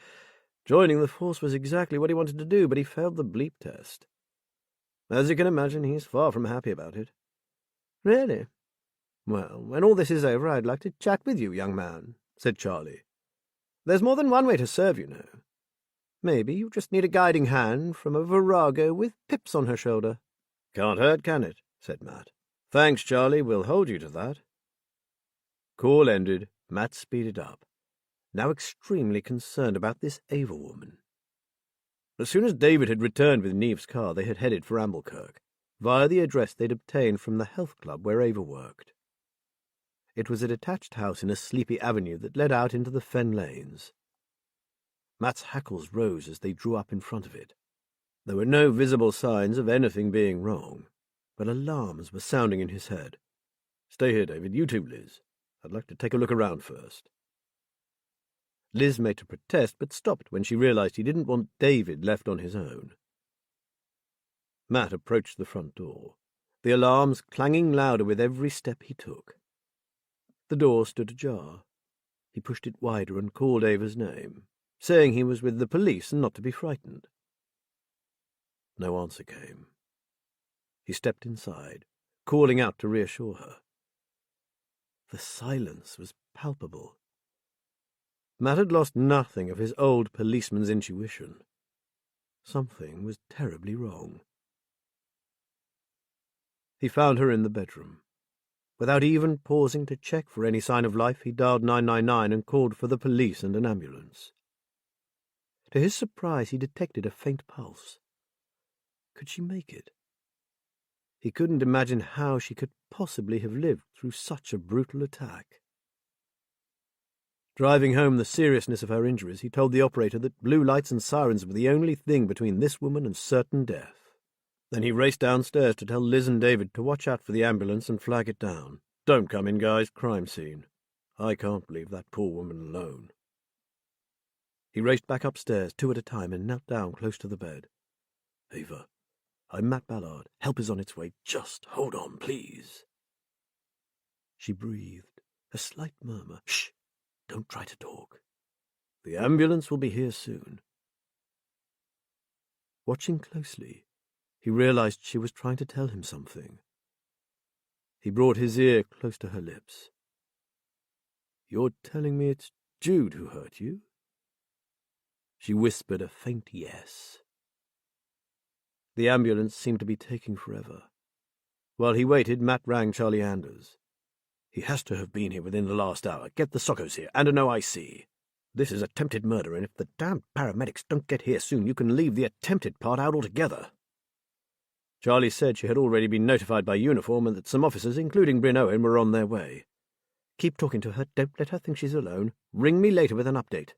joining the force was exactly what he wanted to do, but he failed the bleep test. As you can imagine, he's far from happy about it." "Really? Well, when all this is over, I'd like to chat with you, young man," said Charlie. "There's more than one way to serve, you know. Maybe you just need a guiding hand from a virago with pips on her shoulder." "Can't hurt, can it?" said Matt. "Thanks, Charlie, we'll hold you to that." Call ended, Matt speeded up, now extremely concerned about this Ava woman. As soon as David had returned with Neve's car, they had headed for Amblecirk, via the address they'd obtained from the health club where Ava worked. It was a detached house in a sleepy avenue that led out into the fen lanes. Matt's hackles rose as they drew up in front of it. There were no visible signs of anything being wrong, but alarms were sounding in his head. "Stay here, David. You too, Liz. I'd like to take a look around first." Liz made to protest, but stopped when she realized he didn't want David left on his own. Matt approached the front door, the alarms clanging louder with every step he took. The door stood ajar. He pushed it wider and called Ava's name, saying he was with the police and not to be frightened. No answer came. He stepped inside, calling out to reassure her. The silence was palpable. Matt had lost nothing of his old policeman's intuition. Something was terribly wrong. He found her in the bedroom. Without even pausing to check for any sign of life, he dialed 999 and called for the police and an ambulance. To his surprise, he detected a faint pulse. Could she make it? He couldn't imagine how she could possibly have lived through such a brutal attack. Driving home the seriousness of her injuries, he told the operator that blue lights and sirens were the only thing between this woman and certain death. Then he raced downstairs to tell Liz and David to watch out for the ambulance and flag it down. "Don't come in, guys. Crime scene. I can't leave that poor woman alone." He raced back upstairs, 2 at a time, and knelt down close to the bed. "Ava, I'm Matt Ballard. Help is on its way. Just hold on, please." She breathed, a slight murmur. "Shh! Don't try to talk. The ambulance will be here soon." Watching closely, he realized she was trying to tell him something. He brought his ear close to her lips. "You're telling me it's Jude who hurt you?" She whispered a faint yes. The ambulance seemed to be taking forever. While he waited, Matt rang Charlie Anders. "He has to have been here within the last hour. Get the Soccos here, and an OIC. This is attempted murder, and if the damned paramedics don't get here soon, you can leave the attempted part out altogether." Charlie said she had already been notified by uniform and that some officers, including Bryn Owen, were on their way. "Keep talking to her. Don't let her think she's alone. Ring me later with an update."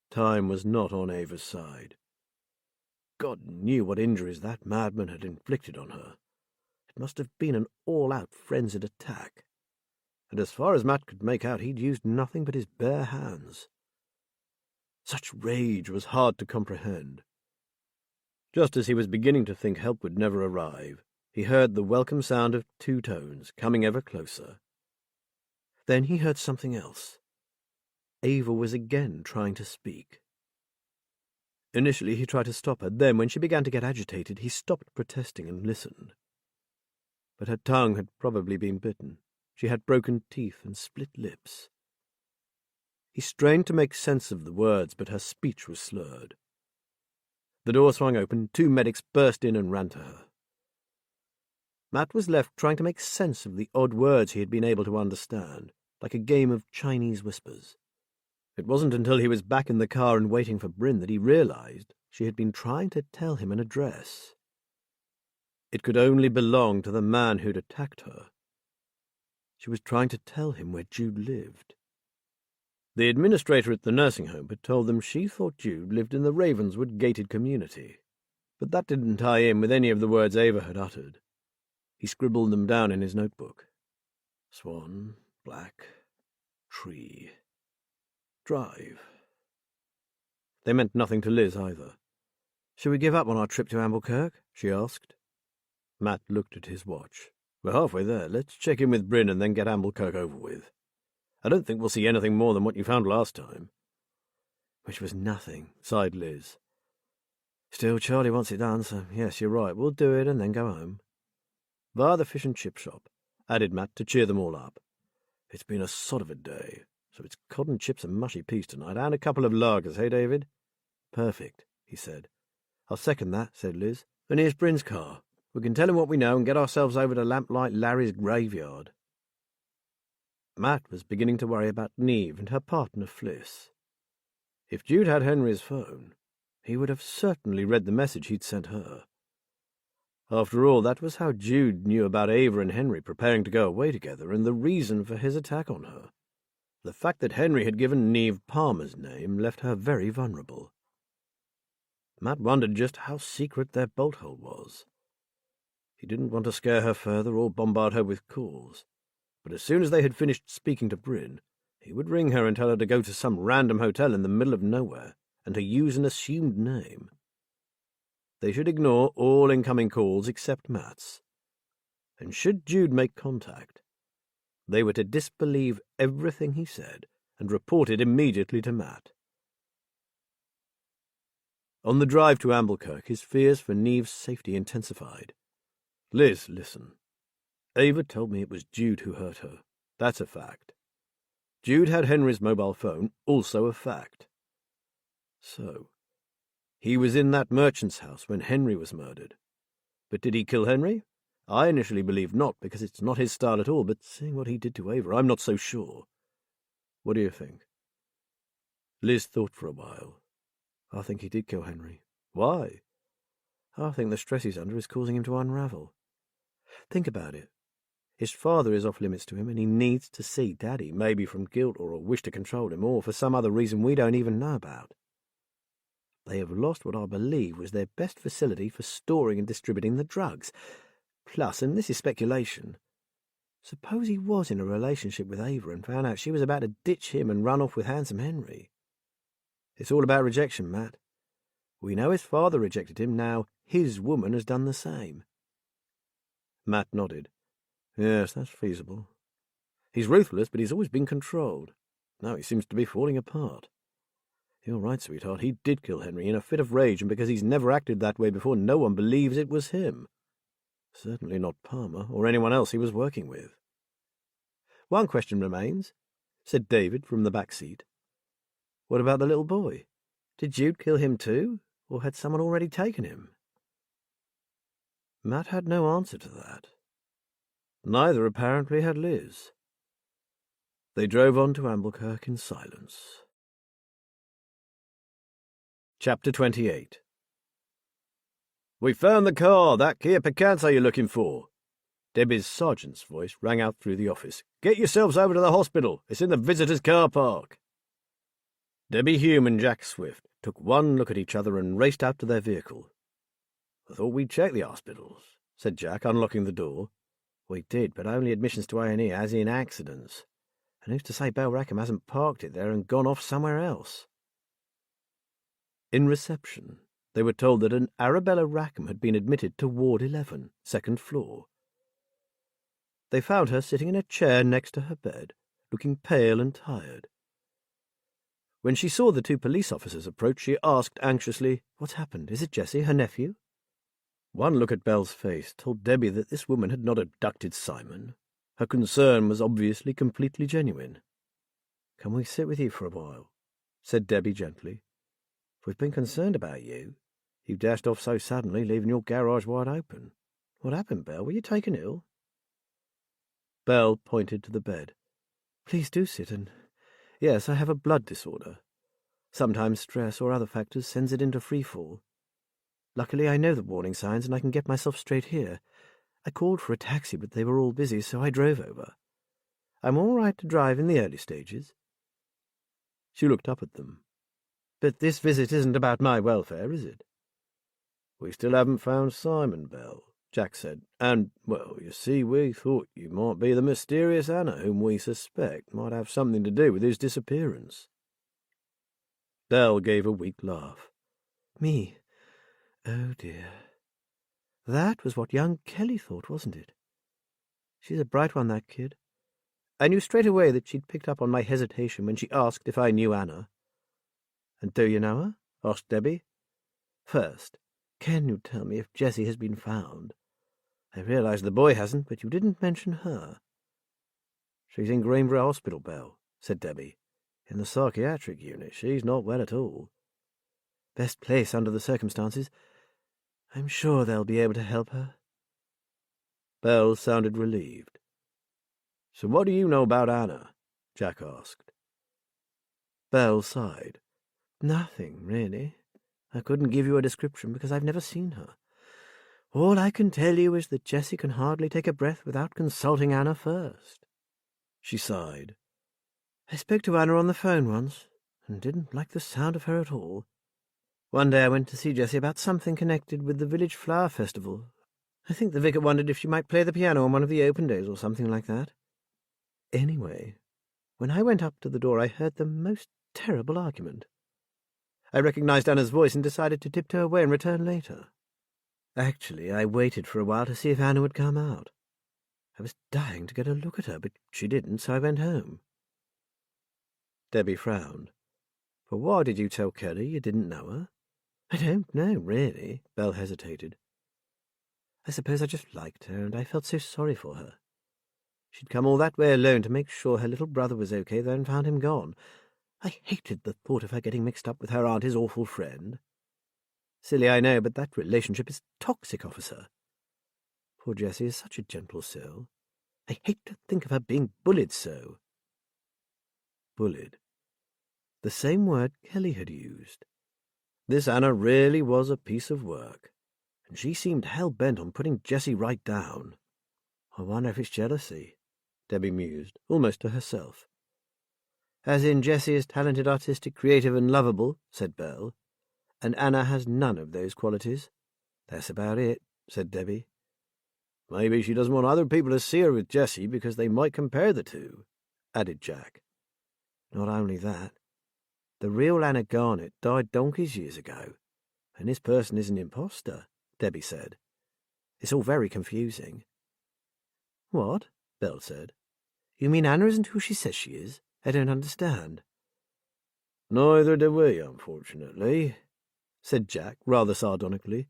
Time was not on Ava's side. God knew what injuries that madman had inflicted on her. It must have been an all-out frenzied attack. And as far as Matt could make out, he'd used nothing but his bare hands. Such rage was hard to comprehend. Just as he was beginning to think help would never arrive, he heard the welcome sound of 2 tones coming ever closer. Then he heard something else. Ava was again trying to speak. Initially he tried to stop her. Then, when she began to get agitated, he stopped protesting and listened. But her tongue had probably been bitten. She had broken teeth and split lips. He strained to make sense of the words, but her speech was slurred. The door swung open, 2 medics burst in and ran to her. Matt was left trying to make sense of the odd words he had been able to understand, like a game of Chinese whispers. It wasn't until he was back in the car and waiting for Bryn that he realized she had been trying to tell him an address. It could only belong to the man who'd attacked her. She was trying to tell him where Jude lived. The administrator at the nursing home had told them she thought Jude lived in the Ravenswood gated community, but that didn't tie in with any of the words Ava had uttered. He scribbled them down in his notebook. Swan, black, tree, drive. They meant nothing to Liz either. "Shall we give up on our trip to Amblenkirk?" she asked. Matt looked at his watch. "We're halfway there. Let's check in with Bryn and then get Amblenkirk over with. I don't think we'll see anything more than what you found last time." "Which was nothing," sighed Liz. "Still, Charlie wants it done, so yes, you're right. We'll do it and then go home." "Via the fish and chip shop," added Matt to cheer them all up. "It's been a sod of a day, so it's cod and chips and mushy peas tonight, and a couple of lagers, hey, David?" "Perfect," he said. "I'll second that," said Liz. "And here's Bryn's car. We can tell him what we know and get ourselves over to Lamplight Larry's graveyard." Matt was beginning to worry about Neve and her partner Fliss. If Jude had Henry's phone, he would have certainly read the message he'd sent her. After all, that was how Jude knew about Ava and Henry preparing to go away together, and the reason for his attack on her. The fact that Henry had given Neve Palmer's name left her very vulnerable. Matt wondered just how secret their bolt hole was. He didn't want to scare her further or bombard her with calls. But as soon as they had finished speaking to Bryn, he would ring her and tell her to go to some random hotel in the middle of nowhere and to use an assumed name. They should ignore all incoming calls except Matt's. And should Jude make contact, They were to disbelieve everything he said and report it immediately to Matt. On the drive to Amblenkirk, his fears for Neve's safety intensified. "Liz, listen. Ava told me it was Jude who hurt her. That's a fact. Jude had Henry's mobile phone, also a fact. So, he was in that merchant's house when Henry was murdered. But did he kill Henry? I initially believed not, because it's not his style at all, but seeing what he did to Ava, I'm not so sure. What do you think?" Liz thought for a while. "I think he did kill Henry." "Why?" "I think the stress he's under is causing him to unravel. Think about it. His father is off limits to him, and he needs to see Daddy, maybe from guilt or a wish to control him, or for some other reason we don't even know about. They have lost what I believe was their best facility for storing and distributing the drugs. Plus, and this is speculation, suppose he was in a relationship with Ava and found out she was about to ditch him and run off with handsome Henry. It's all about rejection, Matt. We know his father rejected him, now his woman has done the same." Matt nodded. "Yes, that's feasible. He's ruthless, but he's always been controlled. Now he seems to be falling apart. You're right, sweetheart, he did kill Henry in a fit of rage, and because he's never acted that way before, no one believes it was him. Certainly not Palmer, or anyone else he was working with." "One question remains," said David from the back seat. "What about the little boy? Did Jude kill him too, or had someone already taken him?" Matt had no answer to that. Neither, apparently, had Liz. They drove on to Amblenkirk in silence. Chapter 28. "We found the car, that Kia Picanto you're looking for." Debbie's sergeant's voice rang out through the office. "Get yourselves over to the hospital. It's in the visitors' car park." Debbie Hume and Jack Swift took one look at each other and raced out to their vehicle. "I thought we'd check the hospitals," said Jack, unlocking the door. "We did, but only admissions to A&E, as in accidents. And who's to say Bell Rackham hasn't parked it there and gone off somewhere else?" In reception, they were told that an Arabella Rackham had been admitted to Ward 11, second floor. They found her sitting in a chair next to her bed, looking pale and tired. When she saw the two police officers approach, she asked anxiously, "What's happened? Is it Jessie, her nephew?" One look at Belle's face told Debbie that this woman had not abducted Simon. Her concern was obviously completely genuine. "Can we sit with you for a while?" said Debbie gently. "We've been concerned about you. You dashed off so suddenly, leaving your garage wide open. What happened, Belle? Were you taken ill?" Belle pointed to the bed. "Please do sit, and yes, I have a blood disorder. Sometimes stress or other factors sends it into freefall. Luckily, I know the warning signs, and I can get myself straight here. I called for a taxi, but they were all busy, so I drove over. I'm all right to drive in the early stages." She looked up at them. "But this visit isn't about my welfare, is it?" "We still haven't found Simon, Belle," Jack said. "And, well, you see, we thought you might be the mysterious Anna whom we suspect might have something to do with his disappearance." Belle gave a weak laugh. "Me? Oh, dear. That was what young Kelly thought, wasn't it? She's a bright one, that kid. I knew straight away that she'd picked up on my hesitation when she asked if I knew Anna." "And do you know her?" asked Debbie. "First, can you tell me if Jessie has been found? I realize the boy hasn't, but you didn't mention her." "She's in Greenborough Hospital, Belle," said Debbie. "In the psychiatric unit. She's not well at all. Best place under the circumstances. I'm sure they'll be able to help her." Belle sounded relieved. "So what do you know about Anna?" Jack asked. Belle sighed. "Nothing, really. I couldn't give you a description because I've never seen her. All I can tell you is that Jessie can hardly take a breath without consulting Anna first." She sighed. "I spoke to Anna on the phone once, and didn't like the sound of her at all. One day I went to see Jessie about something connected with the village flower festival. I think the vicar wondered if she might play the piano on one of the open days or something like that. Anyway, when I went up to the door I heard the most terrible argument. I recognized Anna's voice and decided to tiptoe away and return later. Actually, I waited for a while to see if Anna would come out. I was dying to get a look at her, but she didn't, so I went home." Debbie frowned. "But why did you tell Kelly you didn't know her?" "I don't know, really." Belle hesitated. "I suppose I just liked her, and I felt so sorry for her. She'd come all that way alone to make sure her little brother was okay, then found him gone. I hated the thought of her getting mixed up with her aunt, his awful friend. Silly, I know, but that relationship is toxic, officer. Poor Jessie is such a gentle soul. I hate to think of her being bullied so." Bullied. The same word Kelly had used. This Anna really was a piece of work, and she seemed hell-bent on putting Jessie right down. "I wonder if it's jealousy," Debbie mused, almost to herself. "As in Jessie is talented, artistic, creative, and lovable," said Belle, "and Anna has none of those qualities." "That's about it," said Debbie. "Maybe she doesn't want other people to see her with Jessie because they might compare the two," added Jack. "Not only that. The real Anna Garnet died donkeys years ago, and this person is an imposter," Debbie said. "It's all very confusing." "What?" Belle said. "You mean Anna isn't who she says she is? I don't understand." "Neither do we, unfortunately," said Jack rather sardonically.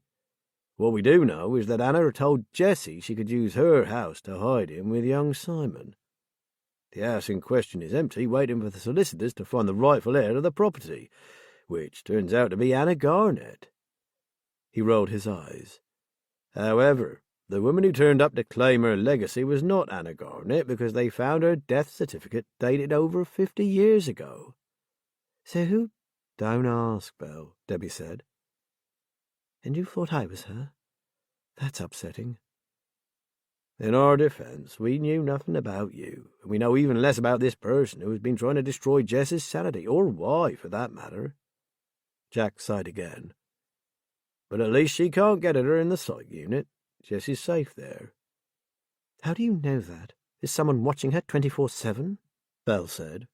"What we do know is that Anna told Jessie she could use her house to hide in with young Simon. The house in question is empty, waiting for the solicitors to find the rightful heir to the property, which turns out to be Anna Garnet." He rolled his eyes. "However, the woman who turned up to claim her legacy was not Anna Garnet because they found her death certificate dated over 50 years ago." "So who—" "Don't ask, Belle," Debbie said. "And you thought I was her? That's upsetting." "In our defence, we knew nothing about you, and we know even less about this person who has been trying to destroy Jess's sanity, or why, for that matter." Jack sighed again. "But at least she can't get at her in the psych unit. Jessie's safe there." "How do you know that? Is someone watching her 24/7? Belle said.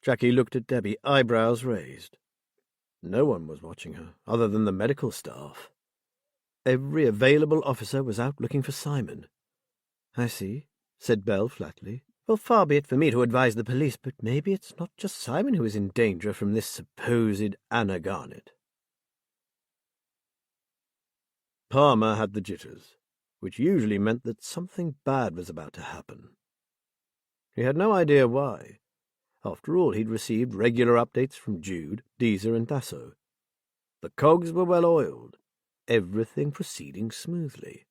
Jackie looked at Debbie, eyebrows raised. No one was watching her, other than the medical staff. Every available officer was out looking for Simon. "I see," said Belle flatly. "Well, far be it for me to advise the police, but maybe it's not just Simon who is in danger from this supposed Anna Garnet." Palmer had the jitters, which usually meant that something bad was about to happen. He had no idea why. After all, he'd received regular updates from Jude, Deezer, and Dasso. The cogs were well oiled, everything proceeding smoothly.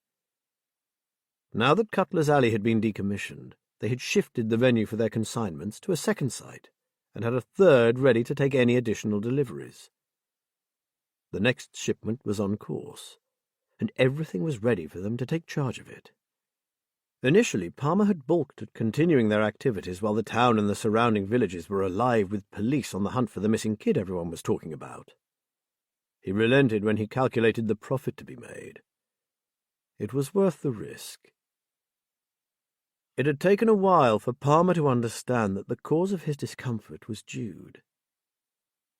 Now that Cutler's Alley had been decommissioned, they had shifted the venue for their consignments to a second site, and had a third ready to take any additional deliveries. The next shipment was on course, and everything was ready for them to take charge of it. Initially, Palmer had balked at continuing their activities while the town and the surrounding villages were alive with police on the hunt for the missing kid everyone was talking about. He relented when he calculated the profit to be made. It was worth the risk. It had taken a while for Palmer to understand that the cause of his discomfort was Jude.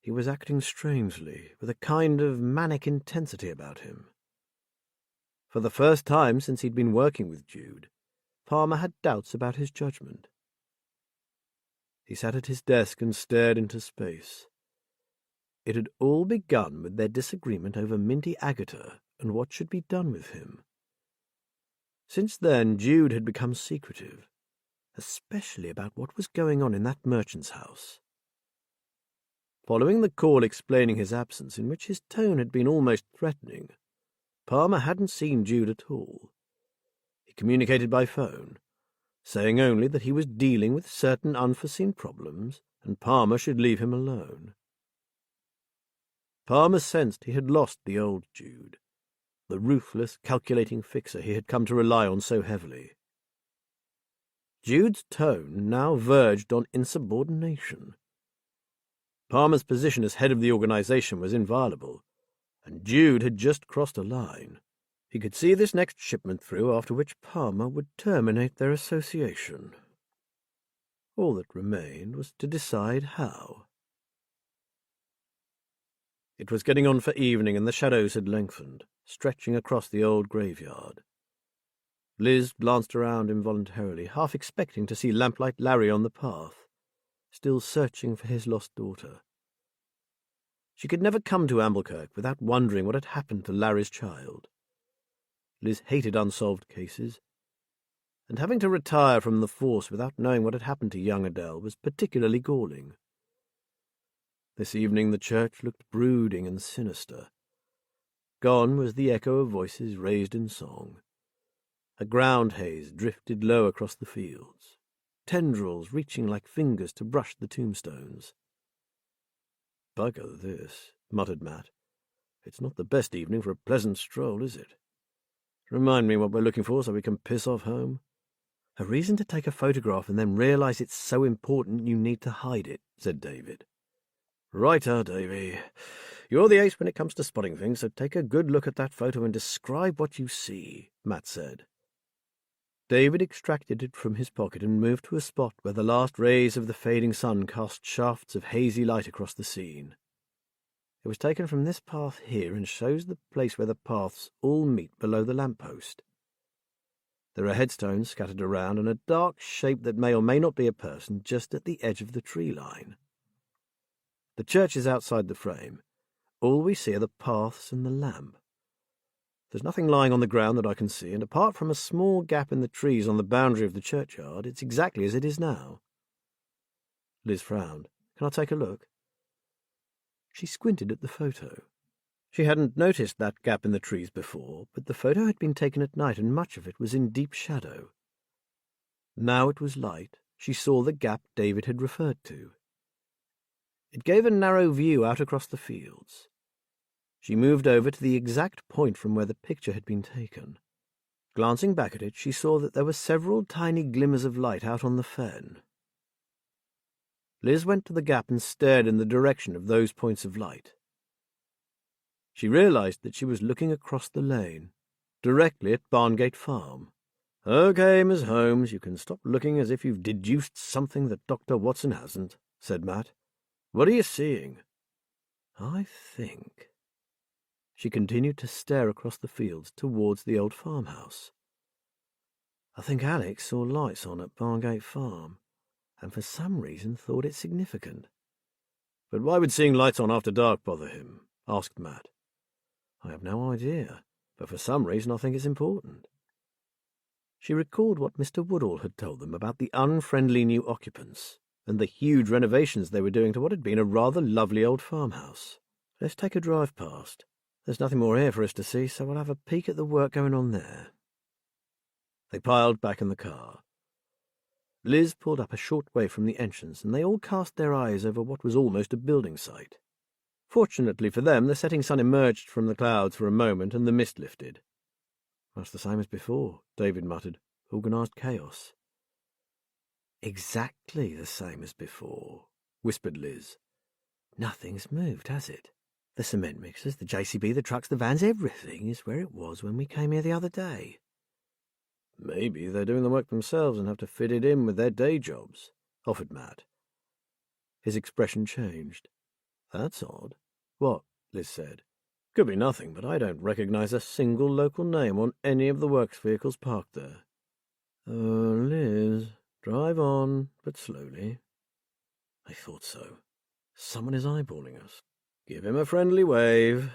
He was acting strangely, with a kind of manic intensity about him. For the first time since he'd been working with Jude, Palmer had doubts about his judgment. He sat at his desk and stared into space. It had all begun with their disagreement over Minty Agatha and what should be done with him. Since then, Jude had become secretive, especially about what was going on in that merchant's house. Following the call explaining his absence, in which his tone had been almost threatening, Palmer hadn't seen Jude at all. He communicated by phone, saying only that he was dealing with certain unforeseen problems and Palmer should leave him alone. Palmer sensed he had lost the old Jude, the ruthless, calculating fixer he had come to rely on so heavily. Jude's tone now verged on insubordination. Palmer's position as head of the organization was inviolable, and Jude had just crossed a line. He could see this next shipment through, after which Palmer would terminate their association. All that remained was to decide how. It was getting on for evening, and the shadows had lengthened, stretching across the old graveyard. Liz glanced around involuntarily, half expecting to see Lamplight Larry on the path, still searching for his lost daughter. She could never come to Amblenkirk without wondering what had happened to Larry's child. Liz hated unsolved cases, and having to retire from the force without knowing what had happened to young Adele was particularly galling. This evening the church looked brooding and sinister. Gone was the echo of voices raised in song. A ground haze drifted low across the fields, tendrils reaching like fingers to brush the tombstones. "Bugger this," muttered Matt. "It's not the best evening for a pleasant stroll, is it? Remind me what we're looking for so we can piss off home." "A reason to take a photograph and then realise it's so important you need to hide it," said David. "Righto, Davy. You're the ace when it comes to spotting things, so take a good look at that photo and describe what you see," Matt said. David extracted it from his pocket and moved to a spot where the last rays of the fading sun cast shafts of hazy light across the scene. "It was taken from this path here and shows the place where the paths all meet below the lamp-post. There are headstones scattered around and a dark shape that may or may not be a person just at the edge of the tree line. The church is outside the frame. All we see are the paths and the lamp. There's nothing lying on the ground that I can see, and apart from a small gap in the trees on the boundary of the churchyard, it's exactly as it is now." Liz frowned. "Can I take a look?" She squinted at the photo. She hadn't noticed that gap in the trees before, but the photo had been taken at night and much of it was in deep shadow. Now it was light. She saw the gap David had referred to. It gave a narrow view out across the fields. She moved over to the exact point from where the picture had been taken. Glancing back at it, she saw that there were several tiny glimmers of light out on the fen. Liz went to the gap and stared in the direction of those points of light. She realized that she was looking across the lane, directly at Barngate Farm. "Okay, Miss Holmes, you can stop looking as if you've deduced something that Dr. Watson hasn't," said Matt. "What are you seeing?" "I think—" She continued to stare across the fields towards the old farmhouse. "I think Alex saw lights on at Barngate Farm, and for some reason thought it significant." "But why would seeing lights on after dark bother him?" asked Matt. "I have no idea, but for some reason I think it's important." She recalled what Mr. Woodall had told them about the unfriendly new occupants and the huge renovations they were doing to what had been a rather lovely old farmhouse. "Let's take a drive past. There's nothing more here for us to see, so we'll have a peek at the work going on there." They piled back in the car. Liz pulled up a short way from the entrance, and they all cast their eyes over what was almost a building site. Fortunately for them, the setting sun emerged from the clouds for a moment, and the mist lifted. "Much the same as before," David muttered. "Organised chaos." "Exactly the same as before," whispered Liz. "Nothing's moved, has it? The cement mixers, the JCB, the trucks, the vans, everything is where it was when we came here the other day." "Maybe they're doing the work themselves and have to fit it in with their day jobs," offered Matt. His expression changed. "That's odd." "What?" Liz said. "Could be nothing, but I don't recognize a single local name on any of the works vehicles parked there." Liz, drive on, but slowly." "I thought so. Someone is eyeballing us." "Give him a friendly wave."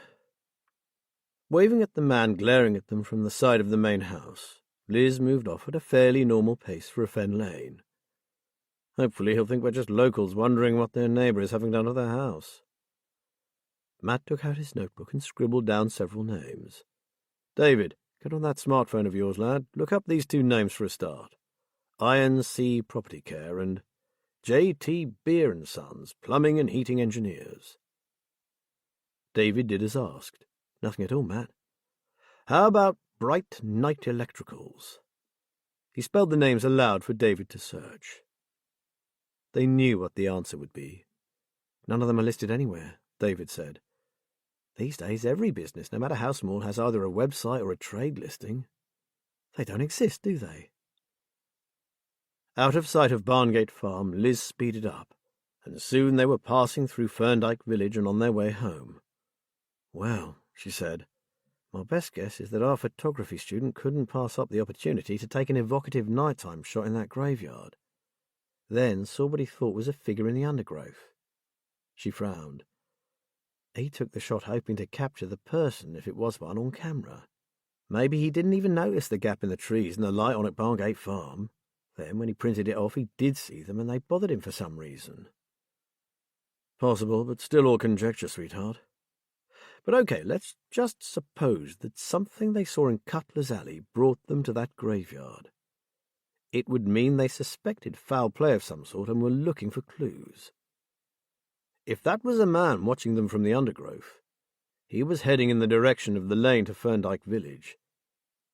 Waving at the man glaring at them from the side of the main house, Liz moved off at a fairly normal pace for a fen lane. "Hopefully he'll think we're just locals wondering what their neighbour is having done to their house." Matt took out his notebook and scribbled down several names. "David, get on that smartphone of yours, lad. Look up these two names for a start. Iron Sea Property Care and J.T. Beer and Sons, Plumbing and Heating Engineers." David did as asked. "Nothing at all, Matt." "How about Bright Night Electricals?" He spelled the names aloud for David to search. They knew what the answer would be. "None of them are listed anywhere," David said. "These days every business, no matter how small, has either a website or a trade listing. They don't exist, do they?" Out of sight of Barngate Farm, Liz speeded up, and soon they were passing through Ferndyke Village and on their way home. "Well," she said, My best guess is that our photography student couldn't pass up the opportunity to take an evocative nighttime shot in that graveyard. Then saw what he thought was a figure in the undergrowth. She frowned. He took the shot hoping to capture the person if it was one on camera. Maybe he didn't even notice the gap in the trees and the light on at Barngate Farm. Then, when he printed it off, he did see them and they bothered him for some reason. Possible, but still all conjecture, sweetheart. But okay, let's just suppose that something they saw in Cutler's Alley brought them to that graveyard. It would mean they suspected foul play of some sort and were looking for clues. If that was a man watching them from the undergrowth, he was heading in the direction of the lane to Ferndyke Village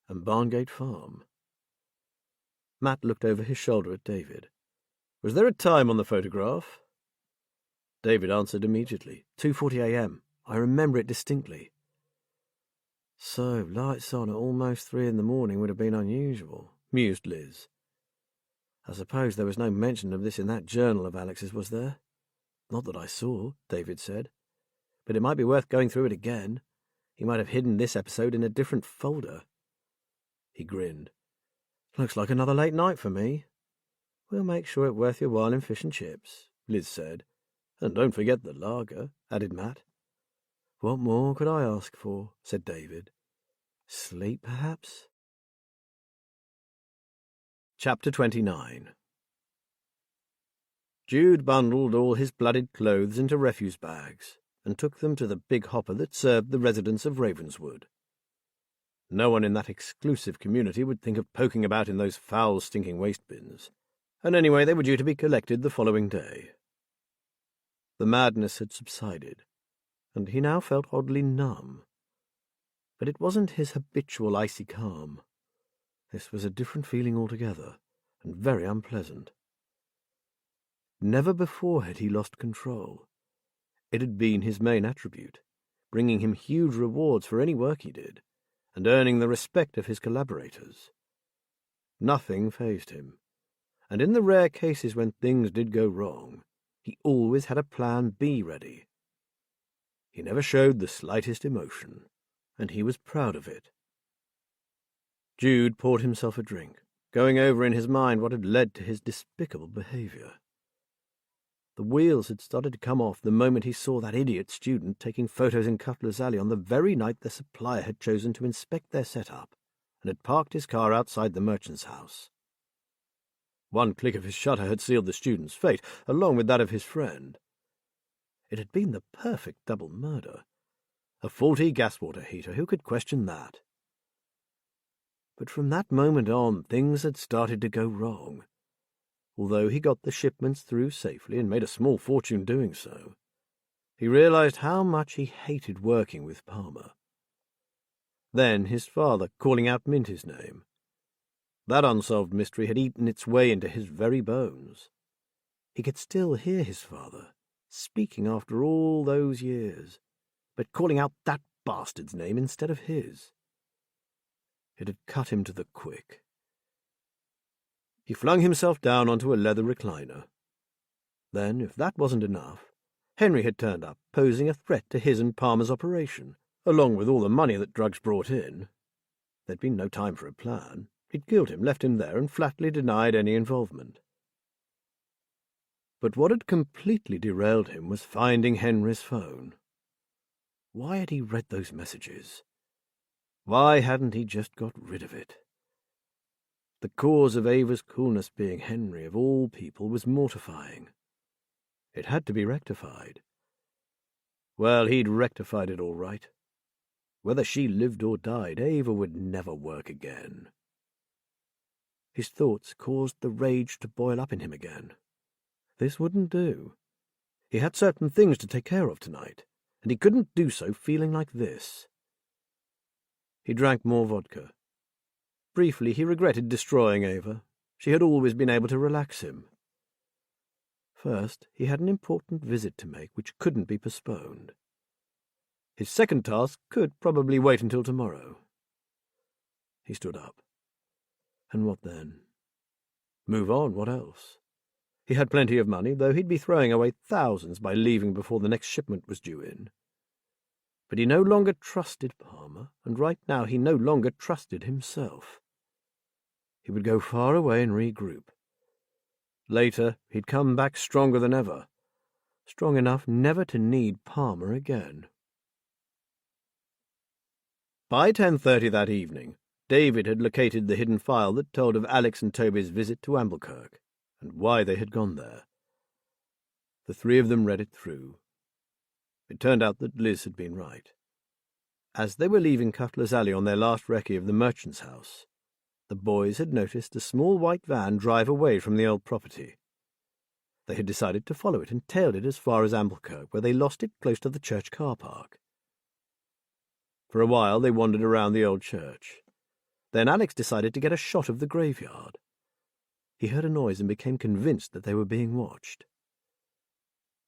and Barngate Farm. Matt looked over his shoulder at David. Was there a time on the photograph? David answered immediately. 2:40 a.m. I remember it distinctly. So, lights on at almost 3 in the morning would have been unusual, mused Liz. I suppose there was no mention of this in that journal of Alex's, was there? Not that I saw, David said. But it might be worth going through it again. He might have hidden this episode in a different folder. He grinned. Looks like another late night for me. We'll make sure it worth your while in fish and chips, Liz said. And don't forget the lager, added Matt. What more could I ask for, said David. Sleep, perhaps? Chapter 29. Jude bundled all his blooded clothes into refuse bags and took them to the big hopper that served the residents of Ravenswood. No one in that exclusive community would think of poking about in those foul, stinking waste bins, and anyway they were due to be collected the following day. The madness had subsided, and he now felt oddly numb. But it wasn't his habitual icy calm. This was a different feeling altogether, and very unpleasant. Never before had he lost control. It had been his main attribute, bringing him huge rewards for any work he did, and earning the respect of his collaborators. Nothing fazed him, and in the rare cases when things did go wrong, he always had a plan B ready. He never showed the slightest emotion, and he was proud of it. Jude poured himself a drink, going over in his mind what had led to his despicable behaviour. The wheels had started to come off the moment he saw that idiot student taking photos in Cutler's Alley on the very night the supplier had chosen to inspect their setup, and had parked his car outside the merchant's house. One click of his shutter had sealed the student's fate, along with that of his friend. It had been the perfect double murder. A faulty gas-water heater, who could question that? But from that moment on, things had started to go wrong. Although he got the shipments through safely and made a small fortune doing so, he realized how much he hated working with Palmer. Then his father calling out Minty's name. That unsolved mystery had eaten its way into his very bones. He could still hear his father, speaking after all those years, but calling out that bastard's name instead of his. It had cut him to the quick. He flung himself down onto a leather recliner. Then, if that wasn't enough, Henry had turned up, posing a threat to his and Palmer's operation, along with all the money that drugs brought in. There'd been no time for a plan. He'd killed him, left him there, and flatly denied any involvement. But what had completely derailed him was finding Henry's phone. Why had he read those messages? Why hadn't he just got rid of it? The cause of Ava's coolness being Henry, of all people, was mortifying. It had to be rectified. Well, he'd rectified it all right. Whether she lived or died, Ava would never work again. His thoughts caused the rage to boil up in him again. This wouldn't do. He had certain things to take care of tonight, and he couldn't do so feeling like this. He drank more vodka. Briefly, he regretted destroying Ava. She had always been able to relax him. First, he had an important visit to make which couldn't be postponed. His second task could probably wait until tomorrow. He stood up. And what then? Move on, what else? He had plenty of money, though he'd be throwing away thousands by leaving before the next shipment was due in. But he no longer trusted Palmer, and right now he no longer trusted himself. He would go far away and regroup. Later, he'd come back stronger than ever, strong enough never to need Palmer again. By 10:30 that evening, David had located the hidden file that told of Alex and Toby's visit to Amblekirk, and why they had gone there. The three of them read it through. It turned out that Liz had been right. As they were leaving Cutler's Alley on their last recce of the merchant's house, the boys had noticed a small white van drive away from the old property. They had decided to follow it and tailed it as far as Amblekirk, where they lost it close to the church car park. For a while they wandered around the old church. Then Alex decided to get a shot of the graveyard. He heard a noise and became convinced that they were being watched.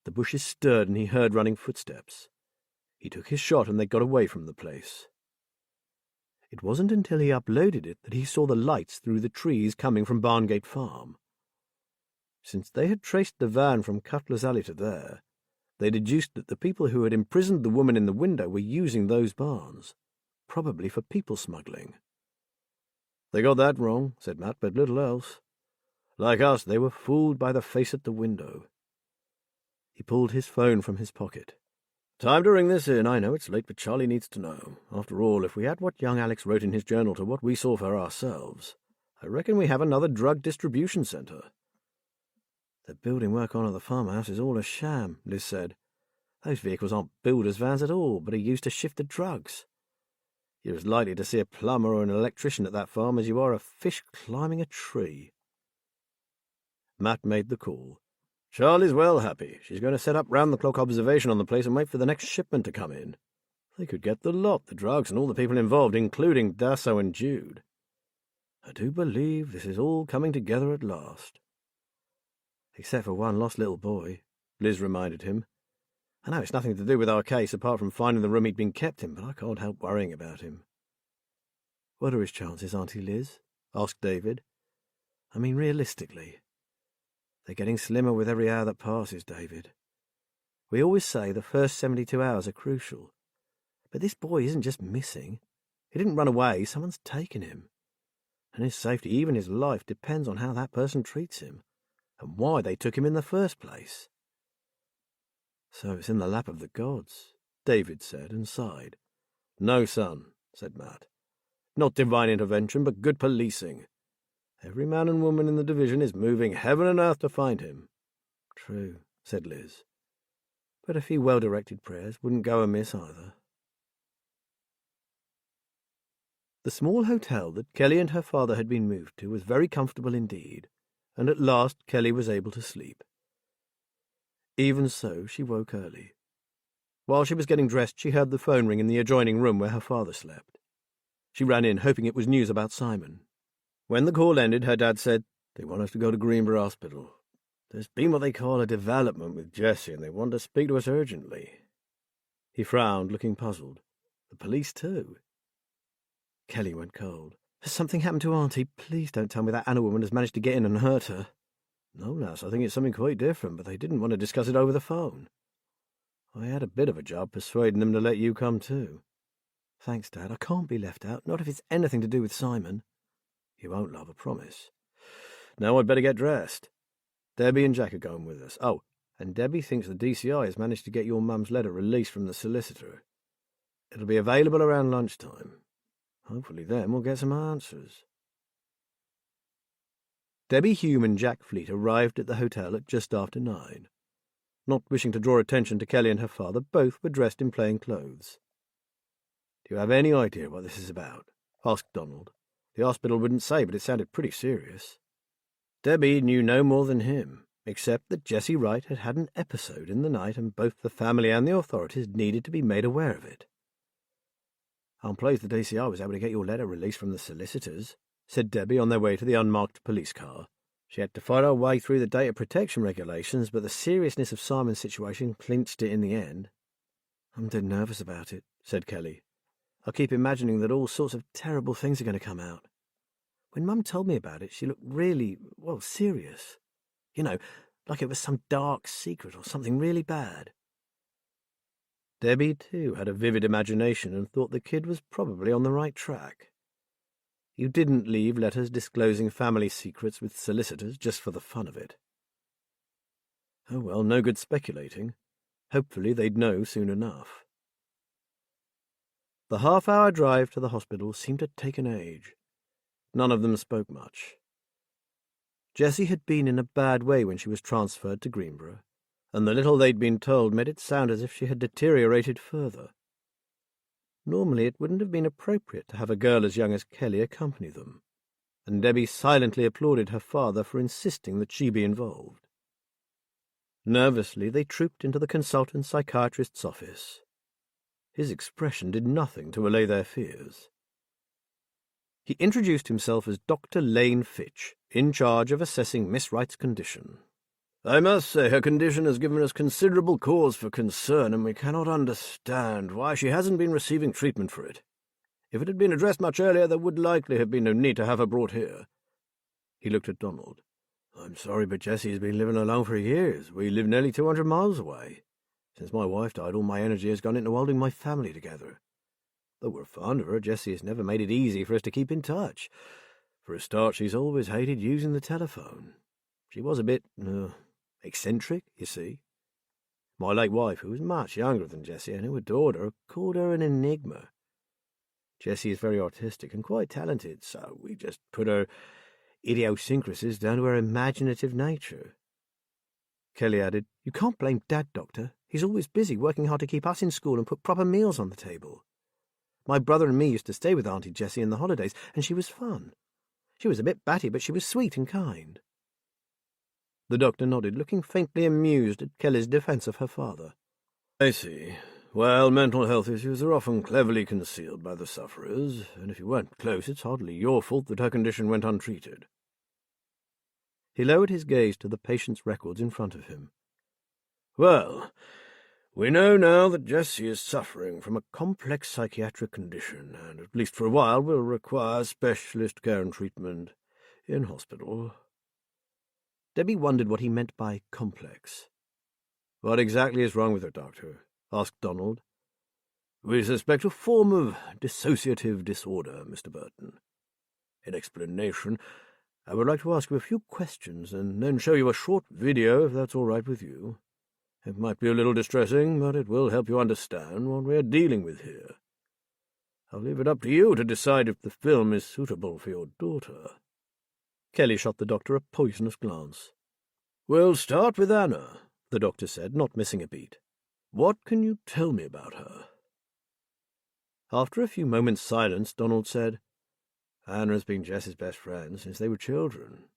The bushes stirred and he heard running footsteps. He took his shot and they got away from the place. It wasn't until he uploaded it that he saw the lights through the trees coming from Barngate Farm. Since they had traced the van from Cutler's Alley to there, they deduced that the people who had imprisoned the woman in the window were using those barns, probably for people smuggling. "They got that wrong," said Matt, "but little else. Like us, they were fooled by the face at the window." He pulled his phone from his pocket. "Time to ring this in. I know it's late, but Charlie needs to know. After all, if we add what young Alex wrote in his journal to what we saw for ourselves, I reckon we have another drug distribution centre." "The building work on at the farmhouse is all a sham," Liz said. "Those vehicles aren't builders' vans at all, but are used to shift the drugs. You're as likely to see a plumber or an electrician at that farm as you are a fish climbing a tree." Matt made the call. "Charlie's well happy. She's going to set up round-the-clock observation on the place and wait for the next shipment to come in. They could get the lot, the drugs and all the people involved, including Dasso and Jude. I do believe this is all coming together at last." "Except for one lost little boy," Liz reminded him. "I know it's nothing to do with our case apart from finding the room he'd been kept in, but I can't help worrying about him." "What are his chances, Auntie Liz?" asked David. "I mean, realistically." "They're getting slimmer with every hour that passes, David. We always say the first 72 hours are crucial. But this boy isn't just missing. He didn't run away, someone's taken him. And his safety, even his life, depends on how that person treats him, and why they took him in the first place." "So it's in the lap of the gods," David said, and sighed. "No, son," said Matt. "Not divine intervention, but good policing. Every man and woman in the division is moving heaven and earth to find him." "True," said Liz. "But a few well-directed prayers wouldn't go amiss either." The small hotel that Kelly and her father had been moved to was very comfortable indeed, and at last Kelly was able to sleep. Even so, she woke early. While she was getting dressed, she heard the phone ring in the adjoining room where her father slept. She ran in, hoping it was news about Simon. When the call ended, her dad said, "They want us to go to Greenborough Hospital. There's been what they call a development with Jessie, and they want to speak to us urgently." He frowned, looking puzzled. "The police, too?" Kelly went cold. "Has something happened to Auntie? Please don't tell me that Anna woman has managed to get in and hurt her." "No, lass, I think it's something quite different, but they didn't want to discuss it over the phone. I had a bit of a job persuading them to let you come too." "Thanks, Dad. I can't be left out, not if it's anything to do with Simon." "You won't, love, I promise. Now I'd better get dressed. Debbie and Jack are going with us. Oh, and Debbie thinks the DCI has managed to get your mum's letter released from the solicitor. It'll be available around lunchtime. Hopefully then we'll get some answers." Debbie Hume and Jack Fleet arrived at the hotel at just after 9. Not wishing to draw attention to Kelly and her father, both were dressed in plain clothes. "Do you have any idea what this is about?" asked Donald. "The hospital wouldn't say, but it sounded pretty serious." Debbie knew no more than him, except that Jessie Wright had had an episode in the night, and both the family and the authorities needed to be made aware of it. "I'm pleased the DCI was able to get your letter released from the solicitors," said Debbie on their way to the unmarked police car. "She had to fight her way through the data protection regulations, but the seriousness of Simon's situation clinched it in the end." "I'm dead nervous about it," said Kelly. "I keep imagining that all sorts of terrible things are going to come out. When Mum told me about it, she looked really, serious. You know, like it was some dark secret or something really bad." Debbie, too, had a vivid imagination and thought the kid was probably on the right track. You didn't leave letters disclosing family secrets with solicitors just for the fun of it. Oh well, no good speculating. Hopefully they'd know soon enough. The half-hour drive to the hospital seemed to take an age. None of them spoke much. Jessie had been in a bad way when she was transferred to Greenborough, and the little they'd been told made it sound as if she had deteriorated further. Normally it wouldn't have been appropriate to have a girl as young as Kelly accompany them, and Debbie silently applauded her father for insisting that she be involved. Nervously they trooped into the consultant psychiatrist's office. His expression did nothing to allay their fears. He introduced himself as Dr. Lane Fitch, in charge of assessing Miss Wright's condition. "I must say her condition has given us considerable cause for concern, and we cannot understand why she hasn't been receiving treatment for it. If it had been addressed much earlier, there would likely have been no need to have her brought here." He looked at Donald. "I'm sorry, but Jessie has been living alone for years. We live nearly 200 miles away. Since my wife died, all my energy has gone into holding my family together. Though we're fond of her, Jessie has never made it easy for us to keep in touch. For a start, she's always hated using the telephone. She was a bit, eccentric, you see. My late wife, who was much younger than Jessie and who adored her, called her an enigma. Jessie is very artistic and quite talented, so we just put her idiosyncrasies down to her imaginative nature." Kelly added, "You can't blame Dad, Doctor. He's always busy working hard to keep us in school and put proper meals on the table. My brother and me used to stay with Auntie Jessie in the holidays, and she was fun. She was a bit batty, but she was sweet and kind." The doctor nodded, looking faintly amused at Kelly's defence of her father. "I see. Well, mental health issues are often cleverly concealed by the sufferers, and if you weren't close, it's hardly your fault that her condition went untreated." He lowered his gaze to the patient's records in front of him. "Well, we know now that Jessie is suffering from a complex psychiatric condition, and at least for a while will require specialist care and treatment in hospital." Debbie wondered what he meant by complex. "What exactly is wrong with her, Doctor?" asked Donald. "We suspect a form of dissociative disorder, Mr. Burton. In explanation, I would like to ask you a few questions and then show you a short video, if that's all right with you. It might be a little distressing, but it will help you understand what we are dealing with here. I'll leave it up to you to decide if the film is suitable for your daughter." Kelly shot the doctor a poisonous glance. "We'll start with Anna," the doctor said, not missing a beat. "What can you tell me about her?" After a few moments' silence, Donald said, "Anna has been Jess's best friend since they were children.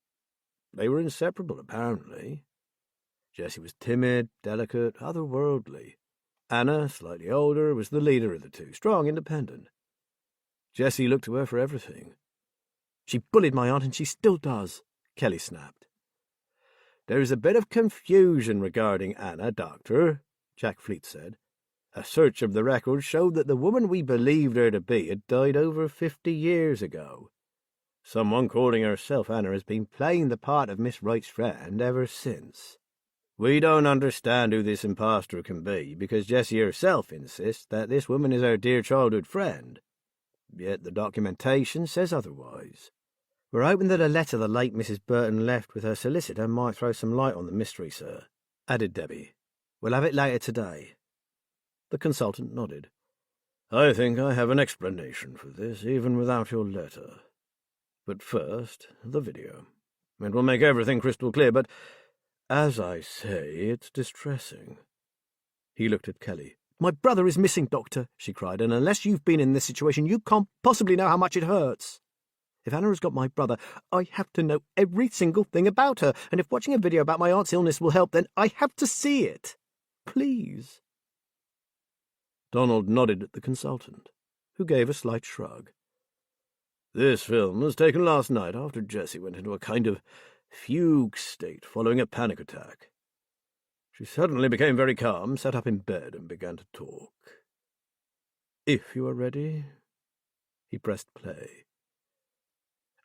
They were inseparable, apparently. Jessie was timid, delicate, otherworldly. Anna, slightly older, was the leader of the two, strong, independent. Jessie looked to her for everything. She bullied my aunt, and she still does," Kelly snapped. "There's a bit of confusion regarding Anna, Doctor," Jack Fleet said. "A search of the records showed that the woman we believed her to be had died over 50 years ago. Someone calling herself Anna has been playing the part of Miss Wright's friend ever since. We don't understand who this impostor can be, because Jessie herself insists that this woman is her dear childhood friend. Yet the documentation says otherwise. We're hoping that a letter the late Mrs. Burton left with her solicitor might throw some light on the mystery, sir," added Debbie. "We'll have it later today." The consultant nodded. "I think I have an explanation for this, even without your letter. But first, the video. It will make everything crystal clear, but, as I say, it's distressing." He looked at Kelly. "My brother is missing, Doctor," she cried, "and unless you've been in this situation, you can't possibly know how much it hurts. If Anna has got my brother, I have to know every single thing about her, and if watching a video about my aunt's illness will help, then I have to see it. Please." Donald nodded at the consultant, who gave a slight shrug. "This film was taken last night after Jessie went into a kind of fugue state following a panic attack. She suddenly became very calm, sat up in bed, and began to talk. If you are ready." He pressed play.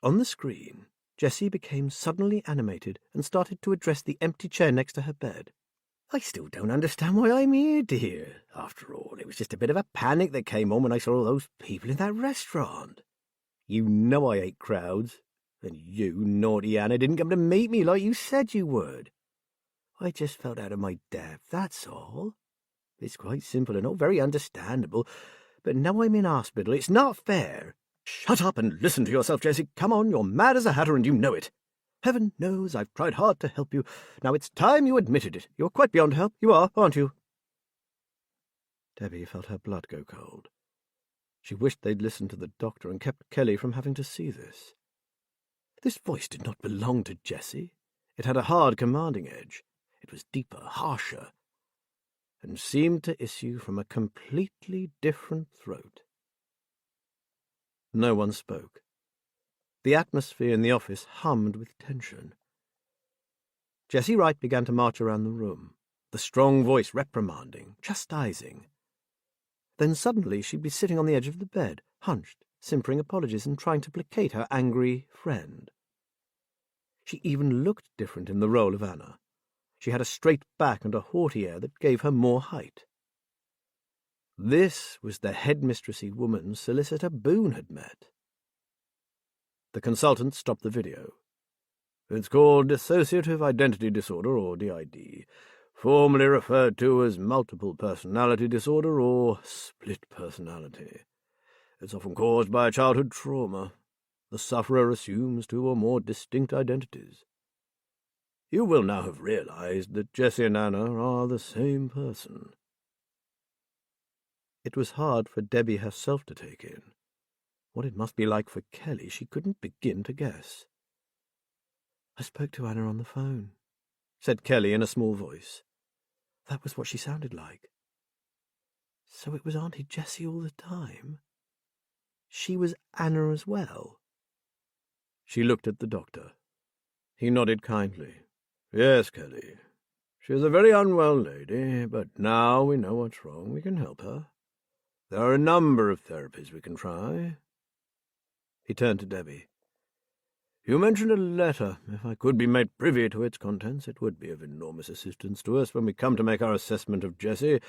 On the screen, Jessie became suddenly animated and started to address the empty chair next to her bed. I still don't understand why I'm here, dear. After all, it was just a bit of a panic that came on when I saw all those people in that restaurant. You know I hate crowds, and you, naughty Anna, didn't come to meet me like you said you would. I just felt out of my depth, that's all. It's quite simple and all very understandable, but now I'm in hospital, it's not fair. Shut up and listen to yourself, Jessie. Come on, you're mad as a hatter and you know it. Heaven knows I've tried hard to help you. Now it's time you admitted it. You're quite beyond help. You are, aren't you? Debbie felt her blood go cold. She wished they'd listened to the doctor and kept Kelly from having to see this. This voice did not belong to Jessie. It had a hard, commanding edge. It was deeper, harsher, and seemed to issue from a completely different throat. No one spoke. The atmosphere in the office hummed with tension. Jessie Wright began to march around the room, the strong voice reprimanding, chastising. Then suddenly she'd be sitting on the edge of the bed, hunched, simpering apologies and trying to placate her angry friend. She even looked different in the role of Anna. She had a straight back and a haughty air that gave her more height. This was the headmistressy woman Solicitor Boone had met. The consultant stopped the video. It's called dissociative identity disorder, or DID, formerly referred to as multiple personality disorder or split personality. It's often caused by a childhood trauma. The sufferer assumes two or more distinct identities. You will now have realized that Jessie and Anna are the same person. It was hard for Debbie herself to take in. What it must be like for Kelly, she couldn't begin to guess. I spoke to Anna on the phone, said Kelly in a small voice. That was what she sounded like. So it was Auntie Jessie all the time? She was Anna as well? She looked at the doctor. He nodded kindly. Yes, Kelly. She is a very unwell lady, but now we know what's wrong, we can help her. There are a number of therapies we can try. He turned to Debbie. You mentioned a letter. If I could be made privy to its contents, it would be of enormous assistance to us when we come to make our assessment of Jessie,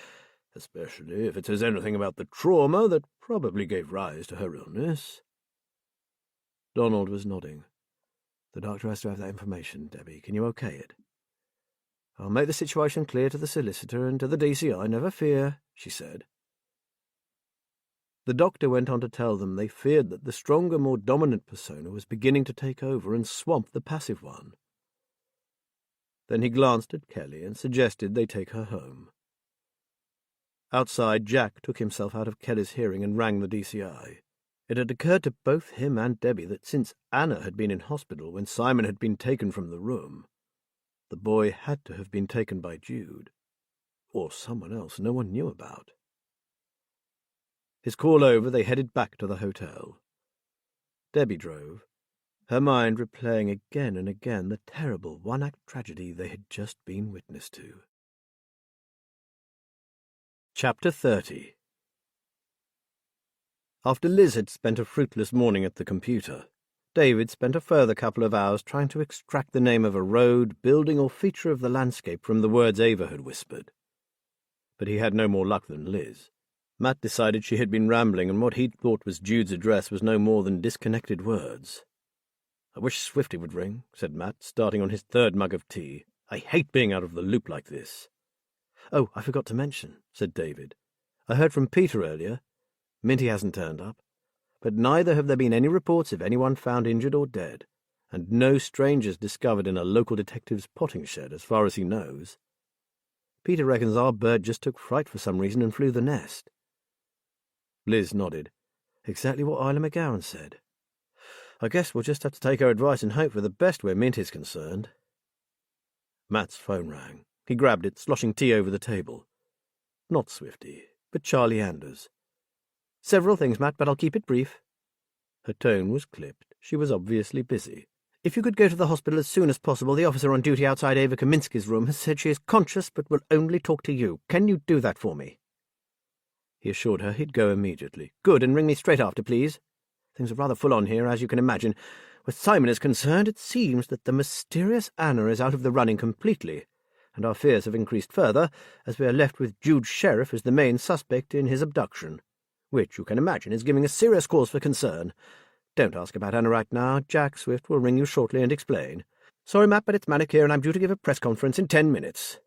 especially if it says anything about the trauma that probably gave rise to her illness. Donald was nodding. The doctor has to have that information, Debbie. Can you okay it? I'll make the situation clear to the solicitor and to the DCI, never fear, she said. The doctor went on to tell them they feared that the stronger, more dominant persona was beginning to take over and swamp the passive one. Then he glanced at Kelly and suggested they take her home. Outside, Jack took himself out of Kelly's hearing and rang the DCI. It had occurred to both him and Debbie that since Anna had been in hospital when Simon had been taken from the room, the boy had to have been taken by Jude, or someone else no one knew about. His call over, they headed back to the hotel. Debbie drove, her mind replaying again and again the terrible one-act tragedy they had just been witness to. Chapter 30. After Liz had spent a fruitless morning at the computer, David spent a further couple of hours trying to extract the name of a road, building, or feature of the landscape from the words Ava had whispered. But he had no more luck than Liz. Matt decided she had been rambling, and what he'd thought was Jude's address was no more than disconnected words. I wish Swifty would ring, said Matt, starting on his third mug of tea. I hate being out of the loop like this. Oh, I forgot to mention, said David. I heard from Peter earlier. Minty hasn't turned up, but neither have there been any reports of anyone found injured or dead, and no strangers discovered in a local detective's potting shed as far as he knows. Peter reckons our bird just took fright for some reason and flew the nest. Liz nodded. Exactly what Isla McGowan said. I guess we'll just have to take her advice and hope for the best where Mint is concerned. Matt's phone rang. He grabbed it, sloshing tea over the table. Not Swifty, but Charlie Anders. Several things, Matt, but I'll keep it brief. Her tone was clipped. She was obviously busy. If you could go to the hospital as soon as possible, the officer on duty outside Ava Kaminsky's room has said she is conscious but will only talk to you. Can you do that for me? He assured her he'd go immediately. Good, and ring me straight after, please. Things are rather full on here, as you can imagine. Where Simon is concerned, it seems that the mysterious Anna is out of the running completely. and our fears have increased further, as we are left with Jude Sheriff as the main suspect in his abduction, which, you can imagine, is giving us serious cause for concern. Don't ask about Anna right now. Jack Swift will ring you shortly and explain. Sorry, Matt, but it's manic here, and I'm due to give a press conference in 10 minutes.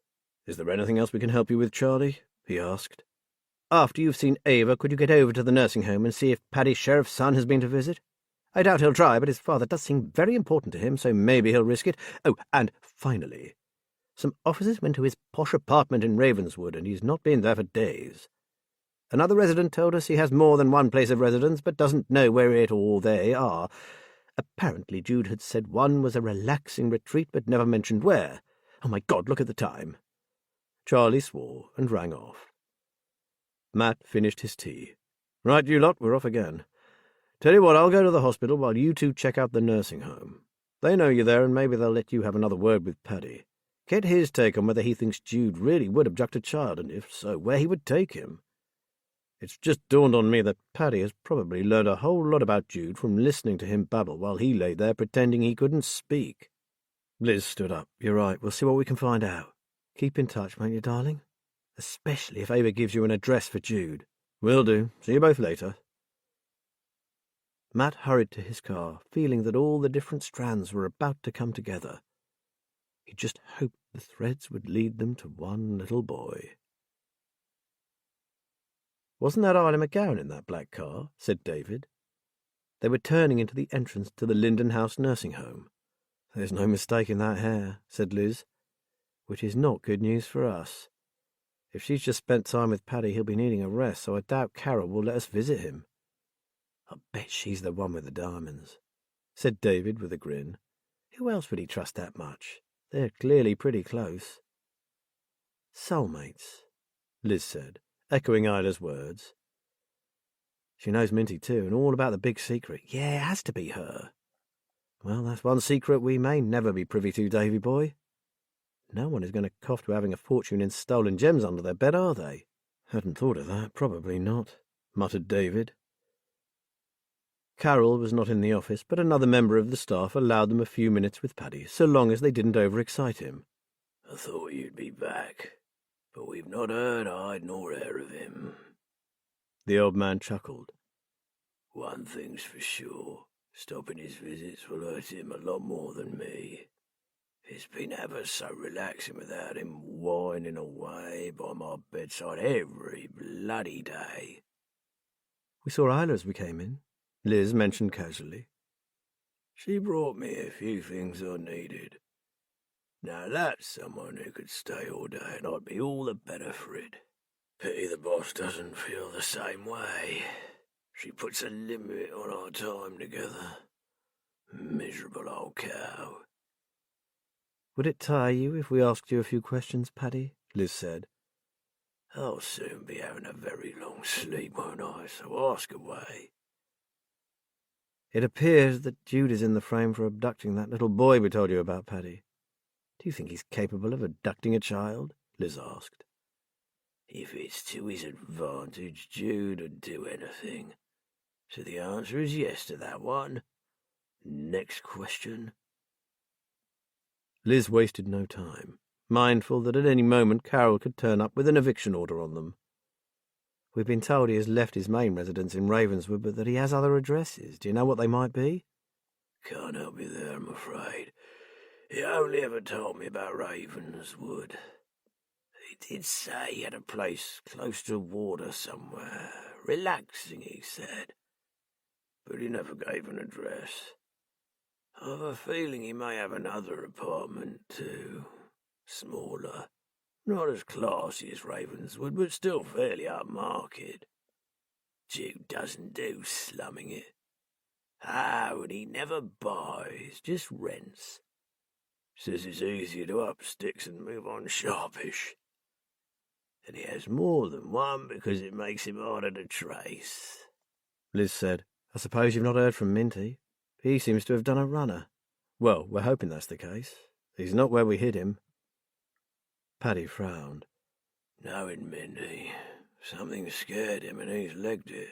Is there anything else we can help you with, Charlie? He asked. After you've seen Ava, could you get over to the nursing home and see if Paddy Sheriff's son has been to visit? I doubt he'll try, but his father does seem very important to him, so maybe he'll risk it. Oh, and finally, some officers went to his posh apartment in Ravenswood, and he's not been there for days. Another resident told us he has more than one place of residence, but doesn't know where it or they are. Apparently Jude had said one was a relaxing retreat, but never mentioned where. Oh, my God, look at the time. Charlie swore and rang off. Matt finished his tea. Right, you lot, we're off again. Tell you what, I'll go to the hospital while you two check out the nursing home. They know you're there, and maybe they'll let you have another word with Paddy. Get his take on whether he thinks Jude really would abduct a child, and if so, where he would take him. It's just dawned on me that Paddy has probably learned a whole lot about Jude from listening to him babble while he lay there pretending he couldn't speak. Liz stood up. You're right, we'll see what we can find out. Keep in touch, won't you, darling? Especially if Ava gives you an address for Jude. Will do. See you both later. Matt hurried to his car, feeling that all the different strands were about to come together. He just hoped the threads would lead them to one little boy. Wasn't that Isla McGowan in that black car? Said David. They were turning into the entrance to the Linden House nursing home. There's no mistaking that hair, said Liz, which is not good news for us. If she's just spent time with Paddy, he'll be needing a rest, so I doubt Carol will let us visit him. I bet she's the one with the diamonds, said David with a grin. Who else would he trust that much? They're clearly pretty close. Soulmates, Liz said, echoing Isla's words. She knows Minty too, and all about the big secret. Yeah, it has to be her. Well, that's one secret we may never be privy to, Davy boy. No one is going to cough to having a fortune in stolen gems under their bed, are they? Hadn't thought of that. Probably not, muttered David. Carol was not in the office, but another member of the staff allowed them a few minutes with Paddy, so long as they didn't overexcite him. I thought you'd be back, but we've not heard hide nor hair of him. The old man chuckled. One thing's for sure, stopping his visits will hurt him a lot more than me. It's been ever so relaxing without him whining away by my bedside every bloody day. We saw Isla as we came in, Liz mentioned casually. She brought me a few things I needed. Now that's someone who could stay all day, and I'd be all the better for it. Pity the boss doesn't feel the same way. She puts a limit on our time together. Miserable old cow. Would it tire you if we asked you a few questions, Paddy? Liz said. I'll soon be having a very long sleep, won't I? So ask away. It appears that Jude is in the frame for abducting that little boy we told you about, Paddy. Do you think he's capable of abducting a child? Liz asked. If it's to his advantage, Jude would do anything. So the answer is yes to that one. Next question. Liz wasted no time, mindful that at any moment Carol could turn up with an eviction order on them. We've been told he has left his main residence in Ravenswood, but that he has other addresses. Do you know what they might be? Can't help you there, I'm afraid. He only ever told me about Ravenswood. He did say he had a place close to water somewhere. Relaxing, he said. But he never gave an address. I've a feeling he may have another apartment, too. Smaller. Not as classy as Ravenswood, but still fairly upmarket. Jude doesn't do slumming it. Oh, and he never buys, just rents. Says it's easier to up sticks and move on sharpish. And he has more than one because it makes him harder to trace. Liz said, I suppose you've not heard from Minty. He seems to have done a runner. Well, we're hoping that's the case. He's not where we hid him. Paddy frowned. Knowing Minty, something scared him and he's legged it.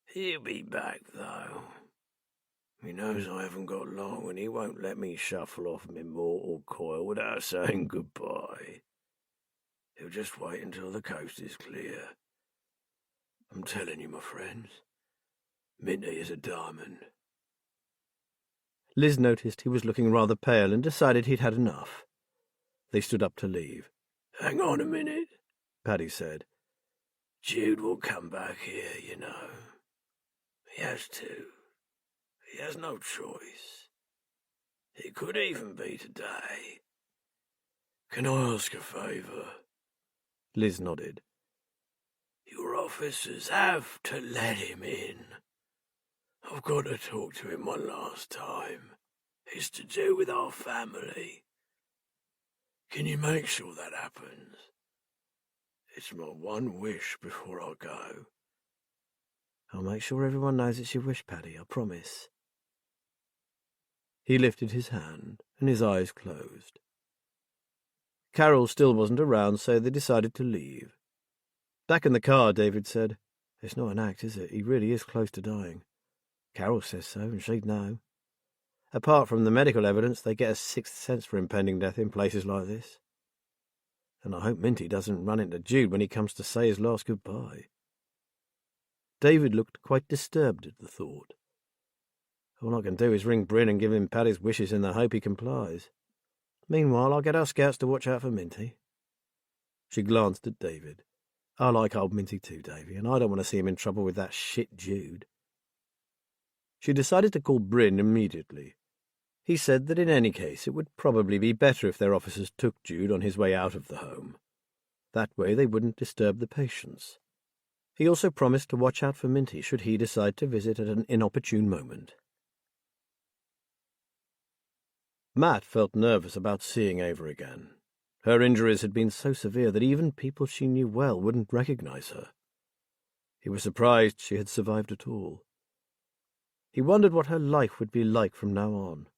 He'll be back, though. He knows I haven't got long, and he won't let me shuffle off my mortal coil without saying goodbye. He'll just wait until the coast is clear. I'm telling you, my friends, Minty is a diamond. Liz noticed he was looking rather pale and decided he'd had enough. They stood up to leave. Hang on a minute, Paddy said. Jude will come back here, you know. He has to. He has no choice. It could even be today. Can I ask a favour? Liz nodded. Your officers have to let him in. I've got to talk to him one last time. It's to do with our family. Can you make sure that happens? It's my one wish before I go. I'll make sure everyone knows it's your wish, Paddy, I promise. He lifted his hand, and his eyes closed. Carol still wasn't around, so they decided to leave. Back in the car, David said, It's not an act, is it? He really is close to dying. Carol says so, and she'd know. Apart from the medical evidence, they get a sixth sense for impending death in places like this. And I hope Minty doesn't run into Jude when he comes to say his last goodbye. David looked quite disturbed at the thought. All I can do is ring Bryn and give him Paddy's wishes in the hope he complies. Meanwhile, I'll get our scouts to watch out for Minty. She glanced at David. I like old Minty too, Davy, and I don't want to see him in trouble with that shit Jude. She decided to call Bryn immediately. He said that in any case it would probably be better if their officers took Jude on his way out of the home. That way they wouldn't disturb the patients. He also promised to watch out for Minty should he decide to visit at an inopportune moment. Matt felt nervous about seeing Ava again. Her injuries had been so severe that even people she knew well wouldn't recognize her. He was surprised she had survived at all. He wondered what her life would be like from now on.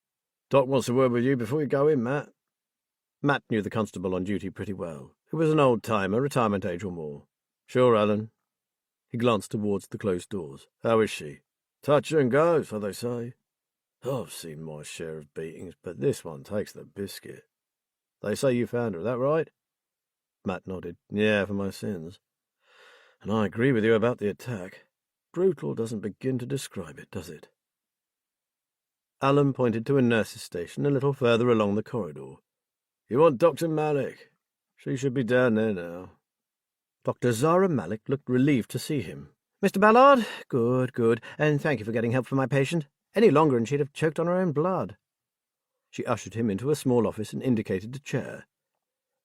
Doc wants a word with you before you go in, Matt. Matt knew the constable on duty pretty well. He was an old-timer, retirement age or more. Sure, Alan. He glanced towards the closed doors. How is she? Touch and go, so they say. I've seen my share of beatings, but this one takes the biscuit. They say you found her, that right? Matt nodded. Yeah, for my sins. And I agree with you about the attack. Brutal doesn't begin to describe it, does it? Alan pointed to a nurse's station a little further along the corridor. You want Dr. Malik? She should be down there now. Dr. Zara Malik looked relieved to see him. Mr. Ballard? Good, good. And thank you for getting help for my patient. Any longer and she'd have choked on her own blood. She ushered him into a small office and indicated a chair.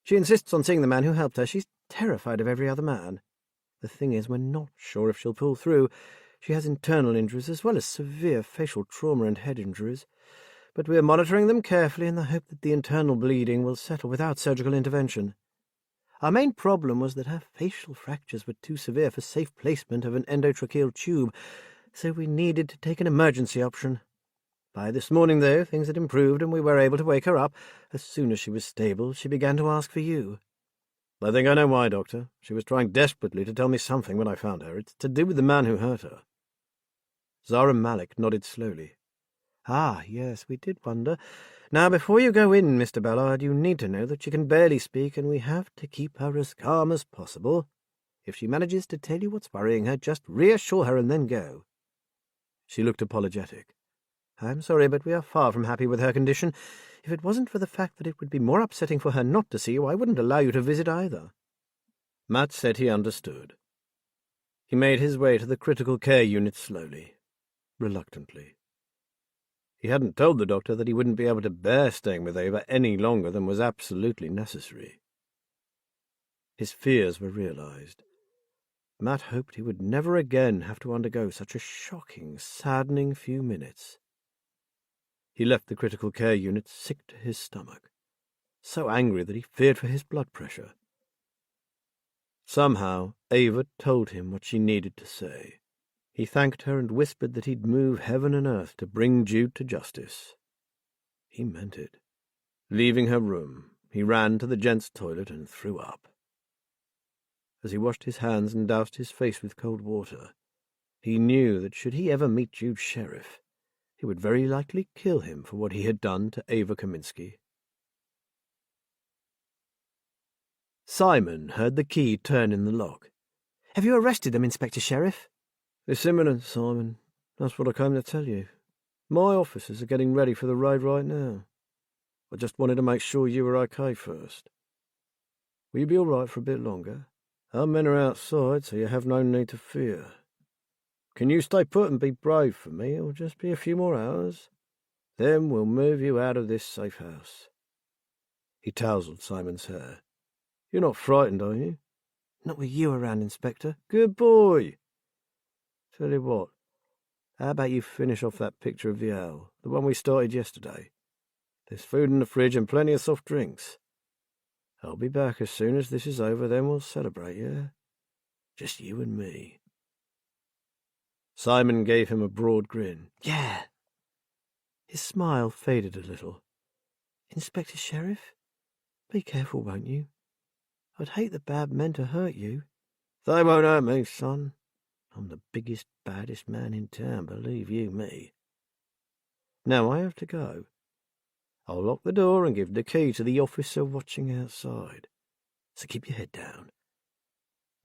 She insists on seeing the man who helped her. She's terrified of every other man. The thing is, we're not sure if she'll pull through. She has internal injuries as well as severe facial trauma and head injuries. But we're monitoring them carefully in the hope that the internal bleeding will settle without surgical intervention. Our main problem was that her facial fractures were too severe for safe placement of an endotracheal tube, so we needed to take an emergency option. By this morning, though, things had improved and we were able to wake her up. As soon as she was stable, she began to ask for you. I think I know why, Doctor. She was trying desperately to tell me something when I found her. It's to do with the man who hurt her. Zara Malik nodded slowly. Ah, yes, we did wonder. Now, before you go in, Mr. Ballard, you need to know that she can barely speak, and we have to keep her as calm as possible. If she manages to tell you what's worrying her, just reassure her and then go. She looked apologetic. I'm sorry, but we are far from happy with her condition. If it wasn't for the fact that it would be more upsetting for her not to see you, I wouldn't allow you to visit either. Matt said he understood. He made his way to the critical care unit slowly, reluctantly. He hadn't told the doctor that he wouldn't be able to bear staying with Ava any longer than was absolutely necessary. His fears were realized. Matt hoped he would never again have to undergo such a shocking, saddening few minutes. He left the critical care unit sick to his stomach, so angry that he feared for his blood pressure. Somehow Ava told him what she needed to say. He thanked her and whispered that he'd move heaven and earth to bring Jude to justice. He meant it. Leaving her room, he ran to the gents' toilet and threw up. As he washed his hands and doused his face with cold water, he knew that should he ever meet Jude's sheriff, he would very likely kill him for what he had done to Ava Kaminsky. Simon heard the key turn in the lock. "Have you arrested them, Inspector Sheriff?" "It's imminent, Simon. That's what I came to tell you. My officers are getting ready for the raid right now. I just wanted to make sure you were okay first. Will you be all right for a bit longer? Our men are outside, so you have no need to fear. Can you stay put and be brave for me? It'll just be a few more hours. Then we'll move you out of this safe house." He tousled Simon's hair. "You're not frightened, are you?" "Not with you around, Inspector." "Good boy. Tell you what, how about you finish off that picture of the owl, the one we started yesterday? There's food in the fridge and plenty of soft drinks. I'll be back as soon as this is over, then we'll celebrate, yeah? Just you and me." Simon gave him a broad grin. "Yeah." His smile faded a little. "Inspector Sheriff, be careful, won't you? I'd hate the bad men to hurt you." "They won't hurt me, son. I'm the biggest, baddest man in town, believe you me. Now I have to go. I'll lock the door and give the key to the officer watching outside. So keep your head down.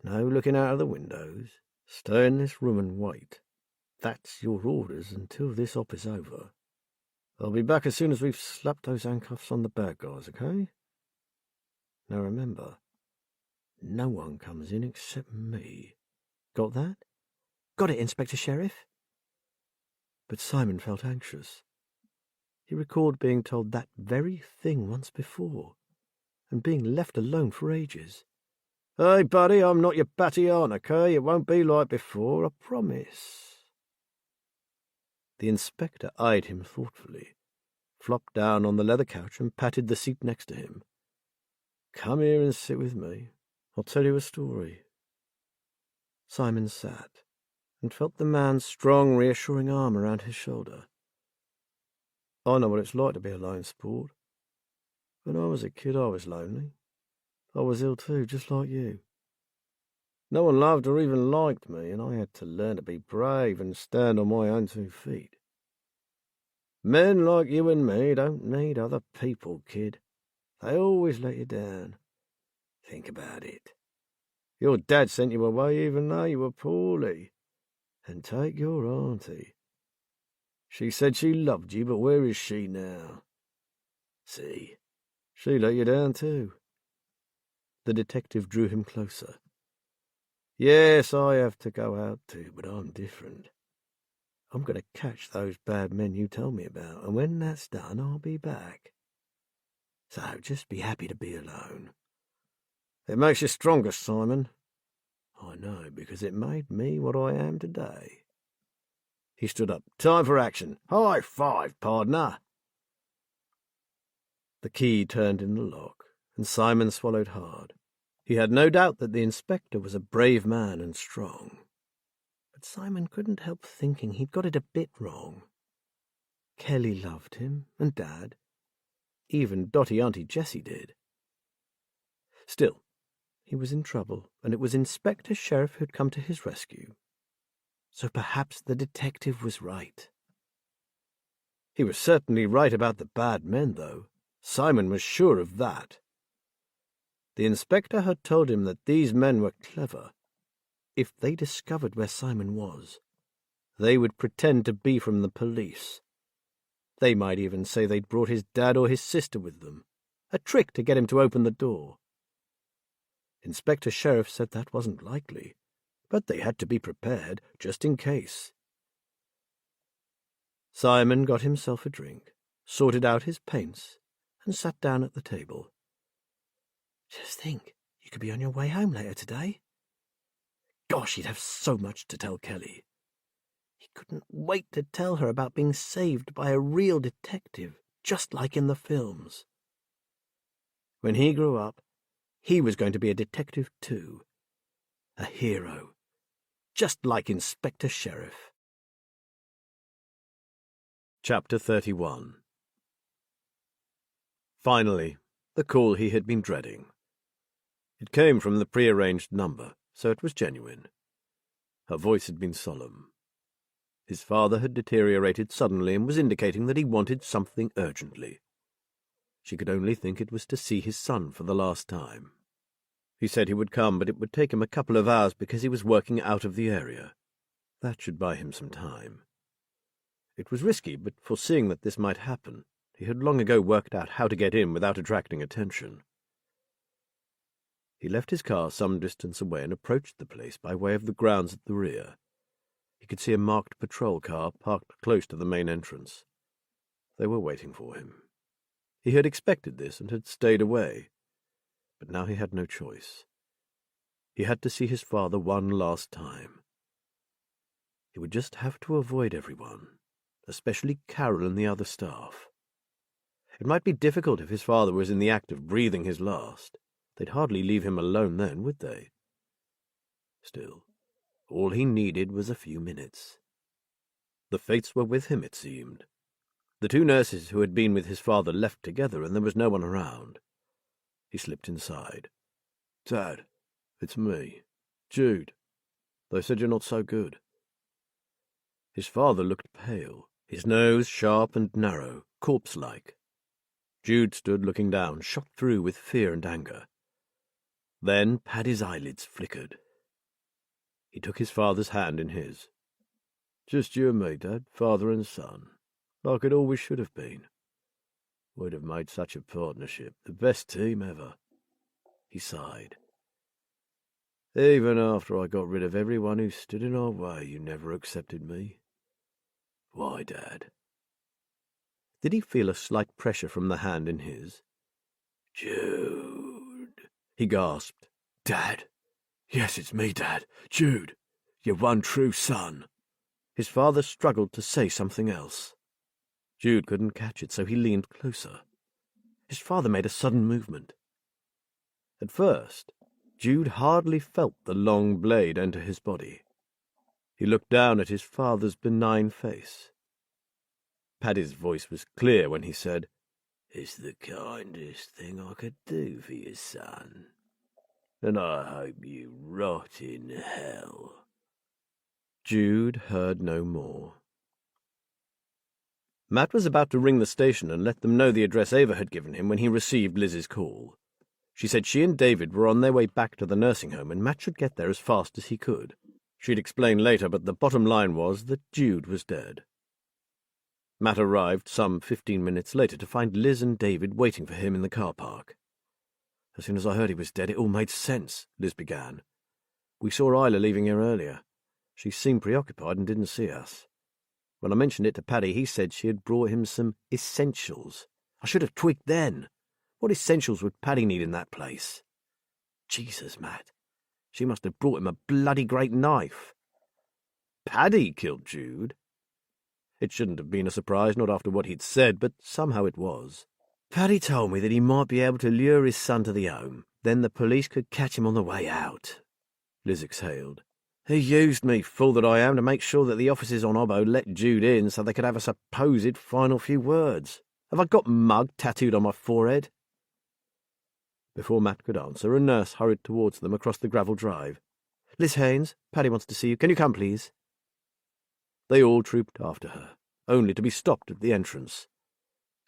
No looking out of the windows. Stay in this room and wait. That's your orders until this op is over. I'll be back as soon as we've slapped those handcuffs on the bad guys, okay? Now remember, no one comes in except me. Got that?" "Got it, Inspector Sheriff." But Simon felt anxious. He recalled being told that very thing once before, and being left alone for ages. "Hey, buddy, I'm not your batty aunt, okay? It won't be like before, I promise." The inspector eyed him thoughtfully, flopped down on the leather couch and patted the seat next to him. "Come here and sit with me. I'll tell you a story." Simon sat and felt the man's strong, reassuring arm around his shoulder. "I know what it's like to be alone, sport. When I was a kid, I was lonely. I was ill too, just like you. No one loved or even liked me, and I had to learn to be brave and stand on my own 2 feet. Men like you and me don't need other people, kid. They always let you down. Think about it. Your dad sent you away even though you were poorly. And take your auntie. She said she loved you, but where is she now? See, she let you down too." The detective drew him closer. "Yes, I have to go out too, but I'm different. I'm going to catch those bad men you tell me about, and when that's done, I'll be back. So just be happy to be alone. It makes you stronger, Simon. I know, because it made me what I am today." He stood up. "Time for action. High five, partner." The key turned in the lock, and Simon swallowed hard. He had no doubt that the inspector was a brave man and strong. But Simon couldn't help thinking he'd got it a bit wrong. Kelly loved him, and Dad. Even Dotty Auntie Jessie did. Still, he was in trouble, and it was Inspector Sheriff who'd come to his rescue. So perhaps the detective was right. He was certainly right about the bad men, though. Simon was sure of that. The inspector had told him that these men were clever. If they discovered where Simon was, they would pretend to be from the police. They might even say they'd brought his dad or his sister with them, a trick to get him to open the door. Inspector Sheriff said that wasn't likely, but they had to be prepared, just in case. Simon got himself a drink, sorted out his paints, and sat down at the table. "Just think, you could be on your way home later today." Gosh, he'd have so much to tell Kelly. He couldn't wait to tell her about being saved by a real detective, just like in the films. When he grew up, he was going to be a detective too. A hero, just like Inspector Sheriff. Chapter 31. Finally, the call he had been dreading. It came from the prearranged number, so it was genuine. Her voice had been solemn. His father had deteriorated suddenly and was indicating that he wanted something urgently. She could only think it was to see his son for the last time. He said he would come, but it would take him a couple of hours because he was working out of the area. That should buy him some time. It was risky, but foreseeing that this might happen, he had long ago worked out how to get in without attracting attention. He left his car some distance away and approached the place by way of the grounds at the rear. He could see a marked patrol car parked close to the main entrance. They were waiting for him. He had expected this and had stayed away, but now he had no choice. He had to see his father one last time. He would just have to avoid everyone, especially Carol and the other staff. It might be difficult if his father was in the act of breathing his last. They'd hardly leave him alone then, would they? Still, all he needed was a few minutes. The fates were with him, it seemed. The two nurses who had been with his father left together, and there was no one around. He slipped inside. "Dad, it's me, Jude. They said you're not so good." His father looked pale, his nose sharp and narrow, corpse-like. Jude stood looking down, shot through with fear and anger. Then Paddy's eyelids flickered. He took his father's hand in his. "Just you and me, Dad, father and son, like it always should have been. We'd have made such a partnership, the best team ever." He sighed. "Even after I got rid of everyone who stood in our way, you never accepted me. Why, Dad?" Did he feel a slight pressure from the hand in his? "Jude," he gasped. "Dad? Yes, it's me, Dad. Jude, your one true son." His father struggled to say something else. Jude couldn't catch it, so he leaned closer. His father made a sudden movement. At first, Jude hardly felt the long blade enter his body. He looked down at his father's benign face. Paddy's voice was clear when he said, "It's the kindest thing I could do for your son, and I hope you rot in hell." Jude heard no more. Matt was about to ring the station and let them know the address Ava had given him when he received Liz's call. She said she and David were on their way back to the nursing home and Matt should get there as fast as he could. She'd explain later, but the bottom line was that Jude was dead. Matt arrived some 15 minutes later to find Liz and David waiting for him in the car park. "As soon as I heard he was dead, it all made sense," Liz began. "We saw Isla leaving here earlier. She seemed preoccupied and didn't see us. When I mentioned it to Paddy, he said she had brought him some essentials. I should have twigged then. What essentials would Paddy need in that place? Jesus, Matt, she must have brought him a bloody great knife." Paddy killed Jude? It shouldn't have been a surprise, not after what he'd said, but somehow it was. "Paddy told me that he might be able to lure his son to the home. Then the police could catch him on the way out." Liz exhaled. "He used me, fool that I am, to make sure that the officers on Obbo let Jude in so they could have a supposed final few words. Have I got mug tattooed on my forehead?" Before Matt could answer, a nurse hurried towards them across the gravel drive. "Liz Haynes, Paddy wants to see you. Can you come, please?" They all trooped after her, only to be stopped at the entrance.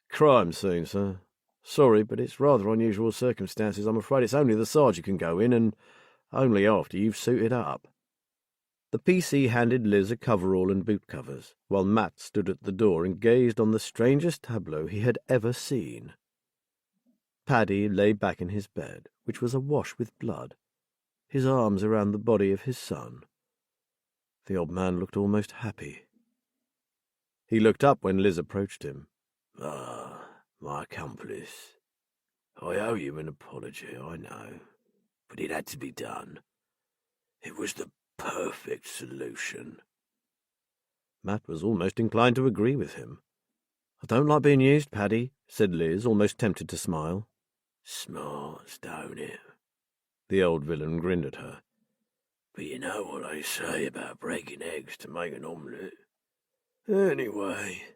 "Crime scene, sir. Sorry, but it's rather unusual circumstances. I'm afraid it's only the Sarge who can go in, and only after you've suited up." The PC handed Liz a coverall and boot covers, while Matt stood at the door and gazed on the strangest tableau he had ever seen. Paddy lay back in his bed, which was awash with blood, his arms around the body of his son. The old man looked almost happy. He looked up when Liz approached him. "Ah, my accomplice. I owe you an apology, I know, but it had to be done. It was the perfect solution." Matt was almost inclined to agree with him. "I don't like being used, Paddy," said Liz, almost tempted to smile. "Smarts, don't it?" The old villain grinned at her. "But you know what they say about breaking eggs to make an omelette. Anyway,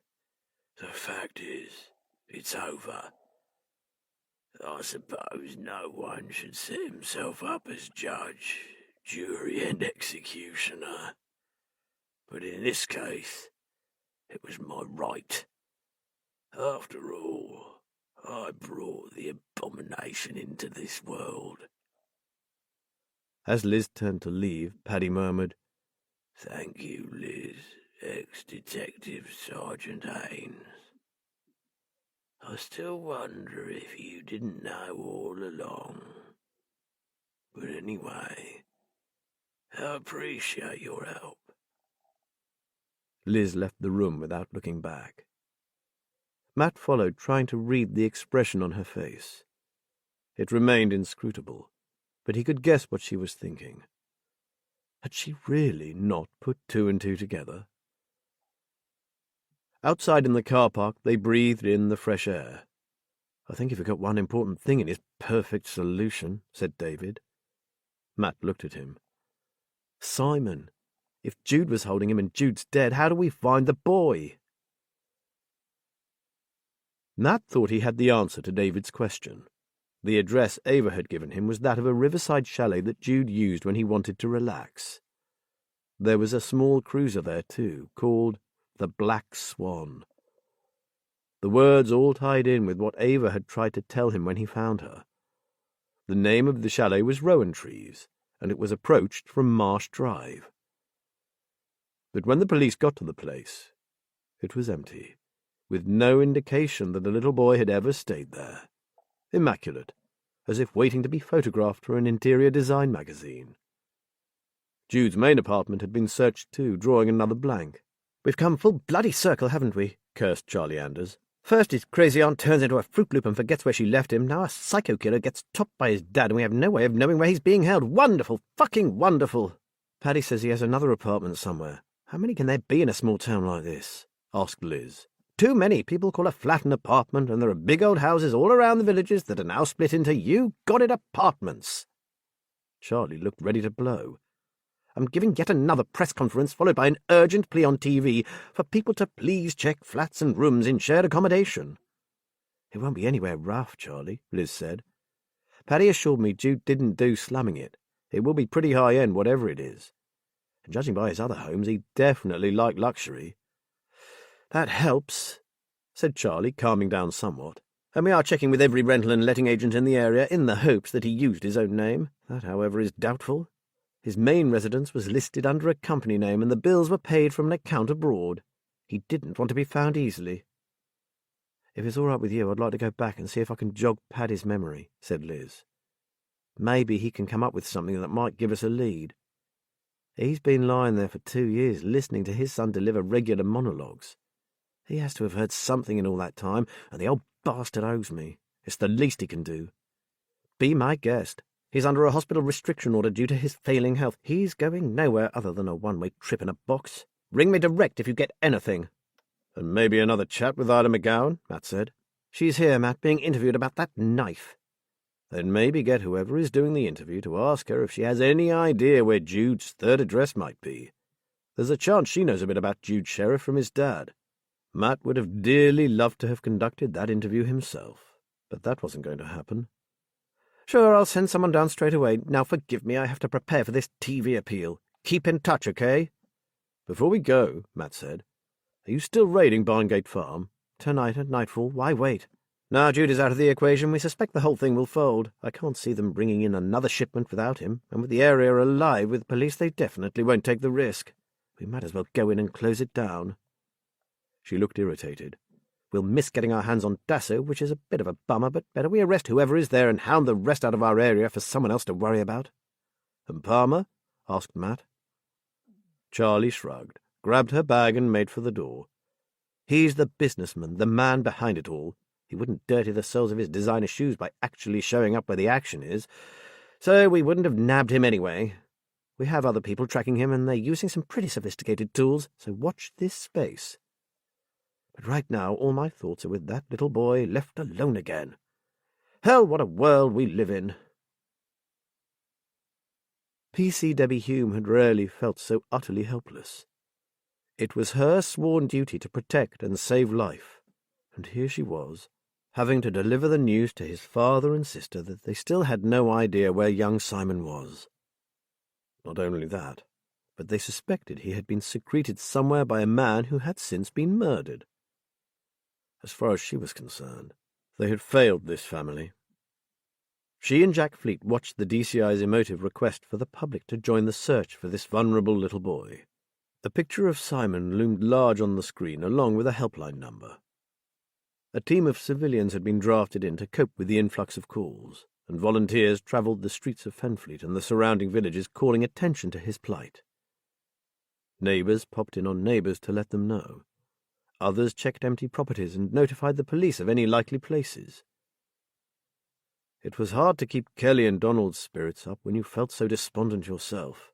the fact is, it's over. I suppose no one should set himself up as judge, jury, and executioner. But in this case, it was my right. After all, I brought the abomination into this world. As Liz turned to leave, Paddy murmured, Thank you, Liz, ex-detective Sergeant Haynes. I still wonder if you didn't know all along. But anyway, I appreciate your help. Liz left the room without looking back. Matt followed, trying to read the expression on her face. It remained inscrutable, but he could guess what she was thinking. Had she really not put two and two together? Outside in the car park, they breathed in the fresh air. I think he forgot one important thing in his perfect solution, said David. Matt looked at him. Simon. If Jude was holding him and Jude's dead, how do we find the boy? Matt thought he had the answer to David's question. The address Ava had given him was that of a riverside chalet that Jude used when he wanted to relax. There was a small cruiser there, too, called the Black Swan. The words all tied in with what Ava had tried to tell him when he found her. The name of the chalet was Rowan Trees, and it was approached from Marsh Drive. But when the police got to the place, it was empty, with no indication that the little boy had ever stayed there. Immaculate, as if waiting to be photographed for an interior design magazine. Jude's main apartment had been searched too, drawing another blank. We've come full bloody circle, haven't we? Cursed Charlie Anders. First his crazy aunt turns into a Fruit Loop and forgets where she left him. Now a psycho killer gets topped by his dad and we have no way of knowing where he's being held. Wonderful! Fucking wonderful! Paddy says he has another apartment somewhere. How many can there be in a small town like this? Asked Liz. Too many. People call a flat an apartment, and there are big old houses all around the villages that are now split into you-got-it apartments. Charlie looked ready to blow. I'm giving yet another press conference followed by an urgent plea on TV for people to please check flats and rooms in shared accommodation. It won't be anywhere rough, Charlie, Liz said. Paddy assured me Jude didn't do slumming it. It will be pretty high-end, whatever it is. And judging by his other homes, he definitely liked luxury. That helps, said Charlie, calming down somewhat. And we are checking with every rental and letting agent in the area in the hopes that he used his own name. That, however, is doubtful. His main residence was listed under a company name and the bills were paid from an account abroad. He didn't want to be found easily. If it's all right with you, I'd like to go back and see if I can jog Paddy's memory, said Liz. Maybe he can come up with something that might give us a lead. He's been lying there for 2 years, listening to his son deliver regular monologues. He has to have heard something in all that time, and the old bastard owes me. It's the least he can do. Be my guest. He's under a hospital restriction order due to his failing health. He's going nowhere other than a one-way trip in a box. Ring me direct if you get anything. And maybe another chat with Ida McGowan, Matt said. She's here, Matt, being interviewed about that knife. Then maybe get whoever is doing the interview to ask her if she has any idea where Jude's third address might be. There's a chance she knows a bit about Jude Sheriff from his dad. Matt would have dearly loved to have conducted that interview himself, but that wasn't going to happen. Sure, I'll send someone down straight away. Now forgive me, I have to prepare for this TV appeal. Keep in touch, okay? Before we go, Matt said, are you still raiding Barngate Farm? Tonight at nightfall, why wait? Now Jude is out of the equation, we suspect the whole thing will fold. I can't see them bringing in another shipment without him, and with the area alive with police, they definitely won't take the risk. We might as well go in and close it down. She looked irritated. We'll miss getting our hands on Dasso, which is a bit of a bummer, but better we arrest whoever is there and hound the rest out of our area for someone else to worry about. And Palmer? Asked Matt. Charlie shrugged, grabbed her bag and made for the door. He's the businessman, the man behind it all. He wouldn't dirty the soles of his designer shoes by actually showing up where the action is, so we wouldn't have nabbed him anyway. We have other people tracking him, and they're using some pretty sophisticated tools, so watch this space. But right now all my thoughts are with that little boy left alone again. Hell, what a world we live in. P.C. Debbie Hume had rarely felt so utterly helpless. It was her sworn duty to protect and save life, and here she was, having to deliver the news to his father and sister that they still had no idea where young Simon was. Not only that, but they suspected he had been secreted somewhere by a man who had since been murdered. As far as she was concerned, they had failed this family. She and Jack Fleet watched the DCI's emotive request for the public to join the search for this vulnerable little boy. A picture of Simon loomed large on the screen along with a helpline number. A team of civilians had been drafted in to cope with the influx of calls, and volunteers travelled the streets of Fenfleet and the surrounding villages calling attention to his plight. Neighbours popped in on neighbours to let them know. Others checked empty properties and notified the police of any likely places. It was hard to keep Kelly and Donald's spirits up when you felt so despondent yourself.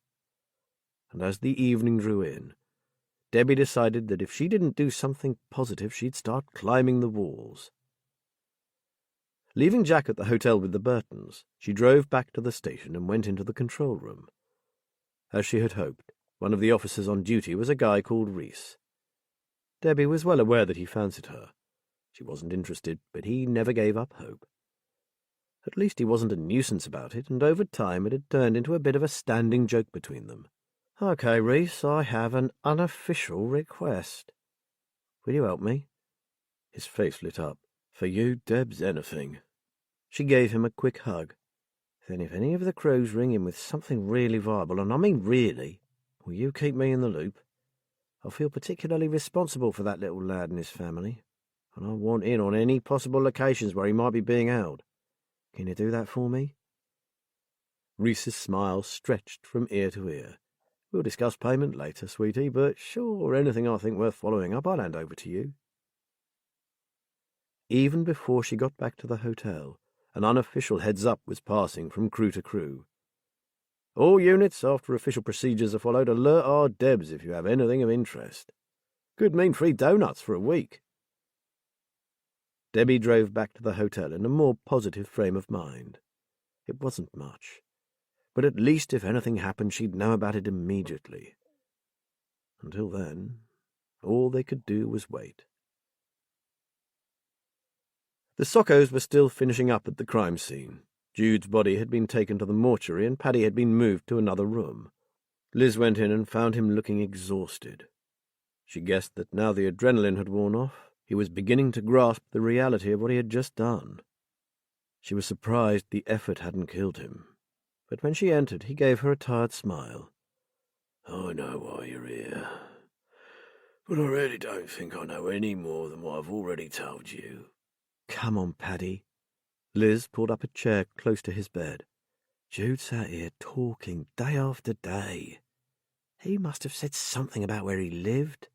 And as the evening drew in, Debbie decided that if she didn't do something positive, she'd start climbing the walls. Leaving Jack at the hotel with the Burtons, she drove back to the station and went into the control room. As she had hoped, one of the officers on duty was a guy called Reese. Debbie was well aware that he fancied her. She wasn't interested, but he never gave up hope. At least he wasn't a nuisance about it, and over time it had turned into a bit of a standing joke between them. "Okay, Reese, I have an unofficial request. Will you help me?" His face lit up. "For you, Deb's anything." She gave him a quick hug. "Then if any of the crews ring in with something really viable, and I mean really, will you keep me in the loop? I feel particularly responsible for that little lad and his family, and I want in on any possible locations where he might be being held. Can you do that for me?" Reese's smile stretched from ear to ear. "We'll discuss payment later, sweetie, but sure, anything I think worth following up, I'll hand over to you." Even before she got back to the hotel, an unofficial heads-up was passing from crew to crew. "All units, after official procedures are followed, alert our Debs if you have anything of interest. Could mean free donuts for a week." Debbie drove back to the hotel in a more positive frame of mind. It wasn't much, but at least if anything happened she'd know about it immediately. Until then, all they could do was wait. The Sockos were still finishing up at the crime scene. Jude's body had been taken to the mortuary and Paddy had been moved to another room. Liz went in and found him looking exhausted. She guessed that now the adrenaline had worn off, he was beginning to grasp the reality of what he had just done. She was surprised the effort hadn't killed him, but when she entered he gave her a tired smile. "I know why you're here, but I really don't think I know any more than what I've already told you." "Come on, Paddy." Liz pulled up a chair close to his bed. "Jude sat here talking day after day. He must have said something about where he lived."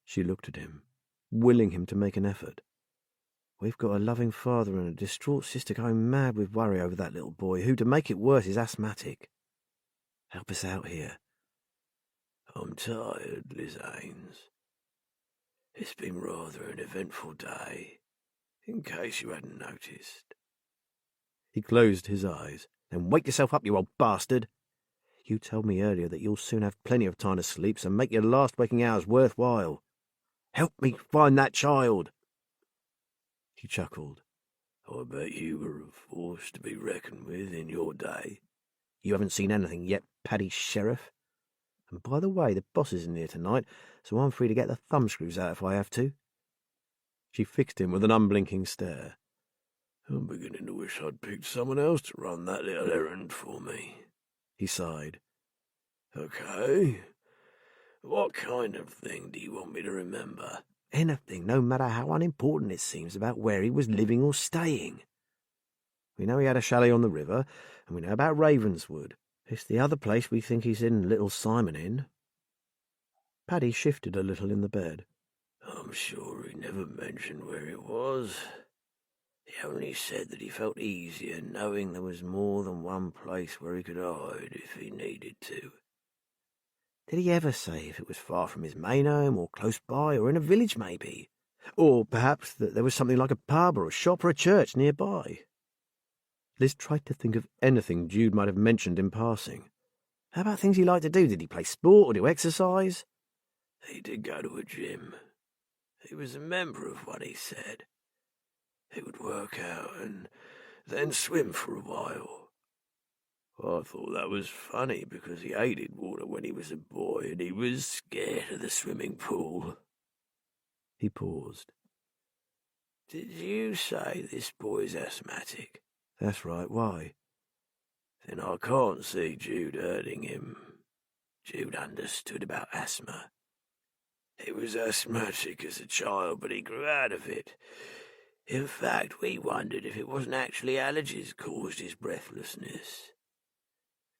She looked at him, willing him to make an effort. "We've got a loving father and a distraught sister going mad with worry over that little boy, who, to make it worse, is asthmatic. Help us out here." "I'm tired, Liz Haynes. It's been rather an eventful day, in case you hadn't noticed." He closed his eyes. "Then wake yourself up, you old bastard. You told me earlier that you'll soon have plenty of time to sleep, so make your last waking hours worthwhile. Help me find that child." He chuckled. "I bet you were a force to be reckoned with in your day." "You haven't seen anything yet, Paddy Sheriff. And by the way, the boss isn't here tonight, so I'm free to get the thumbscrews out if I have to." She fixed him with an unblinking stare. "I'm beginning to wish I'd picked someone else to run that little errand for me." He sighed. "Okay. What kind of thing do you want me to remember?" "Anything, no matter how unimportant it seems, about where he was living or staying. We know he had a chalet on the river, and we know about Ravenswood. It's the other place we think he's in Little Simon in." Paddy shifted a little in the bed. "I'm sure he never mentioned where it was. He only said that he felt easier knowing there was more than one place where he could hide if he needed to." "Did he ever say if it was far from his main home, or close by, or in a village maybe? Or perhaps that there was something like a pub or a shop or a church nearby?" Liz tried to think of anything Jude might have mentioned in passing. How about things he liked to do? Did he play sport or do exercise? "He did go to a gym. He was a member of one, he said. He would work out and then swim for a while. I thought that was funny because he hated water when he was a boy and he was scared of the swimming pool. He paused. Did you say this boy's asthmatic? That's right, why? Then I can't see Jude hurting him. Jude understood about asthma. He was asthmatic as a child, but he grew out of it. In fact, we wondered if it wasn't actually allergies caused his breathlessness.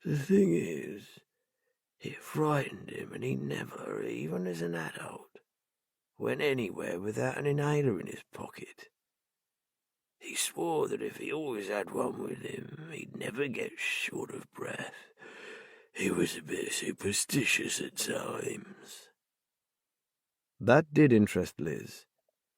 The thing is, it frightened him, and he never, even as an adult, went anywhere without an inhaler in his pocket. He swore that if he always had one with him, he'd never get short of breath. He was a bit superstitious at times. That did interest Liz.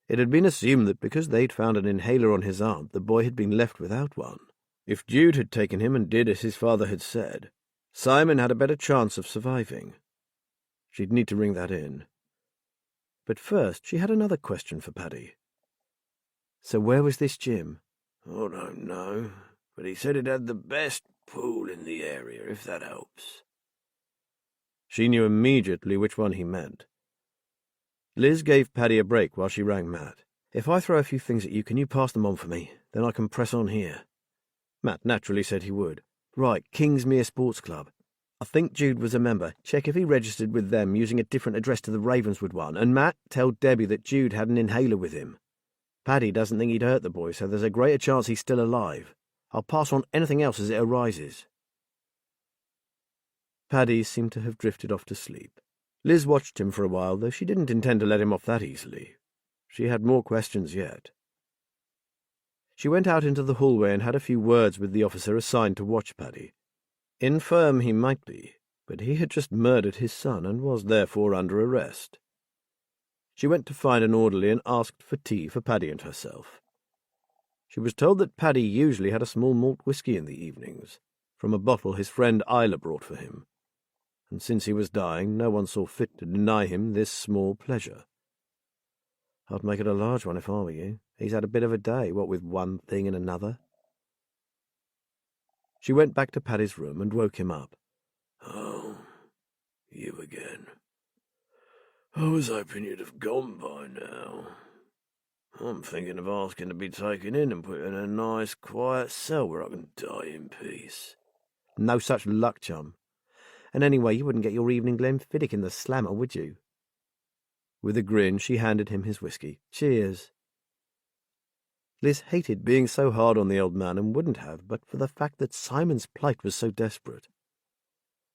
It had been assumed that because they'd found an inhaler on his arm, the boy had been left without one. If Jude had taken him and did as his father had said, Simon had a better chance of surviving. She'd need to ring that in. But first she had another question for Paddy. So where was this gym? I don't know, but he said it had the best pool in the area, if that helps. She knew immediately which one he meant. Liz gave Paddy a break while she rang Matt. If I throw a few things at you, can you pass them on for me? Then I can press on here. Matt naturally said he would. Right, Kingsmere Sports Club. I think Jude was a member. Check if he registered with them using a different address to the Ravenswood one. And Matt, tell Debbie that Jude had an inhaler with him. Paddy doesn't think he'd hurt the boy, so there's a greater chance he's still alive. I'll pass on anything else as it arises. Paddy seemed to have drifted off to sleep. Liz watched him for a while, though she didn't intend to let him off that easily. She had more questions yet. She went out into the hallway and had a few words with the officer assigned to watch Paddy. Infirm he might be, but he had just murdered his son and was therefore under arrest. She went to find an orderly and asked for tea for Paddy and herself. She was told that Paddy usually had a small malt whisky in the evenings, from a bottle his friend Isla brought for him, and since he was dying, no one saw fit to deny him this small pleasure. I'd make it a large one if I were you. He's had a bit of a day, what with one thing and another. She went back to Paddy's room and woke him up. Oh, you again. I was hoping you'd have gone by now. I'm thinking of asking to be taken in and put in a nice, quiet cell where I can die in peace. No such luck, chum. And anyway, you wouldn't get your evening Glenfiddich in the slammer, would you? With a grin, she handed him his whisky. Cheers. Liz hated being so hard on the old man and wouldn't have, but for the fact that Simon's plight was so desperate.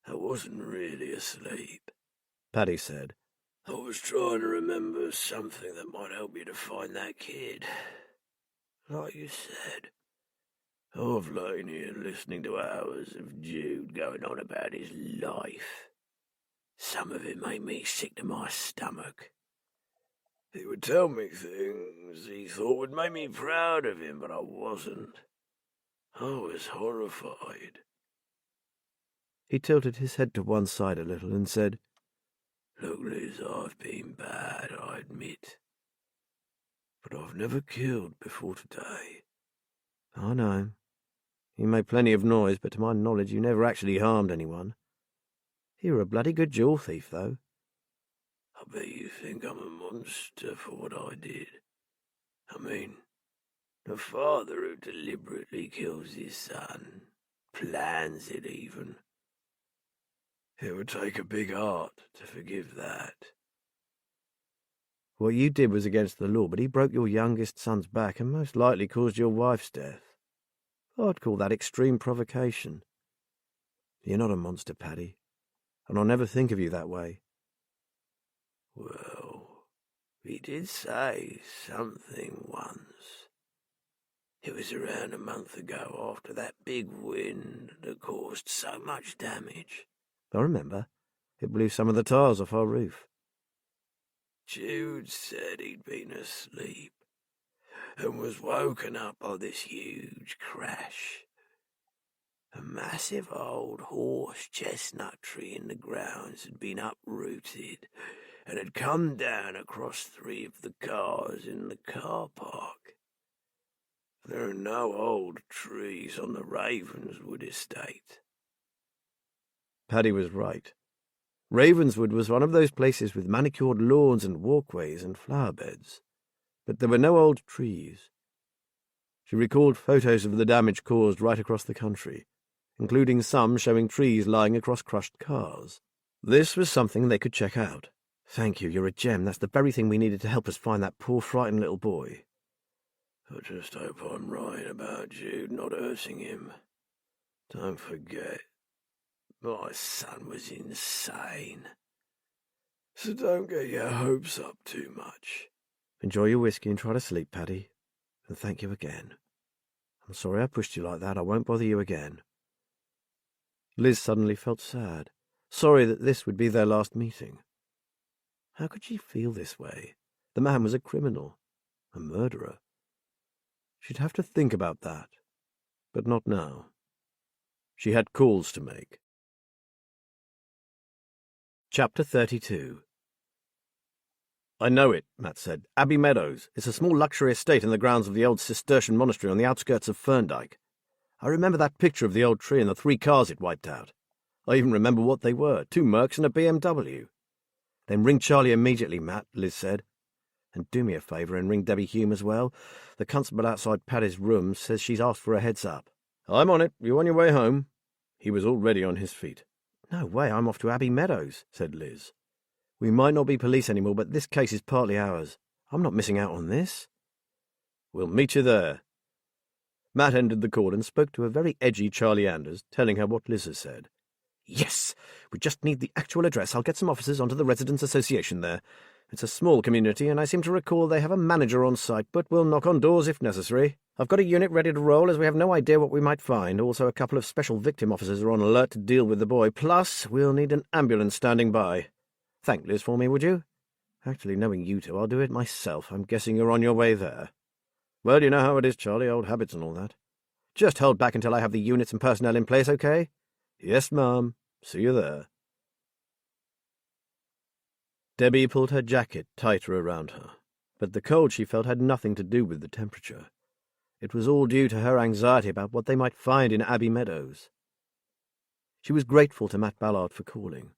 I wasn't really asleep, Paddy said. I was trying to remember something that might help you to find that kid. Like you said, I've lain here listening to hours of Jude going on about his life. Some of it made me sick to my stomach. He would tell me things he thought would make me proud of him, but I wasn't. I was horrified. He tilted his head to one side a little and said, Look, Liz, I've been bad, I admit. But I've never killed before today. I know. You made plenty of noise, but to my knowledge you never actually harmed anyone. You were a bloody good jewel thief, though. I bet you think I'm a monster for what I did. I mean, a father who deliberately kills his son, plans it even. It would take a big heart to forgive that. What you did was against the law, but he broke your youngest son's back and most likely caused your wife's death. I'd call that extreme provocation. You're not a monster, Paddy, and I'll never think of you that way. Well, he did say something once. It was around a month ago after that big wind that caused so much damage. I remember. It blew some of the tiles off our roof. Jude said he'd been asleep and was woken up by this huge crash. A massive old horse chestnut tree in the grounds had been uprooted and had come down across 3 of the cars in the car park. There are no old trees on the Ravenswood estate, Paddy was right. Ravenswood was one of those places with manicured lawns and walkways and flower beds, but there were no old trees. She recalled photos of the damage caused right across the country, including some showing trees lying across crushed cars. This was something they could check out. Thank you, you're a gem. That's the very thing we needed to help us find that poor frightened little boy. I just hope I'm right about Jude not hurting him. Don't forget, my son was insane. So don't get your hopes up too much. Enjoy your whiskey and try to sleep, Paddy. And thank you again. I'm sorry I pushed you like that. I won't bother you again. Liz suddenly felt sad, sorry that this would be their last meeting. How could she feel this way? The man was a criminal, a murderer. She'd have to think about that, but not now. She had calls to make. Chapter 32. I know it, Matt said. Abbey Meadows. It's a small luxury estate in the grounds of the old Cistercian monastery on the outskirts of Ferndyke. I remember that picture of the old tree and the 3 cars it wiped out. I even remember what they were, 2 Mercs and a BMW. Then ring Charlie immediately, Matt, Liz said. And do me a favour and ring Debbie Hume as well. The constable outside Paddy's room says she's asked for a heads-up. I'm on it. You on your way home? He was already on his feet. No way, I'm off to Abbey Meadows, said Liz. We might not be police anymore, but this case is partly ours. I'm not missing out on this. We'll meet you there. Matt ended the call and spoke to a very edgy Charlie Anders, telling her what Liz had said. Yes, we just need the actual address. I'll get some officers onto the Residents' Association there. It's a small community, and I seem to recall they have a manager on site, but we'll knock on doors if necessary. I've got a unit ready to roll, as we have no idea what we might find. Also, a couple of special victim officers are on alert to deal with the boy. Plus, we'll need an ambulance standing by. Thank Liz for me, would you? Actually, knowing you two, I'll do it myself. I'm guessing you're on your way there. Well, you know how it is, Charlie, old habits and all that. Just hold back until I have the units and personnel in place, okay? Yes, ma'am. See you there. Debbie pulled her jacket tighter around her, but the cold she felt had nothing to do with the temperature. It was all due to her anxiety about what they might find in Abbey Meadows. She was grateful to Matt Ballard for calling.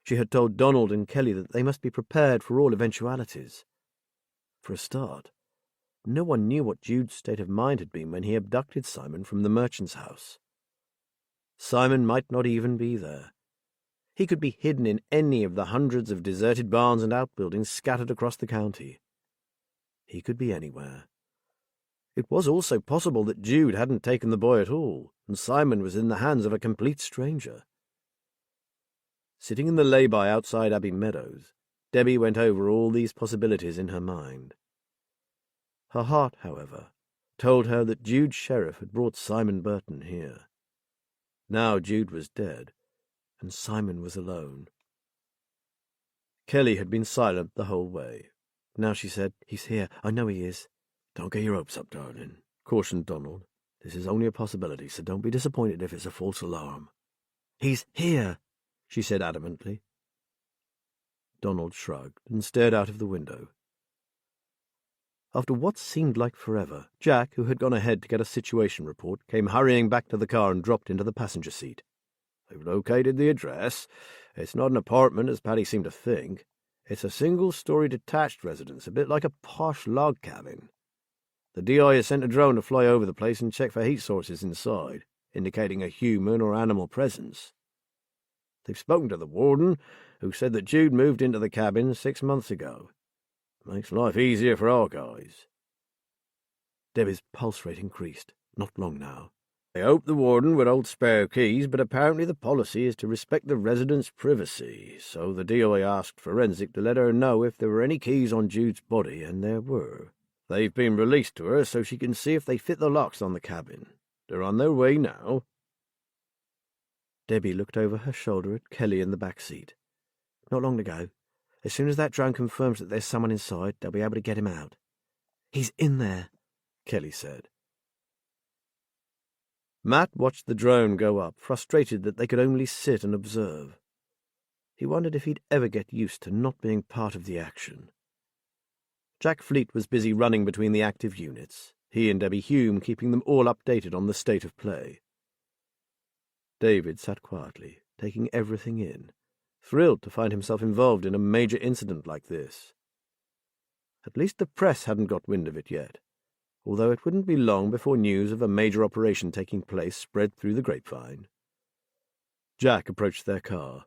She had told Donald and Kelly that they must be prepared for all eventualities. For a start, no one knew what Jude's state of mind had been when he abducted Simon from the merchant's house. Simon might not even be there. He could be hidden in any of the hundreds of deserted barns and outbuildings scattered across the county. He could be anywhere. It was also possible that Jude hadn't taken the boy at all, and Simon was in the hands of a complete stranger. Sitting in the lay-by outside Abbey Meadows, Debbie went over all these possibilities in her mind. Her heart, however, told her that Jude's sheriff had brought Simon Burton here. Now Jude was dead, and Simon was alone. Kelly had been silent the whole way. Now she said, "He's here. I know he is." "Don't get your hopes up, darling," cautioned Donald. "This is only a possibility, so don't be disappointed if it's a false alarm." "He's here," she said adamantly. Donald shrugged and stared out of the window. After what seemed like forever, Jack, who had gone ahead to get a situation report, came hurrying back to the car and dropped into the passenger seat. "They've located the address. It's not an apartment, as Paddy seemed to think. It's a single-story detached residence, a bit like a posh log cabin. The DI has sent a drone to fly over the place and check for heat sources inside, indicating a human or animal presence. They've spoken to the warden, who said that Jude moved into the cabin 6 months ago. Makes life easier for our guys." Debbie's pulse rate increased. Not long now. "They hope the warden would hold spare keys, but apparently the policy is to respect the residents' privacy, so the DI asked Forensic to let her know if there were any keys on Jude's body, and there were. They've been released to her so she can see if they fit the locks on the cabin. They're on their way now." Debbie looked over her shoulder at Kelly in the back seat. "Not long to go. As soon as that drone confirms that there's someone inside, they'll be able to get him out." "He's in there," Kelly said. Matt watched the drone go up, frustrated that they could only sit and observe. He wondered if he'd ever get used to not being part of the action. Jack Fleet was busy running between the active units, he and Debbie Hume keeping them all updated on the state of play. David sat quietly, taking everything in, thrilled to find himself involved in a major incident like this. At least the press hadn't got wind of it yet, although it wouldn't be long before news of a major operation taking place spread through the grapevine. Jack approached their car.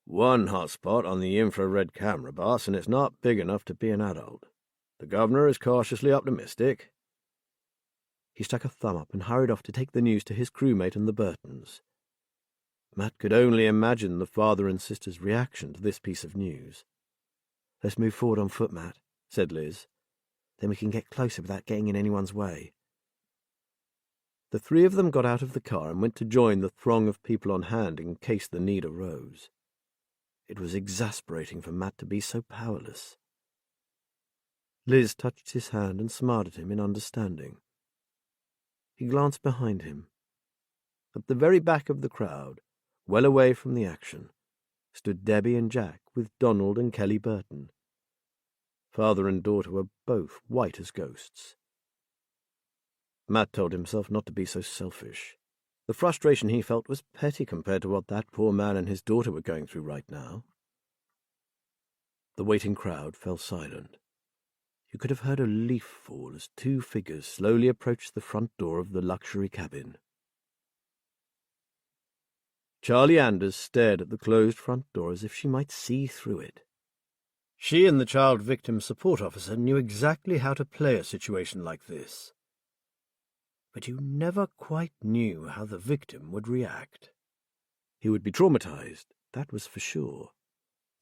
"One hot spot on the infrared camera, boss, and it's not big enough to be an adult. The governor is cautiously optimistic." He stuck a thumb up and hurried off to take the news to his crewmate and the Burtons. Matt could only imagine the father and sister's reaction to this piece of news. "Let's move forward on foot, Matt," said Liz. "Then we can get closer without getting in anyone's way." The three of them got out of the car and went to join the throng of people on hand in case the need arose. It was exasperating for Matt to be so powerless. Liz touched his hand and smiled at him in understanding. He glanced behind him. At the very back of the crowd, well away from the action, stood Debbie and Jack with Donald and Kelly Burton. Father and daughter were both white as ghosts. Matt told himself not to be so selfish. The frustration he felt was petty compared to what that poor man and his daughter were going through right now. The waiting crowd fell silent. You could have heard a leaf fall as two figures slowly approached the front door of the luxury cabin. Charlie Anders stared at the closed front door as if she might see through it. She and the child victim support officer knew exactly how to play a situation like this. But you never quite knew how the victim would react. He would be traumatized, that was for sure.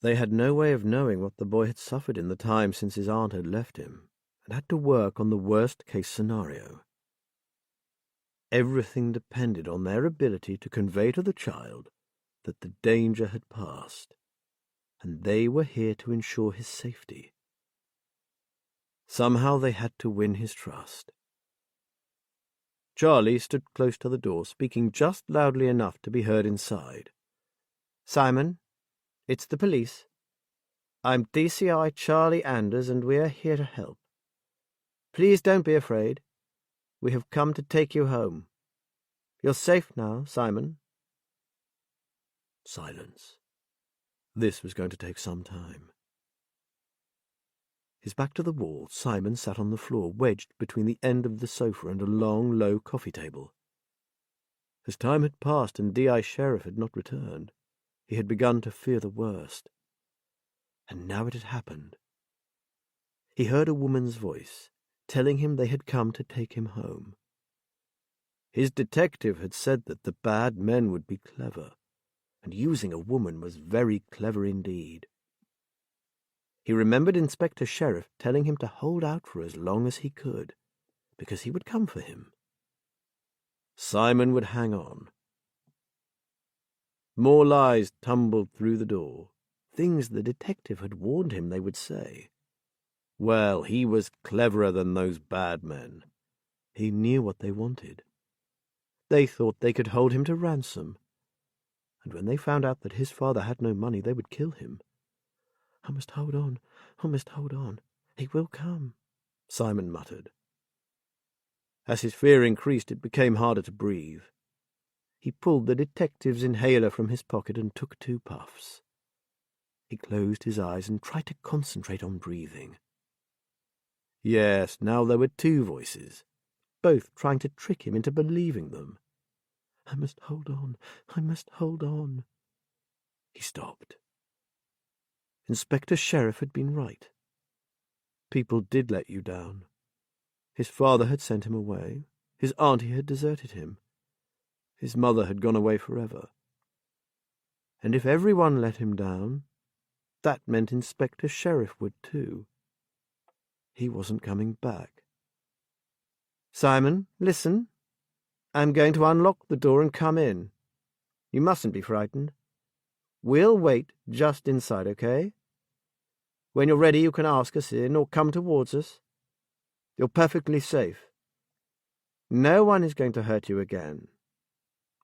They had no way of knowing what the boy had suffered in the time since his aunt had left him, and had to work on the worst-case scenario. Everything depended on their ability to convey to the child that the danger had passed, and they were here to ensure his safety. Somehow they had to win his trust. Charlie stood close to the door, speaking just loudly enough to be heard inside. "Simon, it's the police. I'm DCI Charlie Anders, and we are here to help. Please don't be afraid. We have come to take you home. You're safe now, Simon." Silence. This was going to take some time. His back to the wall, Simon sat on the floor, wedged between the end of the sofa and a long, low coffee table. As time had passed and D.I. Sheriff had not returned, he had begun to fear the worst. And now it had happened. He heard a woman's voice, telling him they had come to take him home. His detective had said that the bad men would be clever, and using a woman was very clever indeed. He remembered Inspector Sheriff telling him to hold out for as long as he could, because he would come for him. Simon would hang on. More lies tumbled through the door, things the detective had warned him they would say. Well, he was cleverer than those bad men. He knew what they wanted. They thought they could hold him to ransom, and when they found out that his father had no money, they would kill him. "I must hold on, I must hold on. He will come," Simon muttered. As his fear increased, it became harder to breathe. He pulled the detective's inhaler from his pocket and took 2 puffs. He closed his eyes and tried to concentrate on breathing. Yes, now there were 2 voices, both trying to trick him into believing them. "I must hold on, I must hold on." He stopped. Inspector Sheriff had been right. People did let you down. His father had sent him away. His auntie had deserted him. His mother had gone away forever. And if everyone let him down, that meant Inspector Sheriff would too. He wasn't coming back. "Simon, listen. I'm going to unlock the door and come in. You mustn't be frightened. We'll wait just inside, okay? When you're ready, you can ask us in or come towards us. You're perfectly safe. No one is going to hurt you again.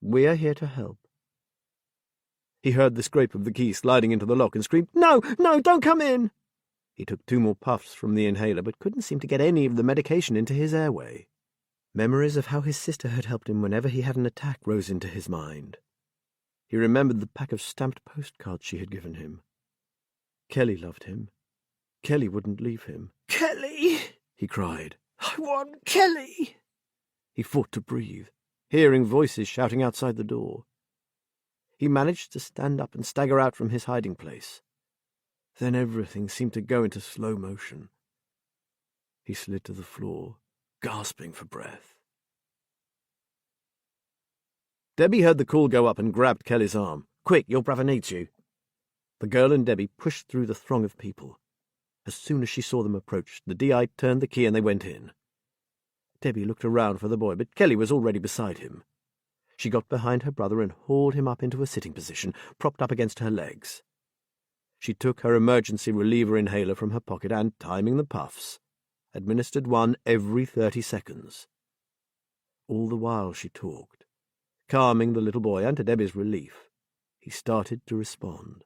We are here to help." He heard the scrape of the key sliding into the lock and screamed, "No, no, don't come in!" He took 2 more puffs from the inhaler, but couldn't seem to get any of the medication into his airway. Memories of how his sister had helped him whenever he had an attack rose into his mind. He remembered the pack of stamped postcards she had given him. Kelly loved him. Kelly wouldn't leave him. "Kelly!" he cried. "I want Kelly!" He fought to breathe, hearing voices shouting outside the door. He managed to stand up and stagger out from his hiding place. Then everything seemed to go into slow motion. He slid to the floor, gasping for breath. Debbie heard the call go up and grabbed Kelly's arm. "Quick, your brother needs you." The girl and Debbie pushed through the throng of people. As soon as she saw them approach, the DI turned the key and they went in. Debbie looked around for the boy, but Kelly was already beside him. She got behind her brother and hauled him up into a sitting position, propped up against her legs. She took her emergency reliever inhaler from her pocket and, timing the puffs, administered one every 30 seconds. All the while she talked, calming the little boy, and to Debbie's relief, he started to respond.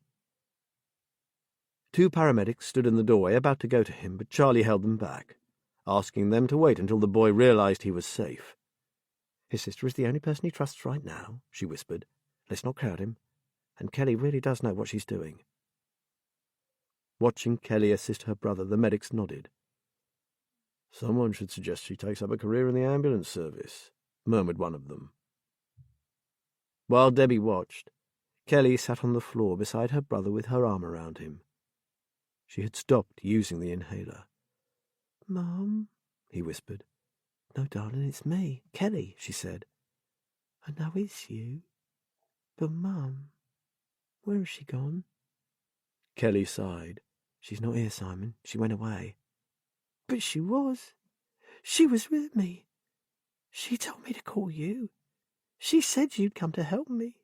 2 paramedics stood in the doorway about to go to him, but Charlie held them back, asking them to wait until the boy realized he was safe. "His sister is the only person he trusts right now," she whispered. "Let's not crowd him. And Kelly really does know what she's doing." Watching Kelly assist her brother, the medics nodded. "Someone should suggest she takes up a career in the ambulance service," murmured one of them. While Debbie watched, Kelly sat on the floor beside her brother with her arm around him. She had stopped using the inhaler. "Mum," he whispered. "No, darling, it's me, Kelly," she said. "I know it's you. But, Mum, where has she gone?" Kelly sighed. "She's not here, Simon. She went away." "But she was. She was with me. She told me to call you. She said you'd come to help me."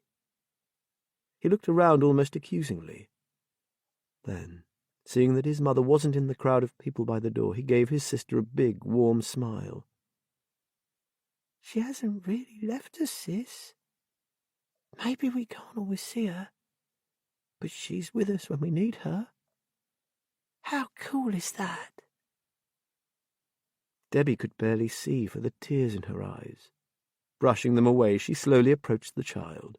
He looked around almost accusingly. Then, seeing that his mother wasn't in the crowd of people by the door, he gave his sister a big, warm smile. "She hasn't really left us, sis. Maybe we can't always see her, but she's with us when we need her. How cool is that?" Debbie could barely see for the tears in her eyes. Brushing them away, she slowly approached the child.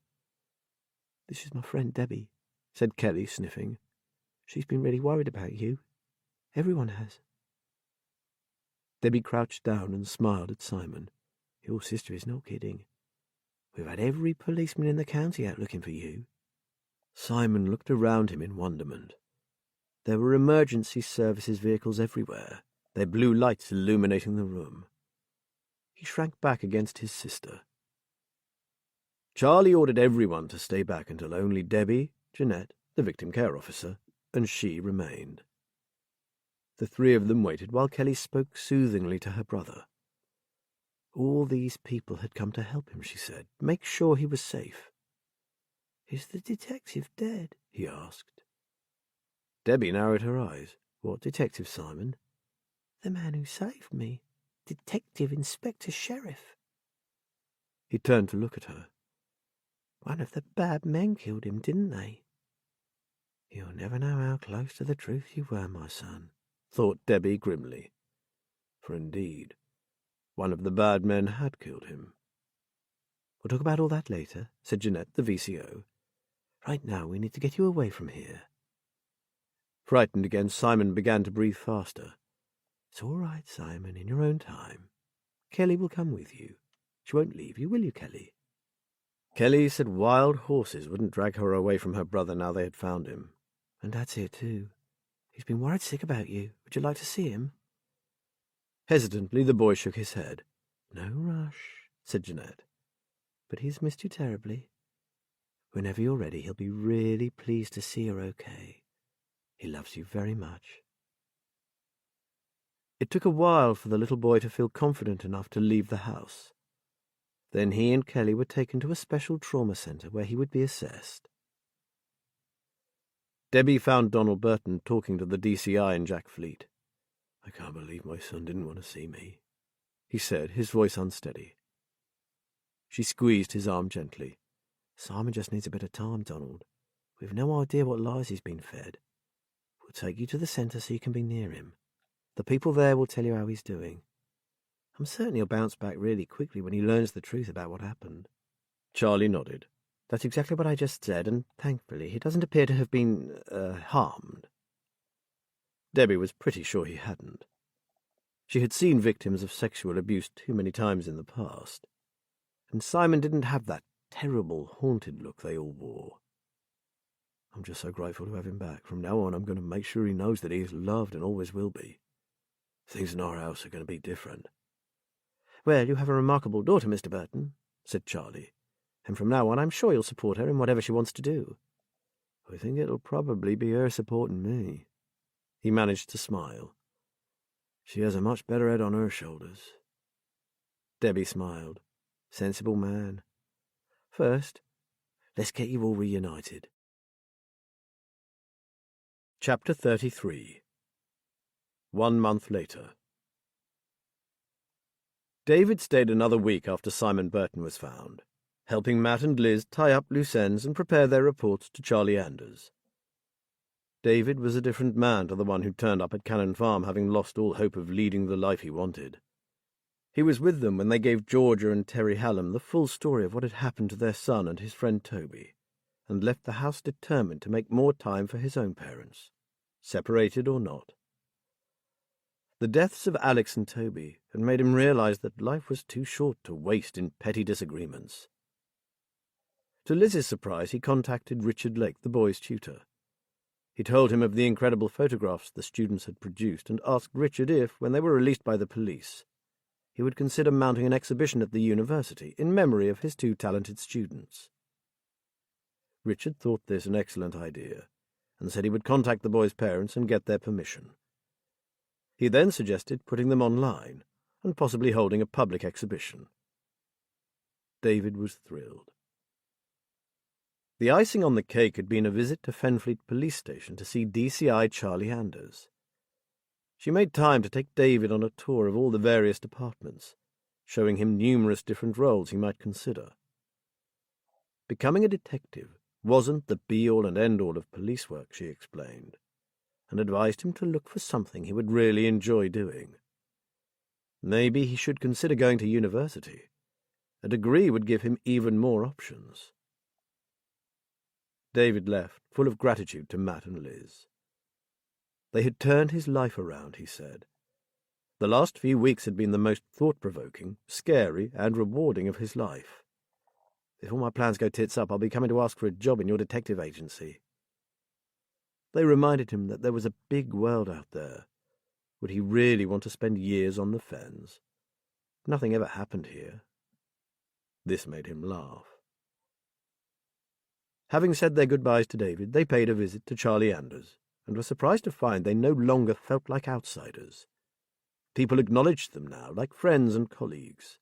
"This is my friend Debbie," said Kelly, sniffing. "She's been really worried about you. Everyone has." Debbie crouched down and smiled at Simon. "Your sister is not kidding. We've had every policeman in the county out looking for you." Simon looked around him in wonderment. There were emergency services vehicles everywhere, their blue lights illuminating the room. He shrank back against his sister. Charlie ordered everyone to stay back until only Debbie, Jeanette, the victim care officer, and she remained. The 3 of them waited while Kelly spoke soothingly to her brother. All these people had come to help him, she said, make sure he was safe. "Is the detective dead?" he asked. Debbie narrowed her eyes. "What detective, Simon?" "The man who saved me. Detective Inspector Sheriff." He turned to look at her. "One of the bad men killed him, didn't they?" "You'll never know how close to the truth you were, my son," thought Debbie grimly. For indeed, one of the bad men had killed him. "We'll talk about all that later," said Jeanette, the VCO. "Right now we need to get you away from here." Frightened again, Simon began to breathe faster. "It's all right, Simon, in your own time. Kelly will come with you. She won't leave you, will you, Kelly?" Kelly said wild horses wouldn't drag her away from her brother now they had found him. "And Dad's here too. He's been worried sick about you. Would you like to see him?" Hesitantly, the boy shook his head. "No rush," said Jeanette. "But he's missed you terribly. Whenever you're ready, he'll be really pleased to see you're okay. He loves you very much." It took a while for the little boy to feel confident enough to leave the house. Then he and Kelly were taken to a special trauma centre where he would be assessed. Debbie found Donald Burton talking to the DCI and Jack Fleet. "I can't believe my son didn't want to see me," he said, his voice unsteady. She squeezed his arm gently. "Simon just needs a bit of time, Donald. We've no idea what lies he's been fed. We'll take you to the centre so you can be near him. The people there will tell you how he's doing. I'm certain he'll bounce back really quickly when he learns the truth about what happened." Charlie nodded. That's exactly what I just said, and thankfully he doesn't appear to have been, harmed. Debbie was pretty sure he hadn't. She had seen victims of sexual abuse too many times in the past, and Simon didn't have that terrible, haunted look they all wore. I'm just so grateful to have him back. From now on, I'm going to make sure he knows that he is loved and always will be. Things in our house are going to be different. Well, you have a remarkable daughter, Mr. Burton, said Charlie, and from now on I'm sure you'll support her in whatever she wants to do. I think it'll probably be her supporting me. He managed to smile. She has a much better head on her shoulders. Debbie smiled. Sensible man. First, let's get you all reunited. Chapter 33. 1 month later. David stayed another week after Simon Burton was found, helping Matt and Liz tie up loose ends and prepare their reports to Charlie Anders. David was a different man to the one who turned up at Cannon Farm, having lost all hope of leading the life he wanted. He was with them when they gave Georgia and Terry Hallam the full story of what had happened to their son and his friend Toby, and left the house determined to make more time for his own parents, separated or not. The deaths of Alex and Toby had made him realize that life was too short to waste in petty disagreements. To Liz's surprise, he contacted Richard Lake, the boy's tutor. He told him of the incredible photographs the students had produced and asked Richard if, when they were released by the police, he would consider mounting an exhibition at the university in memory of his two talented students. Richard thought this an excellent idea, and said he would contact the boys' parents and get their permission. He then suggested putting them online and possibly holding a public exhibition. David was thrilled. The icing on the cake had been a visit to Fenfleet Police Station to see DCI Charlie Anders. She made time to take David on a tour of all the various departments, showing him numerous different roles he might consider. Becoming a detective wasn't the be-all and end-all of police work, she explained, and advised him to look for something he would really enjoy doing. Maybe he should consider going to university. A degree would give him even more options. David left, full of gratitude to Matt and Liz. They had turned his life around, he said. The last few weeks had been the most thought-provoking, scary, and rewarding of his life. If all my plans go tits up, I'll be coming to ask for a job in your detective agency. They reminded him that there was a big world out there. Would he really want to spend years on the fens? Nothing ever happened here. This made him laugh. Having said their goodbyes to David, they paid a visit to Charlie Anders, and were surprised to find they no longer felt like outsiders. People acknowledged them now, like friends and colleagues.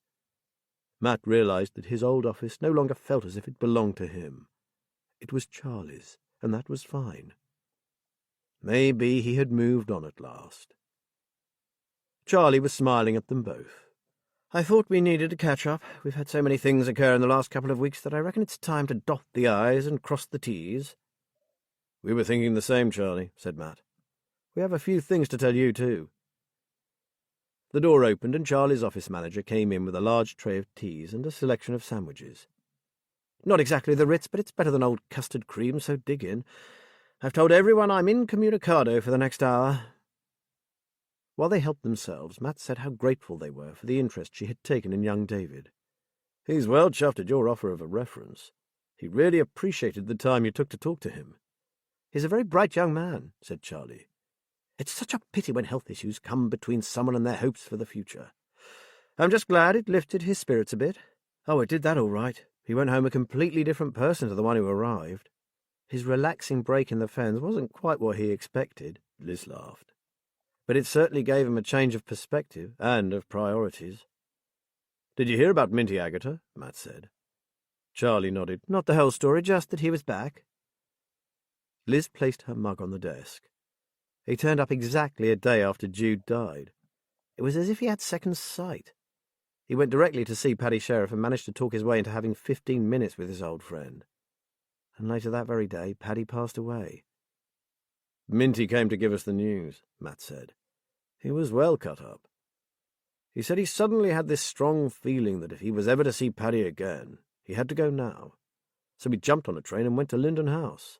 Matt realized that his old office no longer felt as if it belonged to him. It was Charlie's, and that was fine. Maybe he had moved on at last. Charlie was smiling at them both. I thought we needed to catch up. We've had so many things occur in the last couple of weeks that I reckon it's time to dot the I's and cross the T's. We were thinking the same, Charlie, said Matt. We have a few things to tell you, too. The door opened and Charlie's office manager came in with a large tray of teas and a selection of sandwiches. Not exactly the Ritz, but it's better than old custard cream, so dig in. I've told everyone I'm incommunicado for the next hour. While they helped themselves, Matt said how grateful they were for the interest she had taken in young David. He's well chuffed at your offer of a reference. He really appreciated the time you took to talk to him. He's a very bright young man, said Charlie. It's such a pity when health issues come between someone and their hopes for the future. I'm just glad it lifted his spirits a bit. Oh, it did that all right. He went home a completely different person to the one who arrived. His relaxing break in the fens wasn't quite what he expected, Liz laughed. But it certainly gave him a change of perspective and of priorities. Did you hear about Minty Agatha? Matt said. Charlie nodded. Not the whole story, just that he was back. Liz placed her mug on the desk. He turned up exactly a day after Jude died. It was as if he had second sight. He went directly to see Paddy Sheriff and managed to talk his way into having 15 minutes with his old friend. And later that very day, Paddy passed away. Minty came to give us the news, Matt said. He was well cut up. He said he suddenly had this strong feeling that if he was ever to see Paddy again, he had to go now. so he jumped on a train and went to Linden House.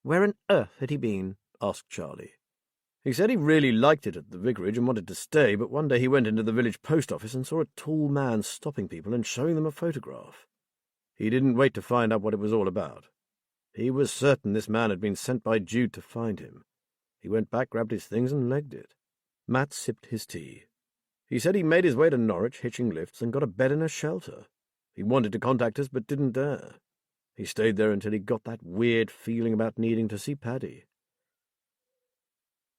Where on earth had he been? Asked Charlie. He said he really liked it at the vicarage and wanted to stay, but one day he went into the village post office and saw a tall man stopping people and showing them a photograph. He didn't wait to find out what it was all about. He was certain this man had been sent by Jude to find him. He went back, grabbed his things, and legged it. Matt sipped his tea. He said he made his way to Norwich, hitching lifts, and got a bed in a shelter. He wanted to contact us, but didn't dare. He stayed there until he got that weird feeling about needing to see Paddy.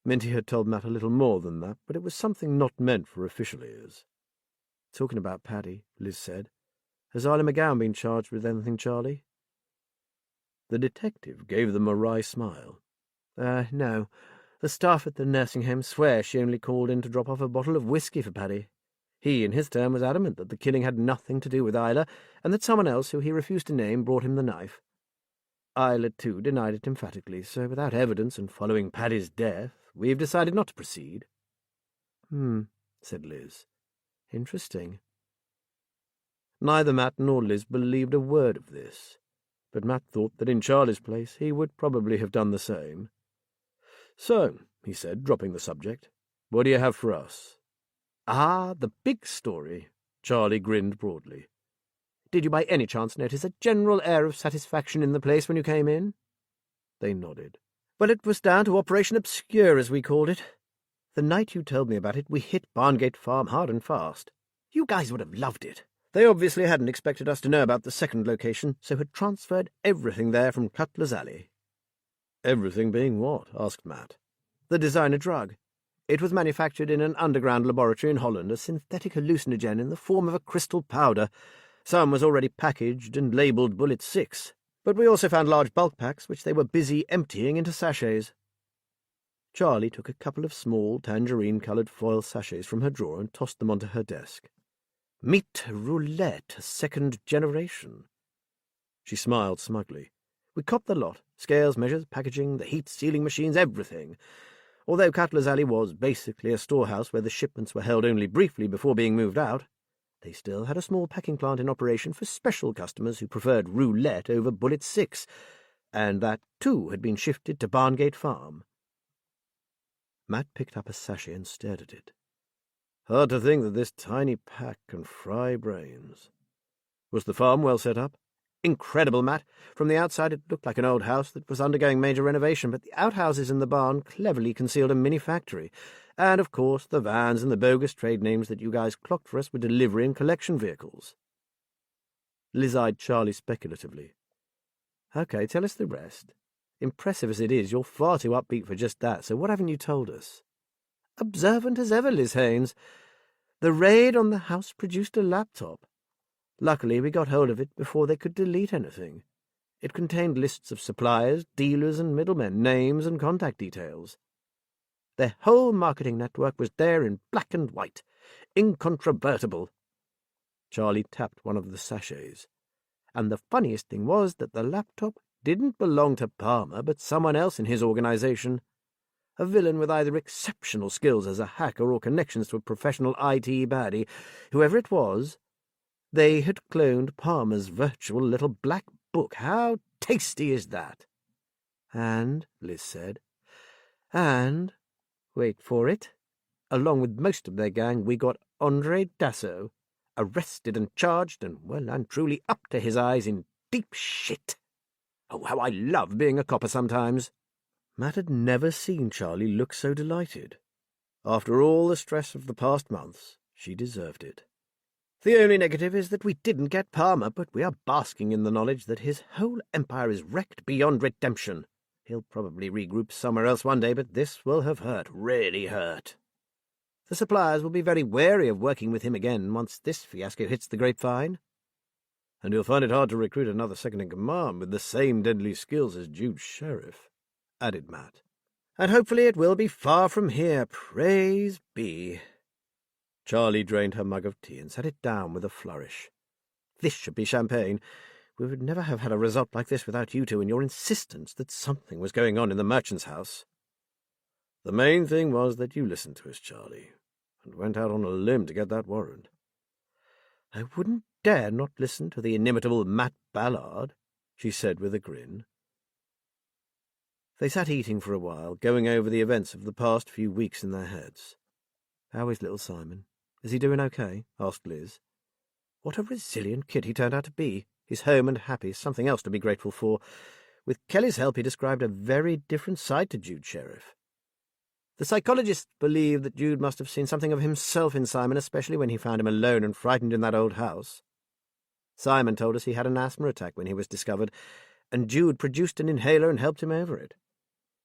Minty had told Matt a little more than that, but it was something not meant for official ears. Talking about Paddy, Liz said, has Isla McGowan been charged with anything, Charlie? The detective gave them a wry smile. No. The staff at the nursing home swear she only called in to drop off a bottle of whiskey for Paddy. He, in his turn, was adamant that the killing had nothing to do with Isla, and that someone else, who he refused to name, brought him the knife. Isla, too, denied it emphatically, so without evidence and following Paddy's death, we've decided not to proceed. Said Liz. Interesting. Neither Matt nor Liz believed a word of this, but Matt thought that in Charlie's place he would probably have done the same. So, he said, dropping the subject, what do you have for us? Ah, the big story. Charlie grinned broadly. Did you by any chance notice a general air of satisfaction in the place when you came in? They nodded. Well, it was down to Operation Obscure, as we called it. The night you told me about it, we hit Barngate Farm hard and fast. You guys would have loved it. They obviously hadn't expected us to know about the second location, so had transferred everything there from Cutler's Alley. Everything being what? Asked Matt. The designer drug. It was manufactured in an underground laboratory in Holland, a synthetic hallucinogen in the form of a crystal powder. Some was already packaged and labelled Bullet 6, but we also found large bulk packs which they were busy emptying into sachets. Charlie took a couple of small tangerine-coloured foil sachets from her drawer and tossed them onto her desk. Meat roulette, second generation. She smiled smugly. We copped the lot, scales, measures, packaging, the heat, sealing machines, everything. Although Cutler's Alley was basically a storehouse where the shipments were held only briefly before being moved out, they still had a small packing plant in operation for special customers who preferred roulette over Bullet 6, and that, too, had been shifted to Barngate Farm. Matt picked up a sachet and stared at it. Hard to think that this tiny pack can fry brains. Was the farm well set up? Incredible, Matt. From the outside it looked like an old house that was undergoing major renovation, but the outhouses in the barn cleverly concealed a mini-factory. And, of course, the vans and the bogus trade names that you guys clocked for us were delivery and collection vehicles. Liz eyed Charlie speculatively. Okay, tell us the rest. Impressive as it is, you're far too upbeat for just that, so what haven't you told us? Observant as ever, Liz Haynes. The raid on the house produced a laptop. Luckily, we got hold of it before they could delete anything. It contained lists of suppliers, dealers, and middlemen, names and contact details. Their whole marketing network was there in black and white, incontrovertible. Charlie tapped one of the sachets. And the funniest thing was that the laptop didn't belong to Palmer, but someone else in his organization. A villain with either exceptional skills as a hacker or connections to a professional IT baddie. Whoever it was, they had cloned Palmer's virtual little black book. How tasty is that? And, Liz said, and, wait for it, along with most of their gang, we got Andre Dasso, arrested and charged and well and truly up to his eyes in deep shit. Oh, how I love being a copper sometimes. Matt had never seen Charlie look so delighted. After all the stress of the past months, she deserved it. The only negative is that we didn't get Palmer, but we are basking in the knowledge that his whole empire is wrecked beyond redemption. He'll probably regroup somewhere else one day, but this will have hurt, really hurt. The suppliers will be very wary of working with him again once this fiasco hits the grapevine. And he'll find it hard to recruit another second-in-command with the same deadly skills as Jude's sheriff, added Matt. And hopefully it will be far from here, praise be. Charlie drained her mug of tea and set it down with a flourish. This should be champagne. We would never have had a result like this without you two and your insistence that something was going on in the merchant's house. The main thing was that you listened to us, Charlie, and went out on a limb to get that warrant. I wouldn't dare not listen to the inimitable Matt Ballard, she said with a grin. They sat eating for a while, going over the events of the past few weeks in their heads. "How is little Simon? Is he doing okay?" asked Liz. "What a resilient kid he turned out to be. He's home and happy, something else to be grateful for. With Kelly's help, he described a very different side to Jude, Sheriff. The psychologists believe that Jude must have seen something of himself in Simon, especially when he found him alone and frightened in that old house. Simon told us he had an asthma attack when he was discovered, and Jude produced an inhaler and helped him over it.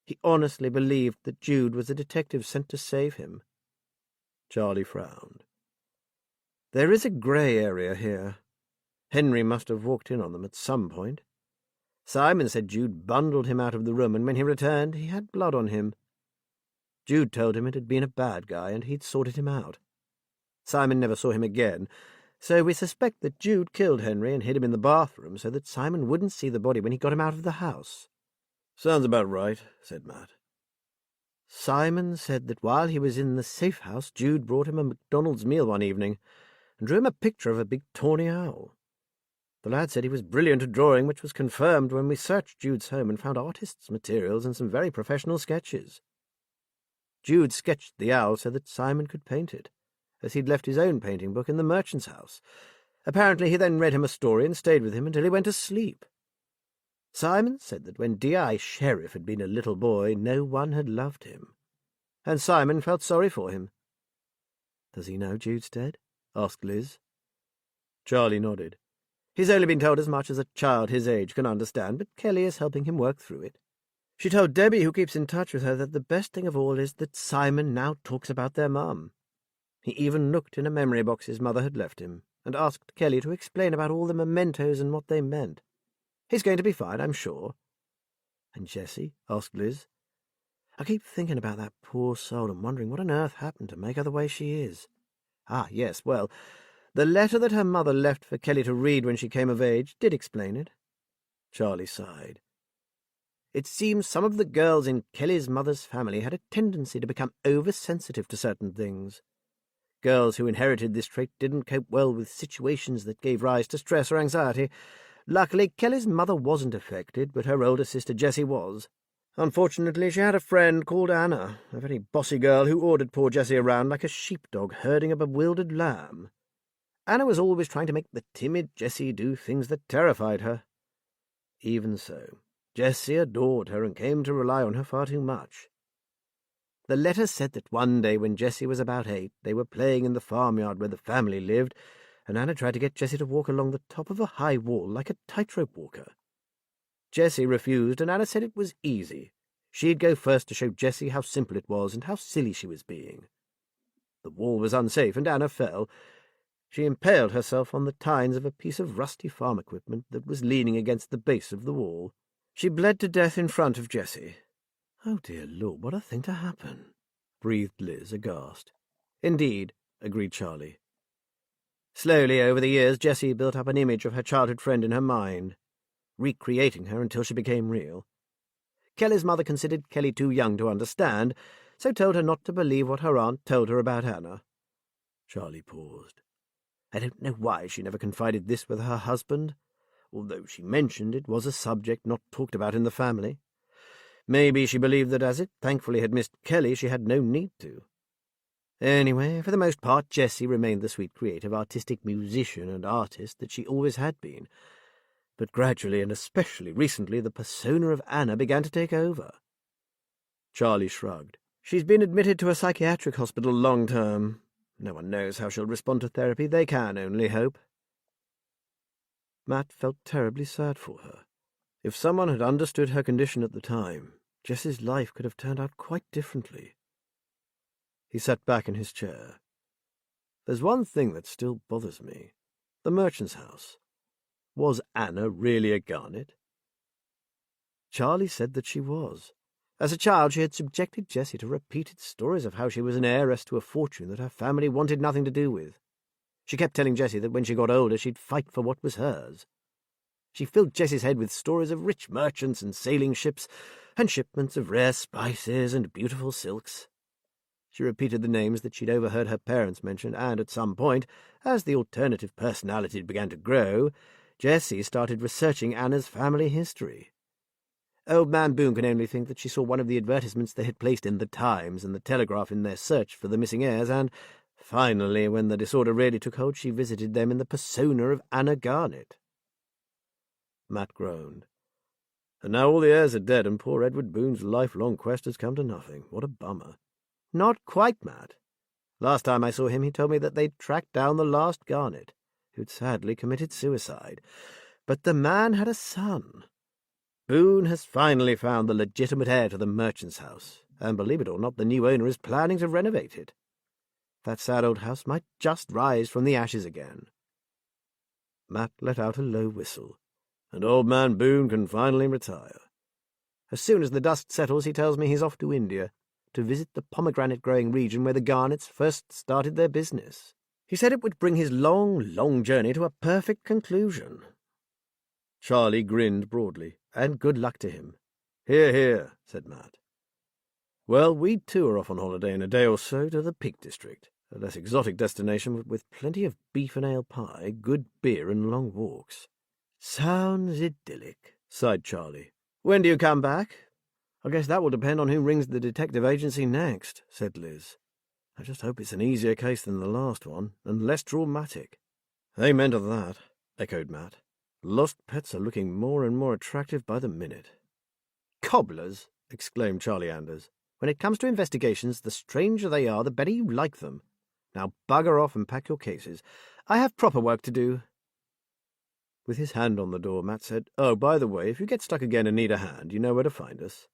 He honestly believed that Jude was a detective sent to save him." Charlie frowned. "There is a grey area here. Henry must have walked in on them at some point. Simon said Jude bundled him out of the room, and when he returned he had blood on him. Jude told him it had been a bad guy, and he'd sorted him out. Simon never saw him again, so we suspect that Jude killed Henry and hid him in the bathroom so that Simon wouldn't see the body when he got him out of the house." "Sounds about right," said Matt. "Simon said that while he was in the safe house, Jude brought him a McDonald's meal one evening and drew him a picture of a big tawny owl. The lad said he was brilliant at drawing, which was confirmed when we searched Jude's home and found artists' materials and some very professional sketches. Jude sketched the owl so that Simon could paint it, as he'd left his own painting book in the merchant's house. Apparently he then read him a story and stayed with him until he went to sleep. Simon said that when D.I. Sheriff had been a little boy, no one had loved him, and Simon felt sorry for him." "Does he know Jude's dead?" asked Liz. Charlie nodded. "He's only been told as much as a child his age can understand, but Kelly is helping him work through it. She told Debbie, who keeps in touch with her, that the best thing of all is that Simon now talks about their mum. He even looked in a memory box his mother had left him, and asked Kelly to explain about all the mementos and what they meant. He's going to be fine, I'm sure." "And Jessie?" asked Liz. "I keep thinking about that poor soul and wondering what on earth happened to make her the way she is. Ah, yes, well, the letter that her mother left for Kelly to read when she came of age did explain it." Charlie sighed. "It seems some of the girls in Kelly's mother's family had a tendency to become oversensitive to certain things. Girls who inherited this trait didn't cope well with situations that gave rise to stress or anxiety. Luckily, Kelly's mother wasn't affected, but her older sister Jessie was. Unfortunately, she had a friend called Anna, a very bossy girl who ordered poor Jessie around like a sheepdog herding a bewildered lamb. Anna was always trying to make the timid Jessie do things that terrified her. Even so, Jessie adored her and came to rely on her far too much. The letter said that one day when Jessie was about 8, they were playing in the farmyard where the family lived, and Anna tried to get Jessie to walk along the top of a high wall like a tightrope walker. Jessie refused, and Anna said it was easy. She'd go first to show Jessie how simple it was and how silly she was being. The wall was unsafe, and Anna fell. She impaled herself on the tines of a piece of rusty farm equipment that was leaning against the base of the wall. She bled to death in front of Jessie. "Oh, dear Lord, what a thing to happen," breathed Liz, aghast. "Indeed," agreed Charlie. Slowly, over the years, Jessie built up an image of her childhood friend in her mind, recreating her until she became real. Kelly's mother considered Kelly too young to understand, so told her not to believe what her aunt told her about Anna. Charlie paused. I don't know why she never confided this with her husband, although she mentioned it was a subject not talked about in the family. Maybe she believed that as it thankfully had missed Kelly, she had no need to. Anyway, for the most part, Jessie remained the sweet, creative, artistic musician and artist that she always had been. But gradually, and especially recently, the persona of Anna began to take over. Charlie shrugged. She's been admitted to a psychiatric hospital long-term. No one knows how she'll respond to therapy. They can only hope. Matt felt terribly sad for her. If someone had understood her condition at the time, Jessie's life could have turned out quite differently. He sat back in his chair. There's one thing that still bothers me. The merchant's house. Was Anna really a Garnet? Charlie said that she was. As a child, she had subjected Jessie to repeated stories of how she was an heiress to a fortune that her family wanted nothing to do with. She kept telling Jessie that when she got older, she'd fight for what was hers. She filled Jessie's head with stories of rich merchants and sailing ships, and shipments of rare spices and beautiful silks. She repeated the names that she'd overheard her parents mention, and at some point, as the alternative personality began to grow, Jessie started researching Anna's family history. Old Man Boone can only think that she saw one of the advertisements they had placed in the Times and the Telegraph in their search for the missing heirs, and finally, when the disorder really took hold, she visited them in the persona of Anna Garnett. Matt groaned. And now all the heirs are dead, and poor Edward Boone's lifelong quest has come to nothing. What a bummer. Not quite, Matt. Last time I saw him, he told me that they'd tracked down the last Garnett, who'd sadly committed suicide. But the man had a son. Boone has finally found the legitimate heir to the merchant's house, and believe it or not, the new owner is planning to renovate it. That sad old house might just rise from the ashes again. Matt let out a low whistle, and Old Man Boone can finally retire. As soon as the dust settles, he tells me he's off to India, to visit the pomegranate-growing region where the Garnets first started their business. He said it would bring his long journey to a perfect conclusion. Charlie grinned broadly, and good luck to him. "Hear, hear," said Matt. "Well, we too are off on holiday in a day or so to the Peak District, a less exotic destination with plenty of beef and ale pie, good beer, and long walks." "Sounds idyllic," sighed Charlie. "When do you come back?" "I guess that will depend on who rings the detective agency next," said Liz. "I just hope it's an easier case than the last one, and less traumatic." "Amen to that," echoed Matt. "Lost pets are looking more and more attractive by the minute." "Cobblers!" exclaimed Charlie Anders. "When it comes to investigations, the stranger they are, the better you like them. Now bugger off and pack your cases. I have proper work to do." With his hand on the door, Matt said, "Oh, by the way, if you get stuck again and need a hand, you know where to find us.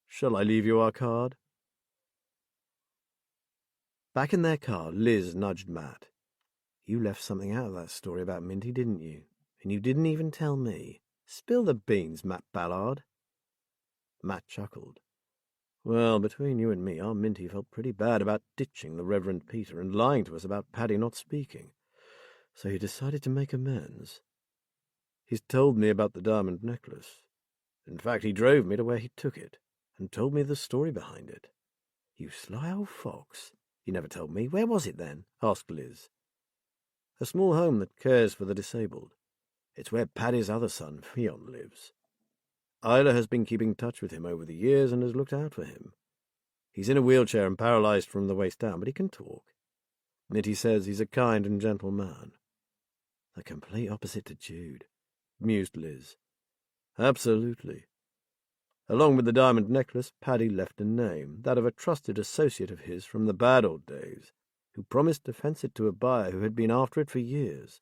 Shall I leave you our card?" Back in their car, Liz nudged Matt. "You left something out of that story about Minty, didn't you? And you didn't even tell me. Spill the beans, Matt Ballard." Matt chuckled. "Well, between you and me, our Minty felt pretty bad about ditching the Reverend Peter and lying to us about Paddy not speaking. So he decided to make amends. He's told me about the diamond necklace. In fact, he drove me to where he took it and told me the story behind it." "You sly old fox. You never told me. Where was it, then?" asked Liz. "A small home that cares for the disabled. It's where Paddy's other son, Fionn, lives. Isla has been keeping touch with him over the years and has looked out for him. He's in a wheelchair and paralyzed from the waist down, but he can talk. Minty says he's a kind and gentle man." "The complete opposite to Jude," mused Liz. "Absolutely. Along with the diamond necklace, Paddy left a name, that of a trusted associate of his from the bad old days, who promised to fence it to a buyer who had been after it for years.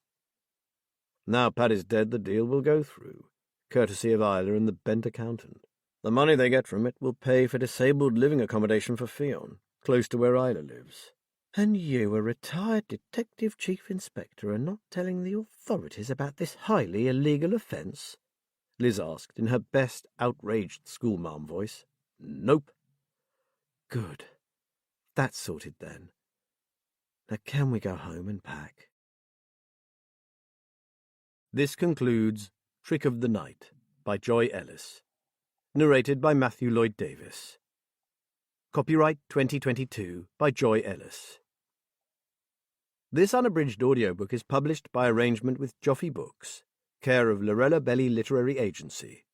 Now Paddy's dead, the deal will go through, courtesy of Isla and the bent accountant. The money they get from it will pay for disabled living accommodation for Fionn, close to where Isla lives." "And you, a retired detective chief inspector, are not telling the authorities about this highly illegal offence?" Liz asked in her best outraged schoolmarm voice. "Nope." "Good. That's sorted then. Now can we go home and pack?" This concludes Trick of the Night by Joy Ellis. Narrated by Matthew Lloyd Davis. Copyright 2022 by Joy Ellis. This unabridged audiobook is published by arrangement with Joffy Books, care of Lorella Belli Literary Agency,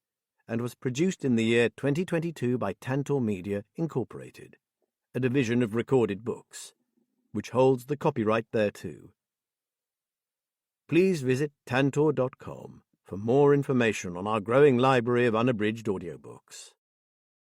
and was produced in the year 2022 by Tantor Media, Incorporated, a division of Recorded Books, which holds the copyright thereto. Please visit tantor.com for more information on our growing library of unabridged audiobooks.